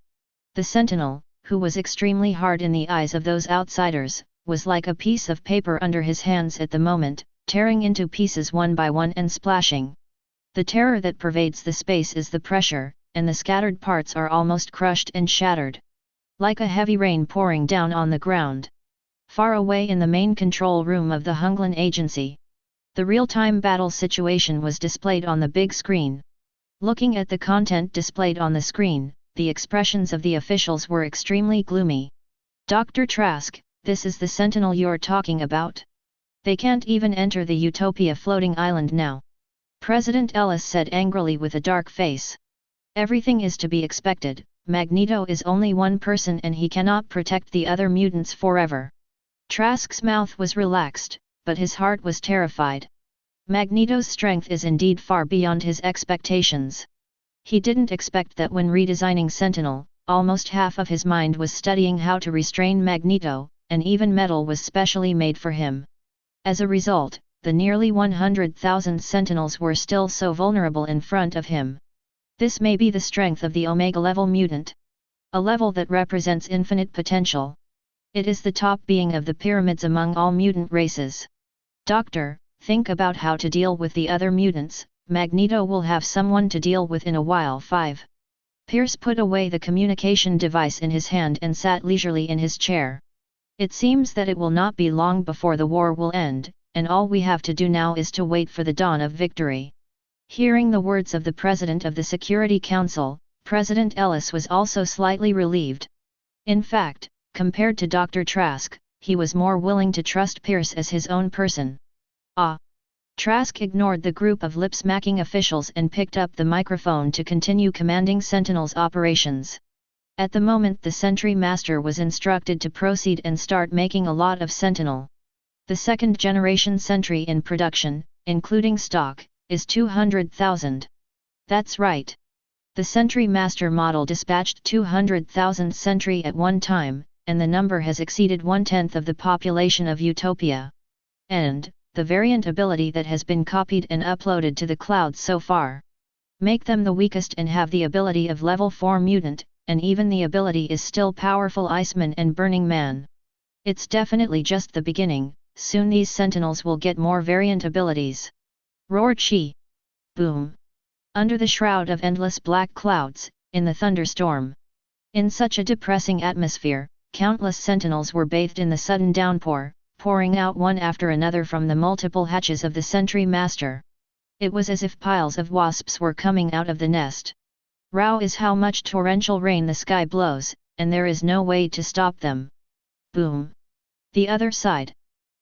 The Sentinel, who was extremely hard in the eyes of those outsiders, was like a piece of paper under his hands at the moment, tearing into pieces one by one and splashing. The terror that pervades the space is the pressure, and the scattered parts are almost crushed and shattered. Like a heavy rain pouring down on the ground. Far away in the main control room of the Hunglin Agency, the real-time battle situation was displayed on the big screen. Looking at the content displayed on the screen, the expressions of the officials were extremely gloomy. Dr. Trask, this is the Sentinel you're talking about? They can't even enter the Utopia floating island now. President Ellis said angrily with a dark face. Everything is to be expected. Magneto is only one person and he cannot protect the other mutants forever. Trask's mouth was relaxed, but his heart was terrified. Magneto's strength is indeed far beyond his expectations. He didn't expect that when redesigning Sentinel, almost half of his mind was studying how to restrain Magneto, and even metal was specially made for him. As a result, the nearly 100,000 sentinels were still so vulnerable in front of him. This may be the strength of the Omega-level mutant. A level that represents infinite potential. It is the top being of the pyramids among all mutant races. Doctor, think about how to deal with the other mutants. Magneto will have someone to deal with in a while. 5. Pierce put away the communication device in his hand and sat leisurely in his chair. It seems that it will not be long before the war will end, and all we have to do now is to wait for the dawn of victory. Hearing the words of the President of the Security Council, President Ellis was also slightly relieved. In fact, compared to Dr. Trask, he was more willing to trust Pierce as his own person. Trask ignored the group of lip-smacking officials and picked up the microphone to continue commanding Sentinel's operations. At the moment the Sentry Master was instructed to proceed and start making a lot of Sentinel. The second-generation Sentry in production, including stock, is 200,000. That's right. The Sentry Master model dispatched 200,000 Sentry at one time, and the number has exceeded 1/10 of the population of Utopia. And, the variant ability that has been copied and uploaded to the cloud so far. Make them the weakest and have the ability of level 4 mutant, and even the ability is still powerful Iceman and Burning Man. It's definitely just the beginning, soon these Sentinels will get more variant abilities. Roared she. Boom. Under the shroud of endless black clouds, in the thunderstorm. In such a depressing atmosphere, countless Sentinels were bathed in the sudden downpour, pouring out one after another from the multiple hatches of the Sentry Master. It was as if piles of wasps were coming out of the nest. Row is how much torrential rain the sky blows, and there is no way to stop them. Boom. The other side.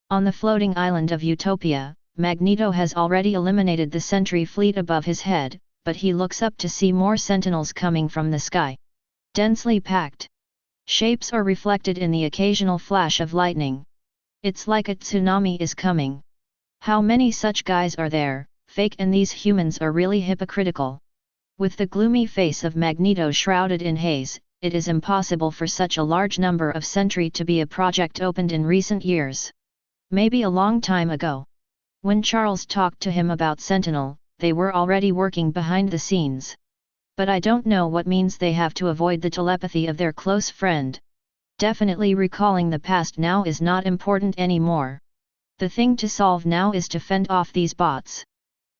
On the floating island of Utopia, Magneto has already eliminated the sentry fleet above his head, but he looks up to see more sentinels coming from the sky. Densely packed. Shapes are reflected in the occasional flash of lightning. It's like a tsunami is coming. How many such guys are there? Fake, and these humans are really hypocritical. With the gloomy face of Magneto shrouded in haze, it is impossible for such a large number of Sentry to be a project opened in recent years. Maybe a long time ago. When Charles talked to him about Sentinel, they were already working behind the scenes. But I don't know what means they have to avoid the telepathy of their close friend. Definitely recalling the past now is not important anymore. The thing to solve now is to fend off these bots.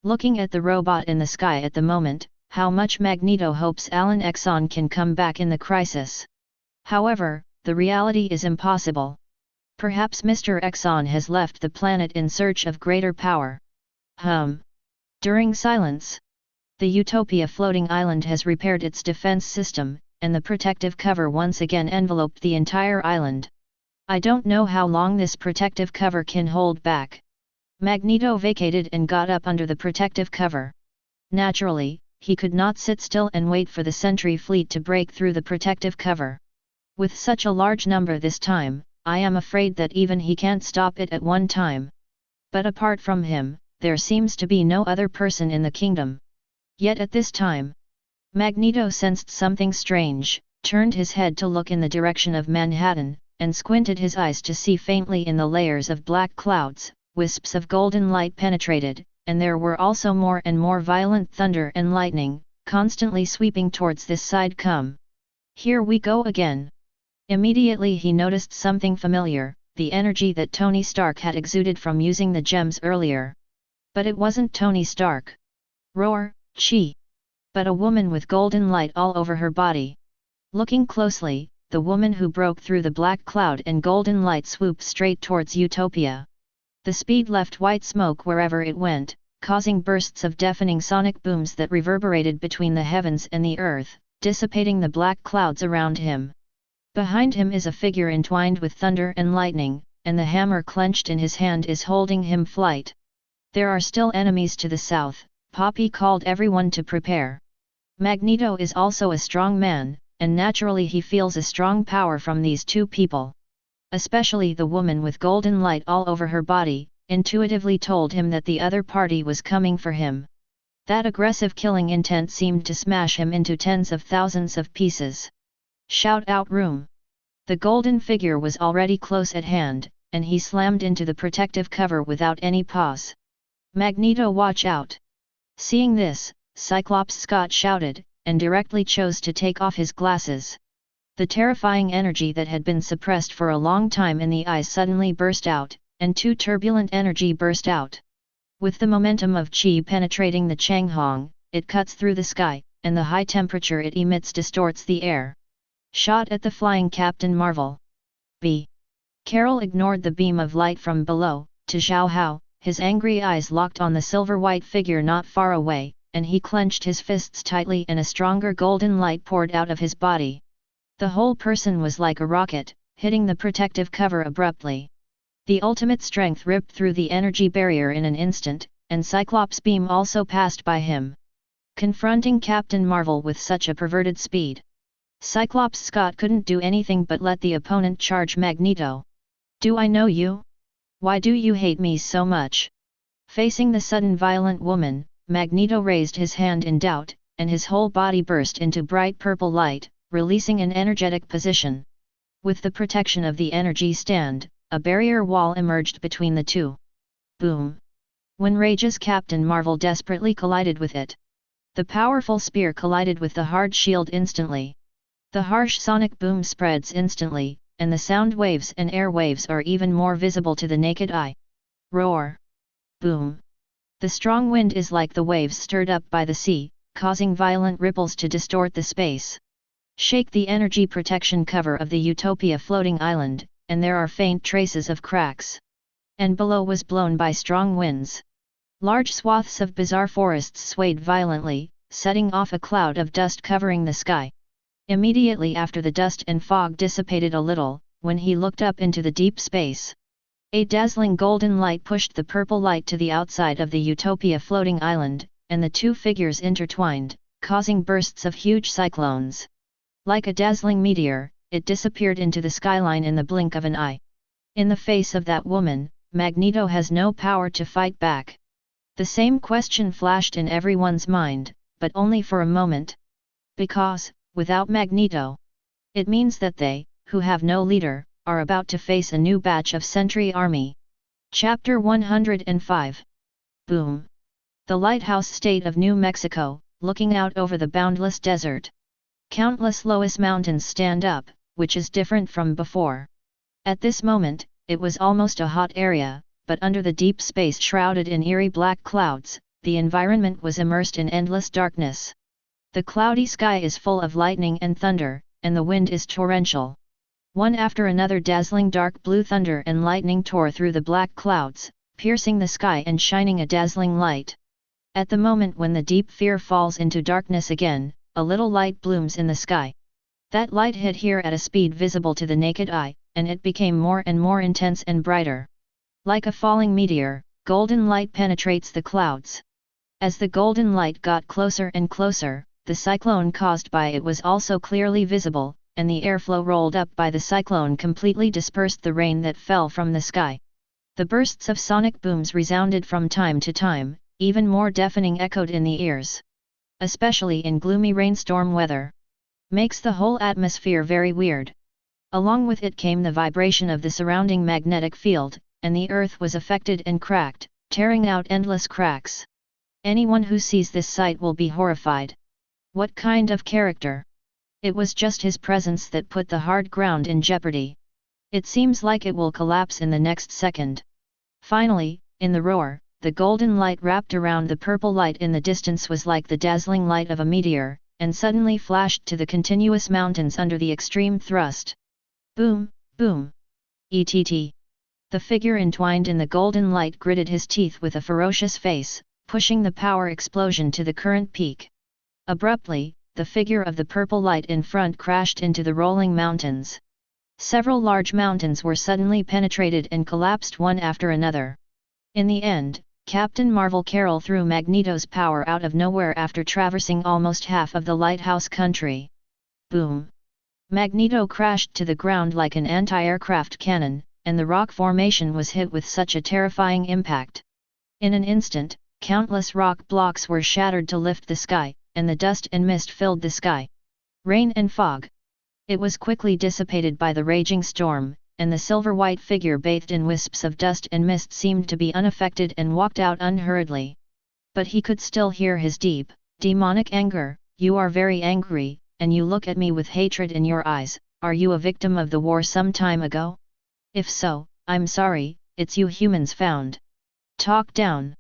Looking at the robot in the sky at the moment, how much Magneto hopes Alan Exxon can come back in the crisis. However, the reality is impossible. Perhaps Mr. Exxon has left the planet in search of greater power. During silence, the Utopia floating island has repaired its defense system, and the protective cover once again enveloped the entire island. I don't know how long this protective cover can hold back. Magneto vacated and got up under the protective cover. Naturally, he could not sit still and wait for the Sentry fleet to break through the protective cover. With such a large number this time, I am afraid that even he can't stop it at one time. But apart from him, there seems to be no other person in the kingdom. Yet at this time, Magneto sensed something strange, turned his head to look in the direction of Manhattan, and squinted his eyes to see faintly in the layers of black clouds, wisps of golden light penetrated, and there were also more and more violent thunder and lightning, constantly sweeping towards this side. Come. Here we go again. Immediately he noticed something familiar, the energy that Tony Stark had exuded from using the gems earlier. But it wasn't Tony Stark. Roar, chi. But a woman with golden light all over her body. Looking closely, the woman who broke through the black cloud and golden light swooped straight towards Utopia. The speed left white smoke wherever it went, causing bursts of deafening sonic booms that reverberated between the heavens and the earth, dissipating the black clouds around him. Behind him is a figure entwined with thunder and lightning, and the hammer clenched in his hand is holding him flight. There are still enemies to the south. Poppy called everyone to prepare. Magneto is also a strong man, and naturally he feels a strong power from these two people. Especially the woman with golden light all over her body, intuitively told him that the other party was coming for him. That aggressive killing intent seemed to smash him into tens of thousands of pieces. Shout out room! The golden figure was already close at hand, and he slammed into the protective cover without any pause. "Magneto, watch out!" Seeing this, Cyclops Scott shouted, and directly chose to take off his glasses. The terrifying energy that had been suppressed for a long time in the eyes suddenly burst out, and two turbulent energy burst out. With the momentum of chi penetrating the Changhong, it cuts through the sky, and the high temperature it emits distorts the air. Shot at the flying Captain Marvel. B. Carol ignored the beam of light from below. To Zhao Hao, his angry eyes locked on the silver-white figure not far away, and he clenched his fists tightly and a stronger golden light poured out of his body. The whole person was like a rocket, hitting the protective cover abruptly. The ultimate strength ripped through the energy barrier in an instant, and Cyclops' beam also passed by him. Confronting Captain Marvel with such a perverted speed, Cyclops Scott couldn't do anything but let the opponent charge Magneto. "Do I know you? Why do you hate me so much?" Facing the sudden violent woman, Magneto raised his hand in doubt, and his whole body burst into bright purple light, releasing an energetic position. With the protection of the energy stand, a barrier wall emerged between the two. Boom! When Rage's Captain Marvel desperately collided with it, the powerful spear collided with the hard shield instantly. The harsh sonic boom spreads instantly, and the sound waves and air waves are even more visible to the naked eye. Roar! Boom! The strong wind is like the waves stirred up by the sea, causing violent ripples to distort the space. Shake the energy protection cover of the Utopia floating island, and there are faint traces of cracks. And below was blown by strong winds. Large swaths of bizarre forests swayed violently, setting off a cloud of dust covering the sky. Immediately after the dust and fog dissipated a little, when he looked up into the deep space, a dazzling golden light pushed the purple light to the outside of the Utopia floating island, and the two figures intertwined, causing bursts of huge cyclones. Like a dazzling meteor, it disappeared into the skyline in the blink of an eye. In the face of that woman, Magneto has no power to fight back. The same question flashed in everyone's mind, but only for a moment. Because, without Magneto, it means that they, who have no leader, are about to face a new batch of Sentry Army. Chapter 105. Boom! The lighthouse state of New Mexico, looking out over the boundless desert. Countless Loess Mountains stand up, which is different from before. At this moment, it was almost a hot area, but under the deep space shrouded in eerie black clouds, the environment was immersed in endless darkness. The cloudy sky is full of lightning and thunder, and the wind is torrential. One after another dazzling dark blue thunder and lightning tore through the black clouds, piercing the sky and shining a dazzling light. At the moment when the deep fear falls into darkness again, a little light blooms in the sky. That light hit here at a speed visible to the naked eye, and it became more and more intense and brighter. Like a falling meteor, golden light penetrates the clouds. As the golden light got closer and closer, the cyclone caused by it was also clearly visible, and the airflow rolled up by the cyclone completely dispersed the rain that fell from the sky. The bursts of sonic booms resounded from time to time, even more deafening echoed in the ears. Especially in gloomy rainstorm weather. Makes the whole atmosphere very weird. Along with it came the vibration of the surrounding magnetic field, and the earth was affected and cracked, tearing out endless cracks. Anyone who sees this sight will be horrified. What kind of character? It was just his presence that put the hard ground in jeopardy. It seems like it will collapse in the next second. Finally, in the roar, the golden light wrapped around the purple light in the distance was like the dazzling light of a meteor, and suddenly flashed to the continuous mountains under the extreme thrust. Boom, boom. ETT. The figure entwined in the golden light gritted his teeth with a ferocious face, pushing the power explosion to the current peak. Abruptly, the figure of the purple light in front crashed into the rolling mountains. Several large mountains were suddenly penetrated and collapsed one after another. In the end, Captain Marvel Carol threw Magneto's power out of nowhere after traversing almost half of the lighthouse country. Boom! Magneto crashed to the ground like an anti-aircraft cannon, and the rock formation was hit with such a terrifying impact. In an instant, countless rock blocks were shattered to lift the sky, and the dust and mist filled the sky. Rain and fog. It was quickly dissipated by the raging storm, and the silver-white figure bathed in wisps of dust and mist seemed to be unaffected and walked out unhurriedly. But he could still hear his deep, demonic anger. "You are very angry, and you look at me with hatred in your eyes. Are you a victim of the war some time ago? If so, I'm sorry, it's you humans found. Talk down."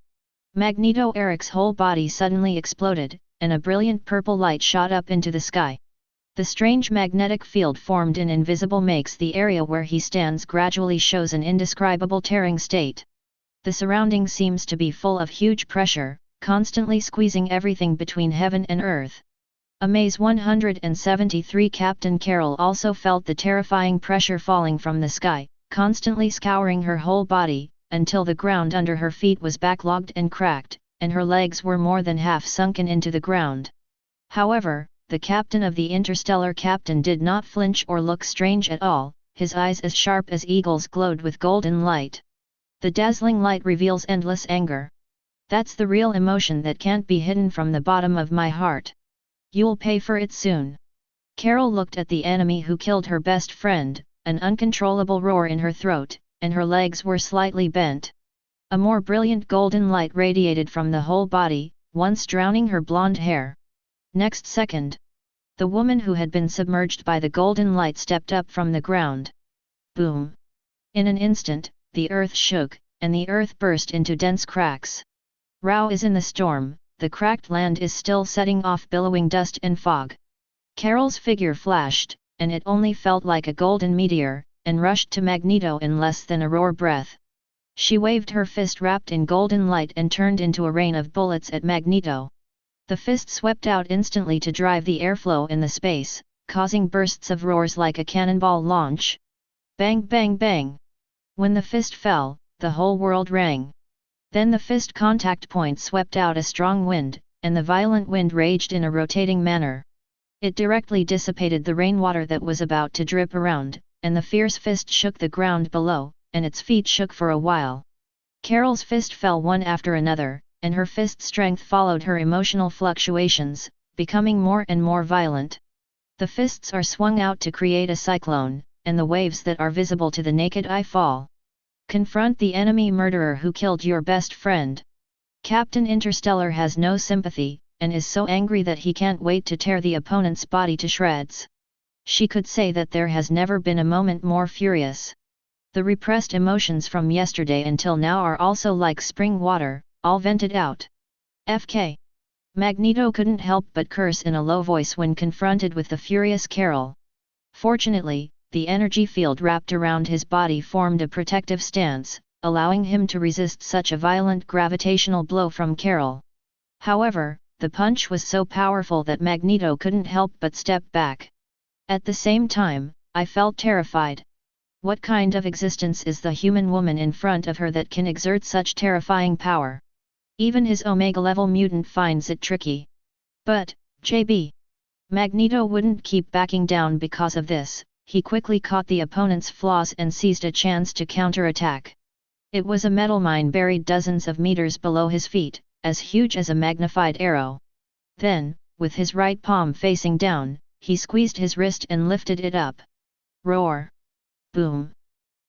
Magneto Eric's whole body suddenly exploded, and a brilliant purple light shot up into the sky. The strange magnetic field formed in invisible makes the area where he stands gradually shows an indescribable tearing state. The surrounding seems to be full of huge pressure, constantly squeezing everything between heaven and earth. Amaze 173 Captain Carol also felt the terrifying pressure falling from the sky, constantly scouring her whole body, until the ground under her feet was backlogged and cracked, and her legs were more than half sunken into the ground. However, the captain of the interstellar captain did not flinch or look strange at all, his eyes as sharp as eagles glowed with golden light. The dazzling light reveals endless anger. That's the real emotion that can't be hidden from the bottom of my heart. You'll pay for it soon. Carol looked at the enemy who killed her best friend, an uncontrollable roar in her throat, and her legs were slightly bent. A more brilliant golden light radiated from the whole body, once drowning her blonde hair. Next second, the woman who had been submerged by the golden light stepped up from the ground. Boom! In an instant, the earth shook, and the earth burst into dense cracks. Row is in the storm, the cracked land is still setting off billowing dust and fog. Carol's figure flashed, and it only felt like a golden meteor, and rushed to Magneto in less than a roar breath. She waved her fist wrapped in golden light and turned into a rain of bullets at Magneto. The fist swept out instantly to drive the airflow in the space, causing bursts of roars like a cannonball launch. Bang bang bang! When the fist fell, the whole world rang. Then the fist contact point swept out a strong wind, and the violent wind raged in a rotating manner. It directly dissipated the rainwater that was about to drip around, and the fierce fist shook the ground below, and its feet shook for a while. Carol's fist fell one after another, and her fist strength followed her emotional fluctuations, becoming more and more violent. The fists are swung out to create a cyclone, and the waves that are visible to the naked eye fall. Confront the enemy murderer who killed your best friend. Captain Interstellar has no sympathy, and is so angry that he can't wait to tear the opponent's body to shreds. She could say that there has never been a moment more furious. The repressed emotions from yesterday until now are also like spring water, all vented out. FK. Magneto couldn't help but curse in a low voice when confronted with the furious Carol. Fortunately, the energy field wrapped around his body formed a protective stance, allowing him to resist such a violent gravitational blow from Carol. However, the punch was so powerful that Magneto couldn't help but step back. At the same time, I felt terrified. What kind of existence is the human woman in front of her that can exert such terrifying power? Even his Omega-level mutant finds it tricky. But, JB. Magneto wouldn't keep backing down because of this. He quickly caught the opponent's flaws and seized a chance to counterattack. It was a metal mine buried dozens of meters below his feet, as huge as a magnified arrow. Then, with his right palm facing down, he squeezed his wrist and lifted it up. Roar! Boom!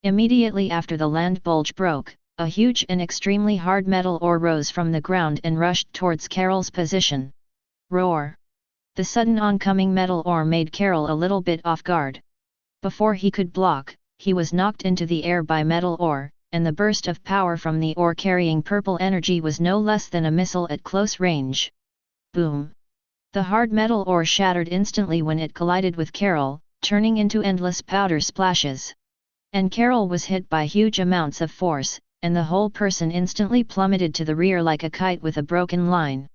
Immediately after the land bulge broke, a huge and extremely hard metal ore rose from the ground and rushed towards Carol's position. Roar! The sudden oncoming metal ore made Carol a little bit off guard. Before he could block, he was knocked into the air by metal ore, and the burst of power from the ore carrying purple energy was no less than a missile at close range. Boom! The hard metal ore shattered instantly when it collided with Carol, turning into endless powder splashes. And Carol was hit by huge amounts of force, and the whole person instantly plummeted to the rear like a kite with a broken line.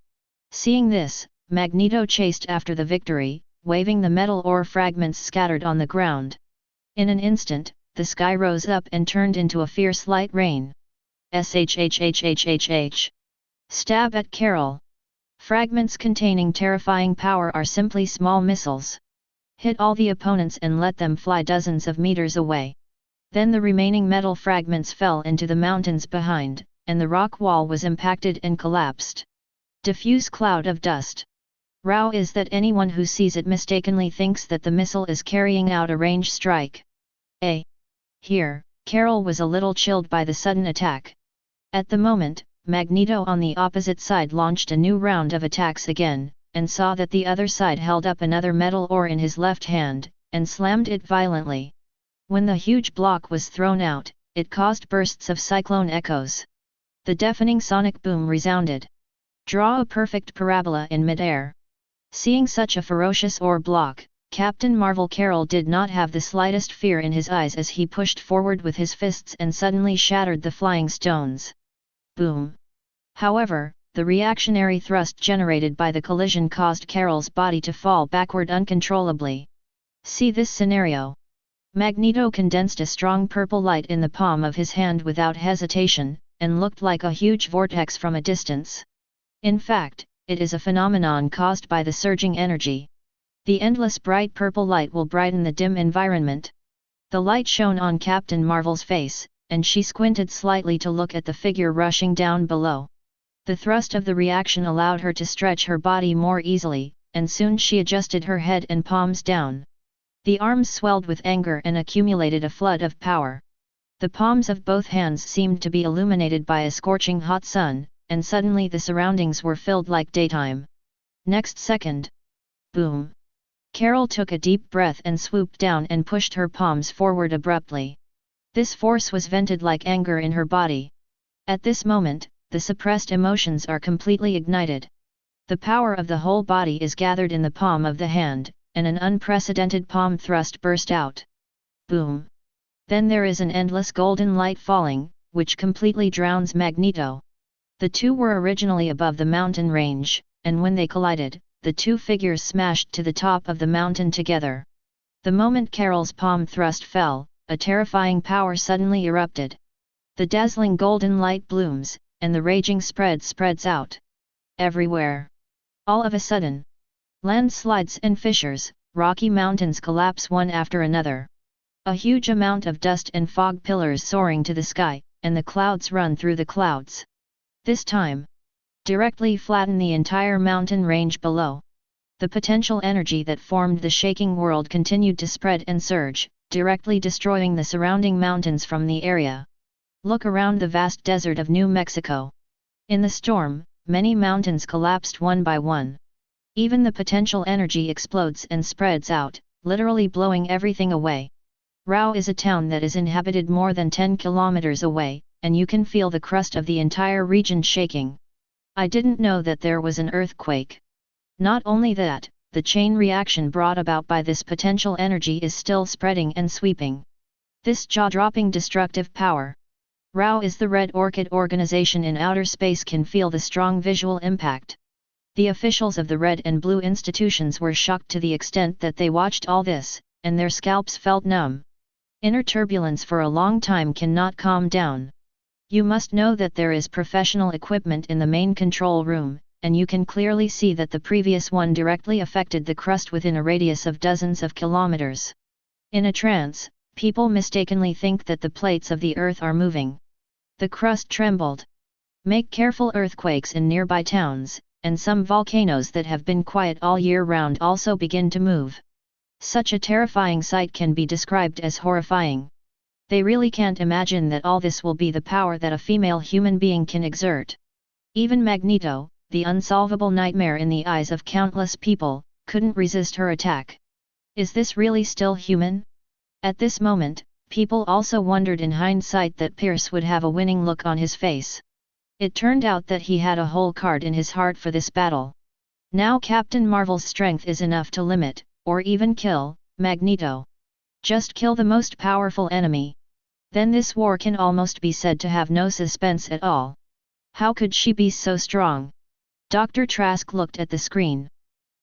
Seeing this, Magneto chased after the victory, waving the metal ore fragments scattered on the ground. In an instant, the sky rose up and turned into a fierce light rain. Shhhhhhh. Stab at Carol. Fragments containing terrifying power are simply small missiles. Hit all the opponents and let them fly dozens of meters away. Then the remaining metal fragments fell into the mountains behind, and the rock wall was impacted and collapsed. Diffuse cloud of dust. Row is that anyone who sees it mistakenly thinks that the missile is carrying out a range strike. Here, Carol was a little chilled by the sudden attack. At the moment, Magneto on the opposite side launched a new round of attacks again, and saw that the other side held up another metal ore in his left hand, and slammed it violently. When the huge block was thrown out, it caused bursts of cyclone echoes. The deafening sonic boom resounded. Draw a perfect parabola in midair. Seeing such a ferocious ore block, Captain Marvel Carol did not have the slightest fear in his eyes as he pushed forward with his fists and suddenly shattered the flying stones. Boom! However, the reactionary thrust generated by the collision caused Carol's body to fall backward uncontrollably. See this scenario. Magneto condensed a strong purple light in the palm of his hand without hesitation, and looked like a huge vortex from a distance. In fact, it is a phenomenon caused by the surging energy. The endless bright purple light will brighten the dim environment. The light shone on Captain Marvel's face, and she squinted slightly to look at the figure rushing down below. The thrust of the reaction allowed her to stretch her body more easily, and soon she adjusted her head and palms down. The arms swelled with anger and accumulated a flood of power. The palms of both hands seemed to be illuminated by a scorching hot sun, and suddenly the surroundings were filled like daytime. Next second. Boom! Carol took a deep breath and swooped down and pushed her palms forward abruptly. This force was vented like anger in her body. At this moment, the suppressed emotions are completely ignited. The power of the whole body is gathered in the palm of the hand, and an unprecedented palm thrust burst out. Boom! Then there is an endless golden light falling, which completely drowns Magneto. The two were originally above the mountain range, and when they collided, the two figures smashed to the top of the mountain together. The moment Carol's palm thrust fell, a terrifying power suddenly erupted. The dazzling golden light blooms, and the raging spreads out. Everywhere. All of a sudden. Landslides and fissures, rocky mountains collapse one after another. A huge amount of dust and fog pillars soaring to the sky, and the clouds run through the clouds. This time. Directly flatten the entire mountain range below. The potential energy that formed the shaking world continued to spread and surge, directly destroying the surrounding mountains from the area. Look around the vast desert of New Mexico. In the storm, many mountains collapsed one by one. Even the potential energy explodes and spreads out, literally blowing everything away. Rao is a town that is inhabited more than 10 kilometers away, and you can feel the crust of the entire region shaking. I didn't know that there was an earthquake. Not only that, the chain reaction brought about by this potential energy is still spreading and sweeping. This jaw-dropping destructive power. Rao is the Red Orchid organization in outer space can feel the strong visual impact. The officials of the Red and Blue institutions were shocked to the extent that they watched all this, and their scalps felt numb. Inner turbulence for a long time cannot calm down. You must know that there is professional equipment in the main control room, and you can clearly see that the previous one directly affected the crust within a radius of dozens of kilometers. In a trance, people mistakenly think that the plates of the earth are moving. The crust trembled. Make careful earthquakes in nearby towns, and some volcanoes that have been quiet all year round also begin to move. Such a terrifying sight can be described as horrifying. They really can't imagine that all this will be the power that a female human being can exert. Even Magneto, the unsolvable nightmare in the eyes of countless people, couldn't resist her attack. Is this really still human? At this moment, people also wondered in hindsight that Pierce would have a winning look on his face. It turned out that he had a whole card in his heart for this battle. Now Captain Marvel's strength is enough to limit, or even kill, Magneto. Just kill the most powerful enemy. Then this war can almost be said to have no suspense at all. How could she be so strong? Dr. Trask looked at the screen.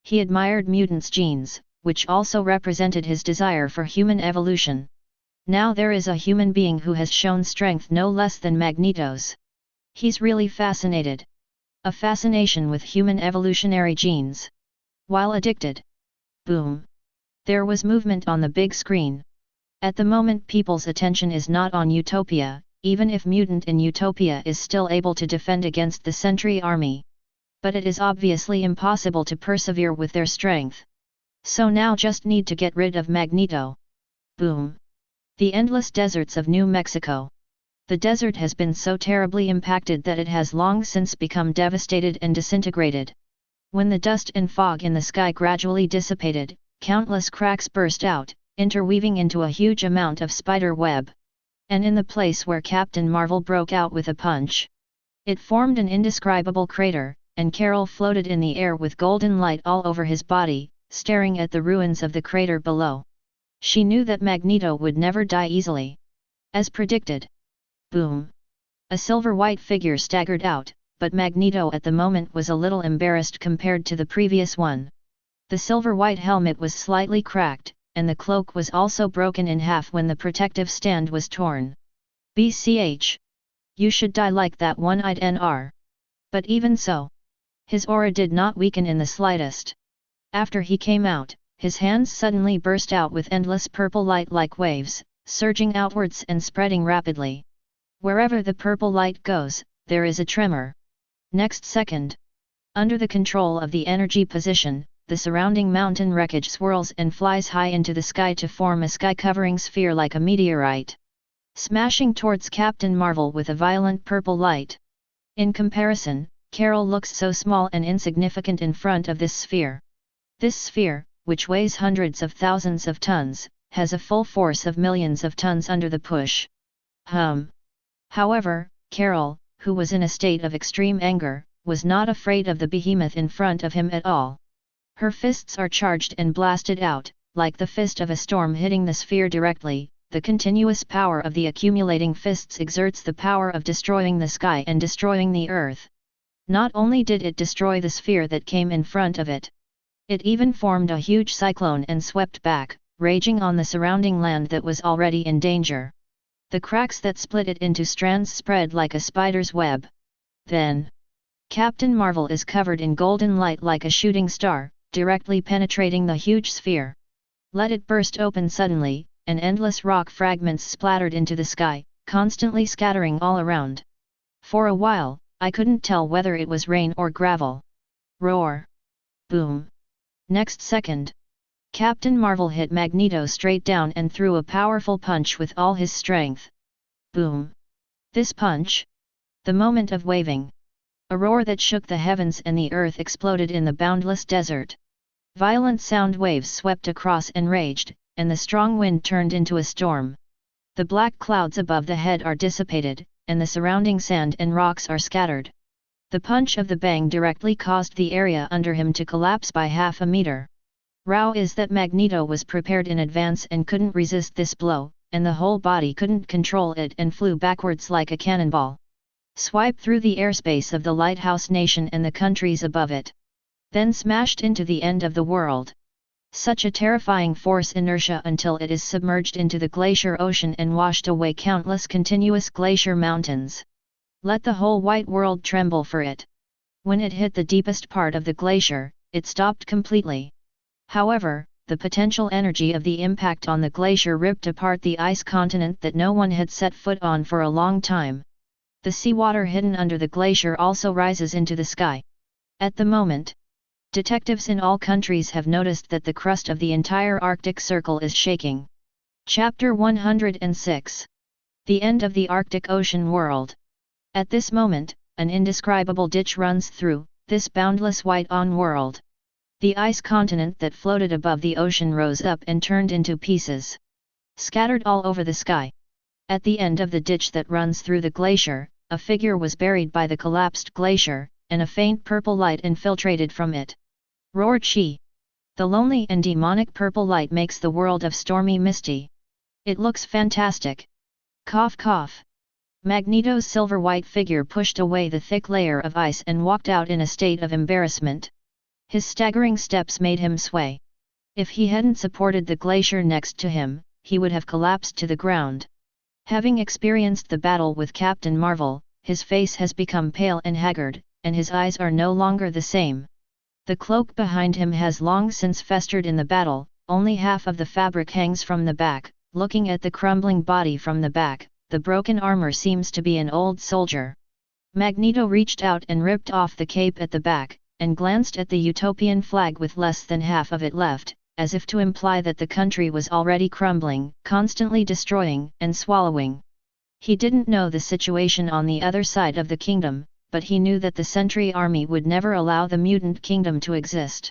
He admired Mutant's genes, which also represented his desire for human evolution. Now there is a human being who has shown strength no less than Magneto's. He's really fascinated. A fascination with human evolutionary genes. While addicted. Boom. There was movement on the big screen. At the moment people's attention is not on Utopia, even if Mutant in Utopia is still able to defend against the Sentry army. But it is obviously impossible to persevere with their strength. So now just need to get rid of Magneto. Boom. The endless deserts of New Mexico. The desert has been so terribly impacted that it has long since become devastated and disintegrated. When the dust and fog in the sky gradually dissipated, countless cracks burst out, interweaving into a huge amount of spider web. And in the place where Captain Marvel broke out with a punch, it formed an indescribable crater, and Carol floated in the air with golden light all over his body, staring at the ruins of the crater below. She knew that Magneto would never die easily. As predicted. Boom! A silver-white figure staggered out, but Magneto at the moment was a little embarrassed compared to the previous one. The silver-white helmet was slightly cracked, and the cloak was also broken in half when the protective stand was torn. BCH! You should die like that one-eyed NR. But even so, his aura did not weaken in the slightest. After he came out, his hands suddenly burst out with endless purple light like waves, surging outwards and spreading rapidly. Wherever the purple light goes, there is a tremor. Next second, under the control of the energy position, the surrounding mountain wreckage swirls and flies high into the sky to form a sky-covering sphere like a meteorite, smashing towards Captain Marvel with a violent purple light. In comparison, Carol looks so small and insignificant in front of this sphere. This sphere, which weighs hundreds of thousands of tons, has a full force of millions of tons under the push. However, Carol, who was in a state of extreme anger, was not afraid of the behemoth in front of him at all. Her fists are charged and blasted out, like the fist of a storm hitting the sphere directly. The continuous power of the accumulating fists exerts the power of destroying the sky and destroying the earth. Not only did it destroy the sphere that came in front of it, it even formed a huge cyclone and swept back, raging on the surrounding land that was already in danger. The cracks that split it into strands spread like a spider's web. Then, Captain Marvel is covered in golden light like a shooting star, directly penetrating the huge sphere. Let it burst open suddenly, and endless rock fragments splattered into the sky, constantly scattering all around. For a while, I couldn't tell whether it was rain or gravel. Roar! Boom! Next second, Captain Marvel hit Magneto straight down and threw a powerful punch with all his strength. Boom! This punch, the moment of waving. A roar that shook the heavens and the earth exploded in the boundless desert. Violent sound waves swept across and raged, and the strong wind turned into a storm. The black clouds above the head are dissipated, and the surrounding sand and rocks are scattered. The punch of the bang directly caused the area under him to collapse by half a meter. Row is that Magneto was prepared in advance and couldn't resist this blow, and the whole body couldn't control it and flew backwards like a cannonball. Swiped through the airspace of the lighthouse nation and the countries above it. Then smashed into the end of the world. Such a terrifying force inertia until it is submerged into the glacier ocean and washed away countless continuous glacier mountains. Let the whole white world tremble for it. When it hit the deepest part of the glacier, it stopped completely. However, the potential energy of the impact on the glacier ripped apart the ice continent that no one had set foot on for a long time. The seawater hidden under the glacier also rises into the sky. At the moment, detectives in all countries have noticed that the crust of the entire Arctic Circle is shaking. Chapter 106. The End of the Arctic Ocean World. At this moment, an indescribable ditch runs through this boundless white-on world. The ice continent that floated above the ocean rose up and turned into pieces, scattered all over the sky. At the end of the ditch that runs through the glacier, a figure was buried by the collapsed glacier, and a faint purple light infiltrated from it. Roared she. The lonely and demonic purple light makes the world of stormy misty. It looks fantastic. Cough cough. Magneto's silver-white figure pushed away the thick layer of ice and walked out in a state of embarrassment. His staggering steps made him sway. If he hadn't supported the glacier next to him, he would have collapsed to the ground. Having experienced the battle with Captain Marvel, his face has become pale and haggard, and his eyes are no longer the same. The cloak behind him has long since festered in the battle, only half of the fabric hangs from the back. Looking at the crumbling body from the back, the broken armor seems to be an old soldier. Magneto reached out and ripped off the cape at the back, and glanced at the utopian flag with less than half of it left, as if to imply that the country was already crumbling, constantly destroying and swallowing. He didn't know the situation on the other side of the kingdom, but he knew that the Sentry army would never allow the mutant kingdom to exist.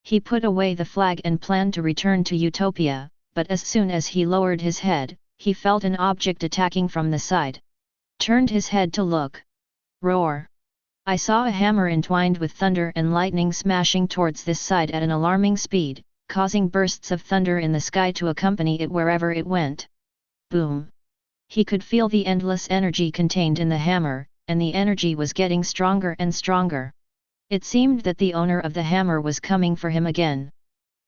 He put away the flag and planned to return to Utopia, but as soon as he lowered his head, he felt an object attacking from the side. Turned his head to look. Roar! I saw a hammer entwined with thunder and lightning smashing towards this side at an alarming speed, causing bursts of thunder in the sky to accompany it wherever it went. Boom! He could feel the endless energy contained in the hammer, and the energy was getting stronger and stronger. It seemed that the owner of the hammer was coming for him again.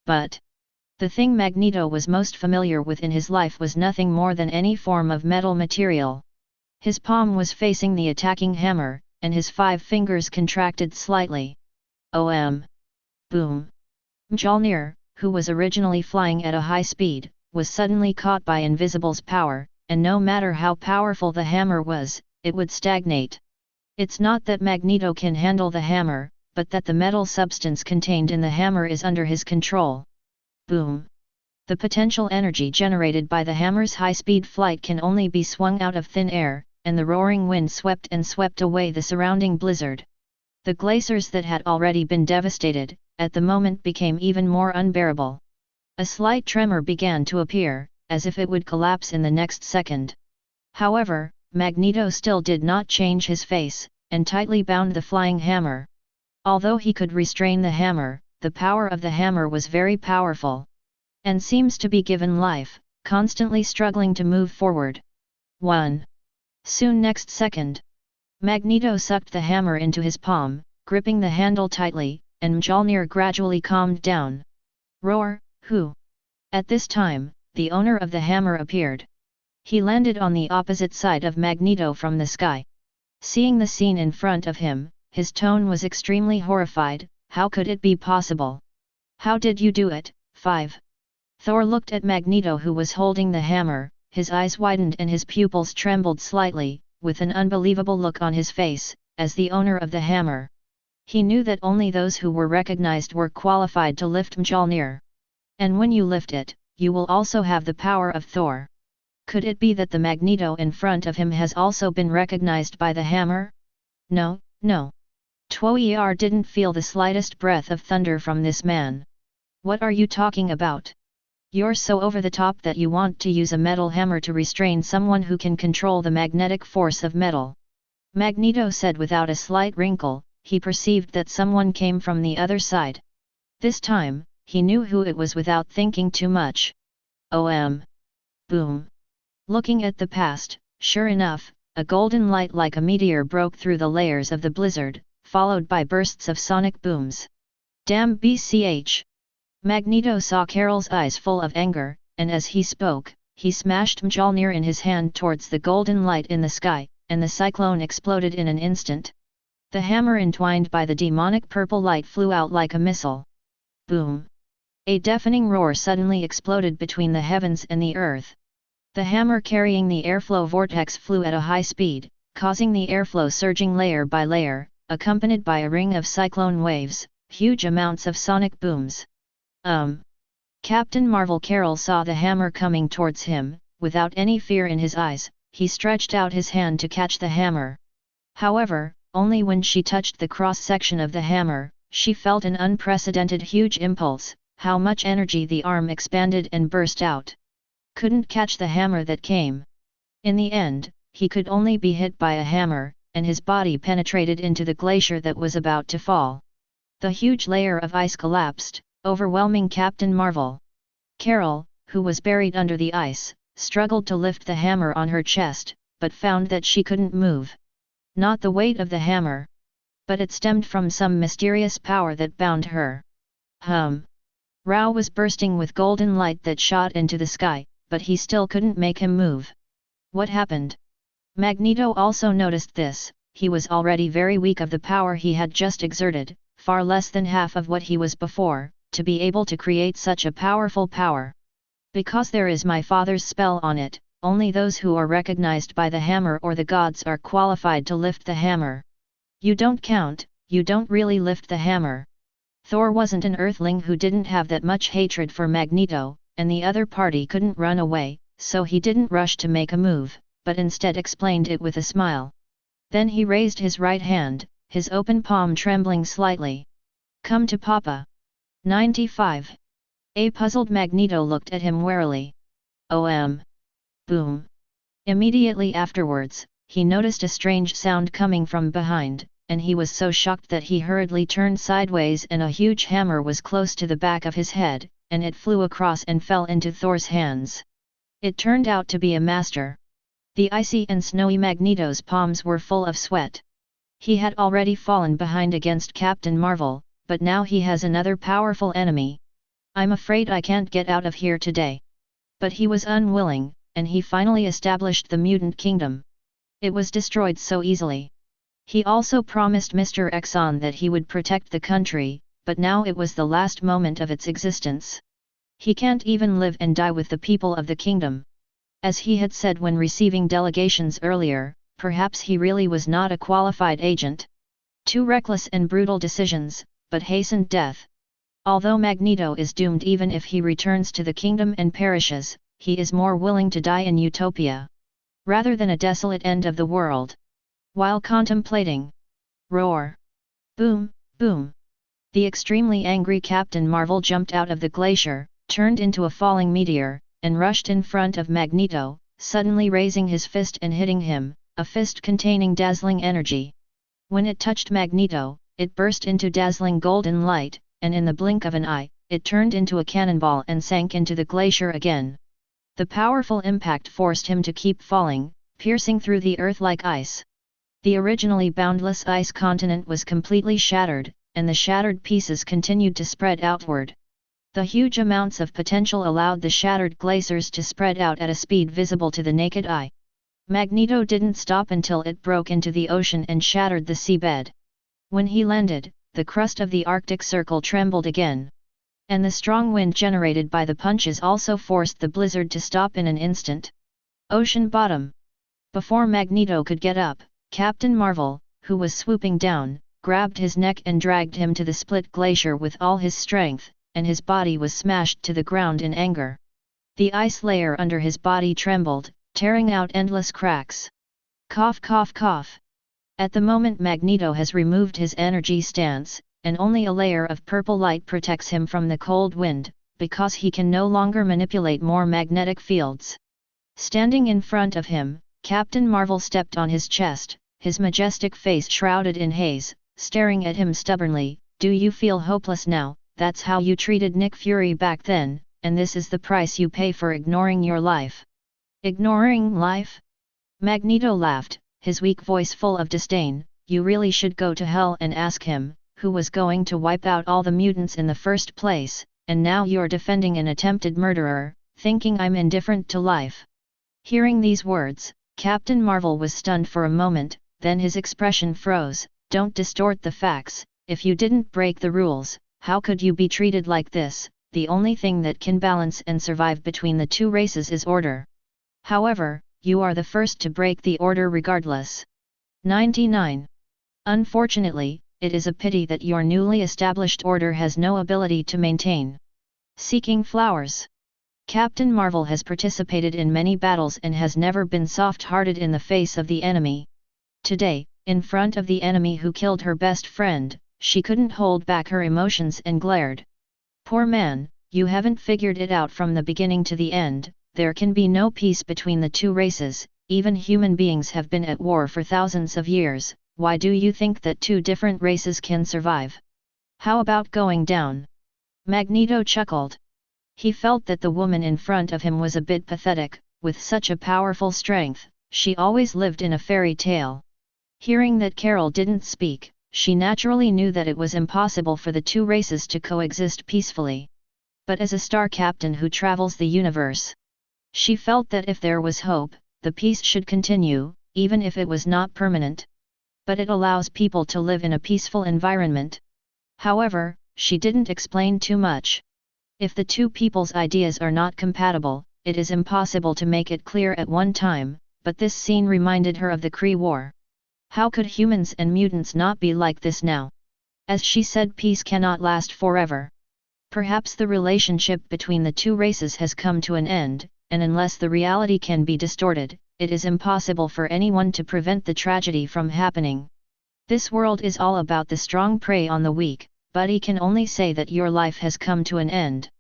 But the thing Magneto was most familiar with in his life was nothing more than any form of metal material. His palm was facing the attacking hammer, and his 5 fingers contracted slightly. Boom! Mjolnir, who was originally flying at a high speed, was suddenly caught by Invisible's power, and no matter how powerful the hammer was, it would stagnate. It's not that Magneto can handle the hammer, but that the metal substance contained in the hammer is under his control. Boom! The potential energy generated by the hammer's high-speed flight can only be swung out of thin air, and the roaring wind swept away the surrounding blizzard. The glaciers that had already been devastated, at the moment became even more unbearable. A slight tremor began to appear, as if it would collapse in the next second. However, Magneto still did not change his face, and tightly bound the flying hammer. Although he could restrain the hammer, the power of the hammer was very powerful. And seems to be given life, constantly struggling to move forward. Soon next second, Magneto sucked the hammer into his palm, gripping the handle tightly, and Mjolnir gradually calmed down. Roar, who? At this time, the owner of the hammer appeared. He landed on the opposite side of Magneto from the sky. Seeing the scene in front of him, his tone was extremely horrified. How could it be possible? How did you do it? 5. Thor looked at Magneto, who was holding the hammer. His eyes widened and his pupils trembled slightly, with an unbelievable look on his face, as the owner of the hammer. He knew that only those who were recognized were qualified to lift Mjolnir. And when you lift it, you will also have the power of Thor. Could it be that the Magneto in front of him has also been recognized by the hammer? No. Twoer didn't feel the slightest breath of thunder from this man. What are you talking about? You're so over the top that you want to use a metal hammer to restrain someone who can control the magnetic force of metal. Magneto said without a slight wrinkle. He perceived that someone came from the other side. This time, he knew who it was without thinking too much. Boom! Looking at the past, sure enough, a golden light like a meteor broke through the layers of the blizzard, followed by bursts of sonic booms. Damn BCH! Magneto saw Carol's eyes full of anger, and as he spoke, he smashed Mjolnir in his hand towards the golden light in the sky, and the cyclone exploded in an instant. The hammer entwined by the demonic purple light flew out like a missile. Boom! A deafening roar suddenly exploded between the heavens and the earth. The hammer carrying the airflow vortex flew at a high speed, causing the airflow surging layer by layer, accompanied by a ring of cyclone waves, huge amounts of sonic booms. Captain Marvel Carol saw the hammer coming towards him. Without any fear in his eyes, he stretched out his hand to catch the hammer. However, only when she touched the cross-section of the hammer, she felt an unprecedented huge impulse. How much energy the arm expanded and burst out. Couldn't catch the hammer that came. In the end, he could only be hit by a hammer, and his body penetrated into the glacier that was about to fall. The huge layer of ice collapsed, overwhelming Captain Marvel. Carol, who was buried under the ice, struggled to lift the hammer on her chest, but found that she couldn't move. Not the weight of the hammer, but it stemmed from some mysterious power that bound her. Rao was bursting with golden light that shot into the sky, but he still couldn't make him move. What happened? Magneto also noticed this. He was already very weak of the power he had just exerted, far less than half of what he was before, to be able to create such a powerful power. Because there is my father's spell on it, only those who are recognized by the hammer or the gods are qualified to lift the hammer. You don't count, you don't really lift the hammer. Thor wasn't an Earthling who didn't have that much hatred for Magneto, and the other party couldn't run away, so he didn't rush to make a move, but instead explained it with a smile. Then he raised his right hand, his open palm trembling slightly. "Come to Papa." 95. A puzzled Magneto looked at him warily. Boom. Immediately afterwards, he noticed a strange sound coming from behind, and he was so shocked that he hurriedly turned sideways and a huge hammer was close to the back of his head, and it flew across and fell into Thor's hands. It turned out to be a master. The icy and snowy Magneto's palms were full of sweat. He had already fallen behind against Captain Marvel, but now he has another powerful enemy. "I'm afraid I can't get out of here today." But he was unwilling, and he finally established the mutant kingdom. It was destroyed so easily. He also promised Mr. Exxon that he would protect the country, but now it was the last moment of its existence. He can't even live and die with the people of the kingdom. As he had said when receiving delegations earlier, perhaps he really was not a qualified agent. Too reckless and brutal decisions, but hastened death. Although Magneto is doomed even if he returns to the kingdom and perishes, he is more willing to die in Utopia, rather than a desolate end of the world. While contemplating, roar! Boom, boom! The extremely angry Captain Marvel jumped out of the glacier, turned into a falling meteor, and rushed in front of Magneto, suddenly raising his fist and hitting him, a fist containing dazzling energy. When it touched Magneto, it burst into dazzling golden light, and in the blink of an eye, it turned into a cannonball and sank into the glacier again. The powerful impact forced him to keep falling, piercing through the earth like ice. The originally boundless ice continent was completely shattered, and the shattered pieces continued to spread outward. The huge amounts of potential allowed the shattered glaciers to spread out at a speed visible to the naked eye. Magneto didn't stop until it broke into the ocean and shattered the seabed. When he landed, the crust of the Arctic Circle trembled again. And the strong wind generated by the punches also forced the blizzard to stop in an instant. Ocean bottom. Before Magneto could get up, Captain Marvel, who was swooping down, grabbed his neck and dragged him to the split glacier with all his strength, and his body was smashed to the ground in anger. The ice layer under his body trembled, tearing out endless cracks. Cough cough cough. At the moment Magneto has removed his energy stance, and only a layer of purple light protects him from the cold wind, because he can no longer manipulate more magnetic fields. Standing in front of him, Captain Marvel stepped on his chest, his majestic face shrouded in haze, staring at him stubbornly. "Do you feel hopeless now? That's how you treated Nick Fury back then, and this is the price you pay for ignoring your life." "Ignoring life?" Magneto laughed, his weak voice full of disdain. "You really should go to hell and ask him, who was going to wipe out all the mutants in the first place, and now you're defending an attempted murderer, thinking I'm indifferent to life." Hearing these words, Captain Marvel was stunned for a moment, then his expression froze. "Don't distort the facts. If you didn't break the rules, how could you be treated like this? The only thing that can balance and survive between the two races is order. However, you are the first to break the order regardless." 99. Unfortunately, it is a pity that your newly established order has no ability to maintain. Seeking flowers. Captain Marvel has participated in many battles and has never been soft-hearted in the face of the enemy. Today, in front of the enemy who killed her best friend, she couldn't hold back her emotions and glared. "Poor man, you haven't figured it out from the beginning to the end. There can be no peace between the two races, even human beings have been at war for thousands of years. Why do you think that two different races can survive? How about going down?" Magneto chuckled. He felt that the woman in front of him was a bit pathetic. With such a powerful strength, she always lived in a fairy tale. Hearing that Carol didn't speak, she naturally knew that it was impossible for the two races to coexist peacefully. But as a star captain who travels the universe, she felt that if there was hope, the peace should continue, even if it was not permanent. But it allows people to live in a peaceful environment. However, she didn't explain too much. If the two people's ideas are not compatible, it is impossible to make it clear at one time, but this scene reminded her of the Kree War. How could humans and mutants not be like this now? As she said, peace cannot last forever. Perhaps the relationship between the two races has come to an end, and unless the reality can be distorted, it is impossible for anyone to prevent the tragedy from happening. This world is all about the strong prey on the weak, but he can only say that your life has come to an end.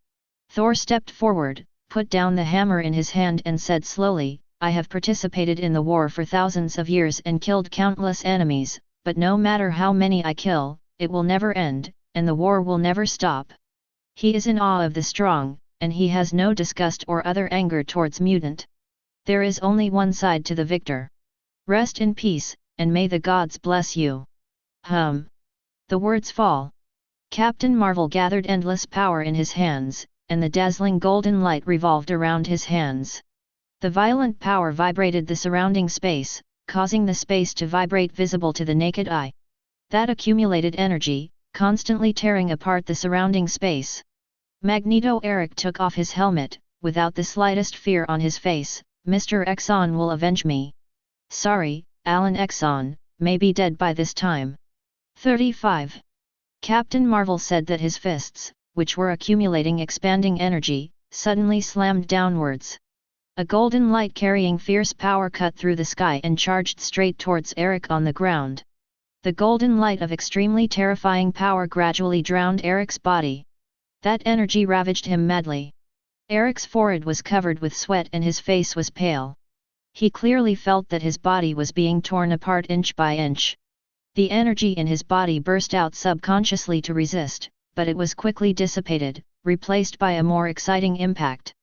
Thor stepped forward, put down the hammer in his hand and said slowly, I have participated in the war for thousands of years and killed countless enemies, but no matter how many I kill, it will never end, and the war will never stop. He is in awe of the strong, and he has no disgust or other anger towards Mutant. There is only one side to the victor. Rest in peace, and may the gods bless you. The words fall. Captain Marvel gathered endless power in his hands, and the dazzling golden light revolved around his hands. The violent power vibrated the surrounding space, causing the space to vibrate visible to the naked eye. That accumulated energy, constantly tearing apart the surrounding space. Magneto Eric took off his helmet, without the slightest fear on his face. Mr. Exxon will avenge me. Sorry, Alan Exxon, may be dead by this time. 35. Captain Marvel said that his fists, which were accumulating expanding energy, suddenly slammed downwards. A golden light carrying fierce power cut through the sky and charged straight towards Eric on the ground. The golden light of extremely terrifying power gradually drowned Eric's body. That energy ravaged him madly. Eric's forehead was covered with sweat and his face was pale. He clearly felt that his body was being torn apart inch by inch. The energy in his body burst out subconsciously to resist, but it was quickly dissipated, replaced by a more exciting impact.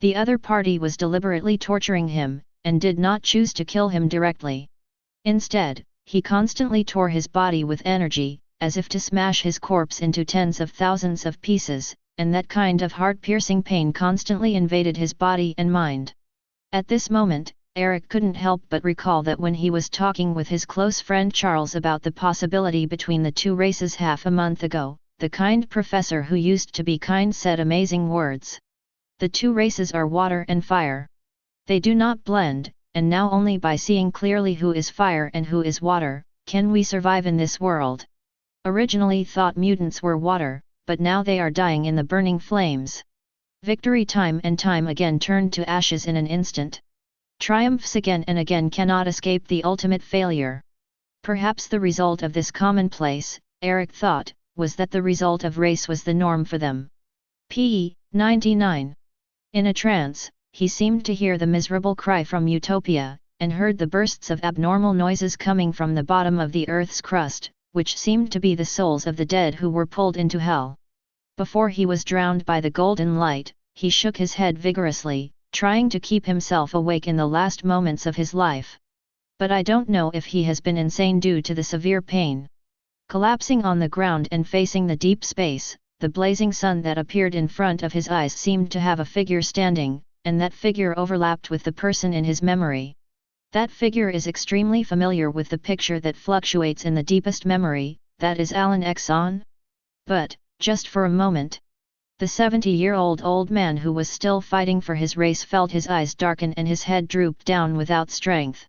The other party was deliberately torturing him, and did not choose to kill him directly. Instead, he constantly tore his body with energy, as if to smash his corpse into tens of thousands of pieces, and that kind of heart-piercing pain constantly invaded his body and mind. At this moment, Eric couldn't help but recall that when he was talking with his close friend Charles about the possibility between the two races half a month ago, the kind professor who used to be kind said amazing words. The two races are water and fire. They do not blend, and now only by seeing clearly who is fire and who is water, can we survive in this world. Originally thought mutants were water, but now they are dying in the burning flames. Victory time and time again turned to ashes in an instant. Triumphs again and again cannot escape the ultimate failure. Perhaps the result of this commonplace, Eric thought, was that the result of race was the norm for them. p. 99. In a trance, he seemed to hear the miserable cry from Utopia, and heard the bursts of abnormal noises coming from the bottom of the Earth's crust, which seemed to be the souls of the dead who were pulled into hell. Before he was drowned by the golden light, he shook his head vigorously, trying to keep himself awake in the last moments of his life. But I don't know if he has been insane due to the severe pain. Collapsing on the ground and facing the deep space, the blazing sun that appeared in front of his eyes seemed to have a figure standing, and that figure overlapped with the person in his memory. That figure is extremely familiar with the picture that fluctuates in the deepest memory, that is Alan Exxon? But, just for a moment, the 70-year-old old man who was still fighting for his race felt his eyes darken and his head droop down without strength.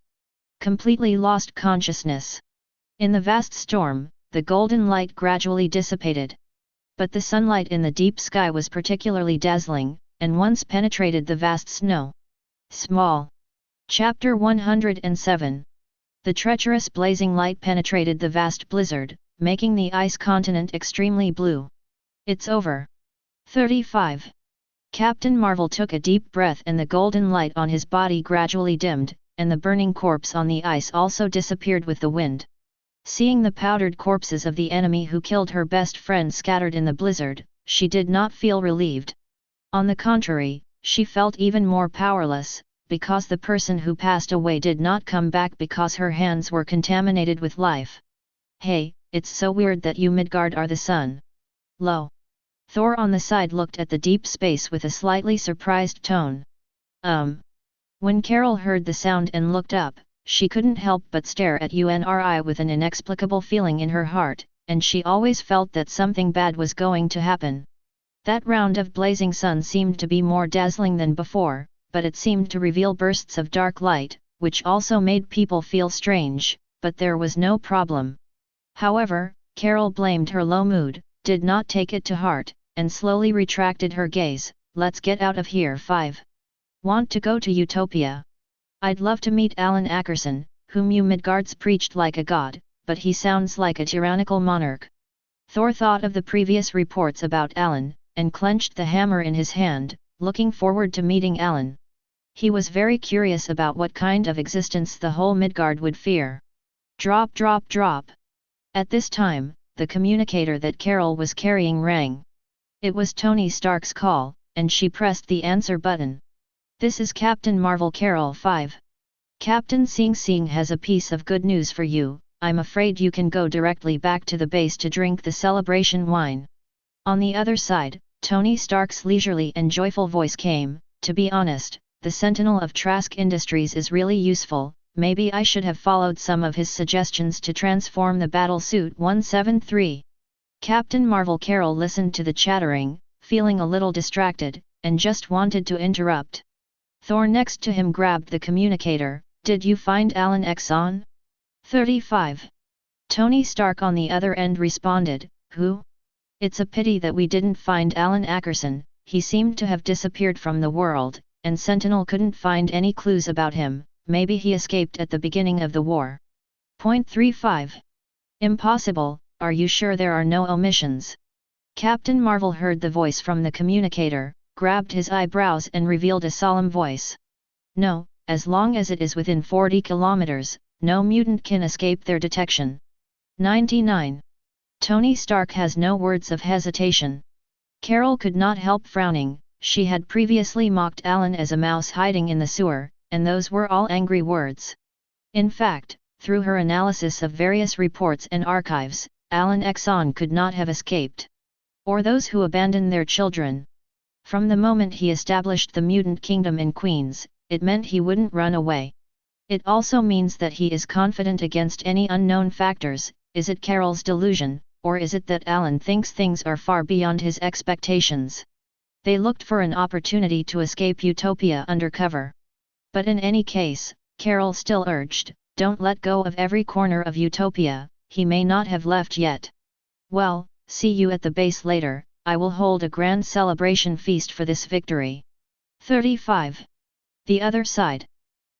Completely lost consciousness. In the vast storm, the golden light gradually dissipated. But the sunlight in the deep sky was particularly dazzling, and once penetrated the vast snow. Small. Chapter 107. The treacherous blazing light penetrated the vast blizzard, making the ice continent extremely blue. It's over. 35. Captain Marvel took a deep breath and the golden light on his body gradually dimmed, and the burning corpse on the ice also disappeared with the wind. Seeing the powdered corpses of the enemy who killed her best friend scattered in the blizzard, she did not feel relieved. On the contrary, she felt even more powerless, because the person who passed away did not come back because her hands were contaminated with life. Hey, it's so weird that you Midgard are the sun. Lo. Thor on the side looked at the deep space with a slightly surprised tone. When Carol heard the sound and looked up, she couldn't help but stare at Unri with an inexplicable feeling in her heart, and she always felt that something bad was going to happen. That round of blazing sun seemed to be more dazzling than before, but it seemed to reveal bursts of dark light, which also made people feel strange, but there was no problem. However, Carol blamed her low mood, did not take it to heart, and slowly retracted her gaze. Let's get out of here. 5. Want to go to Utopia? I'd love to meet Alan Ackerson, whom you Midgards preached like a god, but he sounds like a tyrannical monarch. Thor thought of the previous reports about Alan, and clenched the hammer in his hand, looking forward to meeting Alan. He was very curious about what kind of existence the whole Midgard would fear. Drop, drop, drop. At this time, the communicator that Carol was carrying rang. It was Tony Stark's call, and she pressed the answer button. This is Captain Marvel. Carol. 5. Captain Sing Sing has a piece of good news for you. I'm afraid you can go directly back to the base to drink the celebration wine. On the other side, Tony Stark's leisurely and joyful voice came. To be honest, the Sentinel of Trask Industries is really useful. Maybe I should have followed some of his suggestions to transform the battlesuit 173. Captain Marvel. Carol listened to the chattering, feeling a little distracted, and just wanted to interrupt. Thor next to him grabbed the communicator. Did you find Alan Exxon? 35. Tony Stark on the other end responded, who? It's a pity that we didn't find Alan Ackerson. He seemed to have disappeared from the world, and Sentinel couldn't find any clues about him. Maybe he escaped at the beginning of the war. Point 35. Impossible. Are you sure there are no omissions? Captain Marvel heard the voice from the communicator, grabbed his eyebrows and revealed a solemn voice. No, as long as it is within 40 kilometers, no mutant can escape their detection. 99. Tony Stark has no words of hesitation. Carol could not help frowning. She had previously mocked Alan as a mouse hiding in the sewer, and those were all angry words. In fact, through her analysis of various reports and archives, Alan Exxon could not have escaped. Or those who abandon their children. From the moment he established the mutant kingdom in Queens, it meant he wouldn't run away. It also means that he is confident against any unknown factors. Is it Carol's delusion, or is it that Alan thinks things are far beyond his expectations? They looked for an opportunity to escape Utopia undercover. But in any case, Carol still urged, don't let go of every corner of Utopia. He may not have left yet. Well, see you at the base later. I will hold a grand celebration feast for this victory. 35. The other side.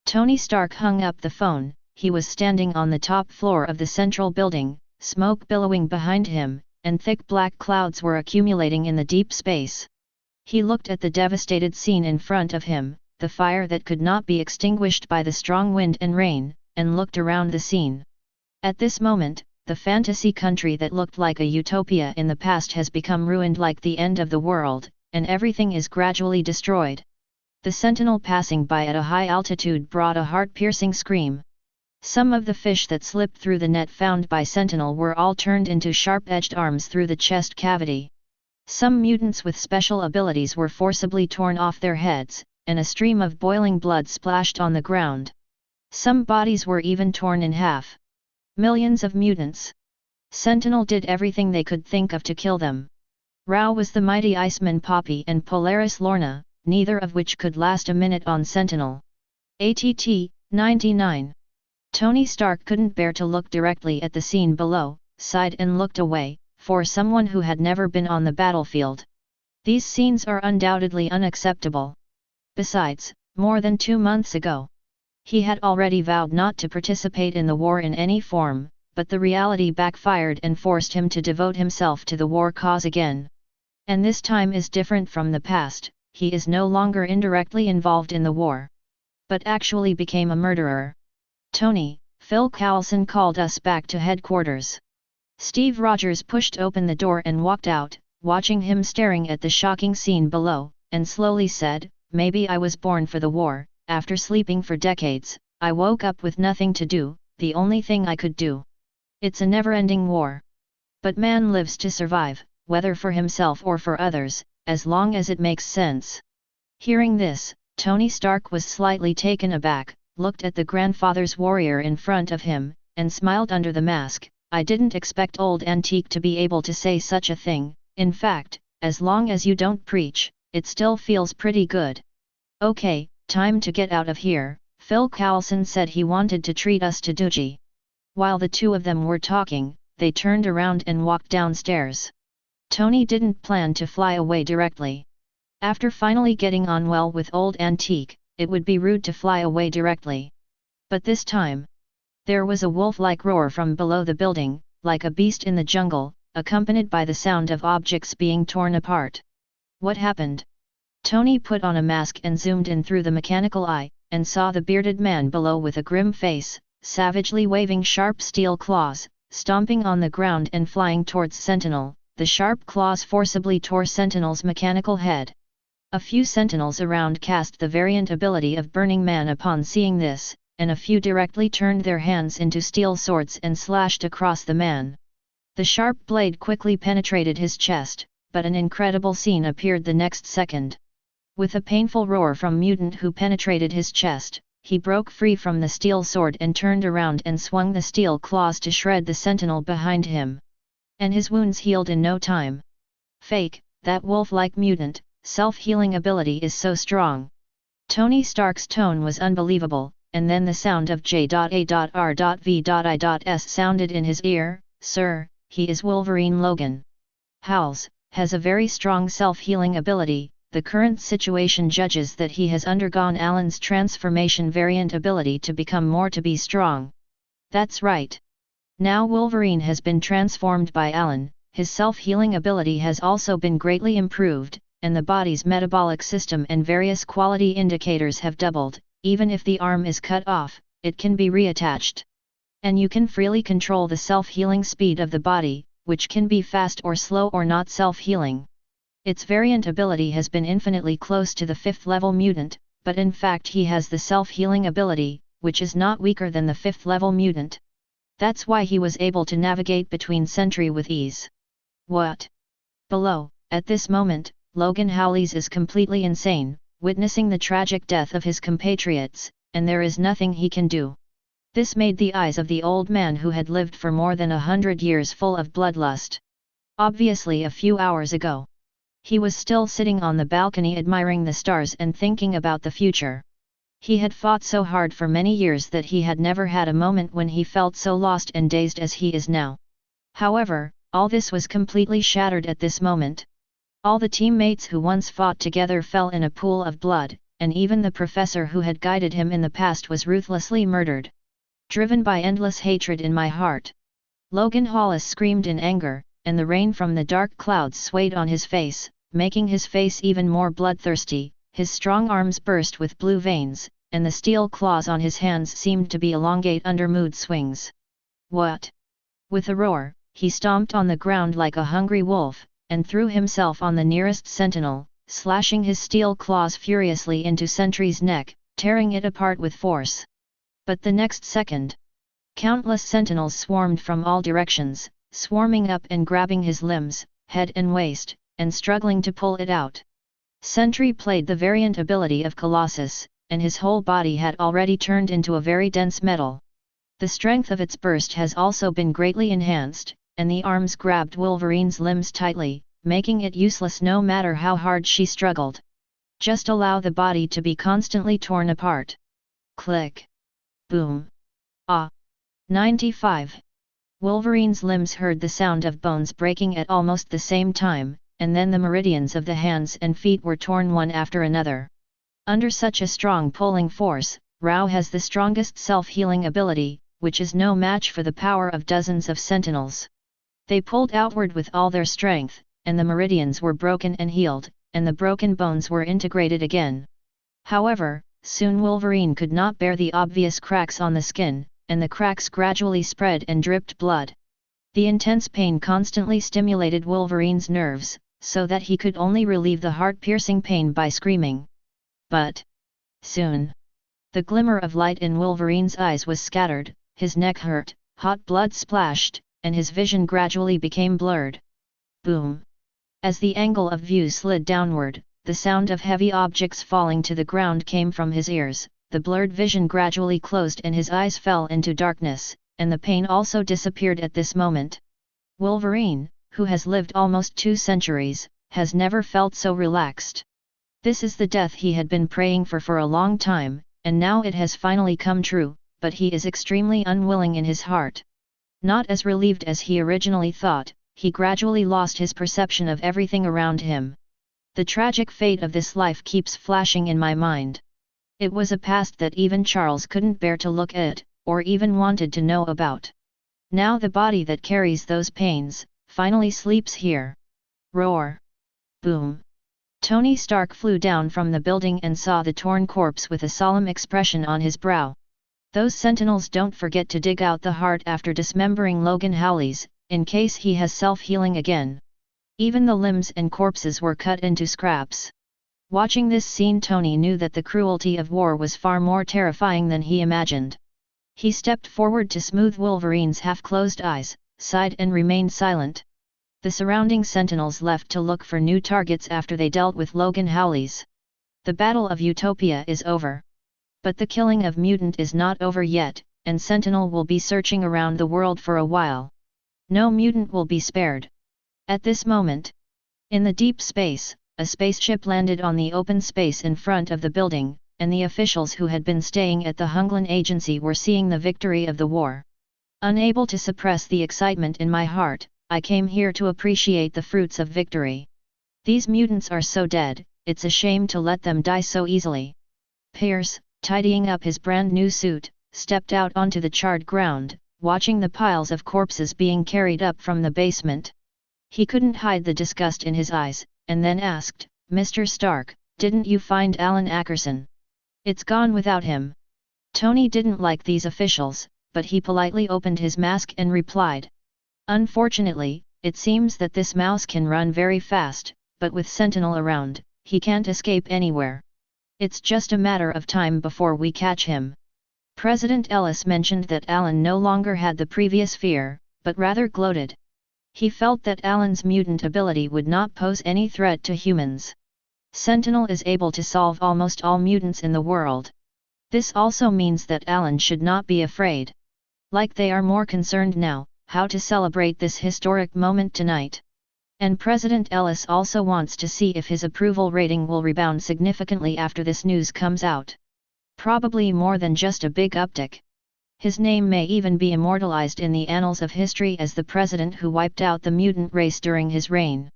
Tony Stark hung up the phone. He was standing on the top floor of the central building, smoke billowing behind him, and thick black clouds were accumulating in the deep space. He looked at the devastated scene in front of him, the fire that could not be extinguished by the strong wind and rain, and looked around the scene. At this moment, the fantasy country that looked like a utopia in the past has become ruined like the end of the world, and everything is gradually destroyed. The sentinel passing by at a high altitude brought a heart-piercing scream. Some of the fish that slipped through the net found by Sentinel were all turned into sharp-edged arms through the chest cavity. Some mutants with special abilities were forcibly torn off their heads, and a stream of boiling blood splashed on the ground. Some bodies were even torn in half. Millions of mutants. Sentinel did everything they could think of to kill them. Rao was the mighty Iceman Poppy and Polaris Lorna, neither of which could last a minute on Sentinel. ATT, 99. Tony Stark couldn't bear to look directly at the scene below, sighed and looked away, for someone who had never been on the battlefield. These scenes are undoubtedly unacceptable. Besides, more than 2 months ago, he had already vowed not to participate in the war in any form, but the reality backfired and forced him to devote himself to the war cause again. And this time is different from the past. He is no longer indirectly involved in the war, but actually became a murderer. Tony, Phil Coulson called us back to headquarters. Steve Rogers pushed open the door and walked out, watching him staring at the shocking scene below, and slowly said, maybe I was born for the war. After sleeping for decades, I woke up with nothing to do, the only thing I could do. It's a never-ending war. But man lives to survive, whether for himself or for others, as long as it makes sense. Hearing this, Tony Stark was slightly taken aback, looked at the grandfather's warrior in front of him, and smiled under the mask. I didn't expect old Antique to be able to say such a thing. In fact, as long as you don't preach, it still feels pretty good. Okay, time to get out of here. Phil Coulson said he wanted to treat us to Doogie. While the two of them were talking, they turned around and walked downstairs. Tony didn't plan to fly away directly. After finally getting on well with old Antique, it would be rude to fly away directly. But this time, there was a wolf-like roar from below the building, like a beast in the jungle, accompanied by the sound of objects being torn apart. What happened? Tony put on a mask and zoomed in through the mechanical eye, and saw the bearded man below with a grim face, savagely waving sharp steel claws, stomping on the ground and flying towards Sentinel. The sharp claws forcibly tore Sentinel's mechanical head. A few Sentinels around cast the variant ability of Burning Man upon seeing this, and a few directly turned their hands into steel swords and slashed across the man. The sharp blade quickly penetrated his chest, but an incredible scene appeared the next second. With a painful roar from Mutant who penetrated his chest, he broke free from the steel sword and turned around and swung the steel claws to shred the Sentinel behind him. And his wounds healed in no time. Fake, that wolf-like mutant, self-healing ability is so strong. Tony Stark's tone was unbelievable, and then the sound of J.A.R.V.I.S sounded in his ear. Sir, he is Wolverine Logan. Howls, has a very strong self-healing ability. The current situation judges that he has undergone Alan's transformation variant ability to become more to be strong. That's right. Now Wolverine has been transformed by Alan, his self-healing ability has also been greatly improved, and the body's metabolic system and various quality indicators have doubled. Even if the arm is cut off, it can be reattached. And you can freely control the self-healing speed of the body, which can be fast or slow or not self-healing. Its variant ability has been infinitely close to the 5th level mutant, but in fact he has the self-healing ability, which is not weaker than the 5th level mutant. That's why he was able to navigate between sentry with ease. What? Below, at this moment, Logan Howleys is completely insane, witnessing the tragic death of his compatriots, and there is nothing he can do. This made the eyes of the old man who had lived for more than 100 years full of bloodlust. Obviously a few hours ago. He was still sitting on the balcony admiring the stars and thinking about the future. He had fought so hard for many years that he had never had a moment when he felt so lost and dazed as he is now. However, all this was completely shattered at this moment. All the teammates who once fought together fell in a pool of blood, and even the professor who had guided him in the past was ruthlessly murdered. Driven by endless hatred in my heart. Logan Hollis screamed in anger, and the rain from the dark clouds swayed on his face, making his face even more bloodthirsty. His strong arms burst with blue veins, and the steel claws on his hands seemed to be elongate under mood swings. What? With a roar, he stomped on the ground like a hungry wolf, and threw himself on the nearest sentinel, slashing his steel claws furiously into Sentry's neck, tearing it apart with force. But the next second, countless sentinels swarmed from all directions, swarming up and grabbing his limbs, head and waist, and struggling to pull it out. Sentry played the variant ability of Colossus, and his whole body had already turned into a very dense metal. The strength of its burst has also been greatly enhanced, and the arms grabbed Wolverine's limbs tightly, making it useless no matter how hard she struggled. Just allow the body to be constantly torn apart. Click. Boom. Ah. 95. Wolverine's limbs heard the sound of bones breaking at almost the same time, and then the meridians of the hands and feet were torn one after another. Under such a strong pulling force, Rao has the strongest self-healing ability, which is no match for the power of dozens of sentinels. They pulled outward with all their strength, and the meridians were broken and healed, and the broken bones were integrated again. However, soon Wolverine could not bear the obvious cracks on the skin, and the cracks gradually spread and dripped blood. The intense pain constantly stimulated Wolverine's nerves, so that he could only relieve the heart-piercing pain by screaming. But soon, the glimmer of light in Wolverine's eyes was scattered, his neck hurt, hot blood splashed, and his vision gradually became blurred. Boom! As the angle of view slid downward, the sound of heavy objects falling to the ground came from his ears, the blurred vision gradually closed and his eyes fell into darkness, and the pain also disappeared at this moment. Wolverine, who has lived almost 2 centuries, has never felt so relaxed. This is the death he had been praying for a long time, and now it has finally come true, but he is extremely unwilling in his heart. Not as relieved as he originally thought, he gradually lost his perception of everything around him. The tragic fate of this life keeps flashing in my mind. It was a past that even Charles couldn't bear to look at, or even wanted to know about. Now the body that carries those pains, finally sleeps here. Roar! Boom! Tony Stark flew down from the building and saw the torn corpse with a solemn expression on his brow. Those sentinels don't forget to dig out the heart after dismembering Logan Howleys, in case he has self-healing again. Even the limbs and corpses were cut into scraps. Watching this scene, Tony knew that the cruelty of war was far more terrifying than he imagined. He stepped forward to smooth Wolverine's half-closed eyes, sighed and remained silent. The surrounding sentinels left to look for new targets after they dealt with Logan Howleys. The Battle of Utopia is over. But the killing of Mutant is not over yet, and Sentinel will be searching around the world for a while. No mutant will be spared. At this moment, in the deep space, a spaceship landed on the open space in front of the building, and the officials who had been staying at the Hunglin Agency were seeing the victory of the war. Unable to suppress the excitement in my heart, I came here to appreciate the fruits of victory. These mutants are so dead, it's a shame to let them die so easily. Pierce, tidying up his brand new suit, stepped out onto the charred ground, watching the piles of corpses being carried up from the basement. He couldn't hide the disgust in his eyes, and then asked, "Mr. Stark, didn't you find Alan Ackerson?" "It's gone without him." Tony didn't like these officials, but he politely opened his mask and replied. "Unfortunately, it seems that this mouse can run very fast, but with Sentinel around, he can't escape anywhere. It's just a matter of time before we catch him." President Ellis mentioned that Alan no longer had the previous fear, but rather gloated. He felt that Alan's mutant ability would not pose any threat to humans. Sentinel is able to solve almost all mutants in the world. This also means that Alan should not be afraid. Like they are more concerned now, how to celebrate this historic moment tonight. And President Ellis also wants to see if his approval rating will rebound significantly after this news comes out. Probably more than just a big uptick. His name may even be immortalized in the annals of history as the president who wiped out the mutant race during his reign.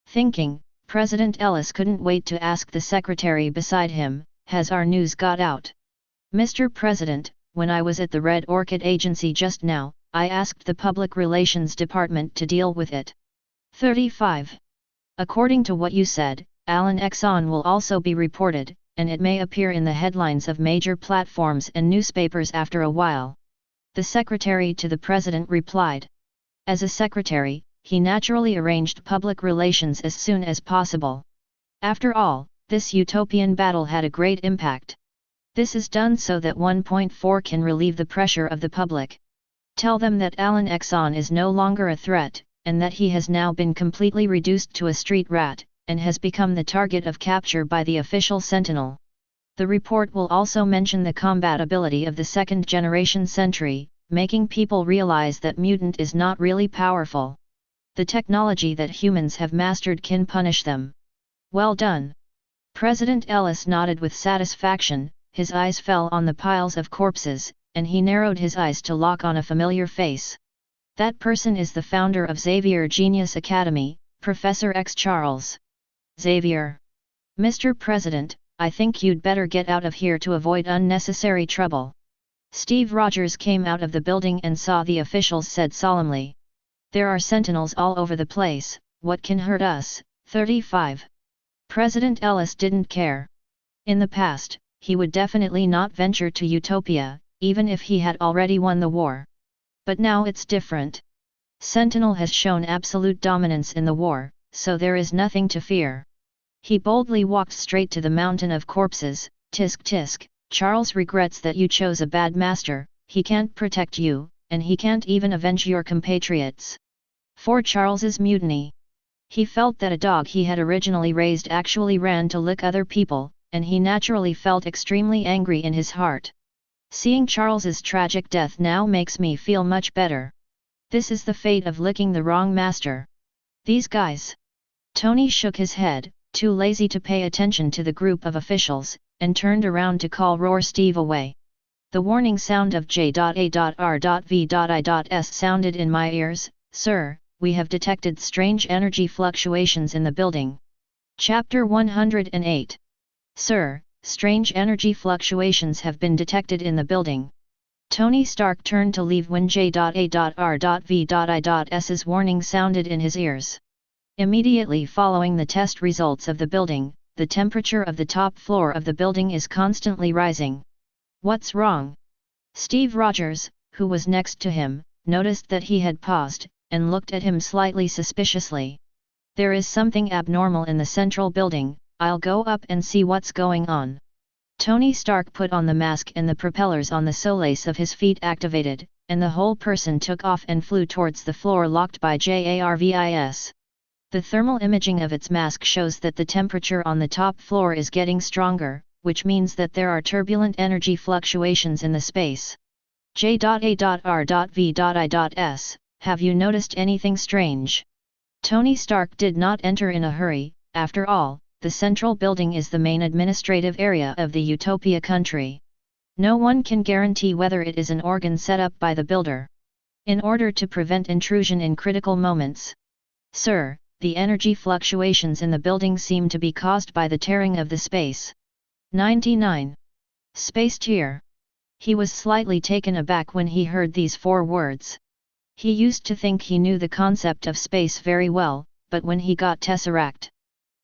Thinking, President Ellis couldn't wait to ask the secretary beside him, "Has our news got out?" "Mr. President, when I was at the Red Orchid Agency just now, I asked the Public Relations Department to deal with it." 35. According to what you said, Alan Exxon will also be reported, and it may appear in the headlines of major platforms and newspapers after a while. The secretary to the president replied. As a secretary, he naturally arranged public relations as soon as possible. After all, this utopian battle had a great impact. This is done so that 1.4 can relieve the pressure of the public. Tell them that Alan Exxon is no longer a threat, and that he has now been completely reduced to a street rat, and has become the target of capture by the official Sentinel. The report will also mention the combat ability of the second-generation Sentry, making people realize that Mutant is not really powerful. The technology that humans have mastered can punish them. Well done. President Ellis nodded with satisfaction, his eyes fell on the piles of corpses, and he narrowed his eyes to lock on a familiar face. That person is the founder of Xavier Genius Academy, Professor X. Charles. Xavier. Mr. President, I think you'd better get out of here to avoid unnecessary trouble. Steve Rogers came out of the building and saw the officials said solemnly. There are sentinels all over the place, what can hurt us? 35. President Ellis didn't care. In the past, he would definitely not venture to Utopia, even if he had already won the war. But now it's different. Sentinel has shown absolute dominance in the war, so there is nothing to fear. He boldly walked straight to the mountain of corpses. Tisk tisk, Charles regrets that you chose a bad master, he can't protect you, and he can't even avenge your compatriots. For Charles's mutiny. He felt that a dog he had originally raised actually ran to lick other people, and he naturally felt extremely angry in his heart. Seeing Charles's tragic death now makes me feel much better. This is the fate of licking the wrong master. These guys. Tony shook his head, too lazy to pay attention to the group of officials, and turned around to call Roar Steve away. The warning sound of J.A.R.V.I.S. sounded in my ears. Sir, we have detected strange energy fluctuations in the building. Chapter 108. Sir, strange energy fluctuations have been detected in the building. Tony Stark turned to leave when J.A.R.V.I.S.'s warning sounded in his ears. Immediately following the test results of the building, the temperature of the top floor of the building is constantly rising. What's wrong? Steve Rogers, who was next to him, noticed that he had paused, and looked at him slightly suspiciously. There is something abnormal in the central building, I'll go up and see what's going on. Tony Stark put on the mask and the propellers on the soles of his feet activated, and the whole person took off and flew towards the floor locked by JARVIS. The thermal imaging of its mask shows that the temperature on the top floor is getting stronger, which means that there are turbulent energy fluctuations in the space. J.A.R.V.I.S. Have you noticed anything strange? Tony Stark did not enter in a hurry. After all, the central building is the main administrative area of the Utopia country. No one can guarantee whether it is an organ set up by the builder. In order to prevent intrusion in critical moments. Sir, the energy fluctuations in the building seem to be caused by the tearing of the space. 99. Space tear. He was slightly taken aback when he heard these 4 words. He used to think he knew the concept of space very well, but when he got Tesseract,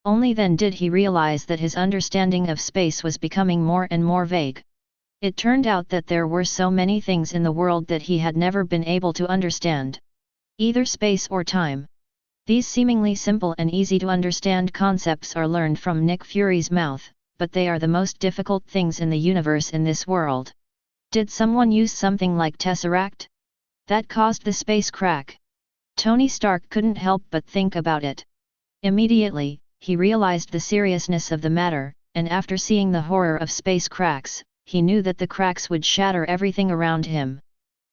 only then did he realize that his understanding of space was becoming more and more vague. It turned out that there were so many things in the world that he had never been able to understand. Either space or time. These seemingly simple and easy to understand concepts are learned from Nick Fury's mouth, but they are the most difficult things in the universe in this world. Did someone use something like Tesseract? That caused the space crack. Tony Stark couldn't help but think about it. Immediately, he realized the seriousness of the matter, and after seeing the horror of space cracks, he knew that the cracks would shatter everything around him.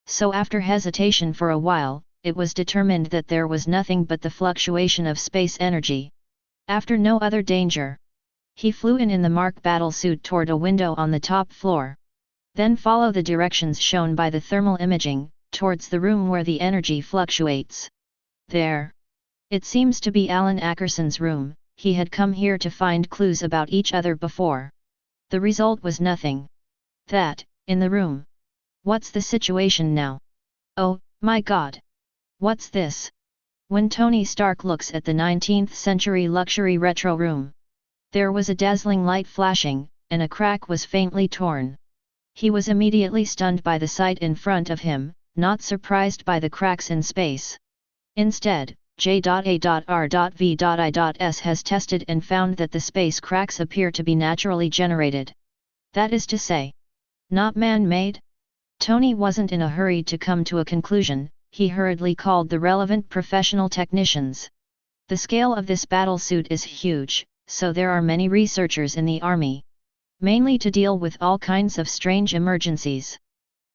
So after hesitation for a while, it was determined that there was nothing but the fluctuation of space energy. After no other danger, he flew in the Mark battlesuit toward a window on the top floor. Then follow the directions shown by the thermal imaging, towards the room where the energy fluctuates. There. It seems to be Alan Ackerson's room. He had come here to find clues about each other before. The result was nothing. That, in the room. What's the situation now? Oh, my God! What's this? When Tony Stark looks at the 19th century luxury retro room, there was a dazzling light flashing, and a crack was faintly torn. He was immediately stunned by the sight in front of him, not surprised by the cracks in space. Instead, J.A.R.V.I.S. has tested and found that the space cracks appear to be naturally generated. That is to say, not man-made? Tony wasn't in a hurry to come to a conclusion. He hurriedly called the relevant professional technicians. The scale of this battlesuit is huge, so there are many researchers in the army. Mainly to deal with all kinds of strange emergencies.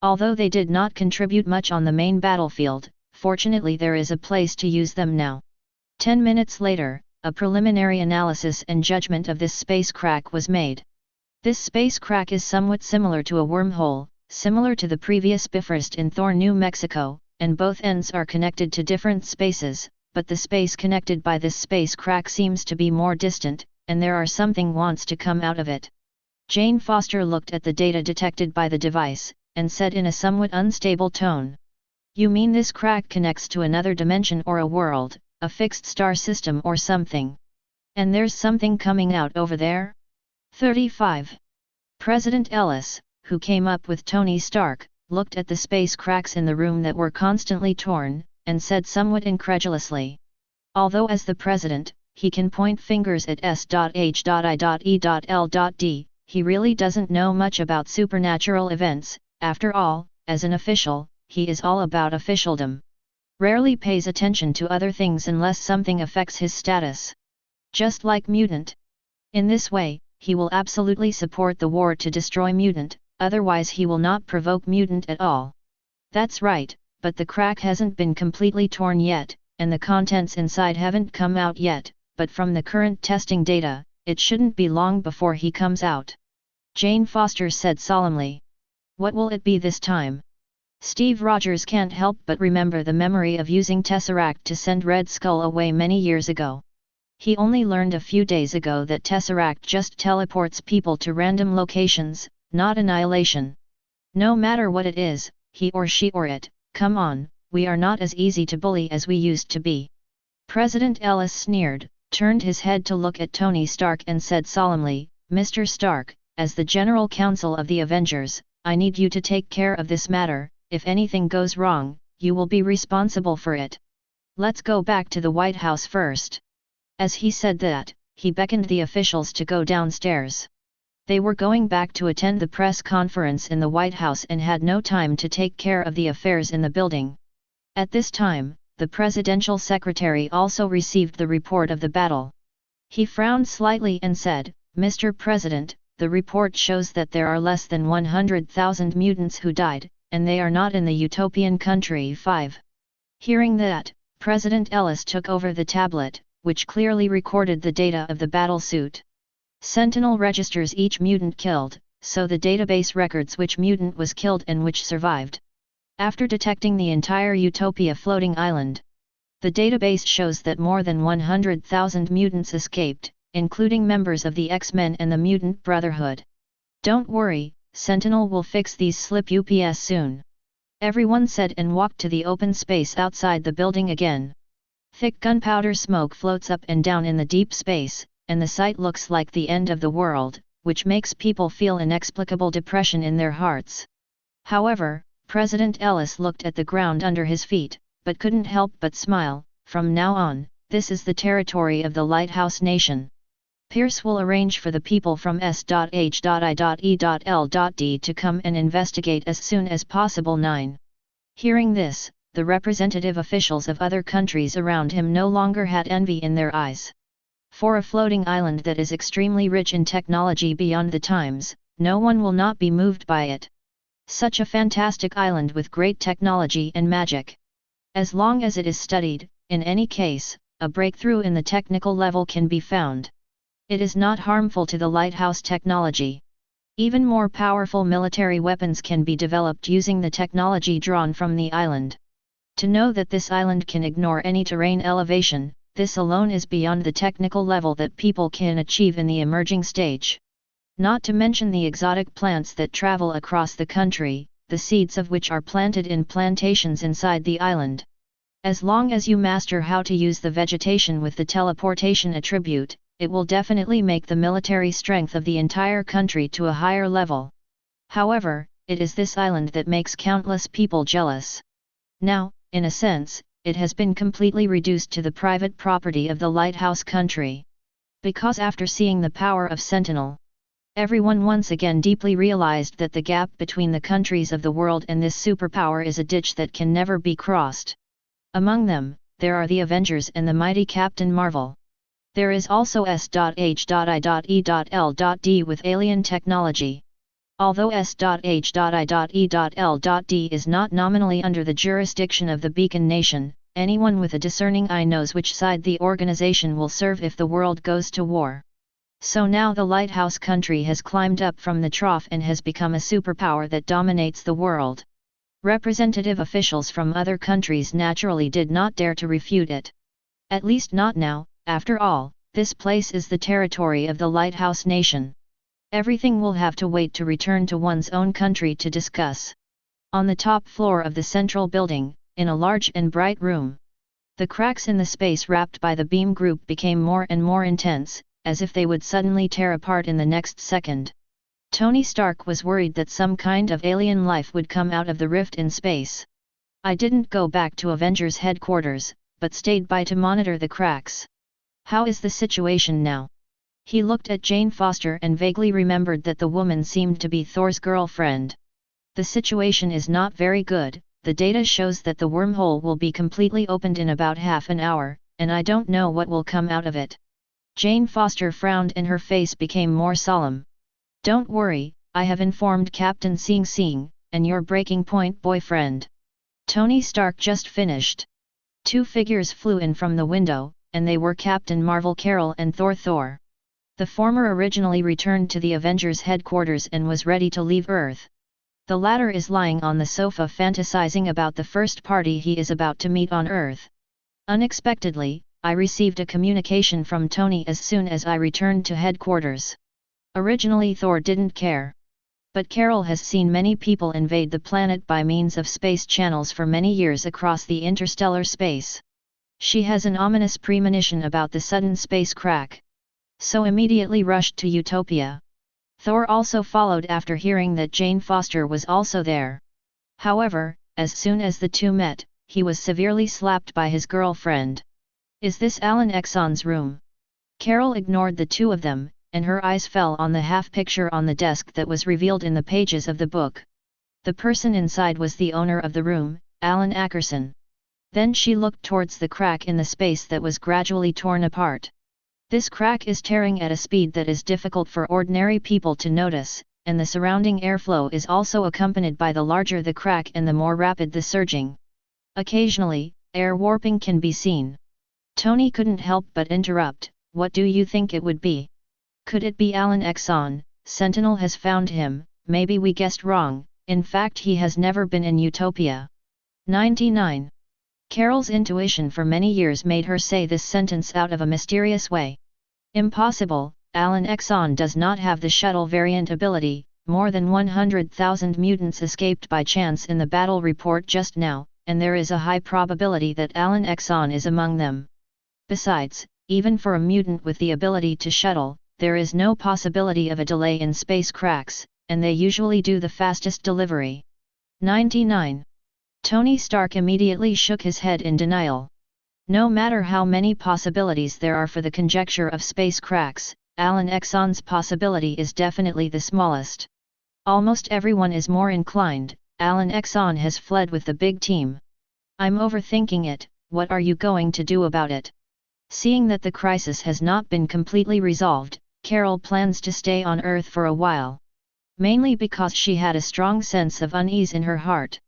Although they did not contribute much on the main battlefield, fortunately there is a place to use them now. 10 minutes later, a preliminary analysis and judgment of this space crack was made. This space crack is somewhat similar to a wormhole, similar to the previous Bifrost in Thor, New Mexico, and both ends are connected to different spaces, but the space connected by this space crack seems to be more distant, and there are something wants to come out of it. Jane Foster looked at the data detected by the device, and said in a somewhat unstable tone. You mean this crack connects to another dimension or a world, a fixed star system or something? And there's something coming out over there? 35. President Ellis, who came up with Tony Stark, looked at the space cracks in the room that were constantly torn, and said somewhat incredulously. Although as the president, he can point fingers at S.H.I.E.L.D, he really doesn't know much about supernatural events. After all, as an official, he is all about officialdom. Rarely pays attention to other things unless something affects his status. Just like Mutant. In this way, he will absolutely support the war to destroy Mutant, otherwise he will not provoke Mutant at all. That's right, but the crack hasn't been completely torn yet, and the contents inside haven't come out yet, but from the current testing data, it shouldn't be long before he comes out. Jane Foster said solemnly. What will it be this time? Steve Rogers can't help but remember the memory of using Tesseract to send Red Skull away many years ago. He only learned a few days ago that Tesseract just teleports people to random locations, not annihilation. No matter what it is, he or she or it, come on, we are not as easy to bully as we used to be. President Ellis sneered, turned his head to look at Tony Stark and said solemnly, Mr. Stark, as the General Counsel of the Avengers, I need you to take care of this matter. If anything goes wrong, you will be responsible for it. Let's go back to the White House first. As he said that, he beckoned the officials to go downstairs. They were going back to attend the press conference in the White House and had no time to take care of the affairs in the building. At this time, the presidential secretary also received the report of the battle. He frowned slightly and said, Mr. President, the report shows that there are less than 100,000 mutants who died, and they are not in the utopian country 5. Hearing that, President Ellis took over the tablet, which clearly recorded the data of the battle suit. Sentinel registers each mutant killed, so the database records which mutant was killed and which survived. After detecting the entire Utopia floating island, the database shows that more than 100,000 mutants escaped, including members of the X-Men and the Mutant Brotherhood. Don't worry, Sentinel will fix these slip UPS soon. Everyone said and walked to the open space outside the building again. Thick gunpowder smoke floats up and down in the deep space, and the sight looks like the end of the world, which makes people feel inexplicable depression in their hearts. However, President Ellis looked at the ground under his feet, but couldn't help but smile. From now on, this is the territory of the Lighthouse Nation. Pierce will arrange for the people from S.H.I.E.L.D. to come and investigate as soon as possible. 9. Hearing this, the representative officials of other countries around him no longer had envy in their eyes. For a floating island that is extremely rich in technology beyond the times, no one will not be moved by it. Such a fantastic island with great technology and magic. As long as it is studied, in any case, a breakthrough in the technical level can be found. It is not harmful to the lighthouse technology. Even more powerful military weapons can be developed using the technology drawn from the island. To know that this island can ignore any terrain elevation, this alone is beyond the technical level that people can achieve in the emerging stage. Not to mention the exotic plants that travel across the country, the seeds of which are planted in plantations inside the island. As long as you master how to use the vegetation with the teleportation attribute, it will definitely make the military strength of the entire country to a higher level. However, it is this island that makes countless people jealous. Now, in a sense, it has been completely reduced to the private property of the Lighthouse country. Because after seeing the power of Sentinel, everyone once again deeply realized that the gap between the countries of the world and this superpower is a ditch that can never be crossed. Among them, there are the Avengers and the mighty Captain Marvel. There is also S.H.I.E.L.D. with alien technology. Although S.H.I.E.L.D. is not nominally under the jurisdiction of the Beacon Nation, anyone with a discerning eye knows which side the organization will serve if the world goes to war. So now the Lighthouse country has climbed up from the trough and has become a superpower that dominates the world. Representative officials from other countries naturally did not dare to refute it. At least not now. After all, this place is the territory of the Lighthouse Nation. Everything will have to wait to return to one's own country to discuss. On the top floor of the central building, in a large and bright room, the cracks in the space wrapped by the beam group became more and more intense, as if they would suddenly tear apart in the next second. Tony Stark was worried that some kind of alien life would come out of the rift in space. I didn't go back to Avengers headquarters, but stayed by to monitor the cracks. How is the situation now? He looked at Jane Foster and vaguely remembered that the woman seemed to be Thor's girlfriend. The situation is not very good. The data shows that the wormhole will be completely opened in about half an hour, and I don't know what will come out of it. Jane Foster frowned and her face became more solemn. Don't worry, I have informed Captain Sing Sing, and your breaking point boyfriend. Tony Stark just finished. Two figures flew in from the window, and they were Captain Marvel Carol and Thor. The former originally returned to the Avengers headquarters and was ready to leave Earth. The latter is lying on the sofa fantasizing about the first party he is about to meet on Earth. Unexpectedly, I received a communication from Tony as soon as I returned to headquarters. Originally Thor didn't care. But Carol has seen many people invade the planet by means of space channels for many years across the interstellar space. She has an ominous premonition about the sudden space crack. So immediately rushed to Utopia. Thor also followed after hearing that Jane Foster was also there. However, as soon as the two met, he was severely slapped by his girlfriend. "Is this Alan Exxon's room?" Carol ignored the two of them, and her eyes fell on the half-picture on the desk that was revealed in the pages of the book. The person inside was the owner of the room, Alan Ackerson. Then she looked towards the crack in the space that was gradually torn apart. This crack is tearing at a speed that is difficult for ordinary people to notice, and the surrounding airflow is also accompanied by the larger the crack and the more rapid the surging. Occasionally, air warping can be seen. Tony couldn't help but interrupt, "What do you think it would be? Could it be Alan Exxon? Sentinel has found him, maybe we guessed wrong, in fact he has never been in Utopia." 99. Carol's intuition for many years made her say this sentence out of a mysterious way. Impossible, Alan Exxon does not have the shuttle variant ability. More than 100,000 mutants escaped by chance in the battle report just now, and there is a high probability that Alan Exxon is among them. Besides, even for a mutant with the ability to shuttle, there is no possibility of a delay in space cracks, and they usually do the fastest delivery. 99. Tony Stark immediately shook his head in denial. No matter how many possibilities there are for the conjecture of space cracks, Alan Exxon's possibility is definitely the smallest. Almost everyone is more inclined. Alan Exxon has fled with the big team. I'm overthinking it. What are you going to do about it? Seeing that the crisis has not been completely resolved, Carol plans to stay on Earth for a while. Mainly because she had a strong sense of unease in her heart.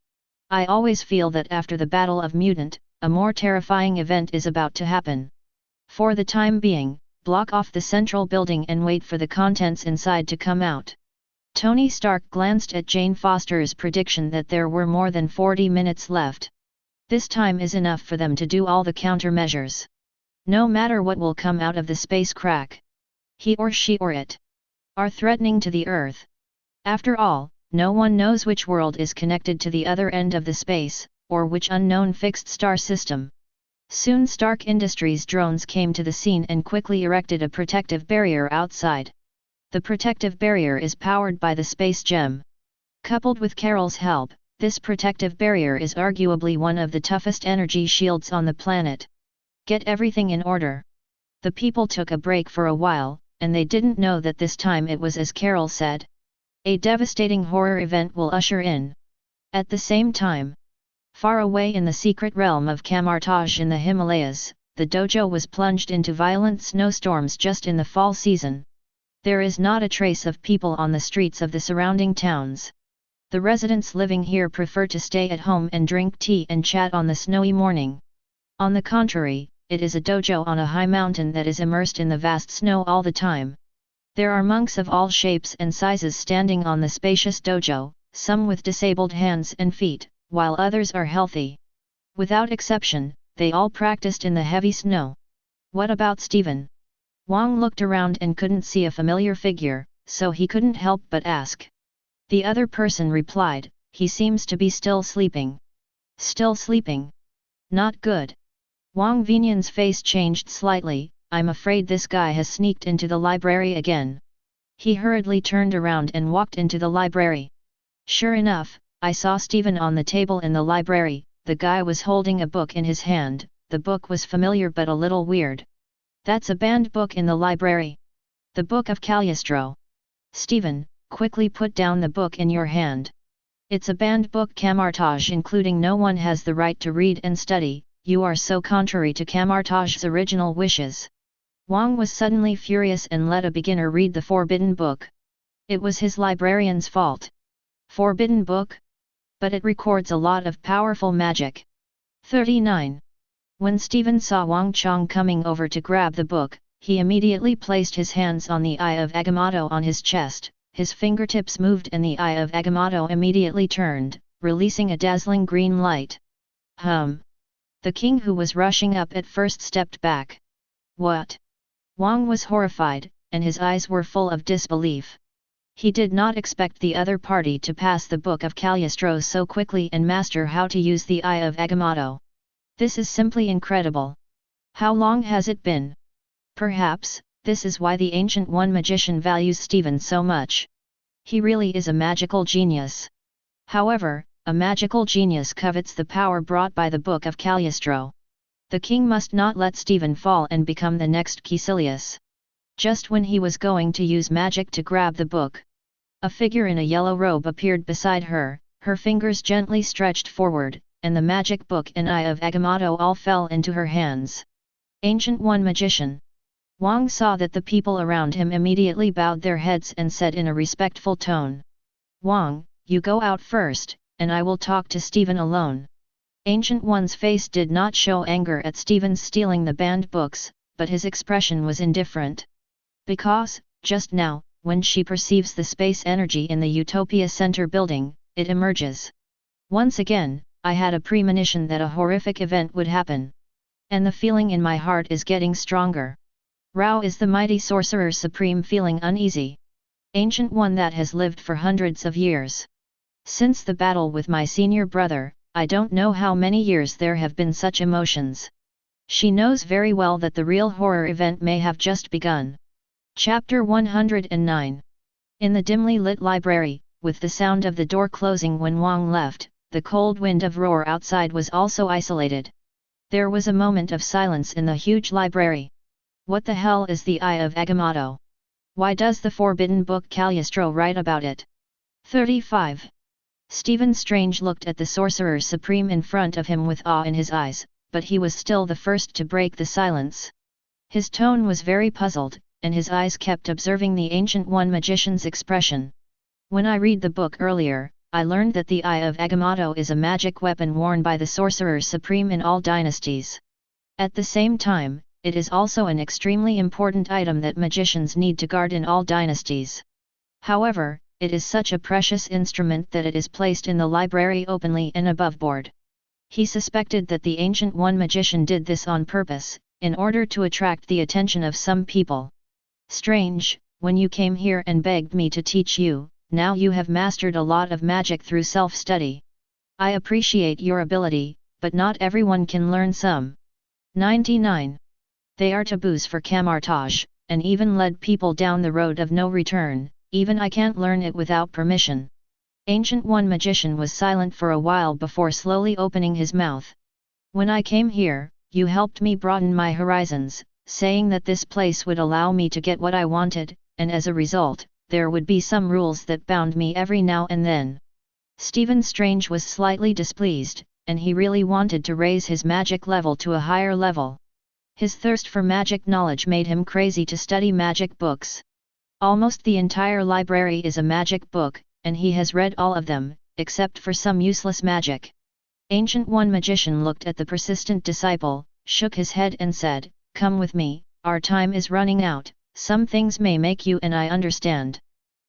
"I always feel that after the Battle of Mutant, a more terrifying event is about to happen. For the time being, block off the central building and wait for the contents inside to come out." Tony Stark glanced at Jane Foster's prediction that there were more than 40 minutes left. This time is enough for them to do all the countermeasures. No matter what will come out of the space crack. He or she or it are threatening to the Earth. After all, no one knows which world is connected to the other end of the space, or which unknown fixed star system. Soon Stark Industries drones came to the scene and quickly erected a protective barrier outside. The protective barrier is powered by the space gem. Coupled with Carol's help, this protective barrier is arguably one of the toughest energy shields on the planet. Get everything in order. The people took a break for a while, and they didn't know that this time it was as Carol said. A devastating horror event will usher in. At the same time, far away in the secret realm of Camartage in the Himalayas, the dojo was plunged into violent snowstorms just in the fall season. There is not a trace of people on the streets of the surrounding towns. The residents living here prefer to stay at home and drink tea and chat on the snowy morning. On the contrary, it is a dojo on a high mountain that is immersed in the vast snow all the time. There are monks of all shapes and sizes standing on the spacious dojo, some with disabled hands and feet, while others are healthy. Without exception, they all practiced in the heavy snow. What about Stephen? Wong looked around and couldn't see a familiar figure, so he couldn't help but ask. The other person replied, "He seems to be still sleeping." Still sleeping? Not good. Wang Vinian's face changed slightly. "I'm afraid this guy has sneaked into the library again." He hurriedly turned around and walked into the library. Sure enough, I saw Stephen on the table in the library. The guy was holding a book in his hand. The book was familiar but a little weird. "That's a banned book in the library. The Book of Cagliostro." "Stephen, quickly put down the book in your hand. It's a banned book, Camartage, including no one has the right to read and study. You are so contrary to Camartage's original wishes." Wang was suddenly furious and let a beginner read the forbidden book. It was his librarian's fault. Forbidden book? But it records a lot of powerful magic. 39. When Stephen saw Wang Chong coming over to grab the book, he immediately placed his hands on the eye of Agamotto on his chest, his fingertips moved and the eye of Agamotto immediately turned, releasing a dazzling green light. The king, who was rushing up at first, stepped back. What? Wang was horrified, and his eyes were full of disbelief. He did not expect the other party to pass the Book of Cagliostro so quickly and master how to use the Eye of Agamotto. This is simply incredible. How long has it been? Perhaps, this is why the Ancient One magician values Stephen so much. He really is a magical genius. However, a magical genius covets the power brought by the Book of Cagliostro. The king must not let Stephen fall and become the next Caecilius. Just when he was going to use magic to grab the book, a figure in a yellow robe appeared beside her, her fingers gently stretched forward, and the magic book and Eye of Agamotto all fell into her hands. Ancient One magician. Wang saw that the people around him immediately bowed their heads and said in a respectful tone, "Wang, you go out first, and I will talk to Stephen alone." Ancient One's face did not show anger at Stephen's stealing the banned books, but his expression was indifferent. Because, just now, when she perceives the space energy in the Utopia Center building, it emerges. Once again, I had a premonition that a horrific event would happen. And the feeling in my heart is getting stronger. Rao is the mighty sorcerer supreme, feeling uneasy. Ancient One that has lived for hundreds of years. Since the battle with my senior brother, I don't know how many years there have been such emotions. She knows very well that the real horror event may have just begun. Chapter 109. In the dimly lit library, with the sound of the door closing when Wang left, the cold wind of roar outside was also isolated. There was a moment of silence in the huge library. What the hell is the Eye of Agamotto? Why does the forbidden book Cagliostro write about it? 35. Stephen Strange looked at the Sorcerer Supreme in front of him with awe in his eyes, but he was still the first to break the silence. His tone was very puzzled, and his eyes kept observing the Ancient One magician's expression. When I read the book earlier, I learned that the Eye of Agamotto is a magic weapon worn by the Sorcerer Supreme in all dynasties. At the same time, it is also an extremely important item that magicians need to guard in all dynasties. However, it is such a precious instrument that it is placed in the library openly and above board. He suspected that the Ancient One magician did this on purpose, in order to attract the attention of some people. Strange, when you came here and begged me to teach you, now you have mastered a lot of magic through self-study. I appreciate your ability, but not everyone can learn some. 99. They are taboos for camouflage, and even led people down the road of no return. Even I can't learn it without permission. Ancient One magician was silent for a while before slowly opening his mouth. When I came here, you helped me broaden my horizons, saying that this place would allow me to get what I wanted, and as a result, there would be some rules that bound me every now and then. Stephen Strange was slightly displeased, and he really wanted to raise his magic level to a higher level. His thirst for magic knowledge made him crazy to study magic books. Almost the entire library is a magic book, and he has read all of them, except for some useless magic. Ancient One magician looked at the persistent disciple, shook his head and said, "Come with me, our time is running out, some things may make you and I understand."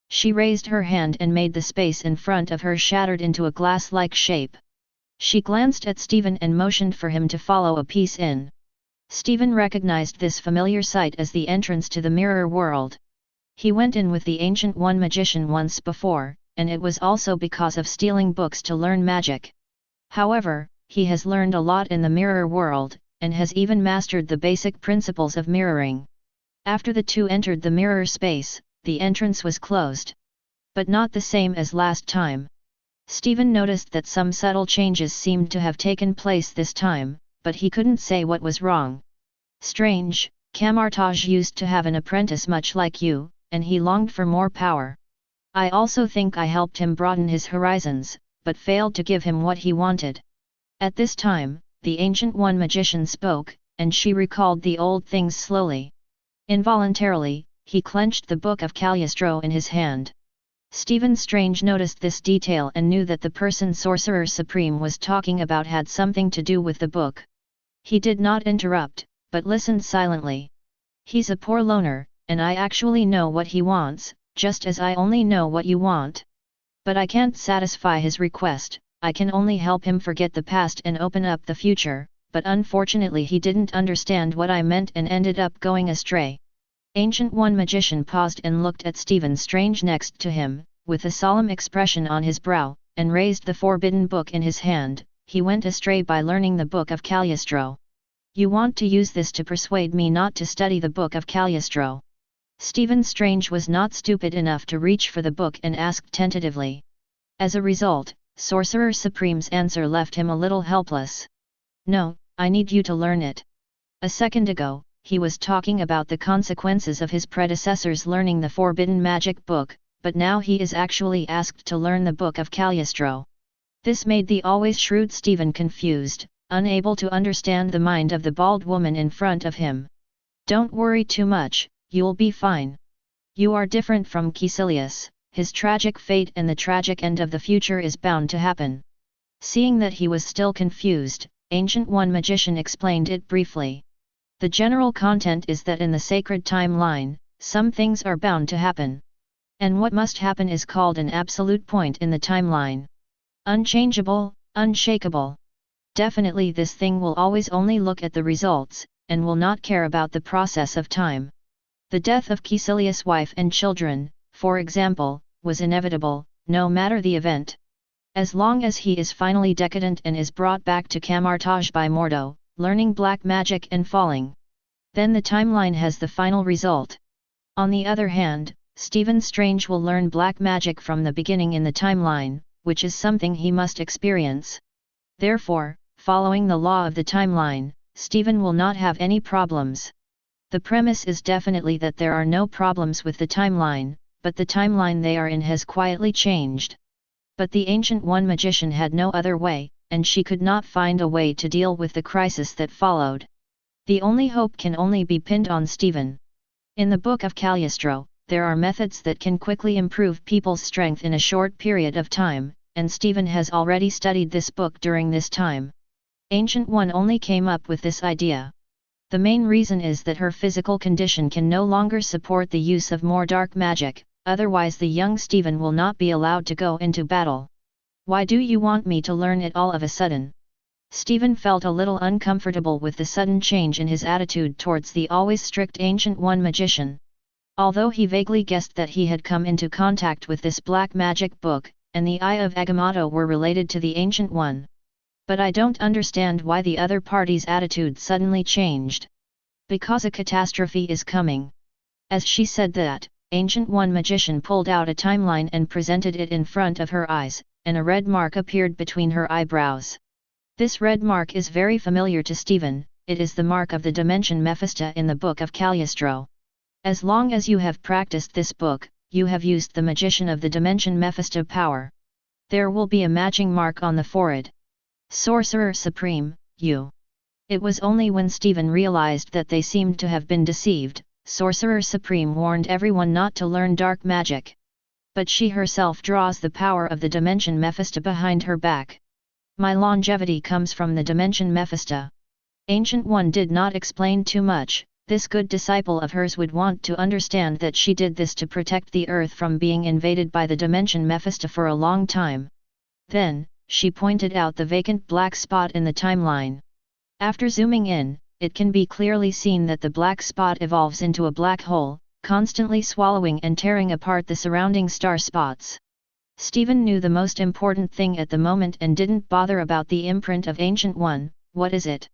She raised her hand and made the space in front of her shattered into a glass-like shape. She glanced at Stephen and motioned for him to follow a piece in. Stephen recognized this familiar sight as the entrance to the mirror world. He went in with the Ancient One magician once before, and it was also because of stealing books to learn magic. However, he has learned a lot in the mirror world, and has even mastered the basic principles of mirroring. After the two entered the mirror space, the entrance was closed. But not the same as last time. Stephen noticed that some subtle changes seemed to have taken place this time, but he couldn't say what was wrong. Strange, Camartage used to have an apprentice much like you, and he longed for more power. I also think I helped him broaden his horizons, but failed to give him what he wanted. At this time, the Ancient One magician spoke, and she recalled the old things slowly. Involuntarily, he clenched the Book of Cagliostro in his hand. Stephen Strange noticed this detail and knew that the person Sorcerer Supreme was talking about had something to do with the book. He did not interrupt, but listened silently. He's a poor loner, and I actually know what he wants, just as I only know what you want. But I can't satisfy his request, I can only help him forget the past and open up the future, but unfortunately he didn't understand what I meant and ended up going astray. Ancient One magician paused and looked at Stephen Strange next to him, with a solemn expression on his brow, and raised the forbidden book in his hand. He went astray by learning the Book of Cagliostro. You want to use this to persuade me not to study the Book of Cagliostro? Stephen Strange was not stupid enough to reach for the book and asked tentatively. As a result, Sorcerer Supreme's answer left him a little helpless. No, I need you to learn it. A second ago, he was talking about the consequences of his predecessors learning the forbidden magic book, but now he is actually asked to learn the Book of Cagliostro. This made the always shrewd Stephen confused, unable to understand the mind of the bald woman in front of him. Don't worry too much, you'll be fine. You are different from Caecilius, his tragic fate and the tragic end of the future is bound to happen. Seeing that he was still confused, Ancient One magician explained it briefly. The general content is that in the sacred timeline, some things are bound to happen. And what must happen is called an absolute point in the timeline. Unchangeable, unshakable. Definitely this thing will always only look at the results, and will not care about the process of time. The death of Caecilius' wife and children, for example, was inevitable, no matter the event. As long as he is finally decadent and is brought back to Camartage by Mordo, learning black magic and falling. Then the timeline has the final result. On the other hand, Stephen Strange will learn black magic from the beginning in the timeline, which is something he must experience. Therefore, following the law of the timeline, Stephen will not have any problems. The premise is definitely that there are no problems with the timeline, but the timeline they are in has quietly changed. But the Ancient One magician had no other way, and she could not find a way to deal with the crisis that followed. The only hope can only be pinned on Stephen. In the Book of Cagliostro, there are methods that can quickly improve people's strength in a short period of time, and Stephen has already studied this book during this time. Ancient One only came up with this idea. The main reason is that her physical condition can no longer support the use of more dark magic, otherwise the young Stephen will not be allowed to go into battle. Why do you want me to learn it all of a sudden? Stephen felt a little uncomfortable with the sudden change in his attitude towards the always strict Ancient One magician. Although he vaguely guessed that he had come into contact with this black magic book, and the Eye of Agamotto were related to the Ancient One. But I don't understand why the other party's attitude suddenly changed. Because a catastrophe is coming. As she said that, Ancient One magician pulled out a timeline and presented it in front of her eyes, and a red mark appeared between her eyebrows. This red mark is very familiar to Stephen, it is the mark of the dimension Mephisto in the Book of Cagliostro. As long as you have practiced this book, you have used the magician of the dimension Mephisto power. There will be a matching mark on the forehead. Sorcerer Supreme, you. It was only when Stephen realized that they seemed to have been deceived, Sorcerer Supreme warned everyone not to learn dark magic. But she herself draws the power of the dimension Mephisto behind her back. My longevity comes from the dimension Mephisto. Ancient One did not explain too much. This good disciple of hers would want to understand that she did this to protect the Earth from being invaded by the dimension Mephisto for a long time. Then, she pointed out the vacant black spot in the timeline. After zooming in, it can be clearly seen that the black spot evolves into a black hole, constantly swallowing and tearing apart the surrounding star spots. Stephen knew the most important thing at the moment and didn't bother about the imprint of Ancient One. What is it?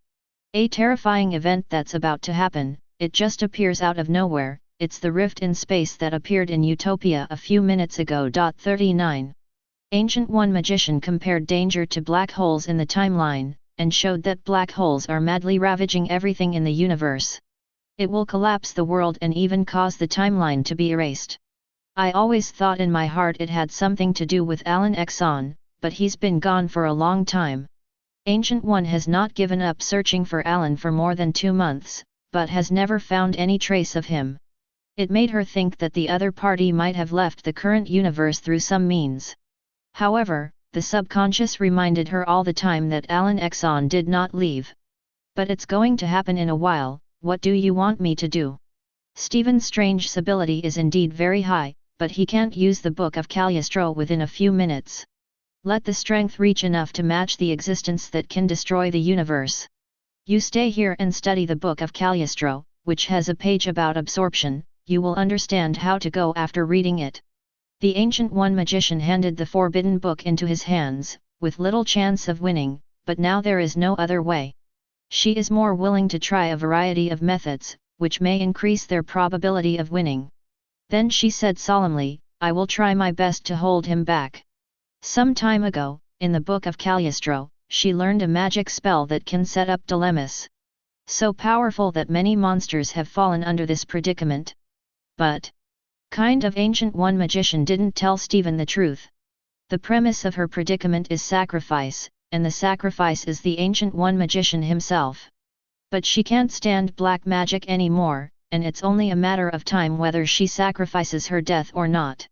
A terrifying event that's about to happen, it just appears out of nowhere, it's the rift in space that appeared in Utopia a few minutes ago. 39. Ancient One magician compared danger to black holes in the timeline, and showed that black holes are madly ravaging everything in the universe. It will collapse the world and even cause the timeline to be erased. I always thought in my heart it had something to do with Alan Exxon, but he's been gone for a long time. Ancient One has not given up searching for Alan for more than 2 months, but has never found any trace of him. It made her think that the other party might have left the current universe through some means. However, the subconscious reminded her all the time that Alan Exxon did not leave. But it's going to happen in a while, what do you want me to do? Stephen Strange's ability is indeed very high, but he can't use the Book of Cagliostro within a few minutes. Let the strength reach enough to match the existence that can destroy the universe. You stay here and study the Book of Cagliostro, which has a page about absorption. You will understand how to go after reading it. The Ancient One magician handed the forbidden book into his hands, with little chance of winning, but now there is no other way. She is more willing to try a variety of methods, which may increase their probability of winning. Then she said solemnly, I will try my best to hold him back. Some time ago, in the Book of Cagliostro, she learned a magic spell that can set up dilemmas. So powerful that many monsters have fallen under this predicament. But Ancient One magician didn't tell Stephen the truth. The premise of her predicament is sacrifice, and the sacrifice is the Ancient One magician himself. But she can't stand black magic anymore, and it's only a matter of time whether she sacrifices her death or not.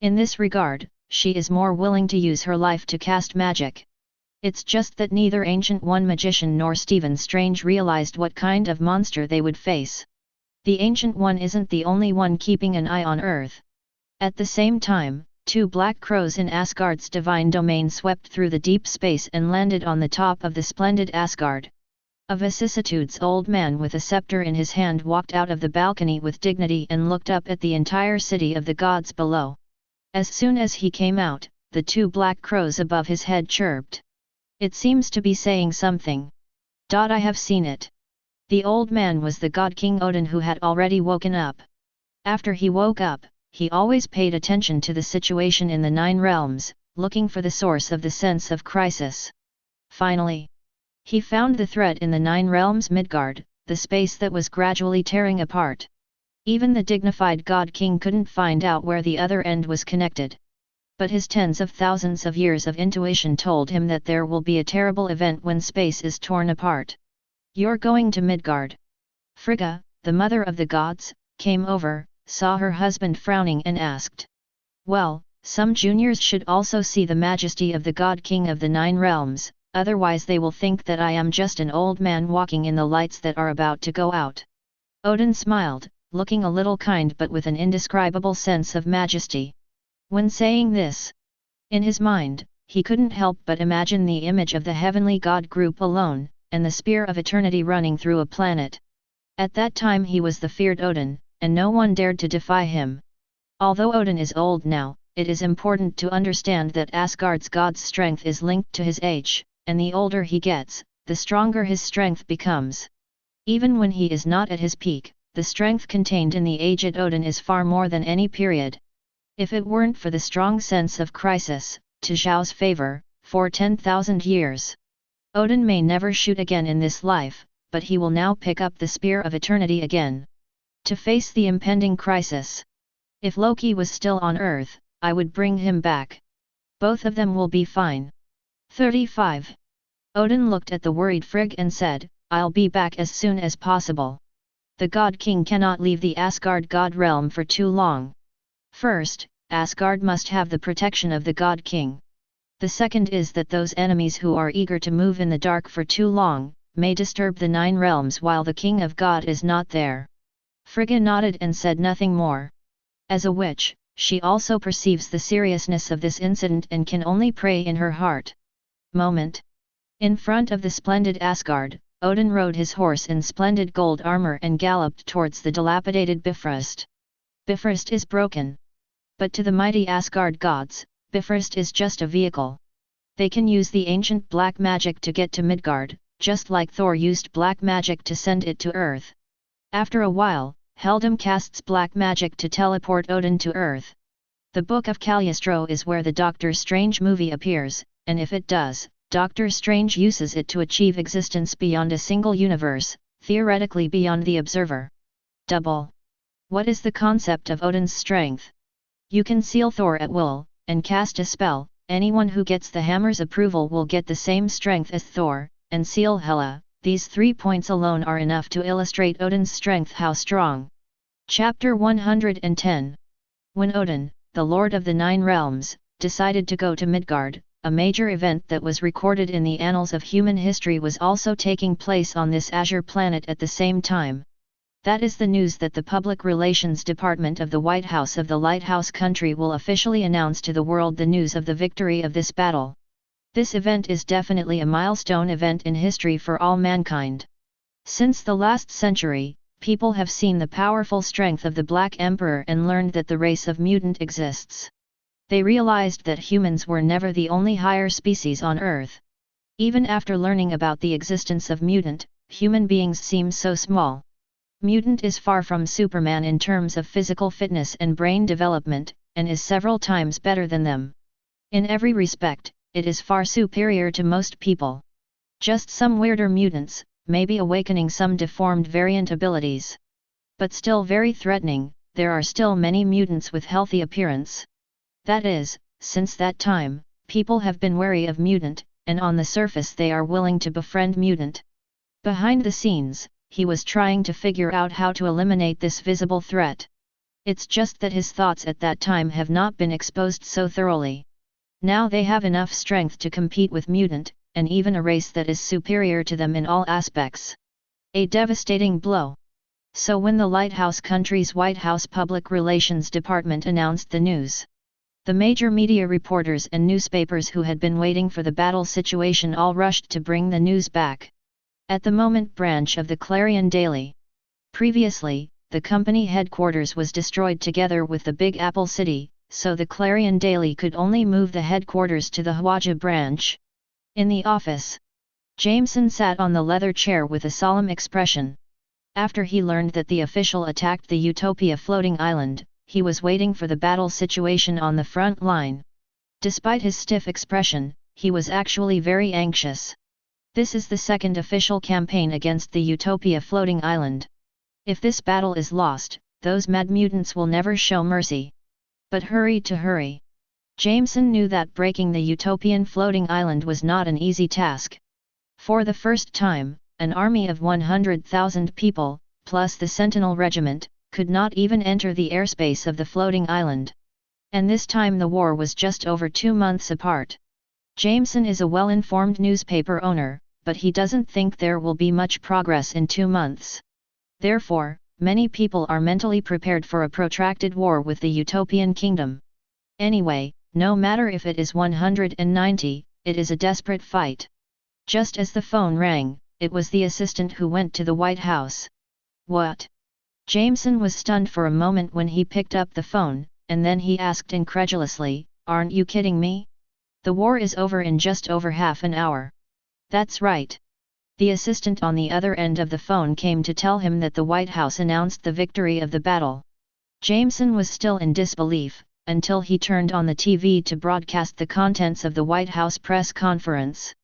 In this regard, she is more willing to use her life to cast magic. It's just that neither Ancient One magician nor Stephen Strange realized what kind of monster they would face. The Ancient One isn't the only one keeping an eye on Earth. At the same time, 2 black crows in Asgard's divine domain swept through the deep space and landed on the top of the splendid Asgard. A vicissitudes old man with a scepter in his hand walked out of the balcony with dignity and looked up at the entire city of the gods below. As soon as he came out, the 2 black crows above his head chirped. It seems to be saying something. I have seen it. The old man was the god King Odin, who had already woken up. After he woke up, he always paid attention to the situation in the 9 realms, looking for the source of the sense of crisis. Finally, he found the threat in the 9 realms Midgard, the space that was gradually tearing apart. Even the dignified god king couldn't find out where the other end was connected. But his tens of thousands of years of intuition told him that there will be a terrible event when space is torn apart. You're going to Midgard. Frigga, the mother of the gods, came over, saw her husband frowning and asked. Well, some juniors should also see the majesty of the god king of the 9 realms, otherwise they will think that I am just an old man walking in the lights that are about to go out. Odin smiled, looking a little kind but with an indescribable sense of majesty. When saying this, in his mind, he couldn't help but imagine the image of the heavenly god group alone, and the spear of eternity running through a planet. At that time he was the feared Odin, and no one dared to defy him. Although Odin is old now, it is important to understand that Asgard's god's strength is linked to his age, and the older he gets, the stronger his strength becomes. Even when he is not at his peak, the strength contained in the aged Odin is far more than any period. If it weren't for the strong sense of crisis, to Zhao's favor, for 10,000 years, Odin may never shoot again in this life, but he will now pick up the spear of eternity again. To face the impending crisis. If Loki was still on Earth, I would bring him back. Both of them will be fine. 35. Odin looked at the worried Frigg and said, I'll be back as soon as possible. The God King cannot leave the Asgard god realm for too long. First, Asgard must have the protection of the God King. The second is that those enemies who are eager to move in the dark for too long, may disturb the 9 realms while the King of God is not there. Frigga nodded and said nothing more. As a witch, she also perceives the seriousness of this incident and can only pray in her heart. Moment. In front of the splendid Asgard, Odin rode his horse in splendid gold armor and galloped towards the dilapidated Bifrost. Bifrost is broken. But to the mighty Asgard gods, Bifrost is just a vehicle. They can use the ancient black magic to get to Midgard, just like Thor used black magic to send it to Earth. After a while, Heldum casts black magic to teleport Odin to Earth. The Book of Cagliostro is where the Doctor Strange movie appears, and if it does, Doctor Strange uses it to achieve existence beyond a single universe, theoretically beyond the observer. Double. What is the concept of Odin's strength? You can seal Thor at will, and cast a spell. Anyone who gets the hammer's approval will get the same strength as Thor, and seal Hela. These 3 points alone are enough to illustrate Odin's strength. How strong. Chapter 110. When Odin, the Lord of the 9 realms, decided to go to Midgard, a major event that was recorded in the annals of human history was also taking place on this azure planet at the same time. That is the news that the Public Relations Department of the White House of the Lighthouse Country will officially announce to the world the news of the victory of this battle. This event is definitely a milestone event in history for all mankind. Since the last century, people have seen the powerful strength of the Black Emperor and learned that the race of mutant exists. They realized that humans were never the only higher species on Earth. Even after learning about the existence of mutant, human beings seem so small. Mutant is far from Superman in terms of physical fitness and brain development, and is several times better than them. In every respect, it is far superior to most people. Just some weirder mutants, maybe awakening some deformed variant abilities. But still very threatening, there are still many mutants with healthy appearance. That is, since that time, people have been wary of mutant, and on the surface they are willing to befriend mutant. Behind the scenes, he was trying to figure out how to eliminate this visible threat. It's just that his thoughts at that time have not been exposed so thoroughly. Now they have enough strength to compete with mutant, and even a race that is superior to them in all aspects. A devastating blow. So when the Lighthouse Country's White House Public Relations Department announced the news, the major media reporters and newspapers who had been waiting for the battle situation all rushed to bring the news back. At the Moment branch of the Clarion Daily. Previously, the company headquarters was destroyed together with the Big Apple City, so the Clarion Daily could only move the headquarters to the Hawaja branch. In the office, Jameson sat on the leather chair with a solemn expression. After he learned that the official attacked the Utopia floating island, he was waiting for the battle situation on the front line. Despite his stiff expression, he was actually very anxious. This is the second official campaign against the Utopia floating island. If this battle is lost, those mad mutants will never show mercy. But hurry. Jameson knew that breaking the Utopian floating island was not an easy task. For the first time, an army of 100,000 people, plus the Sentinel Regiment, could not even enter the airspace of the floating island. And this time the war was just over 2 months apart. Jameson is a well-informed newspaper owner, but he doesn't think there will be much progress in 2 months. Therefore, many people are mentally prepared for a protracted war with the Utopian kingdom. Anyway, no matter if it is 190, it is a desperate fight. Just as the phone rang, it was the assistant who went to the White House. What? Jameson was stunned for a moment when he picked up the phone, and then he asked incredulously, "Aren't you kidding me? The war is over in just over half an hour." "That's right." The assistant on the other end of the phone came to tell him that the White House announced the victory of the battle. Jameson was still in disbelief, until he turned on the TV to broadcast the contents of the White House press conference.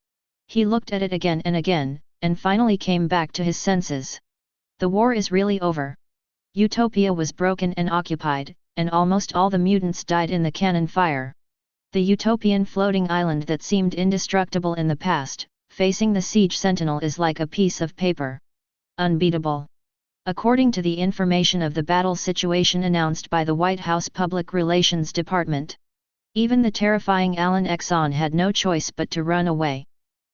He looked at it again and again, and finally came back to his senses. The war is really over. Utopia was broken and occupied, and almost all the mutants died in the cannon fire. The Utopian floating island that seemed indestructible in the past, facing the siege sentinel, is like a piece of paper. Unbeatable. According to the information of the battle situation announced by the White House Public Relations Department, even the terrifying Alan Exxon had no choice but to run away.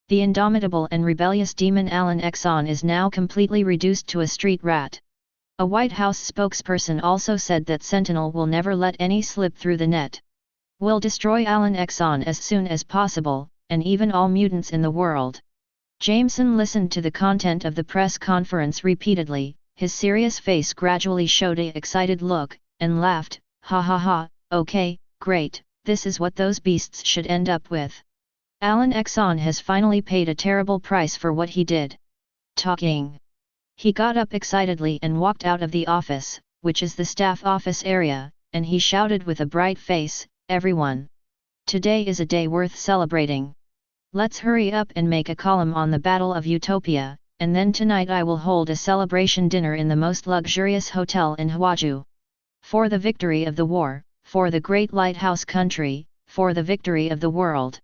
The indomitable and rebellious demon Alan Exxon is now completely reduced to a street rat. A White House spokesperson also said that Sentinel will never let any slip through the net. "We'll destroy Alan Exxon as soon as possible, and even all mutants in the world." Jameson listened to the content of the press conference repeatedly, his serious face gradually showed an excited look, and laughed, "Ha ha ha, okay, great, this is what those beasts should end up with. Alan Exxon has finally paid a terrible price for what he did." Talking. He got up excitedly and walked out of the office, which is the staff office area, and he shouted with a bright face, "Everyone! Today is a day worth celebrating. Let's hurry up and make a column on the Battle of Utopia, and then tonight I will hold a celebration dinner in the most luxurious hotel in Hawaii. For the victory of the war, for the great lighthouse country, for the victory of the world."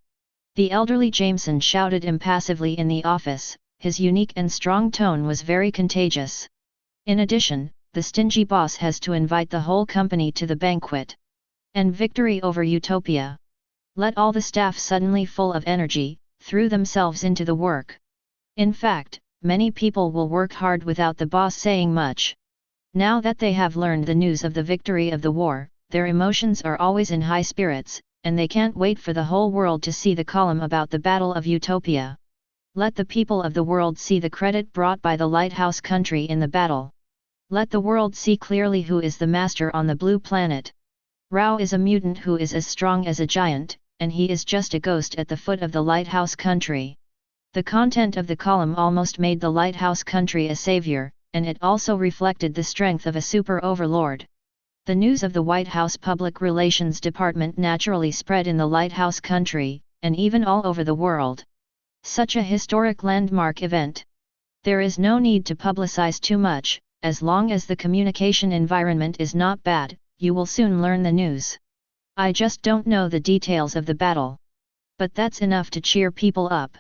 The elderly Jameson shouted impassively in the office. His unique and strong tone was very contagious. In addition, the stingy boss has to invite the whole company to the banquet. And victory over Utopia. Let all the staff, suddenly full of energy, threw themselves into the work. In fact, many people will work hard without the boss saying much. Now that they have learned the news of the victory of the war, their emotions are always in high spirits, and they can't wait for the whole world to see the column about the Battle of Utopia. Let the people of the world see the credit brought by the lighthouse country in the battle. Let the world see clearly who is the master on the blue planet. Rao is a mutant who is as strong as a giant, and he is just a ghost at the foot of the lighthouse country. The content of the column almost made the lighthouse country a savior, and it also reflected the strength of a super overlord. The news of the White House Public Relations Department naturally spread in the lighthouse country, and even all over the world. Such a historic landmark event. There is no need to publicize too much, as long as the communication environment is not bad, you will soon learn the news. I just don't know the details of the battle. But that's enough to cheer people up.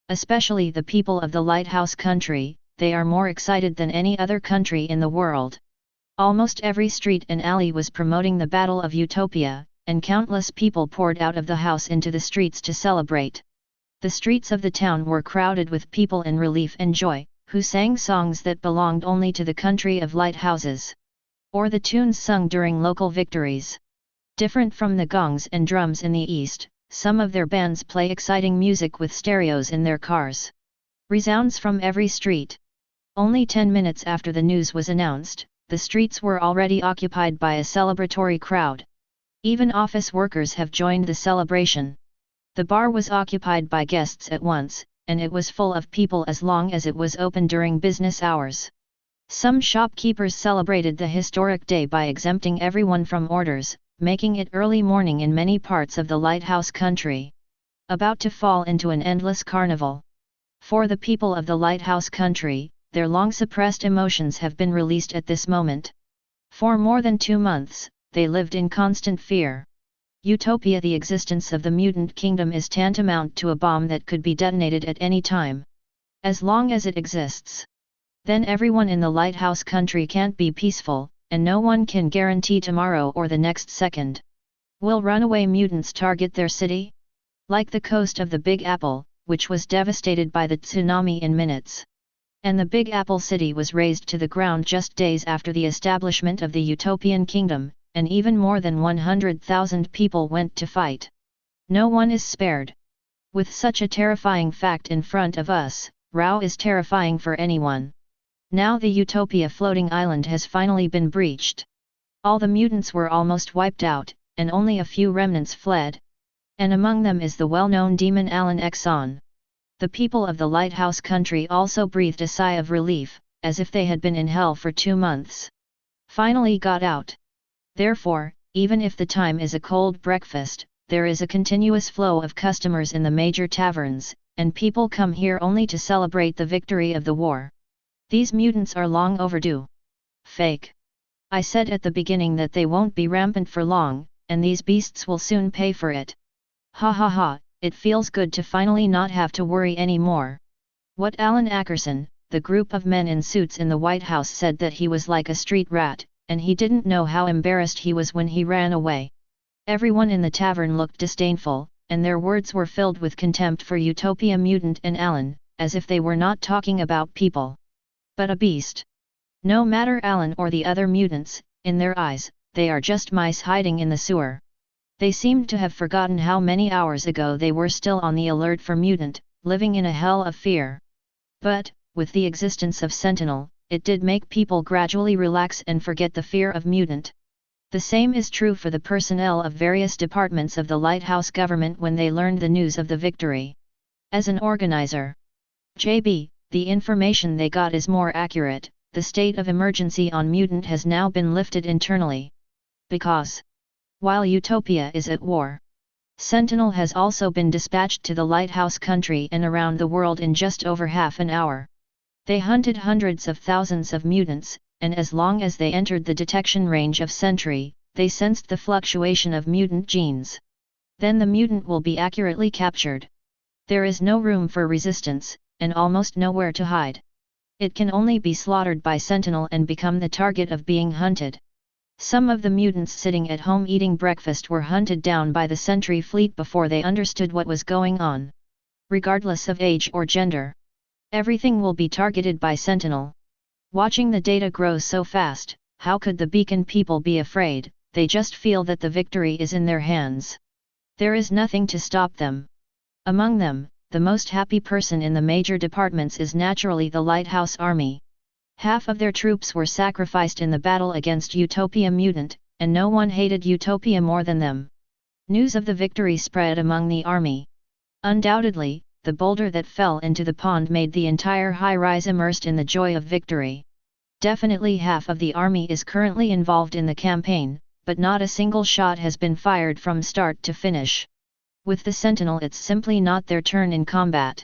Especially the people of the lighthouse country, they are more excited than any other country in the world. Almost every street and alley was promoting the Battle of Utopia, and countless people poured out of the house into the streets to celebrate. The streets of the town were crowded with people in relief and joy, who sang songs that belonged only to the country of lighthouses. Or the tunes sung during local victories. Different from the gongs and drums in the east, some of their bands play exciting music with stereos in their cars. Resounds from every street. Only 10 minutes after the news was announced, the streets were already occupied by a celebratory crowd. Even office workers have joined the celebration. The bar was occupied by guests at once, and it was full of people as long as it was open during business hours. Some shopkeepers celebrated the historic day by exempting everyone from orders, making it early morning in many parts of the lighthouse country. About to fall into an endless carnival. For the people of the lighthouse country, their long-suppressed emotions have been released at this moment. For more than 2 months, they lived in constant fear. Utopia, the existence of the mutant kingdom, is tantamount to a bomb that could be detonated at any time. As long as it exists. Then everyone in the lighthouse country can't be peaceful, and no one can guarantee tomorrow or the next second. Will runaway mutants target their city? Like the coast of the Big Apple, which was devastated by the tsunami in minutes. And the Big Apple City was razed to the ground just days after the establishment of the Utopian Kingdom, and even more than 100,000 people went to fight. No one is spared. With such a terrifying fact in front of us, Rao is terrifying for anyone. Now the Utopia floating island has finally been breached. All the mutants were almost wiped out, and only a few remnants fled. And among them is the well-known demon Exxon. The people of the lighthouse country also breathed a sigh of relief, as if they had been in hell for 2 months. Finally got out. Therefore, even if the time is a cold breakfast, there is a continuous flow of customers in the major taverns, and people come here only to celebrate the victory of the war. These mutants are long overdue. Fake. I said at the beginning that they won't be rampant for long, and these beasts will soon pay for it. Ha ha ha, it feels good to finally not have to worry anymore. What Alan Ackerson, the group of men in suits in the White House, said that he was like a street rat, and he didn't know how embarrassed he was when he ran away. Everyone in the tavern looked disdainful, and their words were filled with contempt for Utopia Mutant and Alan, as if they were not talking about people, but a beast. No matter Alan or the other mutants, in their eyes, they are just mice hiding in the sewer. They seemed to have forgotten how many hours ago they were still on the alert for Mutant, living in a hell of fear. But, with the existence of Sentinel, it did make people gradually relax and forget the fear of Mutant. The same is true for the personnel of various departments of the Lighthouse government when they learned the news of the victory. As an organizer, JB, the information they got is more accurate. The state of emergency on Mutant has now been lifted internally. Because, while Utopia is at war, Sentinel has also been dispatched to the Lighthouse country and around the world in just over half an hour. They hunted hundreds of thousands of mutants, and as long as they entered the detection range of Sentry, they sensed the fluctuation of mutant genes. Then the mutant will be accurately captured. There is no room for resistance, and almost nowhere to hide. It can only be slaughtered by Sentinel and become the target of being hunted. Some of the mutants sitting at home eating breakfast were hunted down by the Sentry fleet before they understood what was going on. Regardless of age or gender, everything will be targeted by Sentinel. Watching the data grow so fast, how could the beacon people be afraid? They just feel that the victory is in their hands. There is nothing to stop them. Among them, the most happy person in the major departments is naturally the Lighthouse Army. Half of their troops were sacrificed in the battle against Utopia Mutant, and no one hated Utopia more than them. News of the victory spread among the army. Undoubtedly, the boulder that fell into the pond made the entire high-rise immersed in the joy of victory. Definitely half of the army is currently involved in the campaign, but not a single shot has been fired from start to finish. With the Sentinel, it's simply not their turn in combat.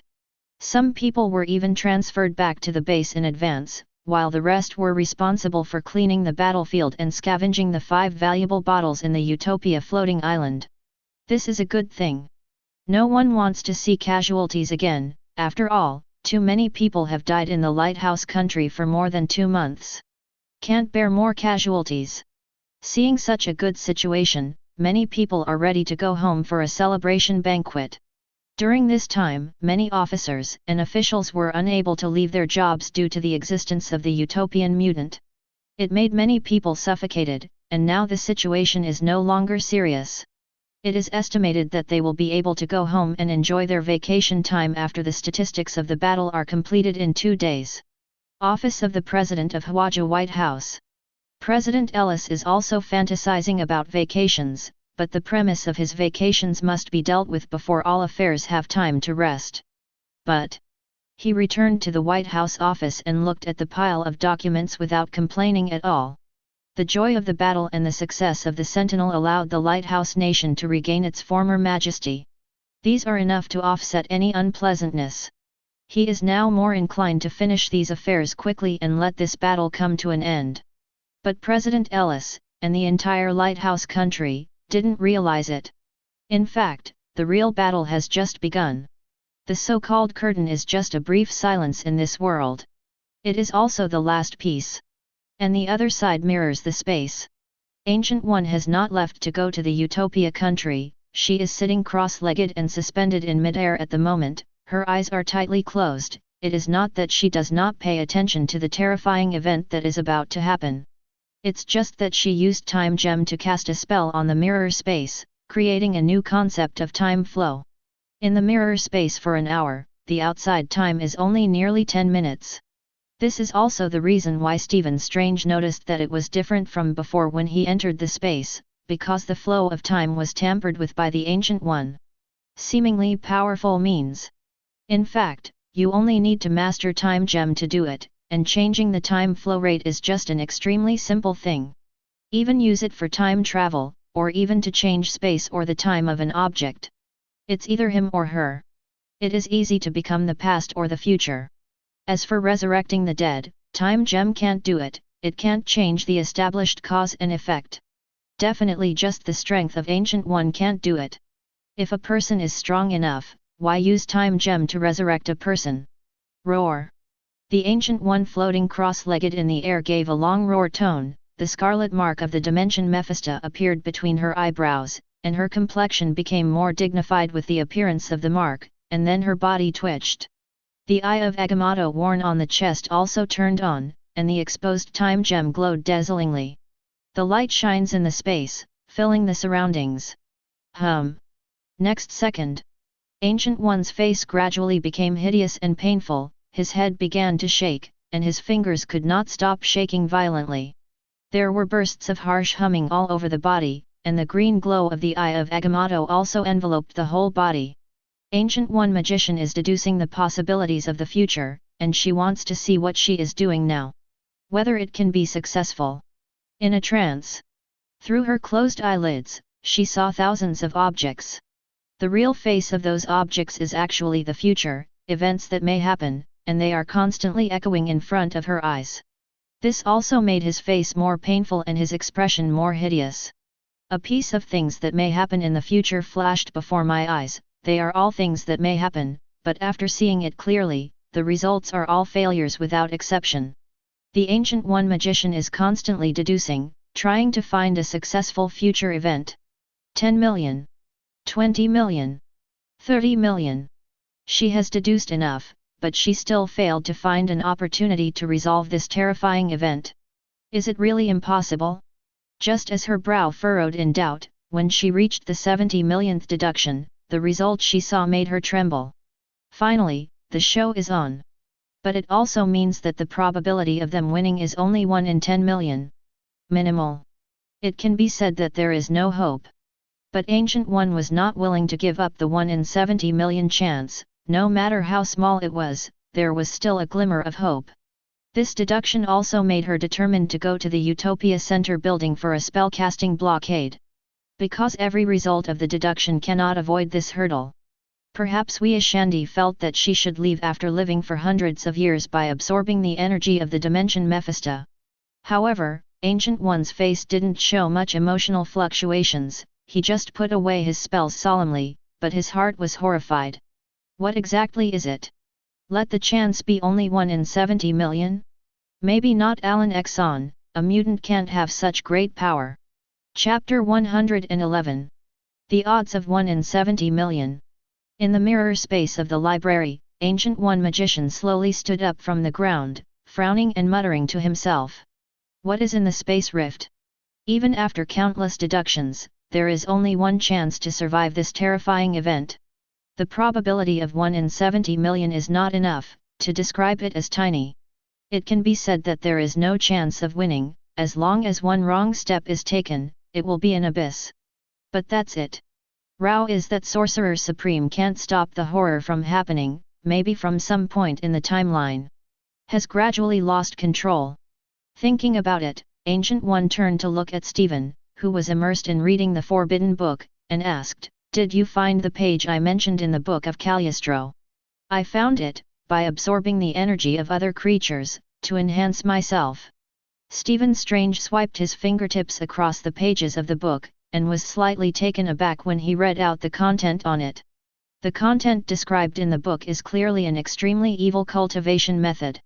Some people were even transferred back to the base in advance, while the rest were responsible for cleaning the battlefield and scavenging the 5 valuable bottles in the Utopia floating island. This is a good thing. No one wants to see casualties again. After all, too many people have died in the Lighthouse country for more than 2 months. Can't bear more casualties. Seeing such a good situation, many people are ready to go home for a celebration banquet. During this time, many officers and officials were unable to leave their jobs due to the existence of the Utopian mutant. It made many people suffocated, and now the situation is no longer serious. It is estimated that they will be able to go home and enjoy their vacation time after the statistics of the battle are completed in 2 days. Office of the President of Hawaja White House. President Ellis is also fantasizing about vacations, but the premise of his vacations must be dealt with before all affairs have time to rest. But he returned to the White House office and looked at the pile of documents without complaining at all. The joy of the battle and the success of the Sentinel allowed the Lighthouse Nation to regain its former majesty. These are enough to offset any unpleasantness. He is now more inclined to finish these affairs quickly and let this battle come to an end. But President Ellis, and the entire Lighthouse country, didn't realize it. In fact, the real battle has just begun. The so-called curtain is just a brief silence in this world. It is also the last piece. And the other side mirrors the space. Ancient One has not left to go to the Utopia country. She is sitting cross-legged and suspended in midair at the moment, her eyes are tightly closed. It is not that she does not pay attention to the terrifying event that is about to happen. It's just that she used Time Gem to cast a spell on the mirror space, creating a new concept of time flow. In the mirror space for an hour, the outside time is only nearly 10 minutes. This is also the reason why Stephen Strange noticed that it was different from before when he entered the space, because the flow of time was tampered with by the Ancient One. Seemingly powerful means. In fact, you only need to master Time Gem to do it, and changing the time flow rate is just an extremely simple thing. Even use it for time travel, or even to change space or the time of an object. It's either him or her. It is easy to become the past or the future. As for resurrecting the dead, Time Gem can't do it, it can't change the established cause and effect. Definitely just the strength of Ancient One can't do it. If a person is strong enough, why use Time Gem to resurrect a person? Roar! The Ancient One floating cross-legged in the air gave a long roar tone, the scarlet mark of the dimension Mephisto appeared between her eyebrows, and her complexion became more dignified with the appearance of the mark, and then her body twitched. The eye of Agamotto worn on the chest also turned on, and the exposed Time Gem glowed dazzlingly. The light shines in the space, filling the surroundings. Next second, Ancient One's face gradually became hideous and painful, his head began to shake, and his fingers could not stop shaking violently. There were bursts of harsh humming all over the body, and the green glow of the eye of Agamotto also enveloped the whole body. Ancient One magician is deducing the possibilities of the future, and she wants to see what she is doing now. Whether it can be successful. In a trance. Through her closed eyelids, she saw thousands of objects. The real face of those objects is actually the future, events that may happen, and they are constantly echoing in front of her eyes. This also made his face more painful and his expression more hideous. A piece of things that may happen in the future flashed before my eyes. They are all things that may happen, but after seeing it clearly, the results are all failures without exception. The Ancient One magician is constantly deducing, trying to find a successful future event. 10 million. 20 million. 30 million. She has deduced enough, but she still failed to find an opportunity to resolve this terrifying event. Is it really impossible? Just as her brow furrowed in doubt, when she reached the 70 millionth deduction, the result she saw made her tremble. Finally, the show is on. But it also means that the probability of them winning is only 1 in 10 million. Minimal. It can be said that there is no hope. But Ancient One was not willing to give up the 1 in 70 million chance. No matter how small it was, there was still a glimmer of hope. This deduction also made her determined to go to the Utopia Center building for a spellcasting blockade. Because every result of the deduction cannot avoid this hurdle. Perhaps Wiashandi felt that she should leave after living for hundreds of years by absorbing the energy of the dimension Mephisto. However, Ancient One's face didn't show much emotional fluctuations, he just put away his spells solemnly, but his heart was horrified. What exactly is it? Let the chance be only 1 in 70 million? Maybe not. Alan Exxon, a mutant can't have such great power. Chapter 111. The odds of 1 in 70 million. In the mirror space of the library, Ancient One magician slowly stood up from the ground, frowning and muttering to himself. What is in the space rift? Even after countless deductions, there is only one chance to survive this terrifying event. The probability of 1 in 70 million is not enough to describe it as tiny. It can be said that there is no chance of winning. As long as one wrong step is taken, it will be an abyss. But that's it. Row is that Sorcerer Supreme can't stop the horror from happening, maybe from some point in the timeline. Has gradually lost control. Thinking about it, Ancient One turned to look at Stephen, who was immersed in reading the Forbidden Book, and asked, "Did you find the page I mentioned in the Book of Cagliostro?" "I found it, by absorbing the energy of other creatures, to enhance myself." Stephen Strange swiped his fingertips across the pages of the book, and was slightly taken aback when he read out the content on it. The content described in the book is clearly an extremely evil cultivation method.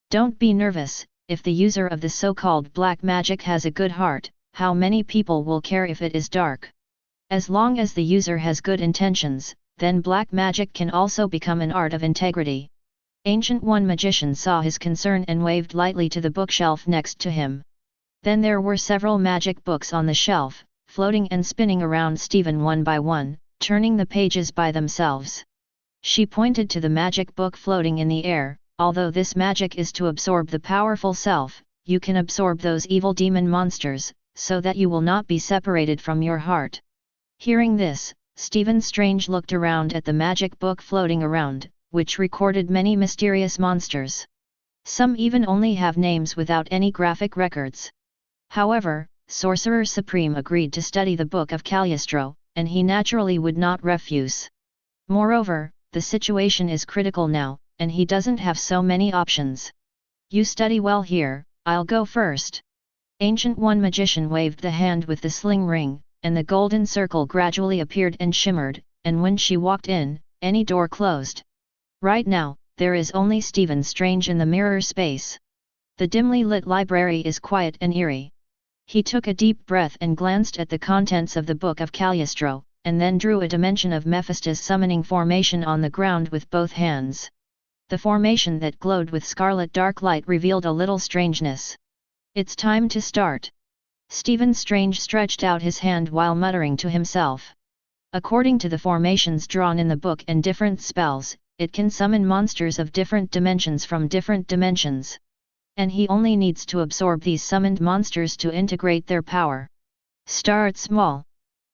Don't be nervous, if the user of the so-called black magic has a good heart, how many people will care if it is dark? As long as the user has good intentions, then black magic can also become an art of integrity. Ancient One magician saw his concern and waved lightly to the bookshelf next to him. Then there were several magic books on the shelf, floating and spinning around Stephen one by one, turning the pages by themselves. She pointed to the magic book floating in the air. Although this magic is to absorb the powerful self, you can absorb those evil demon monsters, so that you will not be separated from your heart. Hearing this, Stephen Strange looked around at the magic book floating around, which recorded many mysterious monsters. Some even only have names without any graphic records. However, Sorcerer Supreme agreed to study the Book of Cagliostro, and he naturally would not refuse. Moreover, the situation is critical now, and he doesn't have so many options. You study well here, I'll go first. Ancient One magician waved the hand with the sling ring, and the golden circle gradually appeared and shimmered, and when she walked in, any door closed. Right now, there is only Stephen Strange in the mirror space. The dimly lit library is quiet and eerie. He took a deep breath and glanced at the contents of the Book of Cagliostro, and then drew a dimension of Mephisto's summoning formation on the ground with both hands. The formation that glowed with scarlet dark light revealed a little strangeness. It's time to start. Stephen Strange stretched out his hand while muttering to himself. According to the formations drawn in the book and different spells, it can summon monsters of different dimensions from different dimensions. And he only needs to absorb these summoned monsters to integrate their power. Start small.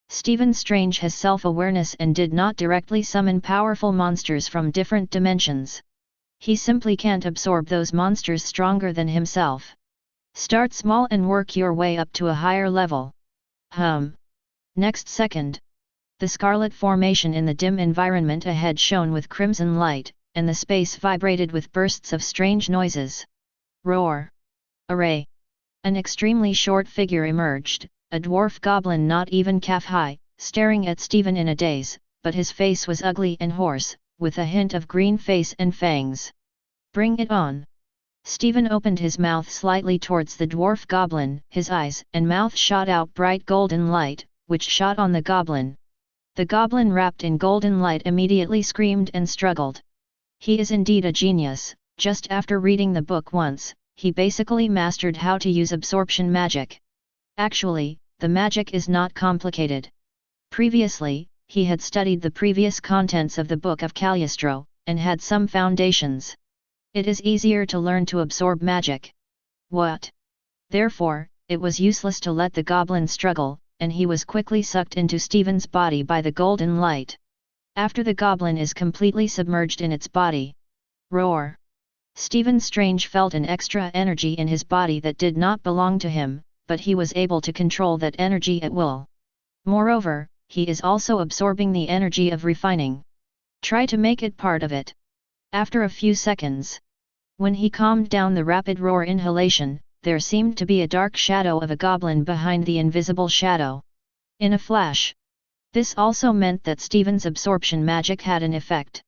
Stephen Strange has self-awareness and did not directly summon powerful monsters from different dimensions. He simply can't absorb those monsters stronger than himself. Start small and work your way up to a higher level. Next second. The scarlet formation in the dim environment ahead shone with crimson light, and the space vibrated with bursts of strange noises. Roar! Array! An extremely short figure emerged, a dwarf goblin not even calf-high, staring at Stephen in a daze, but his face was ugly and hoarse, with a hint of green face and fangs. Bring it on! Stephen opened his mouth slightly towards the dwarf goblin, his eyes and mouth shot out bright golden light, which shot on the goblin. The goblin wrapped in golden light immediately screamed and struggled. He is indeed a genius. Just after reading the book once, he basically mastered how to use absorption magic. Actually, the magic is not complicated. Previously, he had studied the previous contents of the Book of Cagliostro, and had some foundations. It is easier to learn to absorb magic. What? Therefore, it was useless to let the goblin struggle, and he was quickly sucked into Stephen's body by the golden light. After the goblin is completely submerged in its body. Roar! Stephen Strange felt an extra energy in his body that did not belong to him, but he was able to control that energy at will. Moreover, he is also absorbing the energy of refining. Try to make it part of it. After a few seconds, when he calmed down the rapid roar inhalation, there seemed to be a dark shadow of a goblin behind the invisible shadow. In a flash. This also meant that Stephen's absorption magic had an effect.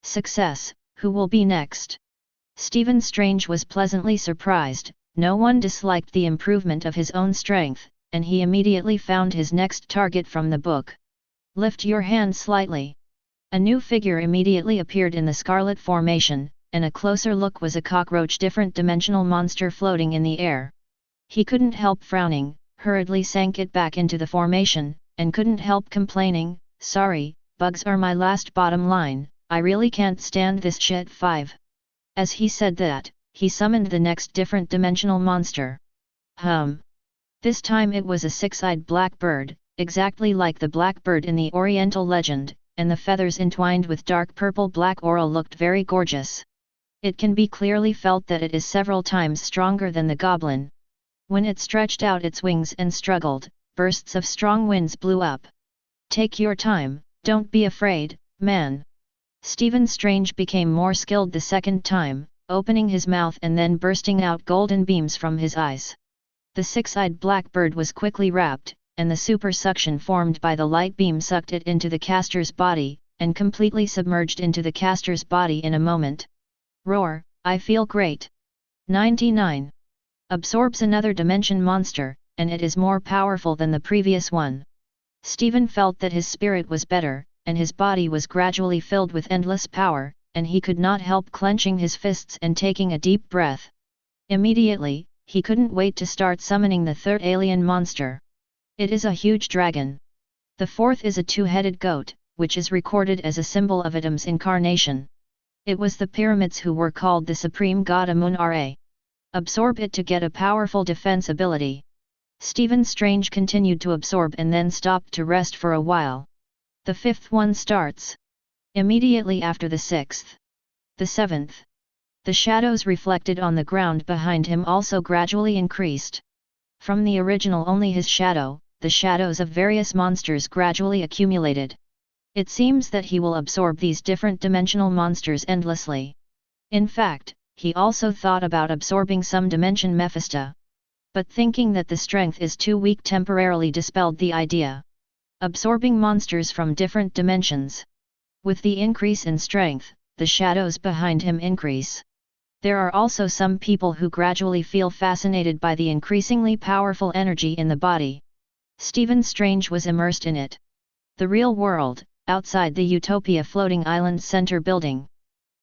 Success. Who will be next? Stephen Strange was pleasantly surprised. No one disliked the improvement of his own strength, and he immediately found his next target from the book. Lift your hand slightly. A new figure immediately appeared in the scarlet formation, and a closer look was a cockroach different dimensional monster floating in the air. He couldn't help frowning, hurriedly sank it back into the formation, and couldn't help complaining, "Sorry, bugs are my last bottom line, I really can't stand this shit 5. As he said that, he summoned the next different dimensional monster. This time it was a six-eyed blackbird, exactly like the blackbird in the Oriental legend, and the feathers entwined with dark purple-black aural looked very gorgeous. It can be clearly felt that it is several times stronger than the goblin. When it stretched out its wings and struggled, bursts of strong winds blew up. Take your time, don't be afraid, man. Stephen Strange became more skilled the second time, opening his mouth and then bursting out golden beams from his eyes. The six-eyed blackbird was quickly wrapped, and the super suction formed by the light beam sucked it into the caster's body, and completely submerged into the caster's body in a moment. Roar, I feel great. 99. Absorbs another dimension monster, and it is more powerful than the previous one. Stephen felt that his spirit was better, and his body was gradually filled with endless power, and he could not help clenching his fists and taking a deep breath. Immediately, he couldn't wait to start summoning the third alien monster. It is a huge dragon. The fourth is a two-headed goat, which is recorded as a symbol of Adam's incarnation. It was the pyramids who were called the supreme god Amun-Ra. Absorb it to get a powerful defense ability. Stephen Strange continued to absorb and then stopped to rest for a while. The fifth one starts immediately after the sixth. The seventh. The shadows reflected on the ground behind him also gradually increased. From the original only his shadow, the shadows of various monsters gradually accumulated. It seems that he will absorb these different dimensional monsters endlessly. In fact, he also thought about absorbing some dimension Mephisto. But thinking that the strength is too weak temporarily dispelled the idea. Absorbing monsters from different dimensions. With the increase in strength, the shadows behind him increase. There are also some people who gradually feel fascinated by the increasingly powerful energy in the body. Stephen Strange was immersed in it. The real world, outside the Utopia floating island center building.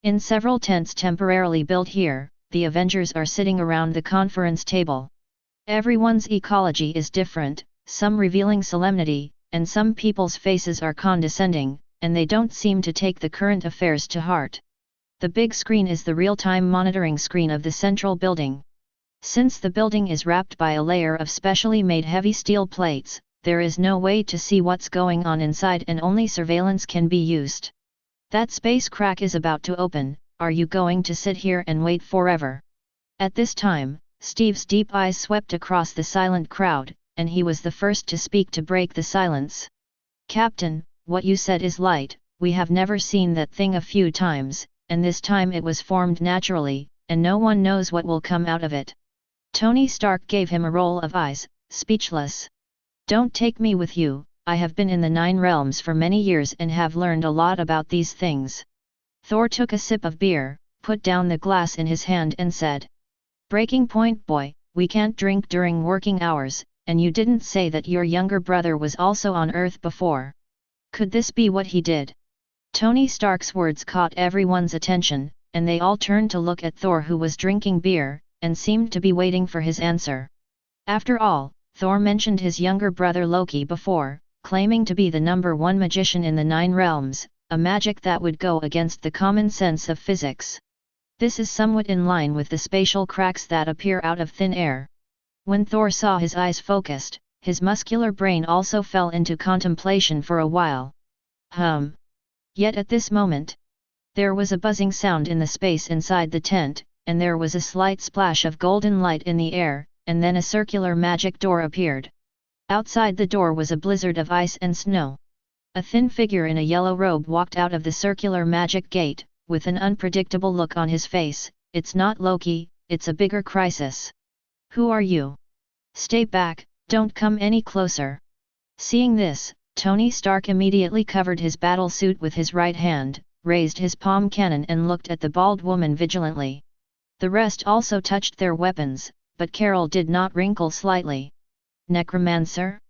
In several tents temporarily built here, the Avengers are sitting around the conference table. Everyone's ecology is different, some revealing solemnity, and some people's faces are condescending, and they don't seem to take the current affairs to heart. The big screen is the real-time monitoring screen of the central building. Since the building is wrapped by a layer of specially made heavy steel plates, there is no way to see what's going on inside and only surveillance can be used. That space crack is about to open, are you going to sit here and wait forever? At this time, Steve's deep eyes swept across the silent crowd, and he was the first to speak to break the silence. Captain, what you said is light, we have never seen that thing a few times, and this time it was formed naturally, and no one knows what will come out of it. Tony Stark gave him a roll of eyes, speechless. Don't take me with you, I have been in the Nine Realms for many years and have learned a lot about these things. Thor took a sip of beer, put down the glass in his hand and said. Breaking point boy, we can't drink during working hours, and you didn't say that your younger brother was also on Earth before. Could this be what he did? Tony Stark's words caught everyone's attention, and they all turned to look at Thor, who was drinking beer, and seemed to be waiting for his answer. After all, Thor mentioned his younger brother Loki before, claiming to be the #1 magician in the 9 realms, a magic that would go against the common sense of physics. This is somewhat in line with the spatial cracks that appear out of thin air. When Thor saw his eyes focused, his muscular brain also fell into contemplation for a while. Yet at this moment, there was a buzzing sound in the space inside the tent, and there was a slight splash of golden light in the air, and then a circular magic door appeared. Outside the door was a blizzard of ice and snow. A thin figure in a yellow robe walked out of the circular magic gate, with an unpredictable look on his face. It's not Loki, it's a bigger crisis. Who are you? Stay back, don't come any closer. Seeing this, Tony Stark immediately covered his battle suit with his right hand, raised his palm cannon and looked at the bald woman vigilantly. The rest also touched their weapons, but Carol did not wrinkle slightly. Necromancer?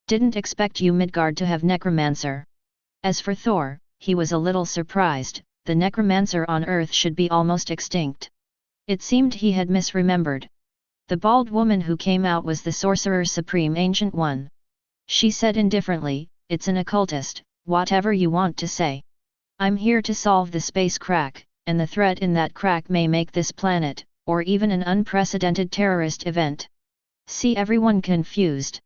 Didn't expect you Midgard to have necromancer. As for Thor, he was a little surprised. The necromancer on Earth should be almost extinct. It seemed he had misremembered. The bald woman who came out was the Sorcerer Supreme Ancient One. She said indifferently, "It's an occultist, whatever you want to say. I'm here to solve the space crack, and the threat in that crack may make this planet, or even an unprecedented terrorist event." See everyone confused.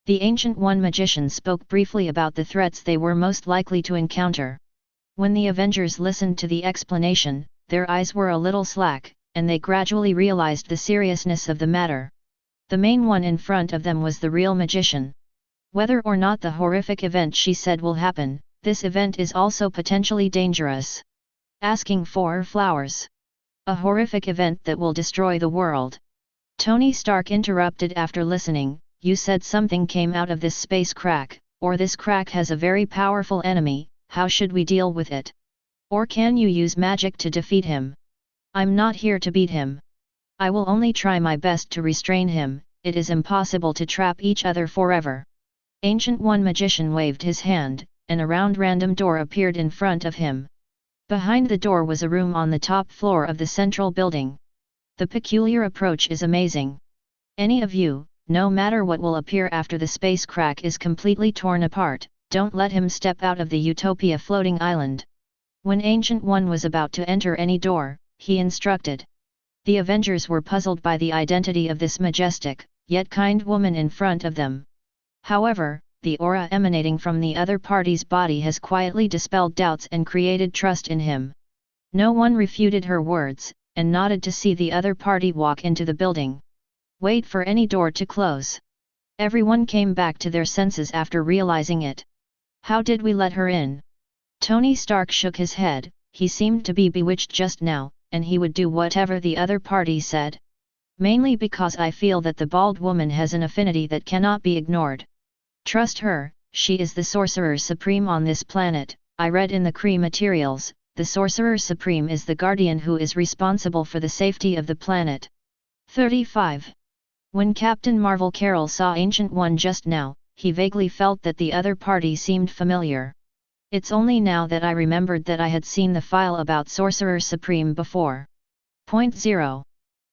The Ancient One magician spoke briefly about the threats they were most likely to encounter. When the Avengers listened to the explanation, their eyes were a little slack, and they gradually realized the seriousness of the matter. The main one in front of them was the real magician. Whether or not the horrific event she said will happen, this event is also potentially dangerous. Asking for flowers. A horrific event that will destroy the world. Tony Stark interrupted after listening. You said something came out of this space crack, or this crack has a very powerful enemy. How should we deal with it? Or can you use magic to defeat him? I'm not here to beat him. I will only try my best to restrain him. It is impossible to trap each other forever. Ancient One magician waved his hand, and a round random door appeared in front of him. Behind the door was a room on the top floor of the central building. The peculiar approach is amazing. Any of you, no matter what will appear after the space crack is completely torn apart, don't let him step out of the Utopia floating island. When Ancient One was about to enter any door, he instructed. The Avengers were puzzled by the identity of this majestic, yet kind woman in front of them. However, the aura emanating from the other party's body has quietly dispelled doubts and created trust in him. No one refuted her words, and nodded to see the other party walk into the building. Wait for any door to close. Everyone came back to their senses after realizing it. How did we let her in? Tony Stark shook his head. He seemed to be bewitched just now, and he would do whatever the other party said. Mainly because I feel that the bald woman has an affinity that cannot be ignored. Trust her, she is the Sorcerer Supreme on this planet. I read in the Kree materials, the Sorcerer Supreme is the guardian who is responsible for the safety of the planet. 35. When Captain Marvel Carol saw Ancient One just now, he vaguely felt that the other party seemed familiar. It's only now that I remembered that I had seen the file about Sorcerer Supreme before. Point 0.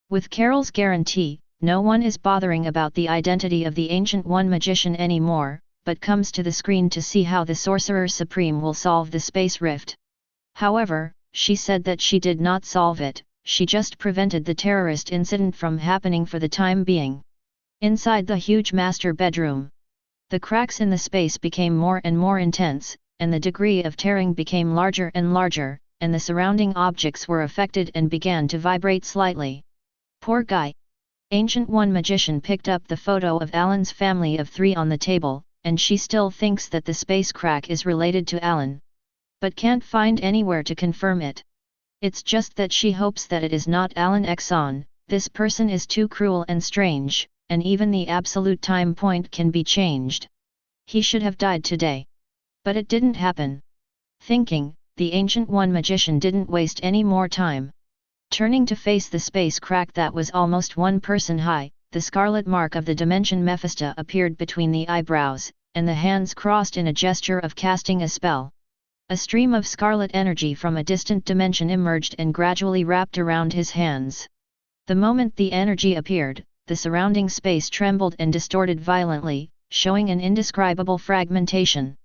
With Carol's guarantee, no one is bothering about the identity of the Ancient One magician anymore, but comes to the screen to see how the Sorcerer Supreme will solve the space rift. However, she said that she did not solve it, she just prevented the terrorist incident from happening for the time being. Inside the huge master bedroom, the cracks in the space became more and more intense, and the degree of tearing became larger and larger, and the surrounding objects were affected and began to vibrate slightly. Poor guy. Ancient One magician picked up the photo of Alan's family of 3 on the table, and she still thinks that the space crack is related to Alan. But can't find anywhere to confirm it. It's just that she hopes that it is not Alan Exxon. This person is too cruel and strange, and even the absolute time point can be changed. He should have died today. But it didn't happen. Thinking, the Ancient One magician didn't waste any more time. Turning to face the space crack that was almost 1 person high, the scarlet mark of the dimension Mephisto appeared between the eyebrows, and the hands crossed in a gesture of casting a spell. A stream of scarlet energy from a distant dimension emerged and gradually wrapped around his hands. The moment the energy appeared, the surrounding space trembled and distorted violently, showing an indescribable fragmentation.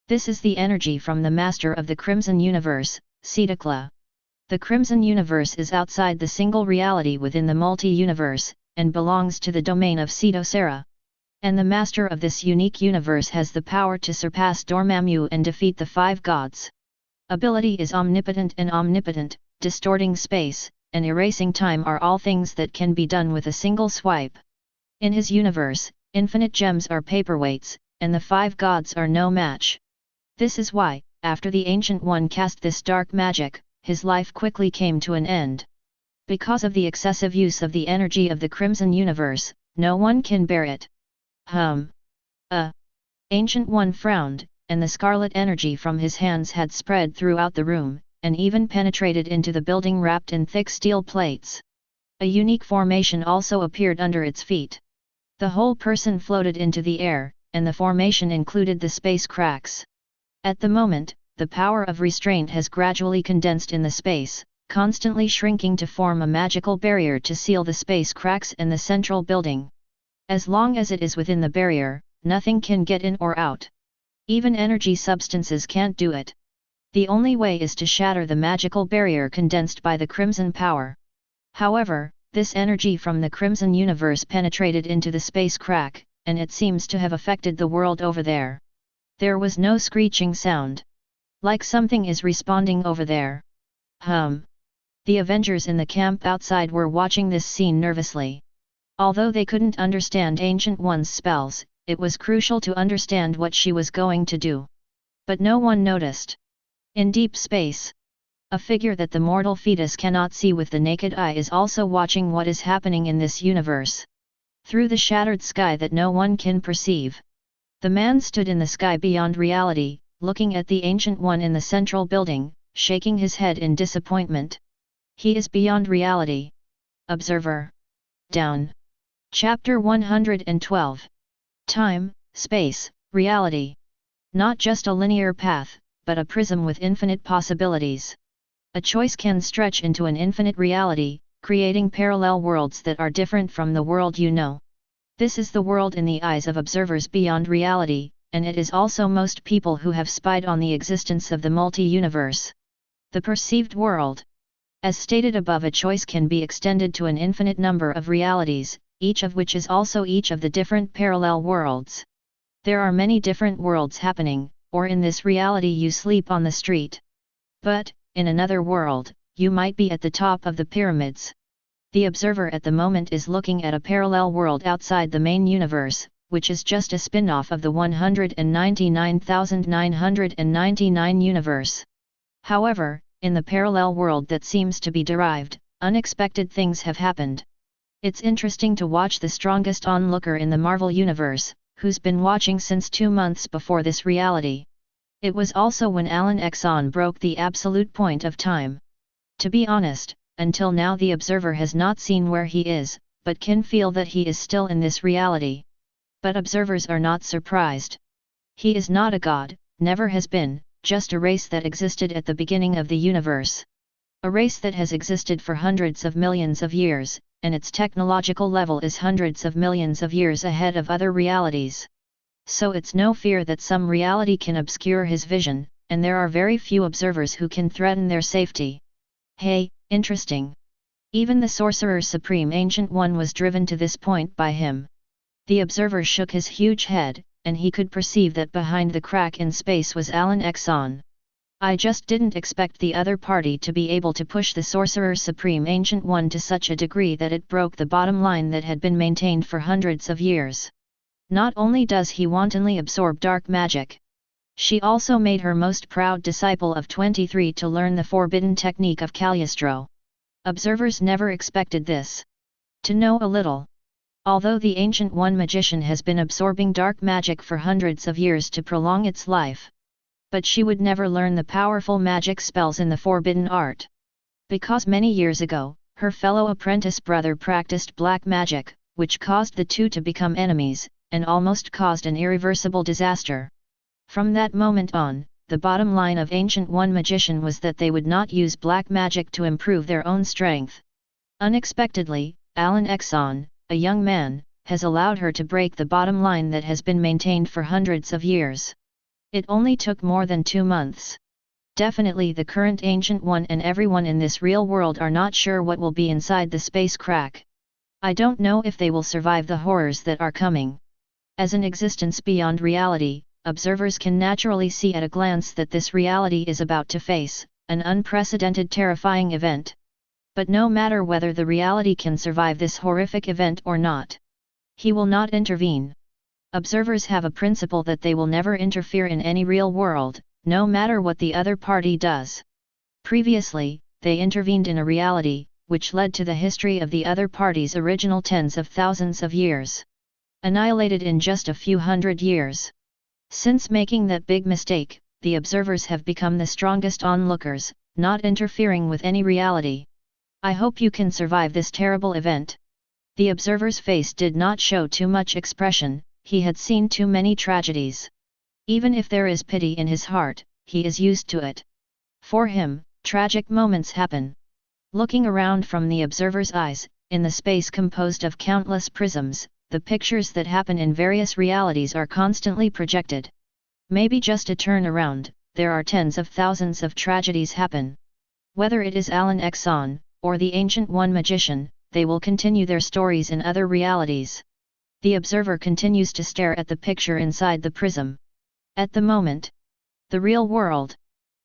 This is the energy from the Master of the Crimson Universe, Ceticla. The Crimson Universe is outside the single reality within the multi-universe, and belongs to the domain of Tesseract. And the Master of this unique universe has the power to surpass Dormammu and defeat the 5 gods. Ability is omnipotent, distorting space, and erasing time are all things that can be done with a single swipe. In his universe, infinite gems are paperweights, and the 5 gods are no match. This is why, after the Ancient One cast this dark magic, his life quickly came to an end. Because of the excessive use of the energy of the Crimson Universe, no one can bear it. Ancient One frowned, and the scarlet energy from his hands had spread throughout the room, and even penetrated into the building wrapped in thick steel plates. A unique formation also appeared under its feet. The whole person floated into the air, and the formation included the space cracks. At the moment, the power of restraint has gradually condensed in the space, constantly shrinking to form a magical barrier to seal the space cracks and the central building. As long as it is within the barrier, nothing can get in or out. Even energy substances can't do it. The only way is to shatter the magical barrier condensed by the Crimson power. However, this energy from the Crimson Universe penetrated into the space crack, and it seems to have affected the world over there. There was no screeching sound. Like something is responding over there. The Avengers in the camp outside were watching this scene nervously. Although they couldn't understand Ancient One's spells, it was crucial to understand what she was going to do. But no one noticed. In deep space, a figure that the mortal fetus cannot see with the naked eye is also watching what is happening in this universe. Through the shattered sky that no one can perceive. The man stood in the sky beyond reality, looking at the Ancient One in the central building, shaking his head in disappointment. He is beyond reality. Observer. Down. Chapter 112. Time, space, reality. Not just a linear path, but a prism with infinite possibilities. A choice can stretch into an infinite reality, creating parallel worlds that are different from the world you know. This is the world in the eyes of observers beyond reality, and it is also most people who have spied on the existence of the multi-universe. The perceived world. As stated above, a choice can be extended to an infinite number of realities, each of which is also each of the different parallel worlds. There are many different worlds happening, or in this reality you sleep on the street. But, in another world, you might be at the top of the pyramids. The observer at the moment is looking at a parallel world outside the main universe, which is just a spin-off of the 199,999 universe. However, in the parallel world that seems to be derived, unexpected things have happened. It's interesting to watch the strongest onlooker in the Marvel Universe, who's been watching since 2 months before this reality. It was also when Exxon broke the absolute point of time. To be honest, until now the observer has not seen where he is, but can feel that he is still in this reality. But observers are not surprised. He is not a god, never has been, just a race that existed at the beginning of the universe. A race that has existed for hundreds of millions of years, and its technological level is hundreds of millions of years ahead of other realities. So it's no fear that some reality can obscure his vision, and there are very few observers who can threaten their safety. Hey, interesting. Even the Sorcerer Supreme Ancient One was driven to this point by him. The observer shook his huge head, and he could perceive that behind the crack in space was Exxon. I just didn't expect the other party to be able to push the Sorcerer Supreme Ancient One to such a degree that it broke the bottom line that had been maintained for hundreds of years. Not only does he wantonly absorb dark magic, she also made her most proud disciple of 23 to learn the forbidden technique of Cagliostro. Observers never expected this. To know a little. Although the Ancient One magician has been absorbing dark magic for hundreds of years to prolong its life. But she would never learn the powerful magic spells in the forbidden art. Because many years ago, her fellow apprentice brother practiced black magic, which caused the two to become enemies, and almost caused an irreversible disaster. From that moment on, the bottom line of Ancient One Magician was that they would not use black magic to improve their own strength. Unexpectedly, Alan Exxon, a young man, has allowed her to break the bottom line that has been maintained for hundreds of years. It only took more than 2 months. Definitely the current Ancient One and everyone in this real world are not sure what will be inside the space crack. I don't know if they will survive the horrors that are coming. As an existence beyond reality, observers can naturally see at a glance that this reality is about to face an unprecedented terrifying event. But no matter whether the reality can survive this horrific event or not, he will not intervene. Observers have a principle that they will never interfere in any real world, no matter what the other party does. Previously, they intervened in a reality, which led to the history of the other party's original tens of thousands of years. Annihilated in just a few hundred years. Since making that big mistake, the observers have become the strongest onlookers, not interfering with any reality. I hope you can survive this terrible event. The observer's face did not show too much expression, he had seen too many tragedies. Even if there is pity in his heart, he is used to it. For him, tragic moments happen. Looking around from the observer's eyes, in the space composed of countless prisms, the pictures that happen in various realities are constantly projected. Maybe just a turn around, there are tens of thousands of tragedies happen. Whether it is Alan Exxon, or the Ancient One Magician, they will continue their stories in other realities. The observer continues to stare at the picture inside the prism. At the moment, the real world.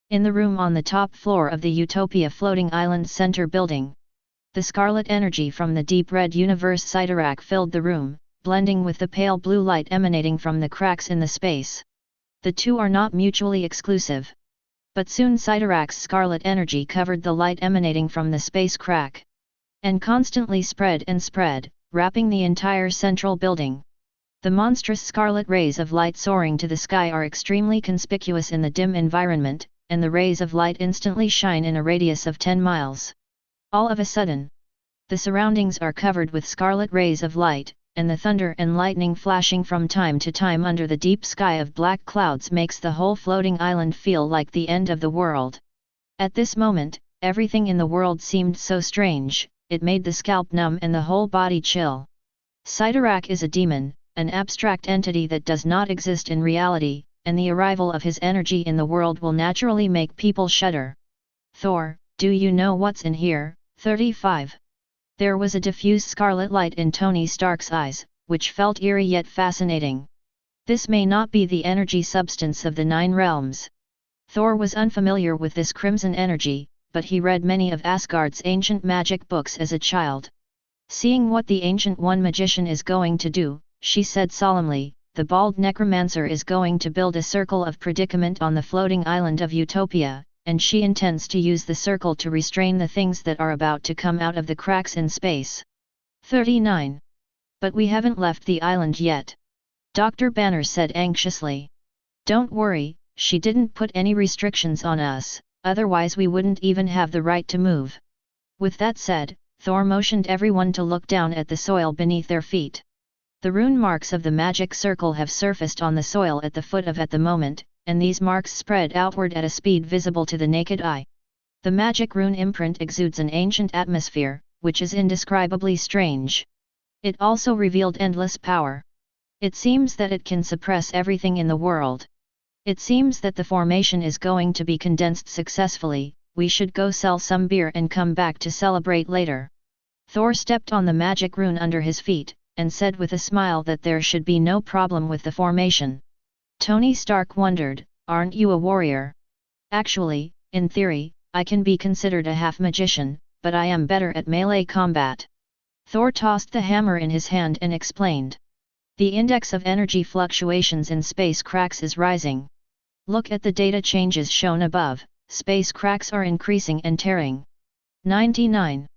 In the room on the top floor of the Utopia Floating Island Center building. The scarlet energy from the deep red universe Tesseract filled the room, blending with the pale blue light emanating from the cracks in the space. The two are not mutually exclusive. But soon Tesseract's scarlet energy covered the light emanating from the space crack. And constantly spread and spread, wrapping the entire central building. The monstrous scarlet rays of light soaring to the sky are extremely conspicuous in the dim environment, and the rays of light instantly shine in a radius of 10 miles. All of a sudden, the surroundings are covered with scarlet rays of light, and the thunder and lightning flashing from time to time under the deep sky of black clouds makes the whole floating island feel like the end of the world. At this moment, everything in the world seemed so strange, it made the scalp numb and the whole body chill. Tesseract is a demon, an abstract entity that does not exist in reality, and the arrival of his energy in the world will naturally make people shudder. Thor, do you know what's in here? 35. There was a diffuse scarlet light in Tony Stark's eyes, which felt eerie yet fascinating. This may not be the energy substance of the 9 realms. Thor was unfamiliar with this crimson energy, but he read many of Asgard's ancient magic books as a child. Seeing what the Ancient One Magician is going to do, she said solemnly, the bald necromancer is going to build a circle of predicament on the floating island of Utopia, and she intends to use the circle to restrain the things that are about to come out of the cracks in space. 39. But we haven't left the island yet. Dr. Banner said anxiously. Don't worry, she didn't put any restrictions on us, otherwise we wouldn't even have the right to move. With that said, Thor motioned everyone to look down at the soil beneath their feet. The rune marks of the magic circle have surfaced on the soil at the foot of at the moment, and these marks spread outward at a speed visible to the naked eye. The magic rune imprint exudes an ancient atmosphere, which is indescribably strange. It also revealed endless power. It seems that it can suppress everything in the world. It seems that the formation is going to be condensed successfully. We should go sell some beer and come back to celebrate later. Thor stepped on the magic rune under his feet, and said with a smile that there should be no problem with the formation. Tony Stark wondered, aren't you a warrior? Actually, in theory, I can be considered a half-magician, but I am better at melee combat. Thor tossed the hammer in his hand and explained. The index of energy fluctuations in space cracks is rising. Look at the data changes shown above, space cracks are increasing and tearing. 99.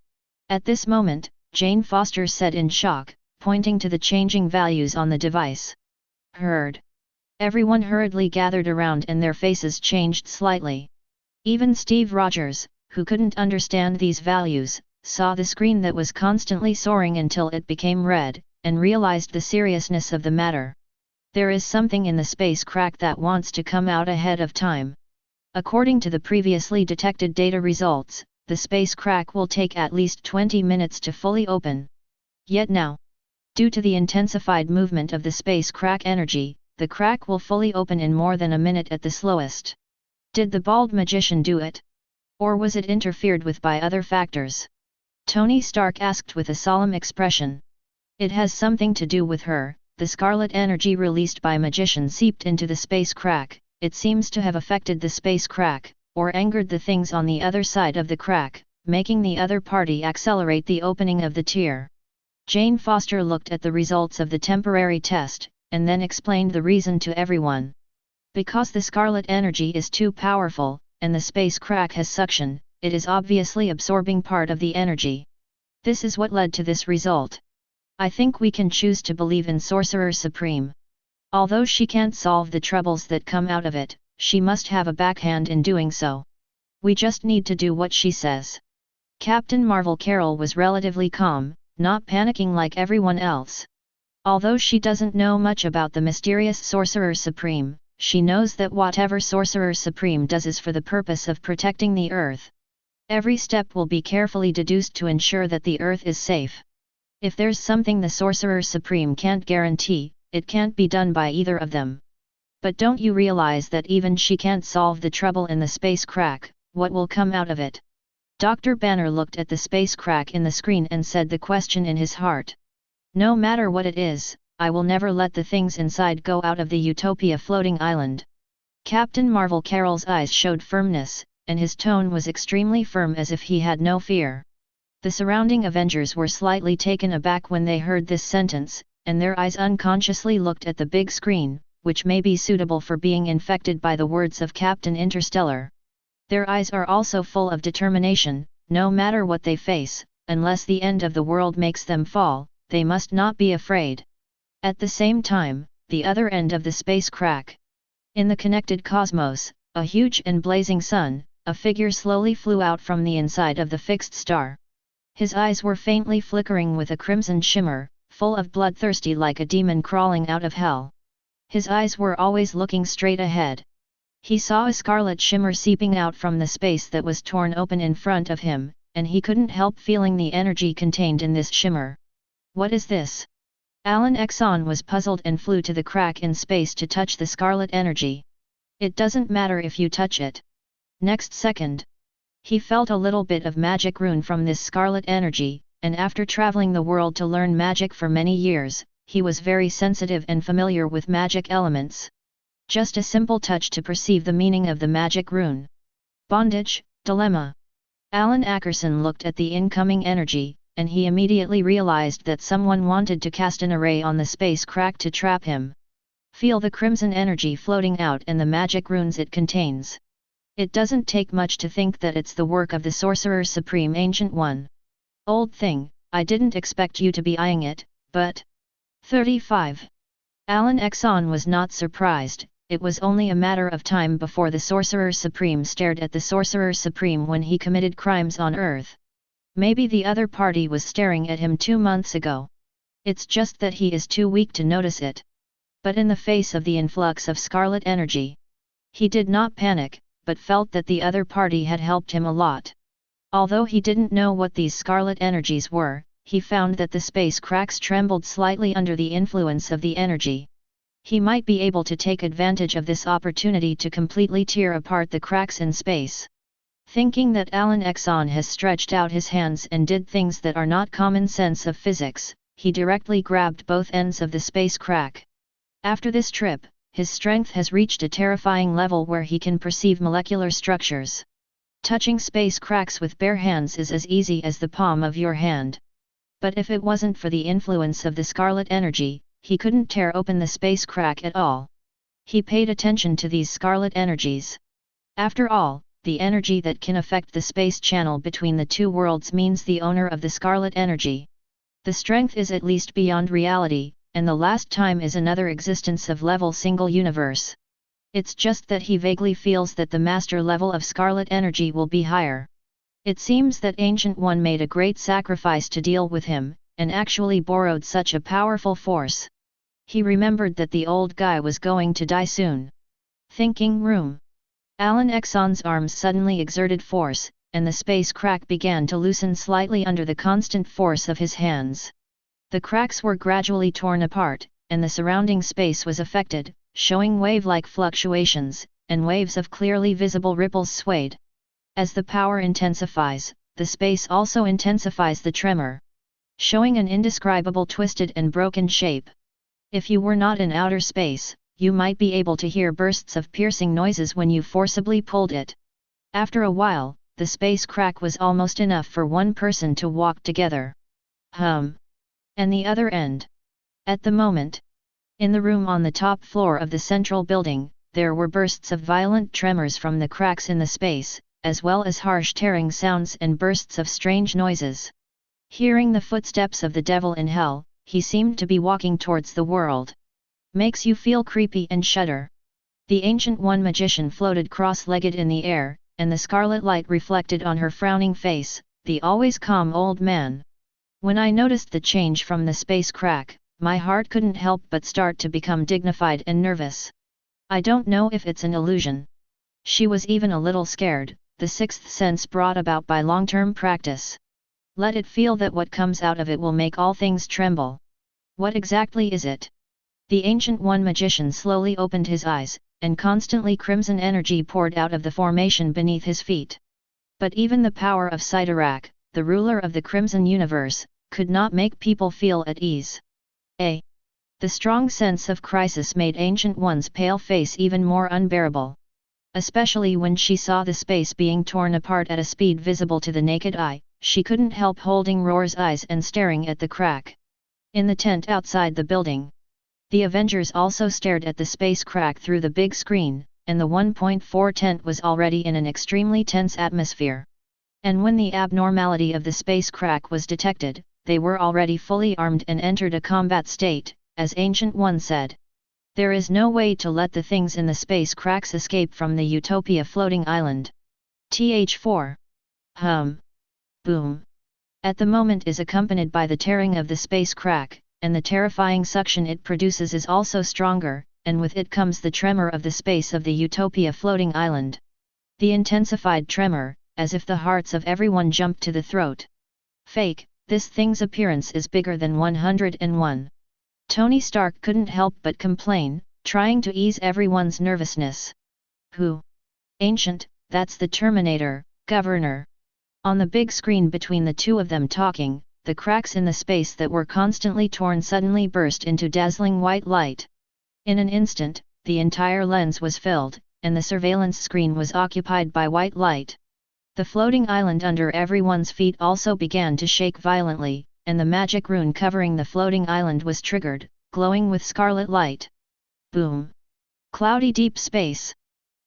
At this moment, Jane Foster said in shock, pointing to the changing values on the device. Heard. Everyone hurriedly gathered around and their faces changed slightly. Even Steve Rogers, who couldn't understand these values, saw the screen that was constantly soaring until it became red, and realized the seriousness of the matter. There is something in the space crack that wants to come out ahead of time. According to the previously detected data results, the space crack will take at least 20 minutes to fully open. Yet now, due to the intensified movement of the space crack energy, the crack will fully open in more than a minute at the slowest. Did the bald magician do it? Or was it interfered with by other factors? Tony Stark asked with a solemn expression. It has something to do with her. The scarlet energy released by magician seeped into the space crack. It seems to have affected the space crack, or angered the things on the other side of the crack, making the other party accelerate the opening of the tear. Jane Foster looked at the results of the temporary test, and then explained the reason to everyone. Because the scarlet energy is too powerful, and the space crack has suction, it is obviously absorbing part of the energy. This is what led to this result. I think we can choose to believe in Sorcerer Supreme. Although she can't solve the troubles that come out of it, she must have a backhand in doing so. We just need to do what she says. Captain Marvel Carol was relatively calm, not panicking like everyone else. Although she doesn't know much about the mysterious Sorcerer Supreme, she knows that whatever Sorcerer Supreme does is for the purpose of protecting the Earth. Every step will be carefully deduced to ensure that the Earth is safe. If there's something the Sorcerer Supreme can't guarantee, it can't be done by either of them. But don't you realize that even she can't solve the trouble in the space crack, what will come out of it? Dr. Banner looked at the space crack in the screen and said the question in his heart. No matter what it is, I will never let the things inside go out of the Utopia floating island. Captain Marvel Carol's eyes showed firmness, and his tone was extremely firm as if he had no fear. The surrounding Avengers were slightly taken aback when they heard this sentence, and their eyes unconsciously looked at the big screen, which may be suitable for being infected by the words of Captain Interstellar. Their eyes are also full of determination. No matter what they face, unless the end of the world makes them fall, they must not be afraid. At the same time, the other end of the space crack. In the connected cosmos, a huge and blazing sun, a figure slowly flew out from the inside of the fixed star. His eyes were faintly flickering with a crimson shimmer, full of bloodthirsty like a demon crawling out of hell. His eyes were always looking straight ahead. He saw a scarlet shimmer seeping out from the space that was torn open in front of him, and he couldn't help feeling the energy contained in this shimmer. What is this? Alan Exxon was puzzled and flew to the crack in space to touch the scarlet energy. It doesn't matter if you touch it. Next second, he felt a little bit of magic rune from this scarlet energy, and after traveling the world to learn magic for many years, he was very sensitive and familiar with magic elements. Just a simple touch to perceive the meaning of the magic rune. Bondage, dilemma. Alan Ackerson looked at the incoming energy, and he immediately realized that someone wanted to cast an array on the space crack to trap him. Feel the crimson energy floating out and the magic runes it contains. It doesn't take much to think that it's the work of the Sorcerer Supreme Ancient One. Old thing, I didn't expect you to be eyeing it, but... 35. Alan Exxon was not surprised. It was only a matter of time before the Sorcerer Supreme stared at the Sorcerer Supreme when he committed crimes on Earth. Maybe the other party was staring at him 2 months ago. It's just that he is too weak to notice it. But in the face of the influx of scarlet energy, he did not panic, but felt that the other party had helped him a lot. Although he didn't know what these scarlet energies were, he found that the space cracks trembled slightly under the influence of the energy. He might be able to take advantage of this opportunity to completely tear apart the cracks in space. Thinking that Alan Exxon has stretched out his hands and did things that are not common sense of physics, he directly grabbed both ends of the space crack. After this trip, his strength has reached a terrifying level where he can perceive molecular structures. Touching space cracks with bare hands is as easy as the palm of your hand. But if it wasn't for the influence of the scarlet energy, he couldn't tear open the space crack at all. He paid attention to these scarlet energies. After all, the energy that can affect the space channel between the two worlds means the owner of the scarlet energy. The strength is at least beyond reality, and the last time is another existence of level single universe. It's just that he vaguely feels that the master level of scarlet energy will be higher. It seems that Ancient One made a great sacrifice to deal with him, and actually borrowed such a powerful force. He remembered that the old guy was going to die soon. Thinking room. Alan Exxon's arms suddenly exerted force, and the space crack began to loosen slightly under the constant force of his hands. The cracks were gradually torn apart, and the surrounding space was affected, showing wave-like fluctuations, and waves of clearly visible ripples swayed. As the power intensifies, the space also intensifies the tremor, showing an indescribable twisted and broken shape. If you were not in outer space, you might be able to hear bursts of piercing noises when you forcibly pulled it. After a while, the space crack was almost enough for one person to walk together. And the other end. At the moment, in the room on the top floor of the central building, there were bursts of violent tremors from the cracks in the space, as well as harsh tearing sounds and bursts of strange noises. Hearing the footsteps of the devil in hell, he seemed to be walking towards the world. Makes you feel creepy and shudder. The Ancient One magician floated cross-legged in the air, and the scarlet light reflected on her frowning face, the always calm old man. When I noticed the change from the space crack, my heart couldn't help but start to become dignified and nervous. I don't know if it's an illusion. She was even a little scared, the sixth sense brought about by long-term practice. Let it feel that what comes out of it will make all things tremble. What exactly is it? The Ancient One magician slowly opened his eyes, and constantly crimson energy poured out of the formation beneath his feet. But even the power of Tesseract, the ruler of the Crimson Universe, could not make people feel at ease. The strong sense of crisis made Ancient One's pale face even more unbearable. Especially when she saw the space being torn apart at a speed visible to the naked eye, she couldn't help holding Roar's eyes and staring at the crack. In the tent outside the building, the Avengers also stared at the space crack through the big screen, and the 1.4 tent was already in an extremely tense atmosphere. And when the abnormality of the space crack was detected, they were already fully armed and entered a combat state, as Ancient One said. There is no way to let the things in the space cracks escape from the Utopia floating island. Th4. Boom. At the moment is accompanied by the tearing of the space crack, and the terrifying suction it produces is also stronger, and with it comes the tremor of the space of the Utopia floating island. The intensified tremor, as if the hearts of everyone jumped to the throat. Fake, this thing's appearance is bigger than 101. Tony Stark couldn't help but complain, trying to ease everyone's nervousness. Who? Ancient, that's the Terminator, Governor. On the big screen between the two of them talking, the cracks in the space that were constantly torn suddenly burst into dazzling white light. In an instant, the entire lens was filled, and the surveillance screen was occupied by white light. The floating island under everyone's feet also began to shake violently, and the magic rune covering the floating island was triggered, glowing with scarlet light. Boom! Cloudy deep space.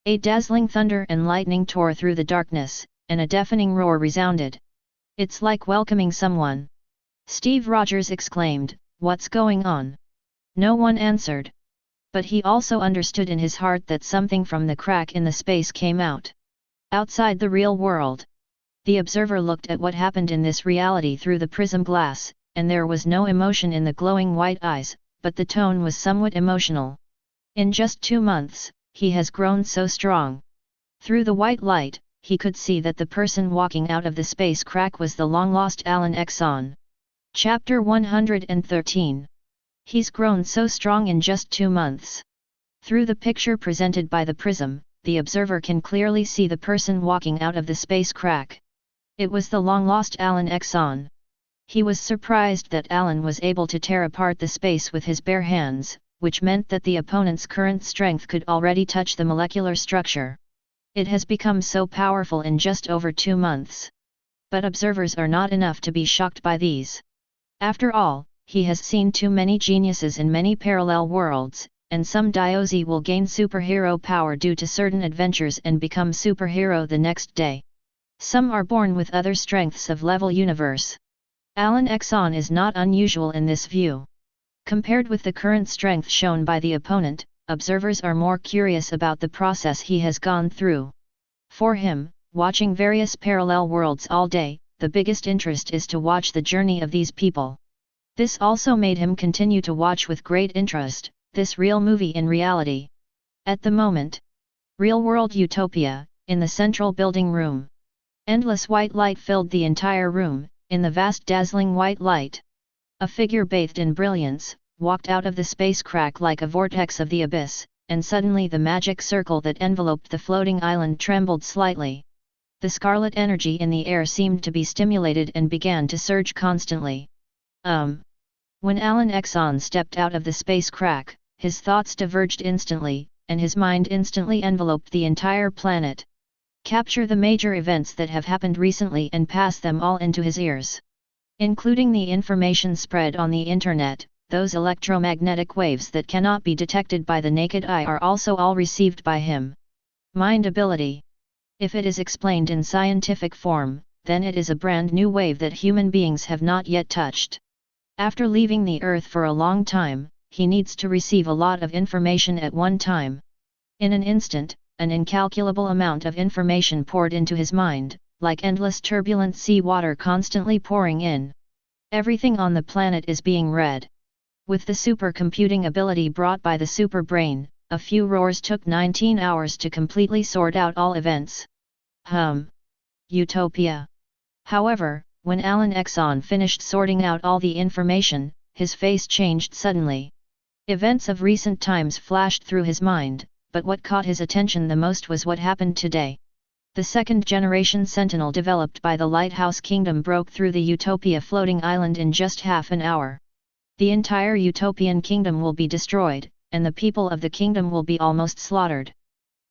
A dazzling thunder and lightning tore through the darkness, and a deafening roar resounded. It's like welcoming someone. Steve Rogers exclaimed, "What's going on?" No one answered. But he also understood in his heart that something from the crack in the space came out. Outside the real world. The observer looked at what happened in this reality through the prism glass, and there was no emotion in the glowing white eyes, but the tone was somewhat emotional. In just 2 months, he has grown so strong. Through the white light, he could see that the person walking out of the space crack was the long-lost Alan Exxon. Chapter 113. He's grown so strong in just 2 months. Through the picture presented by the prism, the observer can clearly see the person walking out of the space crack. It was the long-lost Alan Exxon. He was surprised that Alan was able to tear apart the space with his bare hands, which meant that the opponent's current strength could already touch the molecular structure. It has become so powerful in just over 2 months. But observers are not enough to be shocked by these. After all, he has seen too many geniuses in many parallel worlds, and some Diozi will gain superhero power due to certain adventures and become superhero the next day. Some are born with other strengths of level universe. Alan Exxon is not unusual in this view. Compared with the current strength shown by the opponent, observers are more curious about the process he has gone through. For him, watching various parallel worlds all day, the biggest interest is to watch the journey of these people. This also made him continue to watch with great interest this real movie in reality. At the moment, Real-world utopia, in the central building room. Endless white light filled the entire room, in the vast dazzling white light. A figure bathed in brilliance, walked out of the space crack like a vortex of the abyss, and suddenly the magic circle that enveloped the floating island trembled slightly. The scarlet energy in the air seemed to be stimulated and began to surge constantly. When Alan Exxon stepped out of the space crack, his thoughts diverged instantly, and his mind instantly enveloped the entire planet. Capture the major events that have happened recently and pass them all into his ears. Including the information spread on the internet, those electromagnetic waves that cannot be detected by the naked eye are also all received by him. Mind ability. If it is explained in scientific form, then it is a brand new wave that human beings have not yet touched. After leaving the Earth for a long time, he needs to receive a lot of information at one time. In an instant, an incalculable amount of information poured into his mind, like endless turbulent sea water constantly pouring in. Everything on the planet is being read. With the supercomputing ability brought by the superbrain, a few roars took 19 hours to completely sort out all events. Utopia. However, when Alan Exxon finished sorting out all the information, his face changed suddenly. Events of recent times flashed through his mind, but what caught his attention the most was what happened today. The second-generation Sentinel developed by the Lighthouse Kingdom broke through the Utopia floating island in just half an hour. The entire Utopian kingdom will be destroyed, and the people of the kingdom will be almost slaughtered.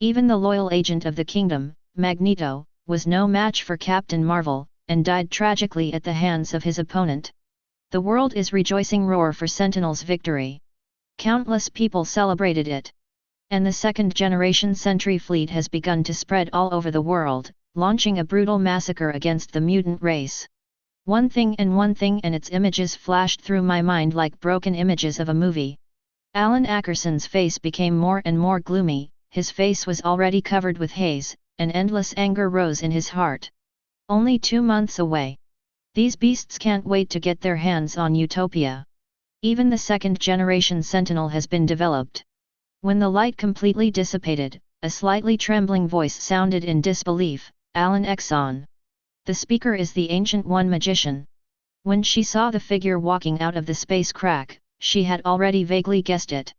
Even the loyal agent of the kingdom, Magneto, was no match for Captain Marvel, and died tragically at the hands of his opponent. The world is rejoicing roar for Sentinel's victory. Countless people celebrated it. And the second-generation Sentry fleet has begun to spread all over the world, launching a brutal massacre against the mutant race. One thing and its images flashed through my mind like broken images of a movie. Alan Ackerson's face became more and more gloomy, his face was already covered with haze, and endless anger rose in his heart. Only 2 months away. These beasts can't wait to get their hands on Utopia. Even the second-generation Sentinel has been developed. When the light completely dissipated, a slightly trembling voice sounded in disbelief, Alan Exxon. The speaker is the Ancient One magician. When she saw the figure walking out of the space crack, she had already vaguely guessed it.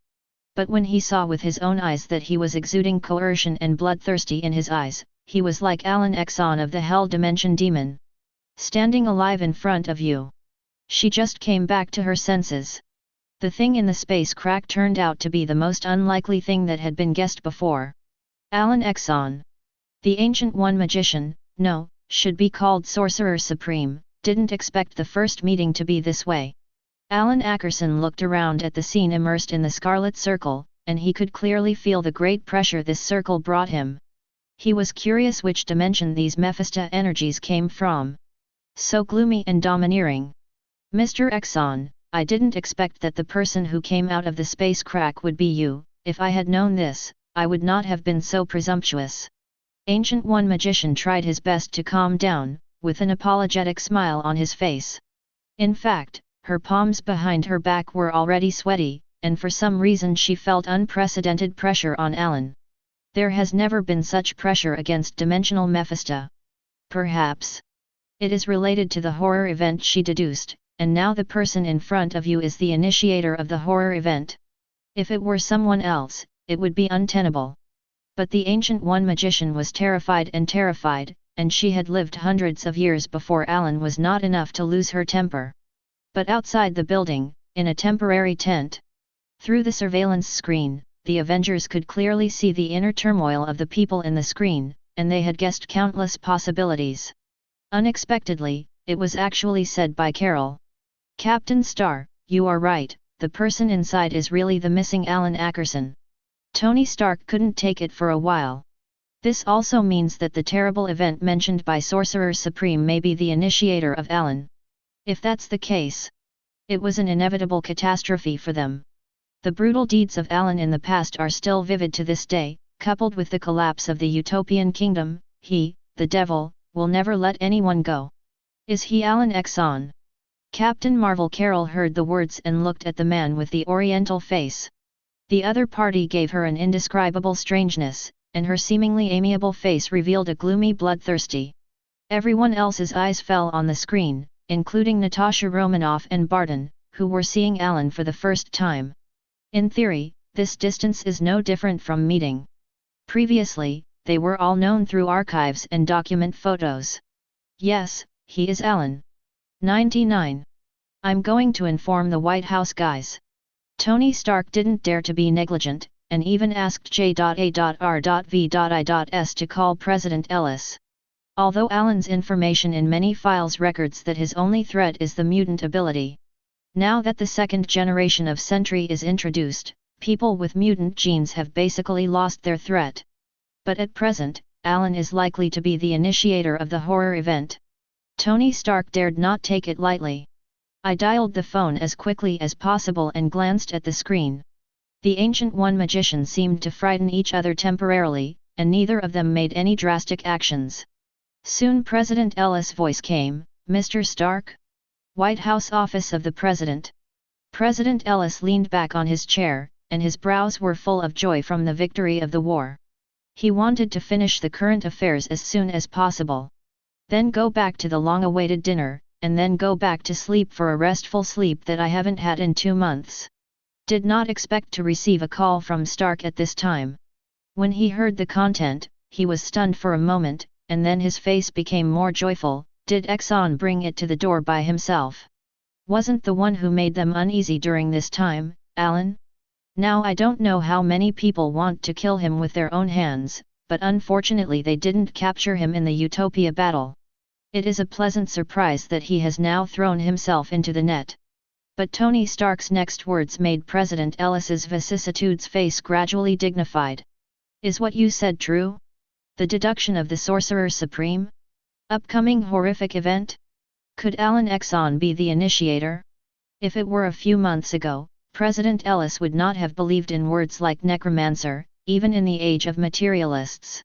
But when he saw with his own eyes that he was exuding coercion and bloodthirsty in his eyes, he was like Alan Exxon of the Hell Dimension Demon. Standing alive in front of you. She just came back to her senses. The thing in the space crack turned out to be the most unlikely thing that had been guessed before. Alan Exxon. The Ancient One magician, no, should be called Sorcerer Supreme, didn't expect the first meeting to be this way. Alan Ackerson looked around at the scene immersed in the Scarlet Circle, and he could clearly feel the great pressure this circle brought him. He was curious which dimension these Mephisto energies came from. So gloomy and domineering. Mr. Exxon, I didn't expect that the person who came out of the space crack would be you. If I had known this, I would not have been so presumptuous. Ancient One magician tried his best to calm down, with an apologetic smile on his face. In fact, her palms behind her back were already sweaty, and for some reason she felt unprecedented pressure on Alan. There has never been such pressure against dimensional Mephisto. Perhaps it is related to the horror event she deduced, and now the person in front of you is the initiator of the horror event. If it were someone else, it would be untenable. But the Ancient One magician was terrified, and she had lived hundreds of years before Alan was not enough to lose her temper. But outside the building, in a temporary tent, through the surveillance screen, the Avengers could clearly see the inner turmoil of the people in the screen, and they had guessed countless possibilities. Unexpectedly, it was actually said by Carol. Captain Starr, you are right, the person inside is really the missing Alan Ackerson. Tony Stark couldn't take it for a while. This also means that the terrible event mentioned by Sorcerer Supreme may be the initiator of Alan. If that's the case, it was an inevitable catastrophe for them. The brutal deeds of Alan in the past are still vivid to this day, coupled with the collapse of the Utopian kingdom. He, the devil, will never let anyone go. Is he Alan Exxon? Captain Marvel Carol heard the words and looked at the man with the oriental face. The other party gave her an indescribable strangeness, and her seemingly amiable face revealed a gloomy bloodthirsty. Everyone else's eyes fell on the screen, including Natasha Romanoff and Barton, who were seeing Alan for the first time. In theory, this distance is no different from meeting. Previously, they were all known through archives and document photos. Yes, he is Alan. 99. I'm going to inform the White House guys. Tony Stark didn't dare to be negligent, and even asked J.A.R.V.I.S. to call President Ellis. Although Alan's information in many files records that his only threat is the mutant ability. Now that the second generation of Sentry is introduced, people with mutant genes have basically lost their threat. But at present, Alan is likely to be the initiator of the horror event. Tony Stark dared not take it lightly. I dialed the phone as quickly as possible and glanced at the screen. The Ancient One magician seemed to frighten each other temporarily, and neither of them made any drastic actions. Soon President Ellis' voice came, "Mr. Stark? White House Office of the President." President Ellis leaned back on his chair, and his brows were full of joy from the victory of the war. He wanted to finish the current affairs as soon as possible. Then go back to the long-awaited dinner, and then go back to sleep for a restful sleep that I haven't had in 2 months. Did not expect to receive a call from Stark at this time. When he heard the content, he was stunned for a moment, and then his face became more joyful. Did Exxon bring it to the door by himself? Wasn't the one who made them uneasy during this time, Alan? Now I don't know how many people want to kill him with their own hands, but unfortunately they didn't capture him in the Utopia battle. It is a pleasant surprise that he has now thrown himself into the net. But Tony Stark's next words made President Ellis's vicissitudes face gradually dignified. Is what you said true? The deduction of the Sorcerer Supreme? Upcoming horrific event? Could Alan Exxon be the initiator? If it were a few months ago, President Ellis would not have believed in words like necromancer, even in the age of materialists.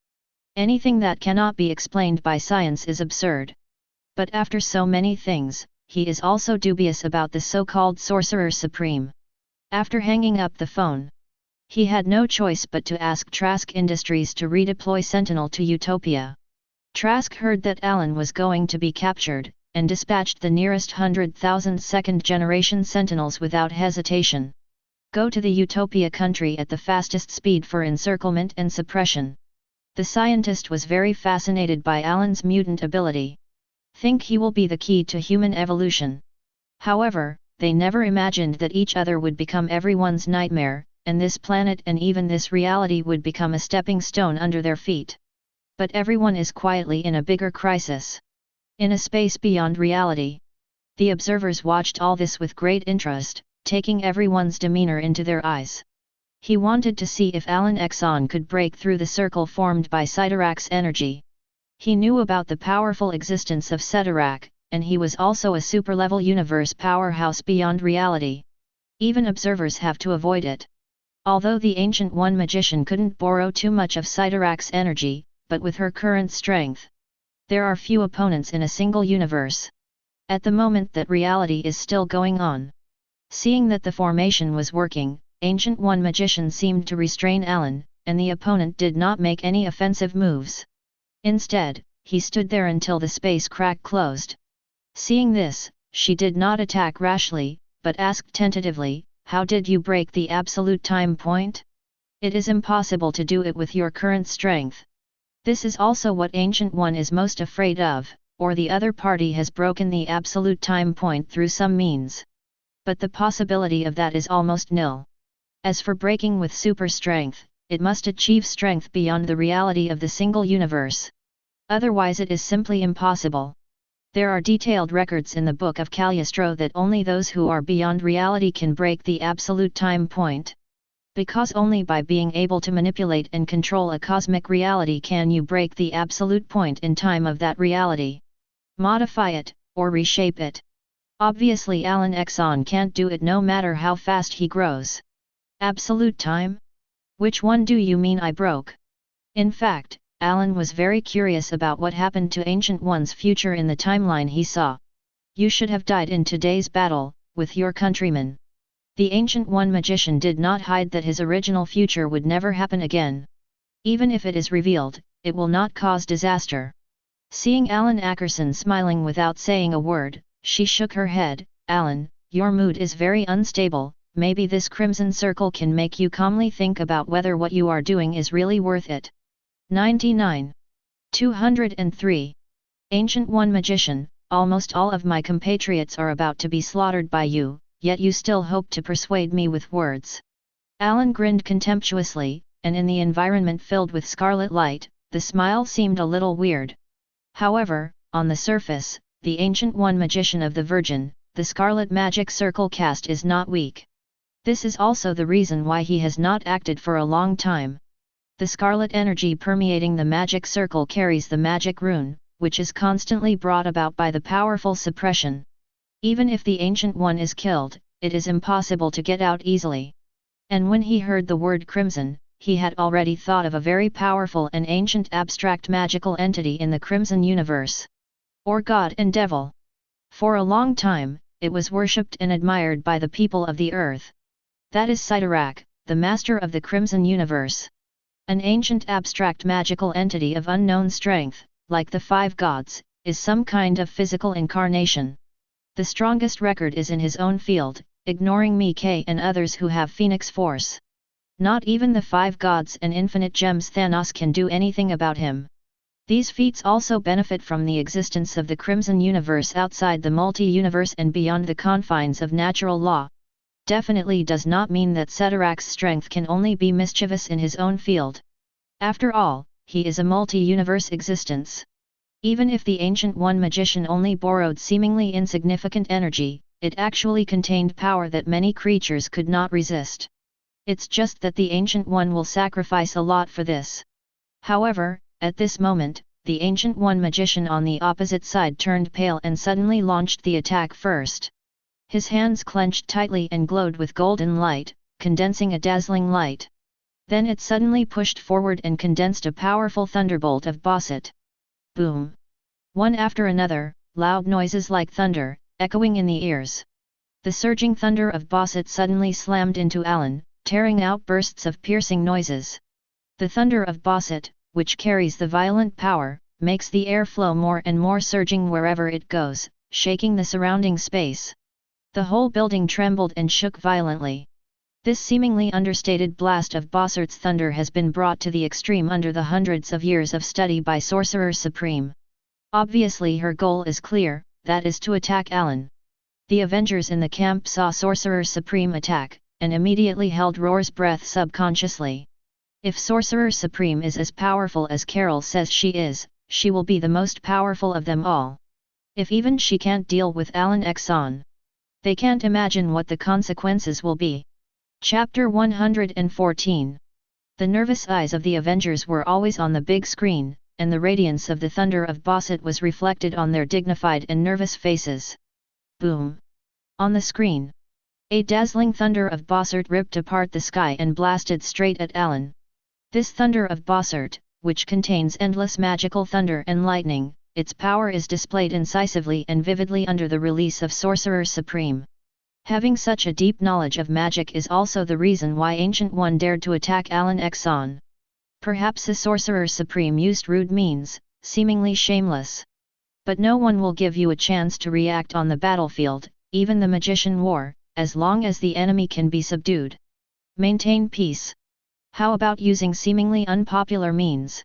Anything that cannot be explained by science is absurd. But after so many things, he is also dubious about the so-called Sorcerer Supreme. After hanging up the phone, he had no choice but to ask Trask Industries to redeploy Sentinel to Utopia. Trask heard that Alan was going to be captured, and dispatched the nearest 100,000 second-generation Sentinels without hesitation. Go to the Utopia country at the fastest speed for encirclement and suppression. The scientist was very fascinated by Alan's mutant ability. Think he will be the key to human evolution. However, they never imagined that each other would become everyone's nightmare, and this planet and even this reality would become a stepping stone under their feet. But everyone is quietly in a bigger crisis. In a space beyond reality. The observers watched all this with great interest, taking everyone's demeanor into their eyes. He wanted to see if Alan Exxon could break through the circle formed by Tesseract's energy. He knew about the powerful existence of Tesseract, and he was also a super-level universe powerhouse beyond reality. Even observers have to avoid it. Although the Ancient One magician couldn't borrow too much of Tesseract's energy, but with her current strength, there are few opponents in a single universe. At the moment that reality is still going on. Seeing that the formation was working, Ancient One magician seemed to restrain Alan, and the opponent did not make any offensive moves. Instead, he stood there until the space crack closed. Seeing this, she did not attack rashly, but asked tentatively, "How did you break the absolute time point? It is impossible to do it with your current strength." This is also what Ancient One is most afraid of, or the other party has broken the absolute time point through some means. But the possibility of that is almost nil. As for breaking with super strength, it must achieve strength beyond the reality of the single universe. Otherwise it is simply impossible. There are detailed records in the Book of Cagliostro that only those who are beyond reality can break the absolute time point. Because only by being able to manipulate and control a cosmic reality can you break the absolute point in time of that reality. Modify it, or reshape it. Obviously Alan Exxon can't do it no matter how fast he grows. Absolute time? Which one do you mean I broke? In fact, Alan was very curious about what happened to Ancient One's future in the timeline he saw. You should have died in today's battle, with your countrymen. The Ancient One magician did not hide that his original future would never happen again. Even if it is revealed, it will not cause disaster. Seeing Alan Ackerson smiling without saying a word, she shook her head. Alan, your mood is very unstable, maybe this Crimson Circle can make you calmly think about whether what you are doing is really worth it. 99. 203. Ancient One Magician, almost all of my compatriots are about to be slaughtered by you, yet you still hope to persuade me with words. Alan grinned contemptuously, and in the environment filled with scarlet light, the smile seemed a little weird. However, on the surface, the Ancient One Magician of the Virgin, the Scarlet Magic Circle caste is not weak. This is also the reason why he has not acted for a long time. The scarlet energy permeating the magic circle carries the magic rune, which is constantly brought about by the powerful suppression. Even if the Ancient One is killed, it is impossible to get out easily. And when he heard the word Crimson, he had already thought of a very powerful and ancient abstract magical entity in the Crimson Universe. Or God and Devil. For a long time, it was worshipped and admired by the people of the earth. That is Tesseract, the master of the Crimson Universe. An ancient abstract magical entity of unknown strength, like the five gods, is some kind of physical incarnation. The strongest record is in his own field, ignoring Mickey and others who have Phoenix Force. Not even the five gods and infinite gems Thanos can do anything about him. These feats also benefit from the existence of the Crimson Universe outside the multi-universe and beyond the confines of natural law. Definitely does not mean that Tesseract's strength can only be mischievous in his own field. After all, he is a multi-universe existence. Even if the Ancient One Magician only borrowed seemingly insignificant energy, it actually contained power that many creatures could not resist. It's just that the Ancient One will sacrifice a lot for this. However, at this moment, the Ancient One Magician on the opposite side turned pale and suddenly launched the attack first. His hands clenched tightly and glowed with golden light, condensing a dazzling light. Then it suddenly pushed forward and condensed a powerful thunderbolt of Bosset. Boom! One after another, loud noises like thunder, echoing in the ears. The surging thunder of Bosset suddenly slammed into Alan, tearing out bursts of piercing noises. The thunder of Bosset, which carries the violent power, makes the air flow more and more, surging wherever it goes, shaking the surrounding space. The whole building trembled and shook violently. This seemingly understated blast of Bosset's thunder has been brought to the extreme under the hundreds of years of study by Sorcerer Supreme. Obviously her goal is clear, that is to attack Alan. The Avengers in the camp saw Sorcerer Supreme attack, and immediately held Roar's breath subconsciously. If Sorcerer Supreme is as powerful as Carol says she is, she will be the most powerful of them all. If even she can't deal with Alan Exxon, they can't imagine what the consequences will be. Chapter 114. The nervous eyes of the Avengers were always on the big screen, and the radiance of the thunder of Bosset was reflected on their dignified and nervous faces. Boom! On the screen, a dazzling thunder of Bosset ripped apart the sky and blasted straight at Alan. This thunder of Bosset, which contains endless magical thunder and lightning, its power is displayed incisively and vividly under the release of Sorcerer Supreme. Having such a deep knowledge of magic is also the reason why Ancient One dared to attack Alan Exxon. Perhaps the Sorcerer Supreme used rude means, seemingly shameless. But no one will give you a chance to react on the battlefield, even the Magician War, as long as the enemy can be subdued. Maintain peace. How about using seemingly unpopular means?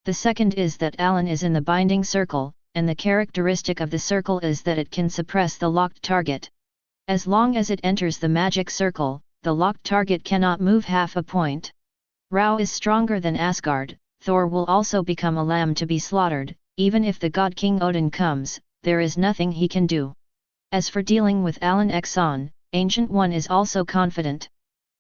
The second is that Alan is in the binding circle, and the characteristic of the circle is that it can suppress the locked target. As long as it enters the magic circle, the locked target cannot move half a point. Rao is stronger than Asgard. Thor will also become a lamb to be slaughtered. Even if the god King Odin comes, there is nothing he can do. As for dealing with Alan Exxon, Ancient One is also confident.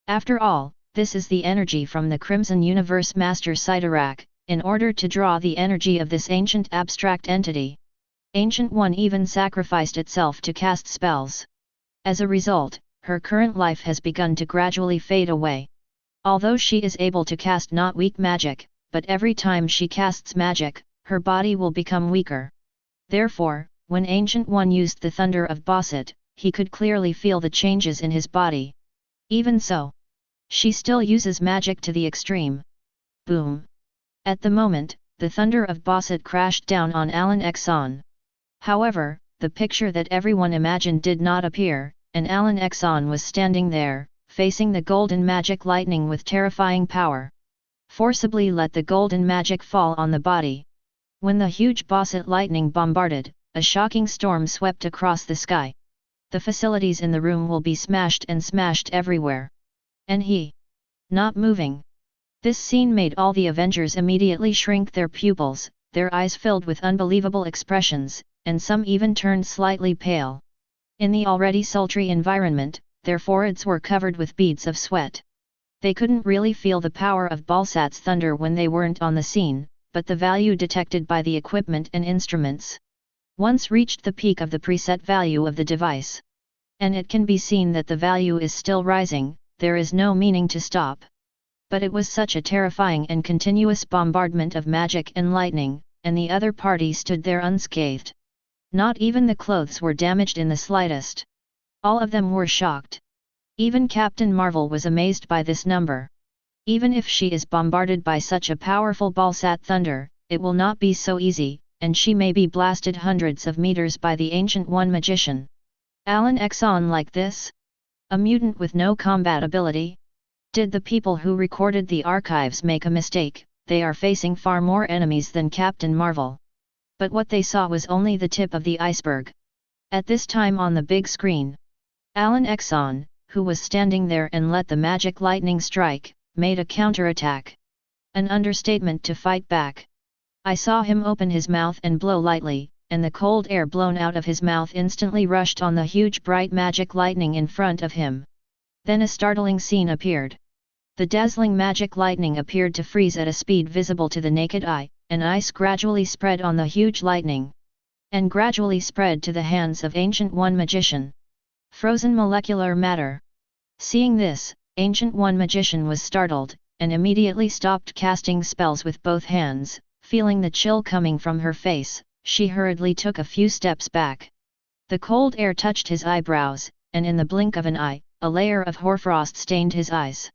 After all, this is the energy from the Crimson Universe Master Tesseract, in order to draw the energy of this ancient abstract entity. Ancient One even sacrificed itself to cast spells. As a result, her current life has begun to gradually fade away. Although she is able to cast not weak magic, but every time she casts magic, her body will become weaker. Therefore, when Ancient One used the thunder of Bosset, he could clearly feel the changes in his body. Even so, she still uses magic to the extreme. Boom! At the moment, the thunder of Bosset crashed down on Alan Exxon. However, the picture that everyone imagined did not appear, and Alan Exxon was standing there, facing the golden magic lightning with terrifying power. Forcibly let the golden magic fall on the body. When the huge Bosset lightning bombarded, a shocking storm swept across the sky. The facilities in the room will be smashed and smashed everywhere. And he? Not moving. This scene made all the Avengers immediately shrink their pupils, their eyes filled with unbelievable expressions, and some even turned slightly pale. In the already sultry environment, their foreheads were covered with beads of sweat. They couldn't really feel the power of Bosset's thunder when they weren't on the scene, but the value detected by the equipment and instruments once reached the peak of the preset value of the device. And it can be seen that the value is still rising, there is no meaning to stop. But it was such a terrifying and continuous bombardment of magic and lightning, and the other party stood there unscathed. Not even the clothes were damaged in the slightest. All of them were shocked. Even Captain Marvel was amazed by this number. Even if she is bombarded by such a powerful Bosset thunder, it will not be so easy, and she may be blasted hundreds of meters by the Ancient One magician. Alan Exxon like this? A mutant with no combat ability? Did the people who recorded the archives make a mistake? They are facing far more enemies than Captain Marvel. But what they saw was only the tip of the iceberg. At this time on the big screen, Alan Exxon, who was standing there and let the magic lightning strike, made a counterattack. An understatement to fight back. I saw him open his mouth and blow lightly, and the cold air blown out of his mouth instantly rushed on the huge bright magic lightning in front of him. Then a startling scene appeared. The dazzling magic lightning appeared to freeze at a speed visible to the naked eye, and ice gradually spread on the huge lightning. And gradually spread to the hands of Ancient One magician. Frozen molecular matter. Seeing this, Ancient One magician was startled, and immediately stopped casting spells with both hands. Feeling the chill coming from her face, she hurriedly took a few steps back. The cold air touched his eyebrows, and in the blink of an eye, a layer of hoarfrost stained his eyes.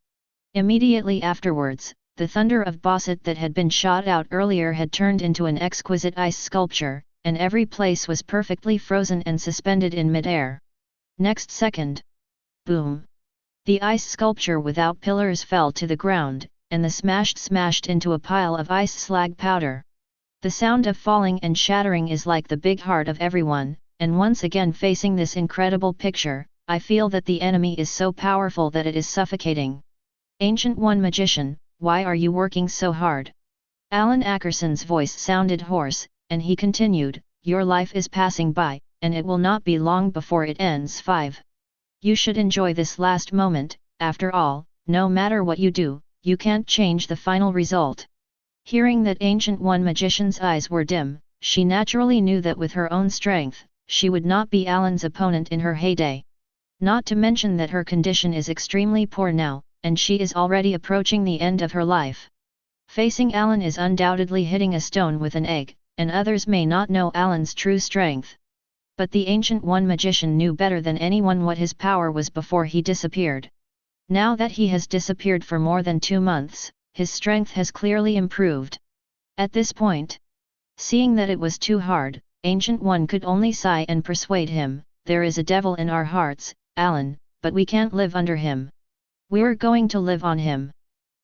Immediately afterwards, the thunder of Bosset that had been shot out earlier had turned into an exquisite ice sculpture, and every place was perfectly frozen and suspended in mid-air. Next second, boom! The ice sculpture without pillars fell to the ground, and the smashed into a pile of ice slag powder. The sound of falling and shattering is like the big heart of everyone, and once again facing this incredible picture, I feel that the enemy is so powerful that it is suffocating. Ancient One magician, why are you working so hard? Alan Ackerson's voice sounded hoarse, and he continued, your life is passing by, and it will not be long before it ends. 5. You should enjoy this last moment, after all, no matter what you do, you can't change the final result. Hearing that Ancient One magician's eyes were dim, she naturally knew that with her own strength, she would not be Alan's opponent in her heyday. Not to mention that her condition is extremely poor now, and she is already approaching the end of her life. Facing Alan is undoubtedly hitting a stone with an egg, and others may not know Alan's true strength. But the Ancient One magician knew better than anyone what his power was before he disappeared. Now that he has disappeared for more than 2 months, his strength has clearly improved. At this point, seeing that it was too hard, Ancient One could only sigh and persuade him, there is a devil in our hearts, Alan, but we can't live under him. We're going to live on him.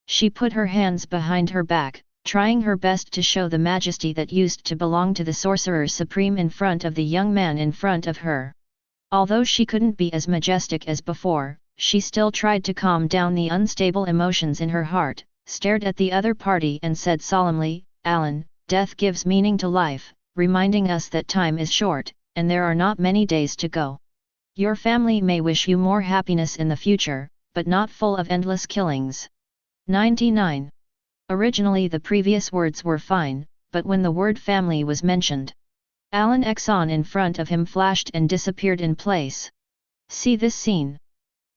She put her hands behind her back, trying her best to show the majesty that used to belong to the Sorcerer Supreme in front of the young man in front of her. Although she couldn't be as majestic as before, she still tried to calm down the unstable emotions in her heart, stared at the other party and said solemnly, Alan, death gives meaning to life, reminding us that time is short, and there are not many days to go. Your family may wish you more happiness in the future, but not full of endless killings. 99. Originally the previous words were fine, but when the word family was mentioned, Alan Exxon in front of him flashed and disappeared in place. See this scene.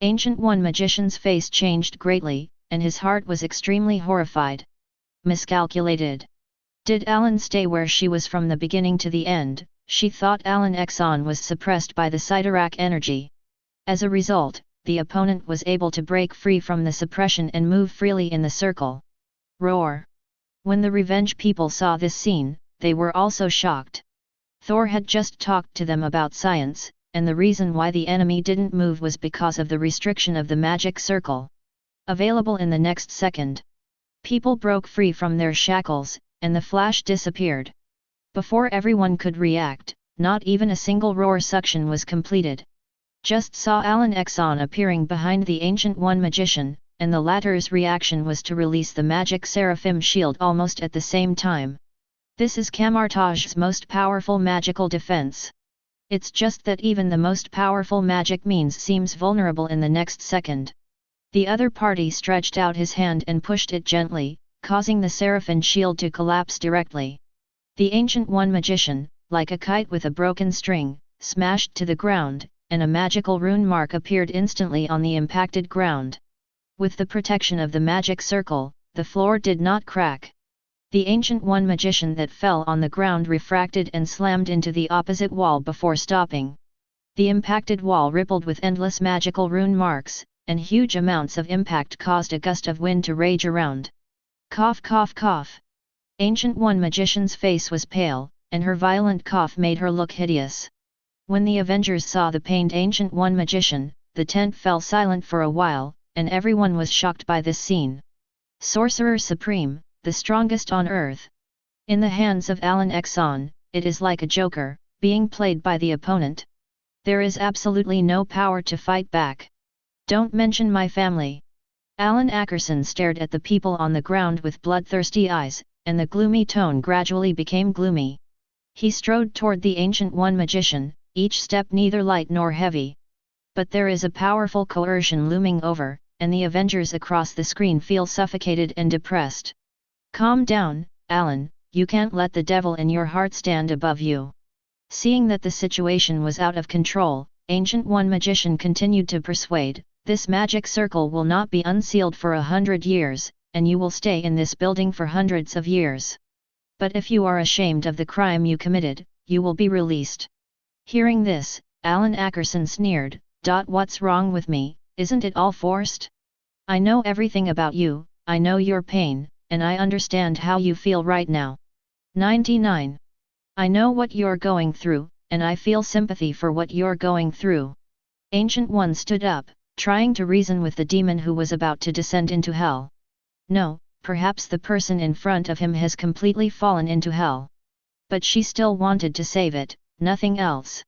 Ancient One magician's face changed greatly, and his heart was extremely horrified. Miscalculated. Did Alan stay where she was from the beginning to the end? She thought Alan Exxon was suppressed by the Tesseract energy. As a result, the opponent was able to break free from the suppression and move freely in the circle. Roar! When the revenge people saw this scene, they were also shocked. Thor had just talked to them about science, and the reason why the enemy didn't move was because of the restriction of the magic circle. Available in the next second. People broke free from their shackles, and the flash disappeared. Before everyone could react, not even a single roar suction was completed. Just saw Exxon appearing behind the Ancient One magician, and the latter's reaction was to release the magic seraphim shield almost at the same time. This is Camartage's most powerful magical defense. It's just that even the most powerful magic means seems vulnerable in the next second. The other party stretched out his hand and pushed it gently, causing the seraphim shield to collapse directly. The Ancient One magician, like a kite with a broken string, smashed to the ground, and a magical rune mark appeared instantly on the impacted ground. With the protection of the magic circle, the floor did not crack. The Ancient One magician that fell on the ground refracted and slammed into the opposite wall before stopping. The impacted wall rippled with endless magical rune marks, and huge amounts of impact caused a gust of wind to rage around. Cough cough cough. Ancient One magician's face was pale, and her violent cough made her look hideous. When the Avengers saw the pained Ancient One magician, the tent fell silent for a while, and everyone was shocked by this scene. Sorcerer Supreme, the strongest on Earth. In the hands of Exxon, it is like a joker, being played by the opponent. There is absolutely no power to fight back. Don't mention my family. Alan Ackerson stared at the people on the ground with bloodthirsty eyes, and the gloomy tone gradually became gloomy. He strode toward the Ancient One magician, each step neither light nor heavy. But there is a powerful coercion looming over, and the Avengers across the screen feel suffocated and depressed. Calm down, Alan, you can't let the devil in your heart stand above you. Seeing that the situation was out of control, Ancient One magician continued to persuade, this magic circle will not be unsealed for 100 years, and you will stay in this building for hundreds of years. But if you are ashamed of the crime you committed, you will be released. Hearing this, Alan Ackerson sneered, "What's wrong with me, isn't it all forced? I know everything about you, I know your pain, and I understand how you feel right now. 99. I know what you're going through, and I feel sympathy for what you're going through." Ancient One stood up, trying to reason with the demon who was about to descend into hell. No, perhaps the person in front of him has completely fallen into hell. But she still wanted to save it, nothing else.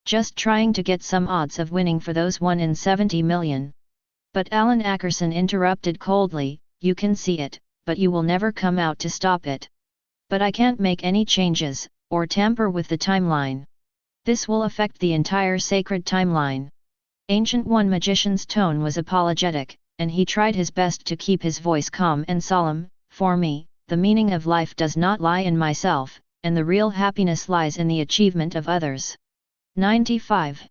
Just trying to get some odds of winning for those 1 in 70 million. But Alan Ackerson interrupted coldly, "You can see it, but you will never come out to stop it. But I can't make any changes, or tamper with the timeline. This will affect the entire sacred timeline." Ancient One magician's tone was apologetic, and he tried his best to keep his voice calm and solemn. "For me, the meaning of life does not lie in myself, and the real happiness lies in the achievement of others." 95.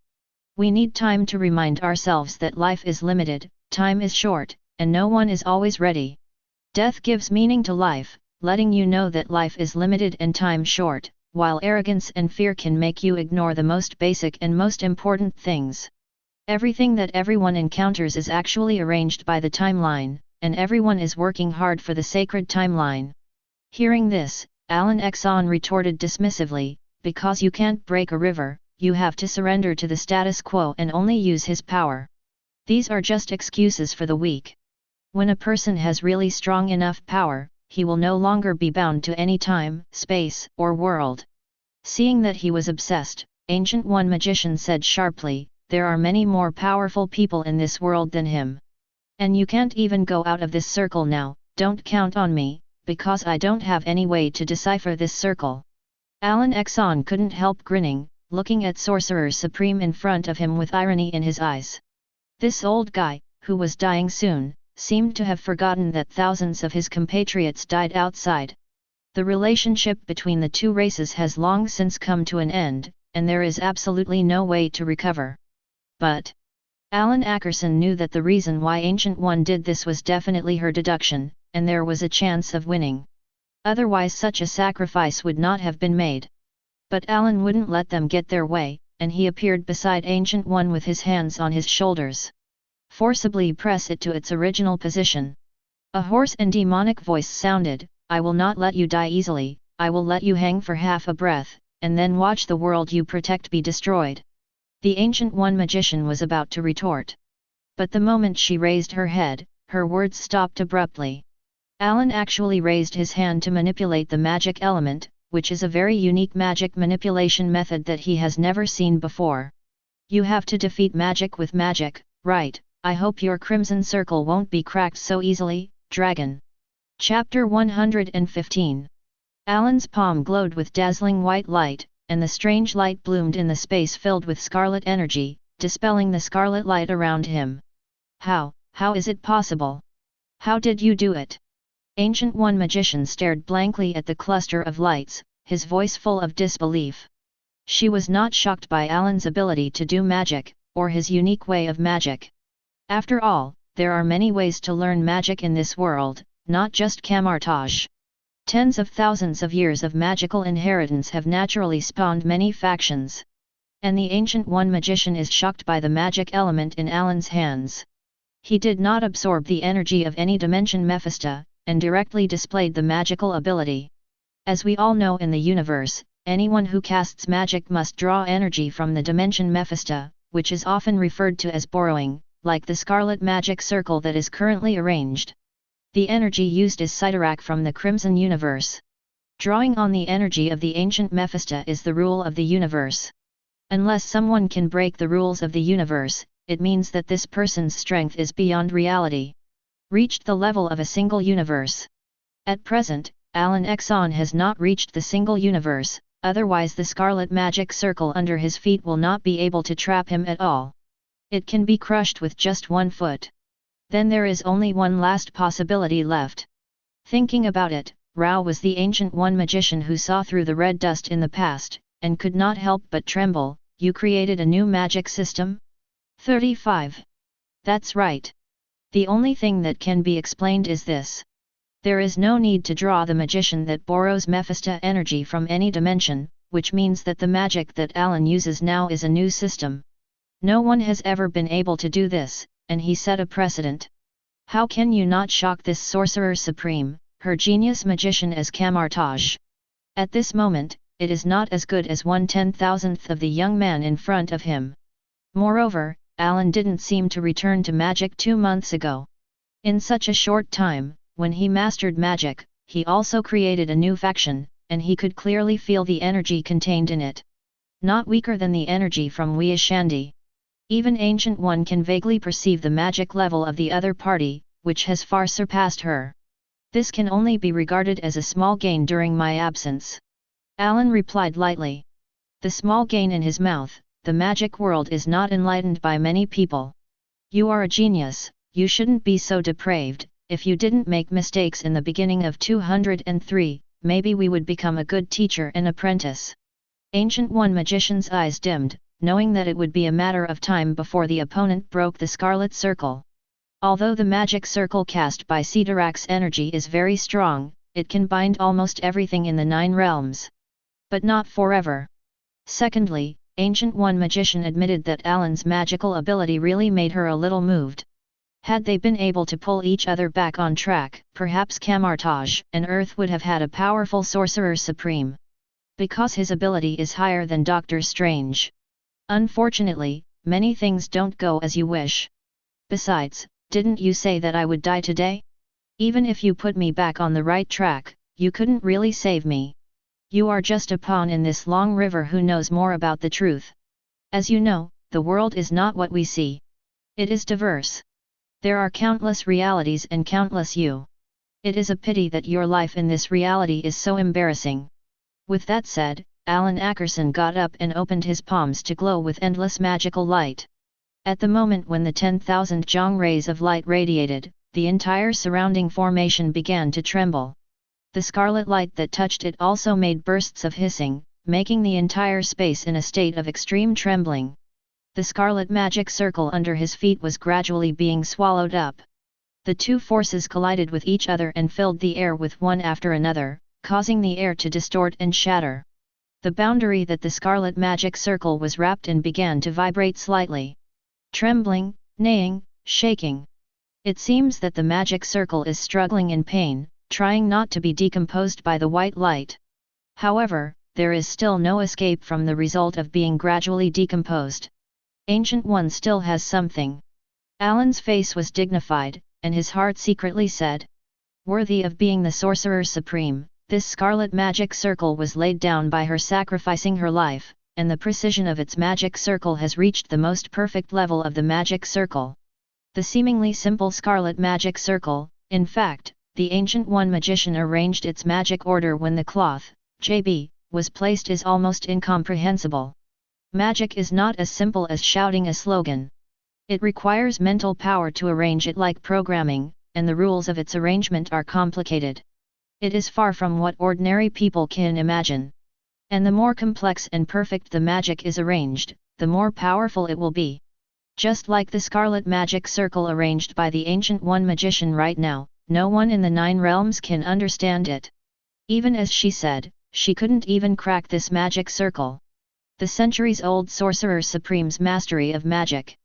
We need time to remind ourselves that life is limited, time is short, and no one is always ready. Death gives meaning to life, letting you know that life is limited and time short, while arrogance and fear can make you ignore the most basic and most important things. Everything that everyone encounters is actually arranged by the timeline, and everyone is working hard for the sacred timeline. Hearing this, Alan Exxon retorted dismissively, "Because you can't break a river, you have to surrender to the status quo and only use his power. These are just excuses for the weak. When a person has really strong enough power, he will no longer be bound to any time, space, or world." Seeing that he was obsessed, Ancient One magician said sharply, "There are many more powerful people in this world than him. And you can't even go out of this circle now, don't count on me, because I don't have any way to decipher this circle." Alan Exxon couldn't help grinning, looking at Sorcerer Supreme in front of him with irony in his eyes. This old guy, who was dying soon, seemed to have forgotten that thousands of his compatriots died outside. The relationship between the two races has long since come to an end, and there is absolutely no way to recover. But Alan Ackerson knew that the reason why Ancient One did this was definitely her deduction, and there was a chance of winning. Otherwise such a sacrifice would not have been made. But Alan wouldn't let them get their way, and he appeared beside Ancient One with his hands on his shoulders. "Forcibly press it to its original position." A hoarse and demonic voice sounded, I will not let you die easily, I will let you hang for half a breath, and then watch the world you protect be destroyed." The Ancient One magician was about to retort. But the moment she raised her head, her words stopped abruptly. Alan actually raised his hand to manipulate the magic element, which is a very unique magic manipulation method that he has never seen before. "You have to defeat magic with magic, right? I hope your crimson circle won't be cracked so easily, dragon." Chapter 115. Alan's palm glowed with dazzling white light, and the strange light bloomed in the space filled with scarlet energy, dispelling the scarlet light around him. How is it possible? How did you do it?" Ancient One magician stared blankly at the cluster of lights, his voice full of disbelief. She was not shocked by Alan's ability to do magic, or his unique way of magic. After all, there are many ways to learn magic in this world, not just camouflage. Tens of thousands of years of magical inheritance have naturally spawned many factions. And the Ancient One magician is shocked by the magic element in Alan's hands. He did not absorb the energy of any dimension Mephisto, and directly displayed the magical ability. As we all know in the universe, anyone who casts magic must draw energy from the dimension Mephisto, which is often referred to as borrowing, like the scarlet magic circle that is currently arranged. The energy used is Tesseract from the Crimson Universe. Drawing on the energy of the ancient Mephisto is the rule of the universe. Unless someone can break the rules of the universe, it means that this person's strength is beyond reality. Reached the level of a single universe. At present, Alan Exxon has not reached the single universe, otherwise the scarlet magic circle under his feet will not be able to trap him at all. It can be crushed with just one foot. Then there is only one last possibility left. Thinking about it, Rao was the Ancient One magician who saw through the red dust in the past, and could not help but tremble. "You created a new magic system?" 35. That's right. The only thing that can be explained is this. There is no need to draw the magician that borrows Mephisto energy from any dimension, which means that the magic that Alan uses now is a new system. No one has ever been able to do this, and he set a precedent. How can you not shock this sorcerer supreme, her genius magician as camouflage? At this moment, it is not as good as 1/10,000th of the young man in front of him. Moreover, Alan didn't seem to return to magic 2 months ago. In such a short time, when he mastered magic, he also created a new faction, and he could clearly feel the energy contained in it. Not weaker than the energy from Wiashandi. Even Ancient One can vaguely perceive the magic level of the other party, which has far surpassed her. This can only be regarded as a small gain during my absence. Alan replied lightly. The small gain in his mouth. The magic world is not enlightened by many people. You are a genius, you shouldn't be so depraved. If you didn't make mistakes in the beginning of 203, maybe we would become a good teacher and apprentice. Ancient One magician's eyes dimmed, knowing that it would be a matter of time before the opponent broke the scarlet circle. Although the magic circle cast by Tesseract's energy is very strong, it can bind almost everything in the 9 realms. But not forever. Secondly, Ancient One magician admitted that Alan's magical ability really made her a little moved. Had they been able to pull each other back on track, perhaps Camartage and Earth would have had a powerful sorcerer supreme. Because his ability is higher than Doctor Strange. Unfortunately, many things don't go as you wish. Besides, didn't you say that I would die today? Even if you put me back on the right track, you couldn't really save me. You are just a pawn in this long river who knows more about the truth. As you know, the world is not what we see. It is diverse. There are countless realities and countless you. It is a pity that your life in this reality is so embarrassing. With that said, Alan Ackerson got up and opened his palms to glow with endless magical light. At the moment when the 10,000 Zhong rays of light radiated, the entire surrounding formation began to tremble. The scarlet light that touched it also made bursts of hissing, making the entire space in a state of extreme trembling. The scarlet magic circle under his feet was gradually being swallowed up. The two forces collided with each other and filled the air with one after another, causing the air to distort and shatter. The boundary that the scarlet magic circle was wrapped in began to vibrate slightly. Trembling, neighing, shaking. It seems that the magic circle is struggling in pain, trying not to be decomposed by the white light. However, there is still no escape from the result of being gradually decomposed. Ancient One still has something. Alan's face was dignified, and his heart secretly said, "Worthy of being the Sorcerer Supreme, this scarlet magic circle was laid down by her sacrificing her life, and the precision of its magic circle has reached the most perfect level of the magic circle." The seemingly simple scarlet magic circle, in fact, the Ancient One magician arranged its magic order when the cloth, JB, was placed is almost incomprehensible. Magic is not as simple as shouting a slogan. It requires mental power to arrange it like programming, and the rules of its arrangement are complicated. It is far from what ordinary people can imagine. And the more complex and perfect the magic is arranged, the more powerful it will be. Just like the scarlet magic circle arranged by the Ancient One magician right now, no one in the 9 realms can understand it. Even as she said, she couldn't even crack this magic circle. The centuries-old Sorcerer Supreme's mastery of magic.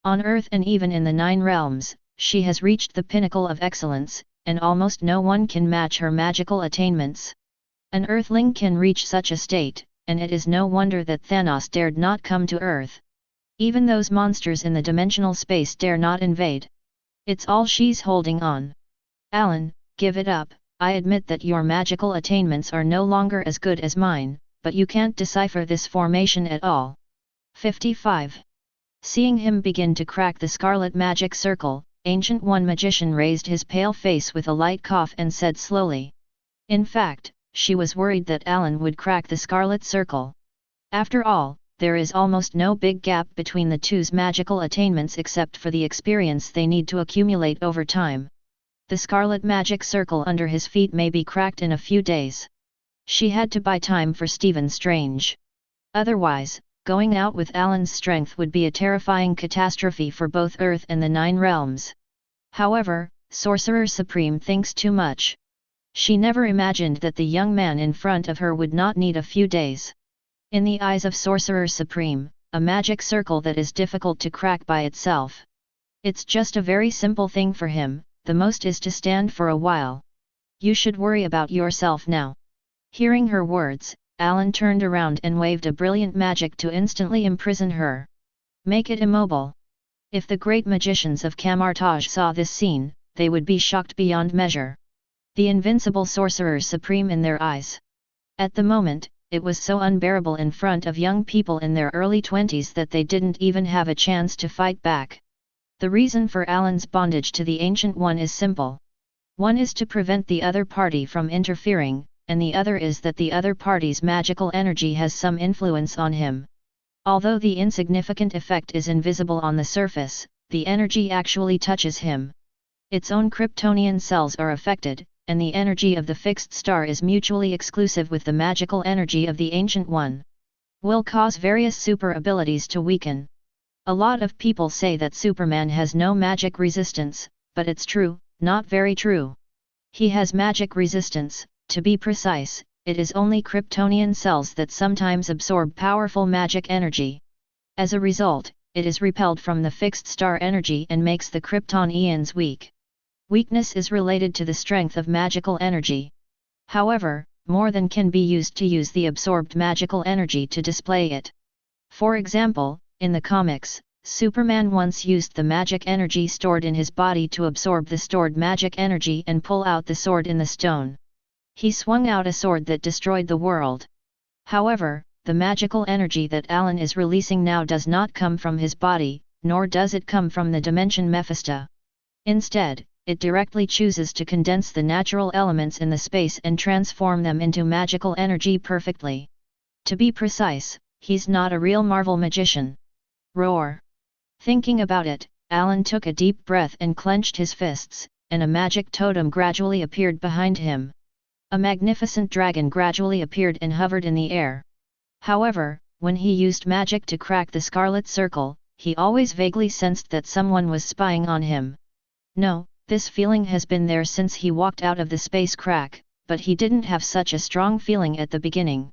On Earth and even in the 9 realms, she has reached the pinnacle of excellence, and almost no one can match her magical attainments. An Earthling can reach such a state, and it is no wonder that Thanos dared not come to Earth. Even those monsters in the dimensional space dare not invade. It's all she's holding on. Alan, give it up. I admit that your magical attainments are no longer as good as mine, but you can't decipher this formation at all. 55. Seeing him begin to crack the scarlet magic circle, Ancient One magician raised his pale face with a light cough and said slowly. In fact, she was worried that Alan would crack the scarlet circle. After all, there is almost no big gap between the two's magical attainments except for the experience they need to accumulate over time. The scarlet magic circle under his feet may be cracked in a few days. She had to buy time for Stephen Strange. Otherwise, going out with Alan's strength would be a terrifying catastrophe for both Earth and the 9 realms. However, Sorcerer Supreme thinks too much. She never imagined that the young man in front of her would not need a few days. In the eyes of Sorcerer Supreme, a magic circle that is difficult to crack by itself. It's just a very simple thing for him, the most is to stand for a while. You should worry about yourself now. Hearing her words, Alan turned around and waved a brilliant magic to instantly imprison her. Make it immobile. If the great magicians of Camartage saw this scene, they would be shocked beyond measure. The invincible Sorcerer Supreme in their eyes. At the moment, it was so unbearable in front of young people in their early 20s that they didn't even have a chance to fight back. The reason for Alan's bondage to the Ancient One is simple. One is to prevent the other party from interfering, and the other is that the other party's magical energy has some influence on him. Although the insignificant effect is invisible on the surface, the energy actually touches him. Its own Kryptonian cells are affected, and the energy of the fixed star is mutually exclusive with the magical energy of the Ancient One. Will cause various super abilities to weaken. A lot of people say that Superman has no magic resistance, but it's true, not very true. He has magic resistance. To be precise, it is only Kryptonian cells that sometimes absorb powerful magic energy. As a result, it is repelled from the fixed star energy and makes the Kryptonians weak. Weakness is related to the strength of magical energy. However, more than can be used to use the absorbed magical energy to display it. For example, in the comics, Superman once used the magic energy stored in his body to absorb the stored magic energy and pull out the sword in the stone. He swung out a sword that destroyed the world. However, the magical energy that Alan is releasing now does not come from his body, nor does it come from the dimension Mephisto. Instead, it directly chooses to condense the natural elements in the space and transform them into magical energy perfectly. To be precise, he's not a real Marvel magician. Roar! Thinking about it, Alan took a deep breath and clenched his fists, and a magic totem gradually appeared behind him. A magnificent dragon gradually appeared and hovered in the air. However, when he used magic to crack the scarlet circle, he always vaguely sensed that someone was spying on him. No, this feeling has been there since he walked out of the space crack, but he didn't have such a strong feeling at the beginning.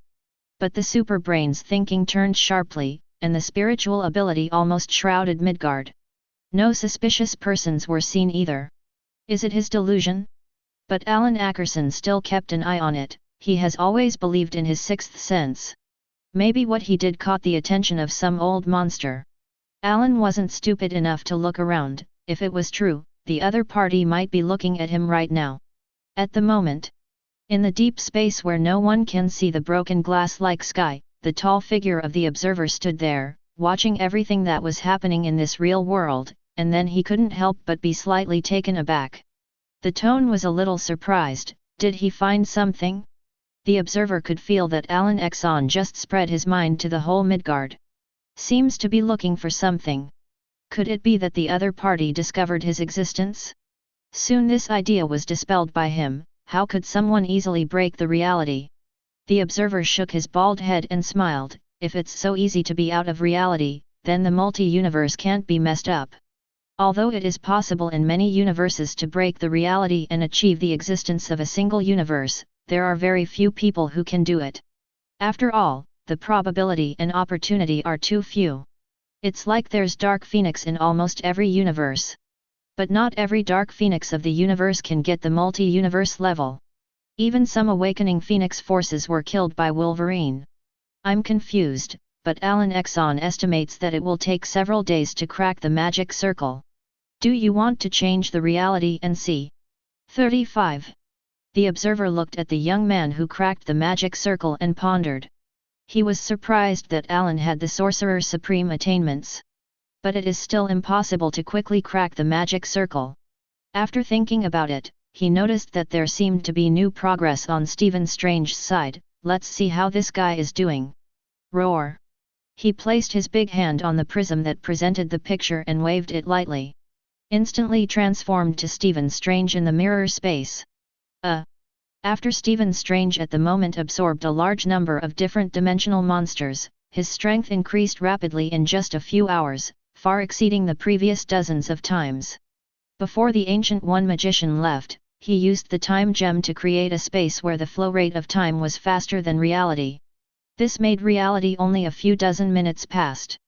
But the superbrain's thinking turned sharply, and the spiritual ability almost shrouded Midgard. No suspicious persons were seen either. Is it his delusion? But Alan Ackerson still kept an eye on it. He has always believed in his sixth sense. Maybe what he did caught the attention of some old monster. Alan wasn't stupid enough to look around. If it was true, the other party might be looking at him right now. At the moment, in the deep space where no one can see the broken glass-like sky, the tall figure of the observer stood there, watching everything that was happening in this real world, and then he couldn't help but be slightly taken aback. The tone was a little surprised. Did he find something? The observer could feel that Alan Exxon just spread his mind to the whole Midgard. Seems to be looking for something. Could it be that the other party discovered his existence? Soon this idea was dispelled by him. How could someone easily break the reality? The observer shook his bald head and smiled. If it's so easy to be out of reality, then the multi-universe can't be messed up. Although it is possible in many universes to break the reality and achieve the existence of a single universe, there are very few people who can do it. After all, the probability and opportunity are too few. It's like there's Dark Phoenix in almost every universe. But not every Dark Phoenix of the universe can get the multi-universe level. Even some awakening Phoenix forces were killed by Wolverine. I'm confused, but Alan Exxon estimates that it will take several days to crack the magic circle. Do you want to change the reality and see? 35. The observer looked at the young man who cracked the magic circle and pondered. He was surprised that Alan had the Sorcerer Supreme attainments. But it is still impossible to quickly crack the magic circle. After thinking about it, he noticed that there seemed to be new progress on Stephen Strange's side. Let's see how this guy is doing. Roar! He placed his big hand on the prism that presented the picture and waved it lightly. Instantly transformed to Stephen Strange in the mirror space. After Stephen Strange at the moment absorbed a large number of different dimensional monsters, his strength increased rapidly in just a few hours, far exceeding the previous dozens of times. Before the Ancient One magician left, he used the time gem to create a space where the flow rate of time was faster than reality. This made reality only a few dozen minutes past.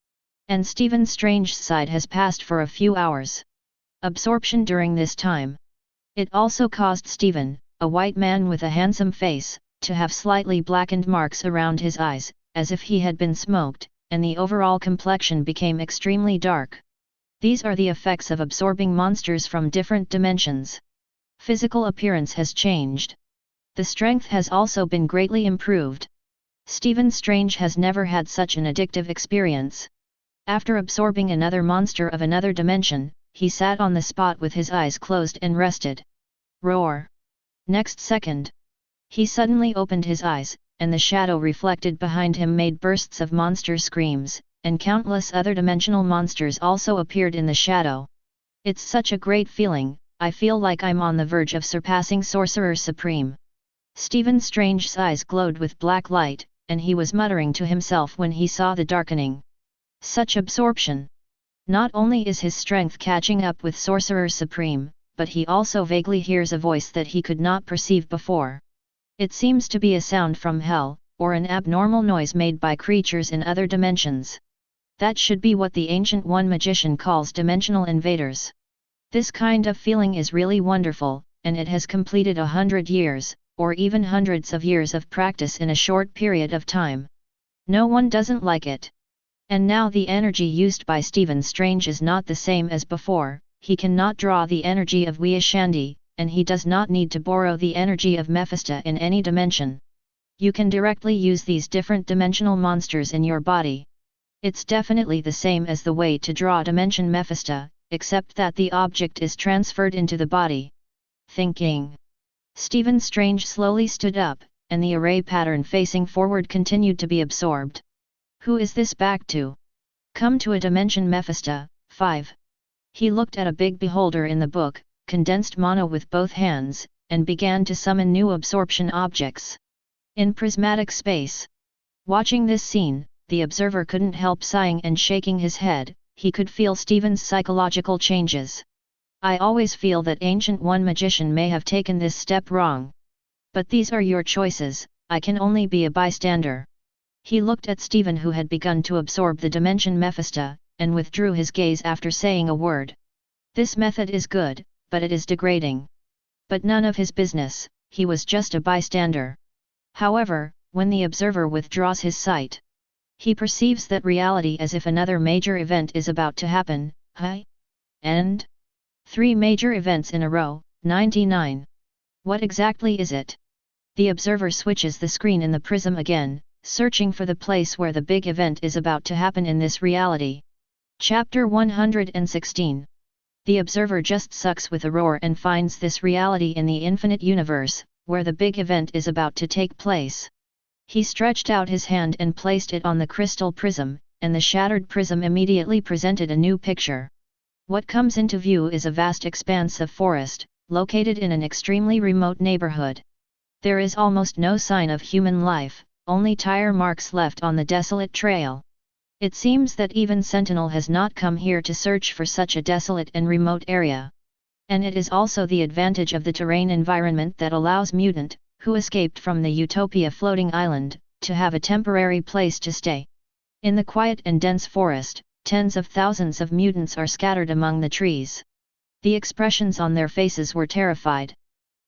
And Stephen Strange's side has passed for a few hours. Absorption during this time. It also caused Stephen, a white man with a handsome face, to have slightly blackened marks around his eyes, as if he had been smoked, and the overall complexion became extremely dark. These are the effects of absorbing monsters from different dimensions. Physical appearance has changed. The strength has also been greatly improved. Stephen Strange has never had such an addictive experience. After absorbing another monster of another dimension, he sat on the spot with his eyes closed and rested. Roar! Next second, he suddenly opened his eyes, and the shadow reflected behind him made bursts of monster screams, and countless other dimensional monsters also appeared in the shadow. It's such a great feeling. I feel like I'm on the verge of surpassing Sorcerer Supreme. Stephen Strange's eyes glowed with black light, and he was muttering to himself when he saw the darkening. Such absorption! Not only is his strength catching up with Sorcerer Supreme, but he also vaguely hears a voice that he could not perceive before. It seems to be a sound from hell, or an abnormal noise made by creatures in other dimensions. That should be what the Ancient One magician calls dimensional invaders. This kind of feeling is really wonderful, and it has completed 100 years, or even hundreds of years of practice in a short period of time. No one doesn't like it. And now the energy used by Stephen Strange is not the same as before. He cannot draw the energy of Wiashandi, and he does not need to borrow the energy of Mephisto in any dimension. You can directly use these different dimensional monsters in your body. It's definitely the same as the way to draw Dimension Mephisto, except that the object is transferred into the body. Thinking. Stephen Strange slowly stood up, and the array pattern facing forward continued to be absorbed. Who is this back to? Come to a Dimension Mephisto, 5. He looked at a big beholder in the book, condensed mono with both hands, and began to summon new absorption objects. In prismatic space. Watching this scene, the observer couldn't help sighing and shaking his head. He could feel Stephen's psychological changes. I always feel that Ancient One magician may have taken this step wrong. But these are your choices, I can only be a bystander. He looked at Stephen, who had begun to absorb the Dimension Mephisto, and withdrew his gaze after saying a word. This method is good, but it is degrading. But none of his business, he was just a bystander. However, when the observer withdraws his sight, he perceives that reality as if another major event is about to happen. And 3 major events in a row, 99. What exactly is it? The observer switches the screen in the prism again, searching for the place where the big event is about to happen in this reality. Chapter 116. The observer just sucks with a roar and finds this reality in the infinite universe, where the big event is about to take place. He stretched out his hand and placed it on the crystal prism, and the shattered prism immediately presented a new picture. What comes into view is a vast expanse of forest, located in an extremely remote neighborhood. There is almost no sign of human life, only tire marks left on the desolate trail. It seems that even Sentinel has not come here to search for such a desolate and remote area. And it is also the advantage of the terrain environment that allows Mutant, who escaped from the Utopia floating island, to have a temporary place to stay. In the quiet and dense forest, tens of thousands of mutants are scattered among the trees. The expressions on their faces were terrified.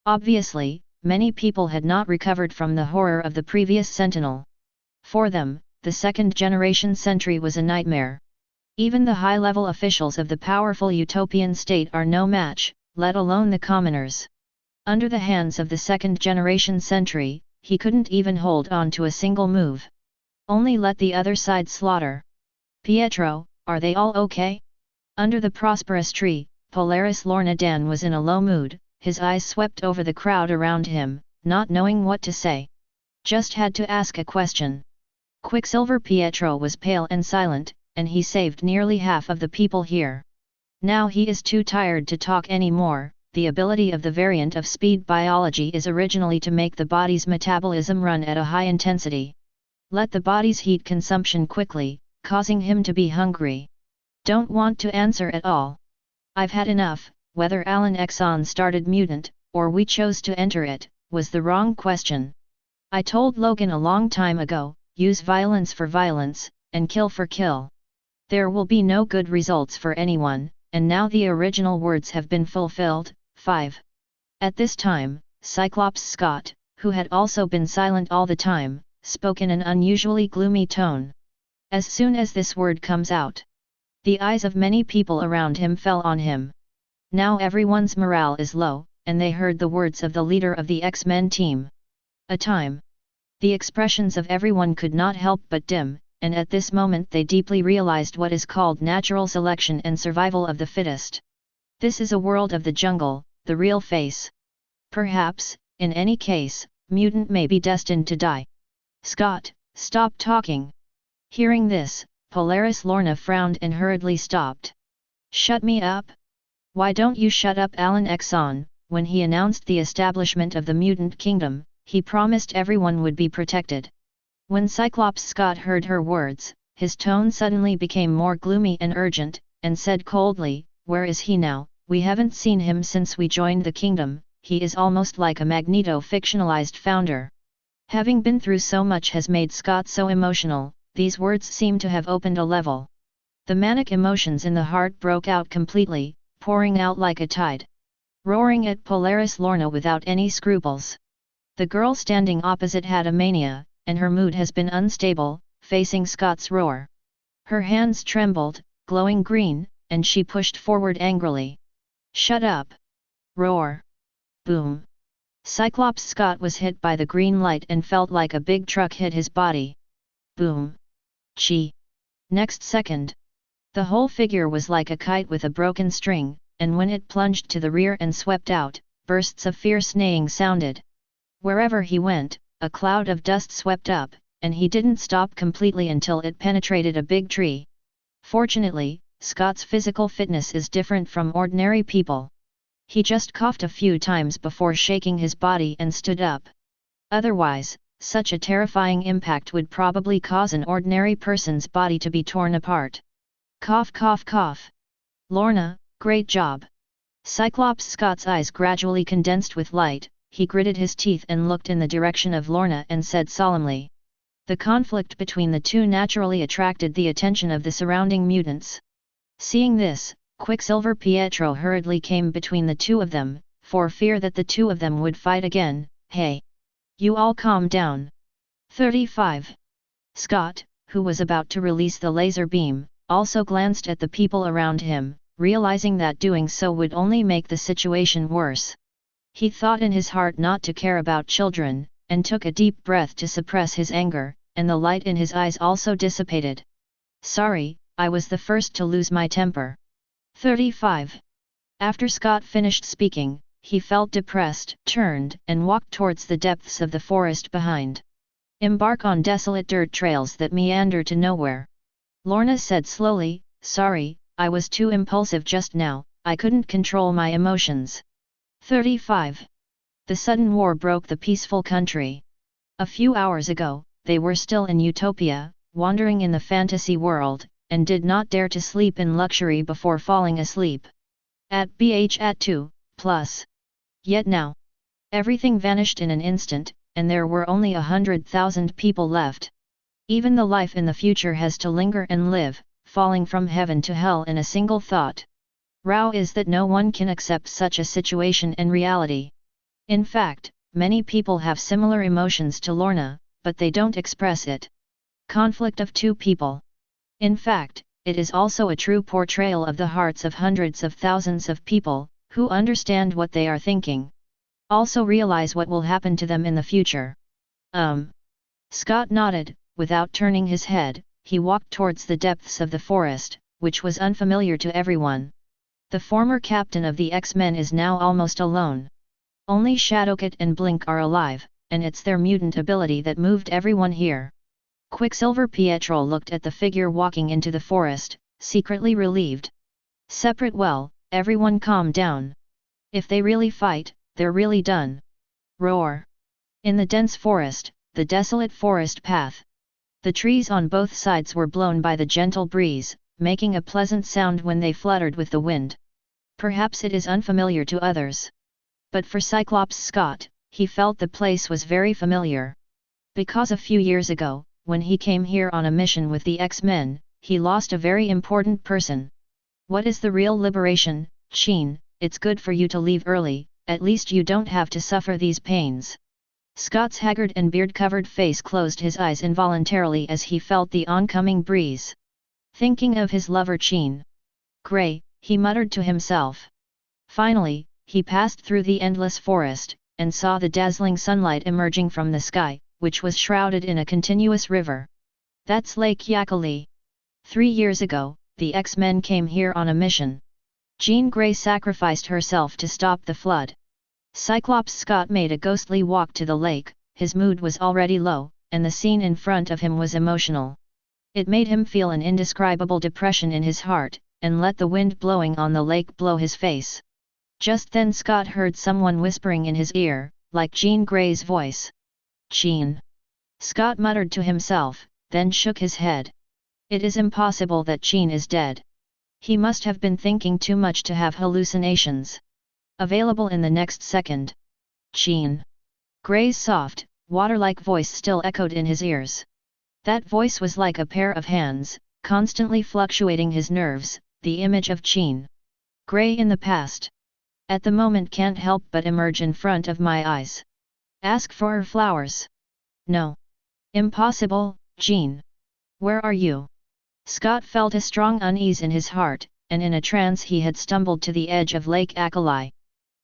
Obviously, many people had not recovered from the horror of the previous Sentinel. For them, the second-generation sentry was a nightmare. Even the high-level officials of the powerful utopian state are no match, let alone the commoners. Under the hands of the second-generation sentry, he couldn't even hold on to a single move. Only let the other side slaughter. Pietro, are they all okay? Under the prosperous tree, Polaris Lorna Dan was in a low mood, his eyes swept over the crowd around him, not knowing what to say. Just had to ask a question. Quicksilver Pietro was pale and silent, and he saved nearly half of the people here. Now he is too tired to talk anymore. The ability of the variant of speed biology is originally to make the body's metabolism run at a high intensity. Let the body's heat consumption quickly, causing him to be hungry. Don't want to answer at all. I've had enough. Whether Alan Exxon started Mutant, or we chose to enter it, was the wrong question. I told Logan a long time ago, use violence for violence, and kill for kill. There will be no good results for anyone, and now the original words have been fulfilled. 5. At this time, Cyclops Scott, who had also been silent all the time, spoke in an unusually gloomy tone. As soon as this word comes out, the eyes of many people around him fell on him. Now everyone's morale is low, and they heard the words of the leader of the X-Men team. A time. The expressions of everyone could not help but dim, and at this moment they deeply realized what is called natural selection and survival of the fittest. This is a world of the jungle, the real face. Perhaps, in any case, Mutant may be destined to die. Scott, stop talking. Hearing this, Polaris Lorna frowned and hurriedly stopped. Shut me up? Why don't you shut up? Alan Exxon, when he announced the establishment of the Mutant Kingdom, he promised everyone would be protected. When Cyclops Scott heard her words, his tone suddenly became more gloomy and urgent, and said coldly, "Where is he now? We haven't seen him since we joined the kingdom." He is almost like a Magneto fictionalized founder. Having been through so much has made Scott so emotional. These words seem to have opened a level. The manic emotions in the heart broke out completely, pouring out like a tide. Roaring at Polaris Lorna without any scruples. The girl standing opposite had a mania, and her mood has been unstable, facing Scott's roar. Her hands trembled, glowing green, and she pushed forward angrily. "Shut up!" Roar. Boom. Cyclops Scott was hit by the green light and felt like a big truck hit his body. Boom. Chi. Next second, the whole figure was like a kite with a broken string, and when it plunged to the rear and swept out, bursts of fierce neighing sounded. Wherever he went, a cloud of dust swept up, and he didn't stop completely until it penetrated a big tree. Fortunately, Scott's physical fitness is different from ordinary people. He just coughed a few times before shaking his body and stood up. Otherwise, such a terrifying impact would probably cause an ordinary person's body to be torn apart. Cough cough cough. "Lorna, great job." Cyclops Scott's eyes gradually condensed with light. He gritted his teeth and looked in the direction of Lorna and said solemnly. The conflict between the two naturally attracted the attention of the surrounding mutants. Seeing this, Quicksilver Pietro hurriedly came between the two of them, for fear that the two of them would fight again. Hey! You all calm down. 35. Scott, who was about to release the laser beam, also glanced at the people around him, realizing that doing so would only make the situation worse. He thought in his heart not to care about children, and took a deep breath to suppress his anger, and the light in his eyes also dissipated. Sorry, I was the first to lose my temper. 35. After Scott finished speaking, he felt depressed, turned, and walked towards the depths of the forest behind. Embark on desolate dirt trails that meander to nowhere. Lorna said slowly, sorry, I was too impulsive just now, I couldn't control my emotions. 35. The sudden war broke the peaceful country. A few hours ago, they were still in utopia, wandering in the fantasy world, and did not dare to sleep in luxury before falling asleep. At 2+. Yet now, everything vanished in an instant, and there were only 100,000 people left. Even the life in the future has to linger and live, falling from heaven to hell in a single thought. Row is that no one can accept such a situation in reality. In fact, many people have similar emotions to Lorna, but they don't express it. Conflict of two people. In fact, it is also a true portrayal of the hearts of hundreds of thousands of people, who understand what they are thinking. Also realize what will happen to them in the future. Scott nodded, without turning his head, he walked towards the depths of the forest, which was unfamiliar to everyone. The former captain of the X-Men is now almost alone. Only Shadowcat and Blink are alive, and it's their mutant ability that moved everyone here. Quicksilver Pietro looked at the figure walking into the forest, secretly relieved. Separate well, everyone calm down. If they really fight, they're really done. Roar. In the dense forest, the desolate forest path. The trees on both sides were blown by the gentle breeze, making a pleasant sound when they fluttered with the wind. Perhaps it is unfamiliar to others. But for Cyclops Scott, he felt the place was very familiar. Because a few years ago, when he came here on a mission with the X-Men, he lost a very important person. What is the real liberation, Sheen? It's good for you to leave early, at least you don't have to suffer these pains. Scott's haggard and beard-covered face closed his eyes involuntarily as he felt the oncoming breeze. Thinking of his lover Sheen. Grey, he muttered to himself. Finally, he passed through the endless forest, and saw the dazzling sunlight emerging from the sky, which was shrouded in a continuous river. That's Lake Yakali. 3 years ago, the X-Men came here on a mission. Jean Grey sacrificed herself to stop the flood. Cyclops Scott made a ghostly walk to the lake, his mood was already low, and the scene in front of him was emotional. It made him feel an indescribable depression in his heart, and let the wind blowing on the lake blow his face. Just then Scott heard someone whispering in his ear, like Jean Grey's voice. Jean. Scott muttered to himself, then shook his head. It is impossible that Jean is dead. He must have been thinking too much to have hallucinations. Available in the next second. Jean. Grey's soft, water-like voice still echoed in his ears. That voice was like a pair of hands, constantly fluctuating his nerves, the image of Jean Grey in the past. At the moment can't help but emerge in front of my eyes. Ask for her flowers. No. Impossible, Jean. Where are you? Scott felt a strong unease in his heart, and in a trance he had stumbled to the edge of Lake Yakali.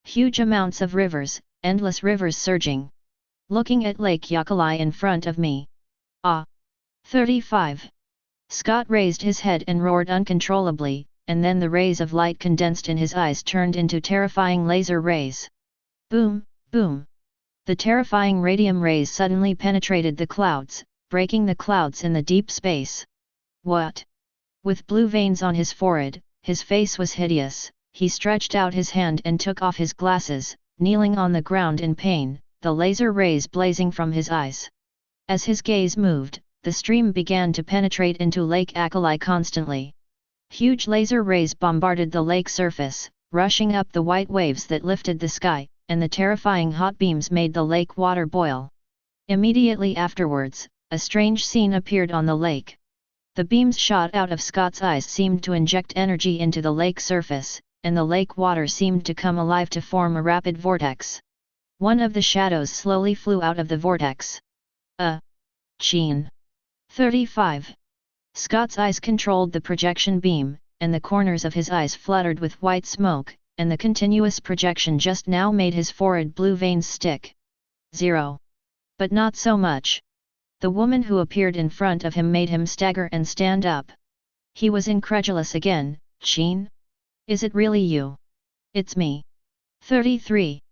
Huge amounts of rivers, endless rivers surging. Looking at Lake Yakali in front of me. Ah! 35. Scott raised his head and roared uncontrollably, and then the rays of light condensed in his eyes turned into terrifying laser rays. Boom, boom. The terrifying radium rays suddenly penetrated the clouds, breaking the clouds in the deep space. What? With blue veins on his forehead, his face was hideous, he stretched out his hand and took off his glasses, kneeling on the ground in pain, the laser rays blazing from his eyes. As his gaze moved, the stream began to penetrate into Lake Yakali constantly. Huge laser rays bombarded the lake surface, rushing up the white waves that lifted the sky, and the terrifying hot beams made the lake water boil. Immediately afterwards, a strange scene appeared on the lake. The beams shot out of Scott's eyes seemed to inject energy into the lake surface, and the lake water seemed to come alive to form a rapid vortex. One of the shadows slowly flew out of the vortex. Gene. 35. Scott's eyes controlled the projection beam, and the corners of his eyes fluttered with white smoke, and the continuous projection just now made his forehead blue veins stick. 0. But not so much. The woman who appeared in front of him made him stagger and stand up. He was incredulous again. Jean? Is it really you? It's me. 33.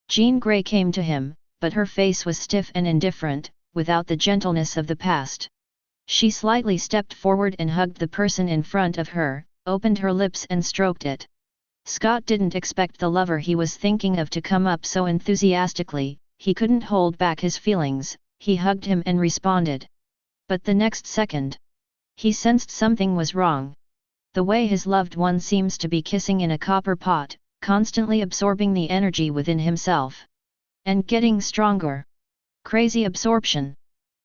Jean Grey came to him, but her face was stiff and indifferent, without the gentleness of the past. She slightly stepped forward and hugged the person in front of her, opened her lips and stroked it. Scott didn't expect the lover he was thinking of to come up so enthusiastically. He couldn't hold back his feelings. He hugged him and responded. But the next second, he sensed something was wrong. The way his loved one seems to be kissing in a copper pot, constantly absorbing the energy within himself. And getting stronger. Crazy absorption.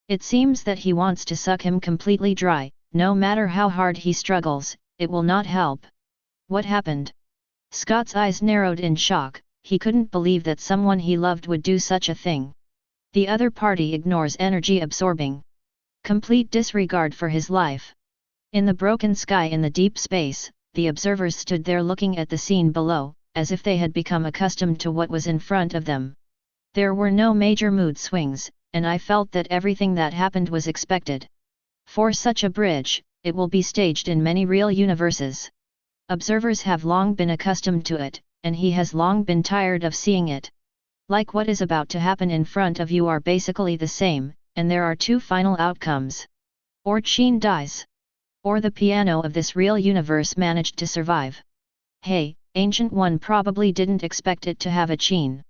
It seems that he wants to suck him completely dry. No matter how hard he struggles, it will not help. What happened? Scott's eyes narrowed in shock. He couldn't believe that someone he loved would do such a thing. The other party ignores energy absorbing. Complete disregard for his life. In the broken sky in the deep space, the observers stood there looking at the scene below, as if they had become accustomed to what was in front of them. There were no major mood swings, and I felt that everything that happened was expected. For such a bridge, it will be staged in many real universes. Observers have long been accustomed to it, and he has long been tired of seeing it. Like what is about to happen in front of you are basically the same, and there are two final outcomes. Or Jean dies. Or the piano of this real universe managed to survive. Hey, Ancient One probably didn't expect it to have a Jean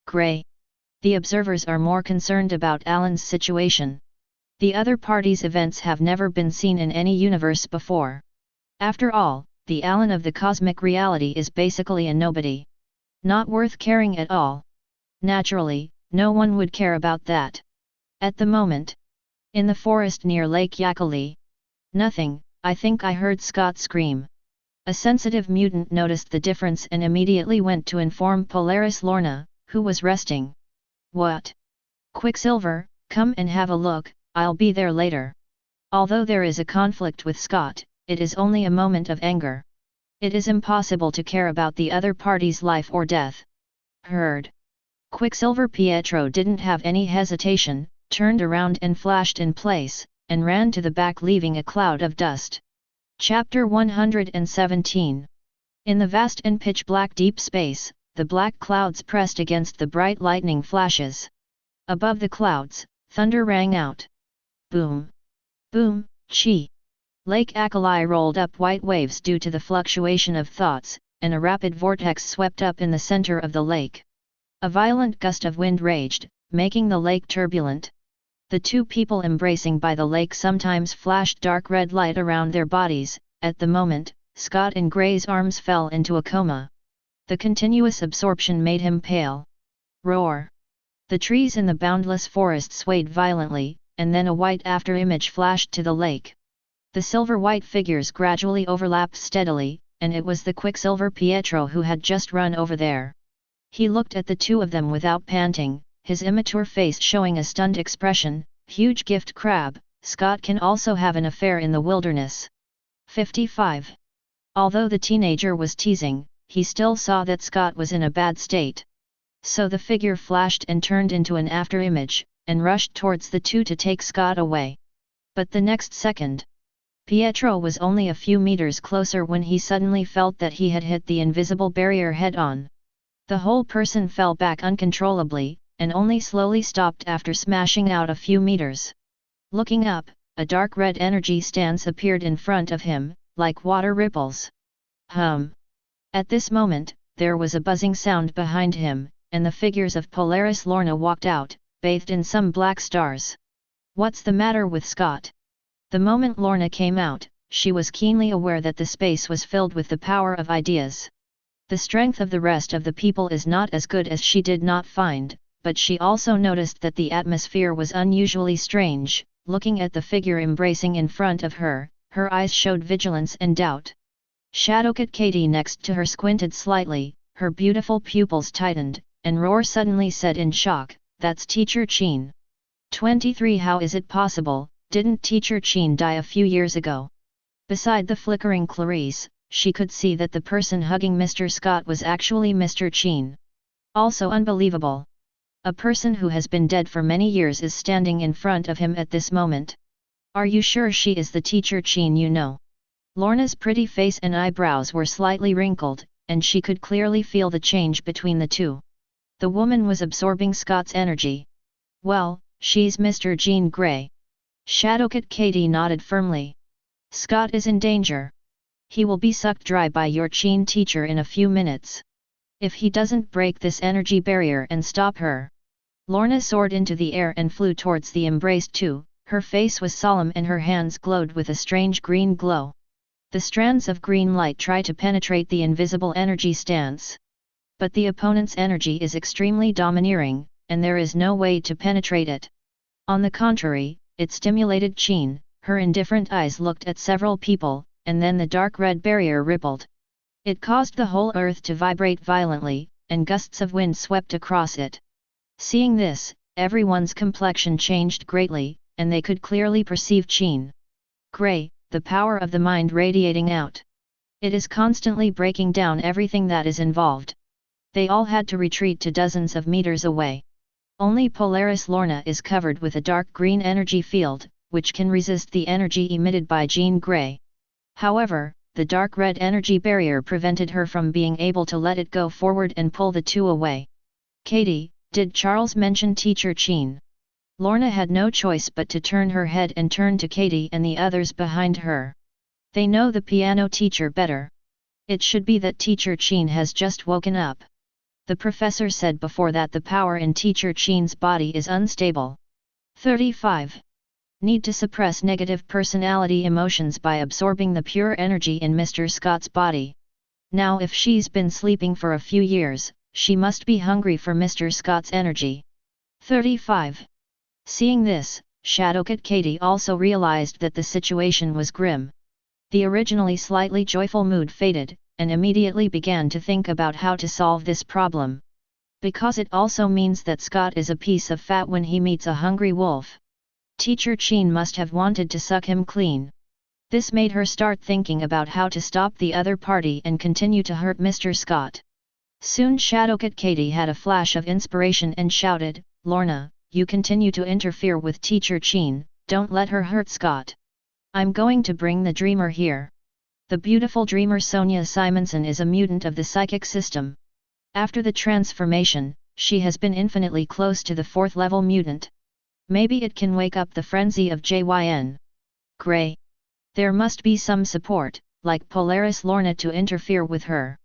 Grey. The observers are more concerned about Alan's situation. The other party's events have never been seen in any universe before. After all, the Alan of the cosmic reality is basically a nobody. Not worth caring at all. Naturally, no one would care about that. At the moment. In the forest near Lake Yakali. Nothing, I think I heard Scott scream. A sensitive mutant noticed the difference and immediately went to inform Polaris Lorna, who was resting. What? Quicksilver, come and have a look, I'll be there later. Although there is a conflict with Scott, it is only a moment of anger. It is impossible to care about the other party's life or death. Heard. Quicksilver Pietro didn't have any hesitation, turned around and flashed in place, and ran to the back leaving a cloud of dust. Chapter 117. In the vast and pitch-black deep space, the black clouds pressed against the bright lightning flashes. Above the clouds, thunder rang out. Boom! Boom! Chi! Lake Akali rolled up white waves due to the fluctuation of thoughts, and a rapid vortex swept up in the center of the lake. A violent gust of wind raged, making the lake turbulent. The two people embracing by the lake sometimes flashed dark red light around their bodies. At the moment, Scott and Gray's arms fell into a coma. The continuous absorption made him pale. Roar! The trees in the boundless forest swayed violently, and then a white afterimage flashed to the lake. The silver-white figures gradually overlapped steadily, and it was the Quicksilver Pietro who had just run over there. He looked at the two of them without panting, his immature face showing a stunned expression. Huge gift crab, Scott can also have an affair in the wilderness. 55. Although the teenager was teasing, he still saw that Scott was in a bad state. So the figure flashed and turned into an afterimage, and rushed towards the two to take Scott away. But the next second, Pietro was only a few meters closer when he suddenly felt that he had hit the invisible barrier head-on. The whole person fell back uncontrollably, and only slowly stopped after smashing out a few meters. Looking up, a dark red energy stance appeared in front of him, like water ripples. Hum! At this moment, there was a buzzing sound behind him, and the figures of Polaris Lorna walked out, bathed in some black stars. What's the matter with Scott? The moment Lorna came out, she was keenly aware that the space was filled with the power of ideas. The strength of the rest of the people is not as good as she did not find, but she also noticed that the atmosphere was unusually strange. Looking at the figure embracing in front of her, her eyes showed vigilance and doubt. Shadowcat Katie next to her squinted slightly, her beautiful pupils tightened, and Roar suddenly said in shock, "That's Teacher Chin." 23 How is it possible, didn't Teacher Chin die a few years ago? Beside the flickering Clarice, she could see that the person hugging Mr. Scott was actually Mr. Chin. Also unbelievable. A person who has been dead for many years is standing in front of him at this moment. Are you sure she is the Teacher Chin you know? Lorna's pretty face and eyebrows were slightly wrinkled, and she could clearly feel the change between the two. The woman was absorbing Scott's energy. Well, she's Mr. Jean Grey. Shadowcat Katie nodded firmly. Scott is in danger. He will be sucked dry by your Chin teacher in a few minutes. If he doesn't break this energy barrier and stop her. Lorna soared into the air and flew towards the embraced two, her face was solemn and her hands glowed with a strange green glow. The strands of green light try to penetrate the invisible energy stance. But the opponent's energy is extremely domineering, and there is no way to penetrate it. On the contrary, it stimulated Chin, her indifferent eyes looked at several people, and then the dark red barrier rippled. It caused the whole earth to vibrate violently, and gusts of wind swept across it. Seeing this, everyone's complexion changed greatly, and they could clearly perceive Chin Grey, the power of the mind radiating out. It is constantly breaking down everything that is involved. They all had to retreat to dozens of meters away. Only Polaris Lorna is covered with a dark green energy field, which can resist the energy emitted by Jean Grey. However, the dark red energy barrier prevented her from being able to let it go forward and pull the two away. Katie, did Charles mention Teacher Chin? Lorna had no choice but to turn her head and turn to Katie and the others behind her. They know the piano teacher better. It should be that Teacher Chin has just woken up. The professor said before that the power in Teacher Chin's body is unstable. 35. Need to suppress negative personality emotions by absorbing the pure energy in Mr. Scott's body. Now if she's been sleeping for a few years, she must be hungry for Mr. Scott's energy. 35. Seeing this, Shadowcat Katie also realized that the situation was grim. The originally slightly joyful mood faded, and immediately began to think about how to solve this problem. Because it also means that Scott is a piece of fat when he meets a hungry wolf. Teacher Chin must have wanted to suck him clean. This made her start thinking about how to stop the other party and continue to hurt Mr. Scott. Soon Shadowcat Katie had a flash of inspiration and shouted, "Lorna, you continue to interfere with Teacher Chin, don't let her hurt Scott. I'm going to bring the dreamer here." The beautiful dreamer Sonia Simonson is a mutant of the psychic system. After the transformation, she has been infinitely close to the 4th level mutant. Maybe it can wake up the frenzy of Jyn Grey. There must be some support, like Polaris Lorna to interfere with her.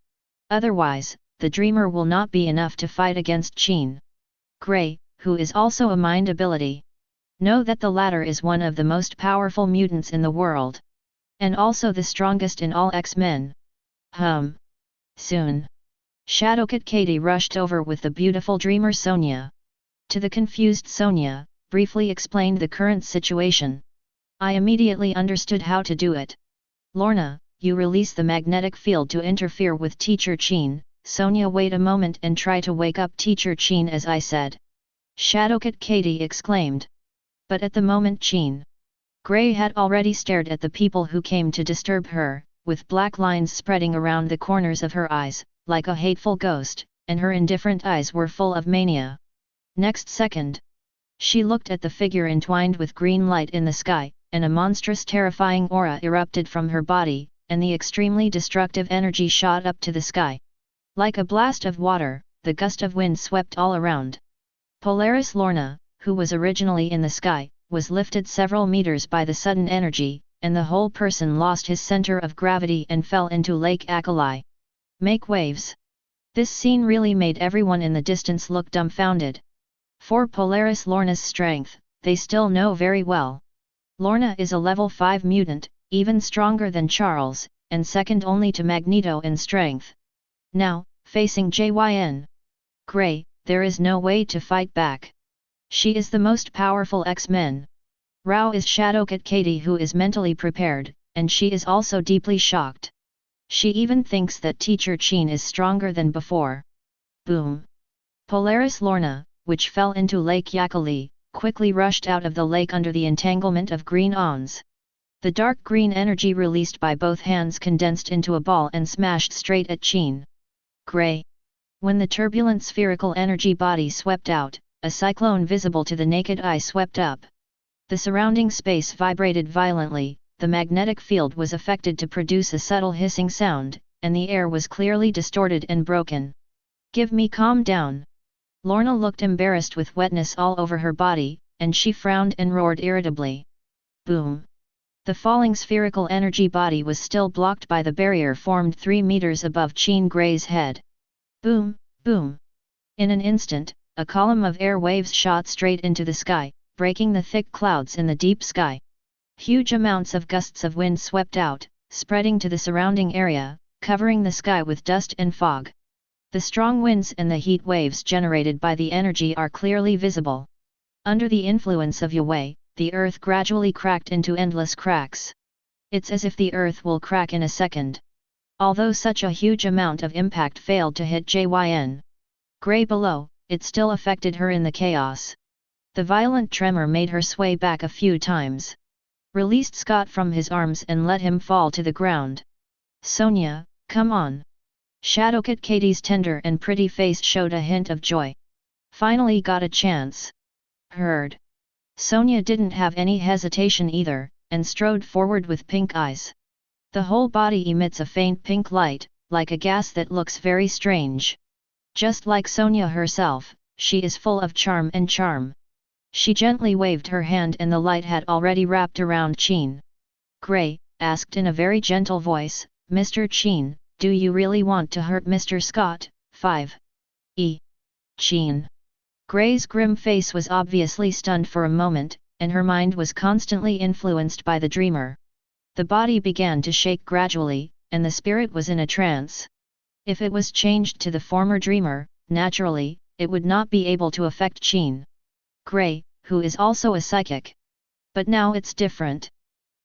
Otherwise, the dreamer will not be enough to fight against Jean Grey, who is also a mind ability. Know that the latter is one of the most powerful mutants in the world. And also the strongest in all X-Men. Soon. Shadowcat Katie rushed over with the beautiful dreamer Sonia. To the confused Sonia, briefly explained the current situation. I immediately understood how to do it. Lorna, you release the magnetic field to interfere with Teacher Chin. Sonia, wait a moment and try to wake up Teacher Chin as I said. Shadowcat Katie exclaimed. But at the moment Jean Grey had already stared at the people who came to disturb her, with black lines spreading around the corners of her eyes, like a hateful ghost, and her indifferent eyes were full of mania. Next second, she looked at the figure entwined with green light in the sky, and a monstrous terrifying aura erupted from her body, and the extremely destructive energy shot up to the sky. Like a blast of water, the gust of wind swept all around. Polaris Lorna, who was originally in the sky, was lifted several meters by the sudden energy, and the whole person lost his center of gravity and fell into Lake Akali. Make waves. This scene really made everyone in the distance look dumbfounded. For Polaris Lorna's strength, they still know very well. Lorna is a level 5 mutant, even stronger than Charles, and second only to Magneto in strength. Now, facing Jyn Grey, there is no way to fight back. She is the most powerful X-Men. Rao is Shadowcat Katie, who is mentally prepared, and she is also deeply shocked. She even thinks that Teacher Chin is stronger than before. Boom! Polaris Lorna, which fell into Lake Yakali, quickly rushed out of the lake under the entanglement of green ons. The dark green energy released by both hands condensed into a ball and smashed straight at Chin. Gray. When the turbulent spherical energy body swept out, a cyclone visible to the naked eye swept up. The surrounding space vibrated violently, the magnetic field was affected to produce a subtle hissing sound, and the air was clearly distorted and broken. "Give me calm down." Lorna looked embarrassed with wetness all over her body, and she frowned and roared irritably. Boom! The falling spherical energy body was still blocked by the barrier formed 3 meters above Chin Gray's head. Boom! Boom! In an instant, a column of air waves shot straight into the sky, breaking the thick clouds in the deep sky. Huge amounts of gusts of wind swept out, spreading to the surrounding area, covering the sky with dust and fog. The strong winds and the heat waves generated by the energy are clearly visible. Under the influence of Yue, the earth gradually cracked into endless cracks. It's as if the earth will crack in a second. Although such a huge amount of impact failed to hit Jyn Gray below, it still affected her in the chaos. The violent tremor made her sway back a few times. Released Scott from his arms and let him fall to the ground. "Sonia, come on." Shadowcat Katie's tender and pretty face showed a hint of joy. "Finally got a chance." "Heard." Sonia didn't have any hesitation either, and strode forward with pink eyes. The whole body emits a faint pink light, like a gas that looks very strange. Just like Sonia herself, she is full of charm and charm. She gently waved her hand and the light had already wrapped around Chin. Gray asked in a very gentle voice, "Mr. Chin, do you really want to hurt Mr. Scott?" 5. Chin. Gray's grim face was obviously stunned for a moment, and her mind was constantly influenced by the dreamer. The body began to shake gradually, and the spirit was in a trance. If it was changed to the former dreamer, naturally, it would not be able to affect Chin Gray, who is also a psychic. But now it's different.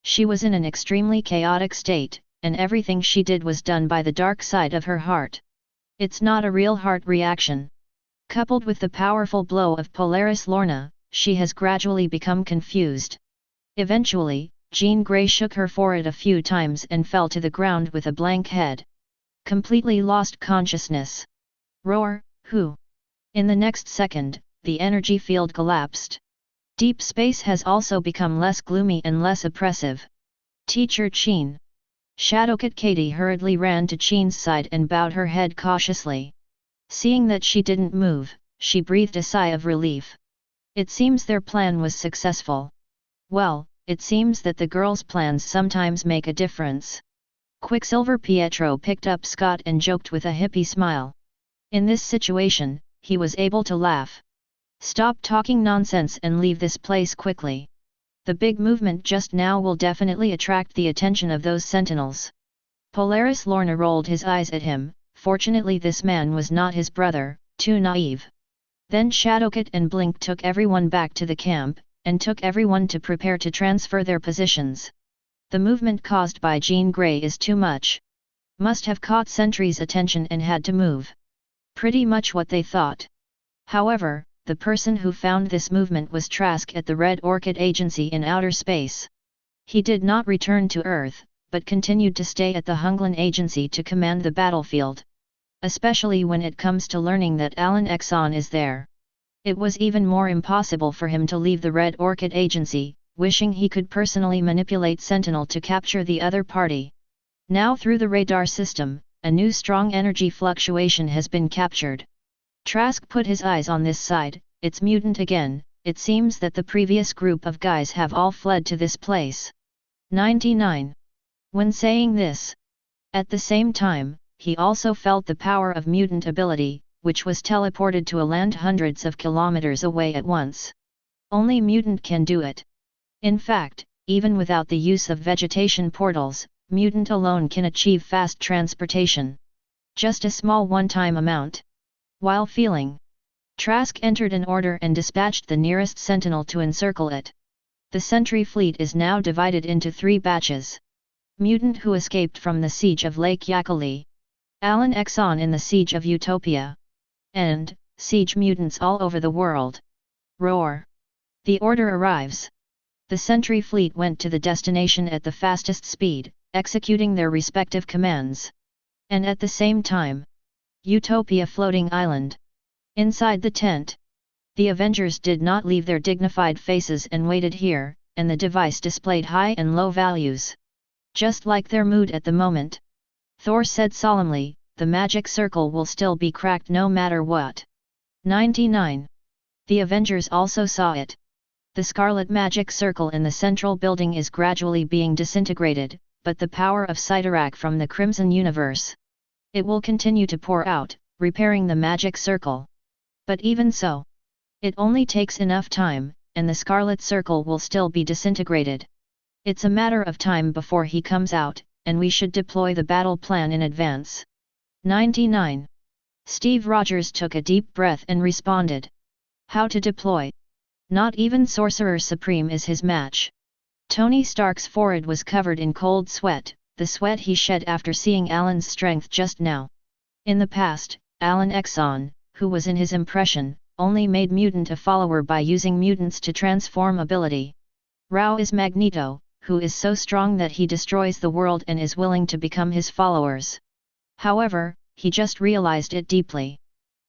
She was in an extremely chaotic state, and everything she did was done by the dark side of her heart. It's not a real heart reaction. Coupled with the powerful blow of Polaris Lorna, she has gradually become confused. Eventually, Jean Grey shook her forehead a few times and fell to the ground with a blank head. Completely lost consciousness. Roar, who? In the next second, the energy field collapsed. Deep space has also become less gloomy and less oppressive. Teacher Chin. Shadowcat Katie hurriedly ran to Chin's side and bowed her head cautiously. Seeing that she didn't move, she breathed a sigh of relief. It seems their plan was successful. Well, it seems that the girls' plans sometimes make a difference. Quicksilver Pietro picked up Scott and joked with a hippie smile. In this situation, he was able to laugh. "Stop talking nonsense and leave this place quickly. The big movement just now will definitely attract the attention of those sentinels." Polaris Lorna rolled his eyes at him. Fortunately this man was not his brother, too naive. Then Shadowcat and Blink took everyone back to the camp, and took everyone to prepare to transfer their positions. The movement caused by Jean Grey is too much. Must have caught sentries' attention and had to move. Pretty much what they thought. However, the person who found this movement was Trask at the Red Orchid Agency in outer space. He did not return to Earth, but continued to stay at the Hunglin Agency to command the battlefield. Especially when it comes to learning that Alan Exxon is there. It was even more impossible for him to leave the Red Orchid Agency, wishing he could personally manipulate Sentinel to capture the other party. Now through the radar system, a new strong energy fluctuation has been captured. Trask put his eyes on this side. It's mutant again. It seems that the previous group of guys have all fled to this place. 99. When saying this, at the same time, he also felt the power of mutant ability, which was teleported to a land hundreds of kilometers away at once. Only mutant can do it. In fact, even without the use of vegetation portals, mutant alone can achieve fast transportation. Just a small one-time amount. While feeling, Trask entered an order and dispatched the nearest sentinel to encircle it. The sentry fleet is now divided into 3 batches. Mutant who escaped from the siege of Lake Yakali. Alan Exxon in the siege of Utopia. End, siege mutants all over the world. Roar. The order arrives. The Sentry fleet went to the destination at the fastest speed, executing their respective commands. And at the same time, Utopia floating island. Inside the tent, the Avengers did not leave their dignified faces and waited here, and the device displayed high and low values. Just like their mood at the moment. Thor said solemnly, the magic circle will still be cracked no matter what. 99. The Avengers also saw it. The scarlet magic circle in the central building is gradually being disintegrated, but the power of Tesseract from the Crimson Universe. It will continue to pour out, repairing the magic circle. But even so, it only takes enough time, and the scarlet circle will still be disintegrated. It's a matter of time before he comes out, and we should deploy the battle plan in advance. 99. Steve Rogers took a deep breath and responded. How to deploy? Not even Sorcerer Supreme is his match. Tony Stark's forehead was covered in cold sweat, the sweat he shed after seeing Alan's strength just now. In the past, Alan Exxon, who was in his impression, only made Mutant a follower by using mutants to transform ability. Rao is Magneto, who is so strong that he destroys the world and is willing to become his followers. However, he just realized it deeply.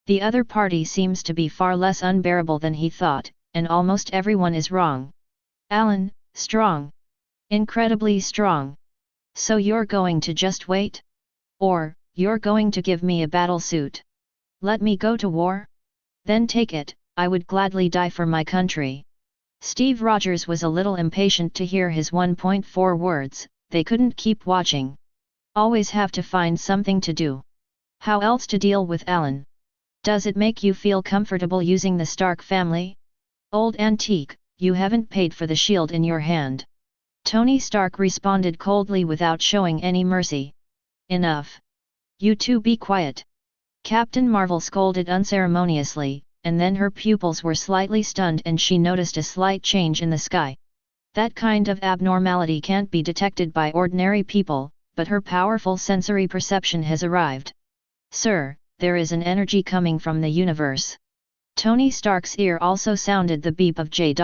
The other party seems to be far less unbearable than he thought, and almost everyone is wrong. Alan, strong. Incredibly strong. So you're going to just wait? Or, you're going to give me a battle suit? Let me go to war? Then take it, I would gladly die for my country. Steve Rogers was a little impatient to hear his 1.4 words, they couldn't keep watching. Always have to find something to do. How else to deal with Alan? Does it make you feel comfortable using the Stark family? Old antique, you haven't paid for the shield in your hand. Tony Stark responded coldly without showing any mercy. Enough. You two be quiet. Captain Marvel scolded unceremoniously, and then her pupils were slightly stunned and she noticed a slight change in the sky. That kind of abnormality can't be detected by ordinary people, but her powerful sensory perception has arrived. Sir, there is an energy coming from the universe. Tony Stark's ear also sounded the beep of J.A.R.V.I.S,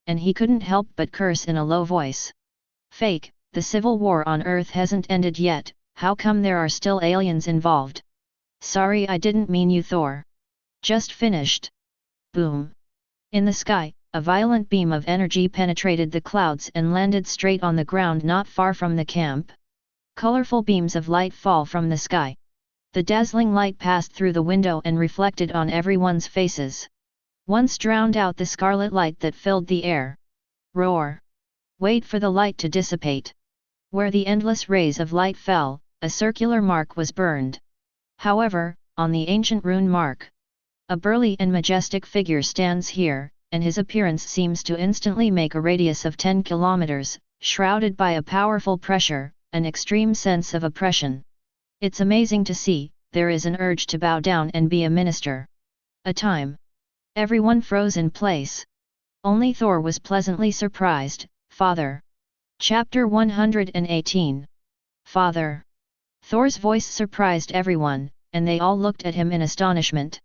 and he couldn't help but curse in a low voice. Fake, the civil war on Earth hasn't ended yet, how come there are still aliens involved? Sorry, I didn't mean you, Thor. Just finished. Boom. In the sky, a violent beam of energy penetrated the clouds and landed straight on the ground not far from the camp. Colorful beams of light fall from the sky. The dazzling light passed through the window and reflected on everyone's faces. Once drowned out the scarlet light that filled the air. Roar. Wait for the light to dissipate. Where the endless rays of light fell, a circular mark was burned. However, on the ancient rune mark, a burly and majestic figure stands here, and his appearance seems to instantly make a radius of 10 kilometers, shrouded by a powerful pressure, an extreme sense of oppression. It's amazing to see, there is an urge to bow down and be a minister. A time. Everyone froze in place. Only Thor was pleasantly surprised. Father. Chapter 118. Father. Thor's voice surprised everyone, and they all looked at him in astonishment.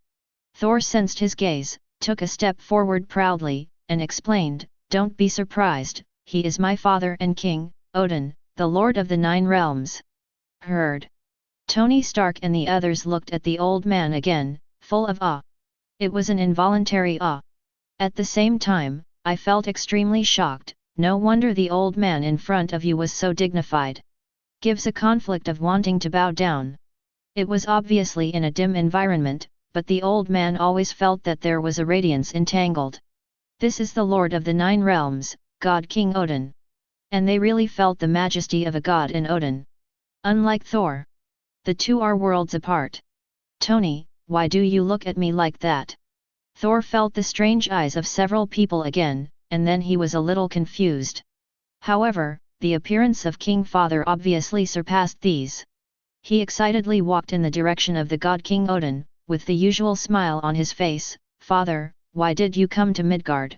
Thor sensed his gaze, took a step forward proudly, and explained, "Don't be surprised, he is my father and king, Odin, the Lord of the Nine Realms." Heard. Tony Stark and the others looked at the old man again, full of awe. It was an involuntary awe. At the same time, I felt extremely shocked. No wonder the old man in front of you was so dignified. Gives a conflict of wanting to bow down. It was obviously in a dim environment, but the old man always felt that there was a radiance entangled. This is the Lord of the Nine Realms, God King Odin. And they really felt the majesty of a god in Odin. Unlike Thor. The two are worlds apart. Tony, why do you look at me like that? Thor felt the strange eyes of several people again, and then he was a little confused. However, the appearance of King Father obviously surpassed these. He excitedly walked in the direction of the god King Odin, with the usual smile on his face. "Father, why did you come to Midgard?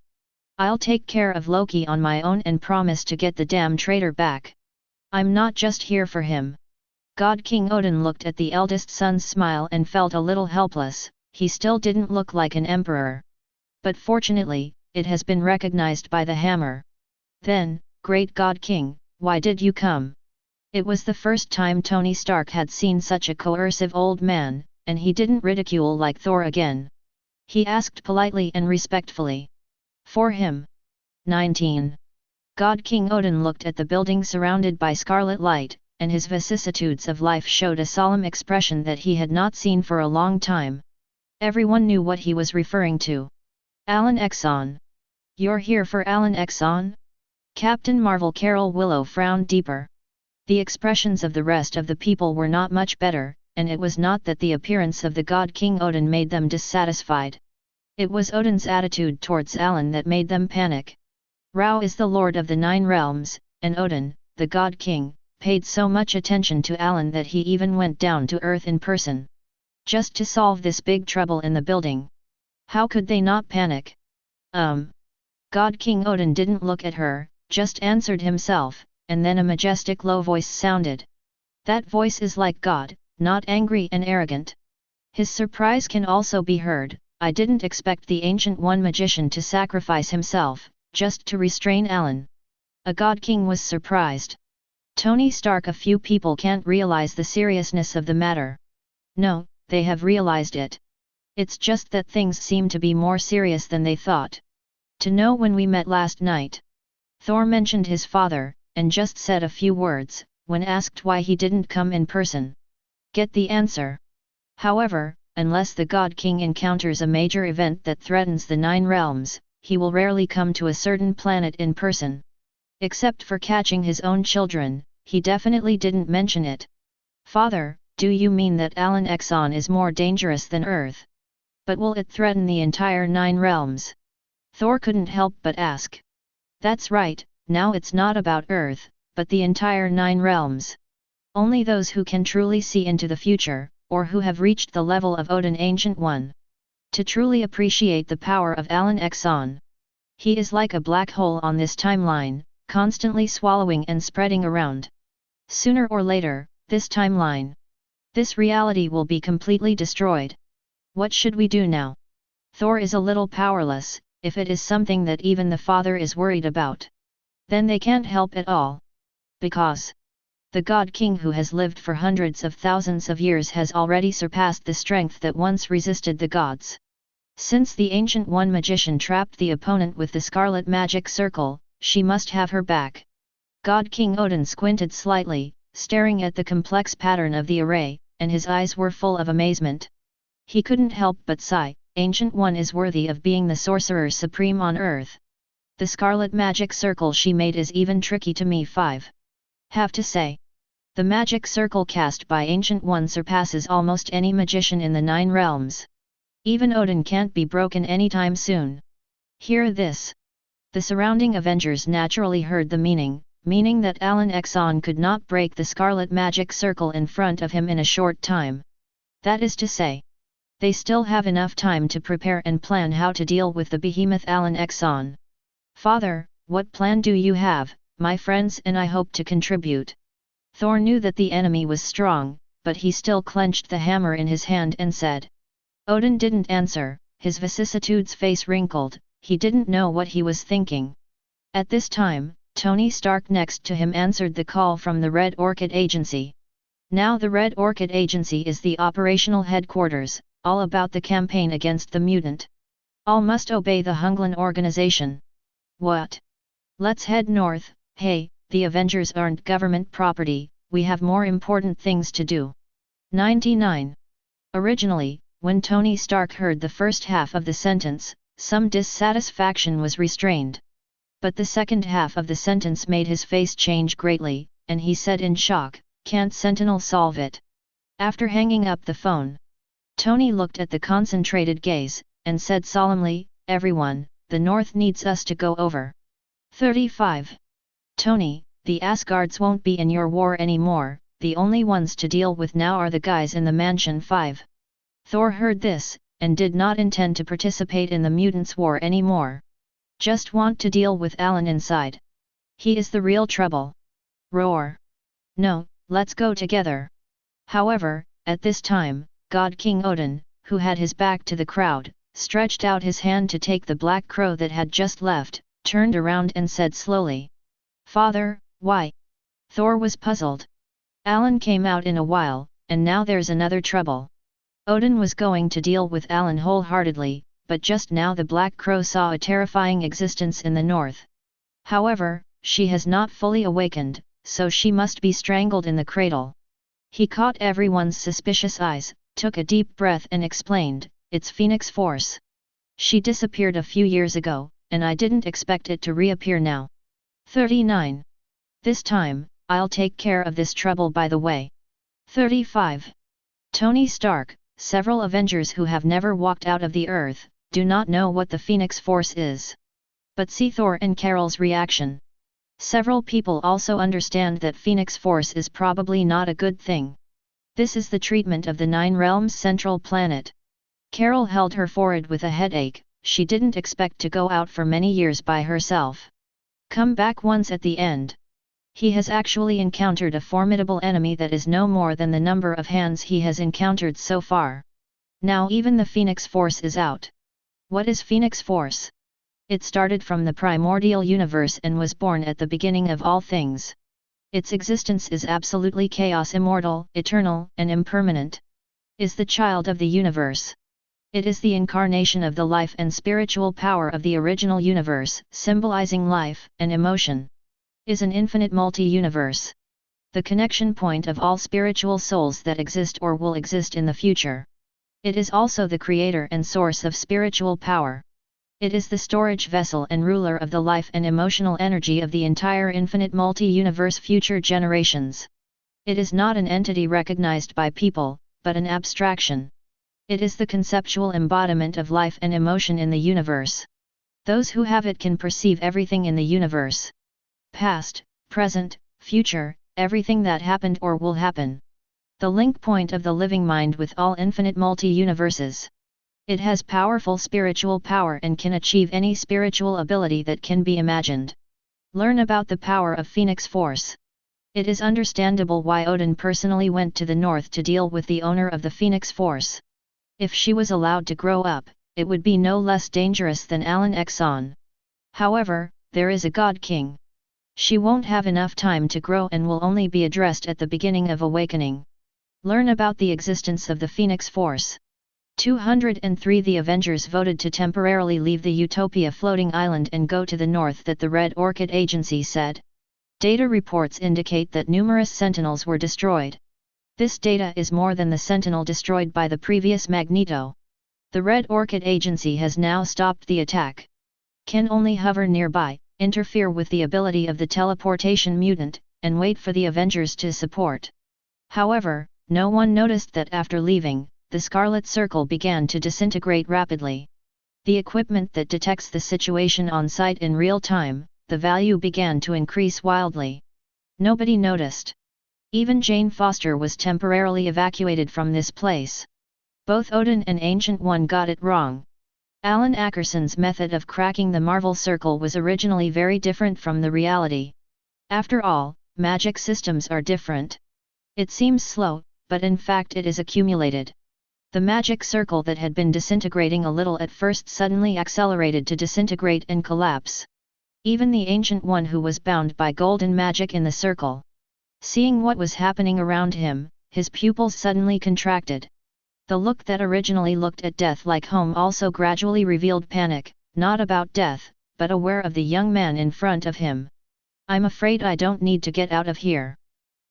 I'll take care of Loki on my own and promise to get the damn traitor back. I'm not just here for him. God King Odin looked at the eldest son's smile and felt a little helpless. He still didn't look like an emperor. But fortunately, it has been recognized by the hammer. Then, great God King, why did you come? It was the first time Tony Stark had seen such a coercive old man, and he didn't ridicule like Thor again. He asked politely and respectfully. For him. 19. God King Odin looked at the building surrounded by scarlet light, and his vicissitudes of life showed a solemn expression that he had not seen for a long time. Everyone knew what he was referring to. Alan Exxon. You're here for Alan Exxon? Captain Marvel Carol Willow frowned deeper. The expressions of the rest of the people were not much better, and it was not that the appearance of the God King Odin made them dissatisfied. It was Odin's attitude towards Alan that made them panic. Ra is the Lord of the Nine Realms, and Odin, the God King, paid so much attention to Alan that he even went down to Earth in person. Just to solve this big trouble in the building. How could they not panic? God King Odin didn't look at her, just answered himself, and then a majestic low voice sounded. That voice is like God, not angry and arrogant. His surprise can also be heard. I didn't expect the Ancient One magician to sacrifice himself, just to restrain Alan. A God King was surprised. Tony Stark. A few people can't realize the seriousness of the matter. No, they have realized it. It's just that things seem to be more serious than they thought. To know when we met last night. Thor mentioned his father, and just said a few words, when asked why he didn't come in person. Get the answer. However, unless the God King encounters a major event that threatens the Nine Realms, he will rarely come to a certain planet in person. Except for catching his own children, he definitely didn't mention it. Father, do you mean that Alan Exxon is more dangerous than Earth? But will it threaten the entire Nine Realms? Thor couldn't help but ask. That's right, now it's not about Earth, but the entire Nine Realms. Only those who can truly see into the future, or who have reached the level of Odin Ancient One, to truly appreciate the power of Alan Exxon. He is like a black hole on this timeline, constantly swallowing and spreading around. Sooner or later, this timeline, this reality will be completely destroyed. What should we do now? Thor is a little powerless. If it is something that even the father is worried about, then they can't help at all. Because the God King who has lived for hundreds of thousands of years has already surpassed the strength that once resisted the gods. Since the Ancient One magician trapped the opponent with the scarlet magic circle, she must have her back. God King Odin squinted slightly, staring at the complex pattern of the array, and his eyes were full of amazement. He couldn't help but sigh. Ancient One is worthy of being the sorcerer supreme on Earth. The scarlet magic circle she made is even tricky to me. 5. Have to say. The magic circle cast by Ancient One surpasses almost any magician in the Nine Realms. Even Odin can't be broken anytime soon. Hear this. The surrounding Avengers naturally heard the meaning that Alan Exxon could not break the scarlet magic circle in front of him in a short time. That is to say, they still have enough time to prepare and plan how to deal with the behemoth Alan Exxon. Father, what plan do you have? My friends and I hope to contribute. Thor knew that the enemy was strong, but he still clenched the hammer in his hand and said. Odin didn't answer, his vicissitudes face wrinkled, he didn't know what he was thinking. At this time, Tony Stark next to him answered the call from the Red Orchid Agency. Now the Red Orchid Agency is the operational headquarters, all about the campaign against the mutant. All must obey the Hunglin organization. What? Let's head north. Hey, the Avengers aren't government property, we have more important things to do. 99. Originally, when Tony Stark heard the first half of the sentence, some dissatisfaction was restrained. But the second half of the sentence made his face change greatly, and he said in shock, "Can't Sentinel solve it?" After hanging up the phone, Tony looked at the concentrated gaze, and said solemnly, "Everyone, the North needs us to go over." 35. Tony, the Asgards won't be in your war anymore, the only ones to deal with now are the guys in the mansion. 5. Thor heard this, and did not intend to participate in the mutants' war anymore. Just want to deal with Alan inside. He is the real trouble. Roar. No, let's go together. However, at this time, God King Odin, who had his back to the crowd, stretched out his hand to take the black crow that had just left, turned around and said slowly, "Father, why?" Thor was puzzled. Alan came out in a while, and now there's another trouble. Odin was going to deal with Alan wholeheartedly, but just now the black crow saw a terrifying existence in the north. However, she has not fully awakened, so she must be strangled in the cradle. He caught everyone's suspicious eyes, took a deep breath and explained, "It's Phoenix Force. She disappeared a few years ago, and I didn't expect it to reappear now." 39. This time, I'll take care of this trouble by the way. 35. Tony Stark, several Avengers who have never walked out of the Earth, do not know what the Phoenix Force is. But see Thor and Carol's reaction. Several people also understand that Phoenix Force is probably not a good thing. This is the treatment of the Nine Realms central planet. Carol held her forehead with a headache. She didn't expect to go out for many years by herself. Come back once at the end. He has actually encountered a formidable enemy that is no more than the number of hands he has encountered so far. Now even the Phoenix Force is out. What is Phoenix Force? It started from the primordial universe and was born at the beginning of all things. Its existence is absolutely chaos, immortal, eternal, and impermanent. Is the child of the universe. It is the incarnation of the life and spiritual power of the original universe, symbolizing life and emotion. Is an infinite multi-universe. The connection point of all spiritual souls that exist or will exist in the future. It is also the creator and source of spiritual power. It is the storage vessel and ruler of the life and emotional energy of the entire infinite multi-universe future generations. It is not an entity recognized by people, but an abstraction. It is the conceptual embodiment of life and emotion in the universe. Those who have it can perceive everything in the universe. Past, present, future, everything that happened or will happen. The link point of the living mind with all infinite multi-universes. It has powerful spiritual power and can achieve any spiritual ability that can be imagined. Learn about the power of Phoenix Force. It is understandable why Odin personally went to the north to deal with the owner of the Phoenix Force. If she was allowed to grow up, it would be no less dangerous than Alan Exxon. However, there is a God King. She won't have enough time to grow and will only be addressed at the beginning of awakening. Learn about the existence of the Phoenix Force. 203 The Avengers voted to temporarily leave the Utopia floating island and go to the north, that the Red Orchid Agency said. Data reports indicate that numerous Sentinels were destroyed. This data is more than the Sentinel destroyed by the previous Magneto. The Red Orchid Agency has now stopped the attack. Can only hover nearby, interfere with the ability of the teleportation mutant, and wait for the Avengers to support. However, no one noticed that after leaving, the Scarlet Circle began to disintegrate rapidly. The equipment that detects the situation on site in real time, the value began to increase wildly. Nobody noticed. Even Jane Foster was temporarily evacuated from this place. Both Odin and Ancient One got it wrong. Alan Ackerson's method of cracking the Marvel Circle was originally very different from the reality. After all, magic systems are different. It seems slow, but in fact it is accumulated. The magic circle that had been disintegrating a little at first suddenly accelerated to disintegrate and collapse. Even the Ancient One, who was bound by golden magic in the circle. Seeing what was happening around him, his pupils suddenly contracted. The look that originally looked at death like home also gradually revealed panic, not about death, but aware of the young man in front of him. "I'm afraid I don't need to get out of here.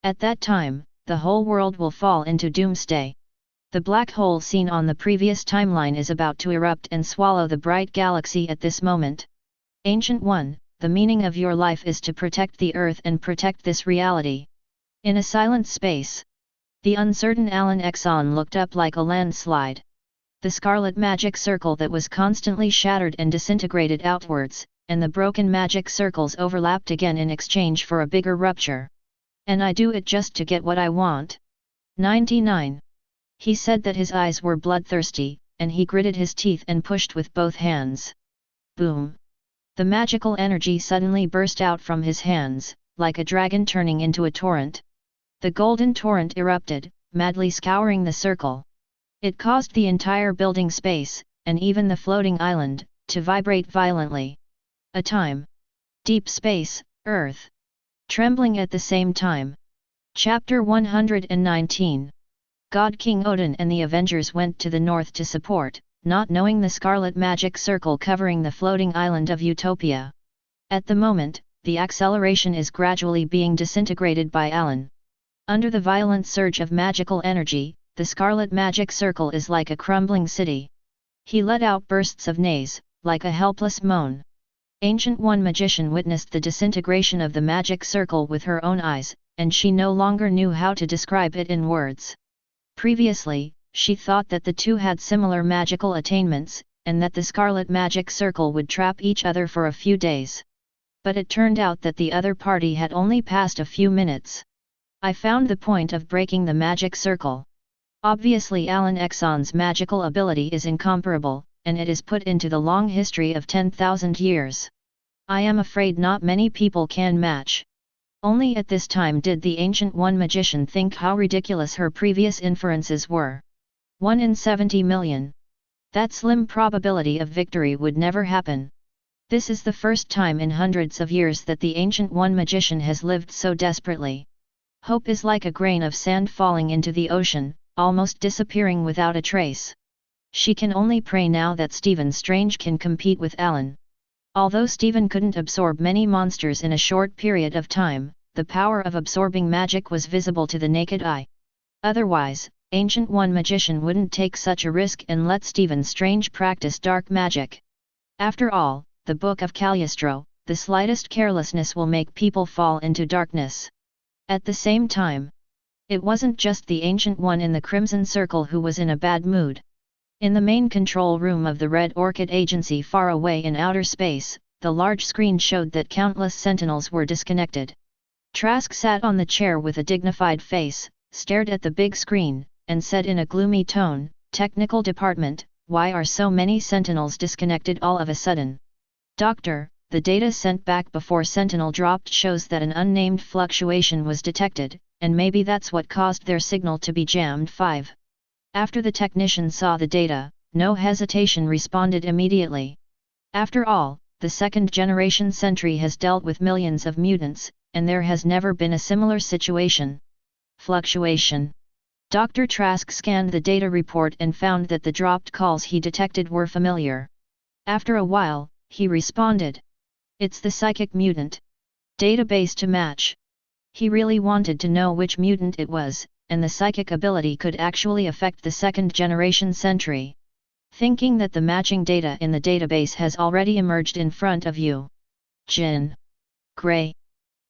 At that time, the whole world will fall into doomsday. The black hole seen on the previous timeline is about to erupt and swallow the bright galaxy at this moment. Ancient One, the meaning of your life is to protect the Earth and protect this reality." In a silent space, the uncertain Alan Exxon looked up like a landslide. The scarlet magic circle that was constantly shattered and disintegrated outwards, and the broken magic circles overlapped again in exchange for a bigger rupture. "And I do it just to get what I want." 99. He said that his eyes were bloodthirsty, and he gritted his teeth and pushed with both hands. Boom! The magical energy suddenly burst out from his hands, like a dragon turning into a torrent. The golden torrent erupted, madly scouring the circle. It caused the entire building space, and even the floating island, to vibrate violently. A time. Deep space, Earth. Trembling at the same time. Chapter 119. God King Odin and the Avengers went to the north to support, not knowing the scarlet magic circle covering the floating island of Utopia. At the moment, the acceleration is gradually being disintegrated by Alan. Under the violent surge of magical energy, the scarlet magic circle is like a crumbling city. He let out bursts of neighs, like a helpless moan. Ancient One magician witnessed the disintegration of the magic circle with her own eyes, and she no longer knew how to describe it in words. Previously, she thought that the two had similar magical attainments, and that the scarlet magic circle would trap each other for a few days. But it turned out that the other party had only passed a few minutes. I found the point of breaking the magic circle. Obviously Alan Exxon's magical ability is incomparable, and it is put into the long history of 10,000 years. I am afraid not many people can match. Only at this time did the Ancient One magician think how ridiculous her previous inferences were. 1 in 70 million. That slim probability of victory would never happen. This is the first time in hundreds of years that the Ancient One magician has lived so desperately. Hope is like a grain of sand falling into the ocean, almost disappearing without a trace. She can only pray now that Stephen Strange can compete with Alan. Although Stephen couldn't absorb many monsters in a short period of time, the power of absorbing magic was visible to the naked eye. Otherwise, Ancient One magician wouldn't take such a risk and let Stephen Strange practice dark magic. After all, the Book of Cagliostro, the slightest carelessness will make people fall into darkness. At the same time, it wasn't just the Ancient One in the Crimson Circle who was in a bad mood. In the main control room of the Red Orchid Agency far away in outer space, the large screen showed that countless sentinels were disconnected. Trask sat on the chair with a dignified face, stared at the big screen, and said in a gloomy tone, "Technical department, why are so many sentinels disconnected all of a sudden?" "Doctor, the data sent back before Sentinel dropped shows that an unnamed fluctuation was detected, and maybe that's what caused their signal to be jammed." 5. After the technician saw the data, no hesitation responded immediately. After all, the second-generation Sentry has dealt with millions of mutants, and there has never been a similar situation. Fluctuation. Dr. Trask scanned the data report and found that the dropped calls he detected were familiar. After a while, he responded. "It's the psychic mutant. Database to match." He really wanted to know which mutant it was, and the psychic ability could actually affect the second-generation Sentry. Thinking that the matching data in the database has already emerged in front of you. Jean Grey.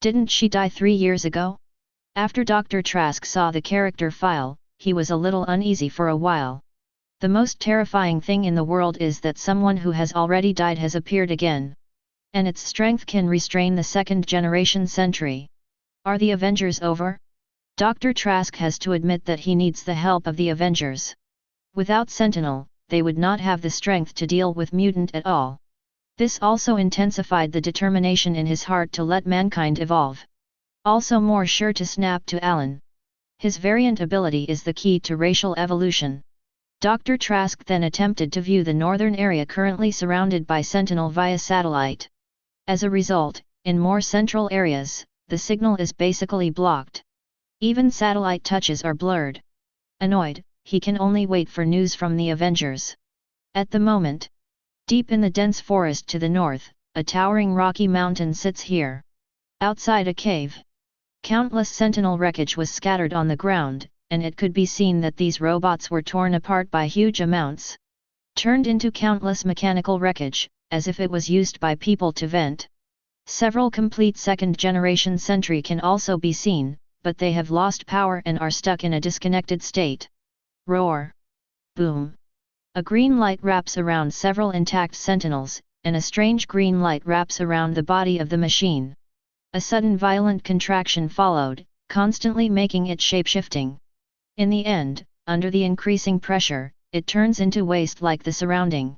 Didn't she die 3 years ago? After Dr. Trask saw the character file, he was a little uneasy for a while. The most terrifying thing in the world is that someone who has already died has appeared again. And its strength can restrain the second-generation Sentry. Are the Avengers over? Dr. Trask has to admit that he needs the help of the Avengers. Without Sentinel, they would not have the strength to deal with Mutant at all. This also intensified the determination in his heart to let mankind evolve. Also more sure to snap to Alan. His variant ability is the key to racial evolution. Dr. Trask then attempted to view the northern area currently surrounded by Sentinel via satellite. As a result, in more central areas, the signal is basically blocked. Even satellite touches are blurred. Annoyed, he can only wait for news from the Avengers. At the moment, deep in the dense forest to the north, a towering rocky mountain sits here. Outside a cave, countless Sentinel wreckage was scattered on the ground, and it could be seen that these robots were torn apart by huge amounts. Turned into countless mechanical wreckage, as if it was used by people to vent. Several complete second-generation Sentry can also be seen, but they have lost power and are stuck in a disconnected state. Roar! Boom! A green light wraps around several intact Sentinels, and a strange green light wraps around the body of the machine. A sudden violent contraction followed, constantly making it shape-shifting. In the end, under the increasing pressure, it turns into waste like the surrounding.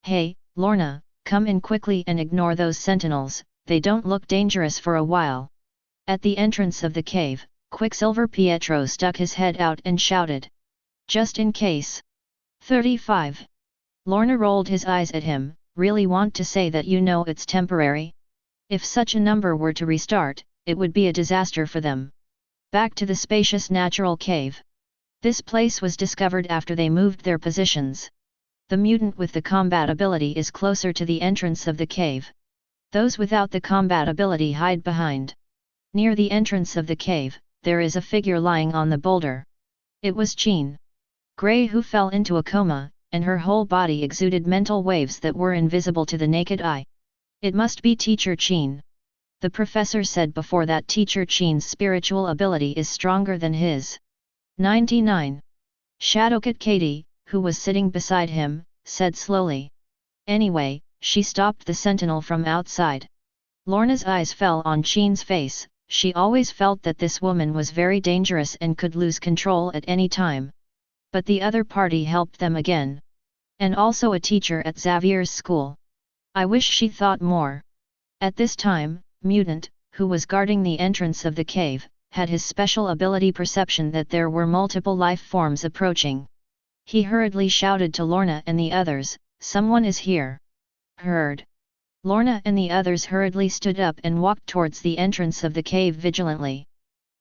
"Hey, Lorna, come in quickly and ignore those sentinels, they don't look dangerous for a while. At the entrance of the cave, Quicksilver Pietro stuck his head out and shouted. Just in case. 35. Lorna rolled his eyes at him. Really want to say that you know it's temporary? If such a number were to restart, it would be a disaster for them. Back to the spacious natural cave. This place was discovered after they moved their positions. The mutant with the combat ability is closer to the entrance of the cave. Those without the combat ability hide behind. Near the entrance of the cave, there is a figure lying on the boulder. It was Jean Grey, who fell into a coma, and her whole body exuded mental waves that were invisible to the naked eye. It must be Teacher Jean. The professor said before that Teacher Jean's spiritual ability is stronger than his. 99. Shadowcat Katie, who was sitting beside him, said slowly. Anyway, she stopped the sentinel from outside. Lorna's eyes fell on Jean's face. She always felt that this woman was very dangerous and could lose control at any time. But the other party helped them again. And also a teacher at Xavier's school. I wish she thought more. At this time, Mutant, who was guarding the entrance of the cave, had his special ability perception that there were multiple life forms approaching. He hurriedly shouted to Lorna and the others, "Someone is here." Heard. Lorna and the others hurriedly stood up and walked towards the entrance of the cave vigilantly.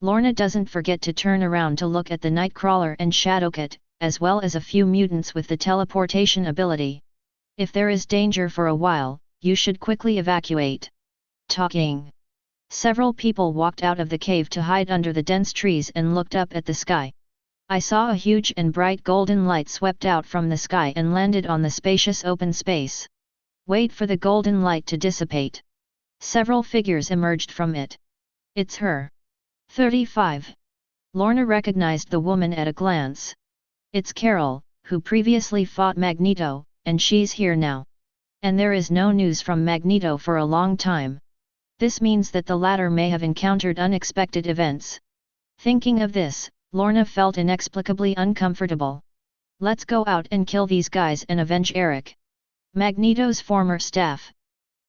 Lorna doesn't forget to turn around to look at the Nightcrawler and Shadowcat, as well as a few mutants with the teleportation ability. If there is danger for a while, you should quickly evacuate. Talking. Several people walked out of the cave to hide under the dense trees and looked up at the sky. I saw a huge and bright golden light swept out from the sky and landed on the spacious open space. Wait for the golden light to dissipate. Several figures emerged from it. It's her. 35. Lorna recognized the woman at a glance. It's Carol, who previously fought Magneto, and she's here now. And there is no news from Magneto for a long time. This means that the latter may have encountered unexpected events. Thinking of this, Lorna felt inexplicably uncomfortable. Let's go out and kill these guys and avenge Eric. Magneto's former staff.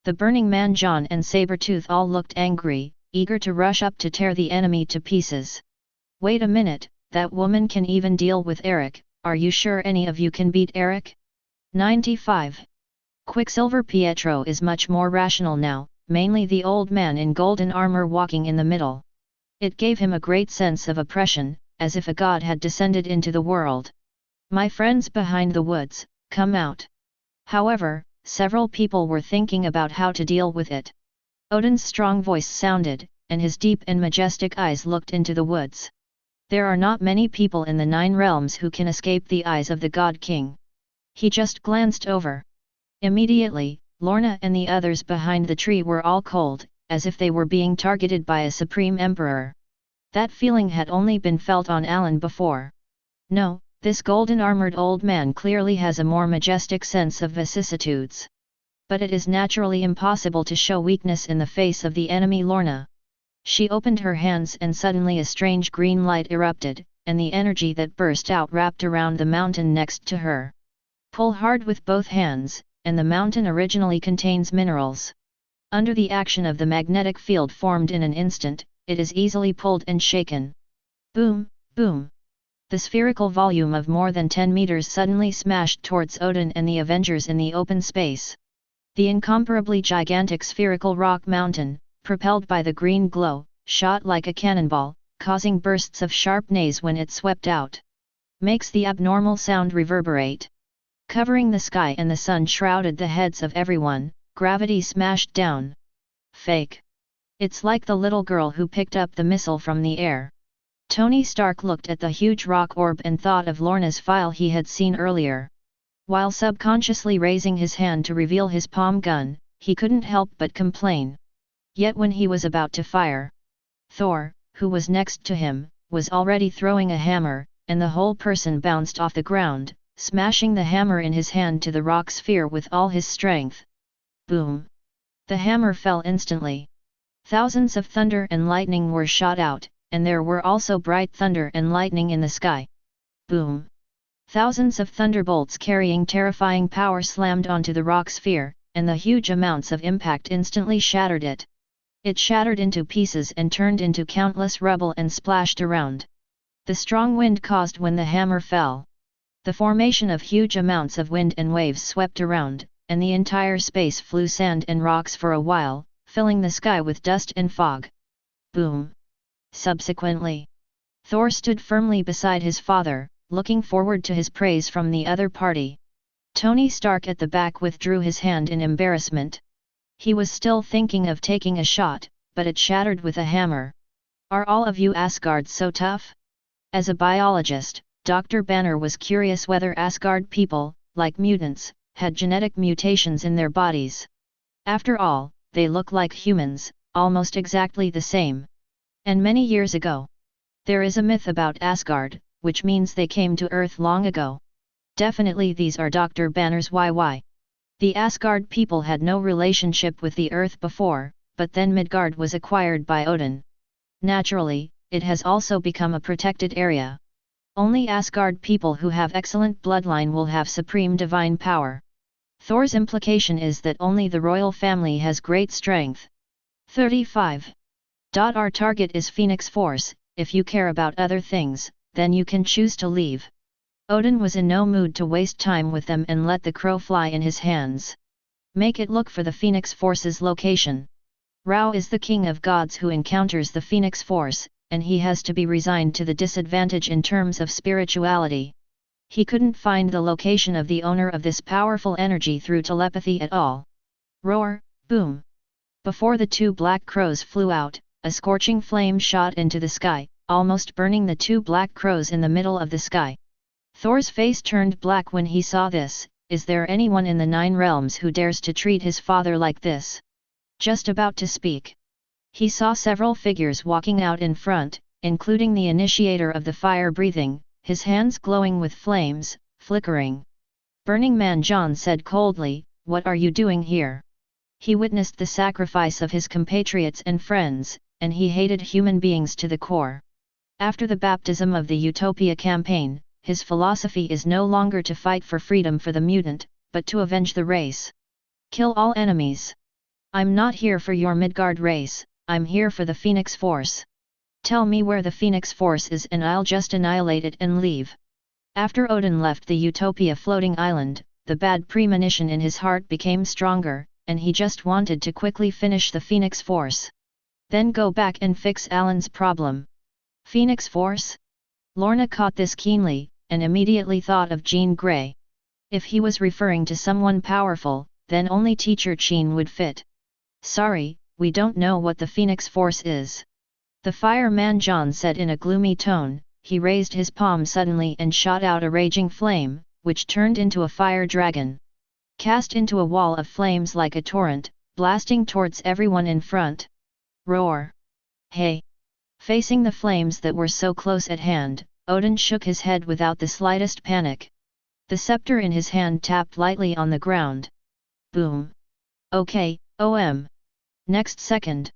The Burning Man John and Sabretooth all looked angry, eager to rush up to tear the enemy to pieces. Wait a minute, that woman can even deal with Eric, are you sure any of you can beat Eric? 95. Quicksilver Pietro is much more rational now, mainly the old man in golden armor walking in the middle. It gave him a great sense of oppression, as if a god had descended into the world. My friends behind the woods, come out. However, several people were thinking about how to deal with it. Odin's strong voice sounded, and his deep and majestic eyes looked into the woods. There are not many people in the 9 realms who can escape the eyes of the God King. He just glanced over. Immediately, Lorna and the others behind the tree were all cold, as if they were being targeted by a supreme emperor. That feeling had only been felt on Alan before. No, this golden-armored old man clearly has a more majestic sense of vicissitudes. But it is naturally impossible to show weakness in the face of the enemy Lorna. She opened her hands and suddenly a strange green light erupted, and the energy that burst out wrapped around the mountain next to her. Pull hard with both hands, and the mountain originally contains minerals. Under the action of the magnetic field formed in an instant, it is easily pulled and shaken. Boom, boom. The spherical volume of more than 10 meters suddenly smashed towards Odin and the Avengers in the open space. The incomparably gigantic spherical rock mountain, propelled by the green glow, shot like a cannonball, causing bursts of sharp noise when it swept out. Makes the abnormal sound reverberate. Covering the sky and the sun shrouded the heads of everyone, gravity smashed down. Fake. It's like the little girl who picked up the missile from the air. Tony Stark looked at the huge rock orb and thought of Lorna's file he had seen earlier. While subconsciously raising his hand to reveal his palm gun, he couldn't help but complain. Yet when he was about to fire, Thor, who was next to him, was already throwing a hammer, and the whole person bounced off the ground, smashing the hammer in his hand to the rock sphere with all his strength. Boom! The hammer fell instantly. Thousands of thunder and lightning were shot out, and there were also bright thunder and lightning in the sky. Boom! Thousands of thunderbolts carrying terrifying power slammed onto the rock sphere, and the huge amounts of impact instantly shattered it. It shattered into pieces and turned into countless rubble and splashed around. The strong wind caused when the hammer fell. The formation of huge amounts of wind and waves swept around, and the entire space flew sand and rocks for a while, filling the sky with dust and fog. Boom! Subsequently, Thor stood firmly beside his father, looking forward to his praise from the other party. Tony Stark at the back withdrew his hand in embarrassment. He was still thinking of taking a shot, but it shattered with a hammer. Are all of you Asgards so tough? As a biologist, Dr. Banner was curious whether Asgard people, like mutants, had genetic mutations in their bodies. After all, they look like humans, almost exactly the same. And many years ago. There is a myth about Asgard, which means they came to Earth long ago. Definitely these are Dr. Banner's YY. The Asgard people had no relationship with the Earth before, but then Midgard was acquired by Odin. Naturally, it has also become a protected area. Only Asgard people who have excellent bloodline will have supreme divine power. Thor's implication is that only the royal family has great strength. 35. Our target is Phoenix Force. If you care about other things, then you can choose to leave. Odin was in no mood to waste time with them and let the crow fly in his hands. Make it look for the Phoenix Force's location. Ra is the king of gods who encounters the Phoenix Force, and he has to be resigned to the disadvantage in terms of spirituality. He couldn't find the location of the owner of this powerful energy through telepathy at all. Roar, boom! Before the two black crows flew out, a scorching flame shot into the sky, almost burning the two black crows in the middle of the sky. Thor's face turned black when he saw this. Is there anyone in the 9 realms who dares to treat his father like this? Just about to speak, he saw several figures walking out in front, including the initiator of the fire breathing, his hands glowing with flames, flickering. Burning Man John said coldly, "What are you doing here?" He witnessed the sacrifice of his compatriots and friends, and he hated human beings to the core. After the baptism of the Utopia campaign, his philosophy is no longer to fight for freedom for the mutant, but to avenge the race. Kill all enemies. I'm not here for your Midgard race, I'm here for the Phoenix Force. Tell me where the Phoenix Force is and I'll just annihilate it and leave. After Odin left the Utopia floating island, the bad premonition in his heart became stronger, and he just wanted to quickly finish the Phoenix Force. Then go back and fix Alan's problem. Phoenix Force? Lorna caught this keenly, and immediately thought of Jean Grey. If he was referring to someone powerful, then only Teacher Jean would fit. Sorry, we don't know what the Phoenix Force is. The fireman John said in a gloomy tone. He raised his palm suddenly and shot out a raging flame, which turned into a fire dragon. Cast into a wall of flames like a torrent, blasting towards everyone in front. Roar! Hey! Facing the flames that were so close at hand, Odin shook his head without the slightest panic. The scepter in his hand tapped lightly on the ground. Boom! Okay, Next second,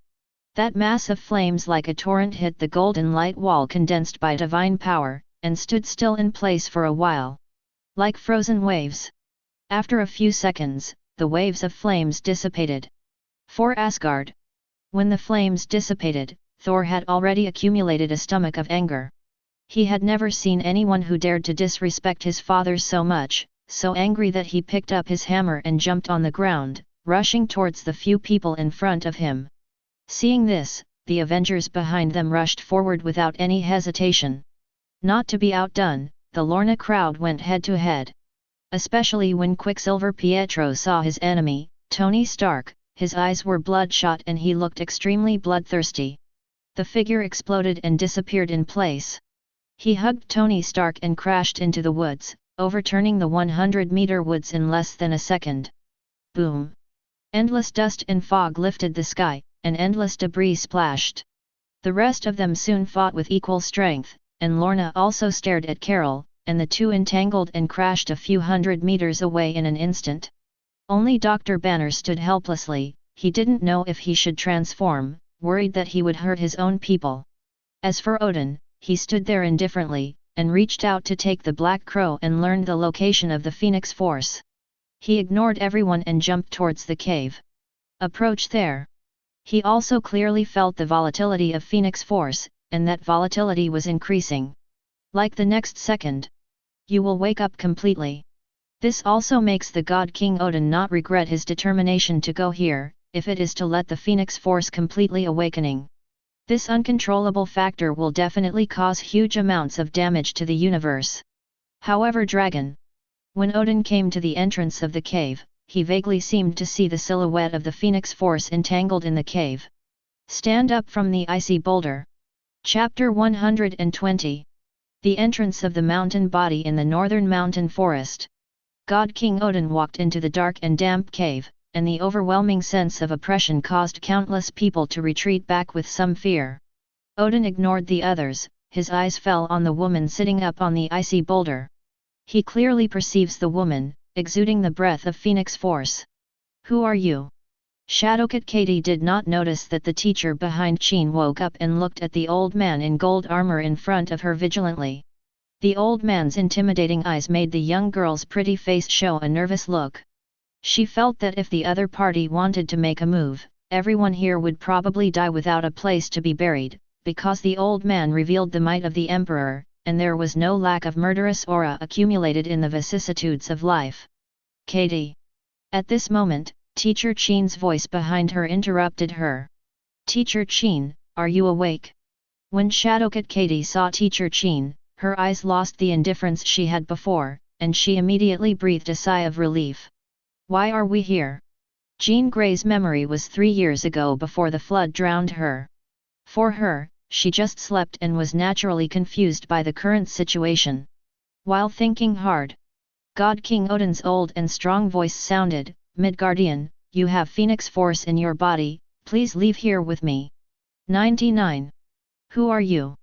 that mass of flames like a torrent hit the golden light wall condensed by divine power, and stood still in place for a while. Like frozen waves. After a few seconds, the waves of flames dissipated. For Asgard. When the flames dissipated, Thor had already accumulated a stomach of anger. He had never seen anyone who dared to disrespect his father so much, so angry that he picked up his hammer and jumped on the ground, rushing towards the few people in front of him. Seeing this, the Avengers behind them rushed forward without any hesitation. Not to be outdone, the Lorna crowd went head to head. Especially when Quicksilver Pietro saw his enemy, Tony Stark, his eyes were bloodshot and he looked extremely bloodthirsty. The figure exploded and disappeared in place. He hugged Tony Stark and crashed into the woods, overturning the 100-meter woods in less than a second. Boom! Endless dust and fog lifted the sky, and endless debris splashed. The rest of them soon fought with equal strength, and Lorna also stared at Carol, and the two entangled and crashed a few 100 meters away in an instant. Only Dr. Banner stood helplessly. He didn't know if he should transform, worried that he would hurt his own people. As for Odin, he stood there indifferently, and reached out to take the Black Crow and learned the location of the Phoenix Force. He ignored everyone and jumped towards the cave. Approach there. He also clearly felt the volatility of Phoenix Force, and that volatility was increasing. Like the next second, you will wake up completely. This also makes the god King Odin not regret his determination to go here, if it is to let the Phoenix Force completely awakening. This uncontrollable factor will definitely cause huge amounts of damage to the universe. However, Dragon. When Odin came to the entrance of the cave, he vaguely seemed to see the silhouette of the Phoenix Force entangled in the cave. Stand up from the icy boulder. Chapter 120. The entrance of the mountain body in the northern mountain forest. God King Odin walked into the dark and damp cave, and the overwhelming sense of oppression caused countless people to retreat back with some fear. Odin ignored the others, his eyes fell on the woman sitting up on the icy boulder. He clearly perceives the woman, exuding the breath of Phoenix Force. Who are you? Shadowcat Katie did not notice that the teacher behind Chin woke up and looked at the old man in gold armor in front of her vigilantly. The old man's intimidating eyes made the young girl's pretty face show a nervous look. She felt that if the other party wanted to make a move, everyone here would probably die without a place to be buried, because the old man revealed the might of the Emperor, and there was no lack of murderous aura accumulated in the vicissitudes of life. Katie. At this moment, Teacher Chin's voice behind her interrupted her. Teacher Chin, are you awake? When Shadowcat Katie saw Teacher Chin, her eyes lost the indifference she had before, and she immediately breathed a sigh of relief. Why are we here? Jean Grey's memory was 3 years ago before the flood drowned her. For her, she just slept and was naturally confused by the current situation. While thinking hard, God King Odin's old and strong voice sounded, Midgardian, you have Phoenix Force in your body, please leave here with me. 99. Who are you?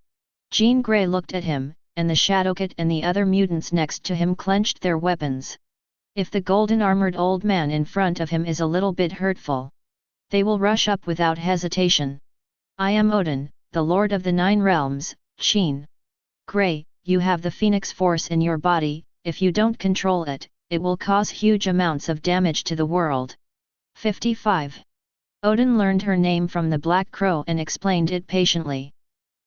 Jean Grey looked at him, and the Shadowcat and the other mutants next to him clenched their weapons. If the golden armored old man in front of him is a little bit hurtful, they will rush up without hesitation. I am Odin, the Lord of the Nine Realms, Jean Grey, you have the Phoenix Force in your body, if you don't control it, it will cause huge amounts of damage to the world. 55. Odin learned her name from the Black Crow and explained it patiently.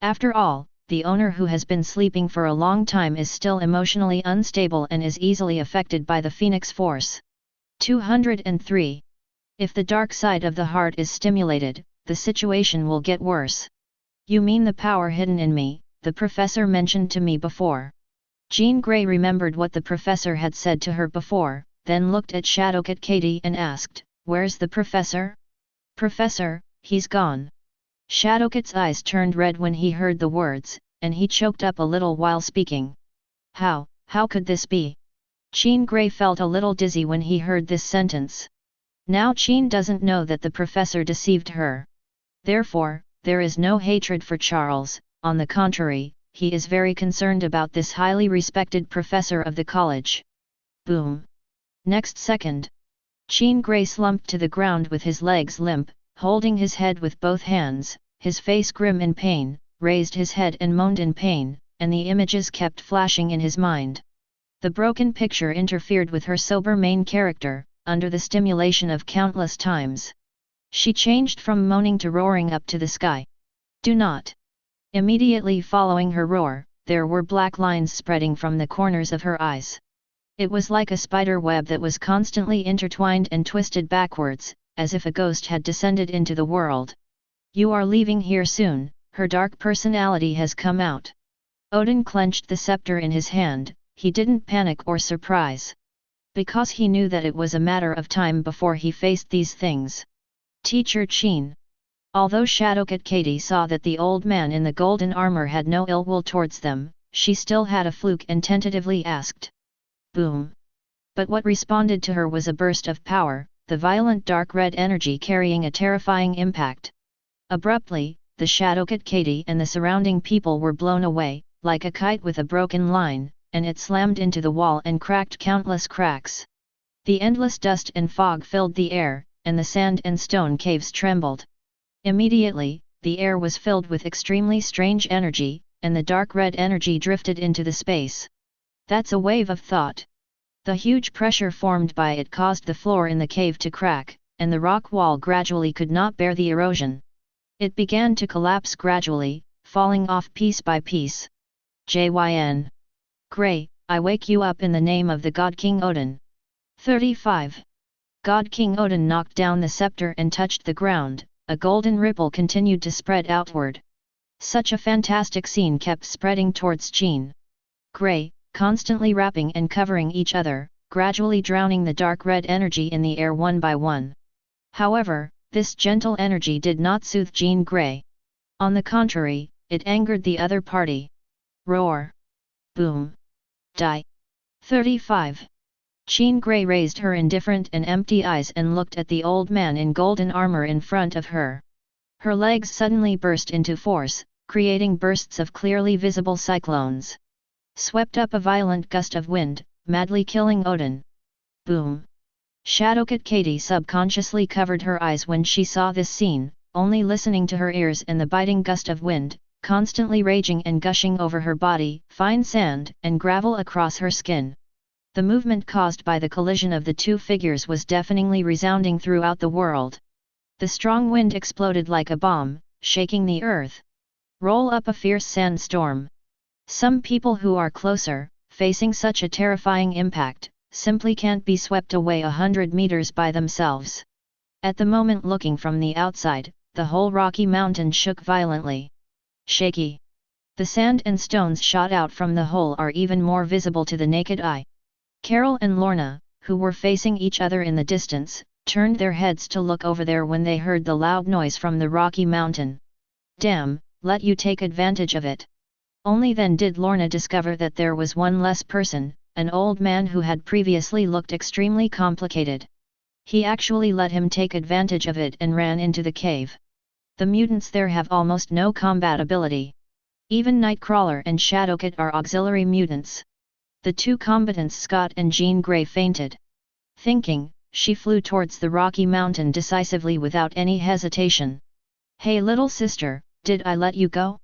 After all, the owner who has been sleeping for a long time is still emotionally unstable and is easily affected by the Phoenix Force. 203. If the dark side of the heart is stimulated, the situation will get worse. You mean the power hidden in me, the professor mentioned to me before. Jean Grey remembered what the professor had said to her before, then looked at Shadowcat Katie and asked, where's the professor? Professor, he's gone. Shadowcat's eyes turned red when he heard the words, and he choked up a little while speaking. How could this be? Jean Grey felt a little dizzy when he heard this sentence. Now Jean doesn't know that the professor deceived her. Therefore, there is no hatred for Charles, on the contrary, he is very concerned about this highly respected professor of the college. Boom! Next second, Jean Grey slumped to the ground with his legs limp, holding his head with both hands, his face grim in pain, raised his head and moaned in pain, and the images kept flashing in his mind. The broken picture interfered with her sober main character, under the stimulation of countless times. She changed from moaning to roaring up to the sky. Do not! Immediately following her roar, there were black lines spreading from the corners of her eyes. It was like a spider web that was constantly intertwined and twisted backwards, as if a ghost had descended into the world. You are leaving here soon, her dark personality has come out. Odin clenched the scepter in his hand, he didn't panic or surprise. Because he knew that it was a matter of time before he faced these things. Teacher Chin. Although Shadowcat Katie saw that the old man in the golden armor had no ill will towards them, she still had a fluke and tentatively asked. Boom! But what responded to her was a burst of power, the violent dark red energy carrying a terrifying impact. Abruptly, the Shadowcat Katie and the surrounding people were blown away, like a kite with a broken line, and it slammed into the wall and cracked countless cracks. The endless dust and fog filled the air, and the sand and stone caves trembled. Immediately, the air was filled with extremely strange energy, and the dark red energy drifted into the space. That's a wave of thought. The huge pressure formed by it caused the floor in the cave to crack, and the rock wall gradually could not bear the erosion. It began to collapse gradually, falling off piece by piece. Jyn. Grey, I wake you up in the name of the God King Odin. 35. God King Odin knocked down the scepter and touched the ground, a golden ripple continued to spread outward. Such a fantastic scene kept spreading towards Jean Grey, constantly wrapping and covering each other, gradually drowning the dark red energy in the air one by one. However, this gentle energy did not soothe Jean Grey. On the contrary, it angered the other party. Roar! Boom! Die! 35. Jean Grey raised her indifferent and empty eyes and looked at the old man in golden armor in front of her. Her legs suddenly burst into force, creating bursts of clearly visible cyclones. Swept up a violent gust of wind, madly killing Odin. Boom! Shadowcat Katie subconsciously covered her eyes when she saw this scene, only listening to her ears and the biting gust of wind, constantly raging and gushing over her body, fine sand and gravel across her skin. The movement caused by the collision of the two figures was deafeningly resounding throughout the world. The strong wind exploded like a bomb, shaking the earth. Roll up a fierce sandstorm. Some people who are closer, facing such a terrifying impact, simply can't be swept away 100 meters by themselves. At the moment looking from the outside, the whole rocky mountain shook violently. Shaky. The sand and stones shot out from the hole are even more visible to the naked eye. Carol and Lorna, who were facing each other in the distance, turned their heads to look over there when they heard the loud noise from the rocky mountain. Damn, let you take advantage of it. Only then did Lorna discover that there was one less person, an old man who had previously looked extremely complicated. He actually let him take advantage of it and ran into the cave. The mutants there have almost no combat ability. Even Nightcrawler and Shadowcat are auxiliary mutants. The two combatants Scott and Jean Grey fainted. Thinking, she flew towards the rocky mountain decisively without any hesitation. Hey little sister, did I let you go?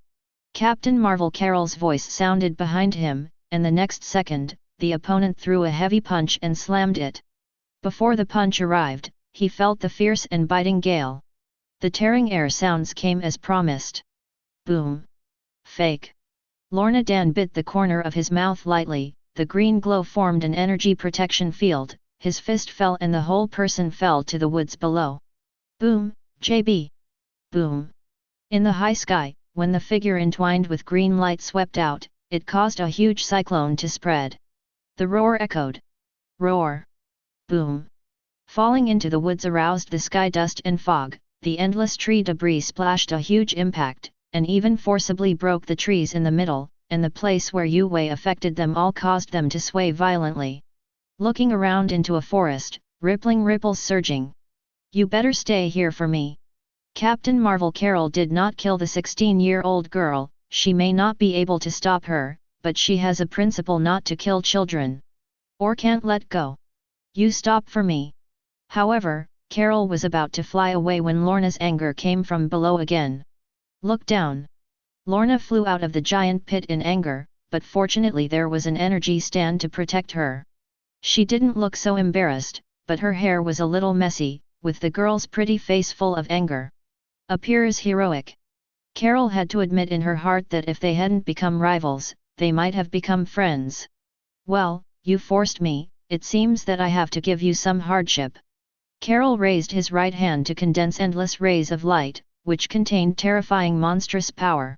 Captain Marvel Carol's voice sounded behind him, and the next second, the opponent threw a heavy punch and slammed it. Before the punch arrived, he felt the fierce and biting gale. The tearing air sounds came as promised. Boom! Fake! Lorna Dan bit the corner of his mouth lightly, the green glow formed an energy protection field, his fist fell and the whole person fell to the woods below. Boom! JB! Boom! In the high sky, when the figure entwined with green light swept out, it caused a huge cyclone to spread. The roar echoed. Roar! Boom! Falling into the woods aroused the sky dust and fog, the endless tree debris splashed a huge impact, and even forcibly broke the trees in the middle, and the place where Yue affected them all caused them to sway violently. Looking around into a forest, rippling ripples surging. You better stay here for me. Captain Marvel Carol did not kill the 16-year-old girl, she may not be able to stop her, but she has a principle not to kill children. Or can't let go. You stop for me. However, Carol was about to fly away when Lorna's anger came from below again. Look down. Lorna flew out of the giant pit in anger, but fortunately there was an energy stand to protect her. She didn't look so embarrassed, but her hair was a little messy, with the girl's pretty face full of anger. Appears heroic. Carol had to admit in her heart that if they hadn't become rivals, they might have become friends. Well, you forced me, it seems that I have to give you some hardship. Carol raised his right hand to condense endless rays of light, which contained terrifying monstrous power.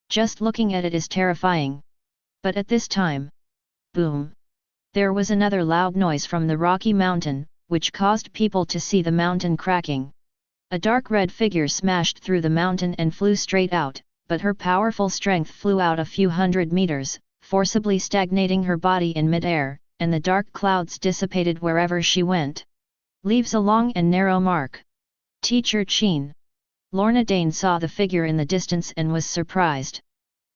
Just looking at it is terrifying. But at this time, boom! There was another loud noise from the rocky mountain, which caused people to see the mountain cracking. A dark red figure smashed through the mountain and flew straight out, but her powerful strength flew out a few hundred meters, forcibly stagnating her body in mid-air, and the dark clouds dissipated wherever she went. Leaves a long and narrow mark. Teacher Chin. Lorna Dane saw the figure in the distance and was surprised.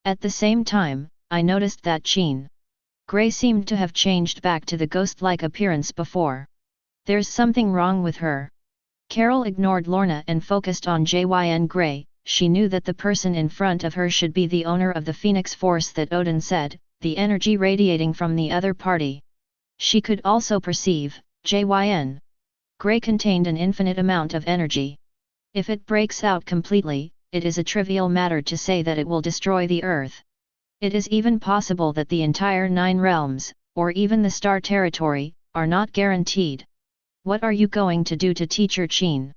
At the same time, I noticed that Jean Grey seemed to have changed back to the ghost-like appearance before. There's something wrong with her. Carol ignored Lorna and focused on Jyn Grey. She knew that the person in front of her should be the owner of the Phoenix Force that Odin said, the energy radiating from the other party. She could also perceive, Jyn. Gray contained an infinite amount of energy. If it breaks out completely, it is a trivial matter to say that it will destroy the Earth. It is even possible that the entire 9 realms, or even the star territory, are not guaranteed. What are you going to do to Teacher Chin?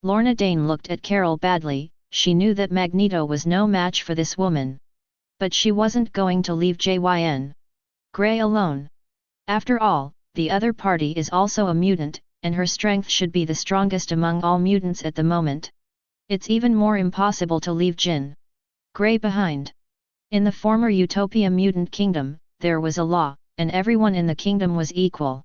Lorna Dane looked at Carol badly. She knew that Magneto was no match for this woman. But she wasn't going to leave Jyn. Gray alone. After all, the other party is also a mutant, and her strength should be the strongest among all mutants at the moment. It's even more impossible to leave Jin Gray behind. In the former Utopia Mutant Kingdom, there was a law, and everyone in the kingdom was equal.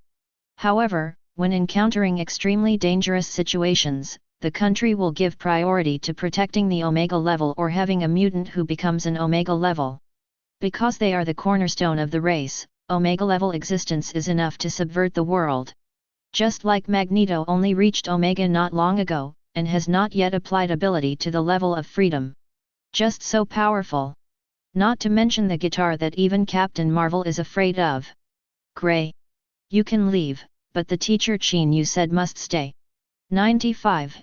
However, when encountering extremely dangerous situations, the country will give priority to protecting the Omega level or having a mutant who becomes an Omega level. Because they are the cornerstone of the race, Omega level existence is enough to subvert the world. Just like Magneto only reached Omega not long ago, and has not yet applied ability to the level of freedom. Just so powerful. Not to mention the guitar that even Captain Marvel is afraid of. Gray. You can leave, but the Teacher Chin you said must stay. 95.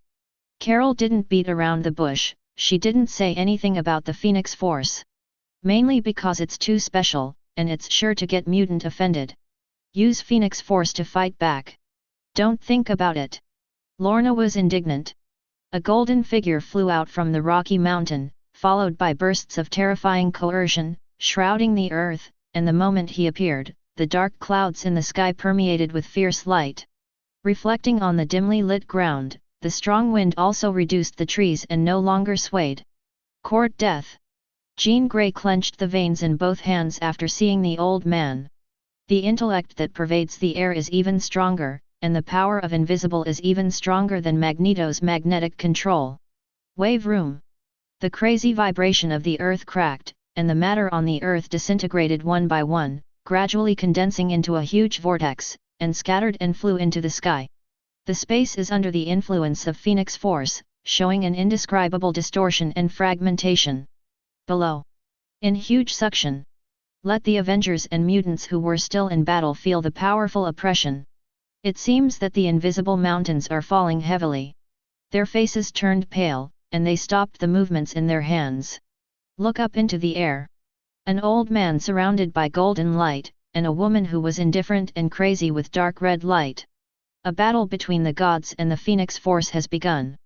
Carol didn't beat around the bush. She didn't say anything about the Phoenix Force. Mainly because it's too special, and it's sure to get mutant offended. Use Phoenix Force to fight back. Don't think about it. Lorna was indignant. A golden figure flew out from the rocky mountain, followed by bursts of terrifying coercion, shrouding the earth, and the moment he appeared, the dark clouds in the sky permeated with fierce light. Reflecting on the dimly lit ground, the strong wind also reduced the trees and no longer swayed. Court death. Jean Grey clenched the veins in both hands after seeing the old man. The intellect that pervades the air is even stronger, and the power of invisible is even stronger than Magneto's magnetic control. Wave room. The crazy vibration of the earth cracked, and the matter on the earth disintegrated one by one, gradually condensing into a huge vortex, and scattered and flew into the sky. The space is under the influence of Phoenix Force, showing an indescribable distortion and fragmentation. Below. In huge suction. Let the Avengers and mutants who were still in battle feel the powerful oppression. It seems that the invisible mountains are falling heavily. Their faces turned pale, and they stopped the movements in their hands. Look up into the air. An old man surrounded by golden light, and a woman who was indifferent and crazy with dark red light. A battle between the gods and the Phoenix Force has begun.